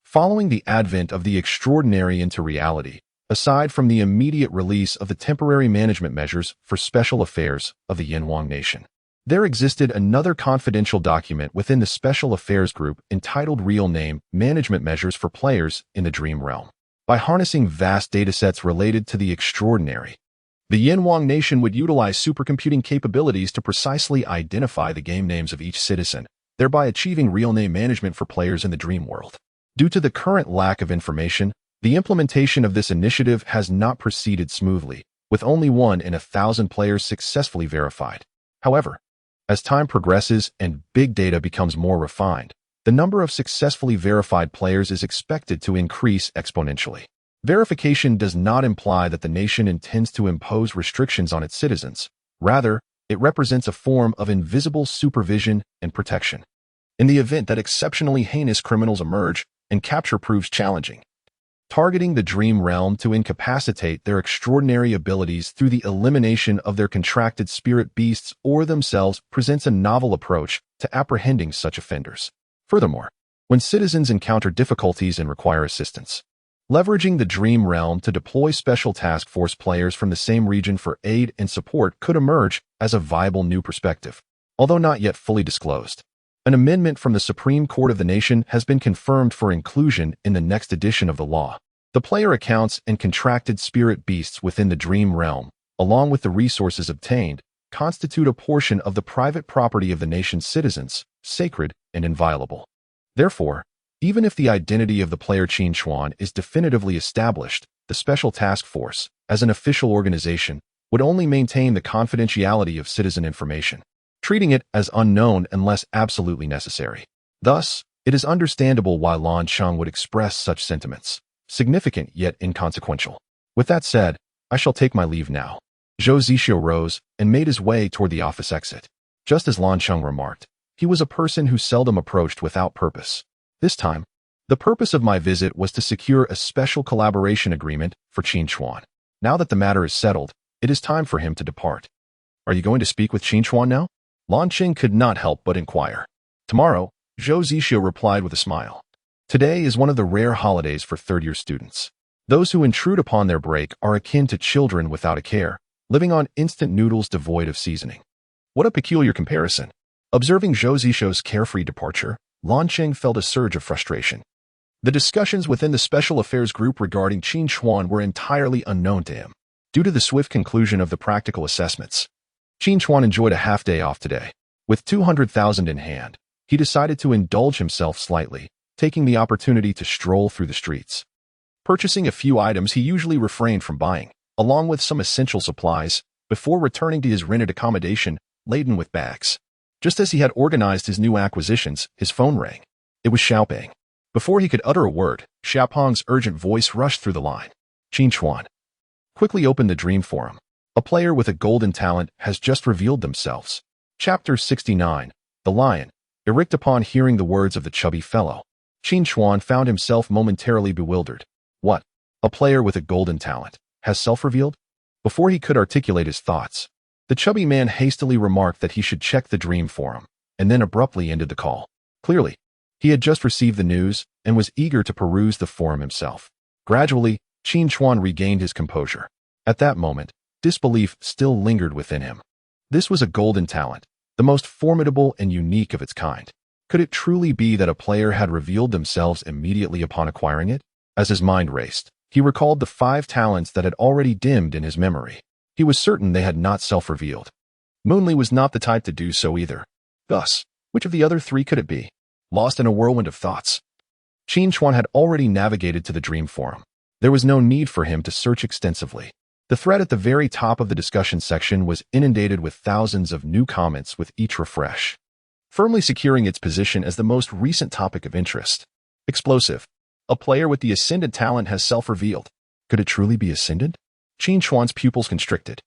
Following the advent of the extraordinary into reality, aside from the immediate release of the temporary management measures for special affairs of the Yinhuang Nation, there existed another confidential document within the Special Affairs Group entitled Real Name Management Measures for Players in the Dream Realm. By harnessing vast datasets related to the extraordinary, the Yinhuang Nation would utilize supercomputing capabilities to precisely identify the game names of each citizen, thereby achieving real name management for players in the dream world. Due to the current lack of information, the implementation of this initiative has not proceeded smoothly, with only 1 in 1,000 players successfully verified. However, as time progresses and big data becomes more refined, the number of successfully verified players is expected to increase exponentially. Verification does not imply that the nation intends to impose restrictions on its citizens. Rather, it represents a form of invisible supervision and protection. In the event that exceptionally heinous criminals emerge and capture proves challenging, targeting the dream realm to incapacitate their extraordinary abilities through the elimination of their contracted spirit beasts or themselves presents a novel approach to apprehending such offenders. Furthermore, when citizens encounter difficulties and require assistance, leveraging the dream realm to deploy special task force players from the same region for aid and support could emerge as a viable new perspective, although not yet fully disclosed. An amendment from the Supreme Court of the nation has been confirmed for inclusion in the next edition of the law. The player accounts and contracted spirit beasts within the dream realm, along with the resources obtained, constitute a portion of the private property of the nation's citizens, sacred and inviolable. Therefore, even if the identity of the player Qin Chuan is definitively established, the Special Task Force, as an official organization, would only maintain the confidentiality of citizen information, treating it as unknown unless absolutely necessary. Thus, it is understandable why Lan Cheng would express such sentiments, significant yet inconsequential. With that said, I shall take my leave now. Zhou Zixu rose and made his way toward the office exit. Just as Lan Cheng remarked, he was a person who seldom approached without purpose. This time, the purpose of my visit was to secure a special collaboration agreement for Qin Chuan. Now that the matter is settled, it is time for him to depart. Are you going to speak with Qin Chuan now? Lan Cheng could not help but inquire. Tomorrow, Zhou Zixu replied with a smile. Today is one of the rare holidays for third-year students. Those who intrude upon their break are akin to children without a care, living on instant noodles devoid of seasoning. What a peculiar comparison. Observing Zhou Zixu's carefree departure, Lan Cheng felt a surge of frustration. The discussions within the Special Affairs Group regarding Qin Chuan were entirely unknown to him. Due to the swift conclusion of the practical assessments, Qin Chuan enjoyed a half-day off today. With 200,000 in hand, he decided to indulge himself slightly, taking the opportunity to stroll through the streets. Purchasing a few items he usually refrained from buying, along with some essential supplies, before returning to his rented accommodation laden with bags. Just as he had organized his new acquisitions, his phone rang. It was Xiaopeng. Before he could utter a word, Xiaopeng's urgent voice rushed through the line. Qin Chuan. Quickly open the Dream Forum. A player with a golden talent has just revealed themselves. Chapter 69. The Lion. Erect upon hearing the words of the chubby fellow, Qin Chuan found himself momentarily bewildered. What? A player with a golden talent has self-revealed? Before he could articulate his thoughts, the chubby man hastily remarked that he should check the Dream Forum, and then abruptly ended the call. Clearly, he had just received the news and was eager to peruse the forum himself. Gradually, Qin Chuan regained his composure. At that moment, disbelief still lingered within him. This was a golden talent, the most formidable and unique of its kind. Could it truly be that a player had revealed themselves immediately upon acquiring it? As his mind raced, he recalled the 5 talents that had already dimmed in his memory. He was certain they had not self-revealed. Moonli was not the type to do so either. Thus, which of the other 3 could it be? Lost in a whirlwind of thoughts, Qin Chuan had already navigated to the Dream Forum. There was no need for him to search extensively. The thread at the very top of the discussion section was inundated with thousands of new comments with each refresh, firmly securing its position as the most recent topic of interest. Explosive. A player with the Ascendant talent has self-revealed. Could it truly be Ascendant? Qin Chuan's pupils constricted.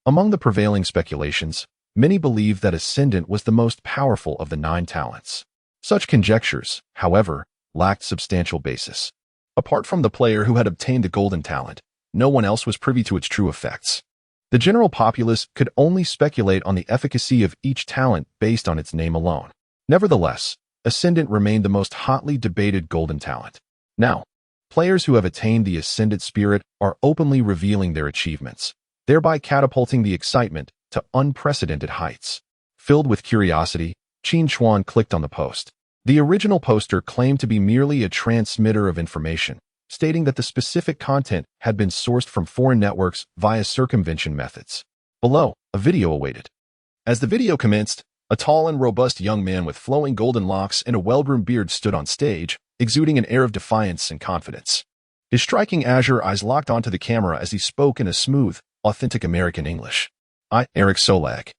Among the prevailing speculations, many believed that Ascendant was the most powerful of the 9 talents. Such conjectures, however, lacked substantial basis. Apart from the player who had obtained the golden talent, no one else was privy to its true effects. The general populace could only speculate on the efficacy of each talent based on its name alone. Nevertheless, Ascendant remained the most hotly debated golden talent. Now, players who have attained the Ascendant spirit are openly revealing their achievements, thereby catapulting the excitement to unprecedented heights. Filled with curiosity, Qin Chuan clicked on the post. The original poster claimed to be merely a transmitter of information, stating that the specific content had been sourced from foreign networks via circumvention methods. Below, a video awaited. As the video commenced, a tall and robust young man with flowing golden locks and a well-groomed beard stood on stage, exuding an air of defiance and confidence. His striking azure eyes locked onto the camera as he spoke in a smooth, authentic American English. I, Eric Solag,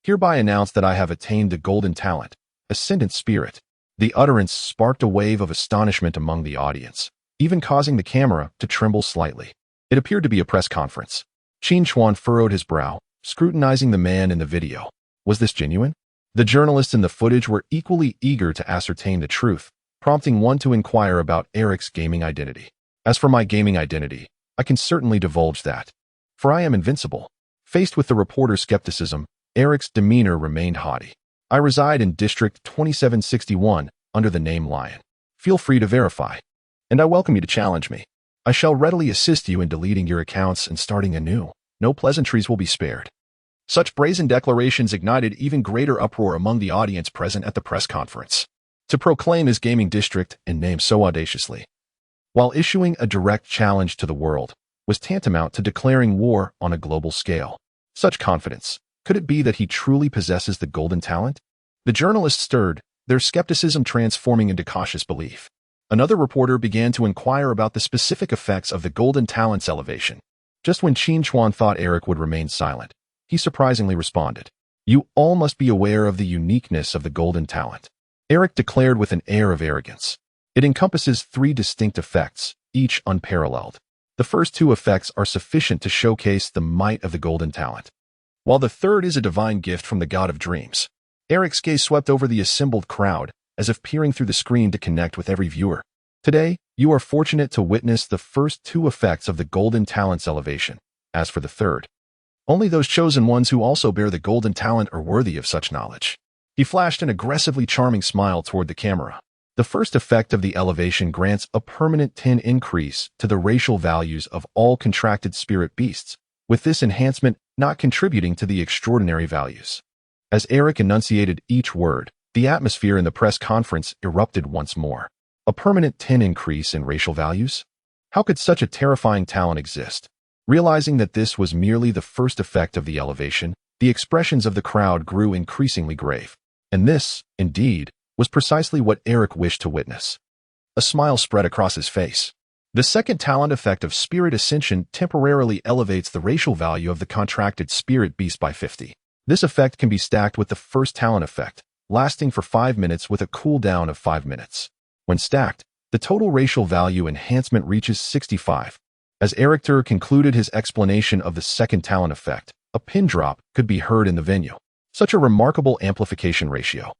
hereby announce that I have attained the golden talent, Ascendant Spirit. The utterance sparked a wave of astonishment among the audience, even causing the camera to tremble slightly. It appeared to be a press conference. Qin Chuan furrowed his brow, scrutinizing the man in the video. Was this genuine? The journalists in the footage were equally eager to ascertain the truth, prompting one to inquire about Eric's gaming identity. As for my gaming identity, I can certainly divulge that, for I am invincible. Faced with the reporter's skepticism, Eric's demeanor remained haughty. I reside in District 2761 under the name Lion. Feel free to verify, and I welcome you to challenge me. I shall readily assist you in deleting your accounts and starting anew. No pleasantries will be spared. Such brazen declarations ignited even greater uproar among the audience present at the press conference. To proclaim his gaming district and name so audaciously, while issuing a direct challenge to the world, was tantamount to declaring war on a global scale. Such confidence. Could it be that he truly possesses the golden talent? The journalists stirred, their skepticism transforming into cautious belief. Another reporter began to inquire about the specific effects of the golden talent's elevation. Just when Qin Chuan thought Eric would remain silent, he surprisingly responded. You all must be aware of the uniqueness of the golden talent, Eric declared with an air of arrogance. It encompasses 3 distinct effects, each unparalleled. The first 2 effects are sufficient to showcase the might of the golden talent, while the third is a divine gift from the god of dreams. Eric's gaze swept over the assembled crowd, as if peering through the screen to connect with every viewer. Today, you are fortunate to witness the first 2 effects of the golden talent's elevation. As for the third, only those chosen ones who also bear the golden talent are worthy of such knowledge. He flashed an aggressively charming smile toward the camera. The first effect of the elevation grants a permanent 10 increase to the racial values of all contracted spirit beasts, with this enhancement not contributing to the extraordinary values. As Eric enunciated each word, the atmosphere in the press conference erupted once more. A permanent 10 increase in racial values? How could such a terrifying talent exist? Realizing that this was merely the first effect of the elevation, the expressions of the crowd grew increasingly grave. And this, indeed, was precisely what Eric wished to witness. A smile spread across his face. The second talent effect of Spirit Ascension temporarily elevates the racial value of the contracted Spirit Beast by 50. This effect can be stacked with the first talent effect, lasting for 5 minutes with a cooldown of 5 minutes. When stacked, the total racial value enhancement reaches 65. As Eric concluded his explanation of the second talent effect, a pin drop could be heard in the venue. Such a remarkable amplification ratio.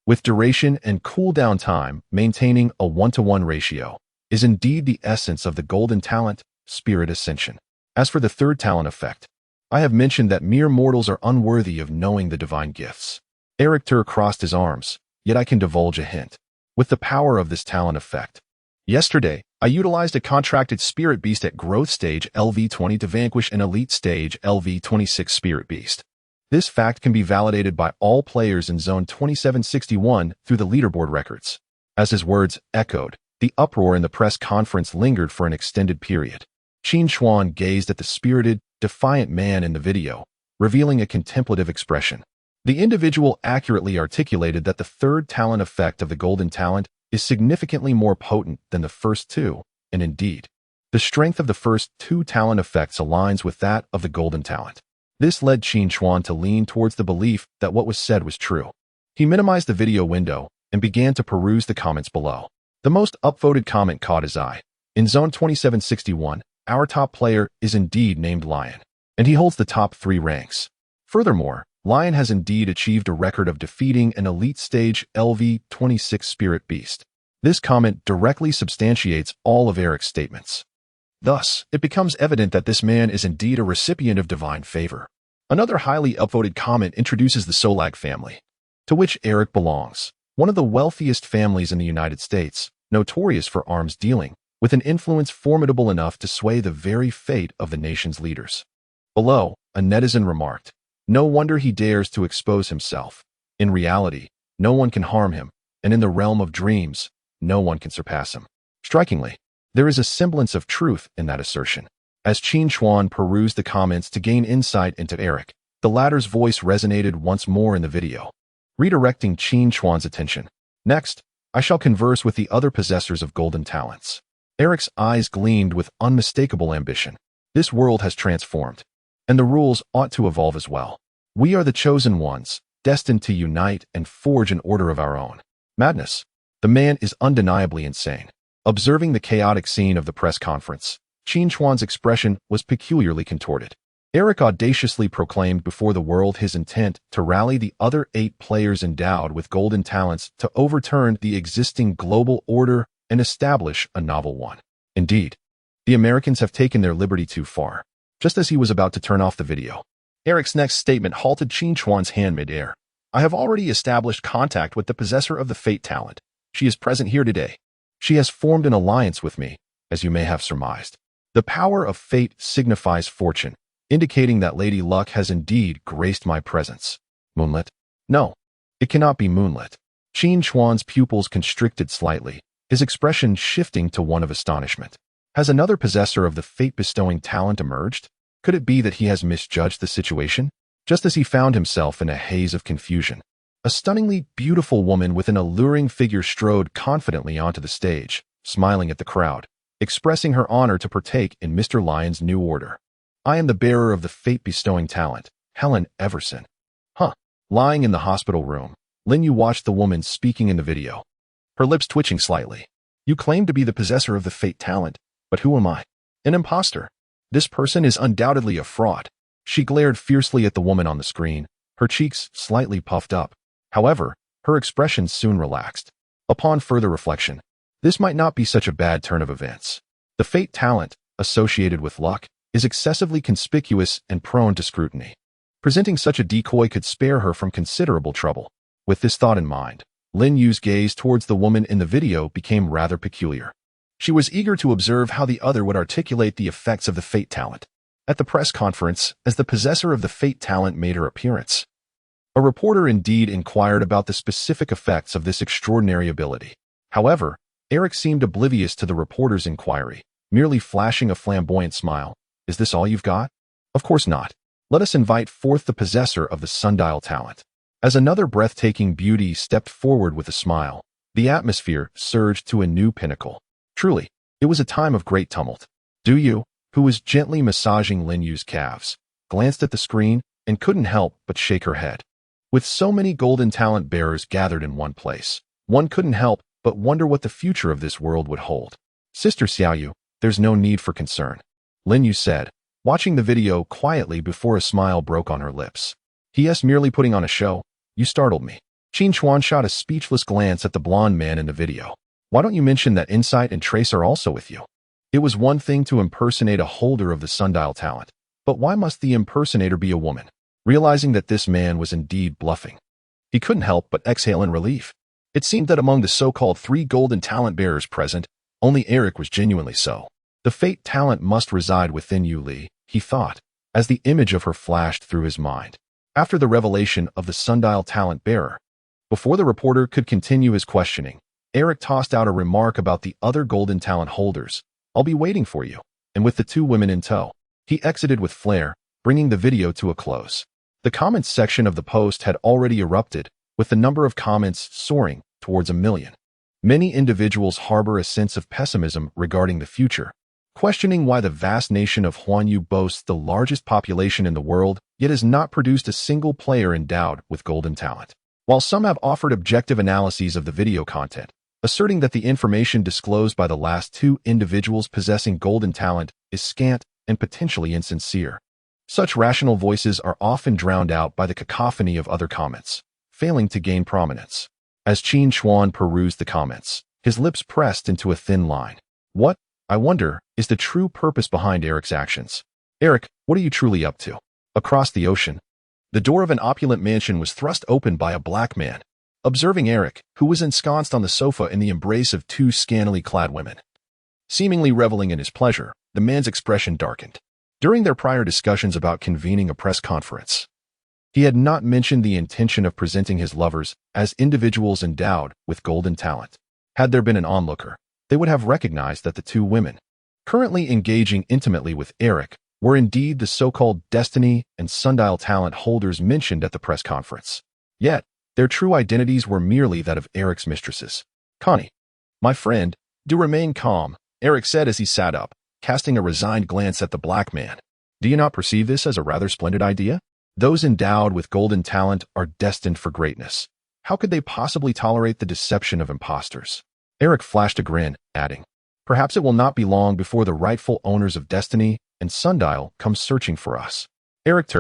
With duration and cooldown time maintaining a 1-to-1 ratio, is indeed the essence of the golden talent, Spirit Ascension. As for the third talent effect, I have mentioned that mere mortals are unworthy of knowing the divine gifts. Eric crossed his arms, yet I can divulge a hint. With the power of this talent effect, yesterday, I utilized a contracted Spirit Beast at Growth Stage LV20 to vanquish an Elite Stage LV26 Spirit Beast. This fact can be validated by all players in Zone 2761 through the leaderboard records. As his words echoed, the uproar in the press conference lingered for an extended period. Qin Chuan gazed at the spirited, defiant man in the video, revealing a contemplative expression. The individual accurately articulated that the third talent effect of the golden talent is significantly more potent than the first two, and indeed, the strength of the first two talent effects aligns with that of the golden talent. This led Qin Chuan to lean towards the belief that what was said was true. He minimized the video window and began to peruse the comments below. The most upvoted comment caught his eye. In Zone 2761, our top player is indeed named Lion, and he holds the top 3 ranks. Furthermore, Lion has indeed achieved a record of defeating an Elite Stage LV26 Spirit Beast. This comment directly substantiates all of Eric's statements. Thus, it becomes evident that this man is indeed a recipient of divine favor. Another highly upvoted comment introduces the Solag family, to which Eric belongs, one of the wealthiest families in the United States, notorious for arms dealing, with an influence formidable enough to sway the very fate of the nation's leaders. Below, a netizen remarked, "No wonder he dares to expose himself. In reality, no one can harm him, and in the realm of dreams, no one can surpass him." Strikingly, there is a semblance of truth in that assertion. As Qin Chuan perused the comments to gain insight into Eric, the latter's voice resonated once more in the video, redirecting Qin Chuan's attention. Next, I shall converse with the other possessors of golden talents. Eric's eyes gleamed with unmistakable ambition. This world has transformed, and the rules ought to evolve as well. We are the chosen ones, destined to unite and forge an order of our own. Madness. The man is undeniably insane. Observing the chaotic scene of the press conference, Qin Chuan's expression was peculiarly contorted. Eric audaciously proclaimed before the world his intent to rally the other 8 players endowed with golden talents to overturn the existing global order and establish a novel one. Indeed, the Americans have taken their liberty too far. Just as he was about to turn off the video, Eric's next statement halted Qin Chuan's hand mid-air. "I have already established contact with the possessor of the Fate talent. She is present here today. She has formed an alliance with me, as you may have surmised. The power of fate signifies fortune, indicating that Lady Luck has indeed graced my presence. Moonlit? No, it cannot be moonlit." Qin Chuan's pupils constricted slightly, his expression shifting to one of astonishment. Has another possessor of the fate-bestowing talent emerged? Could it be that he has misjudged the situation? Just as he found himself in a haze of confusion, a stunningly beautiful woman with an alluring figure strode confidently onto the stage, smiling at the crowd, expressing her honor to partake in Mr. Lion's new order. "I am the bearer of the fate-bestowing talent, Helen Everson." Lying in the hospital room, Lin Yu watched the woman speaking in the video, her lips twitching slightly. "You claim to be the possessor of the fate talent, but who am I? An imposter. This person is undoubtedly a fraud." She glared fiercely at the woman on the screen, her cheeks slightly puffed up. However, her expression soon relaxed. Upon further reflection, this might not be such a bad turn of events. The fate talent, associated with luck, is excessively conspicuous and prone to scrutiny. Presenting such a decoy could spare her from considerable trouble. With this thought in mind, Lin Yu's gaze towards the woman in the video became rather peculiar. She was eager to observe how the other would articulate the effects of the fate talent. At the press conference, as the possessor of the fate talent made her appearance, a reporter indeed inquired about the specific effects of this extraordinary ability. However, Eric seemed oblivious to the reporter's inquiry, merely flashing a flamboyant smile. Is this all you've got? Of course not. Let us invite forth the possessor of the sundial talent. As another breathtaking beauty stepped forward with a smile, the atmosphere surged to a new pinnacle. Truly, it was a time of great tumult. Du Yu, who was gently massaging Lin Yu's calves, glanced at the screen and couldn't help but shake her head. With so many golden talent bearers gathered in one place, one couldn't help but wonder what the future of this world would hold. Sister Xiaoyu, there's no need for concern, Lin Yu said, watching the video quietly before a smile broke on her lips. He merely putting on a show. You startled me. Qin Chuan shot a speechless glance at the blonde man in the video. Why don't you mention that Insight and Trace are also with you? It was one thing to impersonate a holder of the sundial talent, but why must the impersonator be a woman? Realizing that this man was indeed bluffing, he couldn't help but exhale in relief. It seemed that among the so-called 3 golden talent bearers present, only Eric was genuinely so. The fate talent must reside within Yu Li, he thought, as the image of her flashed through his mind. After the revelation of the sundial talent bearer, before the reporter could continue his questioning, Eric tossed out a remark about the other golden talent holders. I'll be waiting for you. And with the 2 women in tow, he exited with flair, bringing the video to a close. The comments section of the post had already erupted, with the number of comments soaring towards 1 million. Many individuals harbor a sense of pessimism regarding the future, questioning why the vast nation of Huanyu boasts the largest population in the world, yet has not produced a single player endowed with golden talent. While some have offered objective analyses of the video content, asserting that the information disclosed by the last 2 individuals possessing golden talent is scant and potentially insincere. Such rational voices are often drowned out by the cacophony of other comments, failing to gain prominence. As Qin Chuan perused the comments, his lips pressed into a thin line. What, I wonder, is the true purpose behind Eric's actions? Eric, what are you truly up to? Across the ocean, the door of an opulent mansion was thrust open by a black man. Observing Eric, who was ensconced on the sofa in the embrace of 2 scantily clad women. Seemingly reveling in his pleasure, the man's expression darkened. During their prior discussions about convening a press conference, he had not mentioned the intention of presenting his lovers as individuals endowed with golden talent. Had there been an onlooker, they would have recognized that the 2 women, currently engaging intimately with Eric, were indeed the so-called Destiny and Sundial talent holders mentioned at the press conference. Yet, their true identities were merely that of Eric's mistresses. Connie, my friend, do remain calm, Eric said as he sat up, casting a resigned glance at the black man. Do you not perceive this as a rather splendid idea? Those endowed with golden talent are destined for greatness. How could they possibly tolerate the deception of imposters? Eric flashed a grin, adding, perhaps it will not be long before the rightful owners of Destiny and Sundial come searching for us. Eric,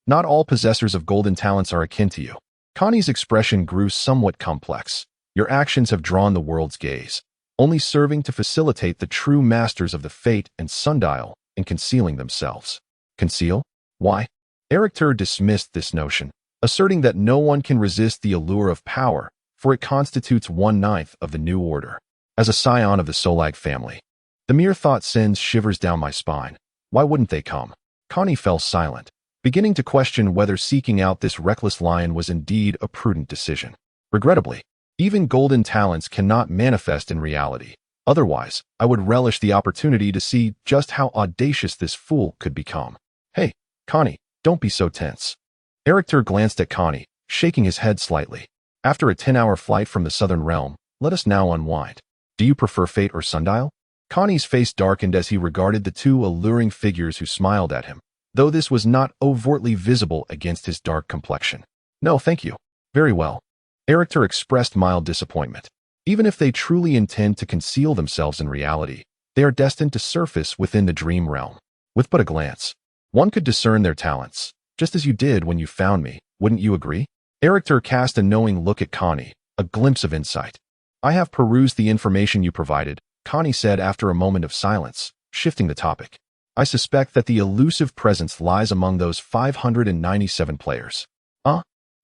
not all possessors of golden talents are akin to you. Connie's expression grew somewhat complex. Your actions have drawn the world's gaze, only serving to facilitate the true masters of the Fate and Sundial in concealing themselves. Conceal? Why? Eric dismissed this notion, asserting that no one can resist the allure of power, for it constitutes 1/9 of the new order. As a scion of the Solag family, the mere thought sends shivers down my spine. Why wouldn't they come? Connie fell silent, beginning to question whether seeking out this reckless lion was indeed a prudent decision. Regrettably, even golden talents cannot manifest in reality. Otherwise, I would relish the opportunity to see just how audacious this fool could become. Hey, Connie, don't be so tense. Eric glanced at Connie, shaking his head slightly. After a 10-hour flight from the southern realm, let us now unwind. Do you prefer Fate or Sundial? Connie's face darkened as he regarded the 2 alluring figures who smiled at him, though this was not overtly visible against his dark complexion. No, thank you. Very well. Eric expressed mild disappointment. Even if they truly intend to conceal themselves in reality, they are destined to surface within the dream realm. With but a glance, one could discern their talents, just as you did when you found me, wouldn't you agree? Eric cast a knowing look at Connie, a glimpse of insight. I have perused the information you provided, Connie said after a moment of silence, shifting the topic. I suspect that the elusive presence lies among those 597 players.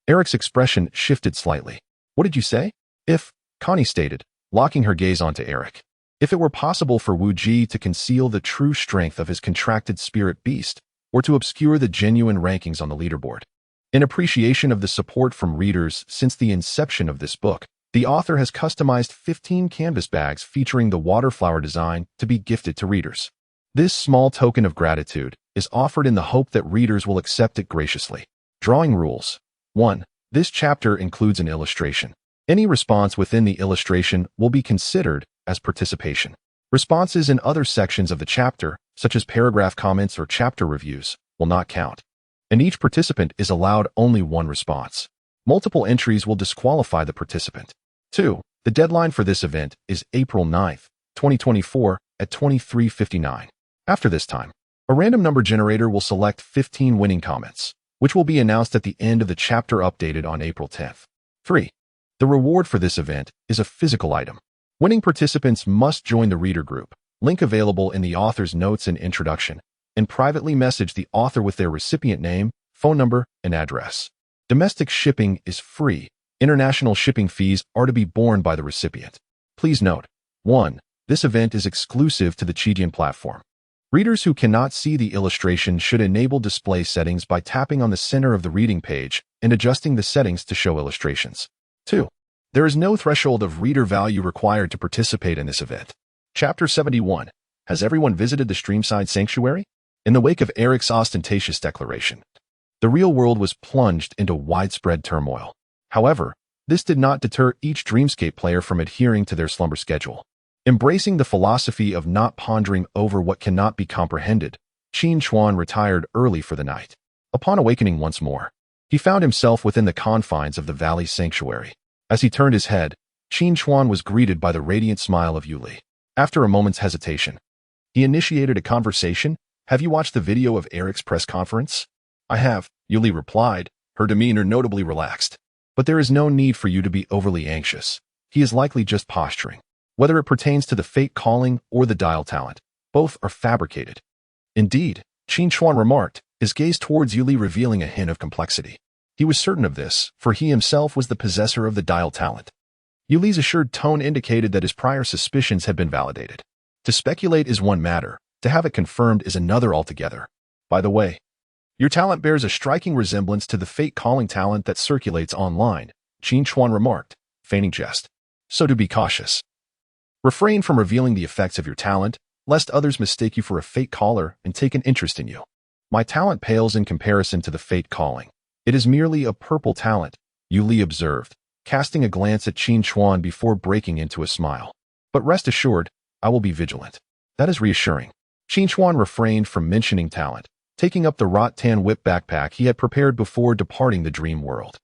Eric's expression shifted slightly. What did you say? If, Connie stated, locking her gaze onto Eric. If it were possible for Wu Ji to conceal the true strength of his contracted spirit beast, or to obscure the genuine rankings on the leaderboard. In appreciation of the support from readers since the inception of this book, The author has customized 15 canvas bags featuring the waterflower design to be gifted to readers. This small token of gratitude is offered in the hope that readers will accept it graciously. Drawing rules. 1. This chapter includes an illustration. Any response within the illustration will be considered as participation. Responses in other sections of the chapter, such as paragraph comments or chapter reviews, will not count. And each participant is allowed only one response. Multiple entries will disqualify the participant. 2. The deadline for this event is April 9, 2024 at 23:59. After this time, a random number generator will select 15 winning comments, which will be announced at the end of the chapter updated on April 10th. 3. The reward for this event is a physical item. Winning participants must join the reader group, link available in the author's notes and introduction, and privately message the author with their recipient name, phone number, and address. Domestic shipping is free. International shipping fees are to be borne by the recipient. Please note, 1. This event is exclusive to the Chidian platform. Readers who cannot see the illustration should enable display settings by tapping on the center of the reading page and adjusting the settings to show illustrations. 2. There is no threshold of reader value required to participate in this event. Chapter 71. Has everyone visited the Streamside Sanctuary? In the wake of Eric's ostentatious declaration, the real world was plunged into widespread turmoil. However, this did not deter each Dreamscape player from adhering to their slumber schedule. Embracing the philosophy of not pondering over what cannot be comprehended, Qin Chuan retired early for the night. Upon awakening once more, he found himself within the confines of the valley sanctuary. As he turned his head, Qin Chuan was greeted by the radiant smile of Yuli. After a moment's hesitation, he initiated a conversation. Have you watched the video of Eric's press conference? I have, Yuli replied, her demeanor notably relaxed. But there is no need for you to be overly anxious. He is likely just posturing. Whether it pertains to the fate calling or the dial talent, both are fabricated. Indeed, Qin Chuan remarked, his gaze towards Yuli revealing a hint of complexity. He was certain of this, for he himself was the possessor of the dial talent. Yuli's assured tone indicated that his prior suspicions had been validated. To speculate is one matter, to have it confirmed is another altogether. By the way, your talent bears a striking resemblance to the fate calling talent that circulates online, Qin Chuan remarked, feigning jest. So do be cautious. Refrain from revealing the effects of your talent, lest others mistake you for a fate caller and take an interest in you. My talent pales in comparison to the fate calling. It is merely a purple talent, Yuli observed, casting a glance at Qin Chuan before breaking into a smile. But rest assured, I will be vigilant. That is reassuring. Qin Chuan refrained from mentioning talent, taking up the rattan whip backpack he had prepared before departing the dream world.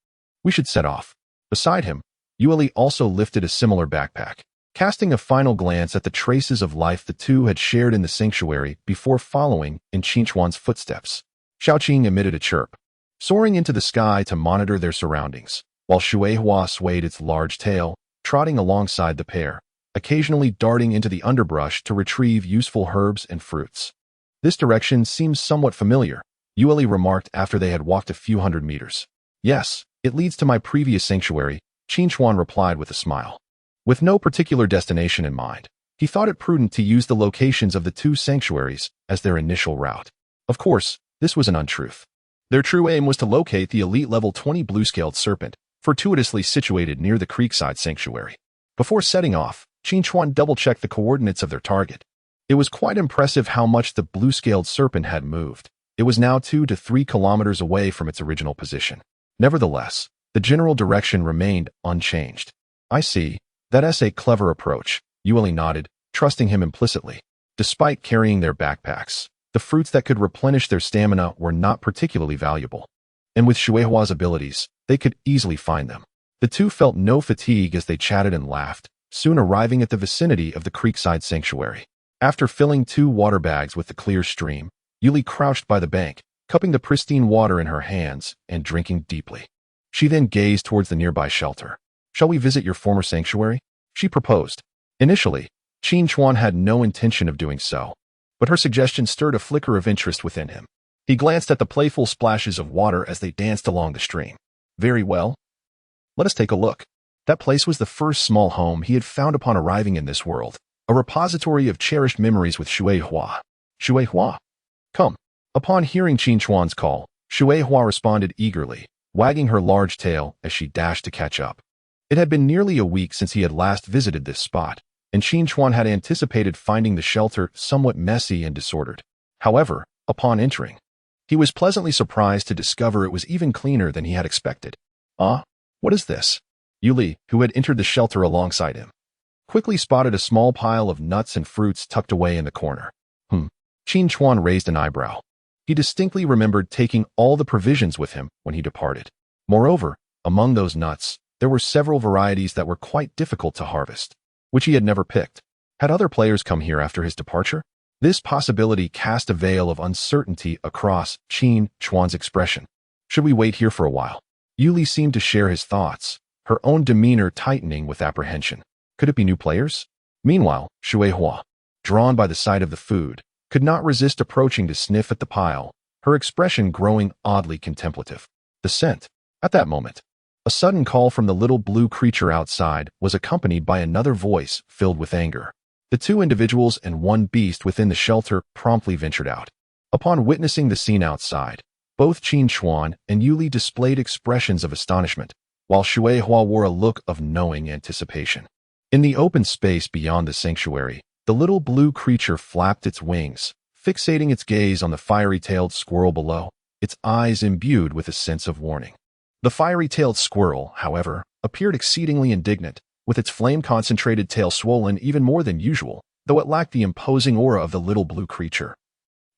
We should set off. Beside him, Yuli also lifted a similar backpack, casting a final glance at the traces of life the two had shared in the sanctuary before following in Qin Chuan's footsteps. Xiaoqing emitted a chirp, soaring into the sky to monitor their surroundings, while Shueihua swayed its large tail, trotting alongside the pair, occasionally darting into the underbrush to retrieve useful herbs and fruits. This direction seems somewhat familiar, Yuli remarked after they had walked a few hundred meters. Yes, it leads to my previous sanctuary, Qin Chuan replied with a smile. With no particular destination in mind, he thought it prudent to use the locations of the two sanctuaries as their initial route. Of course, this was an untruth. Their true aim was to locate the elite level 20 blue-scaled serpent, fortuitously situated near the Creekside Sanctuary. Before setting off, Qin Chuan double-checked the coordinates of their target. It was quite impressive how much the blue-scaled serpent had moved. It was now 2 to 3 kilometers away from its original position. Nevertheless, the general direction remained unchanged. I see. That's a clever approach, Yuli nodded, trusting him implicitly. Despite carrying their backpacks, the fruits that could replenish their stamina were not particularly valuable. And with Shueihua's abilities, they could easily find them. The two felt no fatigue as they chatted and laughed, soon arriving at the vicinity of the Creekside Sanctuary. After filling 2 water bags with the clear stream, Yuli crouched by the bank, cupping the pristine water in her hands and drinking deeply. She then gazed towards the nearby shelter. Shall we visit your former sanctuary? She proposed. Initially, Qin Chuan had no intention of doing so, but her suggestion stirred a flicker of interest within him. He glanced at the playful splashes of water as they danced along the stream. Very well. Let us take a look. That place was the first small home he had found upon arriving in this world, a repository of cherished memories with Shueihua. Shueihua, come. Upon hearing Qin Chuan's call, Shueihua responded eagerly, wagging her large tail as she dashed to catch up. It had been nearly a week since he had last visited this spot, and Qin Chuan had anticipated finding the shelter somewhat messy and disordered. However, upon entering, he was pleasantly surprised to discover it was even cleaner than he had expected. What is this? Yuli, who had entered the shelter alongside him, quickly spotted a small pile of nuts and fruits tucked away in the corner. Qin Chuan raised an eyebrow. He distinctly remembered taking all the provisions with him when he departed. Moreover, among those nuts, there were several varieties that were quite difficult to harvest, which he had never picked. Had other players come here after his departure? This possibility cast a veil of uncertainty across Qin Chuan's expression. Should we wait here for a while? Yuli seemed to share his thoughts, her own demeanor tightening with apprehension. Could it be new players? Meanwhile, Shueihua, drawn by the sight of the food, could not resist approaching to sniff at the pile, her expression growing oddly contemplative. The scent. At that moment, a sudden call from the little blue creature outside was accompanied by another voice filled with anger. The two individuals and one beast within the shelter promptly ventured out. Upon witnessing the scene outside, both Qin Chuan and Yuli displayed expressions of astonishment, while Shueihua wore a look of knowing anticipation. In the open space beyond the sanctuary, the little blue creature flapped its wings, fixating its gaze on the fiery-tailed squirrel below, its eyes imbued with a sense of warning. The fiery-tailed squirrel, however, appeared exceedingly indignant, with its flame-concentrated tail swollen even more than usual, though it lacked the imposing aura of the little blue creature.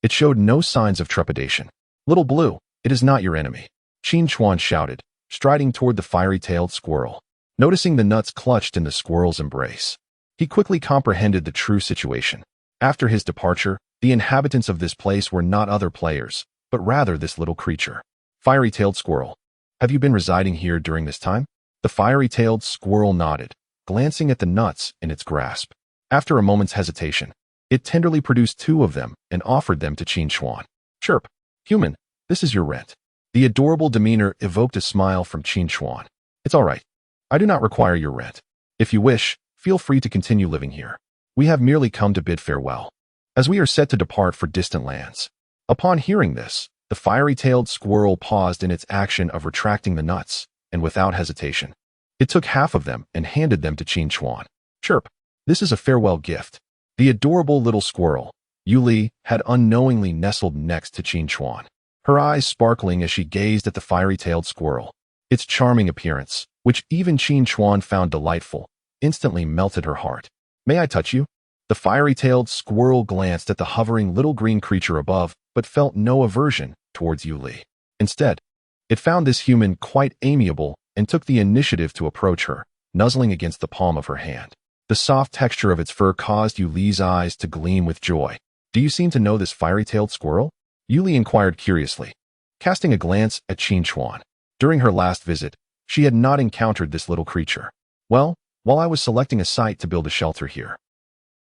It showed no signs of trepidation. "Little Blue, it is not your enemy," Qin Chuan shouted, striding toward the fiery-tailed squirrel. Noticing the nuts clutched in the squirrel's embrace, he quickly comprehended the true situation. After his departure, the inhabitants of this place were not other players, but rather this little creature. "Fiery-tailed squirrel, have you been residing here during this time?" The fiery-tailed squirrel nodded, glancing at the nuts in its grasp. After a moment's hesitation, it tenderly produced 2 of them and offered them to Qin Chuan. "Chirp, human, this is your rent." The adorable demeanor evoked a smile from Qin Chuan. "It's all right. I do not require your rent. If you wish, feel free to continue living here. We have merely come to bid farewell, as we are set to depart for distant lands." Upon hearing this, the fiery-tailed squirrel paused in its action of retracting the nuts, and without hesitation, it took half of them and handed them to Qin Chuan. "Chirp, this is a farewell gift." The adorable little squirrel, Yuli, had unknowingly nestled next to Qin Chuan, her eyes sparkling as she gazed at the fiery-tailed squirrel. Its charming appearance, which even Qin Chuan found delightful, instantly melted her heart. "May I touch you?" The fiery-tailed squirrel glanced at the hovering little green creature above, but felt no aversion towards Yuli. Instead, it found this human quite amiable and took the initiative to approach her, nuzzling against the palm of her hand. The soft texture of its fur caused Yuli's eyes to gleam with joy. "Do you seem to know this fiery-tailed squirrel?" Yuli inquired curiously, casting a glance at Qin Chuan. During her last visit, she had not encountered this little creature. "Well, while I was selecting a site to build a shelter here."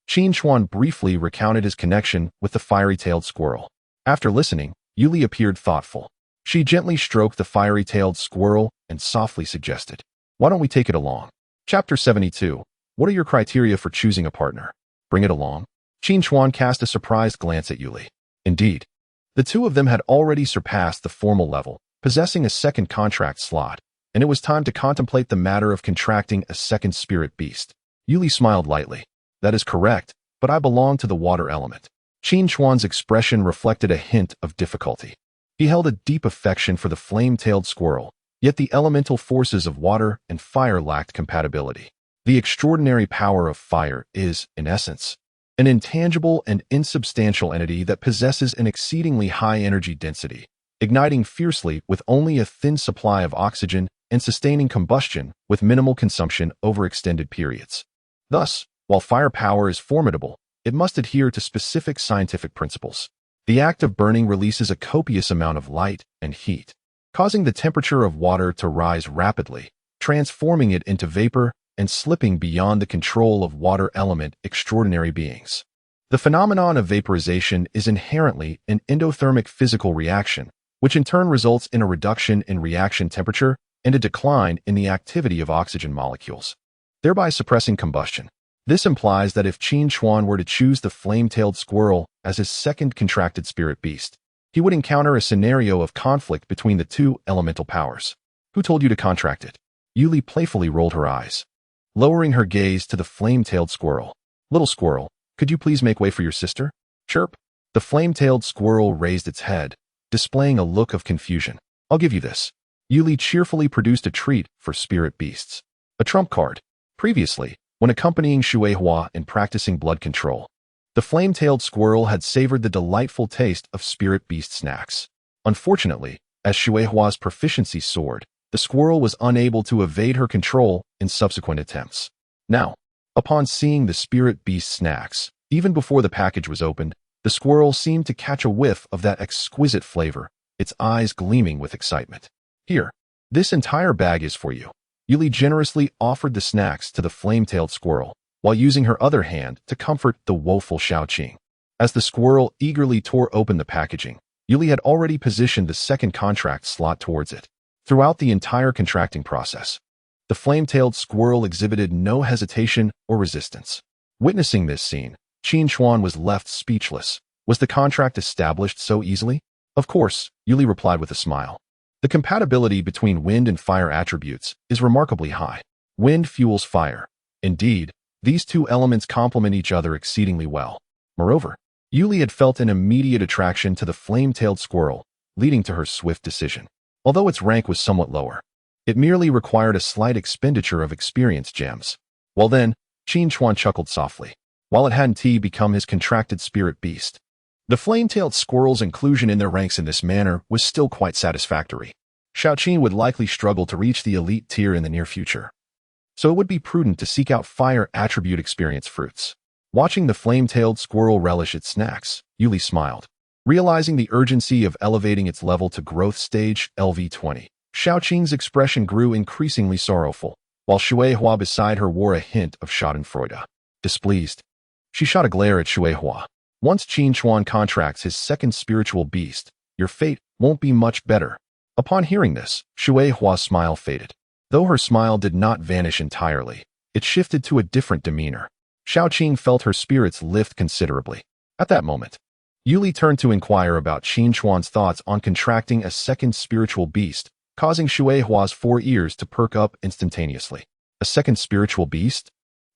Qin Chuan briefly recounted his connection with the fiery-tailed squirrel. After listening, Yuli appeared thoughtful. She gently stroked the fiery-tailed squirrel and softly suggested, "Why don't we take it along?" Chapter 72. What are your criteria for choosing a partner? Bring it along. Qin Chuan cast a surprised glance at Yuli. Indeed, the 2 of them had already surpassed the formal level, possessing a second contract slot, and it was time to contemplate the matter of contracting a second spirit beast. Yuli smiled lightly. "That is correct, but I belong to the water element." Qin Chuan's expression reflected a hint of difficulty. He held a deep affection for the flame-tailed squirrel, yet the elemental forces of water and fire lacked compatibility. The extraordinary power of fire is, in essence, an intangible and insubstantial entity that possesses an exceedingly high energy density, igniting fiercely with only a thin supply of oxygen and sustaining combustion with minimal consumption over extended periods. Thus, while firepower is formidable, it must adhere to specific scientific principles. The act of burning releases a copious amount of light and heat, causing the temperature of water to rise rapidly, transforming it into vapor and slipping beyond the control of water element extraordinary beings. The phenomenon of vaporization is inherently an endothermic physical reaction, which in turn results in a reduction in reaction temperature and a decline in the activity of oxygen molecules, thereby suppressing combustion. This implies that if Qin Chuan were to choose the flame-tailed squirrel as his second contracted spirit beast, he would encounter a scenario of conflict between the 2 elemental powers. Who told you to contract it? Yuli playfully rolled her eyes, lowering her gaze to the flame-tailed squirrel. Little squirrel, could you please make way for your sister? Chirp. The flame-tailed squirrel raised its head, displaying a look of confusion. I'll give you this. Yuli cheerfully produced a treat for spirit beasts. A trump card. Previously, when accompanying Xuehua in practicing blood control, the flame-tailed squirrel had savored the delightful taste of spirit beast snacks. Unfortunately, as Xuehua's proficiency soared, the squirrel was unable to evade her control in subsequent attempts. Now, upon seeing the spirit beast snacks, even before the package was opened, the squirrel seemed to catch a whiff of that exquisite flavor, its eyes gleaming with excitement. Here, this entire bag is for you. Yuli generously offered the snacks to the flame-tailed squirrel, while using her other hand to comfort the woeful Xiaoqing. As the squirrel eagerly tore open the packaging, Yuli had already positioned the second contract slot towards it. Throughout the entire contracting process, the flame-tailed squirrel exhibited no hesitation or resistance. Witnessing this scene, Qin Chuan was left speechless. Was the contract established so easily? Of course, Yuli replied with a smile. The compatibility between wind and fire attributes is remarkably high. Wind fuels fire. Indeed, these two elements complement each other exceedingly well. Moreover, Yuli had felt an immediate attraction to the flame-tailed squirrel, leading to her swift decision. Although its rank was somewhat lower, it merely required a slight expenditure of experience gems. Well then, Qin Chuan chuckled softly. While it hadn't become his contracted spirit beast, the flame-tailed squirrel's inclusion in their ranks in this manner was still quite satisfactory. Xiaoqing would likely struggle to reach the elite tier in the near future, so it would be prudent to seek out fire attribute experience fruits. Watching the flame-tailed squirrel relish its snacks, Yuli smiled. Realizing the urgency of elevating its level to growth stage LV20, Xiaoqing's expression grew increasingly sorrowful, while Xuehua beside her wore a hint of schadenfreude. Displeased, she shot a glare at Xuehua. Once Qin Chuan contracts his second spiritual beast, your fate won't be much better. Upon hearing this, Xuehua's smile faded. Though her smile did not vanish entirely, it shifted to a different demeanor. Xiaoqing felt her spirits lift considerably. At that moment, Yuli turned to inquire about Qin Chuan's thoughts on contracting a second spiritual beast, causing Xuehua's 4 ears to perk up instantaneously. A second spiritual beast?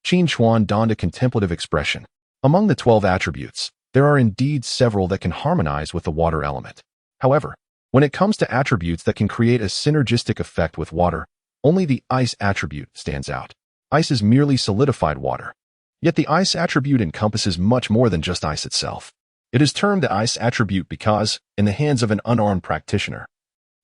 Qin Chuan donned a contemplative expression. Among the 12 attributes, there are indeed several that can harmonize with the water element. However, when it comes to attributes that can create a synergistic effect with water, only the ice attribute stands out. Ice is merely solidified water. Yet the ice attribute encompasses much more than just ice itself. It is termed the ice attribute because, in the hands of an unarmed practitioner,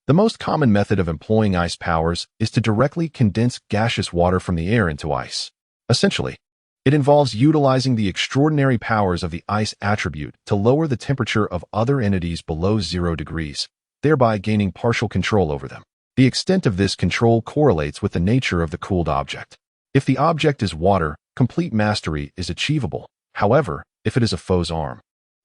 the most common method of employing ice powers is to directly condense gaseous water from the air into ice. Essentially, it involves utilizing the extraordinary powers of the ice attribute to lower the temperature of other entities below 0 degrees, thereby gaining partial control over them. The extent of this control correlates with the nature of the cooled object. If the object is water, complete mastery is achievable. However, if it is a foe's arm,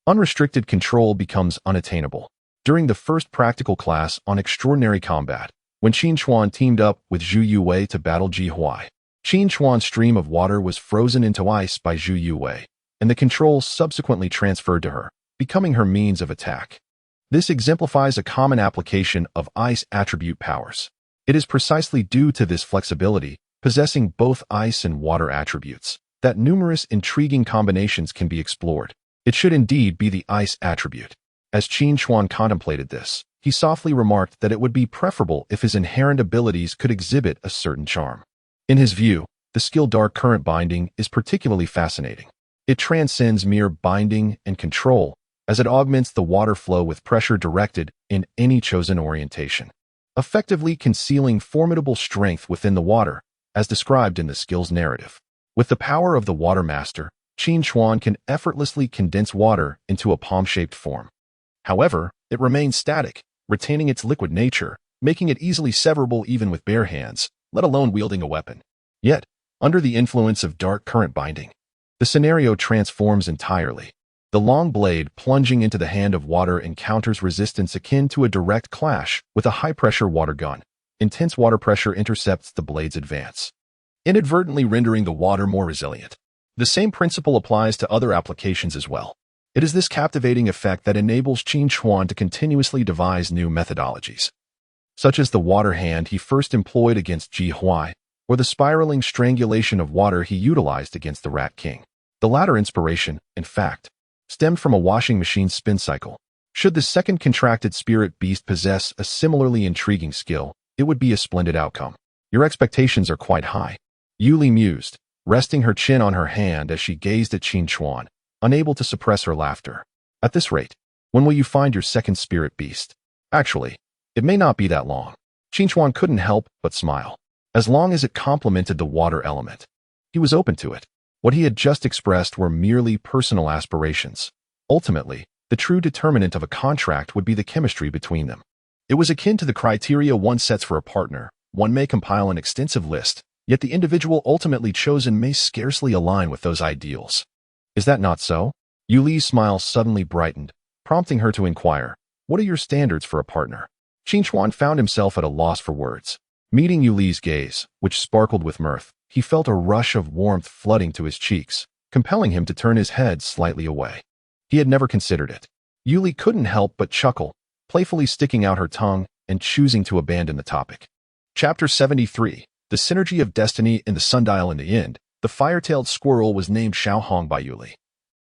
unrestricted control becomes unattainable. During the first practical class on extraordinary combat, when Qin Chuan teamed up with Zhu Yuwei to battle Ji Huai, Qin Chuan's stream of water was frozen into ice by Zhu Yuwei, and the control subsequently transferred to her, becoming her means of attack. This exemplifies a common application of ice attribute powers. It is precisely due to this flexibility, possessing both ice and water attributes, that numerous intriguing combinations can be explored. It should indeed be the ice attribute. As Qin Chuan contemplated this, he softly remarked that it would be preferable if his inherent abilities could exhibit a certain charm. In his view, the skill Dark Current Binding is particularly fascinating. It transcends mere binding and control, as it augments the water flow with pressure directed in any chosen orientation, effectively concealing formidable strength within the water, as described in the skill's narrative. With the power of the Water Master, Qin Chuan can effortlessly condense water into a palm-shaped form. However, it remains static, retaining its liquid nature, making it easily severable even with bare hands, let alone wielding a weapon. Yet, under the influence of Dark Current Binding, the scenario transforms entirely. The long blade plunging into the hand of water encounters resistance akin to a direct clash with a high-pressure water gun. Intense water pressure intercepts the blade's advance, inadvertently rendering the water more resilient. The same principle applies to other applications as well. It is this captivating effect that enables Qin Chuan to continuously devise new methodologies. such as the water hand he first employed against Ji Huai, or the spiraling strangulation of water he utilized against the Rat King. The latter inspiration, in fact, stemmed from a washing machine spin cycle. Should the second contracted spirit beast possess a similarly intriguing skill, it would be a splendid outcome. Your expectations are quite high, Yu Li mused, resting her chin on her hand as she gazed at Qin Chuan, unable to suppress her laughter. At this rate, when will you find your second spirit beast? Actually, it may not be that long. Qin Chuan couldn't help but smile. As long as it complemented the water element, he was open to it. What he had just expressed were merely personal aspirations. Ultimately, the true determinant of a contract would be the chemistry between them. It was akin to the criteria one sets for a partner. One may compile an extensive list, yet the individual ultimately chosen may scarcely align with those ideals. Is that not so? Yu Li's smile suddenly brightened, prompting her to inquire, what are your standards for a partner? Qin Chuan found himself at a loss for words. Meeting Yu Li's gaze, which sparkled with mirth, he felt a rush of warmth flooding to his cheeks, compelling him to turn his head slightly away. He had never considered it. Yu Li couldn't help but chuckle, playfully sticking out her tongue and choosing to abandon the topic. Chapter 73. The Synergy of Destiny in the Sundial. In the end, the fire-tailed squirrel was named Xiaohong by Yu Li.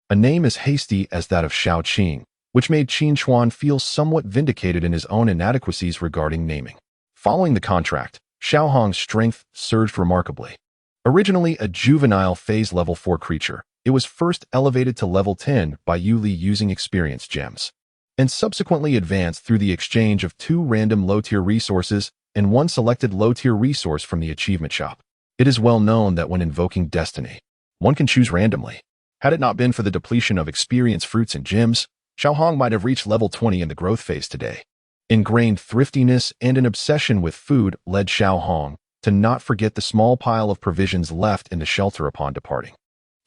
A name as hasty as that of Shao Qing, which made Qin Chuan feel somewhat vindicated in his own inadequacies regarding naming. Following the contract, Xiaohong's strength surged remarkably. Originally a juvenile phase level 4 creature, it was first elevated to level 10 by Yu Li using experience gems, and subsequently advanced through the exchange of 2 random low-tier resources and 1 selected low-tier resource from the achievement shop. It is well known that when invoking destiny, one can choose randomly. Had it not been for the depletion of experience fruits and gems, Xiaohong might have reached level 20 in the growth phase today. Ingrained thriftiness and an obsession with food led Xiaohong to not forget the small pile of provisions left in the shelter upon departing.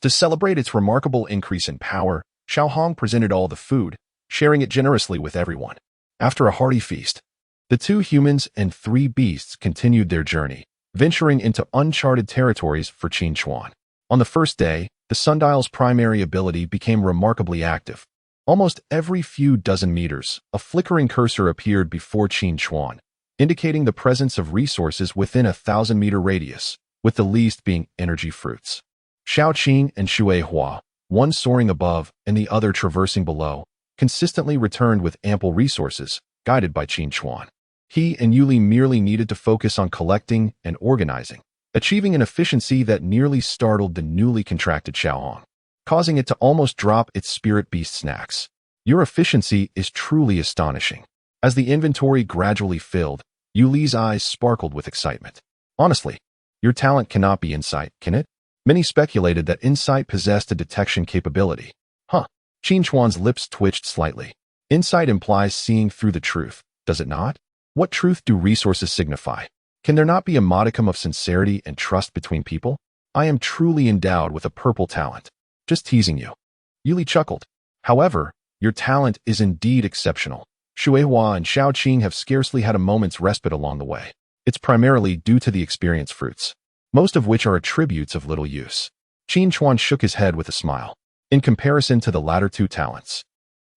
To celebrate its remarkable increase in power, Xiaohong presented all the food, sharing it generously with everyone. After a hearty feast, the 2 humans and 3 beasts continued their journey, venturing into uncharted territories for Qin Chuan. On the first day, the sundial's primary ability became remarkably active. Almost every few dozen meters, a flickering cursor appeared before Qin Chuan, indicating the presence of resources within a 1,000-meter radius, with the least being energy fruits. Shao Qing and Shui Hua, one soaring above and the other traversing below, consistently returned with ample resources, guided by Qin Chuan. He and Yu Li merely needed to focus on collecting and organizing, achieving an efficiency that nearly startled the newly contracted Xiaohong, causing it to almost drop its spirit beast snacks. Your efficiency is truly astonishing. As the inventory gradually filled, Yu Li's eyes sparkled with excitement. Honestly, your talent cannot be insight, can it? Many speculated that insight possessed a detection capability. Qin Chuan's lips twitched slightly. Insight implies seeing through the truth, does it not? What truth do resources signify? Can there not be a modicum of sincerity and trust between people? I am truly endowed with a purple talent. Just teasing you. Yu Li chuckled. However, your talent is indeed exceptional. Shui Hua and Shao Qing have scarcely had a moment's respite along the way. It's primarily due to the experience fruits, most of which are attributes of little use. Qin Chuan shook his head with a smile. In comparison to the latter 2 talents,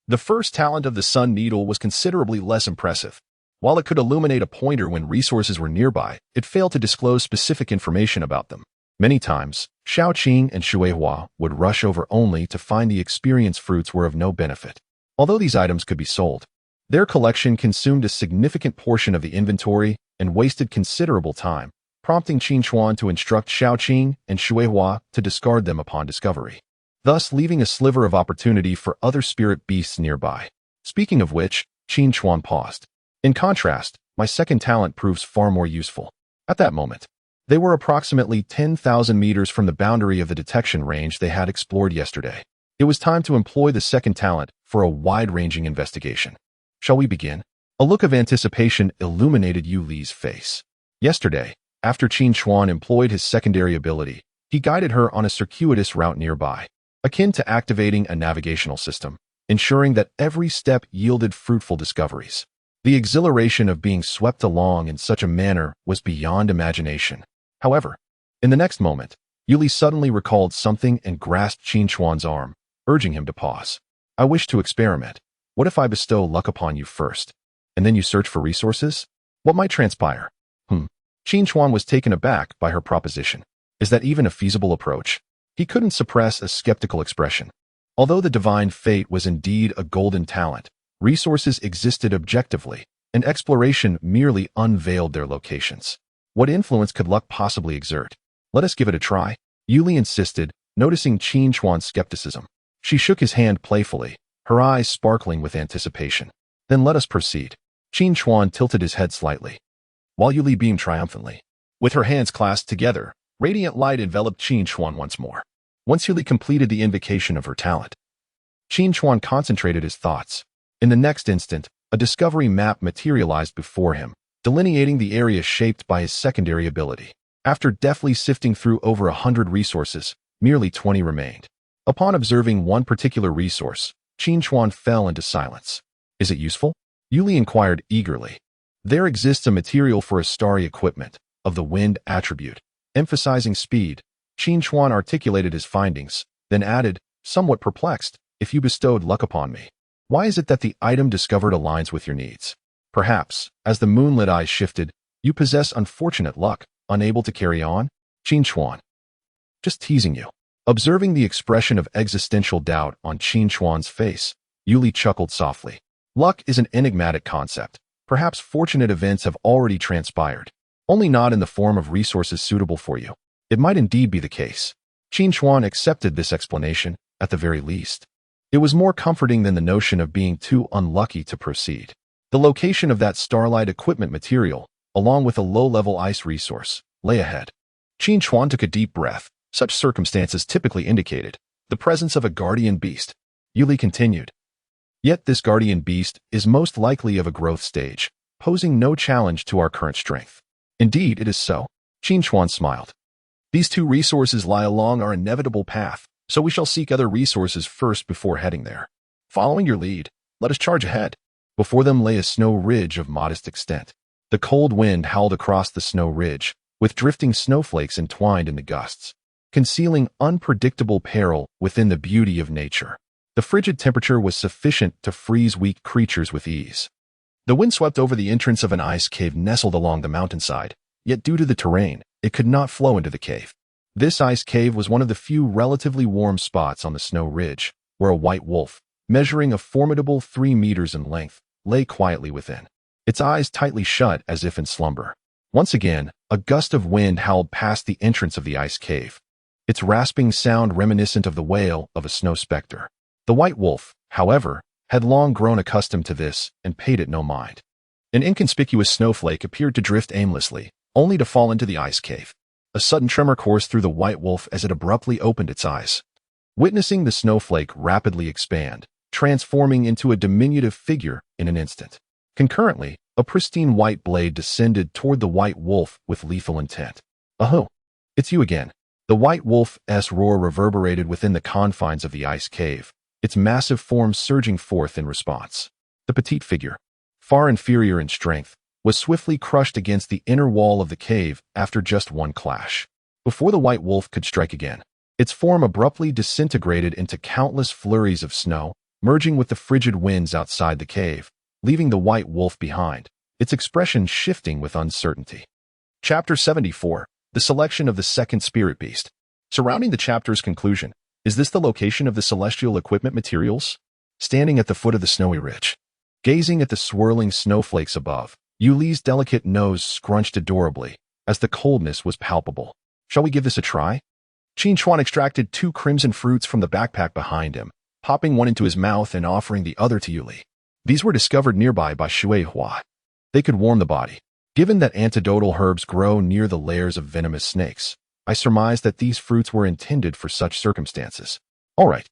the first talent of the Sun Needle was considerably less impressive. While it could illuminate a pointer when resources were nearby, it failed to disclose specific information about them. Many times, Shao Qing and Shui Hua would rush over only to find the experience fruits were of no benefit. Although these items could be sold, their collection consumed a significant portion of the inventory and wasted considerable time, prompting Qin Chuan to instruct Shao Qing and Shui Hua to discard them upon discovery, thus leaving a sliver of opportunity for other spirit beasts nearby. Speaking of which, Qin Chuan paused. In contrast, my second talent proves far more useful. At that moment, they were approximately 10,000 meters from the boundary of the detection range they had explored yesterday. It was time to employ the second talent for a wide-ranging investigation. Shall we begin? A look of anticipation illuminated Yu Li's face. Yesterday, after Qin Chuan employed his secondary ability, he guided her on a circuitous route nearby, akin to activating a navigational system, ensuring that every step yielded fruitful discoveries. The exhilaration of being swept along in such a manner was beyond imagination. However, in the next moment, Yu Li suddenly recalled something and grasped Qin Chuan's arm, urging him to pause. I wish to experiment. What if I bestow luck upon you first, and then you search for resources? What might transpire? Qin Chuan was taken aback by her proposition. Is that even a feasible approach? He couldn't suppress a skeptical expression. Although the divine fate was indeed a golden talent, resources existed objectively, and exploration merely unveiled their locations. What influence could luck possibly exert? Let us give it a try, Yuli insisted, noticing Qin Chuan's skepticism. She shook his hand playfully, her eyes sparkling with anticipation. Then let us proceed. Qin Chuan tilted his head slightly, while Yuli beamed triumphantly. With her hands clasped together, radiant light enveloped Qin Chuan once more. Once Yuli completed the invocation of her talent, Qin Chuan concentrated his thoughts. In the next instant, a discovery map materialized before him, delineating the area shaped by his secondary ability. After deftly sifting through over 100 resources, merely 20 remained. Upon observing one particular resource, Qin Chuan fell into silence. Is it useful? Yuli inquired eagerly. There exists a material for a starry equipment, of the wind attribute. Emphasizing speed, Qin Chuan articulated his findings, then added, somewhat perplexed, if you bestowed luck upon me, why is it that the item discovered aligns with your needs? Perhaps, as the moonlit eyes shifted, you possess unfortunate luck, unable to carry on? Qin Chuan. Just teasing you. Observing the expression of existential doubt on Qin Chuan's face, Yuli chuckled softly. Luck is an enigmatic concept. Perhaps fortunate events have already transpired, only not in the form of resources suitable for you. It might indeed be the case. Qin Chuan accepted this explanation, at the very least. It was more comforting than the notion of being too unlucky to proceed. The location of that starlight equipment material, along with a low-level ice resource, lay ahead. Qin Chuan took a deep breath. Such circumstances typically indicated the presence of a guardian beast. Yuli continued. Yet this guardian beast is most likely of a growth stage, posing no challenge to our current strength. Indeed, it is so. Qin Chuan smiled. These two resources lie along our inevitable path, so we shall seek other resources first before heading there. Following your lead, let us charge ahead. Before them lay a snow ridge of modest extent. The cold wind howled across the snow ridge, with drifting snowflakes entwined in the gusts, concealing unpredictable peril within the beauty of nature. The frigid temperature was sufficient to freeze weak creatures with ease. The wind swept over the entrance of an ice cave nestled along the mountainside, yet due to the terrain, it could not flow into the cave. This ice cave was one of the few relatively warm spots on the snow ridge, where a white wolf, measuring a formidable 3 meters in length, lay quietly within, its eyes tightly shut as if in slumber. Once again, a gust of wind howled past the entrance of the ice cave, its rasping sound reminiscent of the wail of a snow specter. The white wolf, however, had long grown accustomed to this and paid it no mind. An inconspicuous snowflake appeared to drift aimlessly, only to fall into the ice cave. A sudden tremor coursed through the white wolf as it abruptly opened its eyes. Witnessing the snowflake rapidly expand, transforming into a diminutive figure in an instant. Concurrently, a pristine white blade descended toward the white wolf with lethal intent. "Oh, it's you again." The white wolf's roar reverberated within the confines of the ice cave, its massive form surging forth in response. The petite figure, far inferior in strength, was swiftly crushed against the inner wall of the cave after just one clash. Before the white wolf could strike again, its form abruptly disintegrated into countless flurries of snow, merging with the frigid winds outside the cave, leaving the white wolf behind, its expression shifting with uncertainty. Chapter 74. The Selection of the Second Spirit Beast. Surrounding the chapter's conclusion, is this the location of the celestial equipment materials? Standing at the foot of the snowy ridge, gazing at the swirling snowflakes above, Yuli's delicate nose scrunched adorably, as the coldness was palpable. Shall we give this a try? Qin Chuan extracted 2 crimson fruits from the backpack behind him, popping one into his mouth and offering the other to Yuli. These were discovered nearby by Shui Hua. They could warm the body. Given that antidotal herbs grow near the lairs of venomous snakes, I surmised that these fruits were intended for such circumstances. All right.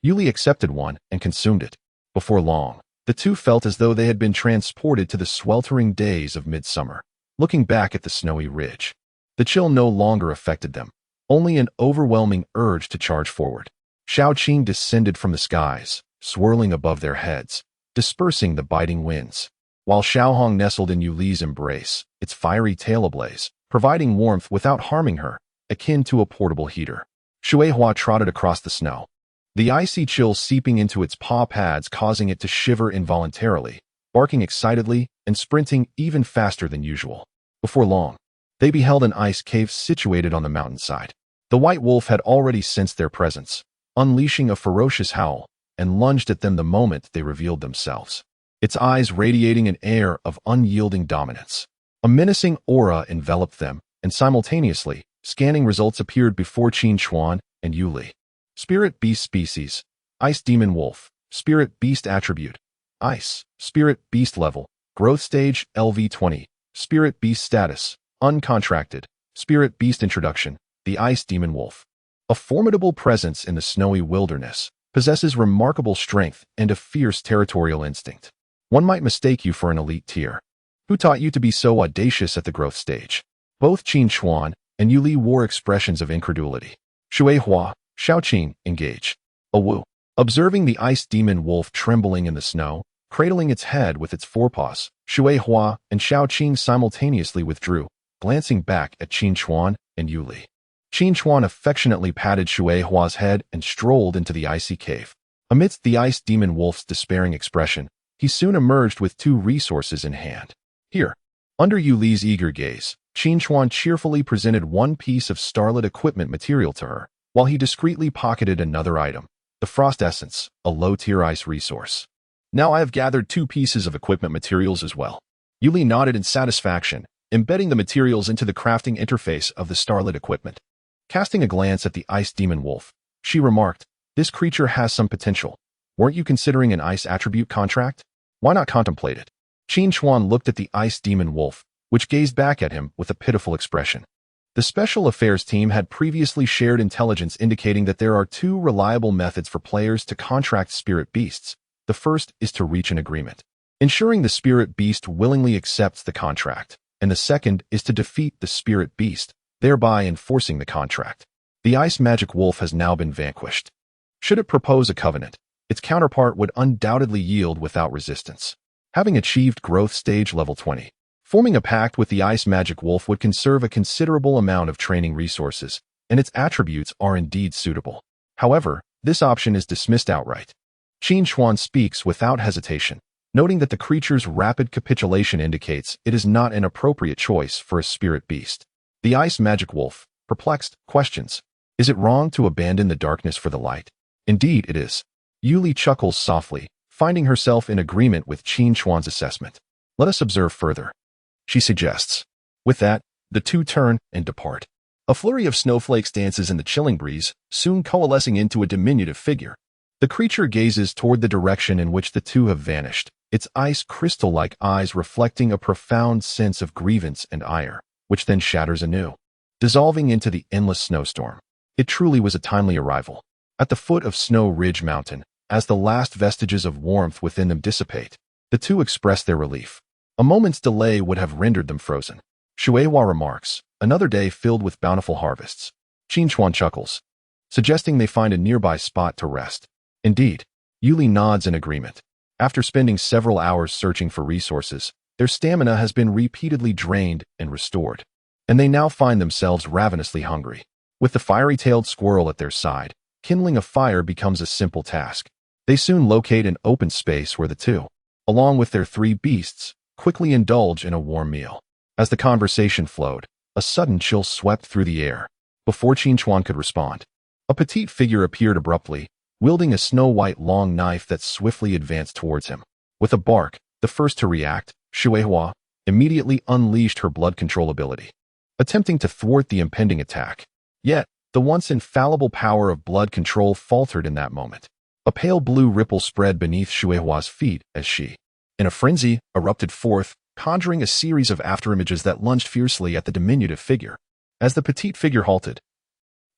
Yuli accepted one and consumed it. Before long, the two felt as though they had been transported to the sweltering days of midsummer, looking back at the snowy ridge. The chill no longer affected them, only an overwhelming urge to charge forward. Shaoqing descended from the skies, swirling above their heads, dispersing the biting winds, while Xiaohong nestled in Yuli's embrace, its fiery tail ablaze, providing warmth without harming her, akin to a portable heater. Shuihua trotted across the snow, the icy chill seeping into its paw pads causing it to shiver involuntarily, barking excitedly and sprinting even faster than usual. Before long, they beheld an ice cave situated on the mountainside. The white wolf had already sensed their presence, unleashing a ferocious howl, and lunged at them the moment they revealed themselves, its eyes radiating an air of unyielding dominance. A menacing aura enveloped them, and simultaneously, scanning results appeared before Qin Chuan and Yu Li. Spirit Beast Species, Ice Demon Wolf, Spirit Beast Attribute, Ice, Spirit Beast Level, Growth Stage LV20, Spirit Beast Status, Uncontracted, Spirit Beast Introduction, the Ice Demon Wolf. A formidable presence in the snowy wilderness, possesses remarkable strength and a fierce territorial instinct. One might mistake you for an elite tier. Who taught you to be so audacious at the growth stage? Both Qin Chuan and Yu Li wore expressions of incredulity. Shui Hua, Shaoqing, engage. Wu. Observing the ice demon wolf trembling in the snow, cradling its head with its forepaws, Shui Hua and Shaoqing simultaneously withdrew, glancing back at Qin Chuan and Yu Li. Qin Chuan affectionately patted Shui Hua's head and strolled into the icy cave. Amidst the ice demon wolf's despairing expression, he soon emerged with 2 resources in hand. Here, under Yu Li's eager gaze, Qin Chuan cheerfully presented 1 piece of starlit equipment material to her, while he discreetly pocketed another item, the Frost Essence, a low-tier ice resource. Now I have gathered 2 pieces of equipment materials as well. Yu Li nodded in satisfaction, embedding the materials into the crafting interface of the starlit equipment. Casting a glance at the ice demon wolf, she remarked, "This creature has some potential. Weren't you considering an ice attribute contract? Why not contemplate it?" Qin Chuan looked at the ice demon wolf, which gazed back at him with a pitiful expression. The Special Affairs team had previously shared intelligence indicating that there are 2 reliable methods for players to contract spirit beasts. The first is to reach an agreement, ensuring the spirit beast willingly accepts the contract, and the second is to defeat the spirit beast, thereby enforcing the contract. The ice magic wolf has now been vanquished. Should it propose a covenant, its counterpart would undoubtedly yield without resistance. Having achieved growth stage level 20, forming a pact with the ice magic wolf would conserve a considerable amount of training resources, and its attributes are indeed suitable. However, this option is dismissed outright. Qin Chuan speaks without hesitation, noting that the creature's rapid capitulation indicates it is not an appropriate choice for a spirit beast. The ice magic wolf, perplexed, questions, "Is it wrong to abandon the darkness for the light?" "Indeed it is." Yu Li chuckles softly, finding herself in agreement with Qin Chuan's assessment. "Let us observe further," she suggests. With that, the 2 turn and depart. A flurry of snowflakes dances in the chilling breeze, soon coalescing into a diminutive figure. The creature gazes toward the direction in which the 2 have vanished, its ice crystal-like eyes reflecting a profound sense of grievance and ire, which then shatters anew, dissolving into the endless snowstorm. It truly was a timely arrival. At the foot of Snow Ridge Mountain, as the last vestiges of warmth within them dissipate, the 2 express their relief. A moment's delay would have rendered them frozen. Shui Hua remarks, "Another day filled with bountiful harvests." Qin Chuan chuckles, suggesting they find a nearby spot to rest. Indeed, Yu Li nods in agreement. After spending several hours searching for resources, their stamina has been repeatedly drained and restored, and they now find themselves ravenously hungry. With the fiery-tailed squirrel at their side, kindling a fire becomes a simple task. They soon locate an open space where the 2, along with their 3 beasts, quickly indulge in a warm meal. As the conversation flowed, a sudden chill swept through the air. Before Qin Chuan could respond, a petite figure appeared abruptly, wielding a snow-white long knife that swiftly advanced towards him. With a bark, the first to react, Shui Hua immediately unleashed her blood control ability, attempting to thwart the impending attack. Yet, the once infallible power of blood control faltered in that moment. A pale blue ripple spread beneath Shui Hua's feet as she, in a frenzy, erupted forth, conjuring a series of afterimages that lunged fiercely at the diminutive figure. As the petite figure halted,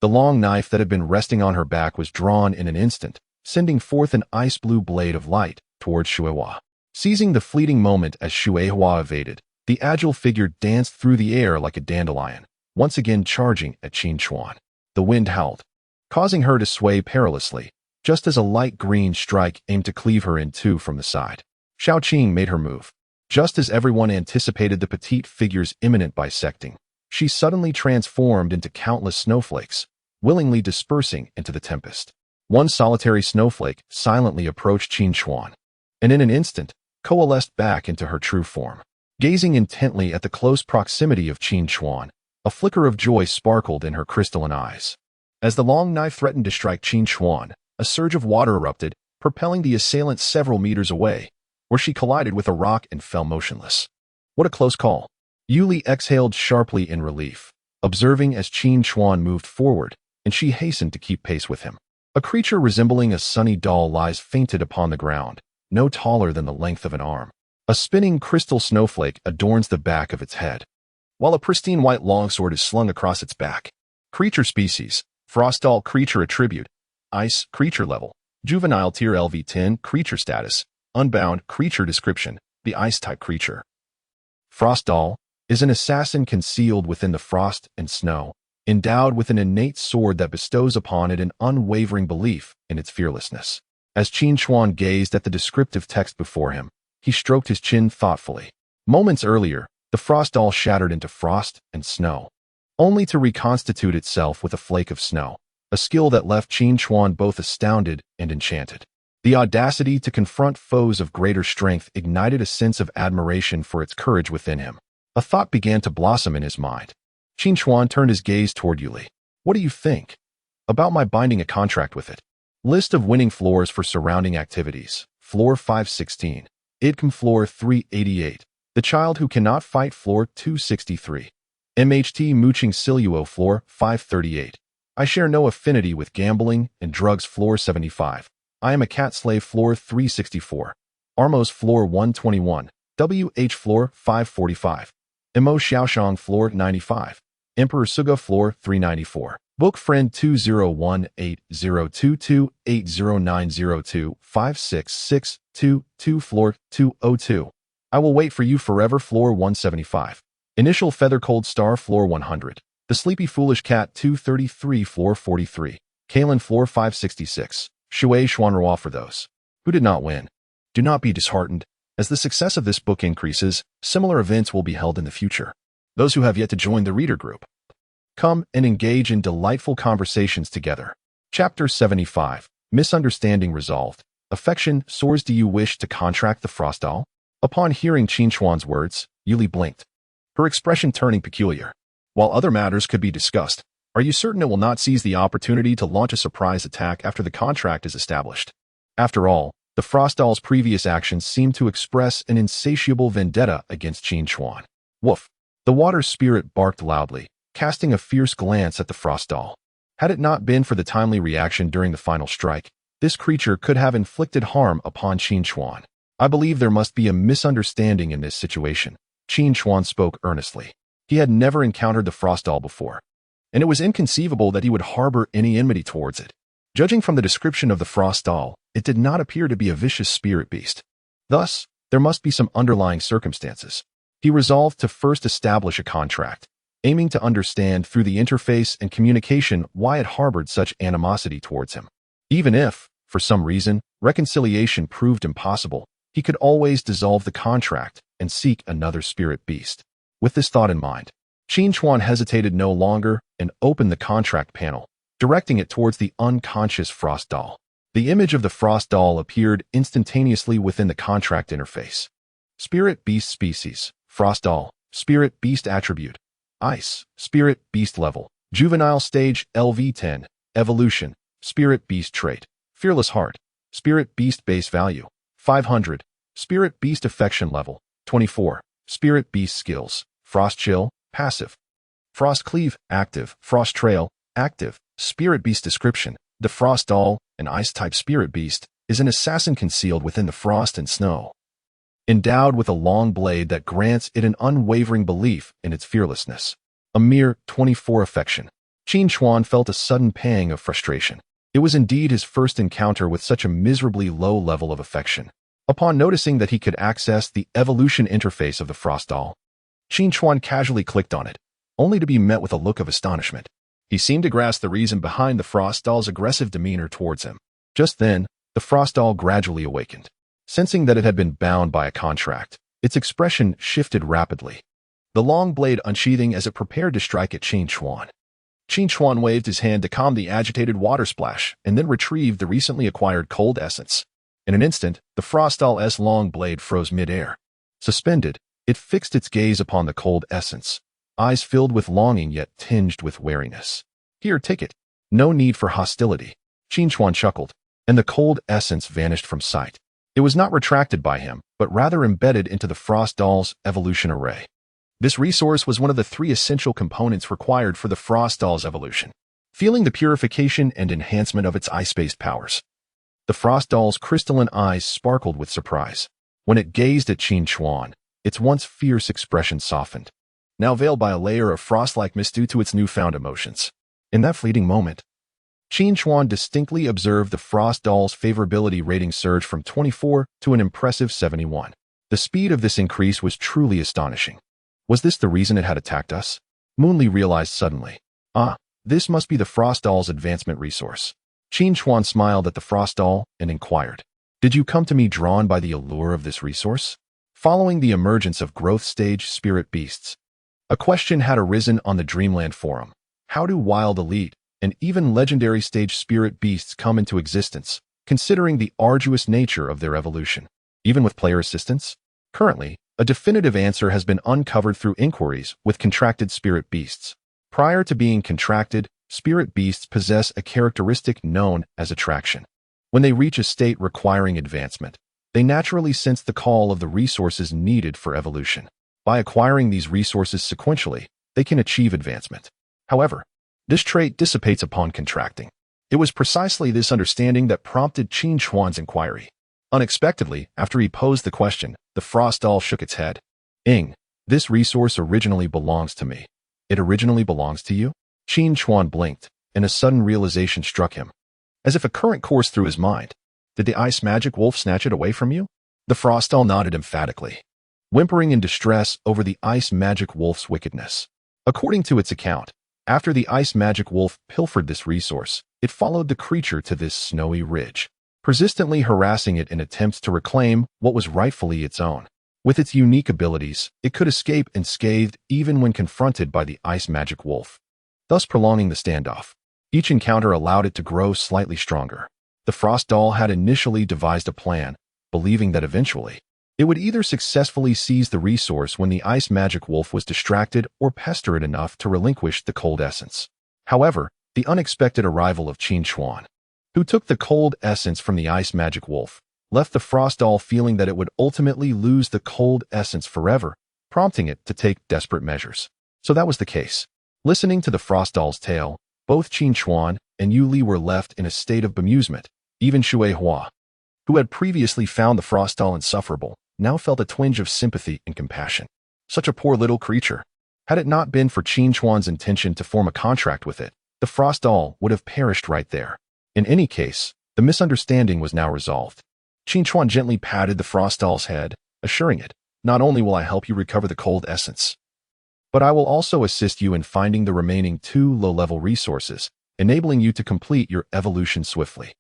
the long knife that had been resting on her back was drawn in an instant, sending forth an ice-blue blade of light towards Shui Hua. Seizing the fleeting moment as Shui Hua evaded, the agile figure danced through the air like a dandelion, once again charging at Qin Chuan. The wind howled, causing her to sway perilously, just as a light green strike aimed to cleave her in 2 from the side. Shaoqing made her move. Just as everyone anticipated the petite figure's imminent bisecting, she suddenly transformed into countless snowflakes, willingly dispersing into the tempest. One solitary snowflake silently approached Qin Chuan, and in an instant, coalesced back into her true form. Gazing intently at the close proximity of Qin Chuan, a flicker of joy sparkled in her crystalline eyes. As the long knife threatened to strike Qin Chuan, a surge of water erupted, propelling the assailant several meters away, where she collided with a rock and fell motionless. What a close call. Yuli exhaled sharply in relief, observing as Qin Chuan moved forward, and she hastened to keep pace with him. A creature resembling a sunny doll lies fainted upon the ground, no taller than the length of an arm. A spinning crystal snowflake adorns the back of its head, while a pristine white longsword is slung across its back. Creature species: Frost doll. Creature attribute: Ice. Creature level: Juvenile. Tier LV10. Creature status: Unbound. Creature description: The ice-type creature. Frost doll is an assassin concealed within the frost and snow, endowed with an innate sword that bestows upon it an unwavering belief in its fearlessness. As Qin Chuan gazed at the descriptive text before him, he stroked his chin thoughtfully. Moments earlier, the frost doll shattered into frost and snow, only to reconstitute itself with a flake of snow, a skill that left Qin Chuan both astounded and enchanted. The audacity to confront foes of greater strength ignited a sense of admiration for its courage within him. A thought began to blossom in his mind. Qin Chuan turned his gaze toward Yuli. What do you think about my binding a contract with it? List of winning floors for surrounding activities. Floor 516. IDCOM Floor 388. The Child Who Cannot Fight Floor 263. MHT Mooching Siluo Floor 538. I share no affinity with gambling and drugs Floor 75. I am a cat slave Floor 364. Armos Floor 121. WH Floor 545. Mo Xiaoshang Floor 95. Emperor Suga Floor 394. Book Friend 20180228090256622 Floor 202. I will wait for you forever Floor 175. Initial Feather Cold Star Floor 100. The Sleepy Foolish Cat 233 Floor 43. Kalen Floor 566. Shui Xuanrua. For those who did not win, do not be disheartened. As the success of this book increases, similar events will be held in the future. Those who have yet to join the reader group, come and engage in delightful conversations together. Chapter 75. Misunderstanding resolved. Affection soars. Do you wish to contract the frost doll? Upon hearing Qin Chuan's words, Yuli blinked, her expression turning peculiar. While other matters could be discussed, are you certain it will not seize the opportunity to launch a surprise attack after the contract is established? After all, the frost doll's previous actions seemed to express an insatiable vendetta against Qin Chuan. Woof! The water spirit barked loudly, casting a fierce glance at the frost doll. Had it not been for the timely reaction during the final strike, this creature could have inflicted harm upon Qin Chuan. I believe there must be a misunderstanding in this situation. Qin Chuan spoke earnestly. He had never encountered the frost doll before, and it was inconceivable that he would harbor any enmity towards it. Judging from the description of the frost doll, it did not appear to be a vicious spirit beast. Thus, there must be some underlying circumstances. He resolved to first establish a contract, aiming to understand through the interface and communication why it harbored such animosity towards him. Even if, for some reason, reconciliation proved impossible, he could always dissolve the contract and seek another spirit beast. With this thought in mind, Qin Chuan hesitated no longer and opened the contract panel, directing it towards the unconscious frost doll. The image of the frost doll appeared instantaneously within the contract interface. Spirit beast species: frost doll. Spirit beast attribute: ice. Spirit beast level: juvenile stage LV10. Evolution: spirit beast trait: fearless heart. Spirit beast base value: 500. Spirit beast affection level: 24. Spirit beast skills: frost chill, passive; frost cleave, active; frost trail, active. Spirit beast description: the frost doll, an ice-type spirit beast, is an assassin concealed within the frost and snow, endowed with a long blade that grants it an unwavering belief in its fearlessness. A mere 24 affection. Qin Chuan felt a sudden pang of frustration. It was indeed his first encounter with such a miserably low level of affection. Upon noticing that he could access the evolution interface of the frost doll, Qin Chuan casually clicked on it, only to be met with a look of astonishment. He seemed to grasp the reason behind the frost doll's aggressive demeanor towards him. Just then, the frost doll gradually awakened. Sensing that it had been bound by a contract, its expression shifted rapidly, the long blade unsheathing as it prepared to strike at Qin Chuan. Qin Chuan waved his hand to calm the agitated water splash and then retrieved the recently acquired cold essence. In an instant, the Frost Doll's long blade froze mid-air. Suspended, it fixed its gaze upon the cold essence, eyes filled with longing yet tinged with wariness. Here, take it. No need for hostility. Qin Chuan chuckled, and the cold essence vanished from sight. It was not retracted by him, but rather embedded into the Frost Doll's evolution array. This resource was one of the 3 essential components required for the Frost Doll's evolution, feeling the purification and enhancement of its ice-based powers. The Frost Doll's crystalline eyes sparkled with surprise. When it gazed at Qin Chuan, its once fierce expression softened, now veiled by a layer of frost-like mist due to its newfound emotions. In that fleeting moment, Qin Chuan distinctly observed the Frost Doll's favorability rating surge from 24 to an impressive 71. The speed of this increase was truly astonishing. Was this the reason it had attacked us? Moonli realized suddenly. This must be the Frost Doll's advancement resource. Qin Chuan smiled at the Frost Doll and inquired, "Did you come to me drawn by the allure of this resource?" Following the emergence of growth stage spirit beasts, a question had arisen on the Dreamland Forum. How do wild elite and even legendary stage spirit beasts come into existence, considering the arduous nature of their evolution, even with player assistance? Currently, a definitive answer has been uncovered through inquiries with contracted spirit beasts. Prior to being contracted, spirit beasts possess a characteristic known as attraction. When they reach a state requiring advancement, they naturally sense the call of the resources needed for evolution. By acquiring these resources sequentially, they can achieve advancement. However, this trait dissipates upon contracting. It was precisely this understanding that prompted Qin Chuan's inquiry. Unexpectedly, after he posed the question, the Frost Doll shook its head. This resource originally belongs to me. It originally belongs to you? Qin Chuan blinked, and a sudden realization struck him. As if a current coursed through his mind. Did the Ice Magic Wolf snatch it away from you? The Frost Doll nodded emphatically, whimpering in distress over the Ice Magic Wolf's wickedness. According to its account, after the Ice Magic Wolf pilfered this resource, it followed the creature to this snowy ridge, persistently harassing it in attempts to reclaim what was rightfully its own. With its unique abilities, it could escape unscathed even when confronted by the Ice Magic Wolf, thus prolonging the standoff. Each encounter allowed it to grow slightly stronger. The Frost Doll had initially devised a plan, believing that eventually, it would either successfully seize the resource when the Ice Magic Wolf was distracted or pester it enough to relinquish the cold essence. However, the unexpected arrival of Qin Chuan, who took the cold essence from the Ice Magic Wolf, left the Frost Doll feeling that it would ultimately lose the cold essence forever, prompting it to take desperate measures. So that was the case. Listening to the Frost Doll's tale, both Qin Chuan and Yu Li were left in a state of bemusement. Even Shui Hua, who had previously found the Frost Doll insufferable, now felt a twinge of sympathy and compassion. Such a poor little creature. Had it not been for Qin Chuan's intention to form a contract with it, the Frost Doll would have perished right there. In any case, the misunderstanding was now resolved. Qin Chuan gently patted the Frost Doll's head, assuring it, "Not only will I help you recover the cold essence, but I will also assist you in finding the remaining 2 low-level resources, enabling you to complete your evolution swiftly."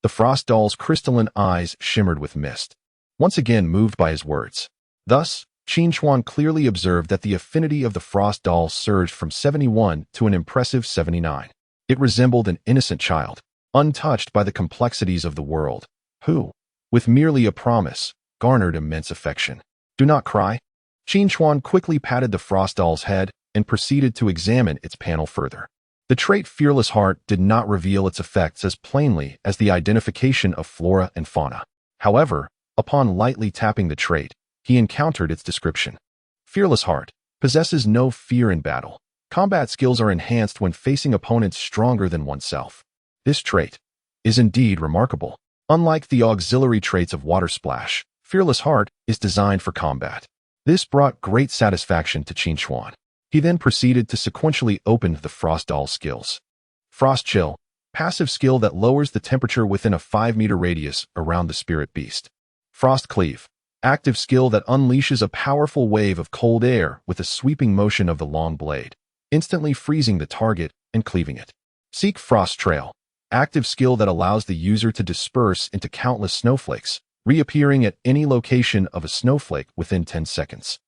The Frost Doll's crystalline eyes shimmered with mist, once again moved by his words. Thus, Qin Chuan clearly observed that the affinity of the Frost Doll surged from 71 to an impressive 79. It resembled an innocent child, untouched by the complexities of the world, who, with merely a promise, garnered immense affection. "Do not cry." Qin Chuan quickly patted the Frost Doll's head and proceeded to examine its panel further. The trait Fearless Heart did not reveal its effects as plainly as the identification of flora and fauna. However, upon lightly tapping the trait, he encountered its description. Fearless Heart possesses no fear in battle. Combat skills are enhanced when facing opponents stronger than oneself. This trait is indeed remarkable. Unlike the auxiliary traits of Water Splash, Fearless Heart is designed for combat. This brought great satisfaction to Qin Chuan. He then proceeded to sequentially open the Frost Doll skills. Frost Chill, passive skill that lowers the temperature within a 5-meter radius around the spirit beast. Frost Cleave, active skill that unleashes a powerful wave of cold air with a sweeping motion of the long blade, instantly freezing the target and cleaving it. Seek Frost Trail, active skill that allows the user to disperse into countless snowflakes, reappearing at any location of a snowflake within 10 seconds.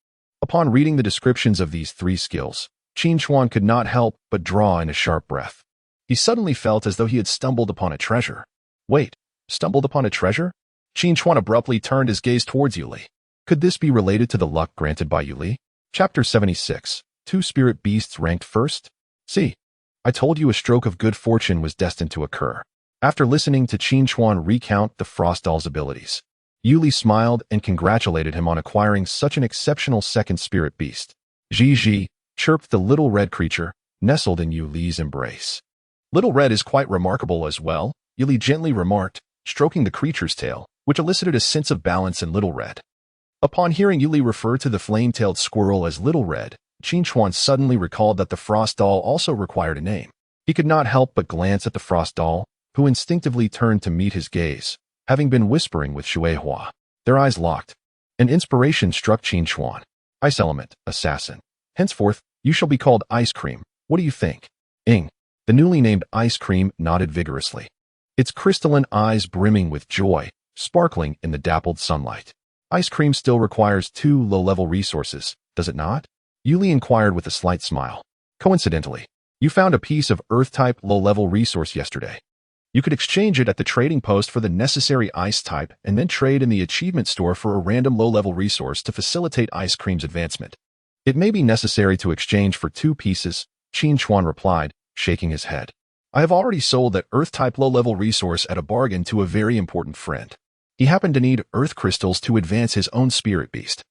Upon reading the descriptions of these 3 skills, Qin Chuan could not help but draw in a sharp breath. He suddenly felt as though he had stumbled upon a treasure. Wait, stumbled upon a treasure? Qin Chuan abruptly turned his gaze towards Yuli. Could this be related to the luck granted by Yuli? Chapter 76. Two spirit beasts ranked first? See, I told you a stroke of good fortune was destined to occur. After listening to Qin Chuan recount the Frost Doll's abilities, Yuli smiled and congratulated him on acquiring such an exceptional second spirit beast. Ji, chirped the little red creature, nestled in Yuli's embrace. Little Red is quite remarkable as well, Yuli gently remarked, stroking the creature's tail, which elicited a sense of balance in Little Red. Upon hearing Yuli refer to the flame-tailed squirrel as Little Red, Qin Chuan suddenly recalled that the Frost Doll also required a name. He could not help but glance at the Frost Doll, who instinctively turned to meet his gaze, having been whispering with Shueihua. Their eyes locked. An inspiration struck Qin Chuan. Ice element, assassin. Henceforth, you shall be called Ice Cream. What do you think? Ing. The newly named Ice Cream nodded vigorously, its crystalline eyes brimming with joy, sparkling in the dappled sunlight. Ice Cream still requires 2 low-level resources, does it not? Yuli inquired with a slight smile. Coincidentally, you found a piece of Earth-type low-level resource yesterday. You could exchange it at the trading post for the necessary Ice-type and then trade in the achievement store for a random low-level resource to facilitate Ice Cream's advancement. It may be necessary to exchange for 2 pieces, Qin Chuan replied, shaking his head. I have already sold that Earth-type low-level resource at a bargain to a very important friend. He happened to need Earth crystals to advance his own spirit beast.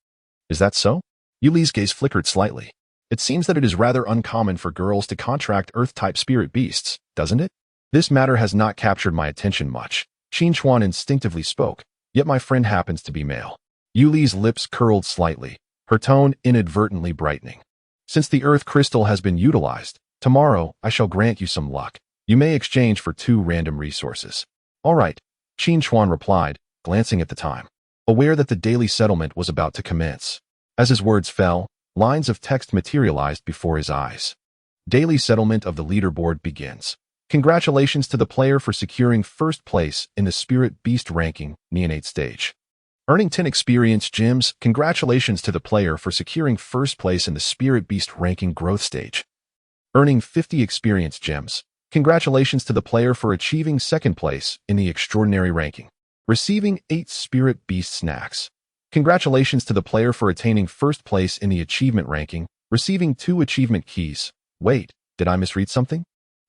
Is that so? Yuli's gaze flickered slightly. It seems that it is rather uncommon for girls to contract Earth-type spirit beasts, doesn't it? This matter has not captured my attention much, Qin Chuan instinctively spoke, yet my friend happens to be male. Yuli's lips curled slightly, her tone inadvertently brightening. Since the Earth crystal has been utilized, tomorrow I shall grant you some luck. You may exchange for 2 random resources. All right, Qin Chuan replied, glancing at the time, aware that the daily settlement was about to commence. As his words fell, lines of text materialized before his eyes. Daily settlement of the leaderboard begins. Congratulations to the player for securing first place in the Spirit Beast ranking, Neonate stage. Earning 10 experience gems, congratulations to the player for securing first place in the Spirit Beast ranking growth stage. Earning 50 experience gems, congratulations to the player for achieving second place in the extraordinary ranking. Receiving 8 Spirit Beast snacks. Congratulations to the player for attaining first place in the achievement ranking, receiving 2 achievement keys. Wait, did I misread something?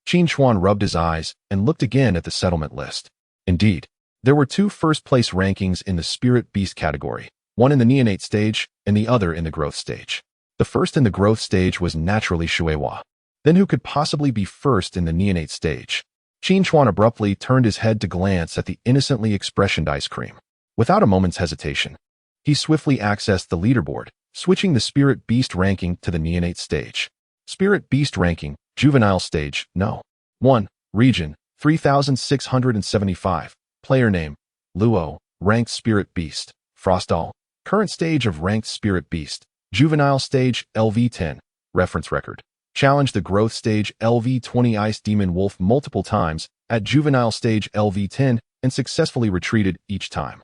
Qin Chuan rubbed his eyes and looked again at the settlement list. Indeed, there were 2 first-place rankings in the Spirit Beast category, one in the Neonate stage and the other in the growth stage. The first in the growth stage was naturally Shueihua. Then who could possibly be first in the Neonate stage? Qin Chuan abruptly turned his head to glance at the innocently expressioned Ice Cream. Without a moment's hesitation, he swiftly accessed the leaderboard, switching the Spirit Beast ranking to the Neonate stage. Spirit Beast ranking, Juvenile stage, No. 1, region, 3675, player name, Luo, ranked Spirit Beast, Frost Doll, current stage of ranked Spirit Beast, Juvenile stage, LV10, reference record, challenged the growth stage LV20 Ice Demon Wolf multiple times at Juvenile stage LV10 and successfully retreated each time.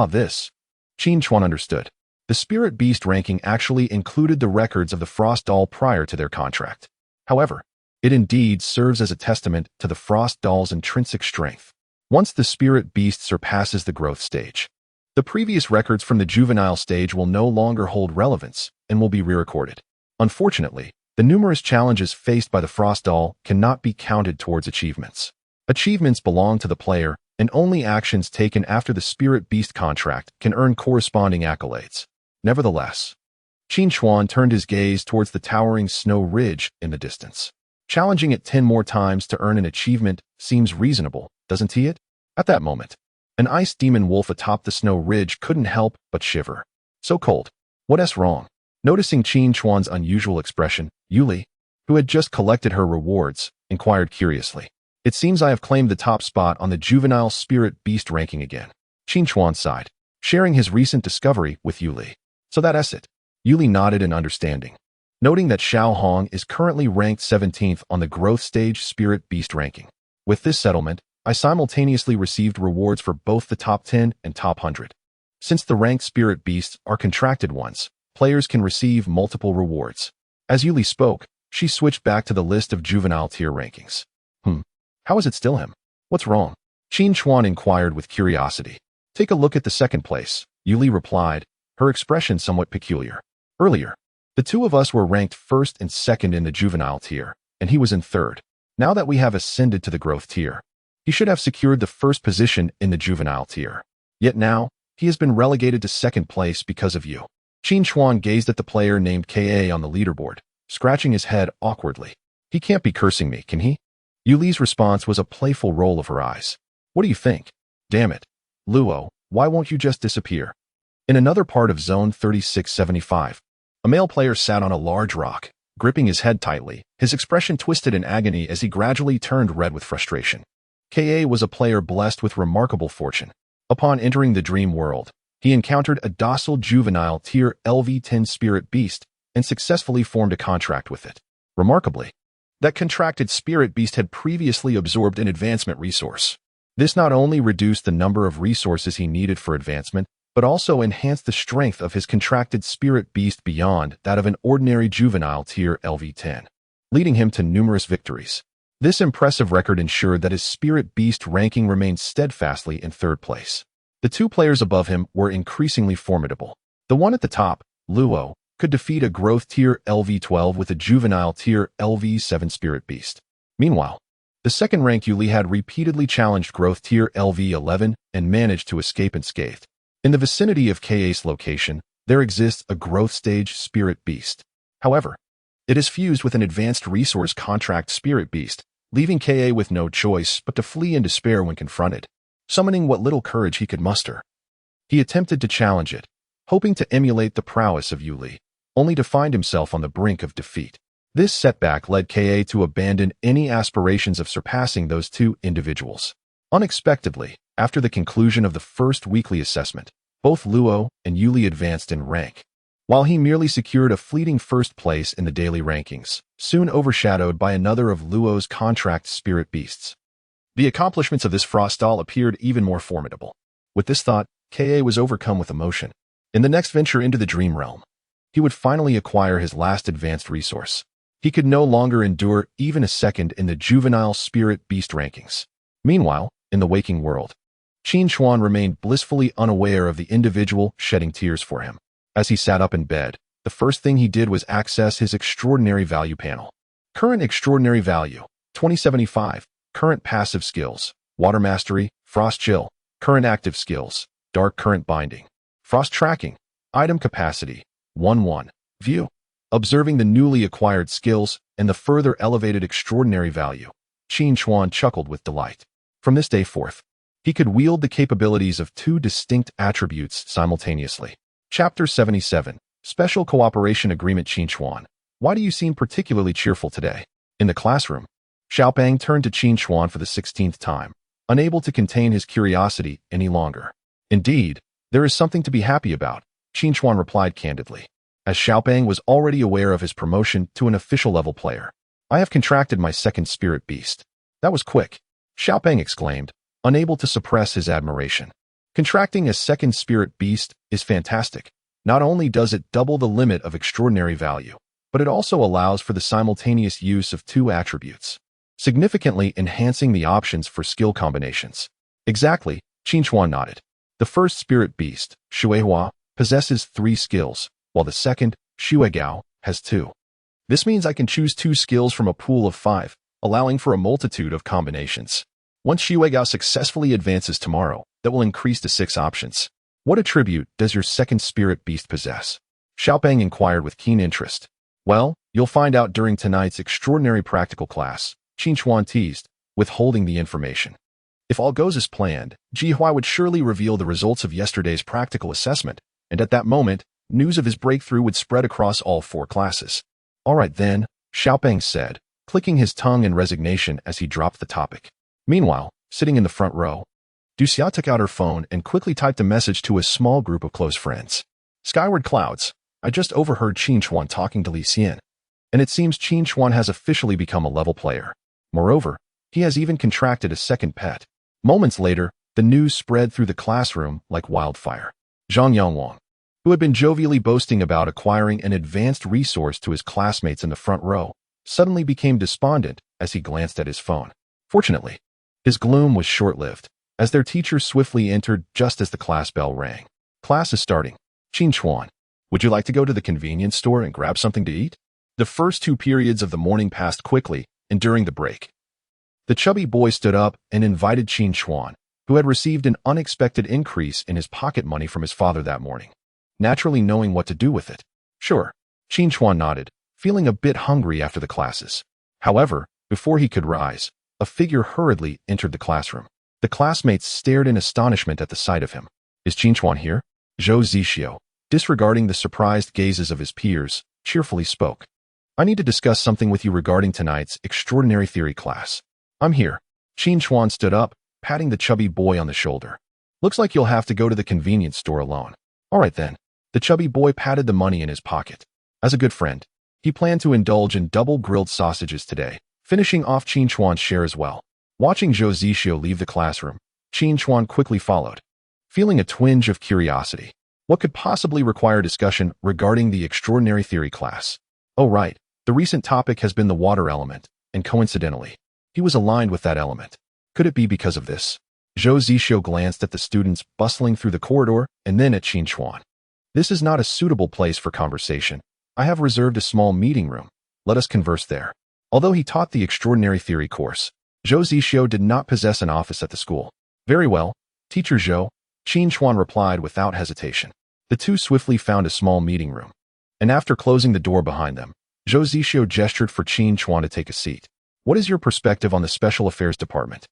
This. Qin Chuan understood. The Spirit Beast ranking actually included the records of the Frost Doll prior to their contract. However, it indeed serves as a testament to the Frost Doll's intrinsic strength. Once the Spirit Beast surpasses the growth stage, the previous records from the juvenile stage will no longer hold relevance and will be re-recorded. Unfortunately, the numerous challenges faced by the Frost Doll cannot be counted towards achievements. Achievements belong to the player, and only actions taken after the Spirit Beast contract can earn corresponding accolades. Nevertheless, Qin Chuan turned his gaze towards the towering snow ridge in the distance. Challenging it 10 more times to earn an achievement seems reasonable, doesn't it? At that moment, an ice demon wolf atop the snow ridge couldn't help but shiver. So cold. What's wrong? Noticing Qin Chuan's unusual expression, Yuli, who had just collected her rewards, inquired curiously. It seems I have claimed the top spot on the juvenile Spirit Beast ranking again. Qin Chuan sighed, sharing his recent discovery with Yuli. So that's it. Yuli nodded in understanding, noting that Xiao Hong is currently ranked 17th on the growth stage Spirit Beast ranking. With this settlement, I simultaneously received rewards for both the top 10 and top 100. Since the ranked Spirit Beasts are contracted ones, players can receive multiple rewards. As Yuli spoke, she switched back to the list of juvenile tier rankings. How is it still him? What's wrong? Qin Chuan inquired with curiosity. Take a look at the second place, Yuli replied, her expression somewhat peculiar. Earlier, the two of us were ranked first and second in the juvenile tier, and he was in third. Now that we have ascended to the growth tier, he should have secured the first position in the juvenile tier. Yet now, he has been relegated to second place because of you. Qin Chuan gazed at the player named Ka on the leaderboard, scratching his head awkwardly. He can't be cursing me, can he? Yuli's response was a playful roll of her eyes. What do you think? Damn it. Luo, why won't you just disappear? In another part of Zone 3675, a male player sat on a large rock, gripping his head tightly, his expression twisted in agony as he gradually turned red with frustration. Ka was a player blessed with remarkable fortune. Upon entering the dream world, he encountered a docile juvenile tier LV-10 spirit beast and successfully formed a contract with it. Remarkably, that contracted spirit beast had previously absorbed an advancement resource. This not only reduced the number of resources he needed for advancement, but also enhanced the strength of his contracted spirit beast beyond that of an ordinary juvenile tier LV-10, leading him to numerous victories. This impressive record ensured that his spirit beast ranking remained steadfastly in third place. The two players above him were increasingly formidable. The one at the top, Luo, could defeat a growth tier LV-12 with a juvenile tier LV-7 spirit beast. Meanwhile, the second-ranked Yuli had repeatedly challenged growth tier LV-11 and managed to escape unscathed. In the vicinity of Ka's location, there exists a growth stage spirit beast. However, it is fused with an advanced resource contract spirit beast, leaving Ka with no choice but to flee in despair when confronted, summoning what little courage he could muster. He attempted to challenge it, hoping to emulate the prowess of Yuli, only to find himself on the brink of defeat. This setback led Ka to abandon any aspirations of surpassing those two individuals. Unexpectedly, after the conclusion of the first weekly assessment, both Luo and Yuli advanced in rank. While he merely secured a fleeting first place in the daily rankings, soon overshadowed by another of Luo's contract spirit beasts. The accomplishments of this Frostal appeared even more formidable. With this thought, Ka was overcome with emotion. In the next venture into the dream realm, he would finally acquire his last advanced resource. He could no longer endure even a second in the juvenile spirit beast rankings. Meanwhile, in the waking world, Qin Chuan remained blissfully unaware of the individual shedding tears for him. As he sat up in bed, the first thing he did was access his extraordinary value panel. Current extraordinary value, 2075. Current passive skills, Water Mastery, Frost Chill. Current active skills, Dark Current Binding. Frost Tracking, Item Capacity, 1-1. View. Observing the newly acquired skills and the further elevated extraordinary value, Qin Chuan chuckled with delight. From this day forth, he could wield the capabilities of two distinct attributes simultaneously. Chapter 77, Special Cooperation Agreement. Qin Chuan, why do you seem particularly cheerful today? In the classroom, Xiaopeng turned to Qin Chuan for the 16th time, unable to contain his curiosity any longer. Indeed, there is something to be happy about, Qin Chuan replied candidly, as Xiaopeng was already aware of his promotion to an official level player. I have contracted my second spirit beast. That was quick, Xiaopeng exclaimed, unable to suppress his admiration. Contracting a second spirit beast is fantastic. Not only does it double the limit of extraordinary value, but it also allows for the simultaneous use of two attributes, significantly enhancing the options for skill combinations. Exactly, Qin Chuan nodded. The first spirit beast, Shuehua, possesses 3 skills, while the second, Shuegao, has 2. This means I can choose 2 skills from a pool of 5, allowing for a multitude of combinations. Once Shuegao successfully advances tomorrow, that will increase to 6 options. What attribute does your second spirit beast possess? Xiaopeng inquired with keen interest. Well, you'll find out during tonight's extraordinary practical class, Qin Chuan teased, withholding the information. If all goes as planned, Jihua would surely reveal the results of yesterday's practical assessment, and at that moment, news of his breakthrough would spread across all 4 classes. All right then, Xiaopeng said, clicking his tongue in resignation as he dropped the topic. Meanwhile, sitting in the front row, Duxia took out her phone and quickly typed a message to a small group of close friends. Skyward Clouds, I just overheard Qin Chuan talking to Li Xian, and it seems Qin Chuan has officially become a level player. Moreover, he has even contracted a second pet. Moments later, the news spread through the classroom like wildfire. Zhang Yangwang, who had been jovially boasting about acquiring an advanced resource to his classmates in the front row, suddenly became despondent as he glanced at his phone. Fortunately, his gloom was short-lived. as their teacher swiftly entered just as the class bell rang. Class is starting. Qin Chuan, would you like to go to the convenience store and grab something to eat? The first 2 periods of the morning passed quickly, and during the break, the chubby boy stood up and invited Qin Chuan, who had received an unexpected increase in his pocket money from his father that morning, naturally knowing what to do with it. Sure, Qin Chuan nodded, feeling a bit hungry after the classes. However, before he could rise, a figure hurriedly entered the classroom. The classmates stared in astonishment at the sight of him. Is Qin Chuan here? Zhou Zixio, disregarding the surprised gazes of his peers, cheerfully spoke. I need to discuss something with you regarding tonight's extraordinary theory class. I'm here. Qin Chuan stood up, patting the chubby boy on the shoulder. Looks like you'll have to go to the convenience store alone. All right then. The chubby boy patted the money in his pocket. As a good friend, he planned to indulge in double grilled sausages today, finishing off Qin Chuan's share as well. Watching Zhou Zixio leave the classroom, Qin Chuan quickly followed, feeling a twinge of curiosity. What could possibly require discussion regarding the extraordinary theory class? Oh right, the recent topic has been the water element, and coincidentally, he was aligned with that element. Could it be because of this? Zhou Zixio glanced at the students bustling through the corridor and then at Qin Chuan. This is not a suitable place for conversation. I have reserved a small meeting room. Let us converse there. Although he taught the extraordinary theory course, Zhou Zixio did not possess an office at the school. Very well, Teacher Zhou, Qin Chuan replied without hesitation. The two swiftly found a small meeting room, and after closing the door behind them, Zhou Zixio gestured for Qin Chuan to take a seat. What is your perspective on the Special Affairs Department?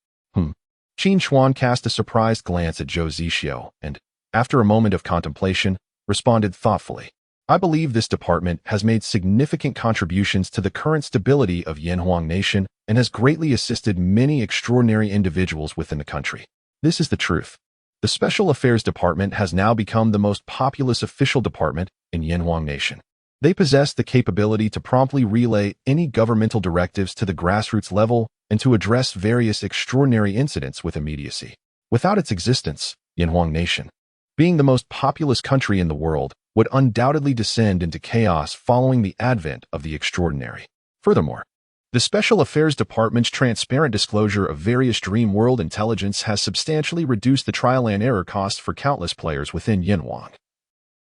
Qin Chuan cast a surprised glance at Zhou Zixio and, after a moment of contemplation, responded thoughtfully. I believe this department has made significant contributions to the current stability of Yanhuang Nation and has greatly assisted many extraordinary individuals within the country. This is the truth. The Special Affairs Department has now become the most populous official department in Yanhuang Nation. They possess the capability to promptly relay any governmental directives to the grassroots level and to address various extraordinary incidents with immediacy. Without its existence, Yanhuang Nation, being the most populous country in the world, would undoubtedly descend into chaos following the advent of the extraordinary. Furthermore, the Special Affairs Department's transparent disclosure of various dream world intelligence has substantially reduced the trial and error costs for countless players within Yanhuang,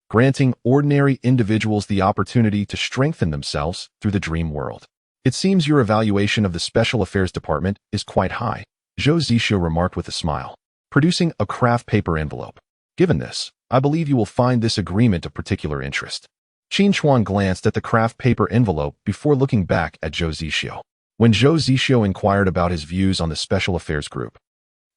granting ordinary individuals the opportunity to strengthen themselves through the dream world. It seems your evaluation of the Special Affairs Department is quite high, Zhou Zixio remarked with a smile, producing a craft paper envelope. Given this, I believe you will find this agreement of particular interest. Qin Chuan glanced at the craft paper envelope before looking back at Zhou Zixio. When Zhou Zixio inquired about his views on the Special Affairs Group,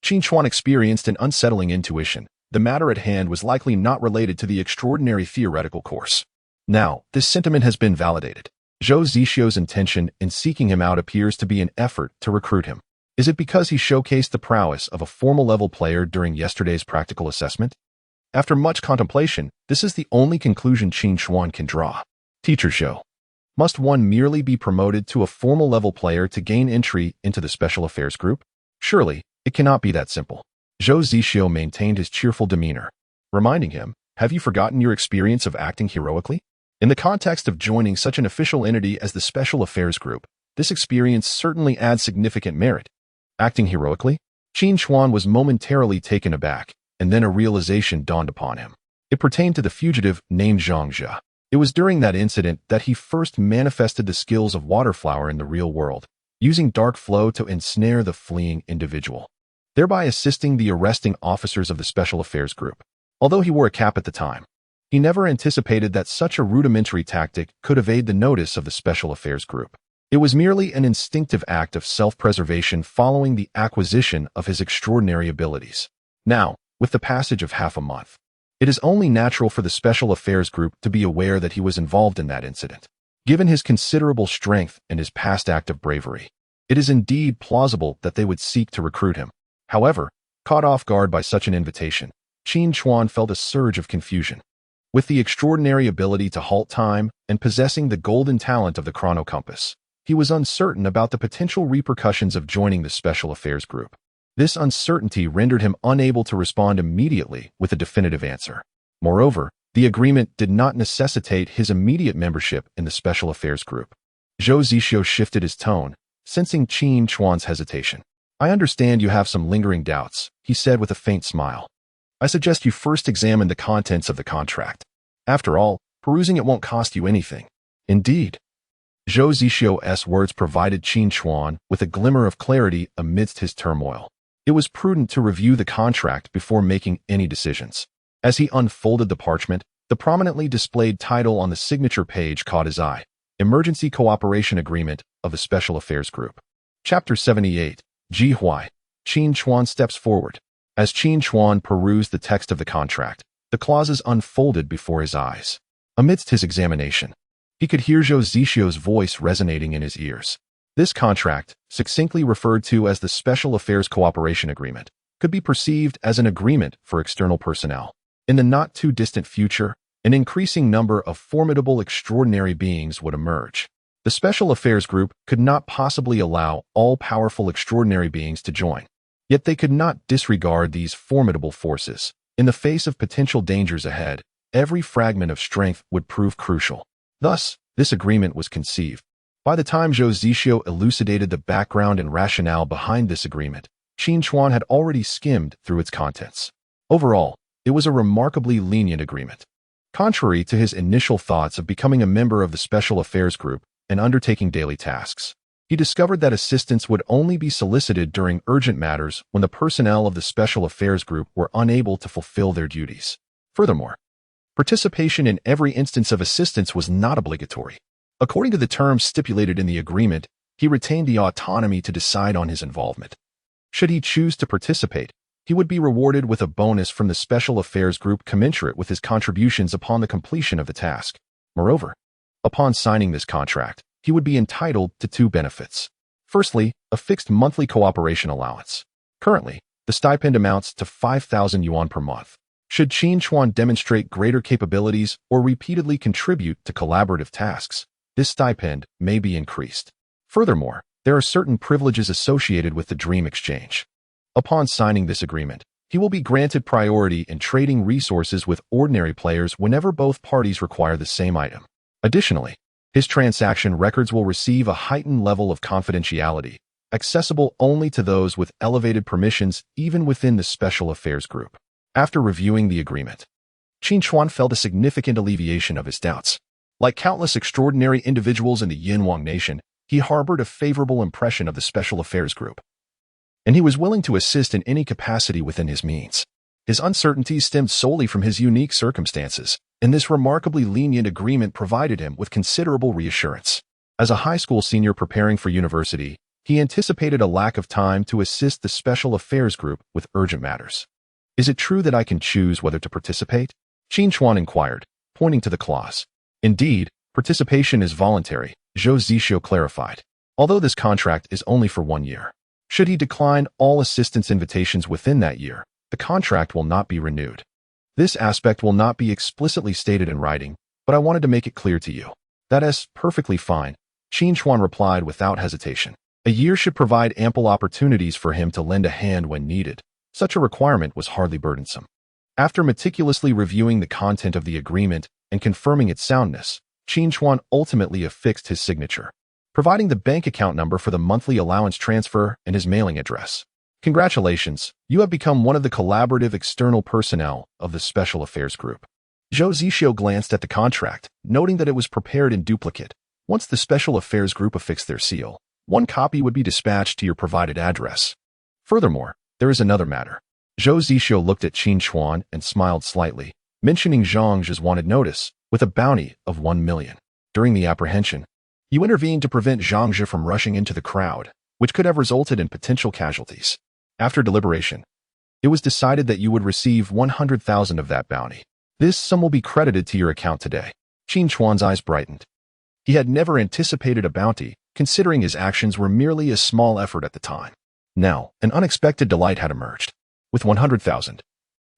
Qin Chuan experienced an unsettling intuition. The matter at hand was likely not related to the extraordinary theoretical course. Now, this sentiment has been validated. Zhou Zixio's intention in seeking him out appears to be an effort to recruit him. Is it because he showcased the prowess of a formal-level player during yesterday's practical assessment? After much contemplation, this is the only conclusion Qin Chuan can draw. Teacher Zhou, must one merely be promoted to a formal-level player to gain entry into the Special Affairs Group? Surely, it cannot be that simple. Zhou Zixio maintained his cheerful demeanor, reminding him, have you forgotten your experience of acting heroically? In the context of joining such an official entity as the Special Affairs Group, this experience certainly adds significant merit. Acting heroically? Qin Chuan was momentarily taken aback, and then a realization dawned upon him. It pertained to the fugitive named Zhang Jia. It was during that incident that he first manifested the skills of Waterflower in the real world, using Dark Flow to ensnare the fleeing individual, thereby assisting the arresting officers of the Special Affairs Group. Although he wore a cap at the time, he never anticipated that such a rudimentary tactic could evade the notice of the Special Affairs Group. It was merely an instinctive act of self-preservation following the acquisition of his extraordinary abilities. Now, with the passage of half a month, it is only natural for the Special Affairs Group to be aware that he was involved in that incident. Given his considerable strength and his past act of bravery, it is indeed plausible that they would seek to recruit him. However, caught off guard by such an invitation, Qin Chuan felt a surge of confusion. With the extraordinary ability to halt time and possessing the golden talent of the chronocompass, he was uncertain about the potential repercussions of joining the Special Affairs Group. This uncertainty rendered him unable to respond immediately with a definitive answer. Moreover, the agreement did not necessitate his immediate membership in the Special Affairs Group. Zhou Zixio shifted his tone, sensing Qin Chuan's hesitation. I understand you have some lingering doubts, he said with a faint smile. I suggest you first examine the contents of the contract. After all, perusing it won't cost you anything. Indeed. Zhou Zixio's words provided Qin Chuan with a glimmer of clarity amidst his turmoil. It was prudent to review the contract before making any decisions. As he unfolded the parchment, the prominently displayed title on the signature page caught his eye. Emergency Cooperation Agreement of the Special Affairs Group. Chapter 78. Ji Huai. Qin Chuan steps forward. As Qin Chuan perused the text of the contract, the clauses unfolded before his eyes. Amidst his examination, he could hear Zhou Zixio's voice resonating in his ears. This contract, succinctly referred to as the Special Affairs Cooperation Agreement, could be perceived as an agreement for external personnel. In the not-too-distant future, an increasing number of formidable extraordinary beings would emerge. The Special Affairs Group could not possibly allow all-powerful extraordinary beings to join. Yet they could not disregard these formidable forces. In the face of potential dangers ahead, every fragment of strength would prove crucial. Thus, this agreement was conceived. By the time Zhou Zixio elucidated the background and rationale behind this agreement, Qin Chuan had already skimmed through its contents. Overall, it was a remarkably lenient agreement. Contrary to his initial thoughts of becoming a member of the Special Affairs Group and undertaking daily tasks, he discovered that assistance would only be solicited during urgent matters when the personnel of the Special Affairs Group were unable to fulfill their duties. Furthermore, participation in every instance of assistance was not obligatory. According to the terms stipulated in the agreement, he retained the autonomy to decide on his involvement. Should he choose to participate, he would be rewarded with a bonus from the Special Affairs Group commensurate with his contributions upon the completion of the task. Moreover, upon signing this contract, he would be entitled to two benefits. Firstly, a fixed monthly cooperation allowance. Currently, the stipend amounts to 5,000 yuan per month. Should Qin Chuan demonstrate greater capabilities or repeatedly contribute to collaborative tasks, this stipend may be increased. Furthermore, there are certain privileges associated with the Dream Exchange. Upon signing this agreement, he will be granted priority in trading resources with ordinary players whenever both parties require the same item. Additionally, his transaction records will receive a heightened level of confidentiality, accessible only to those with elevated permissions even within the Special Affairs Group. After reviewing the agreement, Qin Chuan felt a significant alleviation of his doubts. Like countless extraordinary individuals in the Yinhuang nation, he harbored a favorable impression of the Special Affairs Group, and he was willing to assist in any capacity within his means. His uncertainties stemmed solely from his unique circumstances, and this remarkably lenient agreement provided him with considerable reassurance. As a high school senior preparing for university, he anticipated a lack of time to assist the Special Affairs Group with urgent matters. Is it true that I can choose whether to participate? Qin Chuan inquired, pointing to the clause. Indeed, participation is voluntary, Zhou Zixio clarified, although this contract is only for 1 year. Should he decline all assistance invitations within that year, the contract will not be renewed. This aspect will not be explicitly stated in writing, but I wanted to make it clear to you. That is perfectly fine, Qin Chuan replied without hesitation. A year should provide ample opportunities for him to lend a hand when needed. Such a requirement was hardly burdensome. After meticulously reviewing the content of the agreement and confirming its soundness, Qin Chuan ultimately affixed his signature, providing the bank account number for the monthly allowance transfer and his mailing address. Congratulations, you have become one of the collaborative external personnel of the Special Affairs Group. Zhou Zixio glanced at the contract, noting that it was prepared in duplicate. Once the Special Affairs Group affixed their seal, one copy would be dispatched to your provided address. Furthermore, there is another matter. Zhou Zixio looked at Qin Chuan and smiled slightly, mentioning Zhang Zhe's wanted notice, with a bounty of 1 million. During the apprehension, you intervened to prevent Zhang Zhe from rushing into the crowd, which could have resulted in potential casualties. After deliberation, it was decided that you would receive 100,000 of that bounty. This sum will be credited to your account today. Qin Chuan's eyes brightened. He had never anticipated a bounty, considering his actions were merely a small effort at the time. Now, an unexpected delight had emerged. With 100,000,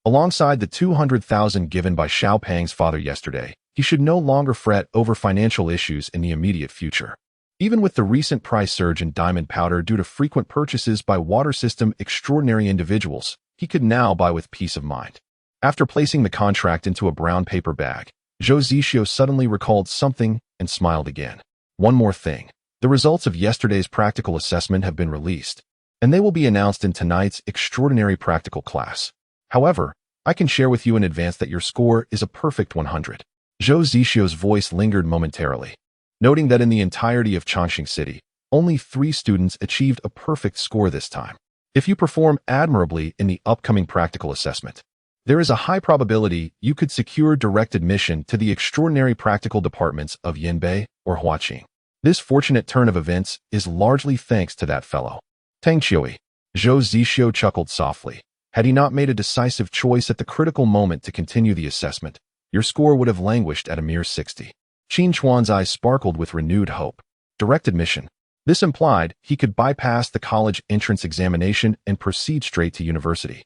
alongside the 200,000 given by Xiao Pang's father yesterday, he should no longer fret over financial issues in the immediate future. Even with the recent price surge in diamond powder due to frequent purchases by water system extraordinary individuals, he could now buy with peace of mind. After placing the contract into a brown paper bag, Zhou Zixio suddenly recalled something and smiled again. One more thing. The results of yesterday's practical assessment have been released. and they will be announced in tonight's extraordinary practical class. However, I can share with you in advance that your score is a perfect 100. Zhou Zixio's voice lingered momentarily, noting that in the entirety of Changxing City, only 3 students achieved a perfect score this time. If you perform admirably in the upcoming practical assessment, there is a high probability you could secure direct admission to the extraordinary practical departments of Yinbei or Huaqing. This fortunate turn of events is largely thanks to that fellow, Tang Qiui. Zhou Zixio chuckled softly. Had he not made a decisive choice at the critical moment to continue the assessment, your score would have languished at a mere 60. Qin Chuan's eyes sparkled with renewed hope. Direct admission. This implied he could bypass the college entrance examination and proceed straight to university,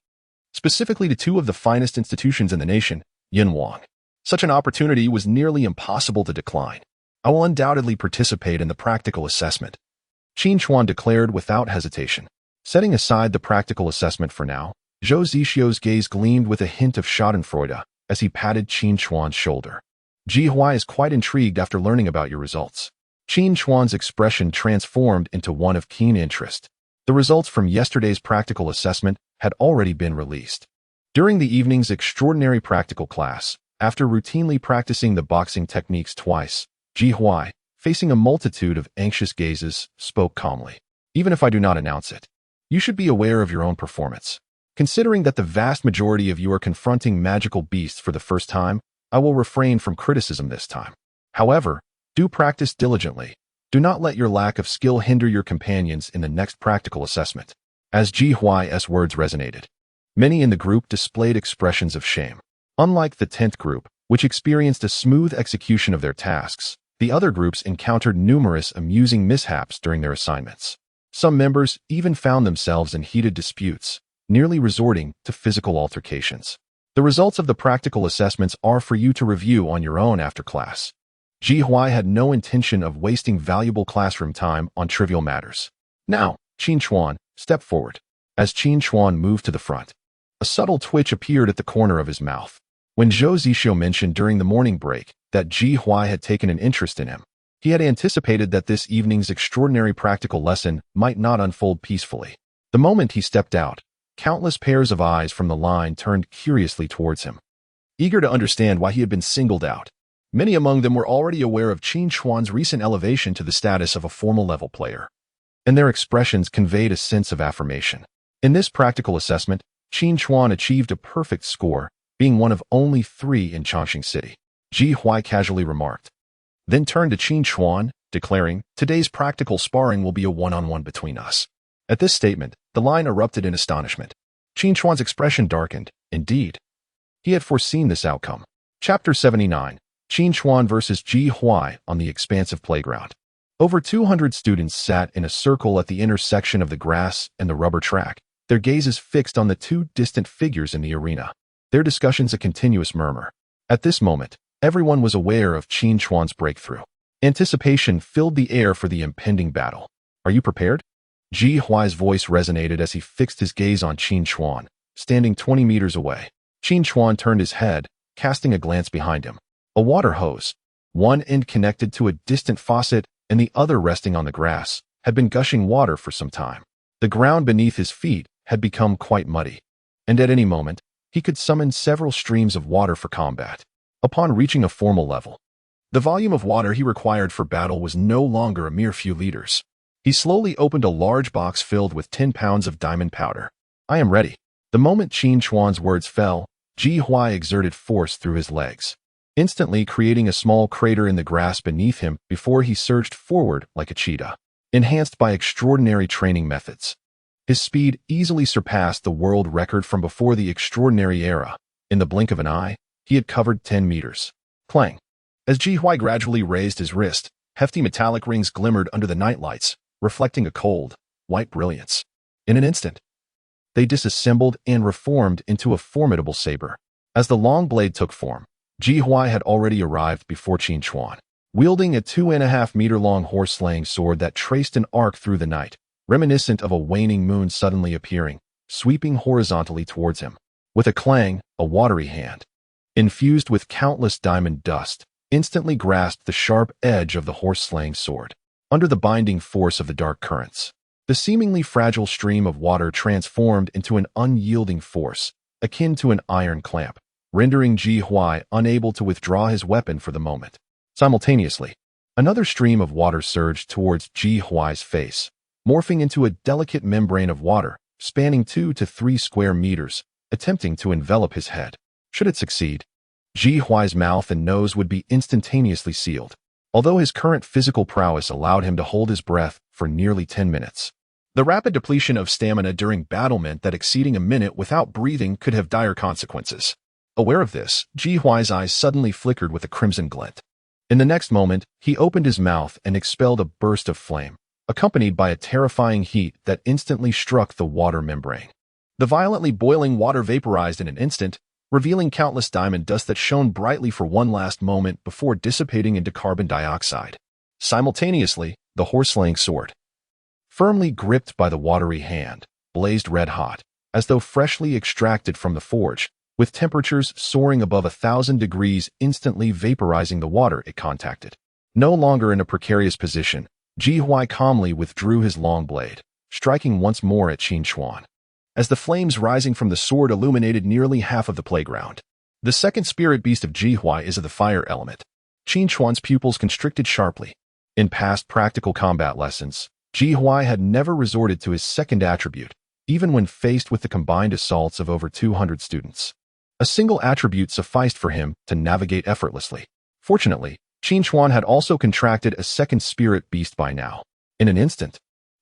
specifically to 2 of the finest institutions in the nation, Yinhuang. Such an opportunity was nearly impossible to decline. I will undoubtedly participate in the practical assessment, Qin Chuan declared without hesitation. Setting aside the practical assessment for now, Zhou Zixio's gaze gleamed with a hint of schadenfreude as he patted Qin Chuan's shoulder. Ji Huai is quite intrigued after learning about your results. Qin Chuan's expression transformed into one of keen interest. The results from yesterday's practical assessment had already been released. During the evening's extraordinary practical class, after routinely practicing the boxing techniques twice, Ji Huai, facing a multitude of anxious gazes, spoke calmly. Even if I do not announce it, you should be aware of your own performance. Considering that the vast majority of you are confronting magical beasts for the first time, I will refrain from criticism this time. However, do practice diligently. Do not let your lack of skill hinder your companions in the next practical assessment. As Ji Huai's words resonated, many in the group displayed expressions of shame. Unlike the 10th group, which experienced a smooth execution of their tasks, the other groups encountered numerous amusing mishaps during their assignments. Some members even found themselves in heated disputes, nearly resorting to physical altercations. The results of the practical assessments are for you to review on your own after class. Ji Huai had no intention of wasting valuable classroom time on trivial matters. Now, Qin Chuan, step forward. As Qin Chuan moved to the front, a subtle twitch appeared at the corner of his mouth. When Zhou Zixio mentioned during the morning break that Ji Huai had taken an interest in him, he had anticipated that this evening's extraordinary practical lesson might not unfold peacefully. The moment he stepped out, countless pairs of eyes from the line turned curiously towards him, eager to understand why he had been singled out. Many among them were already aware of Qin Chuan's recent elevation to the status of a formal level player, and their expressions conveyed a sense of affirmation. In this practical assessment, Qin Chuan achieved a perfect score, being one of only 3 in Changxing City. Ji Huai casually remarked, then turned to Qin Chuan, declaring, today's practical sparring will be a one-on-one between us. At this statement, the line erupted in astonishment. Qin Chuan's expression darkened. Indeed, he had foreseen this outcome. Chapter 79. Qin Chuan versus Ji Huai on the expansive playground. Over 200 students sat in a circle at the intersection of the grass and the rubber track, their gazes fixed on the 2 distant figures in the arena, their discussions a continuous murmur. At this moment, everyone was aware of Qin Chuan's breakthrough. Anticipation filled the air for the impending battle. Are you prepared? Ji Huai's voice resonated as he fixed his gaze on Qin Chuan, standing 20 meters away. Qin Chuan turned his head, casting a glance behind him. A water hose, one end connected to a distant faucet and the other resting on the grass, had been gushing water for some time. The ground beneath his feet had become quite muddy, and at any moment, he could summon several streams of water for combat. Upon reaching a formal level, the volume of water he required for battle was no longer a mere few liters. He slowly opened a large box filled with 10 pounds of diamond powder. I am ready. The moment Qin Chuan's words fell, Ji Huai exerted force through his legs, instantly creating a small crater in the grass beneath him before he surged forward like a cheetah. Enhanced by extraordinary training methods, his speed easily surpassed the world record from before the extraordinary era. In the blink of an eye, he had covered 10 meters. Clang! As Ji Huai gradually raised his wrist, hefty metallic rings glimmered under the nightlights, reflecting a cold, white brilliance. In an instant, they disassembled and reformed into a formidable saber. As the long blade took form, Ji Huai had already arrived before Qin Chuan, wielding a 2.5-meter-long horse-slaying sword that traced an arc through the night, reminiscent of a waning moon suddenly appearing, sweeping horizontally towards him. With a clang, a watery hand, infused with countless diamond dust, instantly grasped the sharp edge of the horse-slaying sword. Under the binding force of the dark currents, The seemingly fragile stream of water transformed into an unyielding force, akin to an iron clamp, rendering Ji Huai unable to withdraw his weapon for the moment. Simultaneously, another stream of water surged towards Ji Huai's face, morphing into a delicate membrane of water, spanning 2 to 3 square meters, attempting to envelop his head. Should it succeed, Ji Huai's mouth and nose would be instantaneously sealed, although his current physical prowess allowed him to hold his breath for nearly 10 minutes. The rapid depletion of stamina during battle meant that exceeding a minute without breathing could have dire consequences. Aware of this, Ji Huai's eyes suddenly flickered with a crimson glint. In the next moment, he opened his mouth and expelled a burst of flame, accompanied by a terrifying heat that instantly struck the water membrane. The violently boiling water vaporized in an instant, revealing countless diamond dust that shone brightly for one last moment before dissipating into carbon dioxide. Simultaneously, the horse-slaying sword, firmly gripped by the watery hand, blazed red-hot, as though freshly extracted from the forge, with temperatures soaring above 1,000 degrees instantly vaporizing the water it contacted. No longer in a precarious position, Ji Huai calmly withdrew his long blade, striking once more at Qin Chuan. As the flames rising from the sword illuminated nearly half of the playground. The second spirit beast of Ji Huai is of the fire element. Qin Chuan's pupils constricted sharply. In past practical combat lessons, Ji Huai had never resorted to his second attribute, even when faced with the combined assaults of over 200 students. A single attribute sufficed for him to navigate effortlessly. Fortunately, Qin Chuan had also contracted a second spirit beast by now. In an instant,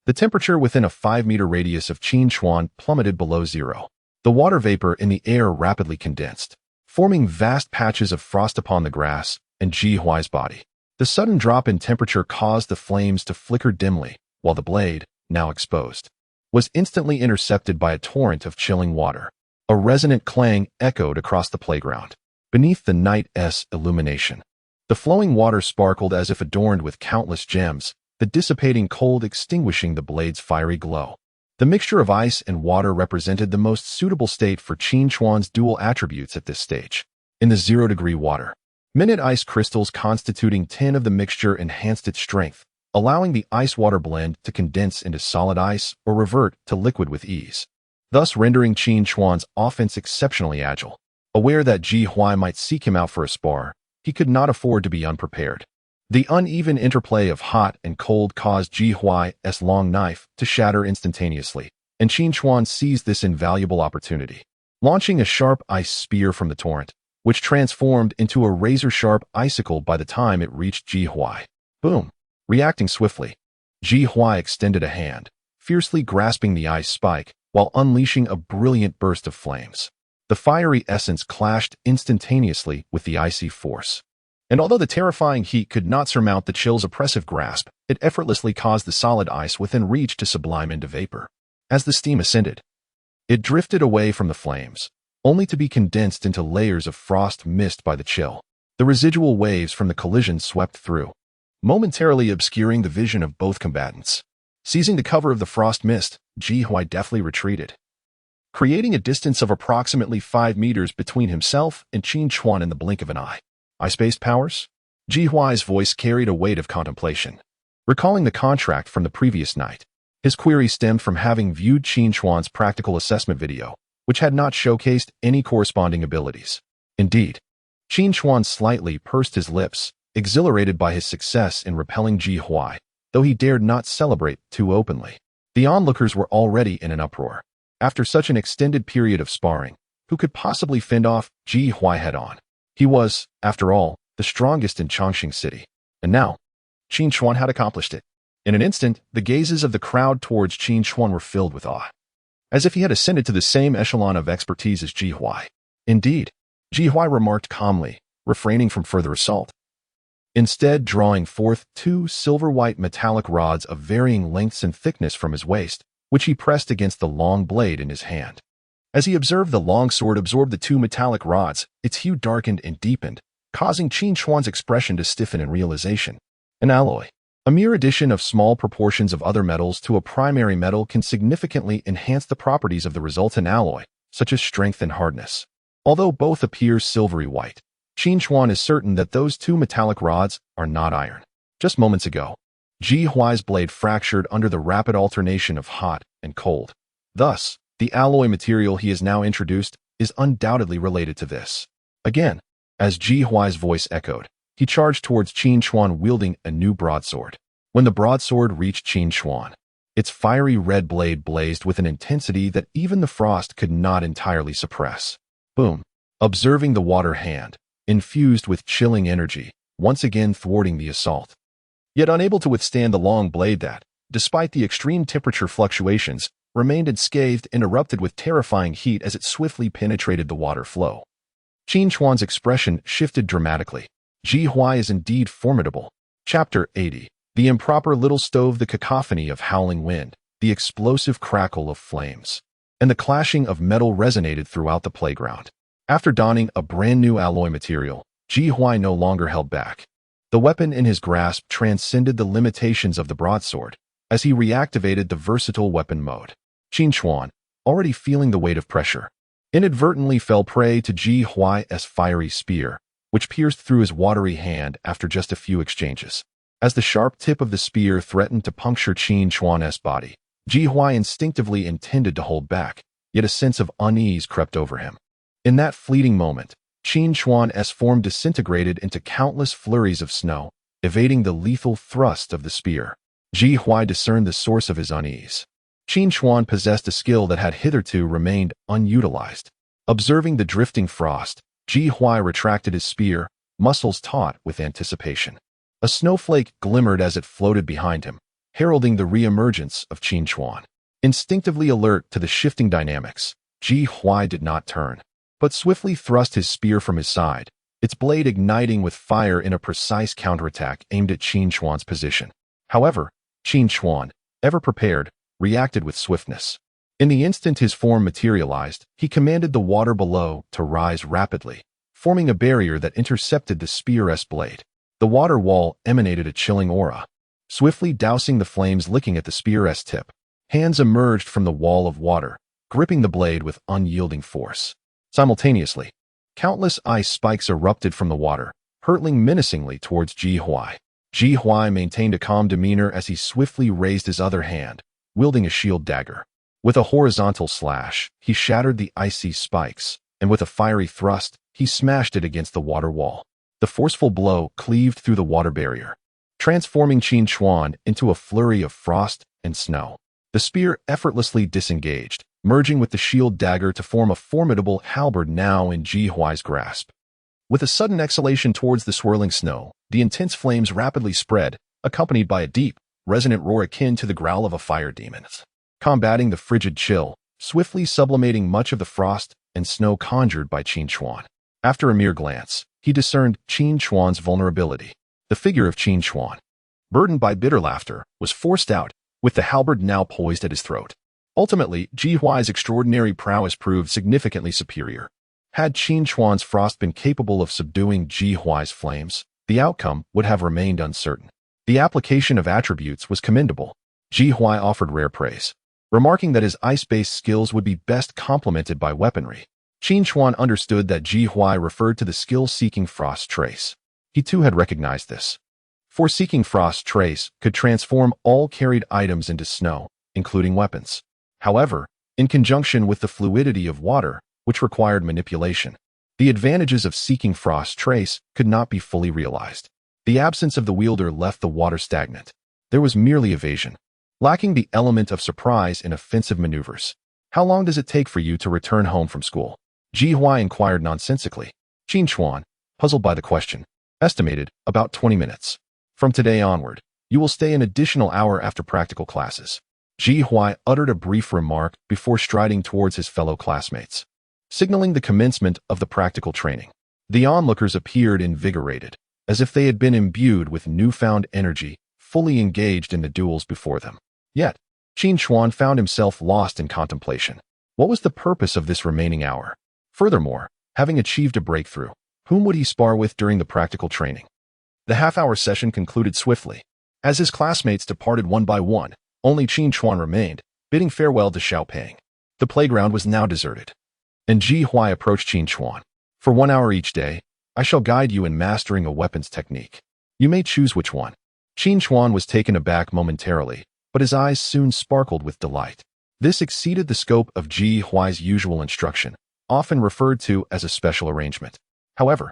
the temperature within a 5-meter radius of Qin Chuan plummeted below zero. The water vapor in the air rapidly condensed, forming vast patches of frost upon the grass and Ji Huai's body. The sudden drop in temperature caused the flames to flicker dimly, while the blade, now exposed, was instantly intercepted by a torrent of chilling water. A resonant clang echoed across the playground. Beneath the night's illumination, the flowing water sparkled as if adorned with countless gems, the dissipating cold extinguishing the blade's fiery glow. The mixture of ice and water represented the most suitable state for Qin Chuan's dual attributes at this stage. In the 0-degree water, minute ice crystals constituting 10 of the mixture enhanced its strength, allowing the ice-water blend to condense into solid ice or revert to liquid with ease, thus rendering Qin Chuan's offense exceptionally agile. Aware that Ji Huai might seek him out for a spar, he could not afford to be unprepared. The uneven interplay of hot and cold caused Ji Huai's long knife to shatter instantaneously, and Qin Chuan seized this invaluable opportunity, launching a sharp ice spear from the torrent, which transformed into a razor-sharp icicle by the time it reached Ji Huai. Boom! Reacting swiftly, Ji Huai extended a hand, fiercely grasping the ice spike, while unleashing a brilliant burst of flames. The fiery essence clashed instantaneously with the icy force. And although the terrifying heat could not surmount the chill's oppressive grasp, it effortlessly caused the solid ice within reach to sublime into vapor. As the steam ascended, it drifted away from the flames, only to be condensed into layers of frost mist by the chill. The residual waves from the collision swept through, momentarily obscuring the vision of both combatants. Seizing the cover of the frost mist, Ji Huai deftly retreated, creating a distance of approximately 5 meters between himself and Qin Chuan in the blink of an eye. Ice-based powers? Ji Huai's voice carried a weight of contemplation. Recalling the contract from the previous night, his query stemmed from having viewed Qin Chuan's practical assessment video, which had not showcased any corresponding abilities. Indeed, Qin Chuan slightly pursed his lips, exhilarated by his success in repelling Ji Huai, though he dared not celebrate too openly. The onlookers were already in an uproar. After such an extended period of sparring, who could possibly fend off Ji Huai head-on? He was, after all, the strongest in Chongqing City. And now, Qin Chuan had accomplished it. In an instant, the gazes of the crowd towards Qin Chuan were filled with awe, as if he had ascended to the same echelon of expertise as Ji Huai. Indeed, Ji Huai remarked calmly, refraining from further assault, instead drawing forth 2 silver-white metallic rods of varying lengths and thickness from his waist, which he pressed against the long blade in his hand. As he observed the long sword absorb the 2 metallic rods, its hue darkened and deepened, causing Qin Chuan's expression to stiffen in realization. An alloy. A mere addition of small proportions of other metals to a primary metal can significantly enhance the properties of the resultant alloy, such as strength and hardness. Although both appear silvery white, Qin Chuan is certain that those 2 metallic rods are not iron. Just moments ago, Ji Huai's blade fractured under the rapid alternation of hot and cold. Thus, the alloy material he has now introduced is undoubtedly related to this. Again, as Ji Huai's voice echoed, he charged towards Qin Chuan wielding a new broadsword. When the broadsword reached Qin Chuan, its fiery red blade blazed with an intensity that even the frost could not entirely suppress. Boom! Observing the water hand, infused with chilling energy, once again thwarting the assault. Yet unable to withstand the long blade that, despite the extreme temperature fluctuations, remained unscathed and erupted with terrifying heat as it swiftly penetrated the water flow. Qin Chuan's expression shifted dramatically. Ji Huai is indeed formidable. Chapter 80. The improper little stove, the cacophony of howling wind, the explosive crackle of flames, and the clashing of metal resonated throughout the playground. After donning a brand new alloy material, Ji Huai no longer held back. The weapon in his grasp transcended the limitations of the broadsword as he reactivated the versatile weapon mode. Qin Chuan, already feeling the weight of pressure, inadvertently fell prey to Ji Huai's fiery spear, which pierced through his watery hand after just a few exchanges. As the sharp tip of the spear threatened to puncture Qin Chuan's body, Ji Huai instinctively intended to hold back, yet a sense of unease crept over him. In that fleeting moment, Qin Chuan's form disintegrated into countless flurries of snow, evading the lethal thrust of the spear. Ji Huai discerned the source of his unease. Qin Chuan possessed a skill that had hitherto remained unutilized. Observing the drifting frost, Ji Huai retracted his spear, muscles taut with anticipation. A snowflake glimmered as it floated behind him, heralding the re-emergence of Qin Chuan. Instinctively alert to the shifting dynamics, Ji Huai did not turn, but swiftly thrust his spear from his side, its blade igniting with fire in a precise counterattack aimed at Qin Chuan's position. However, Qin Chuan, ever prepared, reacted with swiftness. In the instant his form materialized, he commanded the water below to rise rapidly, forming a barrier that intercepted the spear's blade. The water wall emanated a chilling aura. Swiftly dousing the flames licking at the spear's tip, hands emerged from the wall of water, gripping the blade with unyielding force. Simultaneously, countless ice spikes erupted from the water, hurtling menacingly towards Ji Huai. Ji Huai maintained a calm demeanor as he swiftly raised his other hand, wielding a shield dagger. With a horizontal slash, he shattered the icy spikes, and with a fiery thrust, he smashed it against the water wall. The forceful blow cleaved through the water barrier, transforming Qin Chuan into a flurry of frost and snow. The spear effortlessly disengaged, merging with the shield dagger to form a formidable halberd now in Ji Huai's grasp. With a sudden exhalation towards the swirling snow, the intense flames rapidly spread, accompanied by a deep, resonant roar akin to the growl of a fire demon, combating the frigid chill, swiftly sublimating much of the frost and snow conjured by Qin Chuan. After a mere glance, he discerned Qin Chuan's vulnerability. The figure of Qin Chuan, burdened by bitter laughter, was forced out, with the halberd now poised at his throat. Ultimately, Ji Huai's extraordinary prowess proved significantly superior. Had Qin Chuan's frost been capable of subduing Ji Huai's flames, the outcome would have remained uncertain. The application of attributes was commendable. Ji Huai offered rare praise, remarking that his ice-based skills would be best complemented by weaponry. Qin Chuan understood that Ji Huai referred to the skill Seeking Frost Trace. He too had recognized this. For Seeking Frost Trace could transform all carried items into snow, including weapons. However, in conjunction with the fluidity of water, which required manipulation, the advantages of Seeking Frost Trace could not be fully realized. The absence of the wielder left the water stagnant. There was merely evasion, lacking the element of surprise in offensive maneuvers. How long does it take for you to return home from school? Ji Huai inquired nonsensically. Qin Chuan, puzzled by the question, estimated about 20 minutes. From today onward, you will stay an additional hour after practical classes. Ji Huai uttered a brief remark before striding towards his fellow classmates, signaling the commencement of the practical training. The onlookers appeared invigorated, as if they had been imbued with newfound energy, fully engaged in the duels before them. Yet, Qin Chuan found himself lost in contemplation. What was the purpose of this remaining hour? Furthermore, having achieved a breakthrough, whom would he spar with during the practical training? The half-hour session concluded swiftly. As his classmates departed one by one, only Qin Chuan remained, bidding farewell to Xiaopeng. The playground was now deserted, and Ji Huai approached Qin Chuan. For 1 hour each day, I shall guide you in mastering a weapons technique. You may choose which one. Qin Chuan was taken aback momentarily, but his eyes soon sparkled with delight. This exceeded the scope of Ji Huai's usual instruction, often referred to as a special arrangement. However,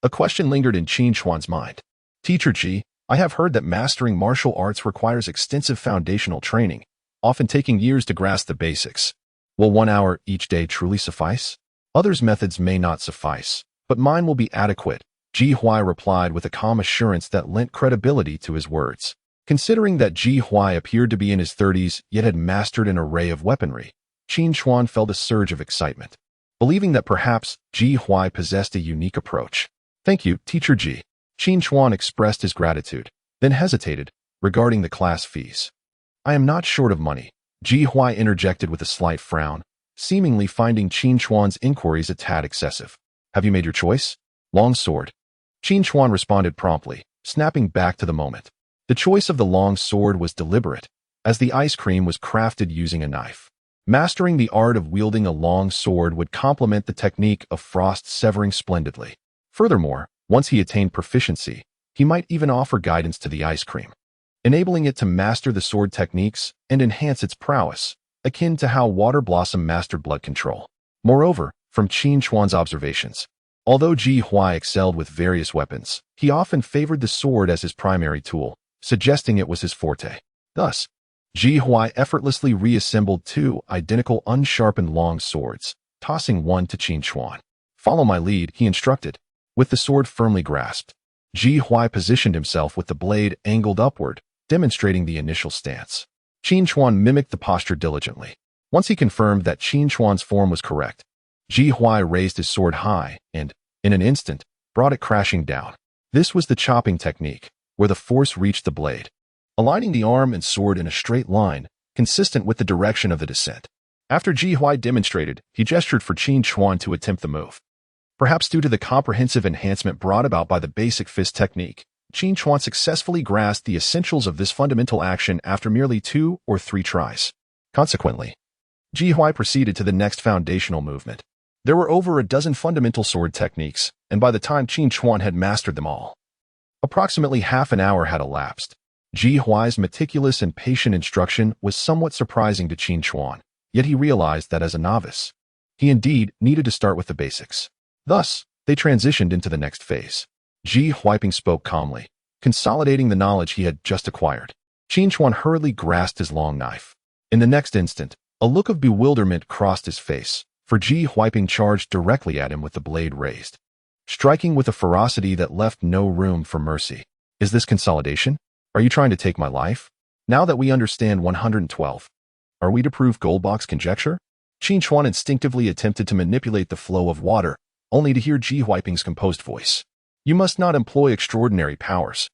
a question lingered in Qin Chuan's mind. Teacher Ji, I have heard that mastering martial arts requires extensive foundational training, often taking years to grasp the basics. Will 1 hour each day truly suffice? Others' methods may not suffice, but mine will be adequate, Ji Huai replied with a calm assurance that lent credibility to his words. Considering that Ji Huai appeared to be in his 30s yet had mastered an array of weaponry, Qin Chuan felt a surge of excitement, believing that perhaps Ji Huai possessed a unique approach. Thank you, Teacher Ji. Qin Chuan expressed his gratitude, then hesitated, regarding the class fees. I am not short of money, Ji Huai interjected with a slight frown, seemingly finding Qin Chuan's inquiries a tad excessive. Have you made your choice? Long sword. Qin Chuan responded promptly, snapping back to the moment. The choice of the long sword was deliberate, as the ice cream was crafted using a knife. Mastering the art of wielding a long sword would complement the technique of frost severing splendidly. Furthermore, once he attained proficiency, he might even offer guidance to the ice cream, enabling it to master the sword techniques and enhance its prowess, akin to how Water Blossom mastered blood control. Moreover, from Qin Chuan's observations, although Ji Huai excelled with various weapons, he often favored the sword as his primary tool, suggesting it was his forte. Thus, Ji Huai effortlessly reassembled 2 identical unsharpened long swords, tossing one to Qin Chuan. Follow my lead, he instructed. With the sword firmly grasped, Ji Huai positioned himself with the blade angled upward, demonstrating the initial stance. Qin Chuan mimicked the posture diligently. Once he confirmed that Qin Chuan's form was correct, Ji Huai raised his sword high and, in an instant, brought it crashing down. This was the chopping technique, where the force reached the blade, aligning the arm and sword in a straight line, consistent with the direction of the descent. After Ji Huai demonstrated, he gestured for Qin Chuan to attempt the move. Perhaps due to the comprehensive enhancement brought about by the basic fist technique, Qin Chuan successfully grasped the essentials of this fundamental action after merely 2 or 3 tries. Consequently, Ji Huai proceeded to the next foundational movement. There were over a dozen fundamental sword techniques, and by the time Qin Chuan had mastered them all, approximately half an hour had elapsed. Ji Huai's meticulous and patient instruction was somewhat surprising to Qin Chuan, yet he realized that as a novice, he indeed needed to start with the basics. Thus, they transitioned into the next phase. Ji Huai spoke calmly, consolidating the knowledge he had just acquired. Qin Chuan hurriedly grasped his long knife. In the next instant, a look of bewilderment crossed his face, for Ji Huai charged directly at him with the blade raised, striking with a ferocity that left no room for mercy. Is this consolidation? Are you trying to take my life? Now that we understand 112, are we to prove Goldbach's conjecture? Qin Chuan instinctively attempted to manipulate the flow of water, only to hear Ji Huai's composed voice. You must not employ extraordinary powers.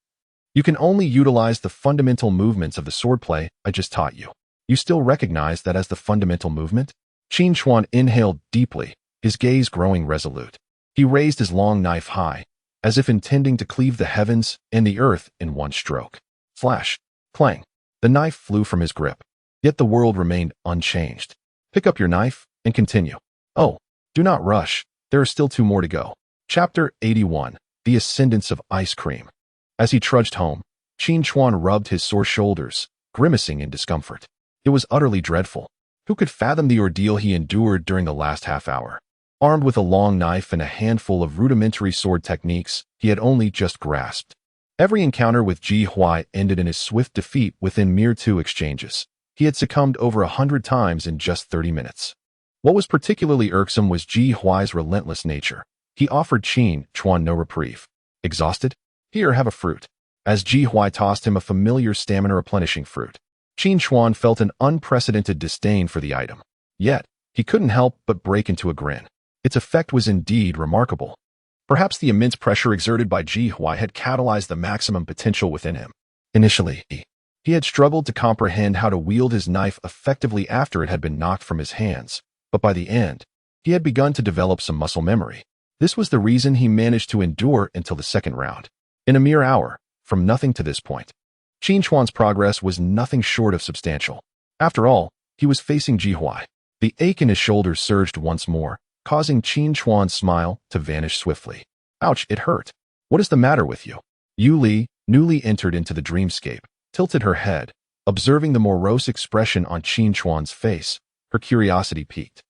You can only utilize the fundamental movements of the swordplay I just taught you. You still recognize that as the fundamental movement? Qin Chuan inhaled deeply, his gaze growing resolute. He raised his long knife high, as if intending to cleave the heavens and the earth in one stroke. Flash, clang. The knife flew from his grip, yet the world remained unchanged. Pick up your knife and continue. Oh, do not rush. There are still 2 more to go. Chapter 81. The Ascendance of Ice Cream. As he trudged home, Qin Chuan rubbed his sore shoulders, grimacing in discomfort. It was utterly dreadful. Who could fathom the ordeal he endured during the last half hour? Armed with a long knife and a handful of rudimentary sword techniques he had only just grasped, every encounter with Ji Huai ended in his swift defeat within mere 2 exchanges. He had succumbed over 100 times in just 30 minutes. What was particularly irksome was Ji Huai's relentless nature. He offered Qin Chuan no reprieve. Exhausted? Here, have a fruit. As Ji Huai tossed him a familiar stamina-replenishing fruit, Qin Chuan felt an unprecedented disdain for the item. Yet, he couldn't help but break into a grin. Its effect was indeed remarkable. Perhaps the immense pressure exerted by Ji Huai had catalyzed the maximum potential within him. Initially, he had struggled to comprehend how to wield his knife effectively after it had been knocked from his hands, but by the end, he had begun to develop some muscle memory. This was the reason he managed to endure until the second round. In a mere hour, from nothing to this point, Qin Chuan's progress was nothing short of substantial. After all, he was facing Ji Huai. The ache in his shoulders surged once more, causing Qin Chuan's smile to vanish swiftly. Ouch, it hurt. What is the matter with you? Yu Li, newly entered into the dreamscape, tilted her head, observing the morose expression on Qin Chuan's face. Her curiosity piqued.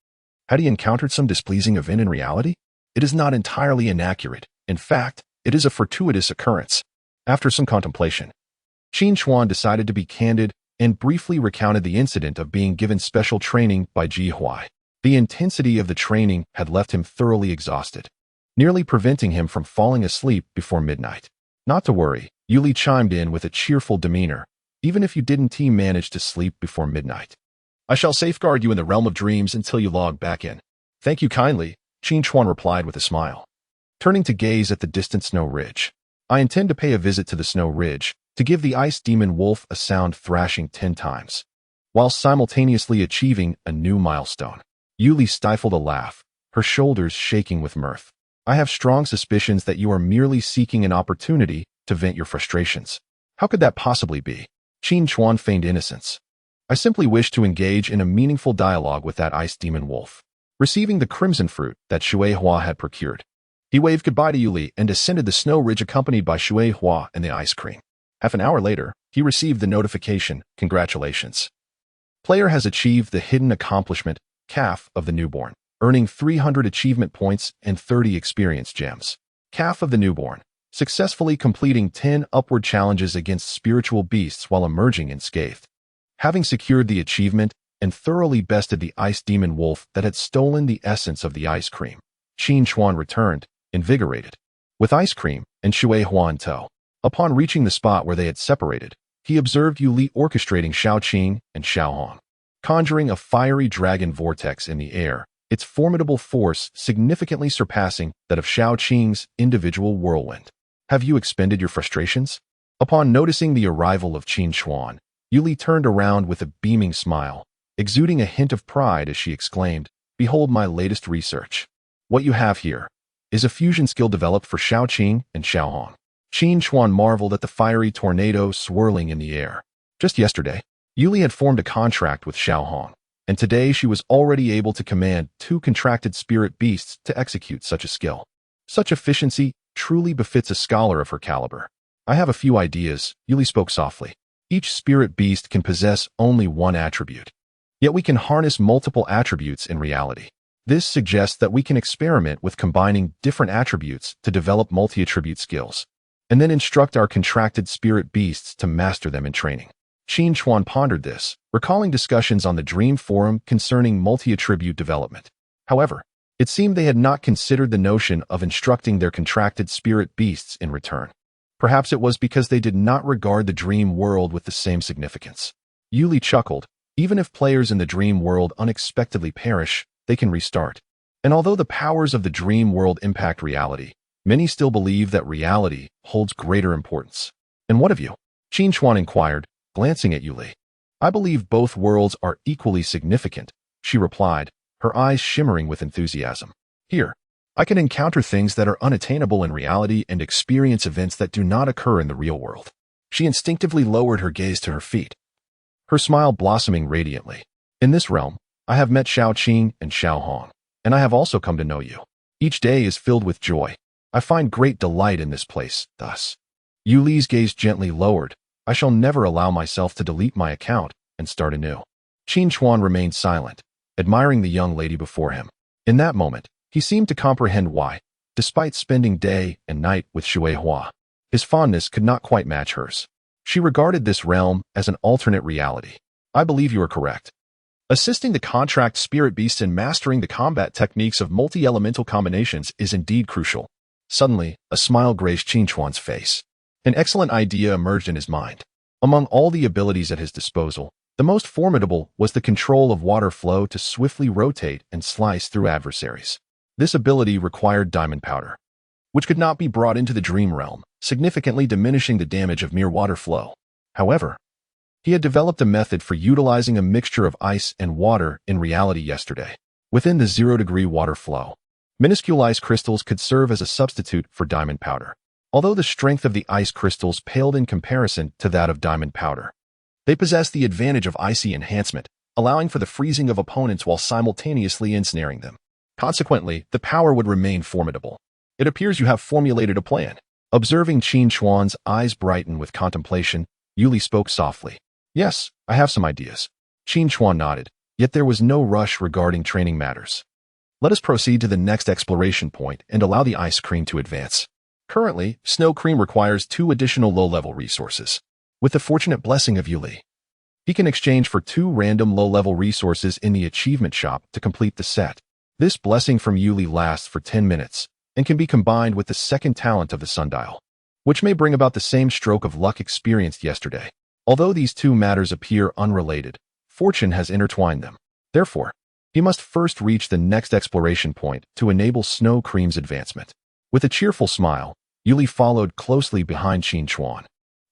Had he encountered some displeasing event in reality? It is not entirely inaccurate. In fact, it is a fortuitous occurrence. After some contemplation, Qin Chuan decided to be candid and briefly recounted the incident of being given special training by Ji Huai. The intensity of the training had left him thoroughly exhausted, nearly preventing him from falling asleep before midnight. Not to worry, Yuli chimed in with a cheerful demeanor. Even if you didn't manage to sleep before midnight, I shall safeguard you in the realm of dreams until you log back in. Thank you kindly, Qin Chuan replied with a smile, turning to gaze at the distant snow ridge. I intend to pay a visit to the snow ridge, to give the ice demon wolf a sound thrashing 10 times, while simultaneously achieving a new milestone. Yuli stifled a laugh, her shoulders shaking with mirth. I have strong suspicions that you are merely seeking an opportunity to vent your frustrations. How could that possibly be? Qin Chuan feigned innocence. I simply wish to engage in a meaningful dialogue with that ice demon wolf. Receiving the crimson fruit that Shui Hua had procured, he waved goodbye to Yuli and descended the snow ridge accompanied by Shui Hua and the ice cream. Half an hour later, he received the notification, "Congratulations. Player has achieved the hidden accomplishment, Calf of the Newborn, earning 300 achievement points and 30 experience gems. Calf of the Newborn, successfully completing 10 upward challenges against spiritual beasts while emerging unscathed. Having secured the achievement and thoroughly bested the ice demon wolf that had stolen the essence of the ice cream, Qin Chuan returned, invigorated, with ice cream and Shui Hua in tow. Upon reaching the spot where they had separated, he observed Yuli orchestrating Shao Qing and Xiao Hong, conjuring a fiery dragon vortex in the air, its formidable force significantly surpassing that of Shao Qing's individual whirlwind. Have you expended your frustrations? Upon noticing the arrival of Qin Chuan, Yuli turned around with a beaming smile, exuding a hint of pride as she exclaimed, "Behold my latest research. What you have here is a fusion skill developed for Shao Qing and Xiao Hong." Qin Chuan marveled at the fiery tornado swirling in the air. Just yesterday, Yuli had formed a contract with Xiao Hong, and today she was already able to command 2 contracted spirit beasts to execute such a skill. Such efficiency truly befits a scholar of her caliber. I have a few ideas, Yuli spoke softly. Each spirit beast can possess only one attribute. Yet we can harness multiple attributes in reality. This suggests that we can experiment with combining different attributes to develop multi-attribute skills, and then instruct our contracted spirit beasts to master them in training. Qin Chuan pondered this, recalling discussions on the Dream Forum concerning multi-attribute development. However, it seemed they had not considered the notion of instructing their contracted spirit beasts in return. Perhaps it was because they did not regard the dream world with the same significance. Yuli chuckled. Even if players in the dream world unexpectedly perish, they can restart. And although the powers of the dream world impact reality, many still believe that reality holds greater importance. And what of you? Qin Chuan inquired, glancing at Yuli. I believe both worlds are equally significant, she replied, her eyes shimmering with enthusiasm. Here, I can encounter things that are unattainable in reality and experience events that do not occur in the real world. She instinctively lowered her gaze to her feet, her smile blossoming radiantly. In this realm, I have met Shao Qing and Xiao Hong, and I have also come to know you. Each day is filled with joy. I find great delight in this place, thus. Yuli's gaze gently lowered. I shall never allow myself to delete my account and start anew. Qin Chuan remained silent, admiring the young lady before him. In that moment, he seemed to comprehend why, despite spending day and night with Shui Hua, his fondness could not quite match hers. She regarded this realm as an alternate reality. I believe you are correct. Assisting the contract spirit beasts in mastering the combat techniques of multi-elemental combinations is indeed crucial. Suddenly, a smile graced Qin Chuan's face. An excellent idea emerged in his mind. Among all the abilities at his disposal, the most formidable was the control of water flow to swiftly rotate and slice through adversaries. This ability required diamond powder, which could not be brought into the dream realm, significantly diminishing the damage of mere water flow. However, he had developed a method for utilizing a mixture of ice and water in reality yesterday. Within the 0-degree water flow, minuscule ice crystals could serve as a substitute for diamond powder. Although the strength of the ice crystals paled in comparison to that of diamond powder, they possessed the advantage of icy enhancement, allowing for the freezing of opponents while simultaneously ensnaring them. Consequently, the power would remain formidable. It appears you have formulated a plan. Observing Qin Chuan's eyes brighten with contemplation, Yuli spoke softly. Yes, I have some ideas. Qin Chuan nodded, yet there was no rush regarding training matters. Let us proceed to the next exploration point and allow the ice cream to advance. Currently, Snow Cream requires 2 additional low-level resources. With the fortunate blessing of Yuli, he can exchange for 2 random low-level resources in the achievement shop to complete the set. This blessing from Yuli lasts for 10 minutes and can be combined with the second talent of the sundial, which may bring about the same stroke of luck experienced yesterday. Although these 2 matters appear unrelated, fortune has intertwined them. Therefore, he must first reach the next exploration point to enable Snow Cream's advancement. With a cheerful smile, Yuli followed closely behind Qin Chuan,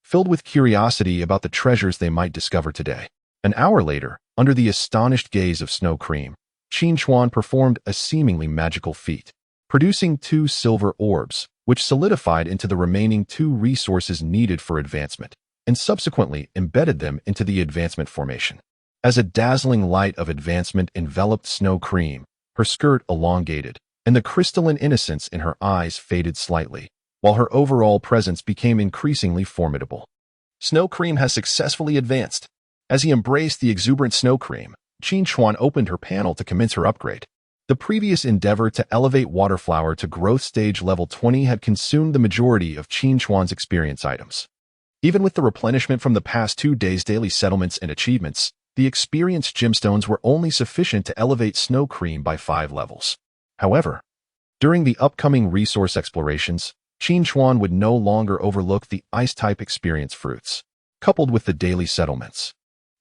filled with curiosity about the treasures they might discover today. An hour later, under the astonished gaze of Snow Cream, Qin Chuan performed a seemingly magical feat, producing 2 silver orbs, which solidified into the remaining 2 resources needed for advancement, and subsequently embedded them into the advancement formation. As a dazzling light of advancement enveloped Snow Cream, her skirt elongated, and the crystalline innocence in her eyes faded slightly, while her overall presence became increasingly formidable. Snow Cream has successfully advanced. As he embraced the exuberant Snow Cream, Qin Chuan opened her panel to commence her upgrade. The previous endeavor to elevate Waterflower to growth stage level 20 had consumed the majority of Qin Chuan's experience items. Even with the replenishment from the past 2 days' daily settlements and achievements, the experience gemstones were only sufficient to elevate Snow Cream by 5 levels. However, during the upcoming resource explorations, Qin Chuan would no longer overlook the ice-type experience fruits, coupled with the daily settlements.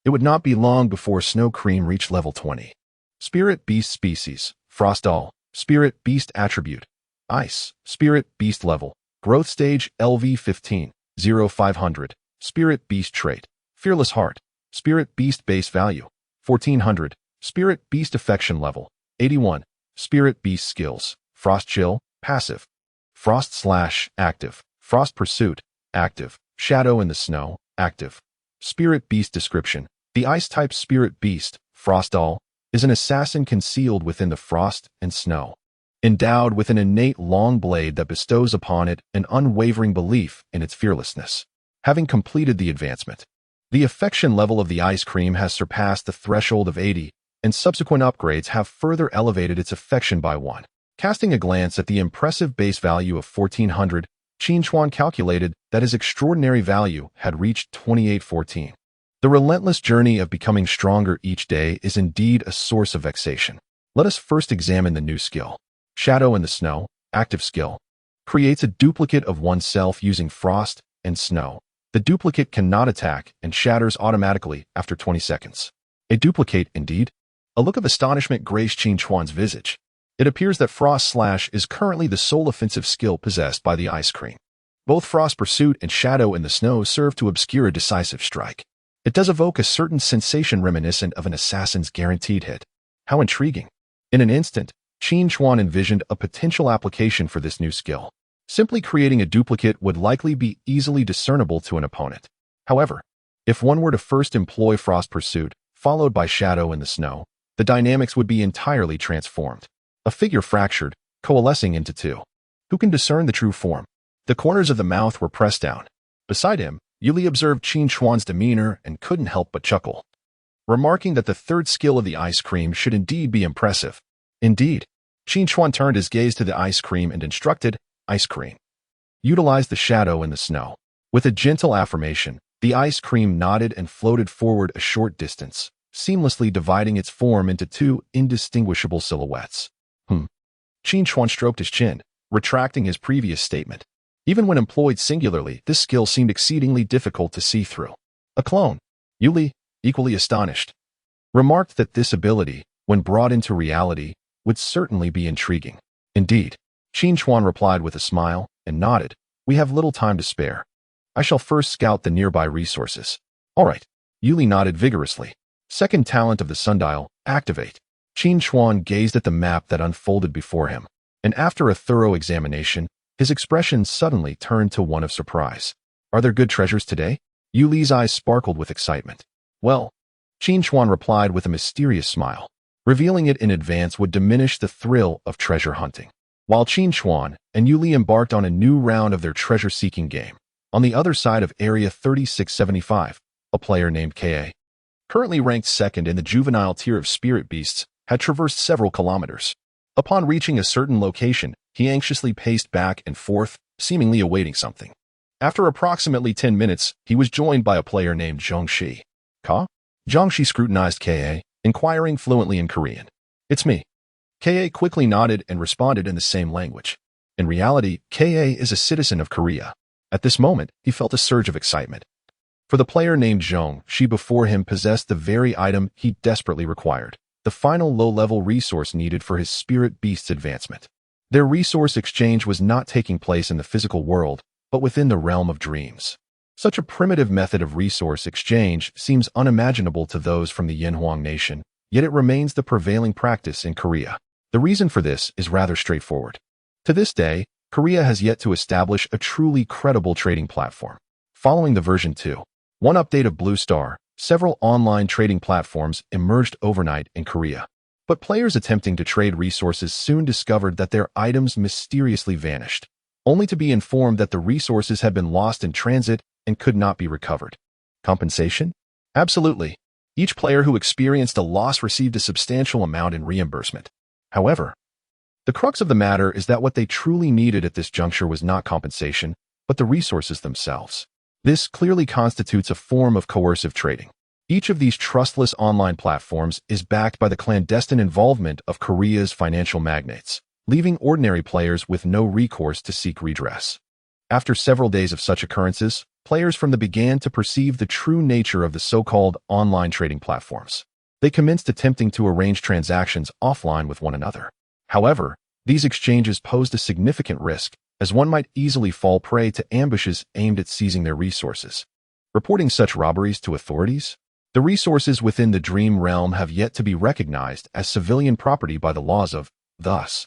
It would not be long before Snow Cream reached level 20. Spirit Beast Species, Frostal, Spirit Beast Attribute, Ice, Spirit Beast Level, Growth Stage LV15, 0500, Spirit Beast Trait, Fearless Heart, Spirit Beast Base Value, 1400, Spirit Beast Affection Level, 81, Spirit Beast Skills, Frost Chill, Passive, Frost Slash, Active, Frost Pursuit, Active, Shadow in the Snow, Active. Spirit Beast Description: the Ice-type Spirit Beast, Frostal, is an assassin concealed within the frost and snow, endowed with an innate long blade that bestows upon it an unwavering belief in its fearlessness. Having completed the advancement, the affection level of the ice cream has surpassed the threshold of 80, and subsequent upgrades have further elevated its affection by 1. Casting a glance at the impressive base value of 1400, Qin Chuan calculated that his extraordinary value had reached 2814. The relentless journey of becoming stronger each day is indeed a source of vexation. Let us first examine the new skill. Shadow in the Snow, active skill, creates a duplicate of oneself using frost and snow. The duplicate cannot attack and shatters automatically after 20 seconds. A duplicate, indeed? A look of astonishment graced Qin Chuan's visage. It appears that Frost Slash is currently the sole offensive skill possessed by the ice cream. Both Frost Pursuit and Shadow in the Snow serve to obscure a decisive strike. It does evoke a certain sensation reminiscent of an assassin's guaranteed hit. How intriguing. In an instant, Qin Chuan envisioned a potential application for this new skill. Simply creating a duplicate would likely be easily discernible to an opponent. However, if one were to first employ Frost Pursuit, followed by Shadow in the Snow, the dynamics would be entirely transformed. A figure fractured, coalescing into 2. Who can discern the true form? The corners of the mouth were pressed down. Beside him, Yuli observed Qin Chuan's demeanor and couldn't help but chuckle, remarking that the third skill of the ice cream should indeed be impressive. Indeed, Qin Chuan turned his gaze to the ice cream and instructed, Ice Cream, utilize the Shadow in the Snow. With a gentle affirmation, the ice cream nodded and floated forward a short distance, seamlessly dividing its form into 2 indistinguishable silhouettes. Qin Chuan stroked his chin, retracting his previous statement. Even when employed singularly, this skill seemed exceedingly difficult to see through. A clone. Yuli, equally astonished, remarked that this ability, when brought into reality, would certainly be intriguing. Indeed, Qin Chuan replied with a smile and nodded. We have little time to spare. I shall first scout the nearby resources. All right. Yuli nodded vigorously. Second talent of the sundial, activate. Qin Chuan gazed at the map that unfolded before him, and after a thorough examination, his expression suddenly turned to one of surprise. Are there good treasures today? Yuli's eyes sparkled with excitement. Well, Qin Chuan replied with a mysterious smile. Revealing it in advance would diminish the thrill of treasure hunting. while Qin Chuan and Yuli embarked on a new round of their treasure-seeking game. On the other side of Area 3675, a player named Ka, currently ranked second in the juvenile tier of spirit beasts, had traversed several kilometers. Upon reaching a certain location, he anxiously paced back and forth, seemingly awaiting something. After approximately 10 minutes, he was joined by a player named Zhongxi. Ka? Zhongxi scrutinized Ka, inquiring fluently in Korean. "It's me." Ka quickly nodded and responded in the same language. In reality, Ka is a citizen of Korea. At this moment, he felt a surge of excitement. For the player named Zhong, she before him possessed the very item he desperately required, the final low-level resource needed for his spirit beast's advancement. Their resource exchange was not taking place in the physical world, but within the realm of dreams. Such a primitive method of resource exchange seems unimaginable to those from the Yinhuang nation, yet it remains the prevailing practice in Korea. The reason for this is rather straightforward. To this day, Korea has yet to establish a truly credible trading platform. Following the version 2.1 update of Blue Star, several online trading platforms emerged overnight in Korea. But players attempting to trade resources soon discovered that their items mysteriously vanished, only to be informed that the resources had been lost in transit and could not be recovered. Compensation? Absolutely. Each player who experienced a loss received a substantial amount in reimbursement. However, the crux of the matter is that what they truly needed at this juncture was not compensation, but the resources themselves. This clearly constitutes a form of coercive trading. Each of these trustless online platforms is backed by the clandestine involvement of Korea's financial magnates, leaving ordinary players with no recourse to seek redress. After several days of such occurrences, players from the began to perceive the true nature of the so-called online trading platforms. They commenced attempting to arrange transactions offline with one another. However, these exchanges posed a significant risk, as one might easily fall prey to ambushes aimed at seizing their resources. Reporting such robberies to authorities? The resources within the dream realm have yet to be recognized as civilian property by the laws of, thus,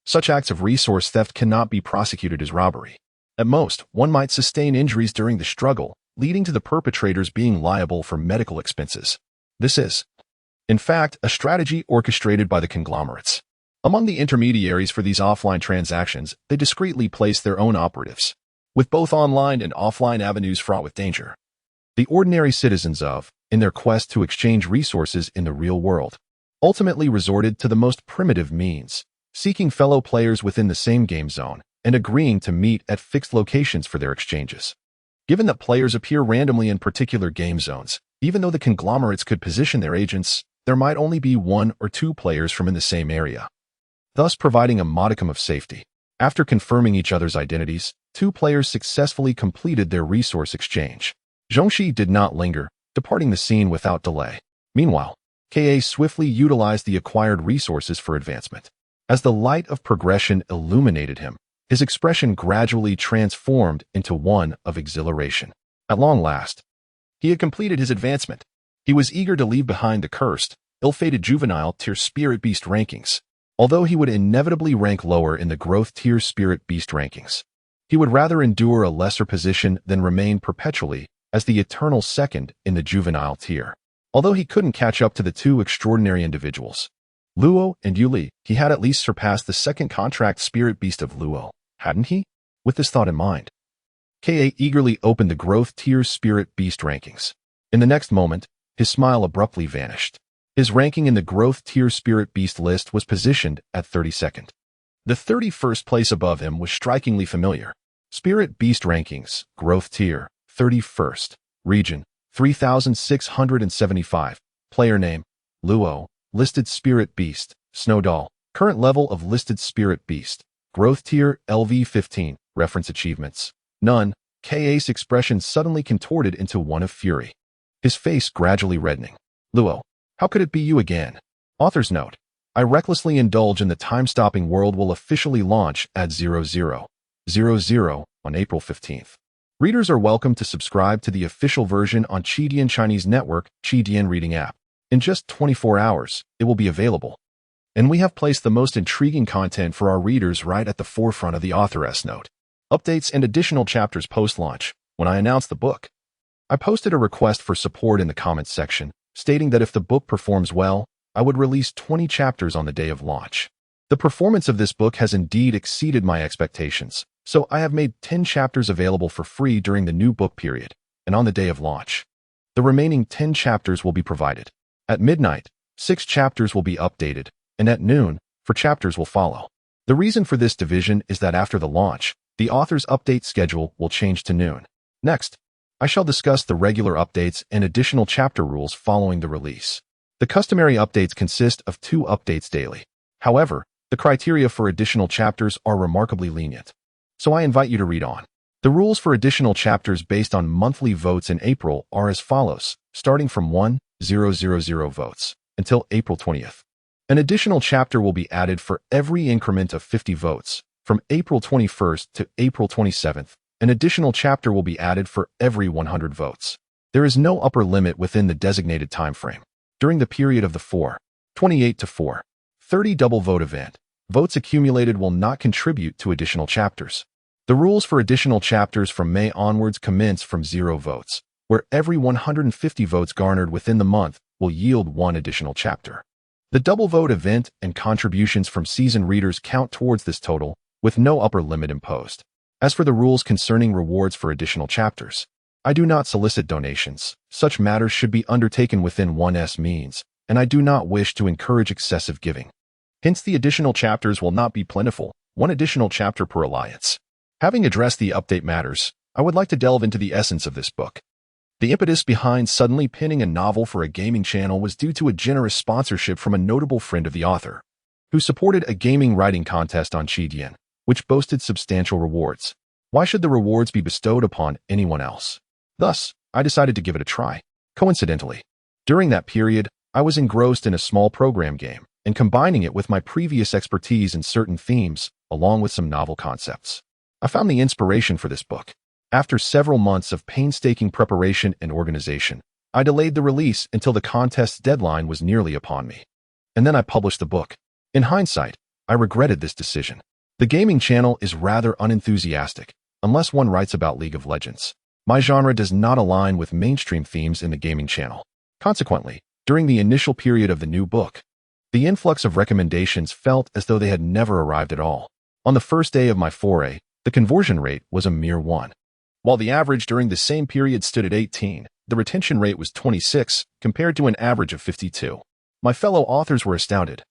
such acts of resource theft cannot be prosecuted as robbery. At most, one might sustain injuries during the struggle, leading to the perpetrators being liable for medical expenses. This is, in fact, a strategy orchestrated by the conglomerates. Among the intermediaries for these offline transactions, they discreetly place their own operatives, with both online and offline avenues fraught with danger. The ordinary citizens of, in their quest to exchange resources in the real world, ultimately resorted to the most primitive means, seeking fellow players within the same game zone and agreeing to meet at fixed locations for their exchanges. Given that players appear randomly in particular game zones, even though the conglomerates could position their agents, there might only be 1 or 2 players from in the same area, thus providing a modicum of safety. After confirming each other's identities, 2 players successfully completed their resource exchange. Zhongxi did not linger, departing the scene without delay. Meanwhile, Ka swiftly utilized the acquired resources for advancement. As the light of progression illuminated him, his expression gradually transformed into one of exhilaration. At long last, he had completed his advancement. He was eager to leave behind the cursed, ill-fated juvenile tier spirit beast rankings. Although he would inevitably rank lower in the growth tier spirit beast rankings, he would rather endure a lesser position than remain perpetually as the eternal second in the juvenile tier. Although he couldn't catch up to the 2 extraordinary individuals, Luo and Yuli, he had at least surpassed the second contract spirit beast of Luo, hadn't he? With this thought in mind, Ka eagerly opened the growth tier spirit beast rankings. In the next moment, his smile abruptly vanished. His ranking in the growth tier spirit beast list was positioned at 32nd. The 31st place above him was strikingly familiar. Spirit beast rankings, growth tier, 31st, region, 3675, player name, Luo, listed spirit beast, Snowdoll, current level of listed spirit beast, growth tier, LV15, reference achievements, none. Ka's expression suddenly contorted into one of fury, his face gradually reddening. Luo, how could it be you again? Author's note. I recklessly indulge in the time-stopping world will officially launch at 0000 on April 15th. Readers are welcome to subscribe to the official version on Qidian Chinese Network, Qidian Reading app. In just 24 hours, it will be available. And we have placed the most intriguing content for our readers right at the forefront of the author's note. Updates and additional chapters post-launch. When I announced the book, I posted a request for support in the comments section, stating that if the book performs well, I would release 20 chapters on the day of launch. The performance of this book has indeed exceeded my expectations, so I have made 10 chapters available for free during the new book period, and on the day of launch. The remaining 10 chapters will be provided. At midnight, 6 chapters will be updated, and at noon, 4 chapters will follow. The reason for this division is that after the launch, the author's update schedule will change to noon. Next, I shall discuss the regular updates and additional chapter rules following the release. The customary updates consist of 2 updates daily. However, the criteria for additional chapters are remarkably lenient. So I invite you to read on. The rules for additional chapters based on monthly votes in April are as follows, starting from 1,000 votes until April 20th. An additional chapter will be added for every increment of 50 votes. From April 21st to April 27th, an additional chapter will be added for every 100 votes. There is no upper limit within the designated time frame. During the period of the 4/28 to 4/30 double vote event, votes accumulated will not contribute to additional chapters. The rules for additional chapters from May onwards commence from 0 votes, where every 150 votes garnered within the month will yield 1 additional chapter. The double vote event and contributions from seasoned readers count towards this total, with no upper limit imposed. As for the rules concerning rewards for additional chapters, I do not solicit donations. Such matters should be undertaken within one's means, and I do not wish to encourage excessive giving. Hence, the additional chapters will not be plentiful, 1 additional chapter per alliance. Having addressed the update matters, I would like to delve into the essence of this book. The impetus behind suddenly pinning a novel for a gaming channel was due to a generous sponsorship from a notable friend of the author, who supported a gaming writing contest on Qidian, which boasted substantial rewards. Why should the rewards be bestowed upon anyone else? Thus, I decided to give it a try. Coincidentally, during that period, I was engrossed in a small program game, and combining it with my previous expertise in certain themes, along with some novel concepts. I found the inspiration for this book. After several months of painstaking preparation and organization, I delayed the release until the contest's deadline was nearly upon me. And then I published the book. In hindsight, I regretted this decision. The gaming channel is rather unenthusiastic, unless one writes about League of Legends. My genre does not align with mainstream themes in the gaming channel. Consequently, during the initial period of the new book, the influx of recommendations felt as though they had never arrived at all. On the first day of my foray, the conversion rate was a mere 1. While the average during the same period stood at 18, the retention rate was 26, compared to an average of 52. My fellow authors were astounded,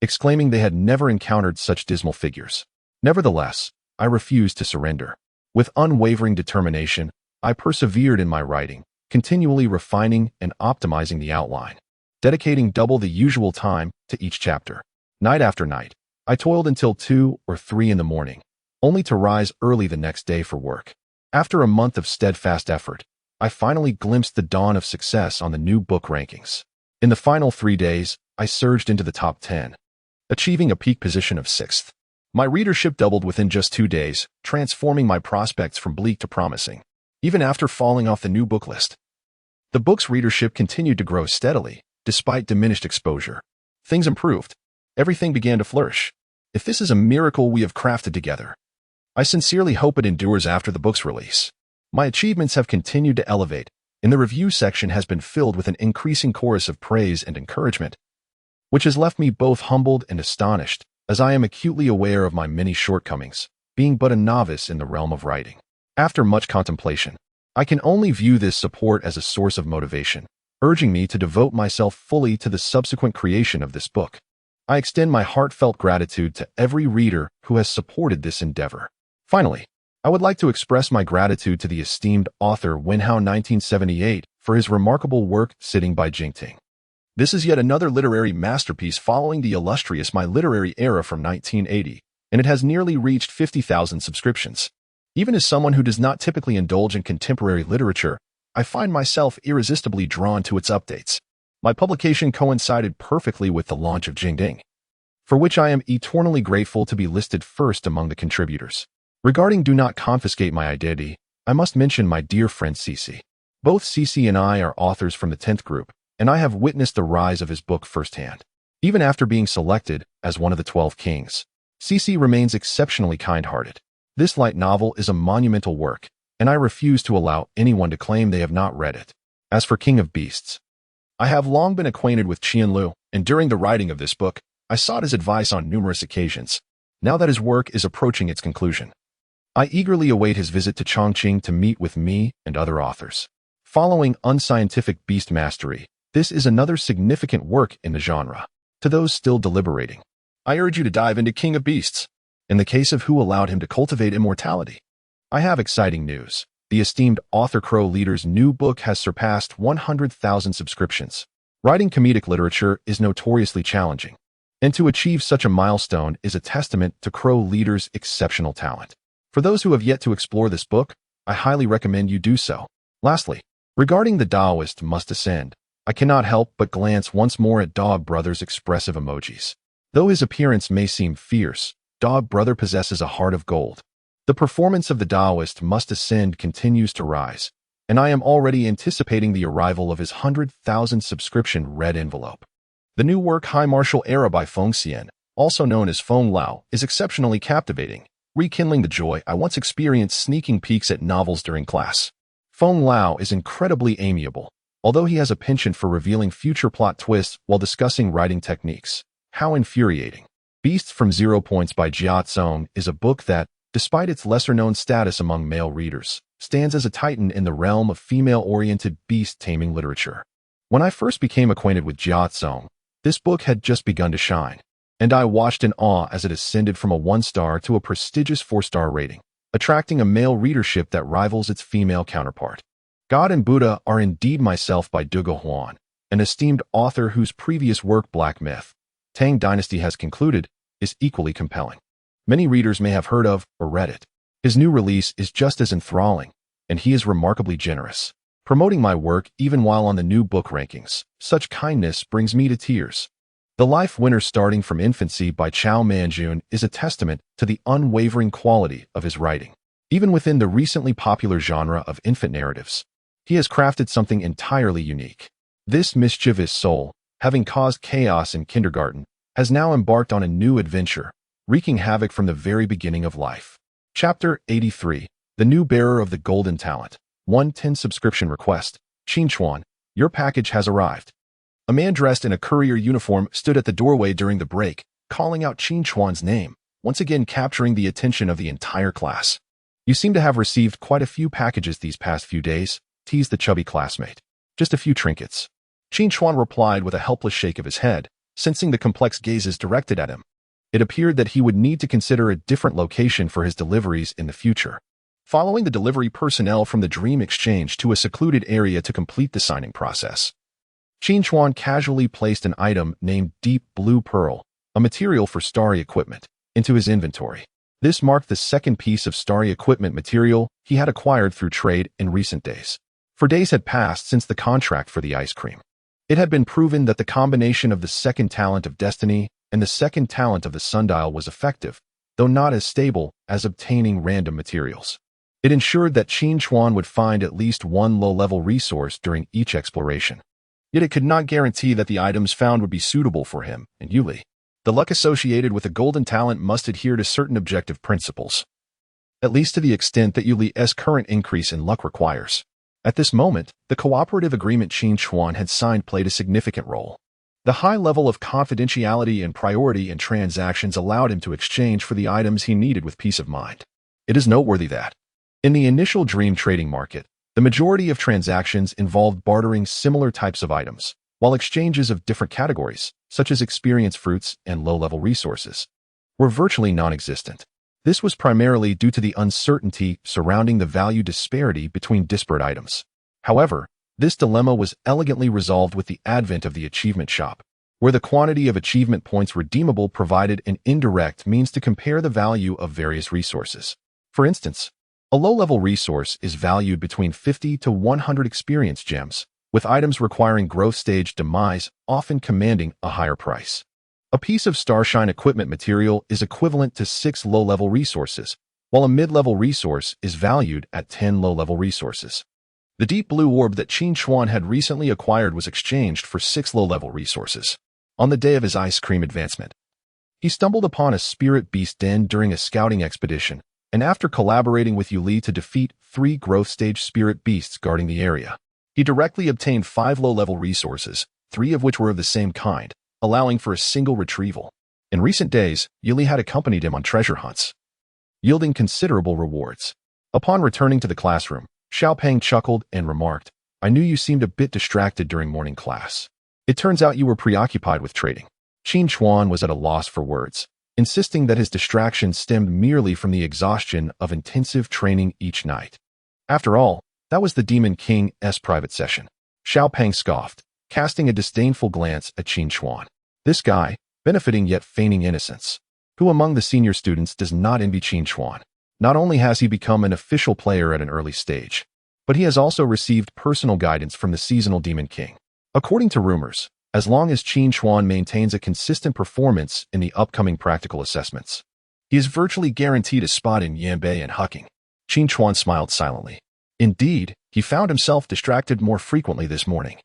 exclaiming they had never encountered such dismal figures. Nevertheless, I refused to surrender. With unwavering determination, I persevered in my writing, continually refining and optimizing the outline, dedicating double the usual time to each chapter. Night after night, I toiled until 2 or 3 in the morning, only to rise early the next day for work. After a month of steadfast effort, I finally glimpsed the dawn of success on the new book rankings. In the final 3 days, I surged into the top 10, achieving a peak position of 6th. My readership doubled within just 2 days, transforming my prospects from bleak to promising. Even after falling off the new book list, the book's readership continued to grow steadily, despite diminished exposure. Things improved. Everything began to flourish. If this is a miracle we have crafted together, I sincerely hope it endures after the book's release. My achievements have continued to elevate, and the review section has been filled with an increasing chorus of praise and encouragement, which has left me both humbled and astonished, as I am acutely aware of my many shortcomings, being but a novice in the realm of writing. After much contemplation, I can only view this support as a source of motivation, urging me to devote myself fully to the subsequent creation of this book. I extend my heartfelt gratitude to every reader who has supported this endeavor. Finally, I would like to express my gratitude to the esteemed author Wenhao 1978 for his remarkable work Sitting by Jingting. This is yet another literary masterpiece following the illustrious My Literary Era from 1980, and it has nearly reached 50,000 subscriptions. Even as someone who does not typically indulge in contemporary literature, I find myself irresistibly drawn to its updates. My publication coincided perfectly with the launch of Jingting, for which I am eternally grateful to be listed first among the contributors. Regarding Do Not Confiscate My Identity, I must mention my dear friend Cece. Both Cece and I are authors from the 10th group, and I have witnessed the rise of his book firsthand. Even after being selected as one of the 12 kings, Cece remains exceptionally kind-hearted. This light novel is a monumental work, and I refuse to allow anyone to claim they have not read it. As for King of Beasts, I have long been acquainted with Qian Lu, and during the writing of this book, I sought his advice on numerous occasions. Now that his work is approaching its conclusion, I eagerly await his visit to Chongqing to meet with me and other authors. Following Unscientific Beast Mastery, this is another significant work in the genre. To those still deliberating, I urge you to dive into King of Beasts. In the case of who allowed him to cultivate immortality, I have exciting news. The esteemed author Crow Leader's new book has surpassed 100,000 subscriptions. Writing comedic literature is notoriously challenging, and to achieve such a milestone is a testament to Crow Leader's exceptional talent. For those who have yet to explore this book, I highly recommend you do so. Lastly, regarding The Taoist Must Ascend, I cannot help but glance once more at Dog Brother's expressive emojis. Though his appearance may seem fierce, Dog Brother possesses a heart of gold. The performance of The Taoist Must Ascend continues to rise, and I am already anticipating the arrival of his 100,000 subscription red envelope. The new work High Martial Era by Feng Xian, also known as Feng Lao, is exceptionally captivating, rekindling the joy I once experienced sneaking peeks at novels during class. Feng Lao is incredibly amiable, although he has a penchant for revealing future plot twists while discussing writing techniques. How infuriating. Beasts from 0 Points by Jia Zong is a book that, despite its lesser-known status among male readers, stands as a titan in the realm of female-oriented beast-taming literature. When I first became acquainted with Jia Zong, this book had just begun to shine, and I watched in awe as it ascended from a 1-star to a prestigious 4-star rating, attracting a male readership that rivals its female counterpart. God and Buddha Are Indeed Myself by Duge Huan, an esteemed author whose previous work Black Myth, Tang Dynasty has concluded, is equally compelling. Many readers may have heard of or read it. His new release is just as enthralling, and he is remarkably generous, promoting my work even while on the new book rankings. Such kindness brings me to tears. The Life Winner Starting from Infancy by Chao Manjun is a testament to the unwavering quality of his writing. Even within the recently popular genre of infant narratives, he has crafted something entirely unique. This mischievous soul, having caused chaos in kindergarten, has now embarked on a new adventure, wreaking havoc from the very beginning of life. Chapter 83, The New Bearer of the Golden Talent. 110 subscription request. Qin Chuan, your package has arrived. A man dressed in a courier uniform stood at the doorway during the break, calling out Qin Chuan's name, once again capturing the attention of the entire class. You seem to have received quite a few packages these past few days, teased the chubby classmate. Just a few trinkets. Qin Chuan replied with a helpless shake of his head, sensing the complex gazes directed at him. It appeared that he would need to consider a different location for his deliveries in the future. Following the delivery personnel from the Dream Exchange to a secluded area to complete the signing process, Qin Chuan casually placed an item named Deep Blue Pearl, a material for starry equipment, into his inventory. This marked the second piece of starry equipment material he had acquired through trade in recent days. For days had passed since the contract for the ice cream. It had been proven that the combination of the second talent of Destiny and the second talent of the Sundial was effective, though not as stable as obtaining random materials. It ensured that Qin Chuan would find at least one low-level resource during each exploration. Yet it could not guarantee that the items found would be suitable for him and Yuli. The luck associated with a golden talent must adhere to certain objective principles, at least to the extent that Yuli's current increase in luck requires. At this moment, the cooperative agreement Qin Chuan had signed played a significant role. The high level of confidentiality and priority in transactions allowed him to exchange for the items he needed with peace of mind. It is noteworthy that, in the initial dream trading market, the majority of transactions involved bartering similar types of items, while exchanges of different categories, such as experience fruits and low-level resources, were virtually non-existent. This was primarily due to the uncertainty surrounding the value disparity between disparate items. However, this dilemma was elegantly resolved with the advent of the achievement shop, where the quantity of achievement points redeemable provided an indirect means to compare the value of various resources. For instance, a low-level resource is valued between 50 to 100 experience gems, with items requiring growth stage demise often commanding a higher price. A piece of Starshine equipment material is equivalent to 6 low-level resources, while a mid-level resource is valued at 10 low-level resources. The deep blue orb that Qin Chuan had recently acquired was exchanged for 6 low-level resources. On the day of his ice cream advancement, he stumbled upon a spirit beast den during a scouting expedition, and after collaborating with Yuli to defeat 3 growth stage spirit beasts guarding the area, he directly obtained 5 low-level resources, 3 of which were of the same kind, allowing for a single retrieval. In recent days, Yili had accompanied him on treasure hunts, yielding considerable rewards. Upon returning to the classroom, Xiaopeng chuckled and remarked, "I knew you seemed a bit distracted during morning class. It turns out you were preoccupied with trading." Qin Chuan was at a loss for words, insisting that his distraction stemmed merely from the exhaustion of intensive training each night. After all, that was the Demon King's private session. Xiaopeng scoffed, casting a disdainful glance at Qin Chuan. This guy, benefiting yet feigning innocence. Who among the senior students does not envy Qin Chuan? Not only has he become an official player at an early stage, but he has also received personal guidance from the seasonal Demon King. According to rumors, as long as Qin Chuan maintains a consistent performance in the upcoming practical assessments, he is virtually guaranteed a spot in Yanbei and Hucking. Qin Chuan smiled silently. Indeed, he found himself distracted more frequently this morning.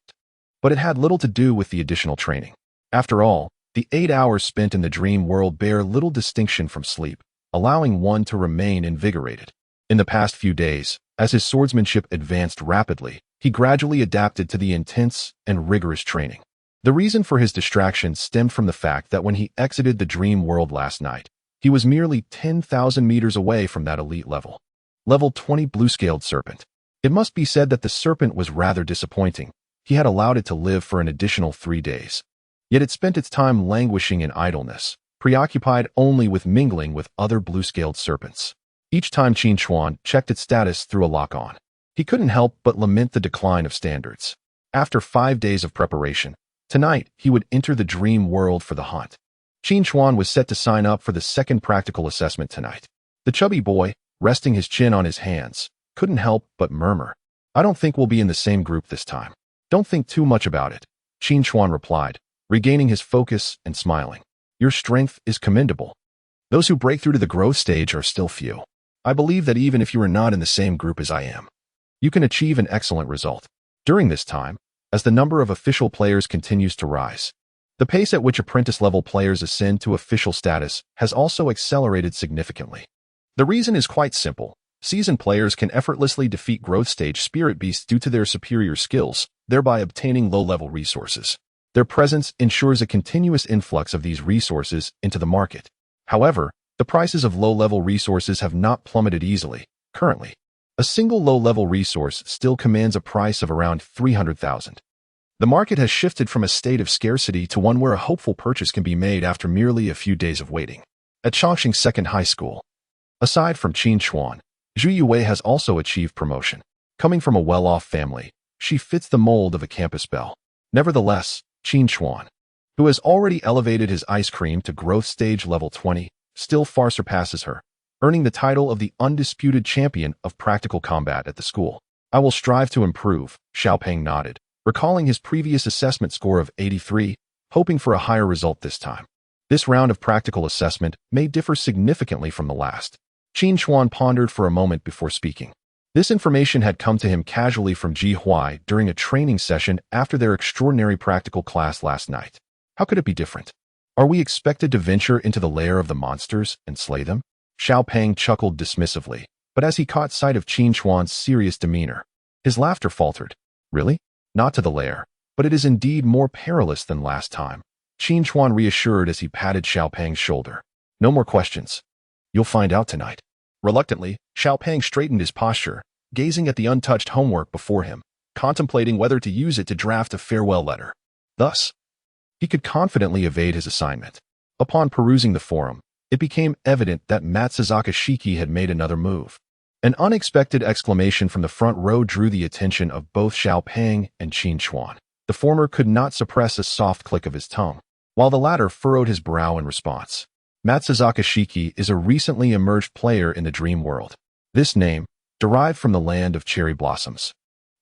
But it had little to do with the additional training. After all, the 8 hours spent in the dream world bear little distinction from sleep, allowing one to remain invigorated. In the past few days, as his swordsmanship advanced rapidly, he gradually adapted to the intense and rigorous training. The reason for his distraction stemmed from the fact that when he exited the dream world last night, he was merely 10,000 meters away from that elite level. Level 20 Blue-Scaled Serpent. It must be said that the serpent was rather disappointing. He had allowed it to live for an additional 3 days. Yet it spent its time languishing in idleness, preoccupied only with mingling with other blue-scaled serpents. Each time Qin Chuan checked its status through a lock-on, he couldn't help but lament the decline of standards. After 5 days of preparation, tonight he would enter the dream world for the hunt. Qin Chuan was set to sign up for the second practical assessment tonight. The chubby boy, resting his chin on his hands, couldn't help but murmur, "I don't think we'll be in the same group this time." "Don't think too much about it," Qin Chuan replied, regaining his focus and smiling. "Your strength is commendable. Those who break through to the growth stage are still few. I believe that even if you are not in the same group as I am, you can achieve an excellent result." During this time, as the number of official players continues to rise, the pace at which apprentice-level players ascend to official status has also accelerated significantly. The reason is quite simple. Seasoned players can effortlessly defeat growth stage spirit beasts due to their superior skills, thereby obtaining low-level resources. Their presence ensures a continuous influx of these resources into the market. However, the prices of low-level resources have not plummeted easily. Currently, a single low-level resource still commands a price of around 300,000. The market has shifted from a state of scarcity to one where a hopeful purchase can be made after merely a few days of waiting. At Chongqing Second High School, aside from Qin Chuan, Zhu Yue has also achieved promotion. Coming from a well-off family, she fits the mold of a campus belle. Nevertheless, Qin Chuan, who has already elevated his ice cream to growth stage level 20, still far surpasses her, earning the title of the undisputed champion of practical combat at the school. "I will strive to improve," Xiaopeng nodded, recalling his previous assessment score of 83, hoping for a higher result this time. This round of practical assessment may differ significantly from the last. Qin Chuan pondered for a moment before speaking. This information had come to him casually from Ji Huai during a training session after their extraordinary practical class last night. How could it be different? Are we expected to venture into the lair of the monsters and slay them? Xiaopeng chuckled dismissively, but as he caught sight of Qin Chuan's serious demeanor, his laughter faltered. "Really? Not to the lair, but it is indeed more perilous than last time," Qin Chuan reassured as he patted Xiaopeng's shoulder. "No more questions. You'll find out tonight." Reluctantly, Xiaopeng straightened his posture, gazing at the untouched homework before him, contemplating whether to use it to draft a farewell letter. Thus, he could confidently evade his assignment. Upon perusing the forum, it became evident that Matsuzaka Shiki had made another move. An unexpected exclamation from the front row drew the attention of both Xiaopeng and Qin Chuan. The former could not suppress a soft click of his tongue, while the latter furrowed his brow in response. Matsuzaka Shiki is a recently emerged player in the dream world. This name, derived from the land of cherry blossoms,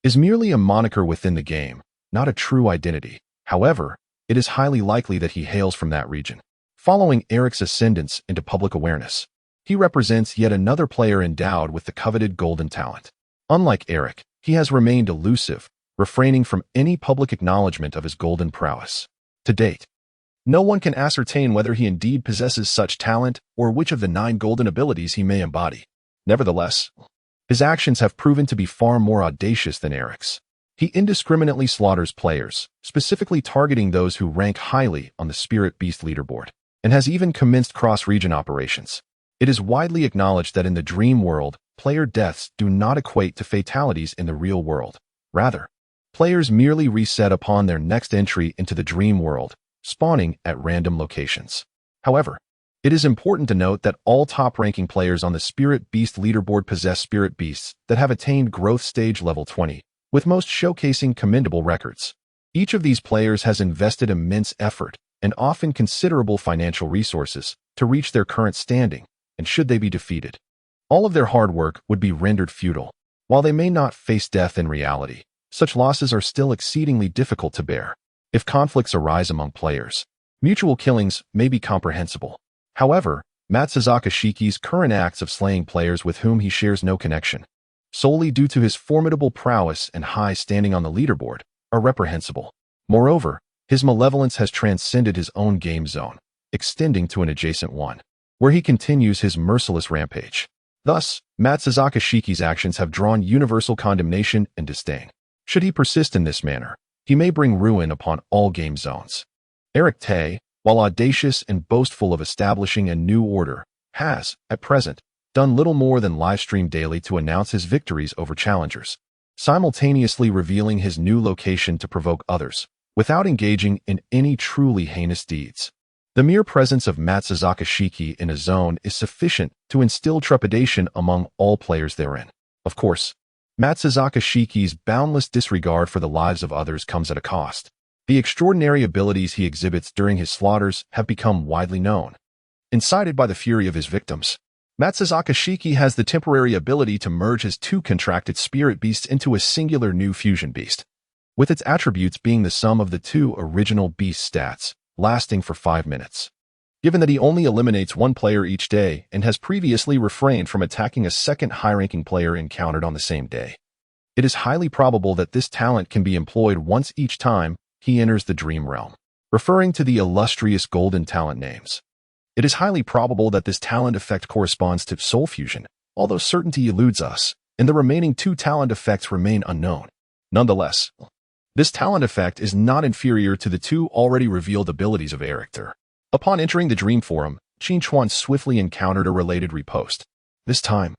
is merely a moniker within the game, not a true identity. However, it is highly likely that he hails from that region. Following Eric's ascendance into public awareness, he represents yet another player endowed with the coveted golden talent. Unlike Eric, he has remained elusive, refraining from any public acknowledgement of his golden prowess. To date, no one can ascertain whether he indeed possesses such talent or which of the 9 golden abilities he may embody. Nevertheless, his actions have proven to be far more audacious than Eric's. He indiscriminately slaughters players, specifically targeting those who rank highly on the Spirit Beast leaderboard, and has even commenced cross-region operations. It is widely acknowledged that in the dream world, player deaths do not equate to fatalities in the real world. Rather, players merely reset upon their next entry into the dream world, spawning at random locations. However, it is important to note that all top-ranking players on the Spirit Beast leaderboard possess Spirit Beasts that have attained growth stage level 20, with most showcasing commendable records. Each of these players has invested immense effort and often considerable financial resources to reach their current standing, and should they be defeated, all of their hard work would be rendered futile. While they may not face death in reality, such losses are still exceedingly difficult to bear. If conflicts arise among players, mutual killings may be comprehensible. However, Matsuzaka Shiki's current acts of slaying players with whom he shares no connection, solely due to his formidable prowess and high standing on the leaderboard, are reprehensible. Moreover, his malevolence has transcended his own game zone, extending to an adjacent one, where he continues his merciless rampage. Thus, Matsuzaka Shiki's actions have drawn universal condemnation and disdain. Should he persist in this manner, he may bring ruin upon all game zones. Eric Tay, while audacious and boastful of establishing a new order, has, at present, done little more than livestream daily to announce his victories over challengers, simultaneously revealing his new location to provoke others, without engaging in any truly heinous deeds. The mere presence of Matsuzaka Shiki in a zone is sufficient to instill trepidation among all players therein. Of course, Matsuzaka Shiki's boundless disregard for the lives of others comes at a cost. The extraordinary abilities he exhibits during his slaughters have become widely known. Incited by the fury of his victims, Matsuzaka Shiki has the temporary ability to merge his two contracted spirit beasts into a singular new fusion beast, with its attributes being the sum of the two original beast stats, lasting for 5 minutes. Given that he only eliminates one player each day and has previously refrained from attacking a second high-ranking player encountered on the same day, it is highly probable that this talent can be employed once each time he enters the dream realm. Referring to the illustrious golden talent names, it is highly probable that this talent effect corresponds to soul fusion, although certainty eludes us, and the remaining two talent effects remain unknown. Nonetheless, this talent effect is not inferior to the two already revealed abilities of Erichter. Upon entering the Dream Forum, Qin Chuan swiftly encountered a related repost. This time,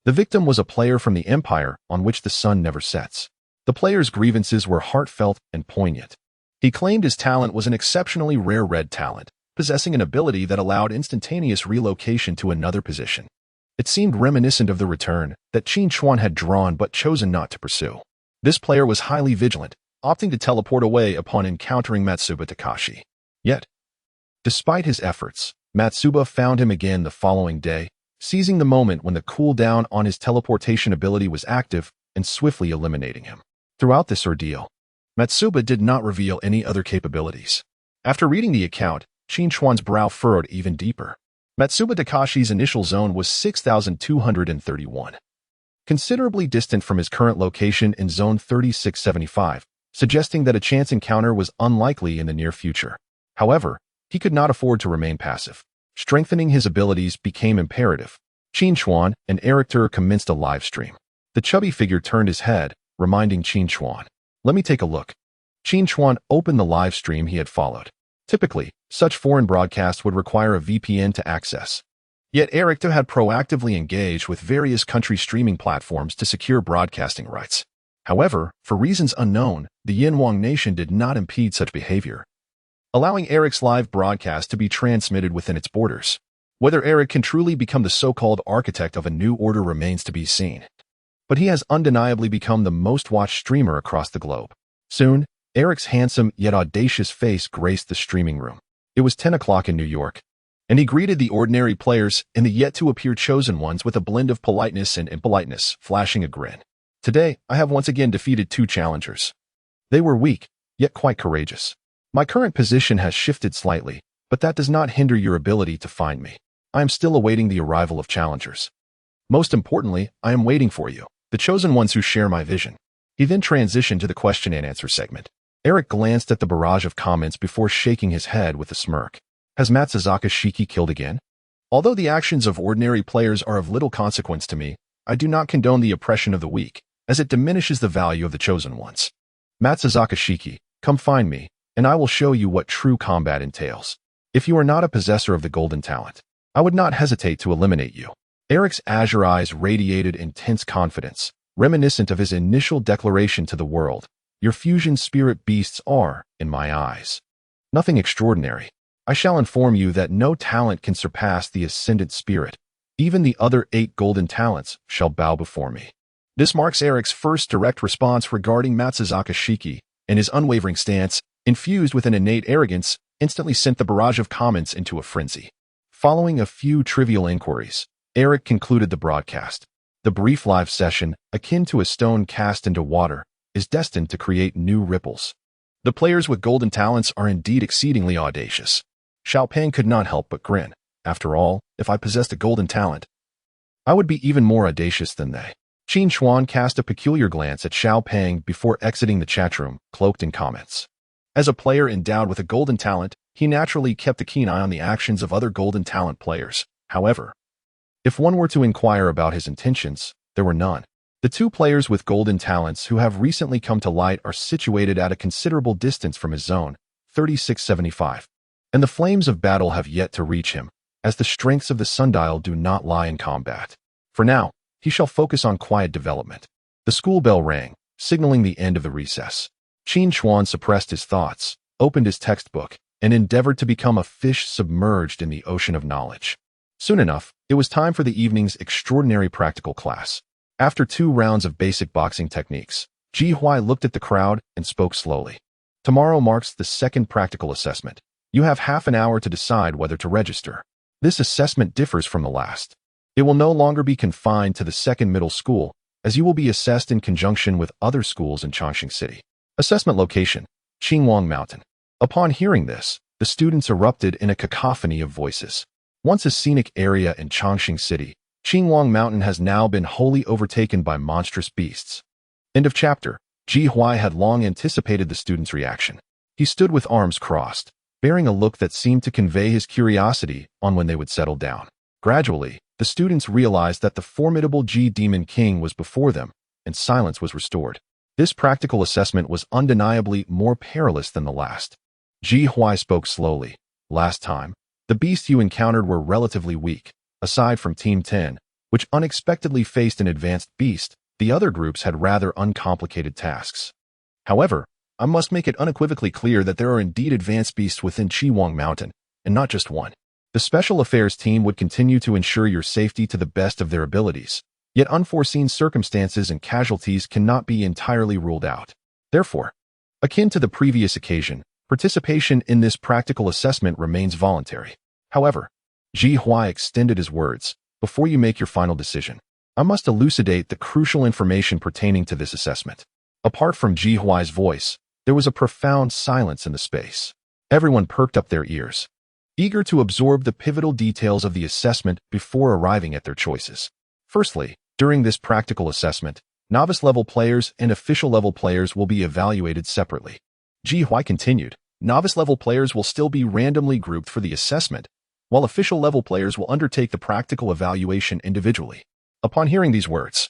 the victim was a player from the Empire on which the sun never sets. The player's grievances were heartfelt and poignant. He claimed his talent was an exceptionally rare red talent, possessing an ability that allowed instantaneous relocation to another position. It seemed reminiscent of the return that Qin Chuan had drawn but chosen not to pursue. This player was highly vigilant, opting to teleport away upon encountering Matsuba Takashi. Yet, despite his efforts, Matsuba found him again the following day, seizing the moment when the cooldown on his teleportation ability was active and swiftly eliminating him. Throughout this ordeal, Matsuba did not reveal any other capabilities. After reading the account, Qin Chuan's brow furrowed even deeper. Matsuba Takashi's initial zone was 6,231. Considerably distant from his current location in Zone 3675, suggesting that a chance encounter was unlikely in the near future. However, he could not afford to remain passive. Strengthening his abilities became imperative. Qin Chuan and Erichter commenced a live stream. The chubby figure turned his head, reminding Qin Chuan, "Let me take a look." Qin Chuan opened the live stream he had followed. Typically, such foreign broadcasts would require a VPN to access. Yet Erichter had proactively engaged with various country streaming platforms to secure broadcasting rights. However, for reasons unknown, the Yinhuang nation did not impede such behavior, allowing Eric's live broadcast to be transmitted within its borders. Whether Eric can truly become the so-called architect of a new order remains to be seen, but he has undeniably become the most-watched streamer across the globe. Soon, Eric's handsome yet audacious face graced the streaming room. It was 10 o'clock in New York, and he greeted the ordinary players and the yet-to-appear chosen ones with a blend of politeness and impoliteness, flashing a grin. "Today, I have once again defeated 2 challengers. They were weak, yet quite courageous. My current position has shifted slightly, but that does not hinder your ability to find me. I am still awaiting the arrival of challengers. Most importantly, I am waiting for you, the chosen ones who share my vision." He then transitioned to the question and answer segment. Eric glanced at the barrage of comments before shaking his head with a smirk. Has Matsuzaka Shiki killed again? Although the actions of ordinary players are of little consequence to me, I do not condone the oppression of the weak, as it diminishes the value of the chosen ones. Matsuzaka Shiki, come find me, and I will show you what true combat entails. If you are not a possessor of the golden talent, I would not hesitate to eliminate you. Eric's azure eyes radiated intense confidence, reminiscent of his initial declaration to the world. Your fusion spirit beasts are, in my eyes, nothing extraordinary. I shall inform you that no talent can surpass the ascendant spirit. Even the other 8 golden talents shall bow before me. This marks Eric's first direct response regarding Matsuzaka Shiki, and his unwavering stance, infused with an innate arrogance, instantly sent the barrage of comments into a frenzy. Following a few trivial inquiries, Eric concluded the broadcast. The brief live session, akin to a stone cast into water, is destined to create new ripples. The players with golden talents are indeed exceedingly audacious. Xiao Peng could not help but grin. After all, if I possessed a golden talent, I would be even more audacious than they. Qin Chuan cast a peculiar glance at Xiao Peng before exiting the chatroom, cloaked in comments. As a player endowed with a golden talent, he naturally kept a keen eye on the actions of other golden talent players. However, if one were to inquire about his intentions, there were none. The 2 players with golden talents who have recently come to light are situated at a considerable distance from his zone, 3675. And the flames of battle have yet to reach him, as the strengths of the sundial do not lie in combat. For now, he shall focus on quiet development. The school bell rang, signaling the end of the recess. Qin Chuan suppressed his thoughts, opened his textbook, and endeavored to become a fish submerged in the ocean of knowledge. Soon enough, it was time for the evening's extraordinary practical class. After 2 rounds of basic boxing techniques, Ji Huai looked at the crowd and spoke slowly. Tomorrow marks the second practical assessment. You have half an hour to decide whether to register. This assessment differs from the last. It will no longer be confined to the second middle school, as you will be assessed in conjunction with other schools in Chongqing City. Assessment location, Qingwang Mountain. Upon hearing this, the students erupted in a cacophony of voices. Once a scenic area in Chongqing City, Qingwang Mountain has now been wholly overtaken by monstrous beasts. End of chapter. Ji Huai had long anticipated the students' reaction. He stood with arms crossed, bearing a look that seemed to convey his curiosity on when they would settle down. Gradually, the students realized that the formidable Ji Demon King was before them, and silence was restored. This practical assessment was undeniably more perilous than the last. Ji Huai spoke slowly. Last time, the beasts you encountered were relatively weak. Aside from Team 10, which unexpectedly faced an advanced beast, the other groups had rather uncomplicated tasks. However, I must make it unequivocally clear that there are indeed advanced beasts within Qingwang Mountain, and not just one. The Special Affairs team would continue to ensure your safety to the best of their abilities, yet unforeseen circumstances and casualties cannot be entirely ruled out. Therefore, akin to the previous occasion, participation in this practical assessment remains voluntary. However, Ji Huai extended his words. Before you make your final decision, I must elucidate the crucial information pertaining to this assessment. Apart from Ji Huai's voice, there was a profound silence in the space. Everyone perked up their ears, eager to absorb the pivotal details of the assessment before arriving at their choices. Firstly, during this practical assessment, novice-level players and official-level players will be evaluated separately. Ji Huai continued, novice-level players will still be randomly grouped for the assessment, while official-level players will undertake the practical evaluation individually. Upon hearing these words,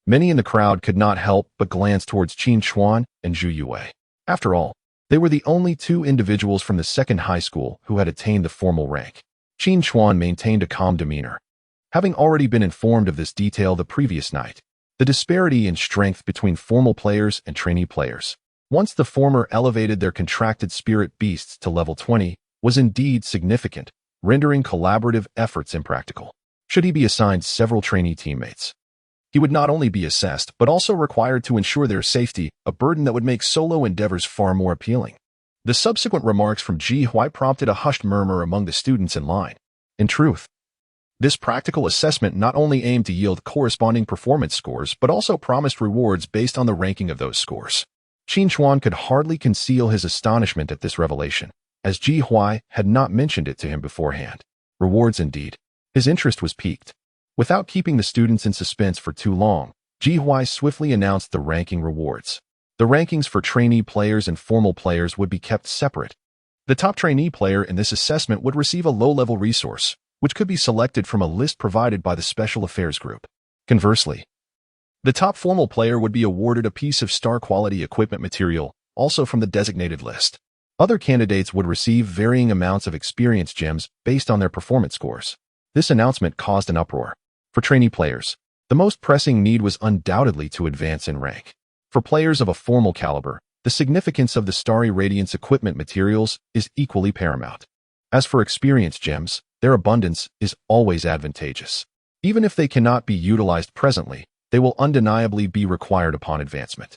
many in the crowd could not help but glance towards Qin Chuan and Zhu Yue. After all, they were the only 2 individuals from the second high school who had attained the formal rank. Qin Chuan maintained a calm demeanor. Having already been informed of this detail the previous night, the disparity in strength between formal players and trainee players, once the former elevated their contracted spirit beasts to level 20, was indeed significant, rendering collaborative efforts impractical. Should he be assigned several trainee teammates, he would not only be assessed but also required to ensure their safety, a burden that would make solo endeavors far more appealing. The subsequent remarks from Ji Huai prompted a hushed murmur among the students in line. In truth, this practical assessment not only aimed to yield corresponding performance scores but also promised rewards based on the ranking of those scores. Qin Chuan could hardly conceal his astonishment at this revelation, as Ji Huai had not mentioned it to him beforehand. Rewards indeed. His interest was piqued. Without keeping the students in suspense for too long, Ji Huai swiftly announced the ranking rewards. The rankings for trainee players and formal players would be kept separate. The top trainee player in this assessment would receive a low-level resource, which could be selected from a list provided by the Special Affairs Group. Conversely, The top formal player would be awarded a piece of star-quality equipment material, also from the designated list. Other candidates would receive varying amounts of experience gems based on their performance scores. This announcement caused an uproar. For trainee players, the most pressing need was undoubtedly to advance in rank. For players of a formal caliber, the significance of the Starry Radiance equipment materials is equally paramount. As for experience gems, their abundance is always advantageous. Even if they cannot be utilized presently, they will undeniably be required upon advancement.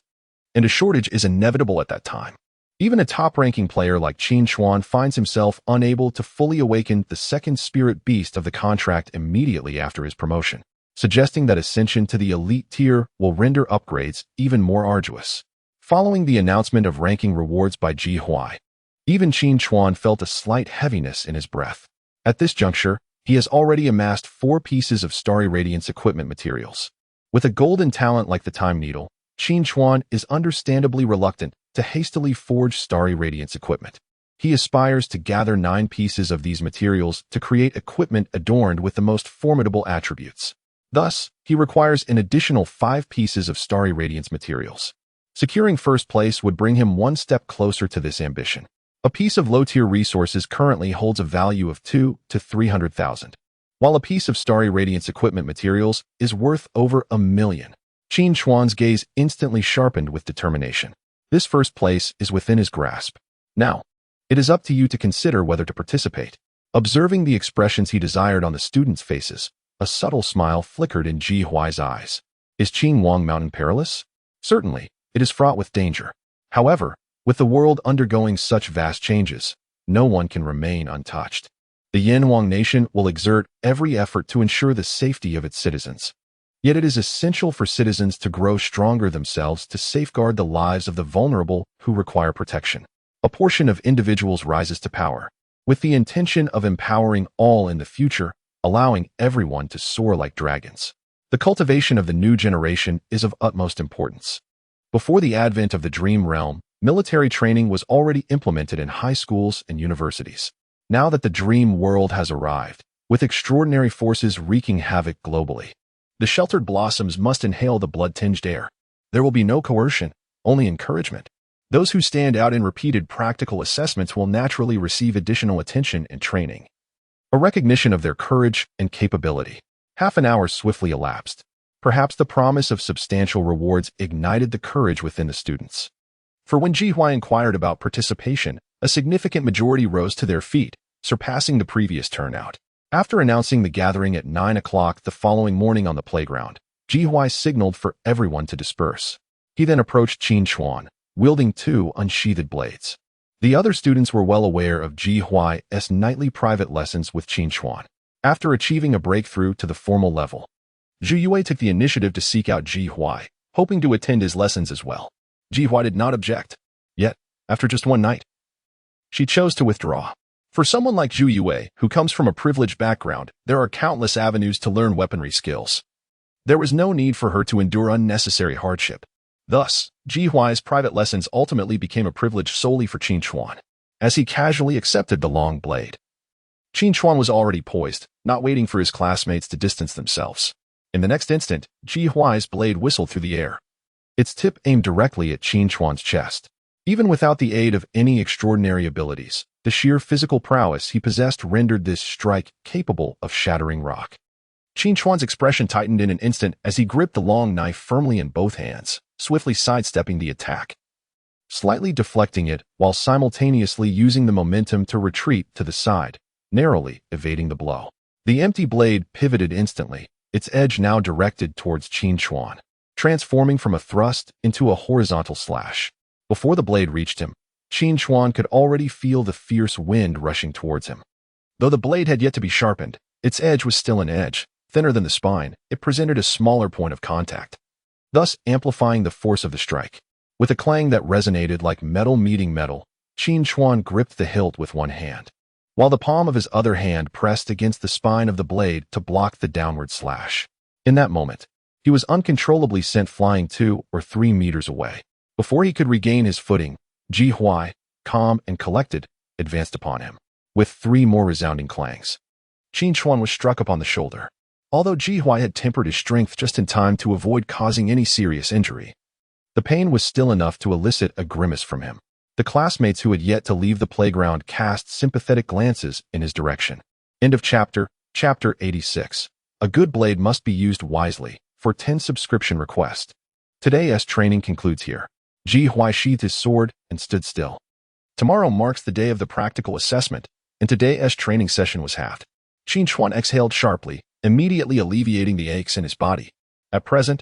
And a shortage is inevitable at that time. Even a top-ranking player like Qin Chuan finds himself unable to fully awaken the second spirit beast of the contract immediately after his promotion, suggesting that ascension to the elite tier will render upgrades even more arduous. Following the announcement of ranking rewards by Ji Huai, even Qin Chuan felt a slight heaviness in his breath. At this juncture, he has already amassed 4 pieces of Starry Radiance equipment materials. With a golden talent like the Time Needle, Qin Chuan is understandably reluctant to hastily forge Starry Radiance equipment. He aspires to gather 9 pieces of these materials to create equipment adorned with the most formidable attributes. Thus, he requires an additional 5 pieces of Starry Radiance materials. Securing first place would bring him one step closer to this ambition. A piece of low-tier resources currently holds a value of 2 to 300,000, while a piece of Starry Radiance equipment materials is worth over 1 million. Qin Chuan's gaze instantly sharpened with determination. This first place is within his grasp. Now, it is up to you to consider whether to participate. Observing the expressions he desired on the students' faces, a subtle smile flickered in Ji Huai's eyes. Is Qin Wang Mountain perilous? Certainly, it is fraught with danger. However, with the world undergoing such vast changes, no one can remain untouched. The Yanhuang nation will exert every effort to ensure the safety of its citizens. Yet it is essential for citizens to grow stronger themselves to safeguard the lives of the vulnerable who require protection. A portion of individuals rises to power, with the intention of empowering all in the future, allowing everyone to soar like dragons. The cultivation of the new generation is of utmost importance. Before the advent of the Dream Realm, military training was already implemented in high schools and universities. Now that the Dream World has arrived, with extraordinary forces wreaking havoc globally, the sheltered blossoms must inhale the blood-tinged air. There will be no coercion, only encouragement. Those who stand out in repeated practical assessments will naturally receive additional attention and training. A recognition of their courage and capability. Half an hour swiftly elapsed. Perhaps the promise of substantial rewards ignited the courage within the students. For when Ji Huai inquired about participation, a significant majority rose to their feet, surpassing the previous turnout. After announcing the gathering at 9 o'clock the following morning on the playground, Ji Huai signaled for everyone to disperse. He then approached Qin Chuan, wielding 2 unsheathed blades. The other students were well aware of Ji Huai's nightly private lessons with Qin Chuan. After achieving a breakthrough to the formal level, Zhu Yue took the initiative to seek out Ji Huai, hoping to attend his lessons as well. Ji Huai did not object. Yet, after just one night, she chose to withdraw. For someone like Zhu Yue, who comes from a privileged background, there are countless avenues to learn weaponry skills. There was no need for her to endure unnecessary hardship. Thus, Ji Huai's private lessons ultimately became a privilege solely for Qin Chuan, as he casually accepted the long blade. Qin Chuan was already poised, not waiting for his classmates to distance themselves. In the next instant, Ji Huai's blade whistled through the air. Its tip aimed directly at Qin Chuan's chest. Even without the aid of any extraordinary abilities, the sheer physical prowess he possessed rendered this strike capable of shattering rock. Qin Chuan's expression tightened in an instant as he gripped the long knife firmly in both hands, swiftly sidestepping the attack, slightly deflecting it while simultaneously using the momentum to retreat to the side, narrowly evading the blow. The empty blade pivoted instantly, its edge now directed towards Qin Chuan, transforming from a thrust into a horizontal slash. Before the blade reached him, Qin Chuan could already feel the fierce wind rushing towards him. Though the blade had yet to be sharpened, its edge was still an edge. Thinner than the spine, it presented a smaller point of contact, thus amplifying the force of the strike. With a clang that resonated like metal meeting metal, Qin Chuan gripped the hilt with one hand, while the palm of his other hand pressed against the spine of the blade to block the downward slash. In that moment, he was uncontrollably sent flying 2 or 3 meters away. Before he could regain his footing, Ji Huai, calm and collected, advanced upon him. With 3 more resounding clangs, Qin Chuan was struck upon the shoulder. although Ji Huai had tempered his strength just in time to avoid causing any serious injury. The pain was still enough to elicit a grimace from him. The classmates who had yet to leave the playground cast sympathetic glances in his direction. End of chapter. Chapter 86. A good blade must be used wisely. For 10 subscription request. Today's training concludes here. Ji Huai sheathed his sword and stood still. Tomorrow marks the day of the practical assessment, and today's training session was halved. Qin Chuan exhaled sharply, immediately alleviating the aches in his body. At present,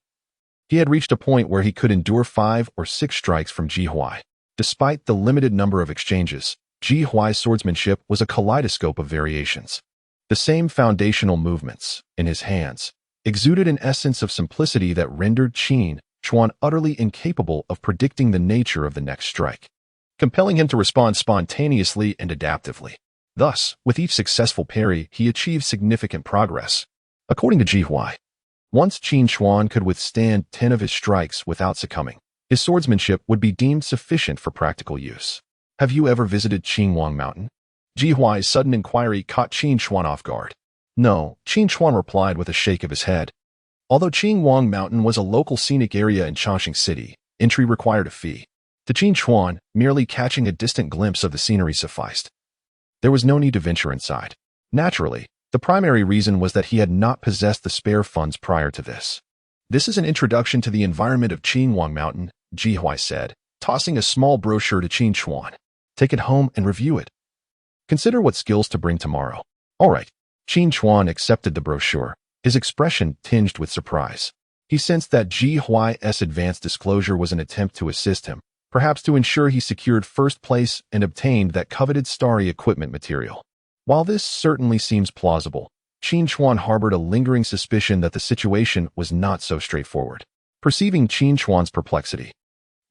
he had reached a point where he could endure 5 or 6 strikes from Ji Huai. Despite the limited number of exchanges, Ji Huai's swordsmanship was a kaleidoscope of variations. The same foundational movements, in his hands, exuded an essence of simplicity that rendered Qin Chuan utterly incapable of predicting the nature of the next strike, compelling him to respond spontaneously and adaptively. Thus, with each successful parry, he achieved significant progress. According to Ji Huai, once Qin Chuan could withstand 10 of his strikes without succumbing, his swordsmanship would be deemed sufficient for practical use. Have you ever visited Qinhuang Mountain? Ji Huai's sudden inquiry caught Qin Chuan off guard. No, Qin Chuan replied with a shake of his head. Although Qinhuang Mountain was a local scenic area in Chongqing City, entry required a fee. To Qin Chuan, merely catching a distant glimpse of the scenery sufficed. There was no need to venture inside. Naturally, the primary reason was that he had not possessed the spare funds prior to this. This is an introduction to the environment of Qinhuang Mountain, Ji Huai said, tossing a small brochure to Qin Chuan. Take it home and review it. Consider what skills to bring tomorrow. All right. Qin Chuan accepted the brochure, his expression tinged with surprise. He sensed that Ji Huai's advanced disclosure was an attempt to assist him, perhaps to ensure he secured first place and obtained that coveted starry equipment material. While this certainly seems plausible, Qin Chuan harbored a lingering suspicion that the situation was not so straightforward. Perceiving Qin Chuan's perplexity,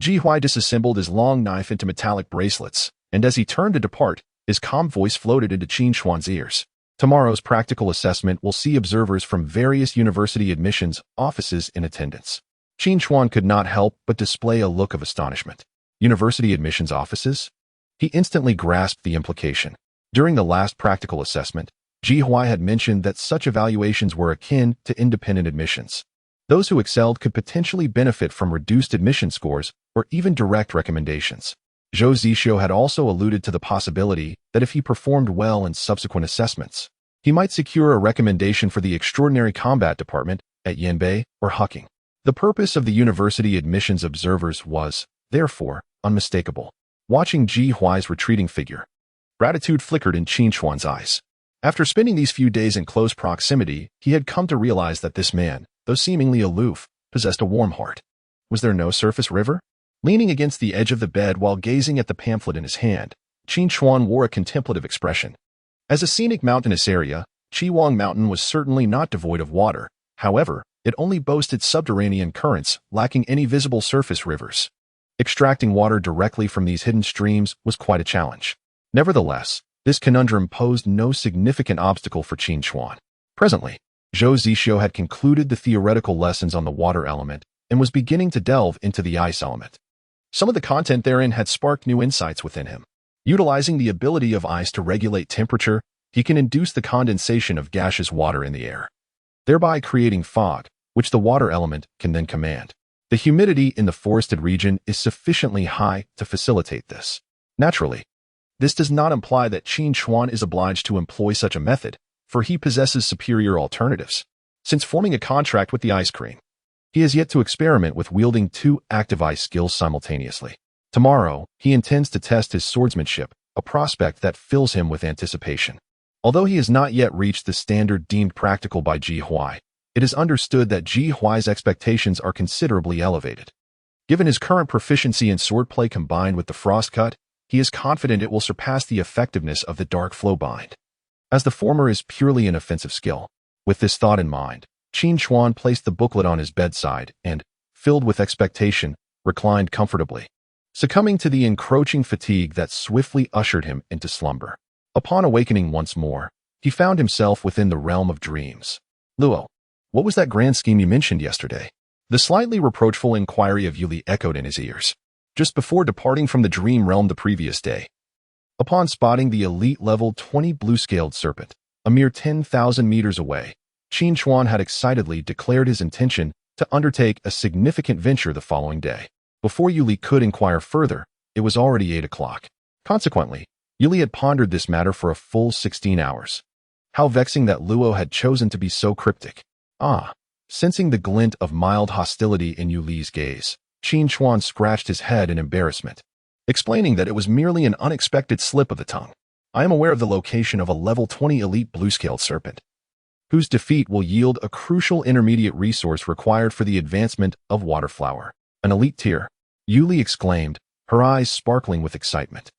Ji Huai disassembled his long knife into metallic bracelets, and as he turned to depart, his calm voice floated into Qin Chuan's ears. Tomorrow's practical assessment will see observers from various university admissions offices in attendance. Qin Chuan could not help but display a look of astonishment. University admissions offices? He instantly grasped the implication. During the last practical assessment, Ji Huai had mentioned that such evaluations were akin to independent admissions. Those who excelled could potentially benefit from reduced admission scores or even direct recommendations. Zhou Zishou had also alluded to the possibility that if he performed well in subsequent assessments, he might secure a recommendation for the Extraordinary Combat Department at Yanbei or Huqing. The purpose of the university admissions observers was, therefore, unmistakable. Watching Ji Huai's retreating figure, gratitude flickered in Qin Chuan's eyes. After spending these few days in close proximity, he had come to realize that this man, though seemingly aloof, possessed a warm heart. Was there no surface river? Leaning against the edge of the bed while gazing at the pamphlet in his hand, Qin Chuan wore a contemplative expression. As a scenic mountainous area, Qinhuang Mountain was certainly not devoid of water. However, it only boasted subterranean currents, lacking any visible surface rivers. Extracting water directly from these hidden streams was quite a challenge. Nevertheless, this conundrum posed no significant obstacle for Qin Chuan. Presently, Zhou Zishou had concluded the theoretical lessons on the water element and was beginning to delve into the ice element. Some of the content therein had sparked new insights within him. Utilizing the ability of ice to regulate temperature, he can induce the condensation of gaseous water in the air, thereby creating fog, which the water element can then command. The humidity in the forested region is sufficiently high to facilitate this. Naturally, this does not imply that Qin Chuan is obliged to employ such a method, for he possesses superior alternatives. Since forming a contract with the ice cream, he has yet to experiment with wielding 2 active ice skills simultaneously. Tomorrow, he intends to test his swordsmanship, a prospect that fills him with anticipation. Although he has not yet reached the standard deemed practical by Ji Huai, it is understood that Ji Huai's expectations are considerably elevated. Given his current proficiency in swordplay combined with the frost cut, he is confident it will surpass the effectiveness of the dark flow bind, as the former is purely an offensive skill. With this thought in mind, Qin Chuan placed the booklet on his bedside and, filled with expectation, reclined comfortably, succumbing to the encroaching fatigue that swiftly ushered him into slumber. Upon awakening once more, he found himself within the realm of dreams. Luo, what was that grand scheme you mentioned yesterday? The slightly reproachful inquiry of Yuli echoed in his ears, just before departing from the dream realm the previous day. Upon spotting the elite level 20 blue-scaled serpent, a mere 10,000 meters away, Qin Chuan had excitedly declared his intention to undertake a significant venture the following day. Before Yu Li could inquire further, it was already 8 o'clock. Consequently, Yu Li had pondered this matter for a full 16 hours. How vexing that Luo had chosen to be so cryptic. Sensing the glint of mild hostility in Yu Li's gaze, Qin Chuan scratched his head in embarrassment, explaining that it was merely an unexpected slip of the tongue. I am aware of the location of a level 20 elite blue-scaled serpent, whose defeat will yield a crucial intermediate resource required for the advancement of Waterflower. An elite tier, Yu Li exclaimed, her eyes sparkling with excitement.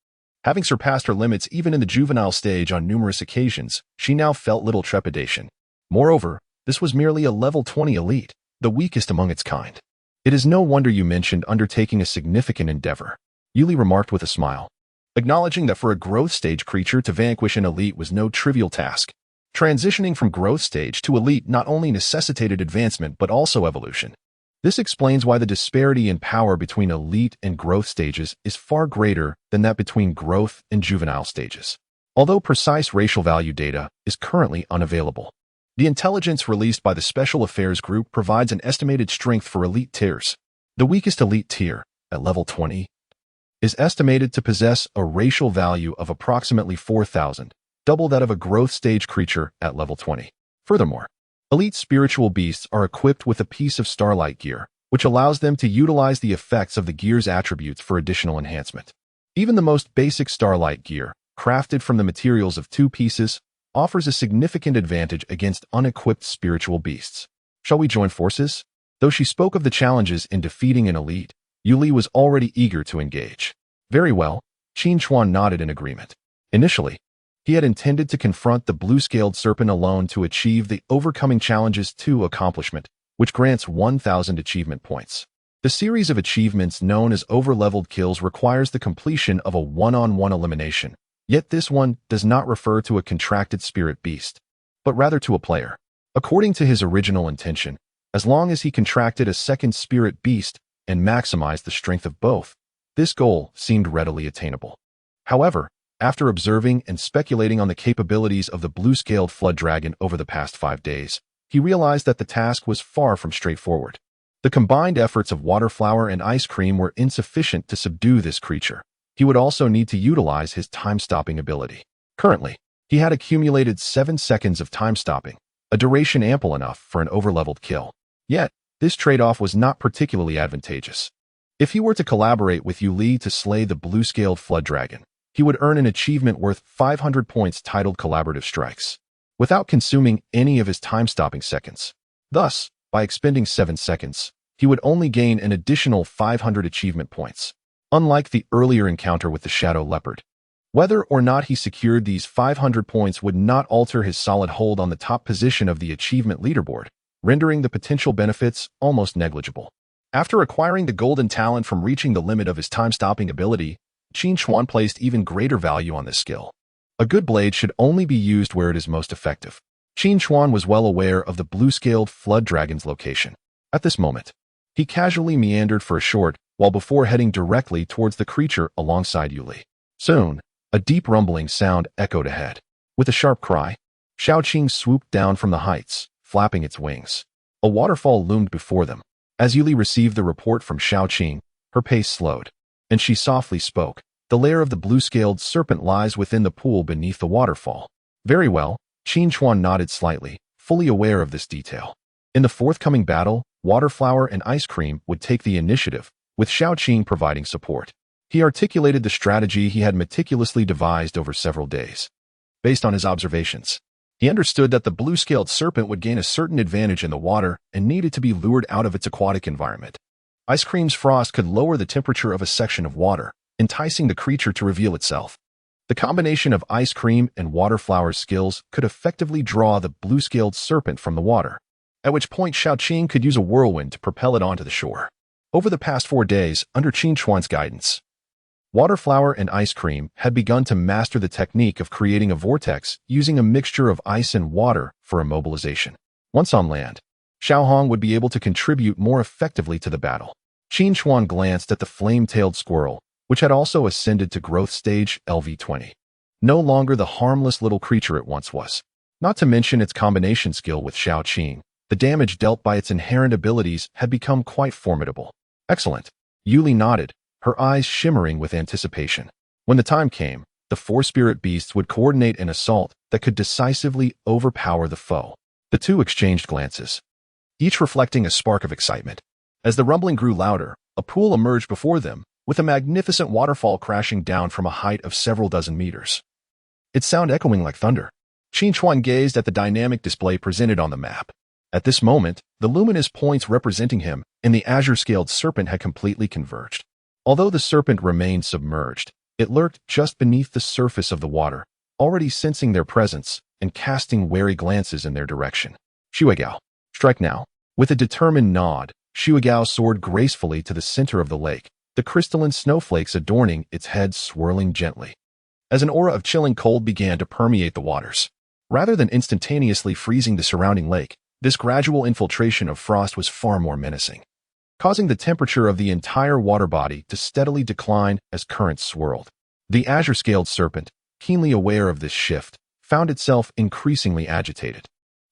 Having surpassed her limits even in the juvenile stage on numerous occasions, she now felt little trepidation. Moreover, this was merely a level 20 elite, the weakest among its kind. It is no wonder you mentioned undertaking a significant endeavor, Yu Li remarked with a smile, acknowledging that for a growth stage creature to vanquish an elite was no trivial task. Transitioning from growth stage to elite not only necessitated advancement but also evolution. This explains why the disparity in power between elite and growth stages is far greater than that between growth and juvenile stages. Although precise racial value data is currently unavailable, the intelligence released by the Special Affairs Group provides an estimated strength for elite tiers. The weakest elite tier, at level 20, is estimated to possess a racial value of approximately 4,000, double that of a growth stage creature at level 20. Furthermore, elite spiritual beasts are equipped with a piece of starlight gear, which allows them to utilize the effects of the gear's attributes for additional enhancement. Even the most basic starlight gear, crafted from the materials of 2 pieces, offers a significant advantage against unequipped spiritual beasts. Shall we join forces? Though she spoke of the challenges in defeating an elite, Yu Li was already eager to engage. Very well, Qin Chuan nodded in agreement. Initially, he had intended to confront the blue-scaled serpent alone to achieve the Overcoming Challenges 2 accomplishment, which grants 1,000 achievement points. The series of achievements known as over-leveled kills requires the completion of a one-on-one elimination, yet this one does not refer to a contracted spirit beast, but rather to a player. According to his original intention, as long as he contracted a second spirit beast and maximized the strength of both, this goal seemed readily attainable. However, after observing and speculating on the capabilities of the blue-scaled flood dragon over the past 5 days, he realized that the task was far from straightforward. The combined efforts of Waterflower and Ice Cream were insufficient to subdue this creature. He would also need to utilize his time-stopping ability. Currently, he had accumulated 7 seconds of time-stopping, a duration ample enough for an over-leveled kill. Yet, this trade-off was not particularly advantageous. If he were to collaborate with Yu Li to slay the blue-scaled flood dragon, he would earn an achievement worth 500 points titled Collaborative Strikes, without consuming any of his time-stopping seconds. Thus, by expending 7 seconds, he would only gain an additional 500 achievement points. Unlike the earlier encounter with the Shadow Leopard, whether or not he secured these 500 points would not alter his solid hold on the top position of the achievement leaderboard, rendering the potential benefits almost negligible. After acquiring the golden talent from reaching the limit of his time-stopping ability, Qin Chuan placed even greater value on this skill. A good blade should only be used where it is most effective. Qin Chuan was well aware of the blue-scaled flood dragon's location. At this moment, he casually meandered for a short while before heading directly towards the creature alongside Yu Li. Soon, a deep rumbling sound echoed ahead. With a sharp cry, Xiaoqing swooped down from the heights, flapping its wings. A waterfall loomed before them. As Yu Li received the report from Xiaoqing, her pace slowed, and she softly spoke. The lair of the blue-scaled serpent lies within the pool beneath the waterfall. Very well, Qin Chuan nodded slightly, fully aware of this detail. In the forthcoming battle, Waterflower and Ice Cream would take the initiative, with Xiaoqing providing support. He articulated the strategy he had meticulously devised over several days. Based on his observations, he understood that the blue-scaled serpent would gain a certain advantage in the water and needed to be lured out of its aquatic environment. Ice Cream's frost could lower the temperature of a section of water, enticing the creature to reveal itself. The combination of Ice Cream and Waterflower's skills could effectively draw the blue-scaled serpent from the water, at which point Xiaoqing could use a whirlwind to propel it onto the shore. Over the past 4 days, under Qin Chuan's guidance, Waterflower and Ice Cream had begun to master the technique of creating a vortex using a mixture of ice and water for immobilization. Once on land, Xiaohong would be able to contribute more effectively to the battle. Qin Chuan glanced at the flame-tailed squirrel, which had also ascended to growth stage LV20. No longer the harmless little creature it once was. Not to mention its combination skill with Shao Qing, the damage dealt by its inherent abilities had become quite formidable. Excellent. Yuli nodded, her eyes shimmering with anticipation. When the time came, the four spirit beasts would coordinate an assault that could decisively overpower the foe. The two exchanged glances, each reflecting a spark of excitement. As the rumbling grew louder, a pool emerged before them, with a magnificent waterfall crashing down from a height of several dozen meters. Its sound echoing like thunder. Qin Chuan gazed at the dynamic display presented on the map. At this moment, the luminous points representing him and the azure-scaled serpent had completely converged. Although the serpent remained submerged, it lurked just beneath the surface of the water, already sensing their presence and casting wary glances in their direction. Shuigao, strike now. With a determined nod, Shuigao soared gracefully to the center of the lake, the crystalline snowflakes adorning its head swirling gently. As an aura of chilling cold began to permeate the waters, rather than instantaneously freezing the surrounding lake, this gradual infiltration of frost was far more menacing, causing the temperature of the entire water body to steadily decline as currents swirled. The azure-scaled serpent, keenly aware of this shift, found itself increasingly agitated.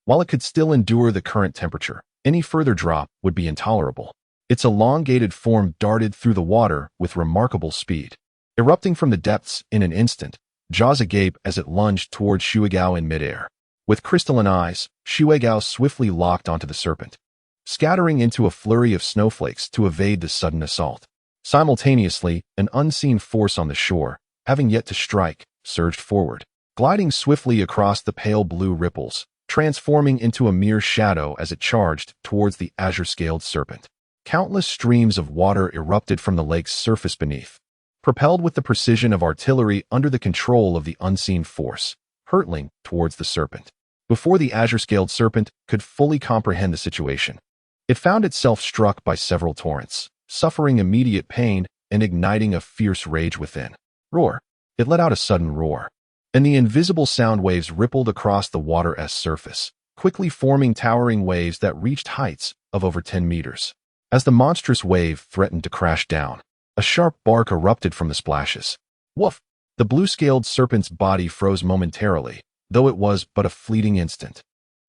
While it could still endure the current temperature, any further drop would be intolerable. Its elongated form darted through the water with remarkable speed, erupting from the depths in an instant, jaws agape as it lunged toward Shuigao in midair. With crystalline eyes, Shuigao swiftly locked onto the serpent, scattering into a flurry of snowflakes to evade the sudden assault. Simultaneously, an unseen force on the shore, having yet to strike, surged forward, gliding swiftly across the pale blue ripples, transforming into a mere shadow as it charged towards the azure-scaled serpent. Countless streams of water erupted from the lake's surface beneath, propelled with the precision of artillery under the control of the unseen force, hurtling towards the serpent. Before the azure-scaled serpent could fully comprehend the situation, it found itself struck by several torrents, suffering immediate pain and igniting a fierce rage within. Roar! It let out a sudden roar, and the invisible sound waves rippled across the water's surface, quickly forming towering waves that reached heights of over 10 meters. As the monstrous wave threatened to crash down, a sharp bark erupted from the splashes. Woof! The blue-scaled serpent's body froze momentarily, though it was but a fleeting instant.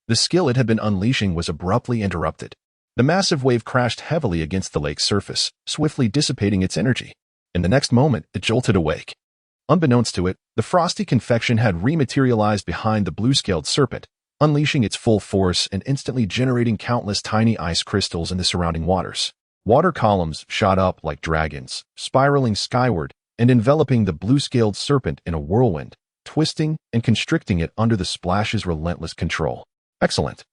The skill it had been unleashing was abruptly interrupted. The massive wave crashed heavily against the lake's surface, swiftly dissipating its energy. In the next moment, it jolted awake. Unbeknownst to it, the frosty confection had rematerialized behind the blue-scaled serpent, unleashing its full force and instantly generating countless tiny ice crystals in the surrounding waters. Water columns shot up like dragons, spiraling skyward and enveloping the blue-scaled serpent in a whirlwind, twisting and constricting it under the splash's relentless control. Excellent.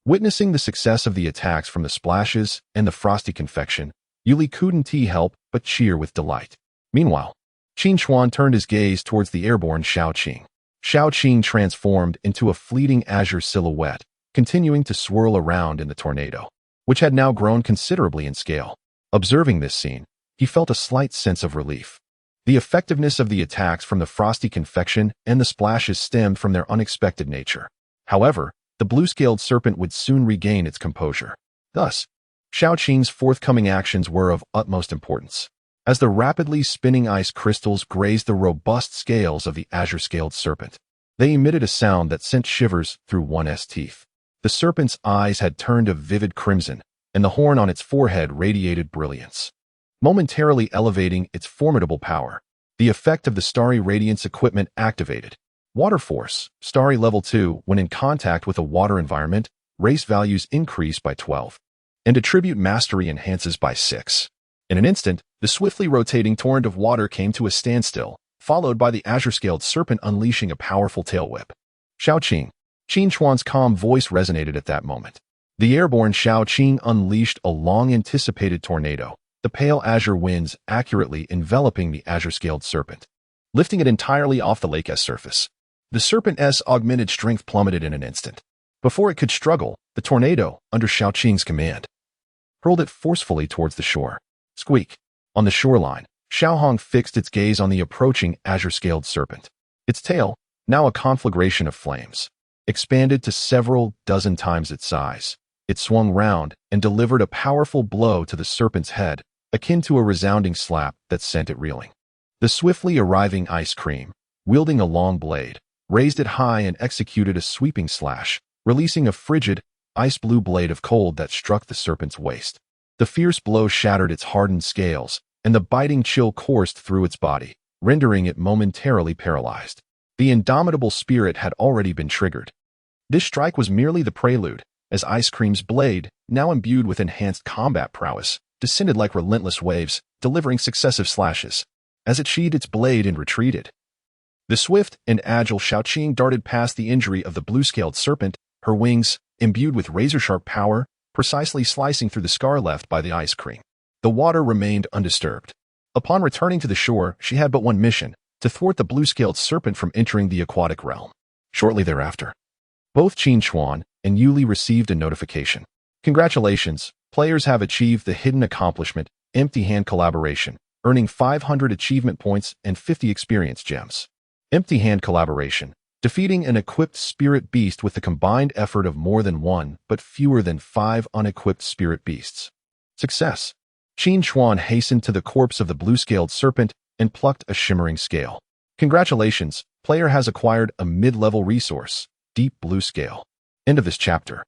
Witnessing the success of the attacks from the splashes and the frosty confection, Yuli couldn't help but cheer with delight. Meanwhile, Qin Chuan turned his gaze towards the airborne Shao Qing. Shao Qing transformed into a fleeting azure silhouette, continuing to swirl around in the tornado, which had now grown considerably in scale. Observing this scene, he felt a slight sense of relief. The effectiveness of the attacks from the frosty confection and the splashes stemmed from their unexpected nature. However, the blue-scaled serpent would soon regain its composure. Thus, Shao Qing's forthcoming actions were of utmost importance. As the rapidly spinning ice crystals grazed the robust scales of the azure-scaled serpent, they emitted a sound that sent shivers through one's teeth. The serpent's eyes had turned a vivid crimson, and the horn on its forehead radiated brilliance, momentarily elevating its formidable power. The effect of the Starry Radiance equipment activated. Water Force, Starry Level 2, when in contact with a water environment, race values increase by 12, and Attribute Mastery enhances by 6. In an instant, the swiftly rotating torrent of water came to a standstill, followed by the azure-scaled serpent unleashing a powerful tail whip. Shao Qing. Qin Chuan's calm voice resonated at that moment. The airborne Shao Qing unleashed a long-anticipated tornado, the pale azure winds accurately enveloping the azure-scaled serpent, lifting it entirely off the lake's surface. The serpent's augmented strength plummeted in an instant. Before it could struggle, the tornado, under Shao Qing's command, hurled it forcefully towards the shore. Squeak. On the shoreline, Xiaohong fixed its gaze on the approaching azure-scaled serpent. Its tail, now a conflagration of flames, expanded to several dozen times its size. It swung round and delivered a powerful blow to the serpent's head, akin to a resounding slap that sent it reeling. The swiftly arriving ice cream, wielding a long blade, raised it high and executed a sweeping slash, releasing a frigid, ice-blue blade of cold that struck the serpent's waist. The fierce blow shattered its hardened scales, and the biting chill coursed through its body, rendering it momentarily paralyzed. The indomitable spirit had already been triggered. This strike was merely the prelude, as Ice Cream's blade, now imbued with enhanced combat prowess, descended like relentless waves, delivering successive slashes. As it sheathed its blade and retreated, the swift and agile Xiaoqing darted past the injury of the blue-scaled serpent, her wings, imbued with razor-sharp power, precisely slicing through the scar left by the ice cream. The water remained undisturbed. Upon returning to the shore, she had but one mission, to thwart the blue-scaled serpent from entering the aquatic realm. Shortly thereafter, both Qin Chuan and Yuli received a notification. Congratulations, players have achieved the hidden accomplishment, Empty Hand Collaboration, earning 500 achievement points and 50 experience gems. Empty Hand Collaboration, defeating an equipped spirit beast with the combined effort of more than one but fewer than 5 unequipped spirit beasts. Success. Qin Chuan hastened to the corpse of the blue-scaled serpent and plucked a shimmering scale. Congratulations, player has acquired a mid-level resource, Deep Blue Scale. End of this chapter.